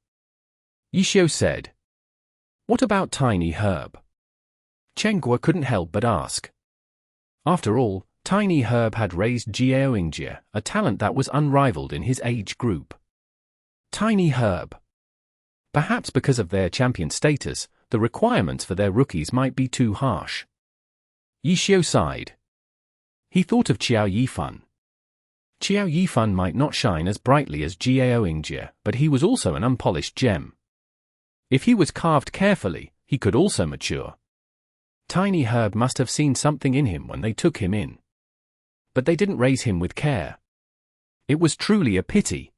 Ye Qiu said. What about Tiny Herb? Chengguo couldn't help but ask. After all, Tiny Herb had raised Jie, a talent that was unrivaled in his age group. Tiny Herb. Perhaps because of their champion status, the requirements for their rookies might be too harsh. Ye Qiu sighed. He thought of Qiao Yifan. Qiao Yifan might not shine as brightly as Jie, but he was also an unpolished gem. If he was carved carefully, he could also mature. Tiny Herb must have seen something in him when they took him in. But they didn't raise him with care. It was truly a pity.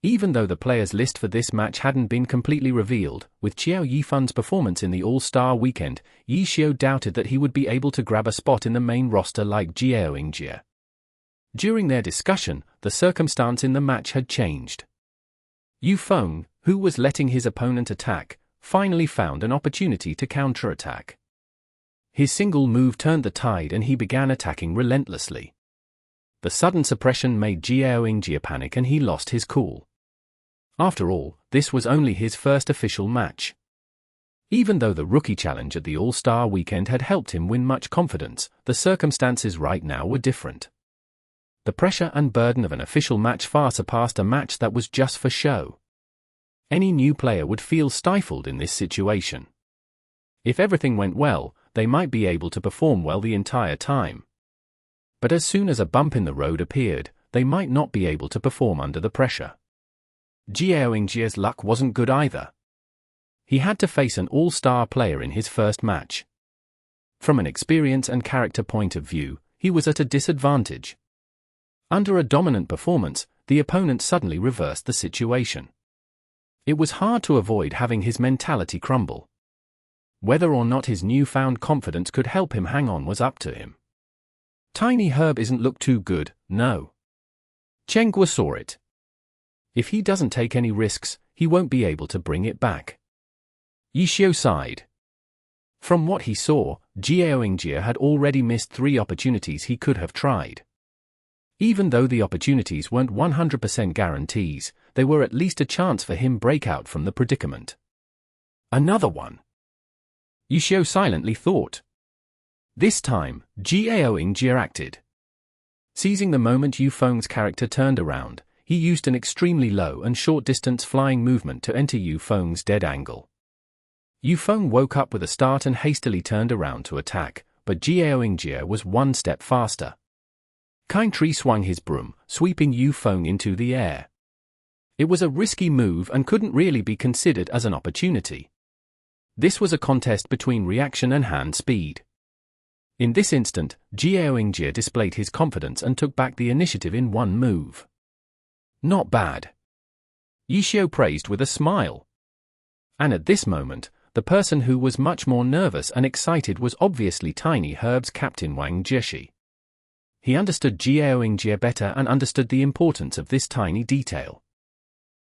Even though the players' list for this match hadn't been completely revealed, with Qiao Yifan's performance in the All-Star weekend, Ye Qiu doubted that he would be able to grab a spot in the main roster like Jie. During their discussion, the circumstance in the match had changed. Yu Feng, who was letting his opponent attack, finally found an opportunity to counterattack. His single move turned the tide and he began attacking relentlessly. The sudden suppression made Jie panic and he lost his cool. After all, this was only his first official match. Even though the rookie challenge at the All-Star weekend had helped him win much confidence, the circumstances right now were different. The pressure and burden of an official match far surpassed a match that was just for show. Any new player would feel stifled in this situation. If everything went well, they might be able to perform well the entire time. But as soon as a bump in the road appeared, they might not be able to perform under the pressure. Jie's luck wasn't good either. He had to face an all-star player in his first match. From an experience and character point of view, he was at a disadvantage. Under a dominant performance, the opponent suddenly reversed the situation. It was hard to avoid having his mentality crumble. Whether or not his newfound confidence could help him hang on was up to him. Tiny Herb isn't look too good, no. Chengguo saw it. If he doesn't take any risks, he won't be able to bring it back. Ye Qiu sighed. From what he saw, Jie had already missed 3 opportunities he could have tried. Even though the opportunities weren't 100% guarantees, they were at least a chance for him break out from the predicament. Another one. Ye Qiu silently thought. This time, Jie acted. Seizing the moment Yu Feng's character turned around, he used an extremely low and short-distance flying movement to enter Yu Feng's dead angle. Yu Feng woke up with a start and hastily turned around to attack, but Jie was one step faster. Kind Tree swung his broom, sweeping Yu Feng into the air. It was a risky move and couldn't really be considered as an opportunity. This was a contest between reaction and hand speed. In this instant, Ye displayed his confidence and took back the initiative in one move. Not bad. Ye Qiu praised with a smile. And at this moment, the person who was much more nervous and excited was obviously Tiny Herb's captain Wang Jieshi. He understood Jie better and understood the importance of this tiny detail.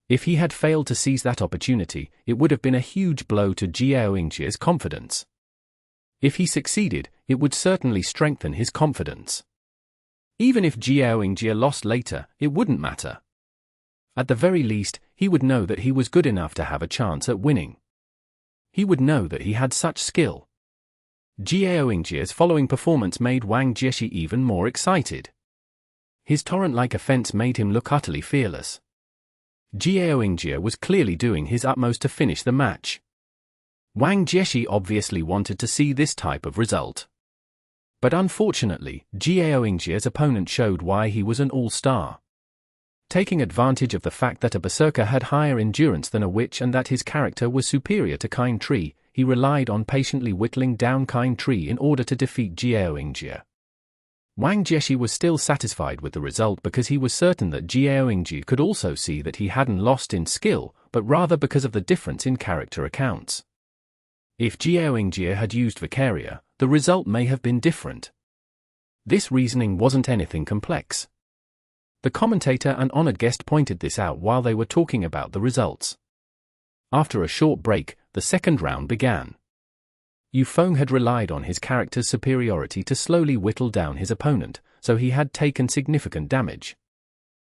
If he had failed to seize that opportunity, it would have been a huge blow to Jie's confidence. If he succeeded, it would certainly strengthen his confidence. Even if Jie lost later, it wouldn't matter. At the very least, he would know that he was good enough to have a chance at winning. He would know that he had such skill. Jie's following performance made Wang Jieshi even more excited. His torrent-like offense made him look utterly fearless. Jie was clearly doing his utmost to finish the match. Wang Jieshi obviously wanted to see this type of result. But unfortunately, Jie's opponent showed why he was an all-star. Taking advantage of the fact that a berserker had higher endurance than a witch and that his character was superior to Kind Tree, he relied on patiently whittling down Kind Tree in order to defeat Jie. Wang Jieshi was still satisfied with the result because he was certain that Jie could also see that he hadn't lost in skill, but rather because of the difference in character accounts. If Jie had used Vicaria, the result may have been different. This reasoning wasn't anything complex. The commentator and honored guest pointed this out while they were talking about the results. After a short break, the second round began. Yu Feng had relied on his character's superiority to slowly whittle down his opponent, so he had taken significant damage.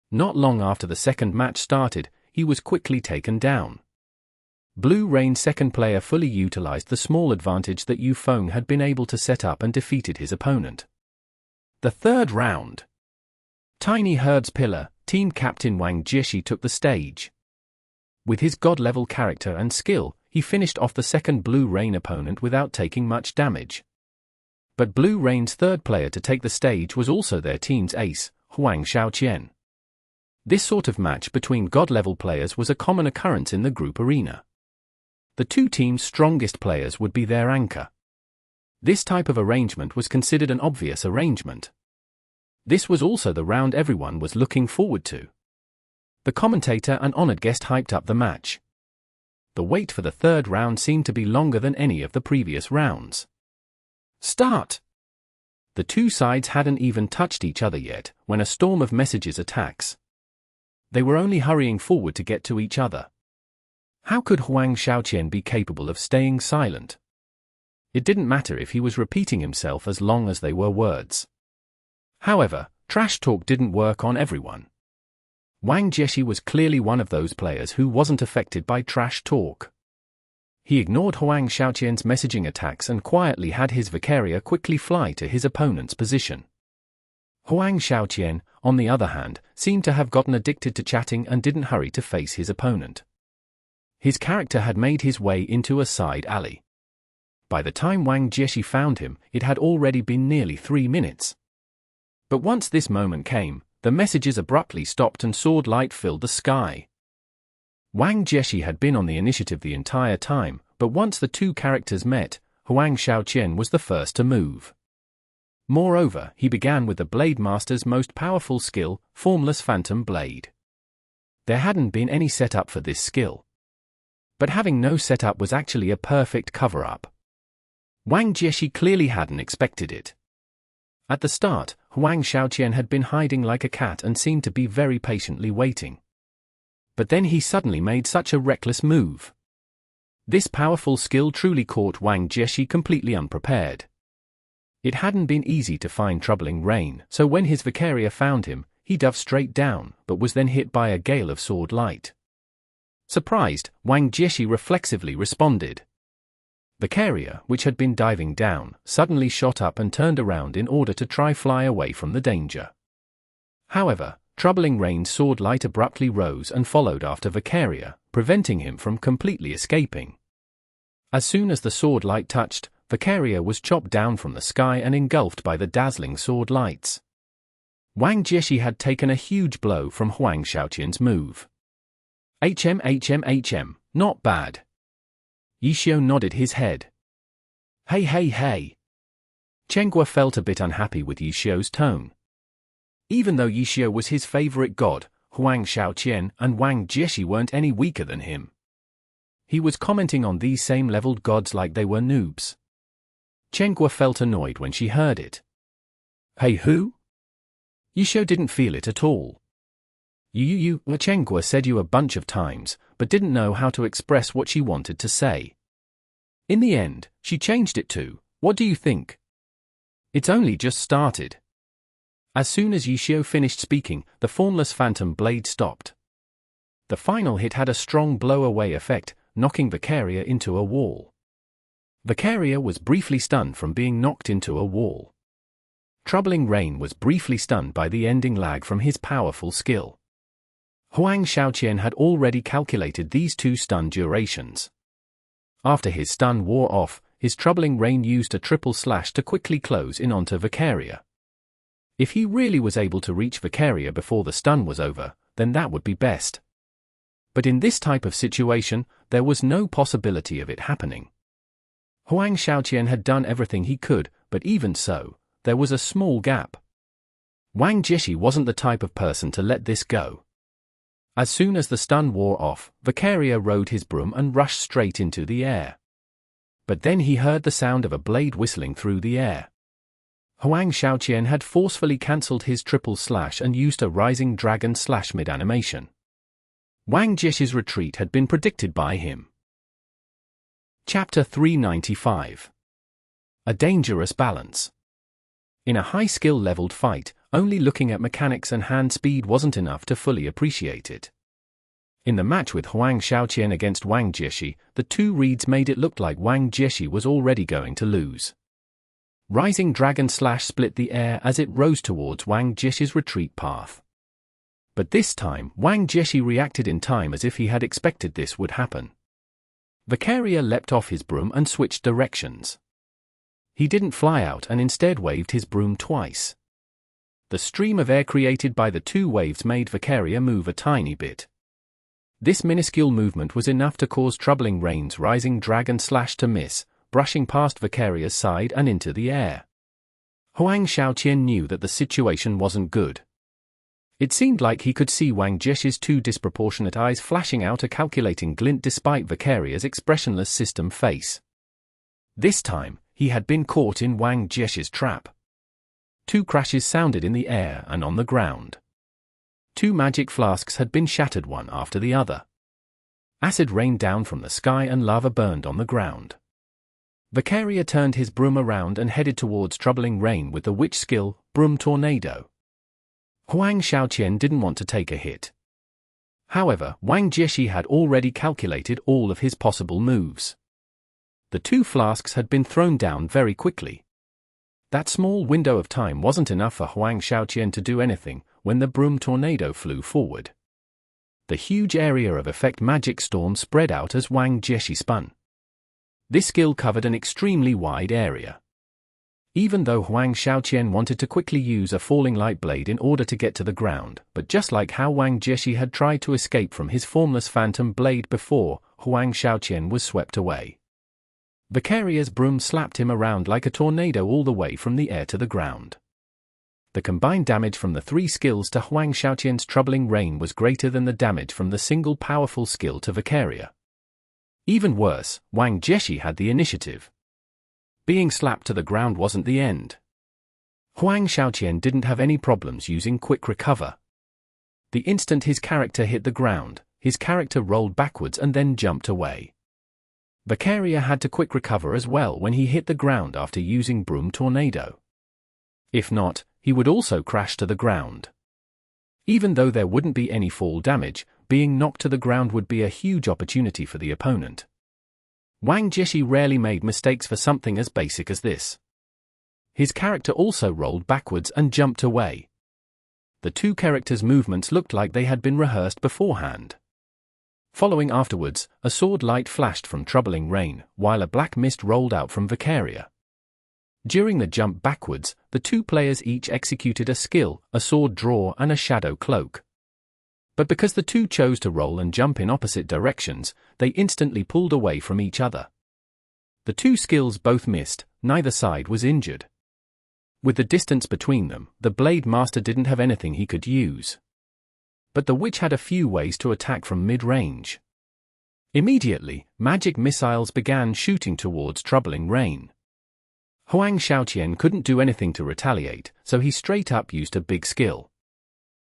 Not long after the second match started, he was quickly taken down. Blue Rain's second player fully utilized the small advantage that Yu Feng had been able to set up and defeated his opponent. The third round. Tiny Herb's pillar, team captain Wang Jieshi took the stage. With his god-level character and skill, he finished off the second Blue Rain opponent without taking much damage. But Blue Rain's third player to take the stage was also their team's ace, Huang Xiaoqian. This sort of match between god-level players was a common occurrence in the group arena. The two teams' strongest players would be their anchor. This type of arrangement was considered an obvious arrangement. This was also the round everyone was looking forward to. The commentator and honored guest hyped up the match. The wait for the third round seemed to be longer than any of the previous rounds. Start! The two sides hadn't even touched each other yet, when a storm of messages attacks. They were only hurrying forward to get to each other. How could Huang Xiaoqian be capable of staying silent? It didn't matter if he was repeating himself as long as they were words. However, trash talk didn't work on everyone. Wang Jieshi was clearly one of those players who wasn't affected by trash talk. He ignored Huang Xiaoqian's messaging attacks and quietly had his Vicaria quickly fly to his opponent's position. Huang Xiaoqian, on the other hand, seemed to have gotten addicted to chatting and didn't hurry to face his opponent. His character had made his way into a side alley. By the time Wang Jieshi found him, it had already been nearly 3 minutes. But once this moment came, the messages abruptly stopped and sword light filled the sky. Wang Jieshi had been on the initiative the entire time, but once the two characters met, Huang Xiaoqian was the first to move. Moreover, he began with the Blade Master's most powerful skill, Formless Phantom Blade. There hadn't been any setup for this skill. But having no setup was actually a perfect cover-up. Wang Jieshi clearly hadn't expected it. At the start, Huang Xiaoqian had been hiding like a cat and seemed to be very patiently waiting. But then he suddenly made such a reckless move. This powerful skill truly caught Wang Jieshi completely unprepared. It hadn't been easy to find Troubling Rain, so when his Vicaria found him, he dove straight down, but was then hit by a gale of sword light. Surprised, Wang Jieshi reflexively responded. Vicaria, which had been diving down, suddenly shot up and turned around in order to try fly away from the danger. However, Troubling Rain's sword light abruptly rose and followed after Vicaria, preventing him from completely escaping. As soon as the sword light touched, Vicaria was chopped down from the sky and engulfed by the dazzling sword lights. Wang Jieshi had taken a huge blow from Huang Xiaoqian's move. HM, not bad. Ye Qiu nodded his head. Hey. Qiu felt a bit unhappy with Ye Qiu's tone. Even though Ye Qiu was his favorite god, Huang Shaoqian and Wang Jieshi weren't any weaker than him. He was commenting on these same leveled gods like they were noobs. Qiu felt annoyed when she heard it. Hey who? Ye Qiu didn't feel it at all. Qiu said you a bunch of times, but didn't know how to express what she wanted to say. In the end, she changed it to, what do you think? It's only just started. As soon as Ye Qiu finished speaking, the formless phantom blade stopped. The final hit had a strong blow-away effect, knocking Vicaria into a wall. Vicaria was briefly stunned from being knocked into a wall. Troubling Rain was briefly stunned by the ending lag from his powerful skill. Huang Shaoqian had already calculated these two stun durations. After his stun wore off, his Troubling Rain used a triple slash to quickly close in onto Vicaria. If he really was able to reach Vicaria before the stun was over, then that would be best. But in this type of situation, there was no possibility of it happening. Huang Shaoqian had done everything he could, but even so, there was a small gap. Wang Jieshi wasn't the type of person to let this go. As soon as the stun wore off, Vicaria rode his broom and rushed straight into the air. But then he heard the sound of a blade whistling through the air. Huang Shaoqian had forcefully cancelled his triple slash and used a rising dragon slash mid-animation. Wang Jieshi's retreat had been predicted by him. Chapter 395. A Dangerous Balance. In a high-skill leveled fight, only looking at mechanics and hand speed wasn't enough to fully appreciate it. In the match with Huang Shaoqian against Wang Jieshi, the two reads made it look like Wang Jieshi was already going to lose. Rising Dragon Slash split the air as it rose towards Wang Jieshi's retreat path. But this time, Wang Jieshi reacted in time as if he had expected this would happen. Vicaria leapt off his broom and switched directions. He didn't fly out and instead waved his broom twice. The stream of air created by the two waves made Vicaria move a tiny bit. This minuscule movement was enough to cause Troubling Rain's Rising Dragon Slash to miss, brushing past Vicaria's side and into the air. Huang Shaoqian knew that the situation wasn't good. It seemed like he could see Wang Jieshi's two disproportionate eyes flashing out a calculating glint despite Vicaria's expressionless system face. This time, he had been caught in Wang Jieshi's trap. Two crashes sounded in the air and on the ground. Two magic flasks had been shattered one after the other. Acid rained down from the sky and lava burned on the ground. Vicaria turned his broom around and headed towards Troubling Rain with the witch skill, Broom Tornado. Huang Shaoqian didn't want to take a hit. However, Wang Jieshi had already calculated all of his possible moves. The two flasks had been thrown down very quickly. That small window of time wasn't enough for Huang Shaoqian to do anything when the Broom Tornado flew forward. The huge area of effect magic storm spread out as Wang Jieshi spun. This skill covered an extremely wide area. Even though Huang Shaoqian wanted to quickly use a falling light blade in order to get to the ground, but just like how Wang Jieshi had tried to escape from his formless phantom blade before, Huang Shaoqian was swept away. Vicaria's broom slapped him around like a tornado all the way from the air to the ground. The combined damage from the three skills to Huang Shaoqian's Troubling Rain was greater than the damage from the single powerful skill to Vicaria. Even worse, Wang Jieshi had the initiative. Being slapped to the ground wasn't the end. Huang Shaoqian didn't have any problems using Quick Recover. The instant his character hit the ground, his character rolled backwards and then jumped away. Vicaria had to Quick Recover as well when he hit the ground after using Broom Tornado. If not, he would also crash to the ground. Even though there wouldn't be any fall damage, being knocked to the ground would be a huge opportunity for the opponent. Wang Jieshi rarely made mistakes for something as basic as this. His character also rolled backwards and jumped away. The two characters' movements looked like they had been rehearsed beforehand. Following afterwards, a sword light flashed from Troubling Rain, while a black mist rolled out from Vicaria. During the jump backwards, the two players each executed a skill, a sword draw and a shadow cloak. But because the two chose to roll and jump in opposite directions, they instantly pulled away from each other. The two skills both missed, neither side was injured. With the distance between them, the Blade Master didn't have anything he could use. But the witch had a few ways to attack from mid-range. Immediately, magic missiles began shooting towards Troubling Rain. Huang Xiaoqian couldn't do anything to retaliate, so he straight up used a big skill.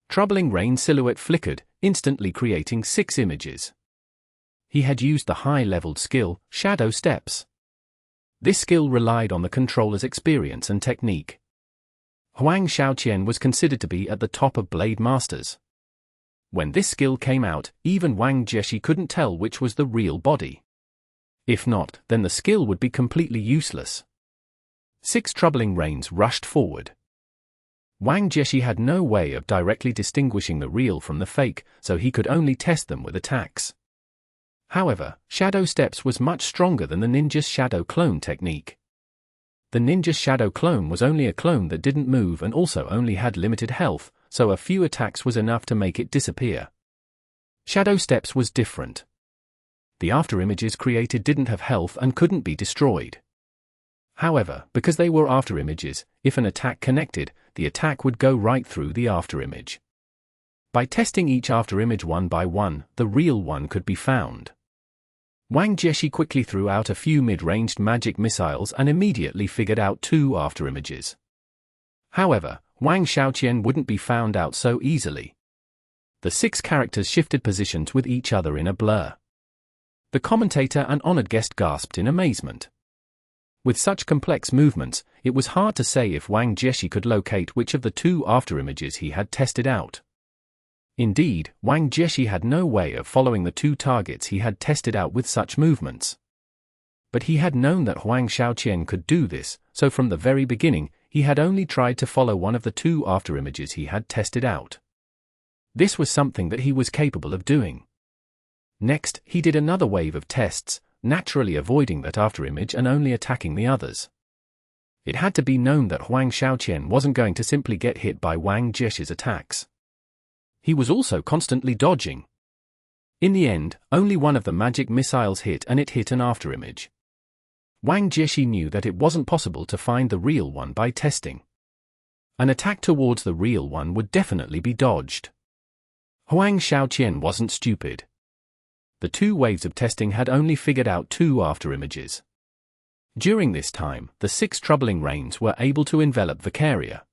Troubling Rain silhouette flickered, instantly creating 6 images. He had used the high-leveled skill, Shadow Steps. This skill relied on the controller's experience and technique. Huang Xiaoqian was considered to be at the top of Blade Masters. When this skill came out, even Wang Jieshi couldn't tell which was the real body. If not, then the skill would be completely useless. 6 Troubling Rains rushed forward. Wang Jieshi had no way of directly distinguishing the real from the fake, so he could only test them with attacks. However, Shadow Steps was much stronger than the ninja's Shadow Clone technique. The ninja's Shadow Clone was only a clone that didn't move and also only had limited health, so a few attacks was enough to make it disappear. Shadow Steps was different. The afterimages created didn't have health and couldn't be destroyed. However, because they were afterimages, if an attack connected, the attack would go right through the afterimage. By testing each afterimage one by one, the real one could be found. Wang Jieshi quickly threw out a few mid-ranged magic missiles and immediately figured out 2 afterimages. However, Huang Xiaoqian wouldn't be found out so easily. The 6 characters shifted positions with each other in a blur. The commentator and honored guest gasped in amazement. With such complex movements, it was hard to say if Wang Jieshi could locate which of the 2 afterimages he had tested out. Indeed, Wang Jieshi had no way of following the 2 targets he had tested out with such movements. But he had known that Huang Xiaoqian could do this, so from the very beginning, he had only tried to follow one of the 2 afterimages he had tested out. This was something that he was capable of doing. Next, he did another wave of tests, naturally avoiding that afterimage and only attacking the others. It had to be known that Huang Xiaoqian wasn't going to simply get hit by Wang Jieshi's attacks. He was also constantly dodging. In the end, only one of the magic missiles hit and it hit an afterimage. Wang Jieshi knew that it wasn't possible to find the real one by testing. An attack towards the real one would definitely be dodged. Huang Xiaoqian wasn't stupid. The 2 waves of testing had only figured out 2 afterimages. During this time, the 6 Troubling Rains were able to envelop Vicaria.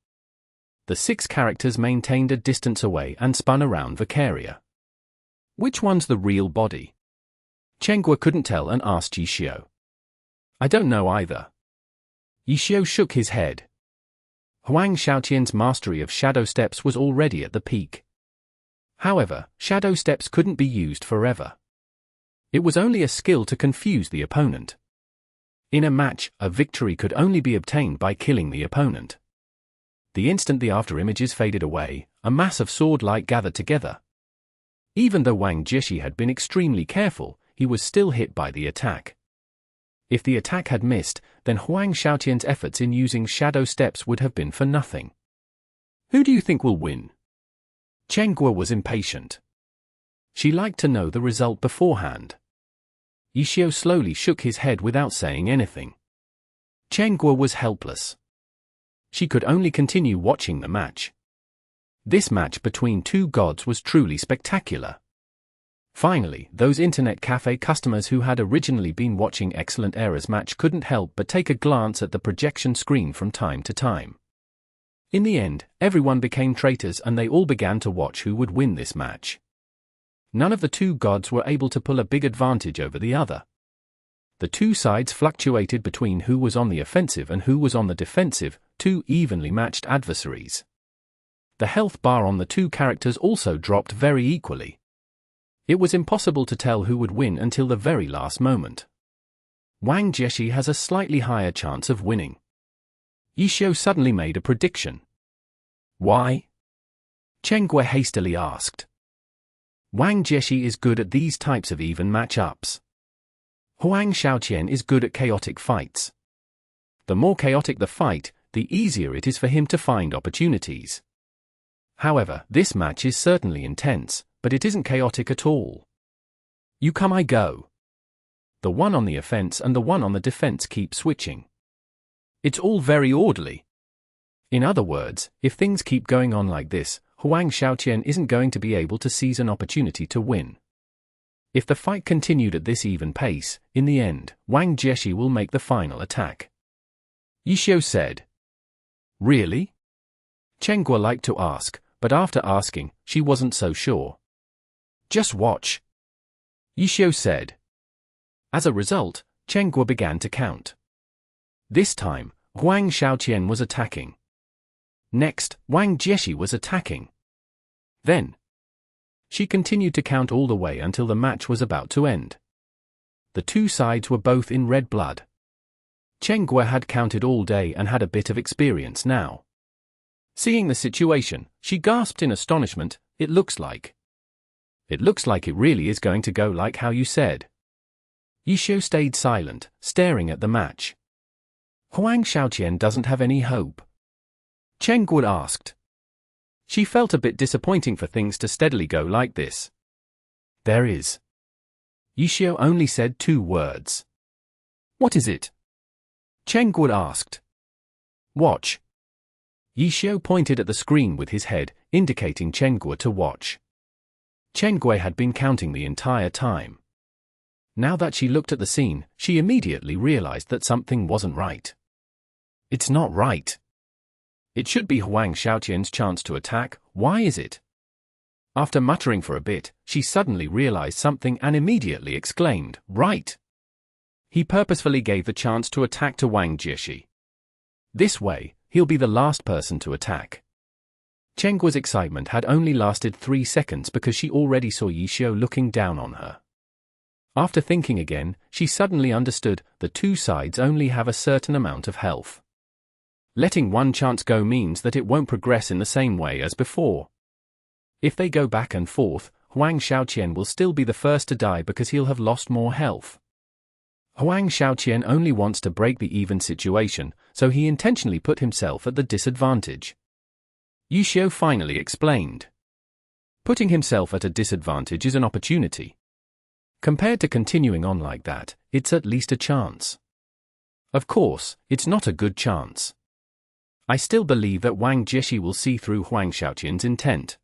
The 6 characters maintained a distance away and spun around Vicaria. Which one's the real body? Chenghua couldn't tell and asked Ye Qiu. I don't know either. Ye Qiu shook his head. Huang Xiaoqian's mastery of Shadow Steps was already at the peak. However, Shadow Steps couldn't be used forever. It was only a skill to confuse the opponent. In a match, a victory could only be obtained by killing the opponent. The instant the afterimages faded away, a mass of sword light gathered together. Even though Wang Jieshi had been extremely careful, he was still hit by the attack. If the attack had missed, then Huang Xiaoqian's efforts in using Shadow Steps would have been for nothing. Who do you think will win? Chenghua was impatient. She liked to know the result beforehand. Ye Qiu slowly shook his head without saying anything. Chenghua was helpless. She could only continue watching the match. This match between 2 gods was truly spectacular. Finally, those internet cafe customers who had originally been watching Excellent Era's match couldn't help but take a glance at the projection screen from time to time. In the end, everyone became traitors and they all began to watch who would win this match. None of the 2 gods were able to pull a big advantage over the other. The 2 sides fluctuated between who was on the offensive and who was on the defensive, 2 evenly matched adversaries. The health bar on the 2 characters also dropped very equally. It was impossible to tell who would win until the very last moment. Wang Jieshi has a slightly higher chance of winning. Ye Qiu suddenly made a prediction. Why? Chenghua hastily asked. Wang Jieshi is good at these types of even match-ups. Huang Xiaoqian is good at chaotic fights. The more chaotic the fight, the easier it is for him to find opportunities. However, this match is certainly intense, but it isn't chaotic at all. You come I go. The one on the offense and the one on the defense keep switching. It's all very orderly. In other words, if things keep going on like this, Huang Xiaoqian isn't going to be able to seize an opportunity to win. If the fight continued at this even pace, in the end, Wang Jieshi will make the final attack. Ye Qiu said. Really? Chen Guo liked to ask, but after asking, she wasn't so sure. Just watch. Ye Qiu said. As a result, Chen Guo began to count. This time, Huang Xiaoqian was attacking. Next, Wang Jieshi was attacking. Then, she continued to count all the way until the match was about to end. The two sides were both in red blood. Chen Guo had counted all day and had a bit of experience now. Seeing the situation, she gasped in astonishment. It looks like it really is going to go like how you said. Ye Qiu stayed silent, staring at the match. Huang Xiaoqian doesn't have any hope. Chen Guo asked. She felt a bit disappointing for things to steadily go like this. There is. Ye Qiu only said 2 words. What is it? Chen Guo asked. Watch. Ye Qiu pointed at the screen with his head, indicating Chen Guo to watch. Chen Guo had been counting the entire time. Now that she looked at the scene, she immediately realized that something wasn't right. It's not right. It should be Huang Xiaoqian's chance to attack. Why is it? After muttering for a bit, she suddenly realized something and immediately exclaimed, right. He purposefully gave the chance to attack to Wang Jieshi. This way, he'll be the last person to attack. Chen Guo's excitement had only lasted 3 seconds because she already saw Ye Qiu looking down on her. After thinking again, she suddenly understood the two sides only have a certain amount of health. Letting one chance go means that it won't progress in the same way as before. If they go back and forth, Huang Xiaoqian will still be the first to die because he'll have lost more health. Huang Xiaoqian only wants to break the even situation, so he intentionally put himself at the disadvantage. Ye Qiu finally explained. Putting himself at a disadvantage is an opportunity. Compared to continuing on like that, it's at least a chance. Of course, it's not a good chance. I still believe that Wang Jieshi will see through Huang Xiaoqian's intent.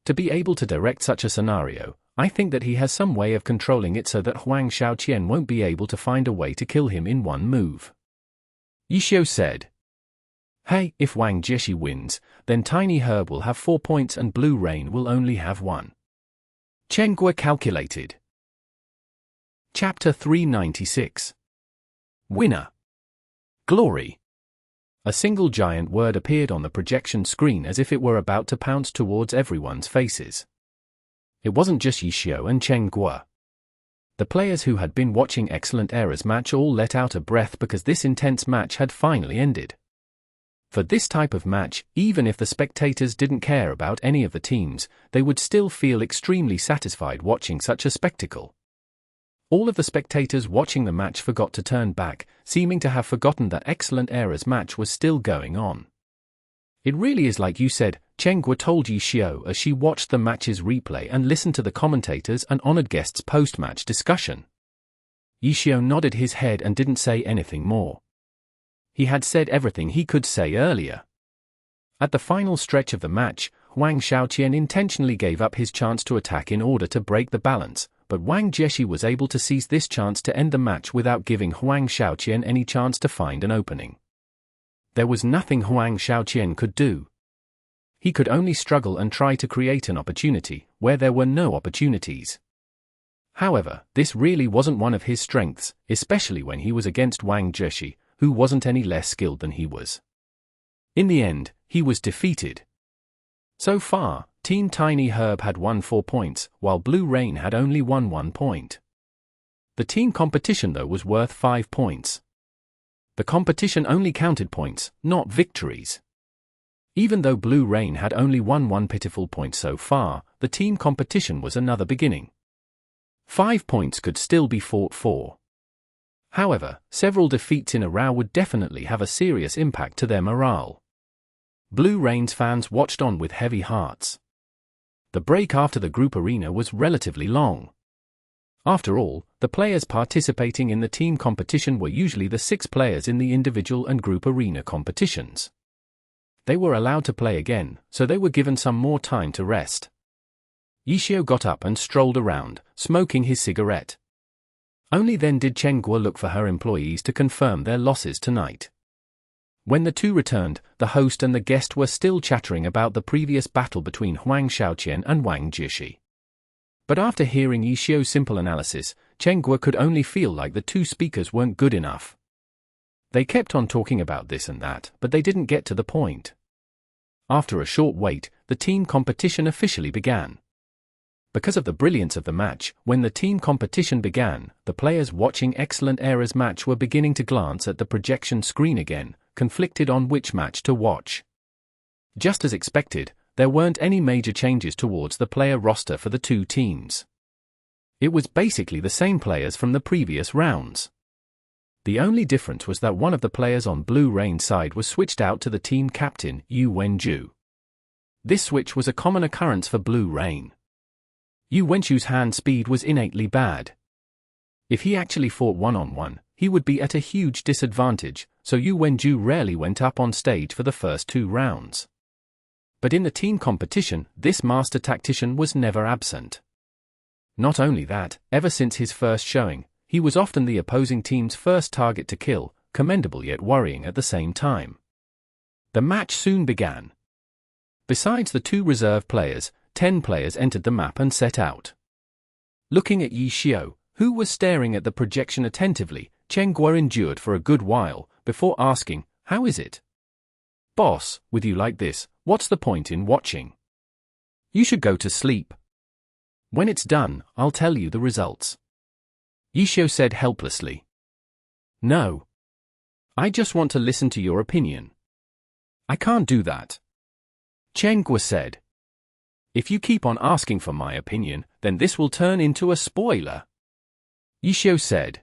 To be able to direct such a scenario, I think that he has some way of controlling it so that Huang Xiaoqian won't be able to find a way to kill him in one move. Ye Qiu said. Hey, if Wang Jieshi wins, then Tiny Herb will have 4 points and Blue Rain will only have 1. Chen Guo calculated. Chapter 396. Winner. Glory. A single giant word appeared on the projection screen as if it were about to pounce towards everyone's faces. It wasn't just Ye Qiu and Chen Guo. The players who had been watching Excellent Era's match all let out a breath because this intense match had finally ended. For this type of match, even if the spectators didn't care about any of the teams, they would still feel extremely satisfied watching such a spectacle. All of the spectators watching the match forgot to turn back, seeming to have forgotten that Excellent Era's match was still going on. It really is like you said, Chen Guo told Ye Qiu as she watched the match's replay and listened to the commentators and honored guests' post-match discussion. Ye Qiu nodded his head and didn't say anything more. He had said everything he could say earlier. At the final stretch of the match, Huang Xiaoqian intentionally gave up his chance to attack in order to break the balance, but Wang Jieshi was able to seize this chance to end the match without giving Huang Xiaoqian any chance to find an opening. There was nothing Huang Xiaoqian could do. He could only struggle and try to create an opportunity where there were no opportunities. However, this really wasn't one of his strengths, especially when he was against Wang Jieshi, who wasn't any less skilled than he was. In the end, he was defeated. So far, Team Tiny Herb had won 4 points, while Blue Rain had only won 1 point. The team competition though was worth 5 points. The competition only counted points, not victories. Even though Blue Rain had only won 1 pitiful point so far, the team competition was another beginning. 5 points could still be fought for. However, several defeats in a row would definitely have a serious impact to their morale. Blue Rain's fans watched on with heavy hearts. The break after the group arena was relatively long. After all, the players participating in the team competition were usually the 6 players in the individual and group arena competitions. They were allowed to play again, so they were given some more time to rest. Ye Qiu got up and strolled around, smoking his cigarette. Only then did Chen Guo look for her employees to confirm their losses tonight. When the two returned, the host and the guest were still chattering about the previous battle between Huang Shaoqian and Wang Jieshi. But after hearing Ye Qiu's simple analysis, Chen Guo could only feel like the two speakers weren't good enough. They kept on talking about this and that, but they didn't get to the point. After a short wait, the team competition officially began. Because of the brilliance of the match, when the team competition began, the players watching Excellent Era's match were beginning to glance at the projection screen again, conflicted on which match to watch. Just as expected, there weren't any major changes towards the player roster for the two teams. It was basically the same players from the previous rounds. The only difference was that one of the players on Blue Rain's side was switched out to the team captain, Yu Wenju. This switch was a common occurrence for Blue Rain. Yu Wenju's hand speed was innately bad. If he actually fought one-on-one, he would be at a huge disadvantage, so Yu Wenju rarely went up on stage for the first 2 rounds. But in the team competition, this master tactician was never absent. Not only that, ever since his first showing, he was often the opposing team's first target to kill, commendable yet worrying at the same time. The match soon began. Besides the 2 reserve players, 10 players entered the map and set out. Looking at Ye Qiu, who was staring at the projection attentively, Chen Guo endured for a good while, before asking, "How is it? Boss, with you like this, what's the point in watching? You should go to sleep. When it's done, I'll tell you the results." Ye Qiu said helplessly. "No. I just want to listen to your opinion." "I can't do that." Chen Guo said. "If you keep on asking for my opinion, then this will turn into a spoiler." Ye Qiu said.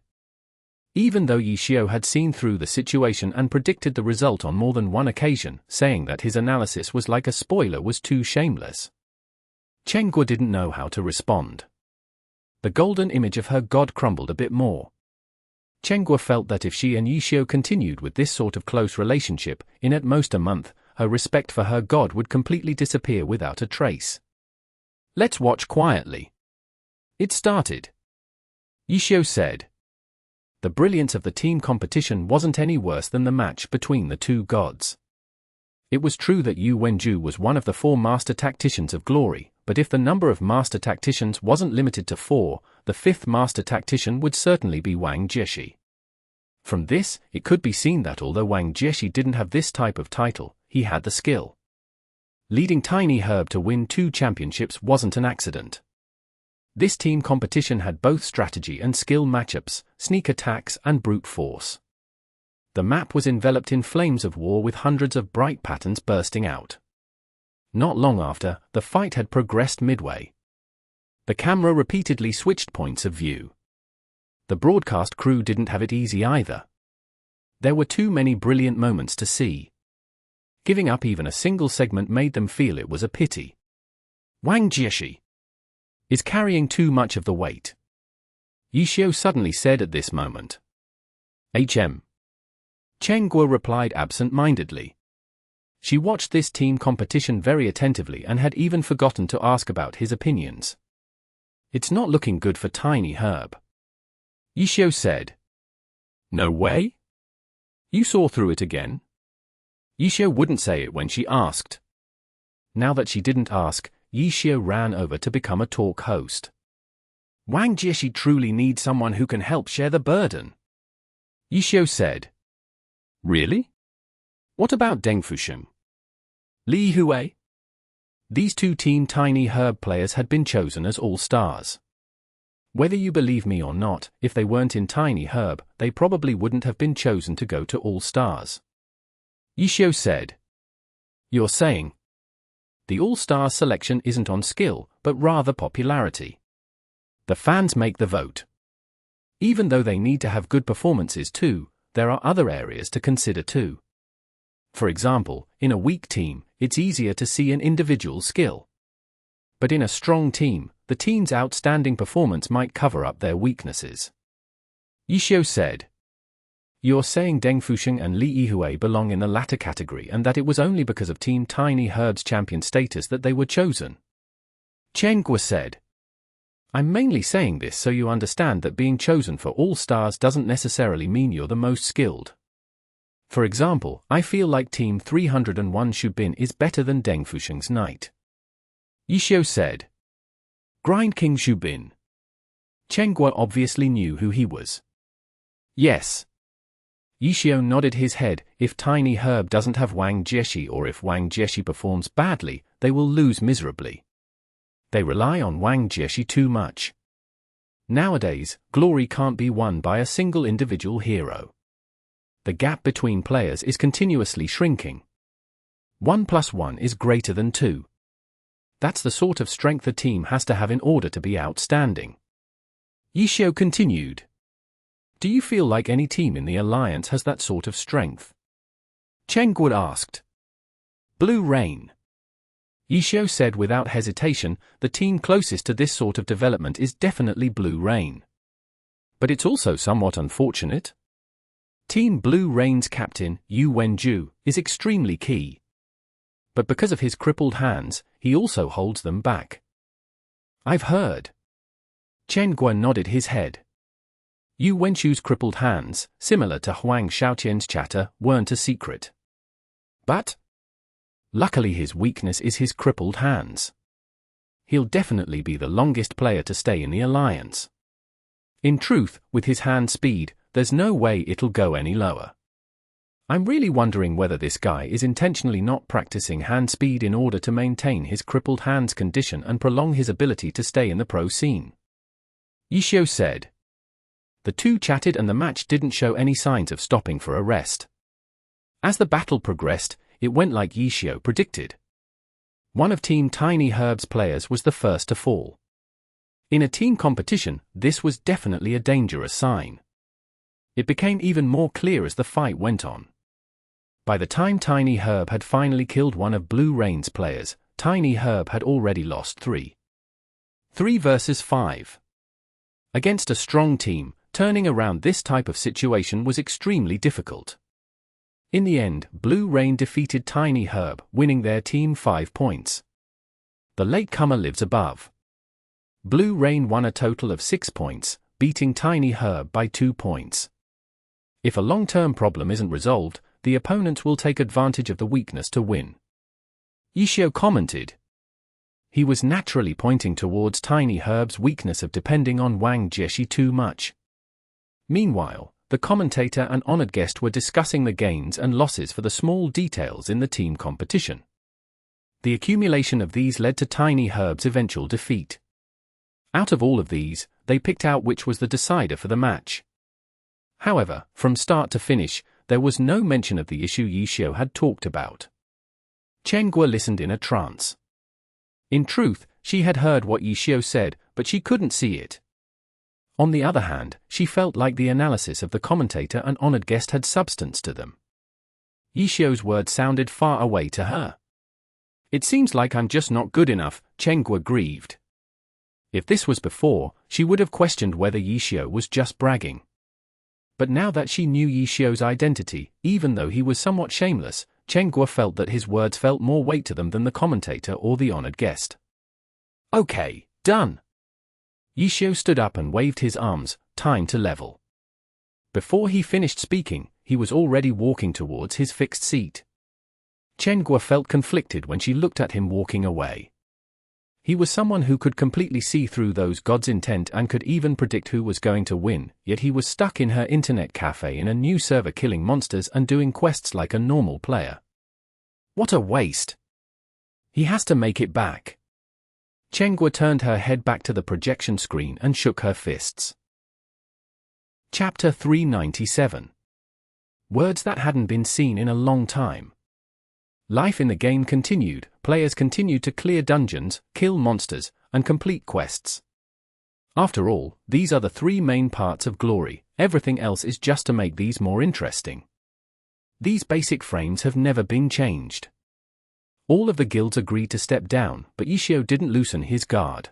Even though Ye Qiu had seen through the situation and predicted the result on more than one occasion, saying that his analysis was like a spoiler was too shameless. Chen Guo didn't know how to respond. The golden image of her god crumbled a bit more. Chen Guo felt that if she and Ye Qiu continued with this sort of close relationship, in at most a month, her respect for her god would completely disappear without a trace. "Let's watch quietly." It started. Ye Qiu said. The brilliance of the team competition wasn't any worse than the match between the 2 gods. It was true that Yu Wenju was one of the 4 master tacticians of glory, but if the number of master tacticians wasn't limited to 4, the 5th master tactician would certainly be Wang Jieshi. From this, it could be seen that although Wang Jieshi didn't have this type of title, he had the skill. Leading Tiny Herb to win 2 championships wasn't an accident. This team competition had both strategy and skill matchups, sneak attacks and brute force. The map was enveloped in flames of war with hundreds of bright patterns bursting out. Not long after, the fight had progressed midway. The camera repeatedly switched points of view. The broadcast crew didn't have it easy either. There were too many brilliant moments to see. Giving up even a single segment made them feel it was a pity. Wang Jieshi is carrying too much of the weight, Ye Qiu suddenly said at this moment. Chen Guo replied absent-mindedly. She watched this team competition very attentively and had even forgotten to ask about his opinions. It's not looking good for Tiny Herb, Ye Qiu said. No way? You saw through it again? Ye Qiu wouldn't say it when she asked. Now that she didn't ask, Ye Qiu ran over to become a talk host. Wang Jieshi truly needs someone who can help share the burden, Ye Qiu said. Really? What about Deng Fusheng? Li Hui? These 2 Team Tiny Herb players had been chosen as all-stars. Whether you believe me or not, if they weren't in Tiny Herb, they probably wouldn't have been chosen to go to all-stars, Ye Qiu said. You're saying the all-star selection isn't on skill, but rather popularity. The fans make the vote. Even though they need to have good performances too, there are other areas to consider too. For example, in a weak team, it's easier to see an individual's skill. But in a strong team, the team's outstanding performance might cover up their weaknesses, Ye Qiu said. You're saying Deng Fusheng and Li Yihue belong in the latter category and that it was only because of Team Tiny Herb's champion status that they were chosen? Chen Guo said. I'm mainly saying this so you understand that being chosen for all stars doesn't necessarily mean you're the most skilled. For example, I feel like Team 301 Shubin is better than Deng Fusheng's knight. Ye Qiu said. Grind King Shubin. Chen Guo obviously knew who he was. Yes. Ye Qiu nodded his head. If Tiny Herb doesn't have Wang Jieshi or if Wang Jieshi performs badly, they will lose miserably. They rely on Wang Jieshi too much. Nowadays, glory can't be won by a single individual hero. The gap between players is continuously shrinking. 1 + 1 is greater than 2. That's the sort of strength a team has to have in order to be outstanding. Ye Qiu continued. Do you feel like any team in the alliance has that sort of strength? Chen Guo asked. Blue Rain. Ye Qiu said without hesitation, the team closest to this sort of development is definitely Blue Rain. But it's also somewhat unfortunate. Team Blue Rain's captain, Yu Wenju, is extremely key. But because of his crippled hands, he also holds them back. I've heard. Chen Guo nodded his head. Yu Wenju's crippled hands, similar to Huang Shaoqian's chatter, weren't a secret. But luckily his weakness is his crippled hands. He'll definitely be the longest player to stay in the alliance. In truth, with his hand speed, there's no way it'll go any lower. I'm really wondering whether this guy is intentionally not practicing hand speed in order to maintain his crippled hands condition and prolong his ability to stay in the pro scene. Ye Qiu said. The two chatted and the match didn't show any signs of stopping for a rest. As the battle progressed, it went like Ye Qiu predicted. One of Team Tiny Herb's players was the first to fall. In a team competition, this was definitely a dangerous sign. It became even more clear as the fight went on. By the time Tiny Herb had finally killed one of Blue Rain's players, Tiny Herb had already lost 3 versus 5. Against a strong team, turning around this type of situation was extremely difficult. In the end, Blue Rain defeated Tiny Herb, winning their team 5 points. The latecomer lives above. Blue Rain won a total of 6 points, beating Tiny Herb by 2 points. If a long-term problem isn't resolved, the opponent will take advantage of the weakness to win. Ye Qiu commented. He was naturally pointing towards Tiny Herb's weakness of depending on Wang Jieshi too much. Meanwhile, the commentator and honored guest were discussing the gains and losses for the small details in the team competition. The accumulation of these led to Tiny Herb's eventual defeat. Out of all of these, they picked out which was the decider for the match. However, from start to finish, there was no mention of the issue Ye Qiu had talked about. Chen Guo listened in a trance. In truth, she had heard what Ye Qiu said, but she couldn't see it. On the other hand, she felt like the analysis of the commentator and honored guest had substance to them. Ye Qiu's words sounded far away to her. It seems like I'm just not good enough, Chen Guo grieved. If this was before, she would have questioned whether Ye Qiu was just bragging. But now that she knew Ye Qiu's identity, even though he was somewhat shameless, Chen Guo felt that his words felt more weight to them than the commentator or the honored guest. Okay, done. Ye Qiu stood up and waved his arms, time to level. Before he finished speaking, he was already walking towards his fixed seat. Chen Guo felt conflicted when she looked at him walking away. He was someone who could completely see through those gods' intent and could even predict who was going to win, yet he was stuck in her internet cafe in a new server killing monsters and doing quests like a normal player. What a waste! He has to make it back. Chen Guo turned her head back to the projection screen and shook her fists. Chapter 397. Words that hadn't been seen in a long time. Life in the game continued, players continued to clear dungeons, kill monsters, and complete quests. After all, these are the 3 main parts of glory, everything else is just to make these more interesting. These basic frames have never been changed. All of the guilds agreed to step down, but Ye Qiu didn't loosen his guard.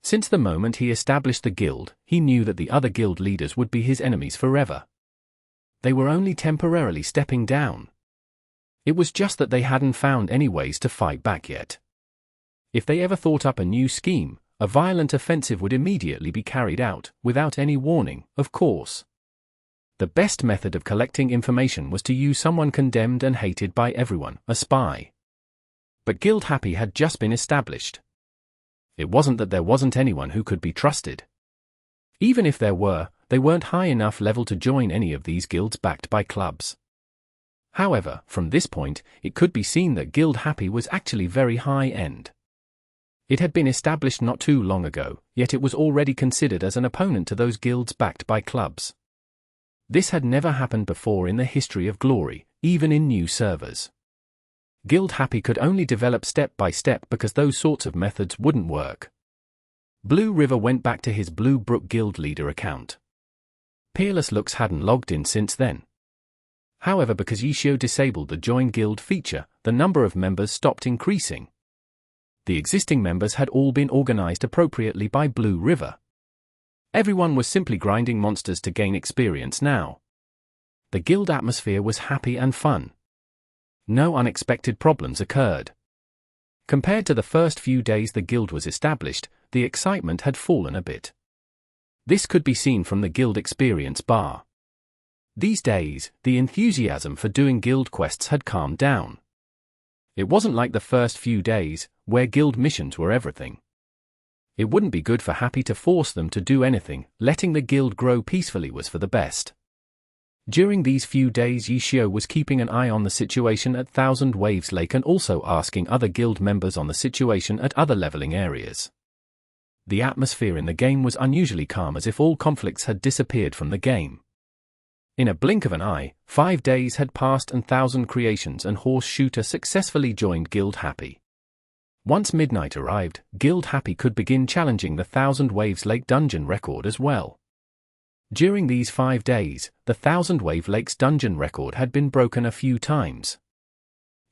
Since the moment he established the guild, he knew that the other guild leaders would be his enemies forever. They were only temporarily stepping down. It was just that they hadn't found any ways to fight back yet. If they ever thought up a new scheme, a violent offensive would immediately be carried out, without any warning, of course. The best method of collecting information was to use someone condemned and hated by everyone, a spy. But Guild Happy had just been established. It wasn't that there wasn't anyone who could be trusted. Even if there were, they weren't high enough level to join any of these guilds backed by clubs. However, from this point, it could be seen that Guild Happy was actually very high-end. It had been established not too long ago, yet it was already considered as an opponent to those guilds backed by clubs. This had never happened before in the history of Glory, even in new servers. Guild Happy could only develop step by step because those sorts of methods wouldn't work. Blue River went back to his Blue Brook Guild leader account. Peerless Looks hadn't logged in since then. However, because Ye Qiu disabled the Join Guild feature, the number of members stopped increasing. The existing members had all been organized appropriately by Blue River. Everyone was simply grinding monsters to gain experience now. The guild atmosphere was happy and fun. No unexpected problems occurred. Compared to the first few days the guild was established, the excitement had fallen a bit. This could be seen from the guild experience bar. These days, the enthusiasm for doing guild quests had calmed down. It wasn't like the first few days, where guild missions were everything. It wouldn't be good for Happy to force them to do anything. Letting the guild grow peacefully was for the best. During these few days Ye Qiu was keeping an eye on the situation at Thousand Waves Lake and also asking other guild members on the situation at other leveling areas. The atmosphere in the game was unusually calm, as if all conflicts had disappeared from the game. In a blink of an eye, 5 days had passed and Thousand Creations and Horse Shooter successfully joined Guild Happy. Once midnight arrived, Guild Happy could begin challenging the Thousand Waves Lake dungeon record as well. During these 5 days, the Thousand Wave Lake's dungeon record had been broken a few times.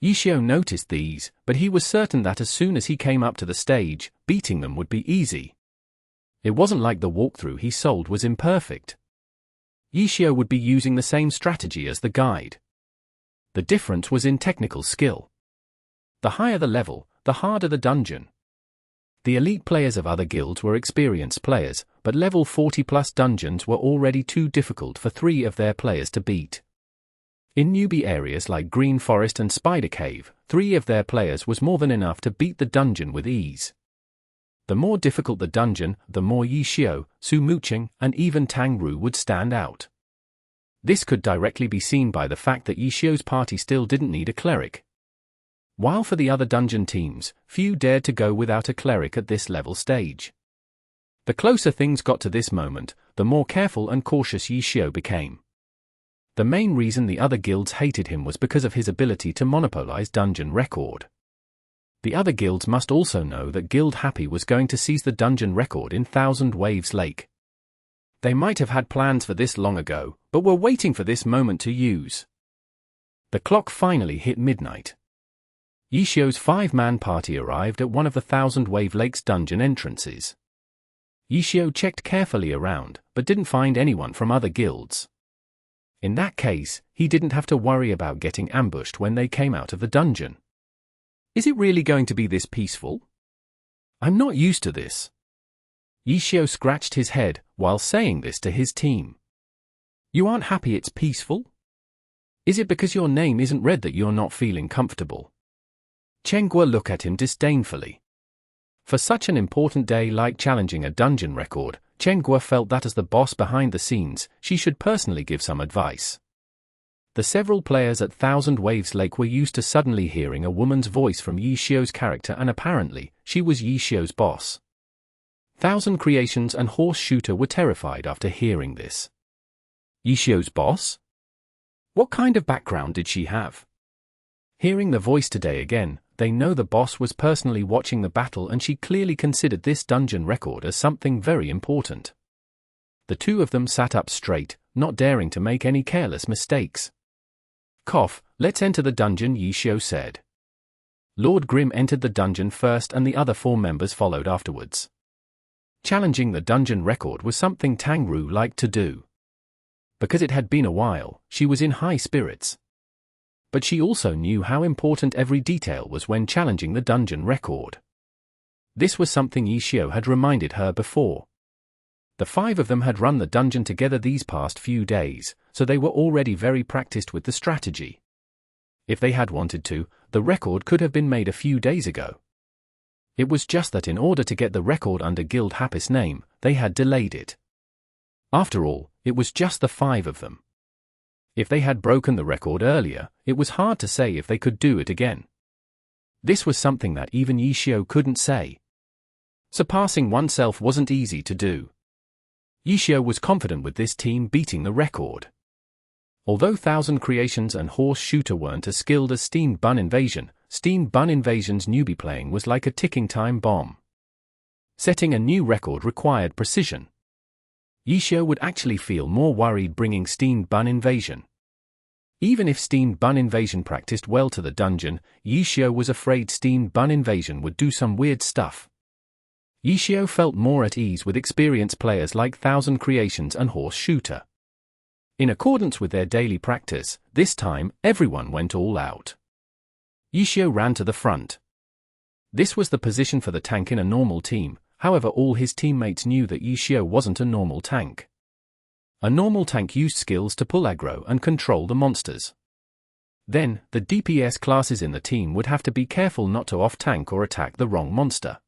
Ye Qiu noticed these, but he was certain that as soon as he came up to the stage, beating them would be easy. It wasn't like the walkthrough he sold was imperfect. Ye Qiu would be using the same strategy as the guide. The difference was in technical skill. The higher the level, the harder the dungeon. The elite players of other guilds were experienced players, but level 40+ dungeons were already too difficult for 3 of their players to beat. In newbie areas like Green Forest and Spider Cave, 3 of their players was more than enough to beat the dungeon with ease. The more difficult the dungeon, the more Ye Qiu, Su Muqing, and even Tang Ru would stand out. This could directly be seen by the fact that Ye Qiu's party still didn't need a cleric. While for the other dungeon teams, few dared to go without a cleric at this level stage. The closer things got to this moment, the more careful and cautious Ye Qiu became. The main reason the other guilds hated him was because of his ability to monopolize dungeon record. The other guilds must also know that Guild Happy was going to seize the dungeon record in Thousand Waves Lake. They might have had plans for this long ago, but were waiting for this moment to use. The clock finally hit midnight. Ye Qiu's 5-man party arrived at one of the Thousand Wave Lake's dungeon entrances. Ye Qiu checked carefully around, but didn't find anyone from other guilds. In that case, he didn't have to worry about getting ambushed when they came out of the dungeon. Is it really going to be this peaceful? I'm not used to this. Ye Qiu scratched his head while saying this to his team. You aren't happy it's peaceful? Is it because your name isn't read that you're not feeling comfortable? Chen Guo looked at him disdainfully. For such an important day like challenging a dungeon record, Chen Guo felt that as the boss behind the scenes, she should personally give some advice. The several players at Thousand Waves Lake were used to suddenly hearing a woman's voice from Ye Qiu's character, and apparently, she was Ye Qiu's boss. Thousand Creations and Horse Shooter were terrified after hearing this. Ye Qiu's boss? What kind of background did she have? Hearing the voice today again, they know the boss was personally watching the battle, and she clearly considered this dungeon record as something very important. The two of them sat up straight, not daring to make any careless mistakes. Cough, let's enter the dungeon, Ye Qiu said. Lord Grim entered the dungeon first and the other 4 members followed afterwards. Challenging the dungeon record was something Tang Ru liked to do. Because it had been a while, she was in high spirits. But she also knew how important every detail was when challenging the dungeon record. This was something Ye Qiu had reminded her before. The 5 of them had run the dungeon together these past few days, so they were already very practiced with the strategy. If they had wanted to, the record could have been made a few days ago. It was just that in order to get the record under Guild Happy's name, they had delayed it. After all, it was just the 5 of them. If they had broken the record earlier, it was hard to say if they could do it again. This was something that even Ye Qiu couldn't say. Surpassing oneself wasn't easy to do. Ye Qiu was confident with this team beating the record. Although Thousand Creations and Horse Shooter weren't as skilled as Steamed Bun Invasion, Steamed Bun Invasion's newbie playing was like a ticking time bomb. Setting a new record required precision. Ye Qiu would actually feel more worried bringing Steamed Bun Invasion. Even if Steamed Bun Invasion practiced well to the dungeon, Ye Qiu was afraid Steamed Bun Invasion would do some weird stuff. Ye Qiu felt more at ease with experienced players like Thousand Creations and Horse Shooter. In accordance with their daily practice, this time, everyone went all out. Ye Qiu ran to the front. This was the position for the tank in a normal team, however all his teammates knew that Ye Qiu wasn't a normal tank. A normal tank used skills to pull aggro and control the monsters. Then, the DPS classes in the team would have to be careful not to off-tank or attack the wrong monster.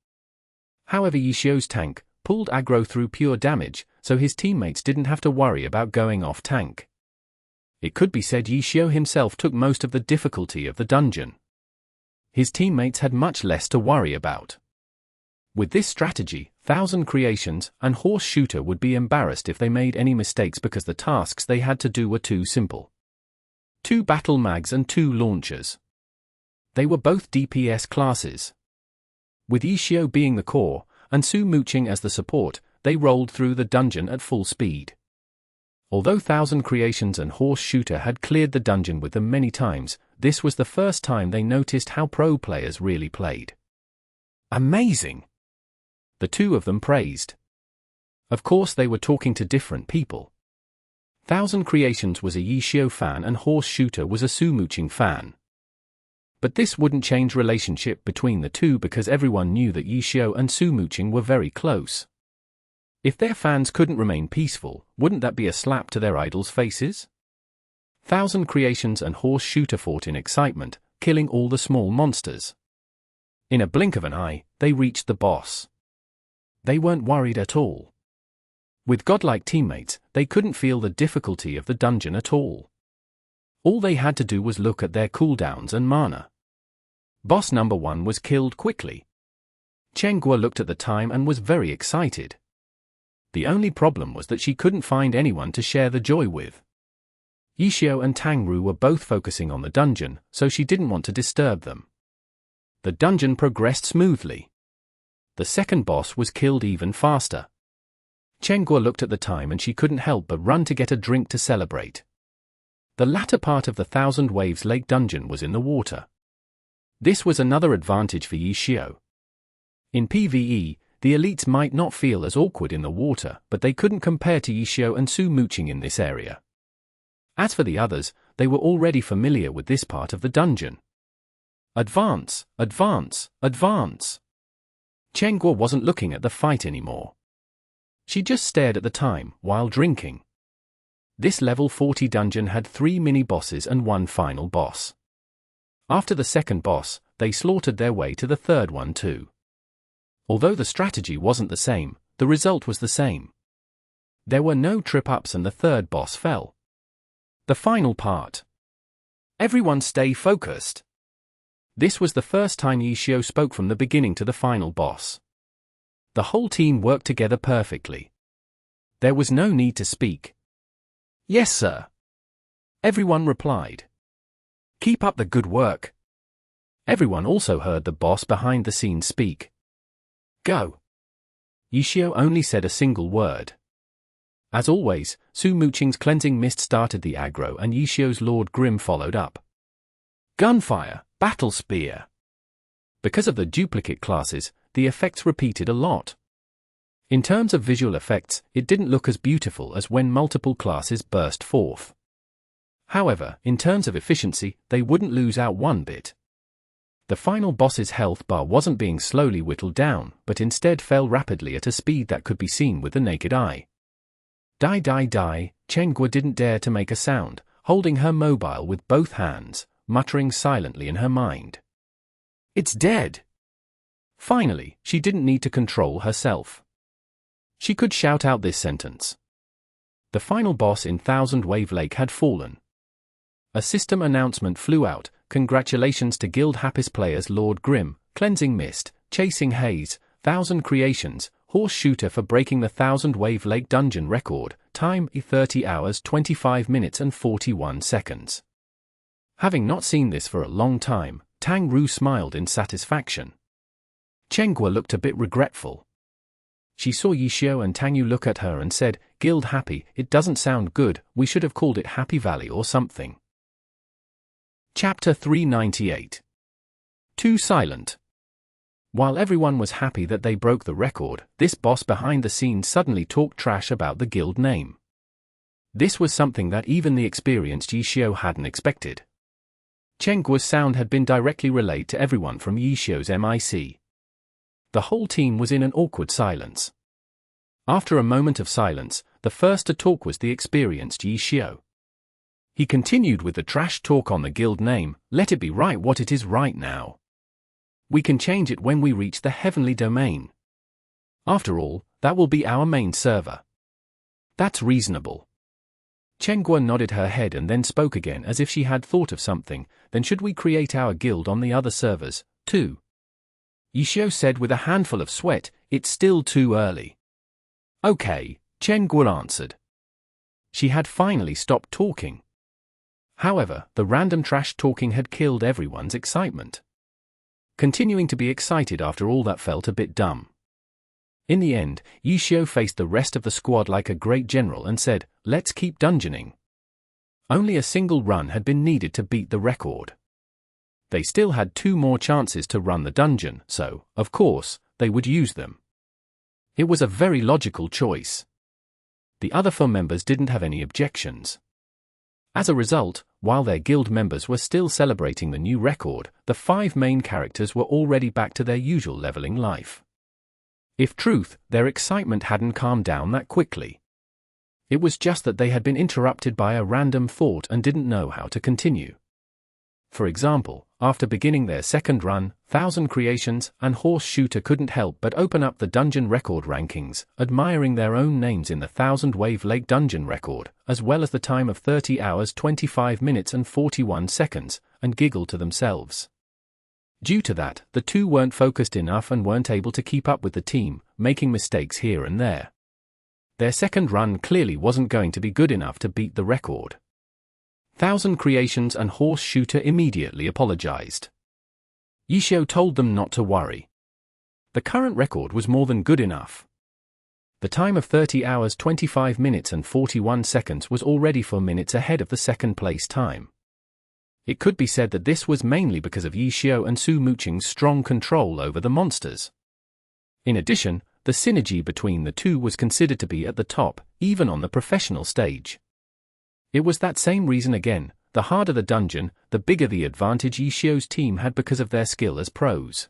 However, Ye Qiu's tank pulled aggro through pure damage, so his teammates didn't have to worry about going off-tank. It could be said Ye Qiu himself took most of the difficulty of the dungeon. His teammates had much less to worry about. With this strategy, Thousand Creations and Horse Shooter would be embarrassed if they made any mistakes because the tasks they had to do were too simple. 2 battle mags and 2 launchers. They were both DPS classes. With Ye Qiu being the core, and Su Mooching as the support, they rolled through the dungeon at full speed. Although Thousand Creations and Horse Shooter had cleared the dungeon with them many times, this was the first time they noticed how pro players really played. Amazing! The 2 of them praised. Of course they were talking to different people. Thousand Creations was a Ye Qiu fan and Horse Shooter was a Su Mooching fan. But this wouldn't change relationship between the 2 because everyone knew that Ye Qiu and Su Mooching were very close. If their fans couldn't remain peaceful, wouldn't that be a slap to their idols' faces? Thousand Creations and Horse Shooter fought in excitement, killing all the small monsters. In a blink of an eye, they reached the boss. They weren't worried at all. With godlike teammates, they couldn't feel the difficulty of the dungeon at all. All they had to do was look at their cooldowns and mana. Boss number 1 was killed quickly. Chen Guo looked at the time and was very excited. The only problem was that she couldn't find anyone to share the joy with. Ye Qiu and Tang Ru were both focusing on the dungeon, so she didn't want to disturb them. The dungeon progressed smoothly. The second boss was killed even faster. Chen Guo looked at the time and she couldn't help but run to get a drink to celebrate. The latter part of the Thousand Waves Lake dungeon was in the water. This was another advantage for Ye Qiu. In PvE, the elites might not feel as awkward in the water, but they couldn't compare to Ye Qiu and Su Mooching in this area. As for the others, they were already familiar with this part of the dungeon. Advance, advance, advance. Chen Guo wasn't looking at the fight anymore. She just stared at the time, while drinking. This level 40 dungeon had 3 mini-bosses and 1 final boss. After the second boss, they slaughtered their way to the third one too. Although the strategy wasn't the same, the result was the same. There were no trip-ups and the third boss fell. The final part. Everyone stay focused. This was the first time Ye Qiu spoke from the beginning to the final boss. The whole team worked together perfectly. There was no need to speak. Yes, sir. Everyone replied. Keep up the good work. Everyone also heard the boss behind the scenes speak. Go. Ye Qiu only said a single word. As always, Su Mooching's cleansing mist started the aggro and Ye Qiu's Lord Grim followed up. Gunfire, battle spear. Because of the duplicate classes, the effects repeated a lot. In terms of visual effects, it didn't look as beautiful as when multiple classes burst forth. However, in terms of efficiency, they wouldn't lose out one bit. The final boss's health bar wasn't being slowly whittled down, but instead fell rapidly at a speed that could be seen with the naked eye. Die die die, Chenghua didn't dare to make a sound, holding her mobile with both hands, muttering silently in her mind. It's dead! Finally, she didn't need to control herself. She could shout out this sentence. The final boss in Thousand Wave Lake had fallen. A system announcement flew out. Congratulations to Guild Happis players Lord Grim, Cleansing Mist, Chasing Haze, Thousand Creations, Horse Shooter for breaking the Thousand Wave Lake dungeon record, time 30 hours 25 minutes and 41 seconds. Having not seen this for a long time, Tang Ru smiled in satisfaction. Chenghua looked a bit regretful. She saw Ye Qiu and Tang Yu look at her and said, Guild Happy, it doesn't sound good, we should have called it Happy Valley or something. Chapter 398. Too silent. While everyone was happy that they broke the record, this boss behind the scenes suddenly talked trash about the guild name. This was something that even the experienced Ye Qiu hadn't expected. Chenghua's sound had been directly relayed to everyone from Ye Qiu's MIC. The whole team was in an awkward silence. After a moment of silence, the first to talk was the experienced Ye Qiu. He continued with the trash talk on the guild name. Let it be right what it is right now. We can change it when we reach the heavenly domain. After all, that will be our main server. That's reasonable. Chenghua nodded her head and then spoke again as if she had thought of something. Then should we create our guild on the other servers, too? Ye Qiu said with a handful of sweat. It's still too early. Okay, Chenghua answered. She had finally stopped talking. However, the random trash talking had killed everyone's excitement. Continuing to be excited after all that felt a bit dumb. In the end, Ye Qiu faced the rest of the squad like a great general and said, let's keep dungeoning. Only a single run had been needed to beat the record. They still had 2 more chances to run the dungeon, so, of course, they would use them. It was a very logical choice. The other 4 members didn't have any objections. As a result, while their guild members were still celebrating the new record, the 5 main characters were already back to their usual leveling life. If truth, their excitement hadn't calmed down that quickly. It was just that they had been interrupted by a random thought and didn't know how to continue. For example, after beginning their second run, Thousand Creations and Horse Shooter couldn't help but open up the dungeon record rankings, admiring their own names in the Thousand Wave Lake dungeon record, as well as the time of 30 hours 25 minutes and 41 seconds, and giggle to themselves. Due to that, the 2 weren't focused enough and weren't able to keep up with the team, making mistakes here and there. Their second run clearly wasn't going to be good enough to beat the record. Thousand Creations and Horse Shooter immediately apologized. Ye Qiu told them not to worry. The current record was more than good enough. The time of 30 hours 25 minutes and 41 seconds was already 4 minutes ahead of the second place time. It could be said that this was mainly because of Ye Qiu and Su Muqing's strong control over the monsters. In addition, the synergy between the 2 was considered to be at the top, even on the professional stage. It was that same reason again, the harder the dungeon, the bigger the advantage Ye Qiu's team had because of their skill as pros.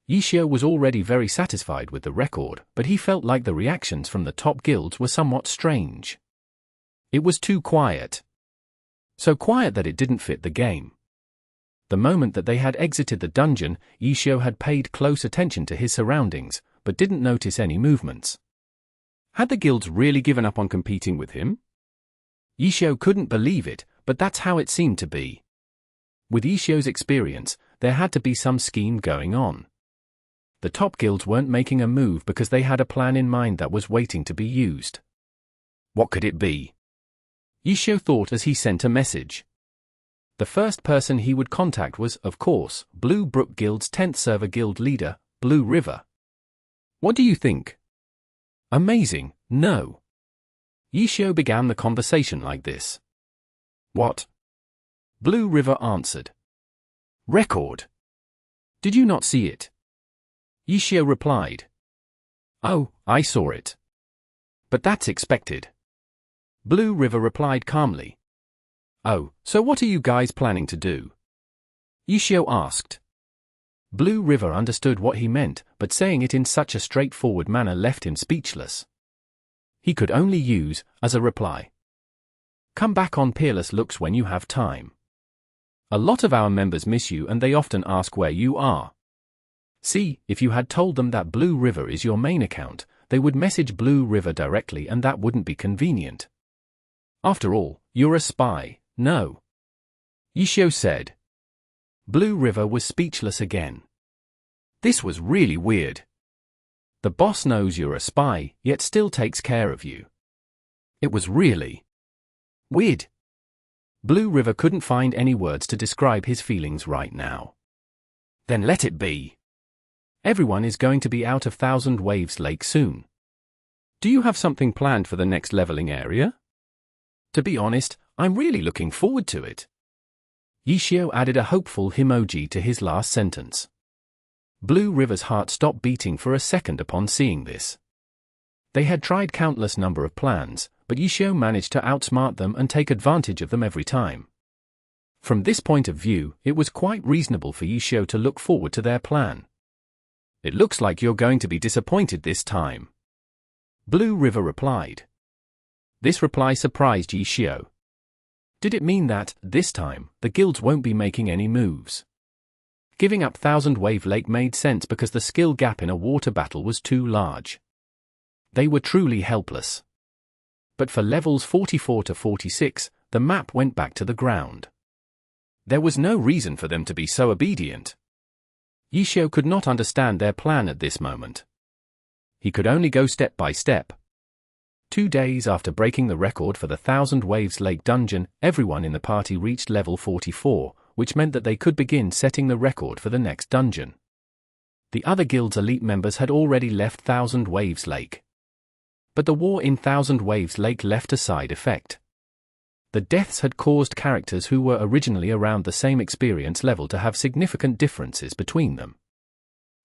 Ye Qiu was already very satisfied with the record, but he felt like the reactions from the top guilds were somewhat strange. It was too quiet. So quiet that it didn't fit the game. The moment that they had exited the dungeon, Ye Qiu had paid close attention to his surroundings, but didn't notice any movements. Had the guilds really given up on competing with him? Ye Qiu couldn't believe it, but that's how it seemed to be. With Ye Qiu's experience, there had to be some scheme going on. The top guilds weren't making a move because they had a plan in mind that was waiting to be used. What could it be? Ye Qiu thought as he sent a message. The first person he would contact was, of course, Blue Brook Guild's 10th server guild leader, Blue River. What do you think? Amazing, no? Ye Qiu began the conversation like this. What? Blue River answered. Record. Did you not see it? Ye Qiu replied. Oh, I saw it. But that's expected. Blue River replied calmly. Oh, so what are you guys planning to do? Ye Qiu asked. Blue River understood what he meant, but saying it in such a straightforward manner left him speechless. He could only use, as a reply, come back on Peerless looks when you have time. A lot of our members miss you and they often ask where you are. See, if you had told them that Blue River is your main account, they would message Blue River directly and that wouldn't be convenient. After all, you're a spy, no? Ye Qiu said. Blue River was speechless again. This was really weird. The boss knows you're a spy, yet still takes care of you. It was really weird. Blue River couldn't find any words to describe his feelings right now. Then let it be. Everyone is going to be out of Thousand Waves Lake soon. Do you have something planned for the next leveling area? To be honest, I'm really looking forward to it. Ye Qiu added a hopeful emoji to his last sentence. Blue River's heart stopped beating for a second upon seeing this. They had tried countless number of plans, but Ye Qiu managed to outsmart them and take advantage of them every time. From this point of view, it was quite reasonable for Ye Qiu to look forward to their plan. It looks like you're going to be disappointed this time. Blue River replied. This reply surprised Ye Qiu. Did it mean that, this time, the guilds won't be making any moves? Giving up Thousand Wave Lake made sense because the skill gap in a water battle was too large. They were truly helpless. But for levels 44 to 46, the map went back to the ground. There was no reason for them to be so obedient. Ye Qiu could not understand their plan at this moment. He could only go step by step. 2 days after breaking the record for the Thousand Waves Lake dungeon, everyone in the party reached level 44, which meant that they could begin setting the record for the next dungeon. The other guild's elite members had already left Thousand Waves Lake. But the war in Thousand Waves Lake left a side effect. The deaths had caused characters who were originally around the same experience level to have significant differences between them.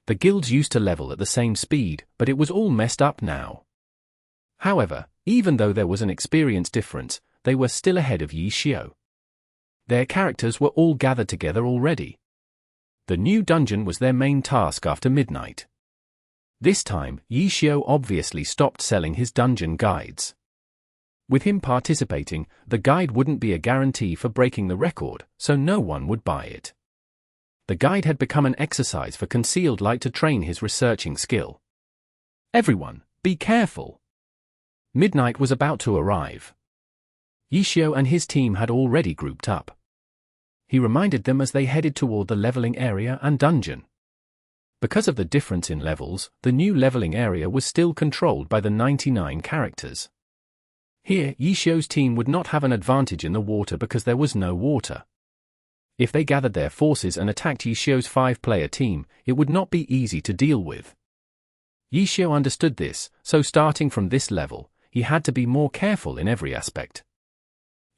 The guilds used to level at the same speed, but it was all messed up now. However, even though there was an experience difference, they were still ahead of Ye Qiu. Their characters were all gathered together already. The new dungeon was their main task after midnight. This time, Ye Qiu obviously stopped selling his dungeon guides. With him participating, the guide wouldn't be a guarantee for breaking the record, so no one would buy it. The guide had become an exercise for concealed light to train his researching skill. Everyone, be careful. Midnight was about to arrive. Ye Qiu and his team had already grouped up. He reminded them as they headed toward the leveling area and dungeon. Because of the difference in levels, the new leveling area was still controlled by the 99 characters. Here, Ye Qiu's team would not have an advantage in the water because there was no water. If they gathered their forces and attacked Ye Qiu's 5-player team, it would not be easy to deal with. Ye Qiu understood this, so starting from this level, he had to be more careful in every aspect.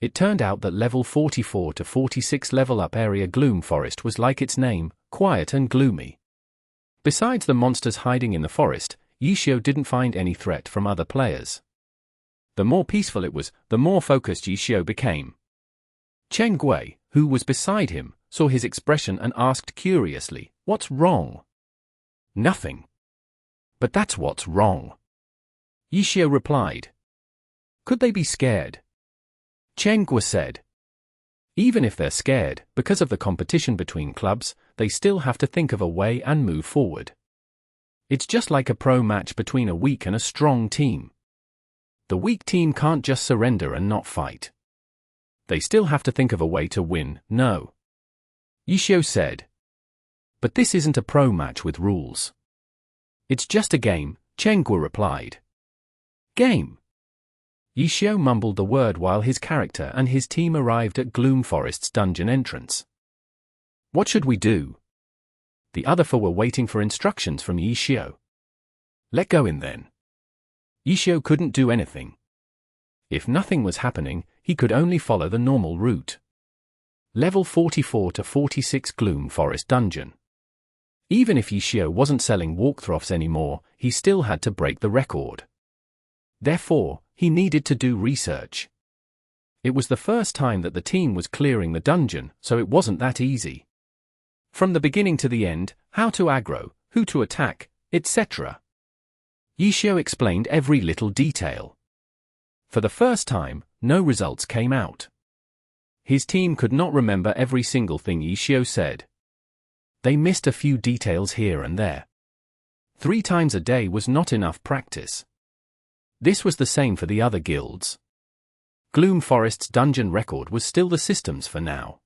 It turned out that level 44 to 46 level up area Gloom Forest was like its name, quiet and gloomy. Besides the monsters hiding in the forest, Ye Qiu didn't find any threat from other players. The more peaceful it was, the more focused Ye Qiu became. Chen Gui, who was beside him, saw his expression and asked curiously, "What's wrong?" "Nothing. But that's what's wrong." Ye Qiu replied. "Could they be scared?" Chen Gui said. "Even if they're scared, because of the competition between clubs, they still have to think of a way and move forward. It's just like a pro match between a weak and a strong team. The weak team can't just surrender and not fight. They still have to think of a way to win, no." Ye Qiu said. "But this isn't a pro match with rules." "It's just a game," Chen Gui replied. "Game?" Ye Qiu mumbled the word while his character and his team arrived at Gloom Forest's dungeon entrance. "What should we do?" The other four were waiting for instructions from Ye Qiu. "Let go in then." Ye Qiu couldn't do anything. If nothing was happening, he could only follow the normal route. Level 44 to 46 Gloom Forest Dungeon. Even if Ye Qiu wasn't selling walkthroughs anymore, he still had to break the record. Therefore, he needed to do research. It was the first time that the team was clearing the dungeon, so it wasn't that easy. From the beginning to the end, how to aggro, who to attack, etc. Ye Qiu explained every little detail. For the first time, no results came out. His team could not remember every single thing Ye Qiu said. They missed a few details here and there. 3 times a day was not enough practice. This was the same for the other guilds. Gloom Forest's dungeon record was still the system's for now.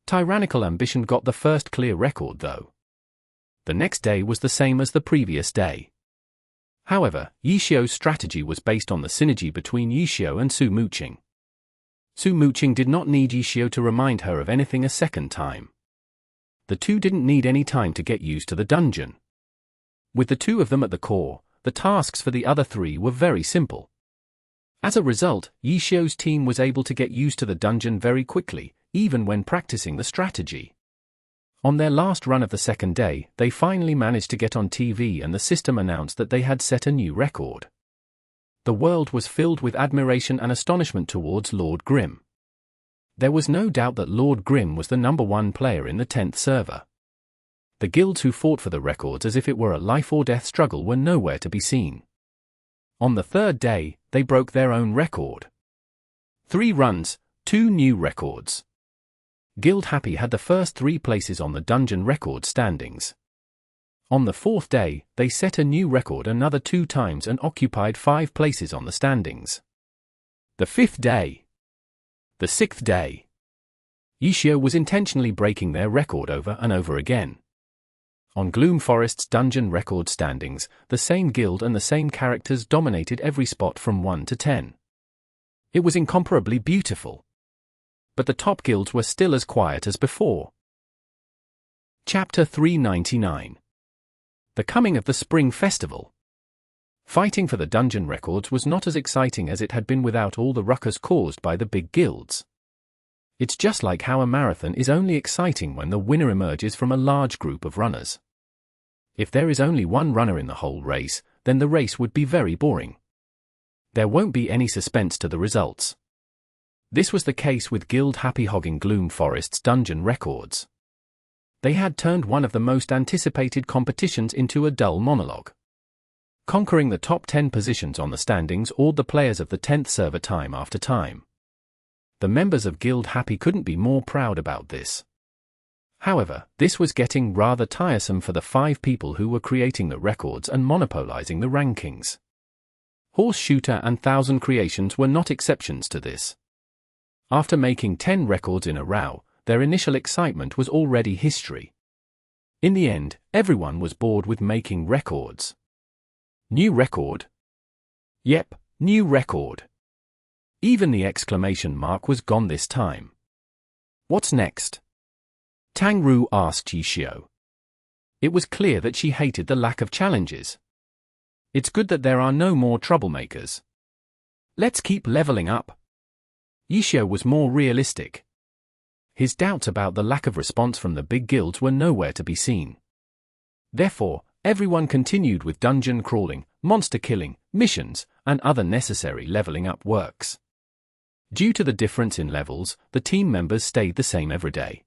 Tyrannical Ambition got the first clear record though. The next day was the same as the previous day. However, Ye Qiu's strategy was based on the synergy between Ye Qiu and Su Muqing. Su Muqing did not need Ye Qiu to remind her of anything a second time. The two didn't need any time to get used to the dungeon. With the 2 of them at the core, the tasks for the other 3 were very simple. As a result, Ye Qiu's team was able to get used to the dungeon very quickly, even when practicing the strategy. On their last run of the second day, they finally managed to get on TV and the system announced that they had set a new record. The world was filled with admiration and astonishment towards Lord Grimm. There was no doubt that Lord Grimm was the #1 player in the 10th server. The guilds who fought for the records as if it were a life-or-death struggle were nowhere to be seen. On the 3rd day, they broke their own record. 3 runs, 2 new records. Guild Happy had the first 3 places on the dungeon record standings. On the 4th day, they set a new record another 2 times and occupied 5 places on the standings. The 5th day. The 6th day. Ye Qiu was intentionally breaking their record over and over again. On Gloom Forest's dungeon record standings, the same guild and the same characters dominated every spot from 1 to 10. It was incomparably beautiful. But the top guilds were still as quiet as before. Chapter 399. The coming of the Spring Festival. Fighting for the dungeon records was not as exciting as it had been without all the ruckus caused by the big guilds. It's just like how a marathon is only exciting when the winner emerges from a large group of runners. If there is only one runner in the whole race, then the race would be very boring. There won't be any suspense to the results. This was the case with Guild Happy hogging Gloom Forest's dungeon records. They had turned one of the most anticipated competitions into a dull monologue. Conquering the top 10 positions on the standings awed the players of the 10th server time after time. The members of Guild Happy couldn't be more proud about this. However, this was getting rather tiresome for the 5 people who were creating the records and monopolizing the rankings. Horse Shooter and Thousand Creations were not exceptions to this. After making 10 records in a row, their initial excitement was already history. In the end, everyone was bored with making records. New record? Yep, new record. Even the exclamation mark was gone this time. What's next? Tang Ru asked Ye Qiu. It was clear that she hated the lack of challenges. It's good that there are no more troublemakers. Let's keep leveling up. Ye Qiu was more realistic. His doubts about the lack of response from the big guilds were nowhere to be seen. Therefore, everyone continued with dungeon crawling, monster killing, missions, and other necessary leveling up works. Due to the difference in levels, the team members stayed the same every day.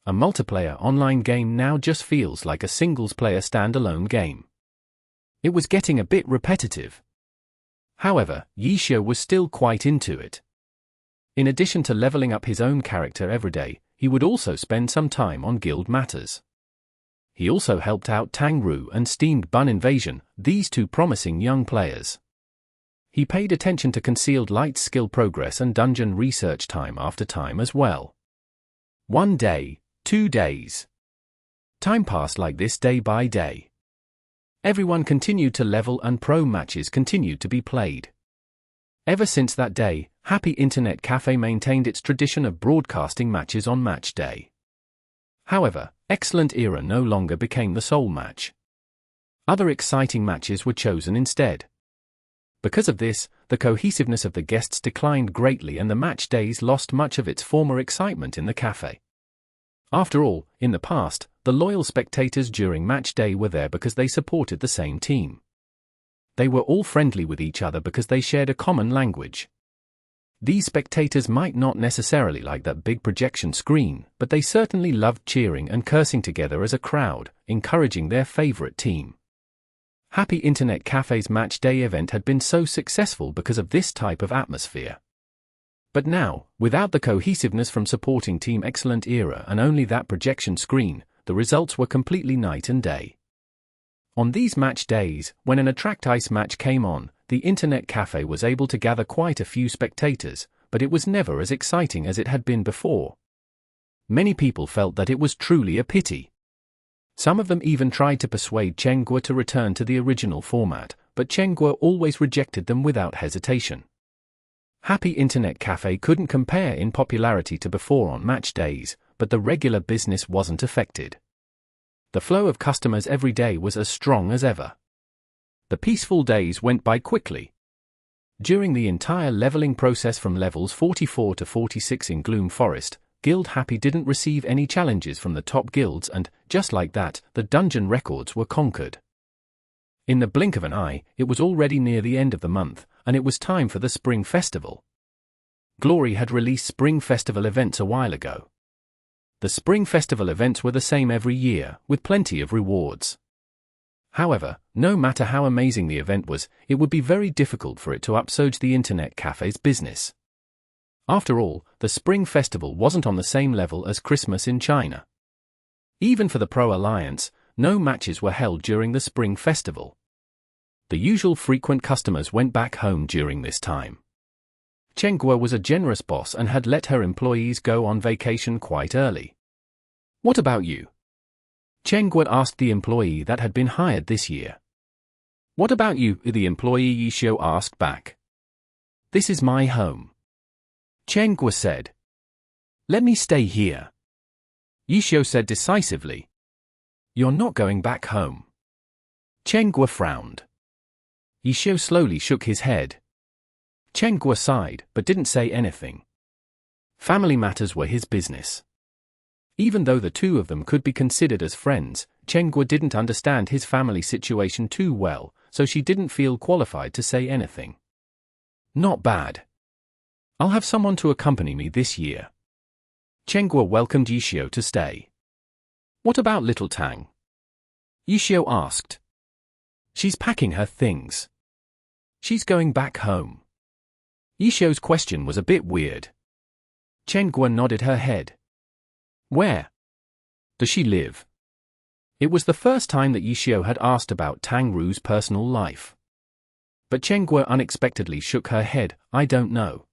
A multiplayer online game now just feels like a singles-player standalone game. It was getting a bit repetitive. However, Ye Qiu was still quite into it. In addition to leveling up his own character every day, he would also spend some time on guild matters. He also helped out Tang Ru and Steamed Bun Invasion, these 2 promising young players. He paid attention to Concealed Light's skill progress and dungeon research time after time as well. 1 day, 2 days. Time passed like this day by day. Everyone continued to level and pro matches continued to be played. Ever since that day, Happy Internet Cafe maintained its tradition of broadcasting matches on match day. However, Excellent Era no longer became the sole match. Other exciting matches were chosen instead. Because of this, the cohesiveness of the guests declined greatly and the match days lost much of its former excitement in the cafe. After all, in the past, the loyal spectators during match day were there because they supported the same team. They were all friendly with each other because they shared a common language. These spectators might not necessarily like that big projection screen, but they certainly loved cheering and cursing together as a crowd, encouraging their favorite team. Happy Internet Cafe's match day event had been so successful because of this type of atmosphere. But now, without the cohesiveness from supporting Team Excellent era and only that projection screen, the results were completely night and day. On these match days, when an Attract Ice match came on, the Internet Cafe was able to gather quite a few spectators, but it was never as exciting as it had been before. Many people felt that it was truly a pity. Some of them even tried to persuade Chen Guo to return to the original format, but Chen Guo always rejected them without hesitation. Happy Internet Cafe couldn't compare in popularity to before on match days, but the regular business wasn't affected. The flow of customers every day was as strong as ever. The peaceful days went by quickly. During the entire leveling process from levels 44 to 46 in Gloom Forest, Guild Happy didn't receive any challenges from the top guilds and, just like that, the dungeon records were conquered. In the blink of an eye, it was already near the end of the month, and it was time for the Spring Festival. Glory had released Spring Festival events a while ago. The Spring Festival events were the same every year, with plenty of rewards. However, no matter how amazing the event was, it would be very difficult for it to upsurge the Internet Cafe's business. After all, the Spring Festival wasn't on the same level as Christmas in China. Even for the Pro Alliance, no matches were held during the Spring Festival. The usual frequent customers went back home during this time. Chen Guo was a generous boss and had let her employees go on vacation quite early. "What about you?" Chen Guo asked the employee that had been hired this year. "What about you?" the employee Ye Qiu asked back. "This is my home." Chen Guo said. "Let me stay here." Ye Qiu said decisively. "You're not going back home." Chen Guo frowned. Ye Qiu slowly shook his head. Chen Guo sighed, but didn't say anything. Family matters were his business. Even though the two of them could be considered as friends, Chen Guo didn't understand his family situation too well, so she didn't feel qualified to say anything. "Not bad. I'll have someone to accompany me this year." Chen Guo welcomed Ye Qiu to stay. "What about little Tang?" Ye Qiu asked. "She's packing her things. She's going back home." Ye Qiu's question was a bit weird. Chen Guo nodded her head. "Where does she live?" It was the first time that Ye Qiu had asked about Tang Ru's personal life. But Chen Guo unexpectedly shook her head. "I don't know."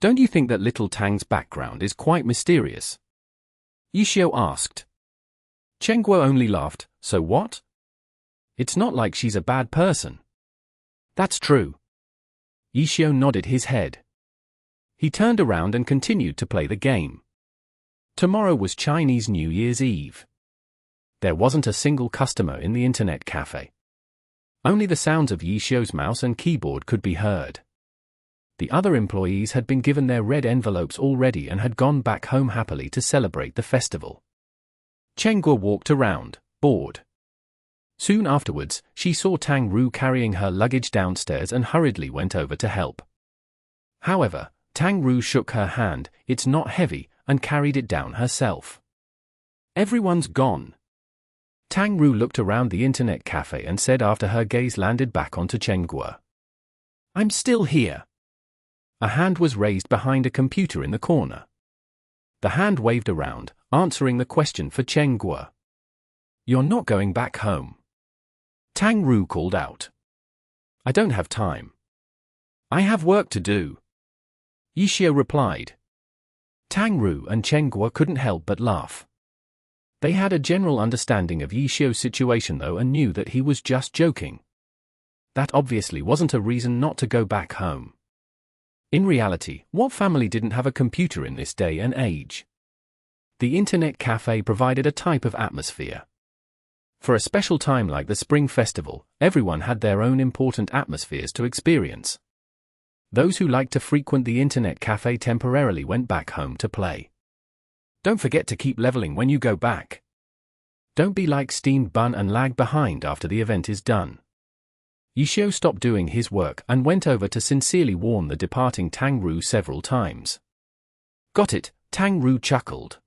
Don't you think that little Tang's background is quite mysterious?" Ye Qiu asked. Chen Guo only laughed. "So what? It's not like she's a bad person." "That's true." Ye Qiu nodded his head. He turned around and continued to play the game. Tomorrow was Chinese New Year's Eve. There wasn't a single customer in the Internet Cafe. Only the sounds of Ye Qiu's mouse and keyboard could be heard. The other employees had been given their red envelopes already and had gone back home happily to celebrate the festival. Chen Guo walked around, bored. Soon afterwards, she saw Tang Ru carrying her luggage downstairs and hurriedly went over to help. However, Tang Ru shook her hand, "It's not heavy," and carried it down herself. "Everyone's gone." Tang Ru looked around the Internet Cafe and said after her gaze landed back onto Chen Guo, "I'm still here." A hand was raised behind a computer in the corner. The hand waved around, answering the question for Chen Guo. "You're not going back home?" Tang Ru called out. "I don't have time. I have work to do." Ye Qiu replied. Tang Ru and Chen Guo couldn't help but laugh. They had a general understanding of Ye Qiu's situation though and knew that he was just joking. That obviously wasn't a reason not to go back home. In reality, what family didn't have a computer in this day and age? The Internet Cafe provided a type of atmosphere. For a special time like the Spring Festival, everyone had their own important atmospheres to experience. Those who liked to frequent the Internet Cafe temporarily went back home to play. Don't forget to keep leveling when you go back. Don't be like steamed bun and lag behind after the event is done. Ye Qiu stopped doing his work and went over to sincerely warn the departing Tang Ru several times. Got it, Tang Ru chuckled.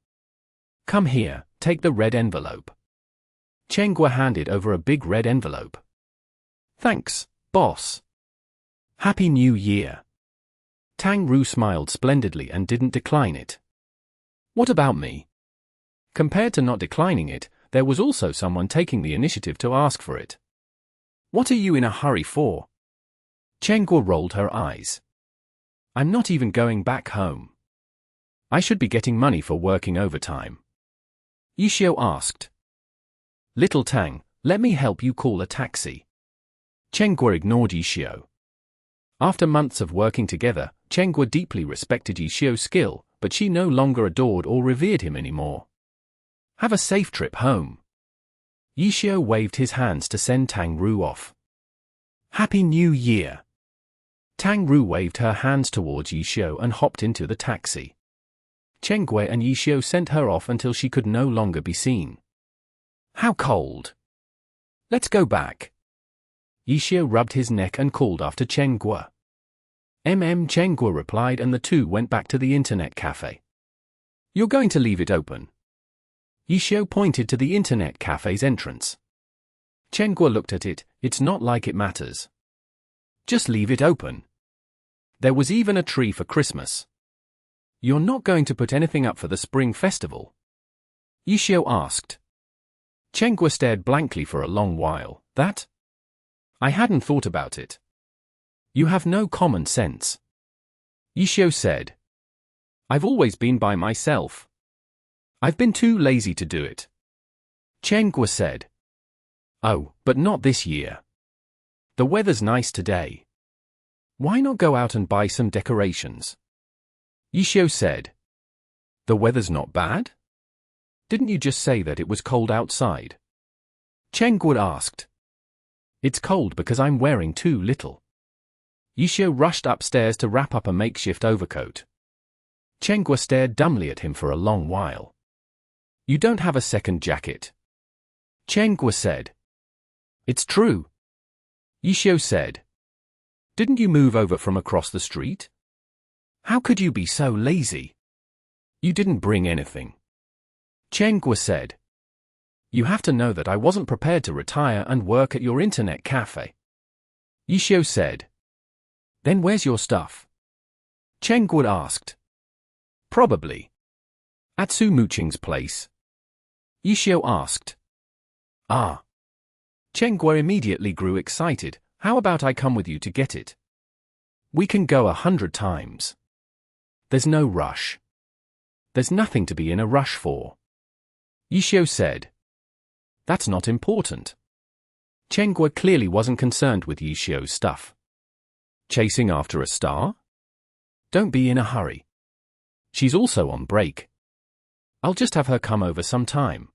Come here, take the red envelope. Chen Guo handed over a big red envelope. Thanks, boss. Happy New Year. Tang Ru smiled splendidly and didn't decline it. What about me? Compared to not declining it, there was also someone taking the initiative to ask for it. What are you in a hurry for? Chen Guo rolled her eyes. I'm not even going back home. I should be getting money for working overtime. Ye Qiu asked. Little Tang, let me help you call a taxi. Chen Guo ignored Ye Qiu. After months of working together, Chen Guo deeply respected Ye Qiu's skill, but she no longer adored or revered him anymore. Have a safe trip home. Ye Qiu waved his hands to send Tang Ru off. Happy New Year. Tang Ru waved her hands towards Ye Qiu and hopped into the taxi. Chen Guo and Ye Qiu sent her off until she could no longer be seen. How cold. Let's go back. Ye Qiu rubbed his neck and called after Chen Guo. Chen Guo replied, and the two went back to the internet cafe. You're going to leave it open? Ye Qiu pointed to the internet cafe's entrance. Chen Guo looked at it. It's not like it matters. Just leave it open. There was even a tree for Christmas. You're not going to put anything up for the Spring Festival? Ye Qiu asked. Chen Guo stared blankly for a long while. That? I hadn't thought about it. You have no common sense. Ye Qiu said. I've always been by myself. I've been too lazy to do it. Chen Guo said. Oh, but not this year. The weather's nice today. Why not go out and buy some decorations? Ye Qiu said. The weather's not bad? Didn't you just say that it was cold outside? Chen Guo asked. It's cold because I'm wearing too little. Ye Qiu rushed upstairs to wrap up a makeshift overcoat. Chen Guo stared dumbly at him for a long while. You don't have a second jacket. Chen Guo said. It's true. Ye Qiu said. Didn't you move over from across the street? How could you be so lazy? You didn't bring anything. Chen Guo said. You have to know that I wasn't prepared to retire and work at your internet cafe. Ye Qiu said. Then where's your stuff? Chen Guo asked. Probably. At Su Muqing's place. Ye Qiu asked. Ah. Chen Guo immediately grew excited. How about I come with you to get it? We can go 100 times. There's no rush. There's nothing to be in a rush for. Ye Qiu said. That's not important. Chen Guo clearly wasn't concerned with Ye Qiu's stuff. Chasing after a star? Don't be in a hurry. She's also on break. I'll just have her come over sometime.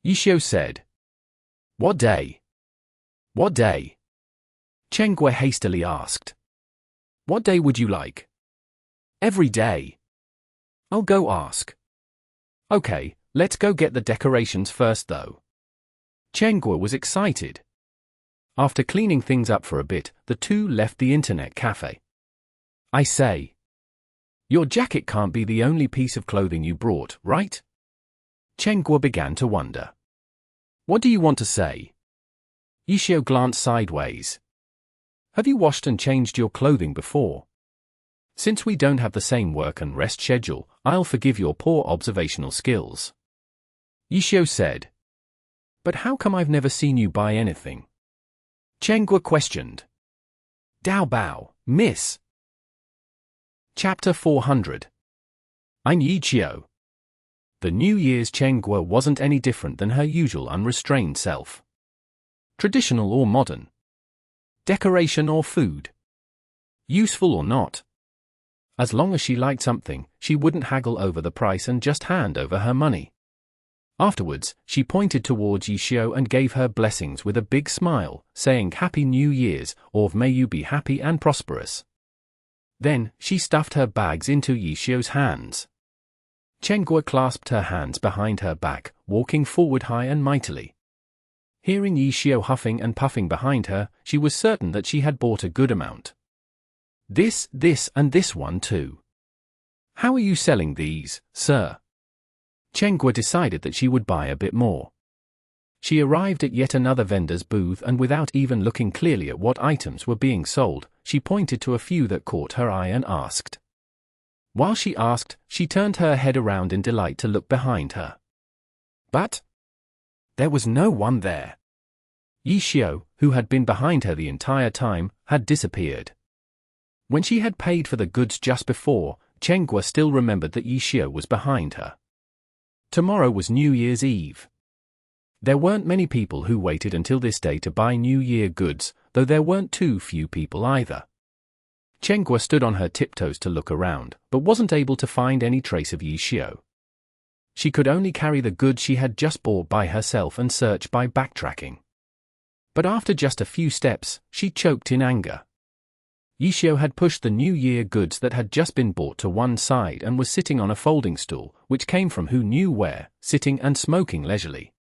Ye Qiu said. What day? What day? Chen Guo hastily asked. What day would you like? Every day. I'll go ask. Okay, let's go get the decorations first though. Chen Guo was excited. After cleaning things up for a bit, the two left the internet cafe. I say. Your jacket can't be the only piece of clothing you brought, right? Chen Guo began to wonder. What do you want to say? Ye Qiu glanced sideways. Have you washed and changed your clothing before? Since we don't have the same work and rest schedule, I'll forgive your poor observational skills. Ye Qiu said. But how come I've never seen you buy anything? Chen Guo questioned. Dao Bao, miss. Chapter 400. I'm Ye Qiu. The New Year's Chen Guo wasn't any different than her usual unrestrained self. Traditional or modern? Decoration or food? Useful or not? As long as she liked something, she wouldn't haggle over the price and just hand over her money. Afterwards, she pointed towards Ye Qiu and gave her blessings with a big smile, saying Happy New Year's, or may you be happy and prosperous. Then, she stuffed her bags into Ye Qiu's hands. Guo clasped her hands behind her back, walking forward high and mightily. Hearing Ye Qiu huffing and puffing behind her, she was certain that she had bought a good amount. This, and this one too. How are you selling these, sir? Guo decided that she would buy a bit more. She arrived at yet another vendor's booth and without even looking clearly at what items were being sold, she pointed to a few that caught her eye and asked. While she asked, she turned her head around in delight to look behind her. But there was no one there. Ye Qiu, who had been behind her the entire time, had disappeared. When she had paid for the goods just before, Guo still remembered that Ye Qiu was behind her. Tomorrow was New Year's Eve. There weren't many people who waited until this day to buy New Year goods, though there weren't too few people either. Guo stood on her tiptoes to look around, but wasn't able to find any trace of Ye Qiu. She could only carry the goods she had just bought by herself and search by backtracking. But after just a few steps, she choked in anger. Ye Qiu had pushed the New Year goods that had just been bought to one side and was sitting on a folding stool, which came from who knew where, sitting and smoking leisurely.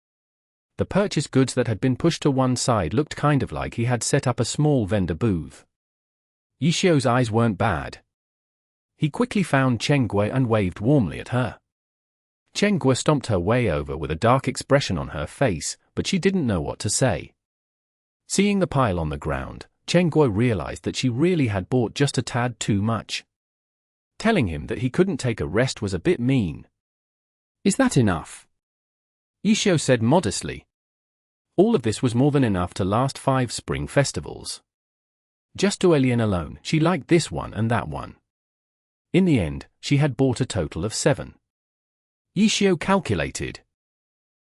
The purchased goods that had been pushed to one side looked kind of like he had set up a small vendor booth. Ye Qiu's eyes weren't bad. He quickly found Guo and waved warmly at her. Guo stomped her way over with a dark expression on her face, but she didn't know what to say. Seeing the pile on the ground, Guo realized that she really had bought just a tad too much. Telling him that he couldn't take a rest was a bit mean. Is that enough? Ye Qiu said modestly. All of this was more than enough to last 5 spring festivals. Just to Alien alone, she liked this one and that one. In the end, she had bought a total of 7. Ye Qiu calculated.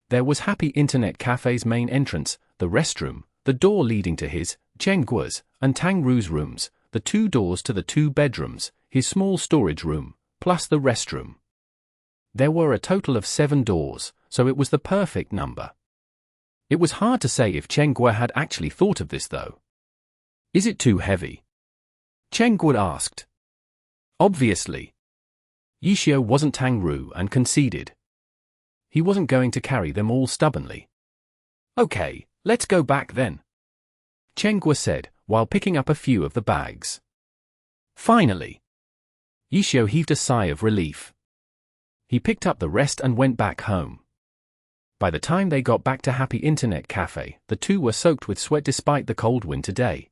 There was Happy Internet Cafe's main entrance, the restroom, the door leading to his, Guo's, and Tang Ru's rooms, the 2 doors to the 2 bedrooms, his small storage room, plus the restroom. There were a total of 7 doors, so it was the perfect number. It was hard to say if Guo had actually thought of this though. Is it too heavy? Guo asked. Obviously. Ye Qiu wasn't Tang Ru and conceded. He wasn't going to carry them all stubbornly. Okay, let's go back then, Guo said, while picking up a few of the bags. Finally. Ye Qiu heaved a sigh of relief. He picked up the rest and went back home. By the time they got back to Happy Internet Cafe, the two were soaked with sweat despite the cold winter day.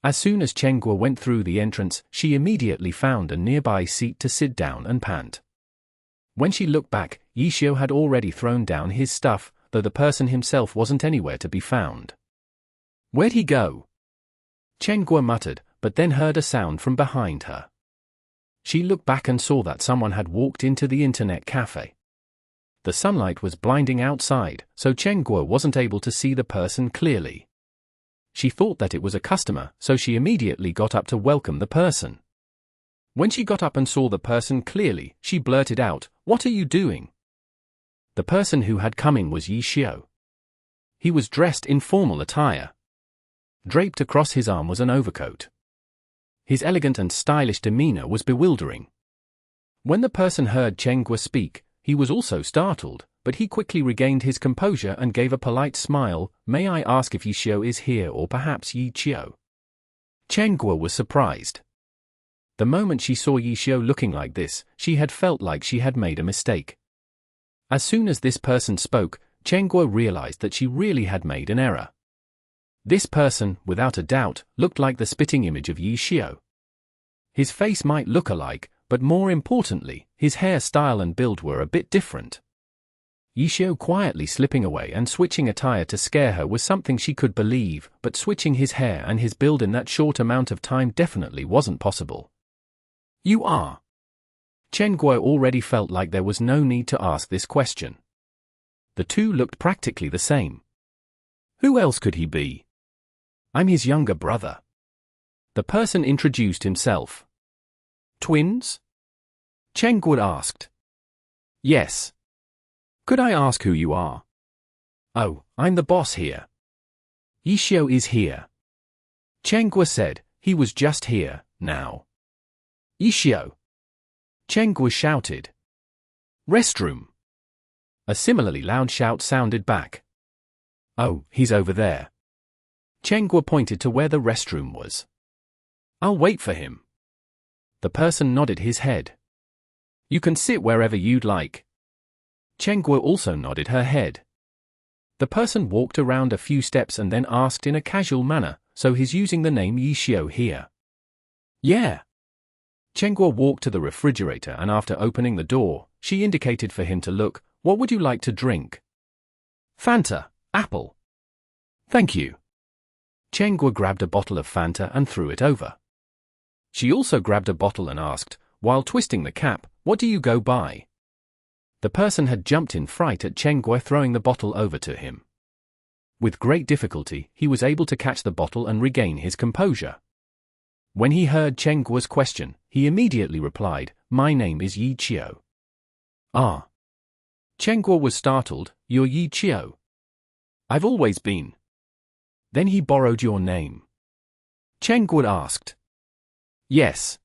As soon as Guo went through the entrance, she immediately found a nearby seat to sit down and pant. When she looked back, Ye Qiu had already thrown down his stuff, though the person himself wasn't anywhere to be found. Where'd he go? Guo muttered, but then heard a sound from behind her. She looked back and saw that someone had walked into the internet cafe. The sunlight was blinding outside, so Guo wasn't able to see the person clearly. She thought that it was a customer, so she immediately got up to welcome the person. When she got up and saw the person clearly, she blurted out, "What are you doing?" The person who had come in was Ye Qiu. He was dressed in formal attire. Draped across his arm was an overcoat. His elegant and stylish demeanor was bewildering. When the person heard Guo speak, he was also startled, but he quickly regained his composure and gave a polite smile. "May I ask if Ye Qiu is here or perhaps Ye Qiu?" Guo was surprised. The moment she saw Ye Qiu looking like this, she had felt like she had made a mistake. As soon as this person spoke, Guo realized that she really had made an error. This person, without a doubt, looked like the spitting image of Ye Qiu. His face might look alike, but more importantly, his hairstyle and build were a bit different. Ye Qiu quietly slipping away and switching attire to scare her was something she could believe, but switching his hair and his build in that short amount of time definitely wasn't possible. "You are?" Guo already felt like there was no need to ask this question. The two looked practically the same. Who else could he be? "I'm his younger brother." The person introduced himself. "Twins?" Guo asked. "Yes." "Could I ask who you are?" "Oh, I'm the boss here." "Ye Qiu is here." Guo said. "He was just here, now." "Ye Qiu!" Guo shouted. Restroom. A similarly loud shout sounded back. Oh, he's over there. Chen Guo pointed to where the restroom was. I'll wait for him. The person nodded his head. You can sit wherever you'd like. Chen Guo also nodded her head. The person walked around a few steps and then asked in a casual manner, so he's using the name Ye Qiu here. Yeah. Chen Guo walked to the refrigerator and after opening the door, she indicated for him to look. What would you like to drink? Fanta, apple. Thank you. Chen Guo grabbed a bottle of Fanta and threw it over. She also grabbed a bottle and asked, while twisting the cap, what do you go by? The person had jumped in fright at Chen Guo throwing the bottle over to him. With great difficulty, he was able to catch the bottle and regain his composure. When he heard Chen Guo's question, he immediately replied, my name is Ye Qiu. Ah. Chen Guo was startled, you're Ye Qiu. I've always been. Then he borrowed your name. Chen Guo asked. Yes.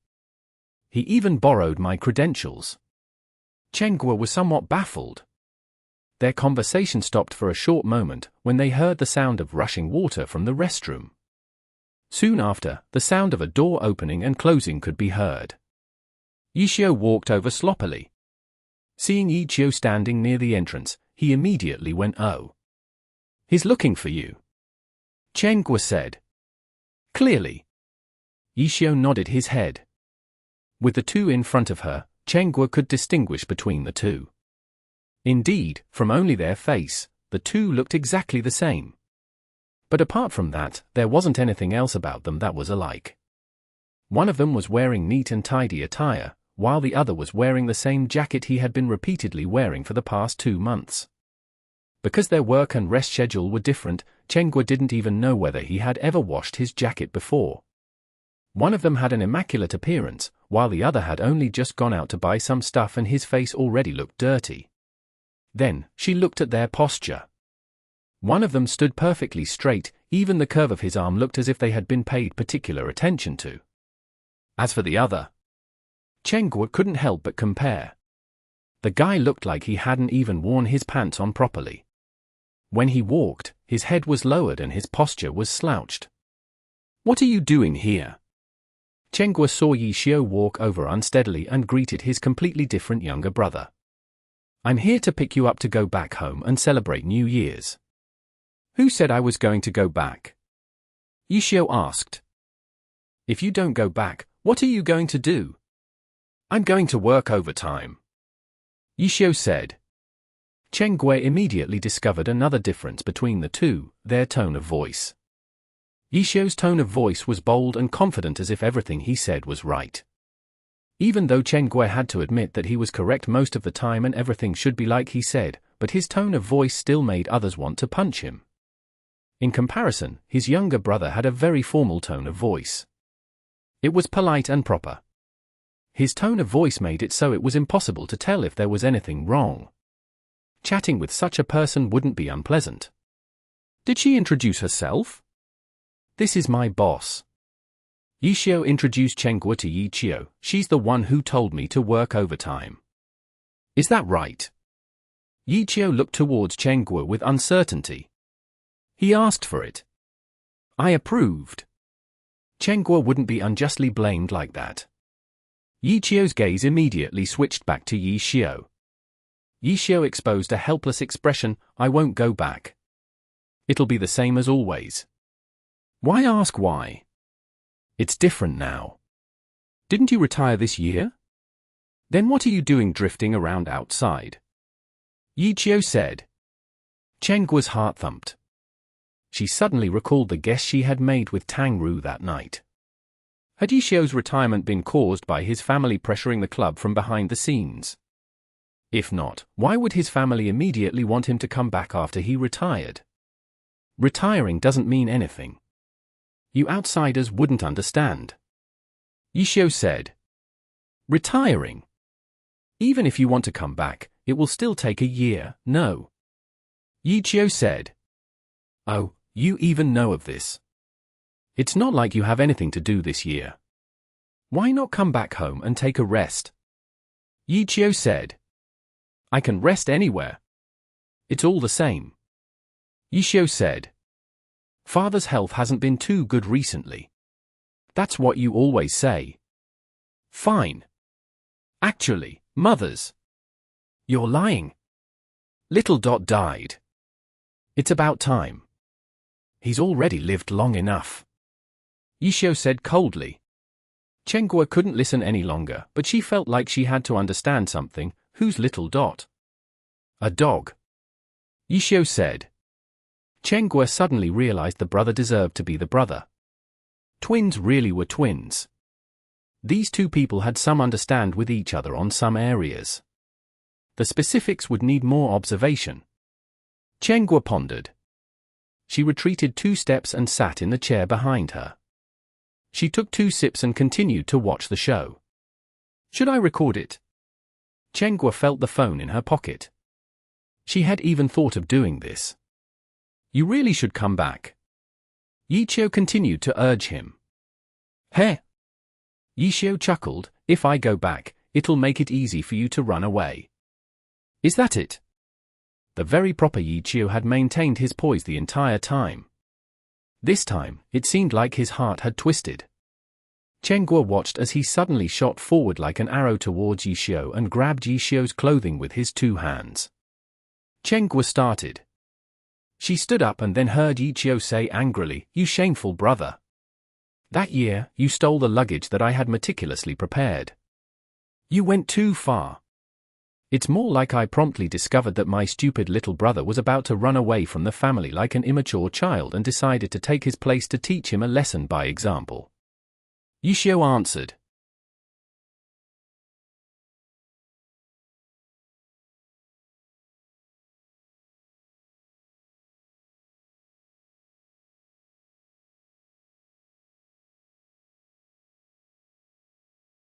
He even borrowed my credentials. Chen Guo was somewhat baffled. Their conversation stopped for a short moment when they heard the sound of rushing water from the restroom. Soon after, the sound of a door opening and closing could be heard. Ye Qiu walked over sloppily. Seeing Ye Qiu standing near the entrance, he immediately went, oh. He's looking for you. Chen Guo said. Clearly. Ye Qiu nodded his head. With the two in front of her, Chen Guo could distinguish between the two. Indeed, from only their face, the two looked exactly the same. But apart from that, there wasn't anything else about them that was alike. One of them was wearing neat and tidy attire, while the other was wearing the same jacket he had been repeatedly wearing for the past 2 months. Because their work and rest schedule were different, Chen Guo didn't even know whether he had ever washed his jacket before. One of them had an immaculate appearance, while the other had only just gone out to buy some stuff and his face already looked dirty. Then, she looked at their posture. One of them stood perfectly straight, even the curve of his arm looked as if they had been paid particular attention to. As for the other, Chen Guo couldn't help but compare. The guy looked like he hadn't even worn his pants on properly. When he walked, his head was lowered and his posture was slouched. What are you doing here? Chen Guo saw Ye Qiu walk over unsteadily and greeted his completely different younger brother. I'm here to pick you up to go back home and celebrate New Year's. Who said I was going to go back? Ye Qiu asked. If you don't go back, what are you going to do? I'm going to work overtime. Ye Qiu said. Chen Guo immediately discovered another difference between the two, their tone of voice. Ye Qiu's tone of voice was bold and confident as if everything he said was right. Even though Chen Guo had to admit that he was correct most of the time and everything should be like he said, but his tone of voice still made others want to punch him. In comparison, his younger brother had a very formal tone of voice. It was polite and proper. His tone of voice made it so it was impossible to tell if there was anything wrong. Chatting with such a person wouldn't be unpleasant. Did she introduce herself? This is my boss. Ye Qiu introduced Chen Guo to Ye Qiu. She's the one who told me to work overtime. Is that right? Ye Qiu looked towards Chen Guo with uncertainty. He asked for it. I approved. Chen Guo wouldn't be unjustly blamed like that. Ye Qiu's gaze immediately switched back to Ye Qiu. Ye Qiu exposed a helpless expression, I won't go back. It'll be the same as always. Why ask why? It's different now. Didn't you retire this year? Then what are you doing drifting around outside? Ye Qiu said. Chen Guo's heart thumped. She suddenly recalled the guess she had made with Tang Ru that night. Had Ye Qiu's retirement been caused by his family pressuring the club from behind the scenes? If not, why would his family immediately want him to come back after he retired? Retiring doesn't mean anything. You outsiders wouldn't understand. Ye Qiu said. Retiring? Even if you want to come back, it will still take a year, no. Ye Qiu said. Oh, you even know of this. It's not like you have anything to do this year. Why not come back home and take a rest? Ye Qiu said. I can rest anywhere. It's all the same. Ye Qiu said. Father's health hasn't been too good recently. That's what you always say. Fine. Actually, Mother's. You're lying. Little Dot died. It's about time. He's already lived long enough. Ye Qiu said coldly. Chenghua couldn't listen any longer, but she felt like she had to understand something. Who's Little Dot? A dog. Ye Qiu said. Chenghua suddenly realized the brother deserved to be the brother. Twins really were twins. These two people had some understand with each other on some areas. The specifics would need more observation. Chenghua pondered. She retreated 2 steps and sat in the chair behind her. She took 2 sips and continued to watch the show. Should I record it? Chenghua felt the phone in her pocket. She had even thought of doing this. You really should come back. Ye Qiu continued to urge him. Heh. Ye Qiu chuckled, if I go back, it'll make it easy for you to run away. Is that it? The very proper Ye Qiu had maintained his poise the entire time. This time, it seemed like his heart had twisted. Chenghua watched as he suddenly shot forward like an arrow towards Ye Qiu and grabbed Ye Qiu's clothing with his 2 hands. Chenghua started. She stood up and then heard Ye Qiu say angrily, You shameful brother. That year, you stole the luggage that I had meticulously prepared. You went too far. It's more like I promptly discovered that my stupid little brother was about to run away from the family like an immature child and decided to take his place to teach him a lesson by example. Ye Qiu answered.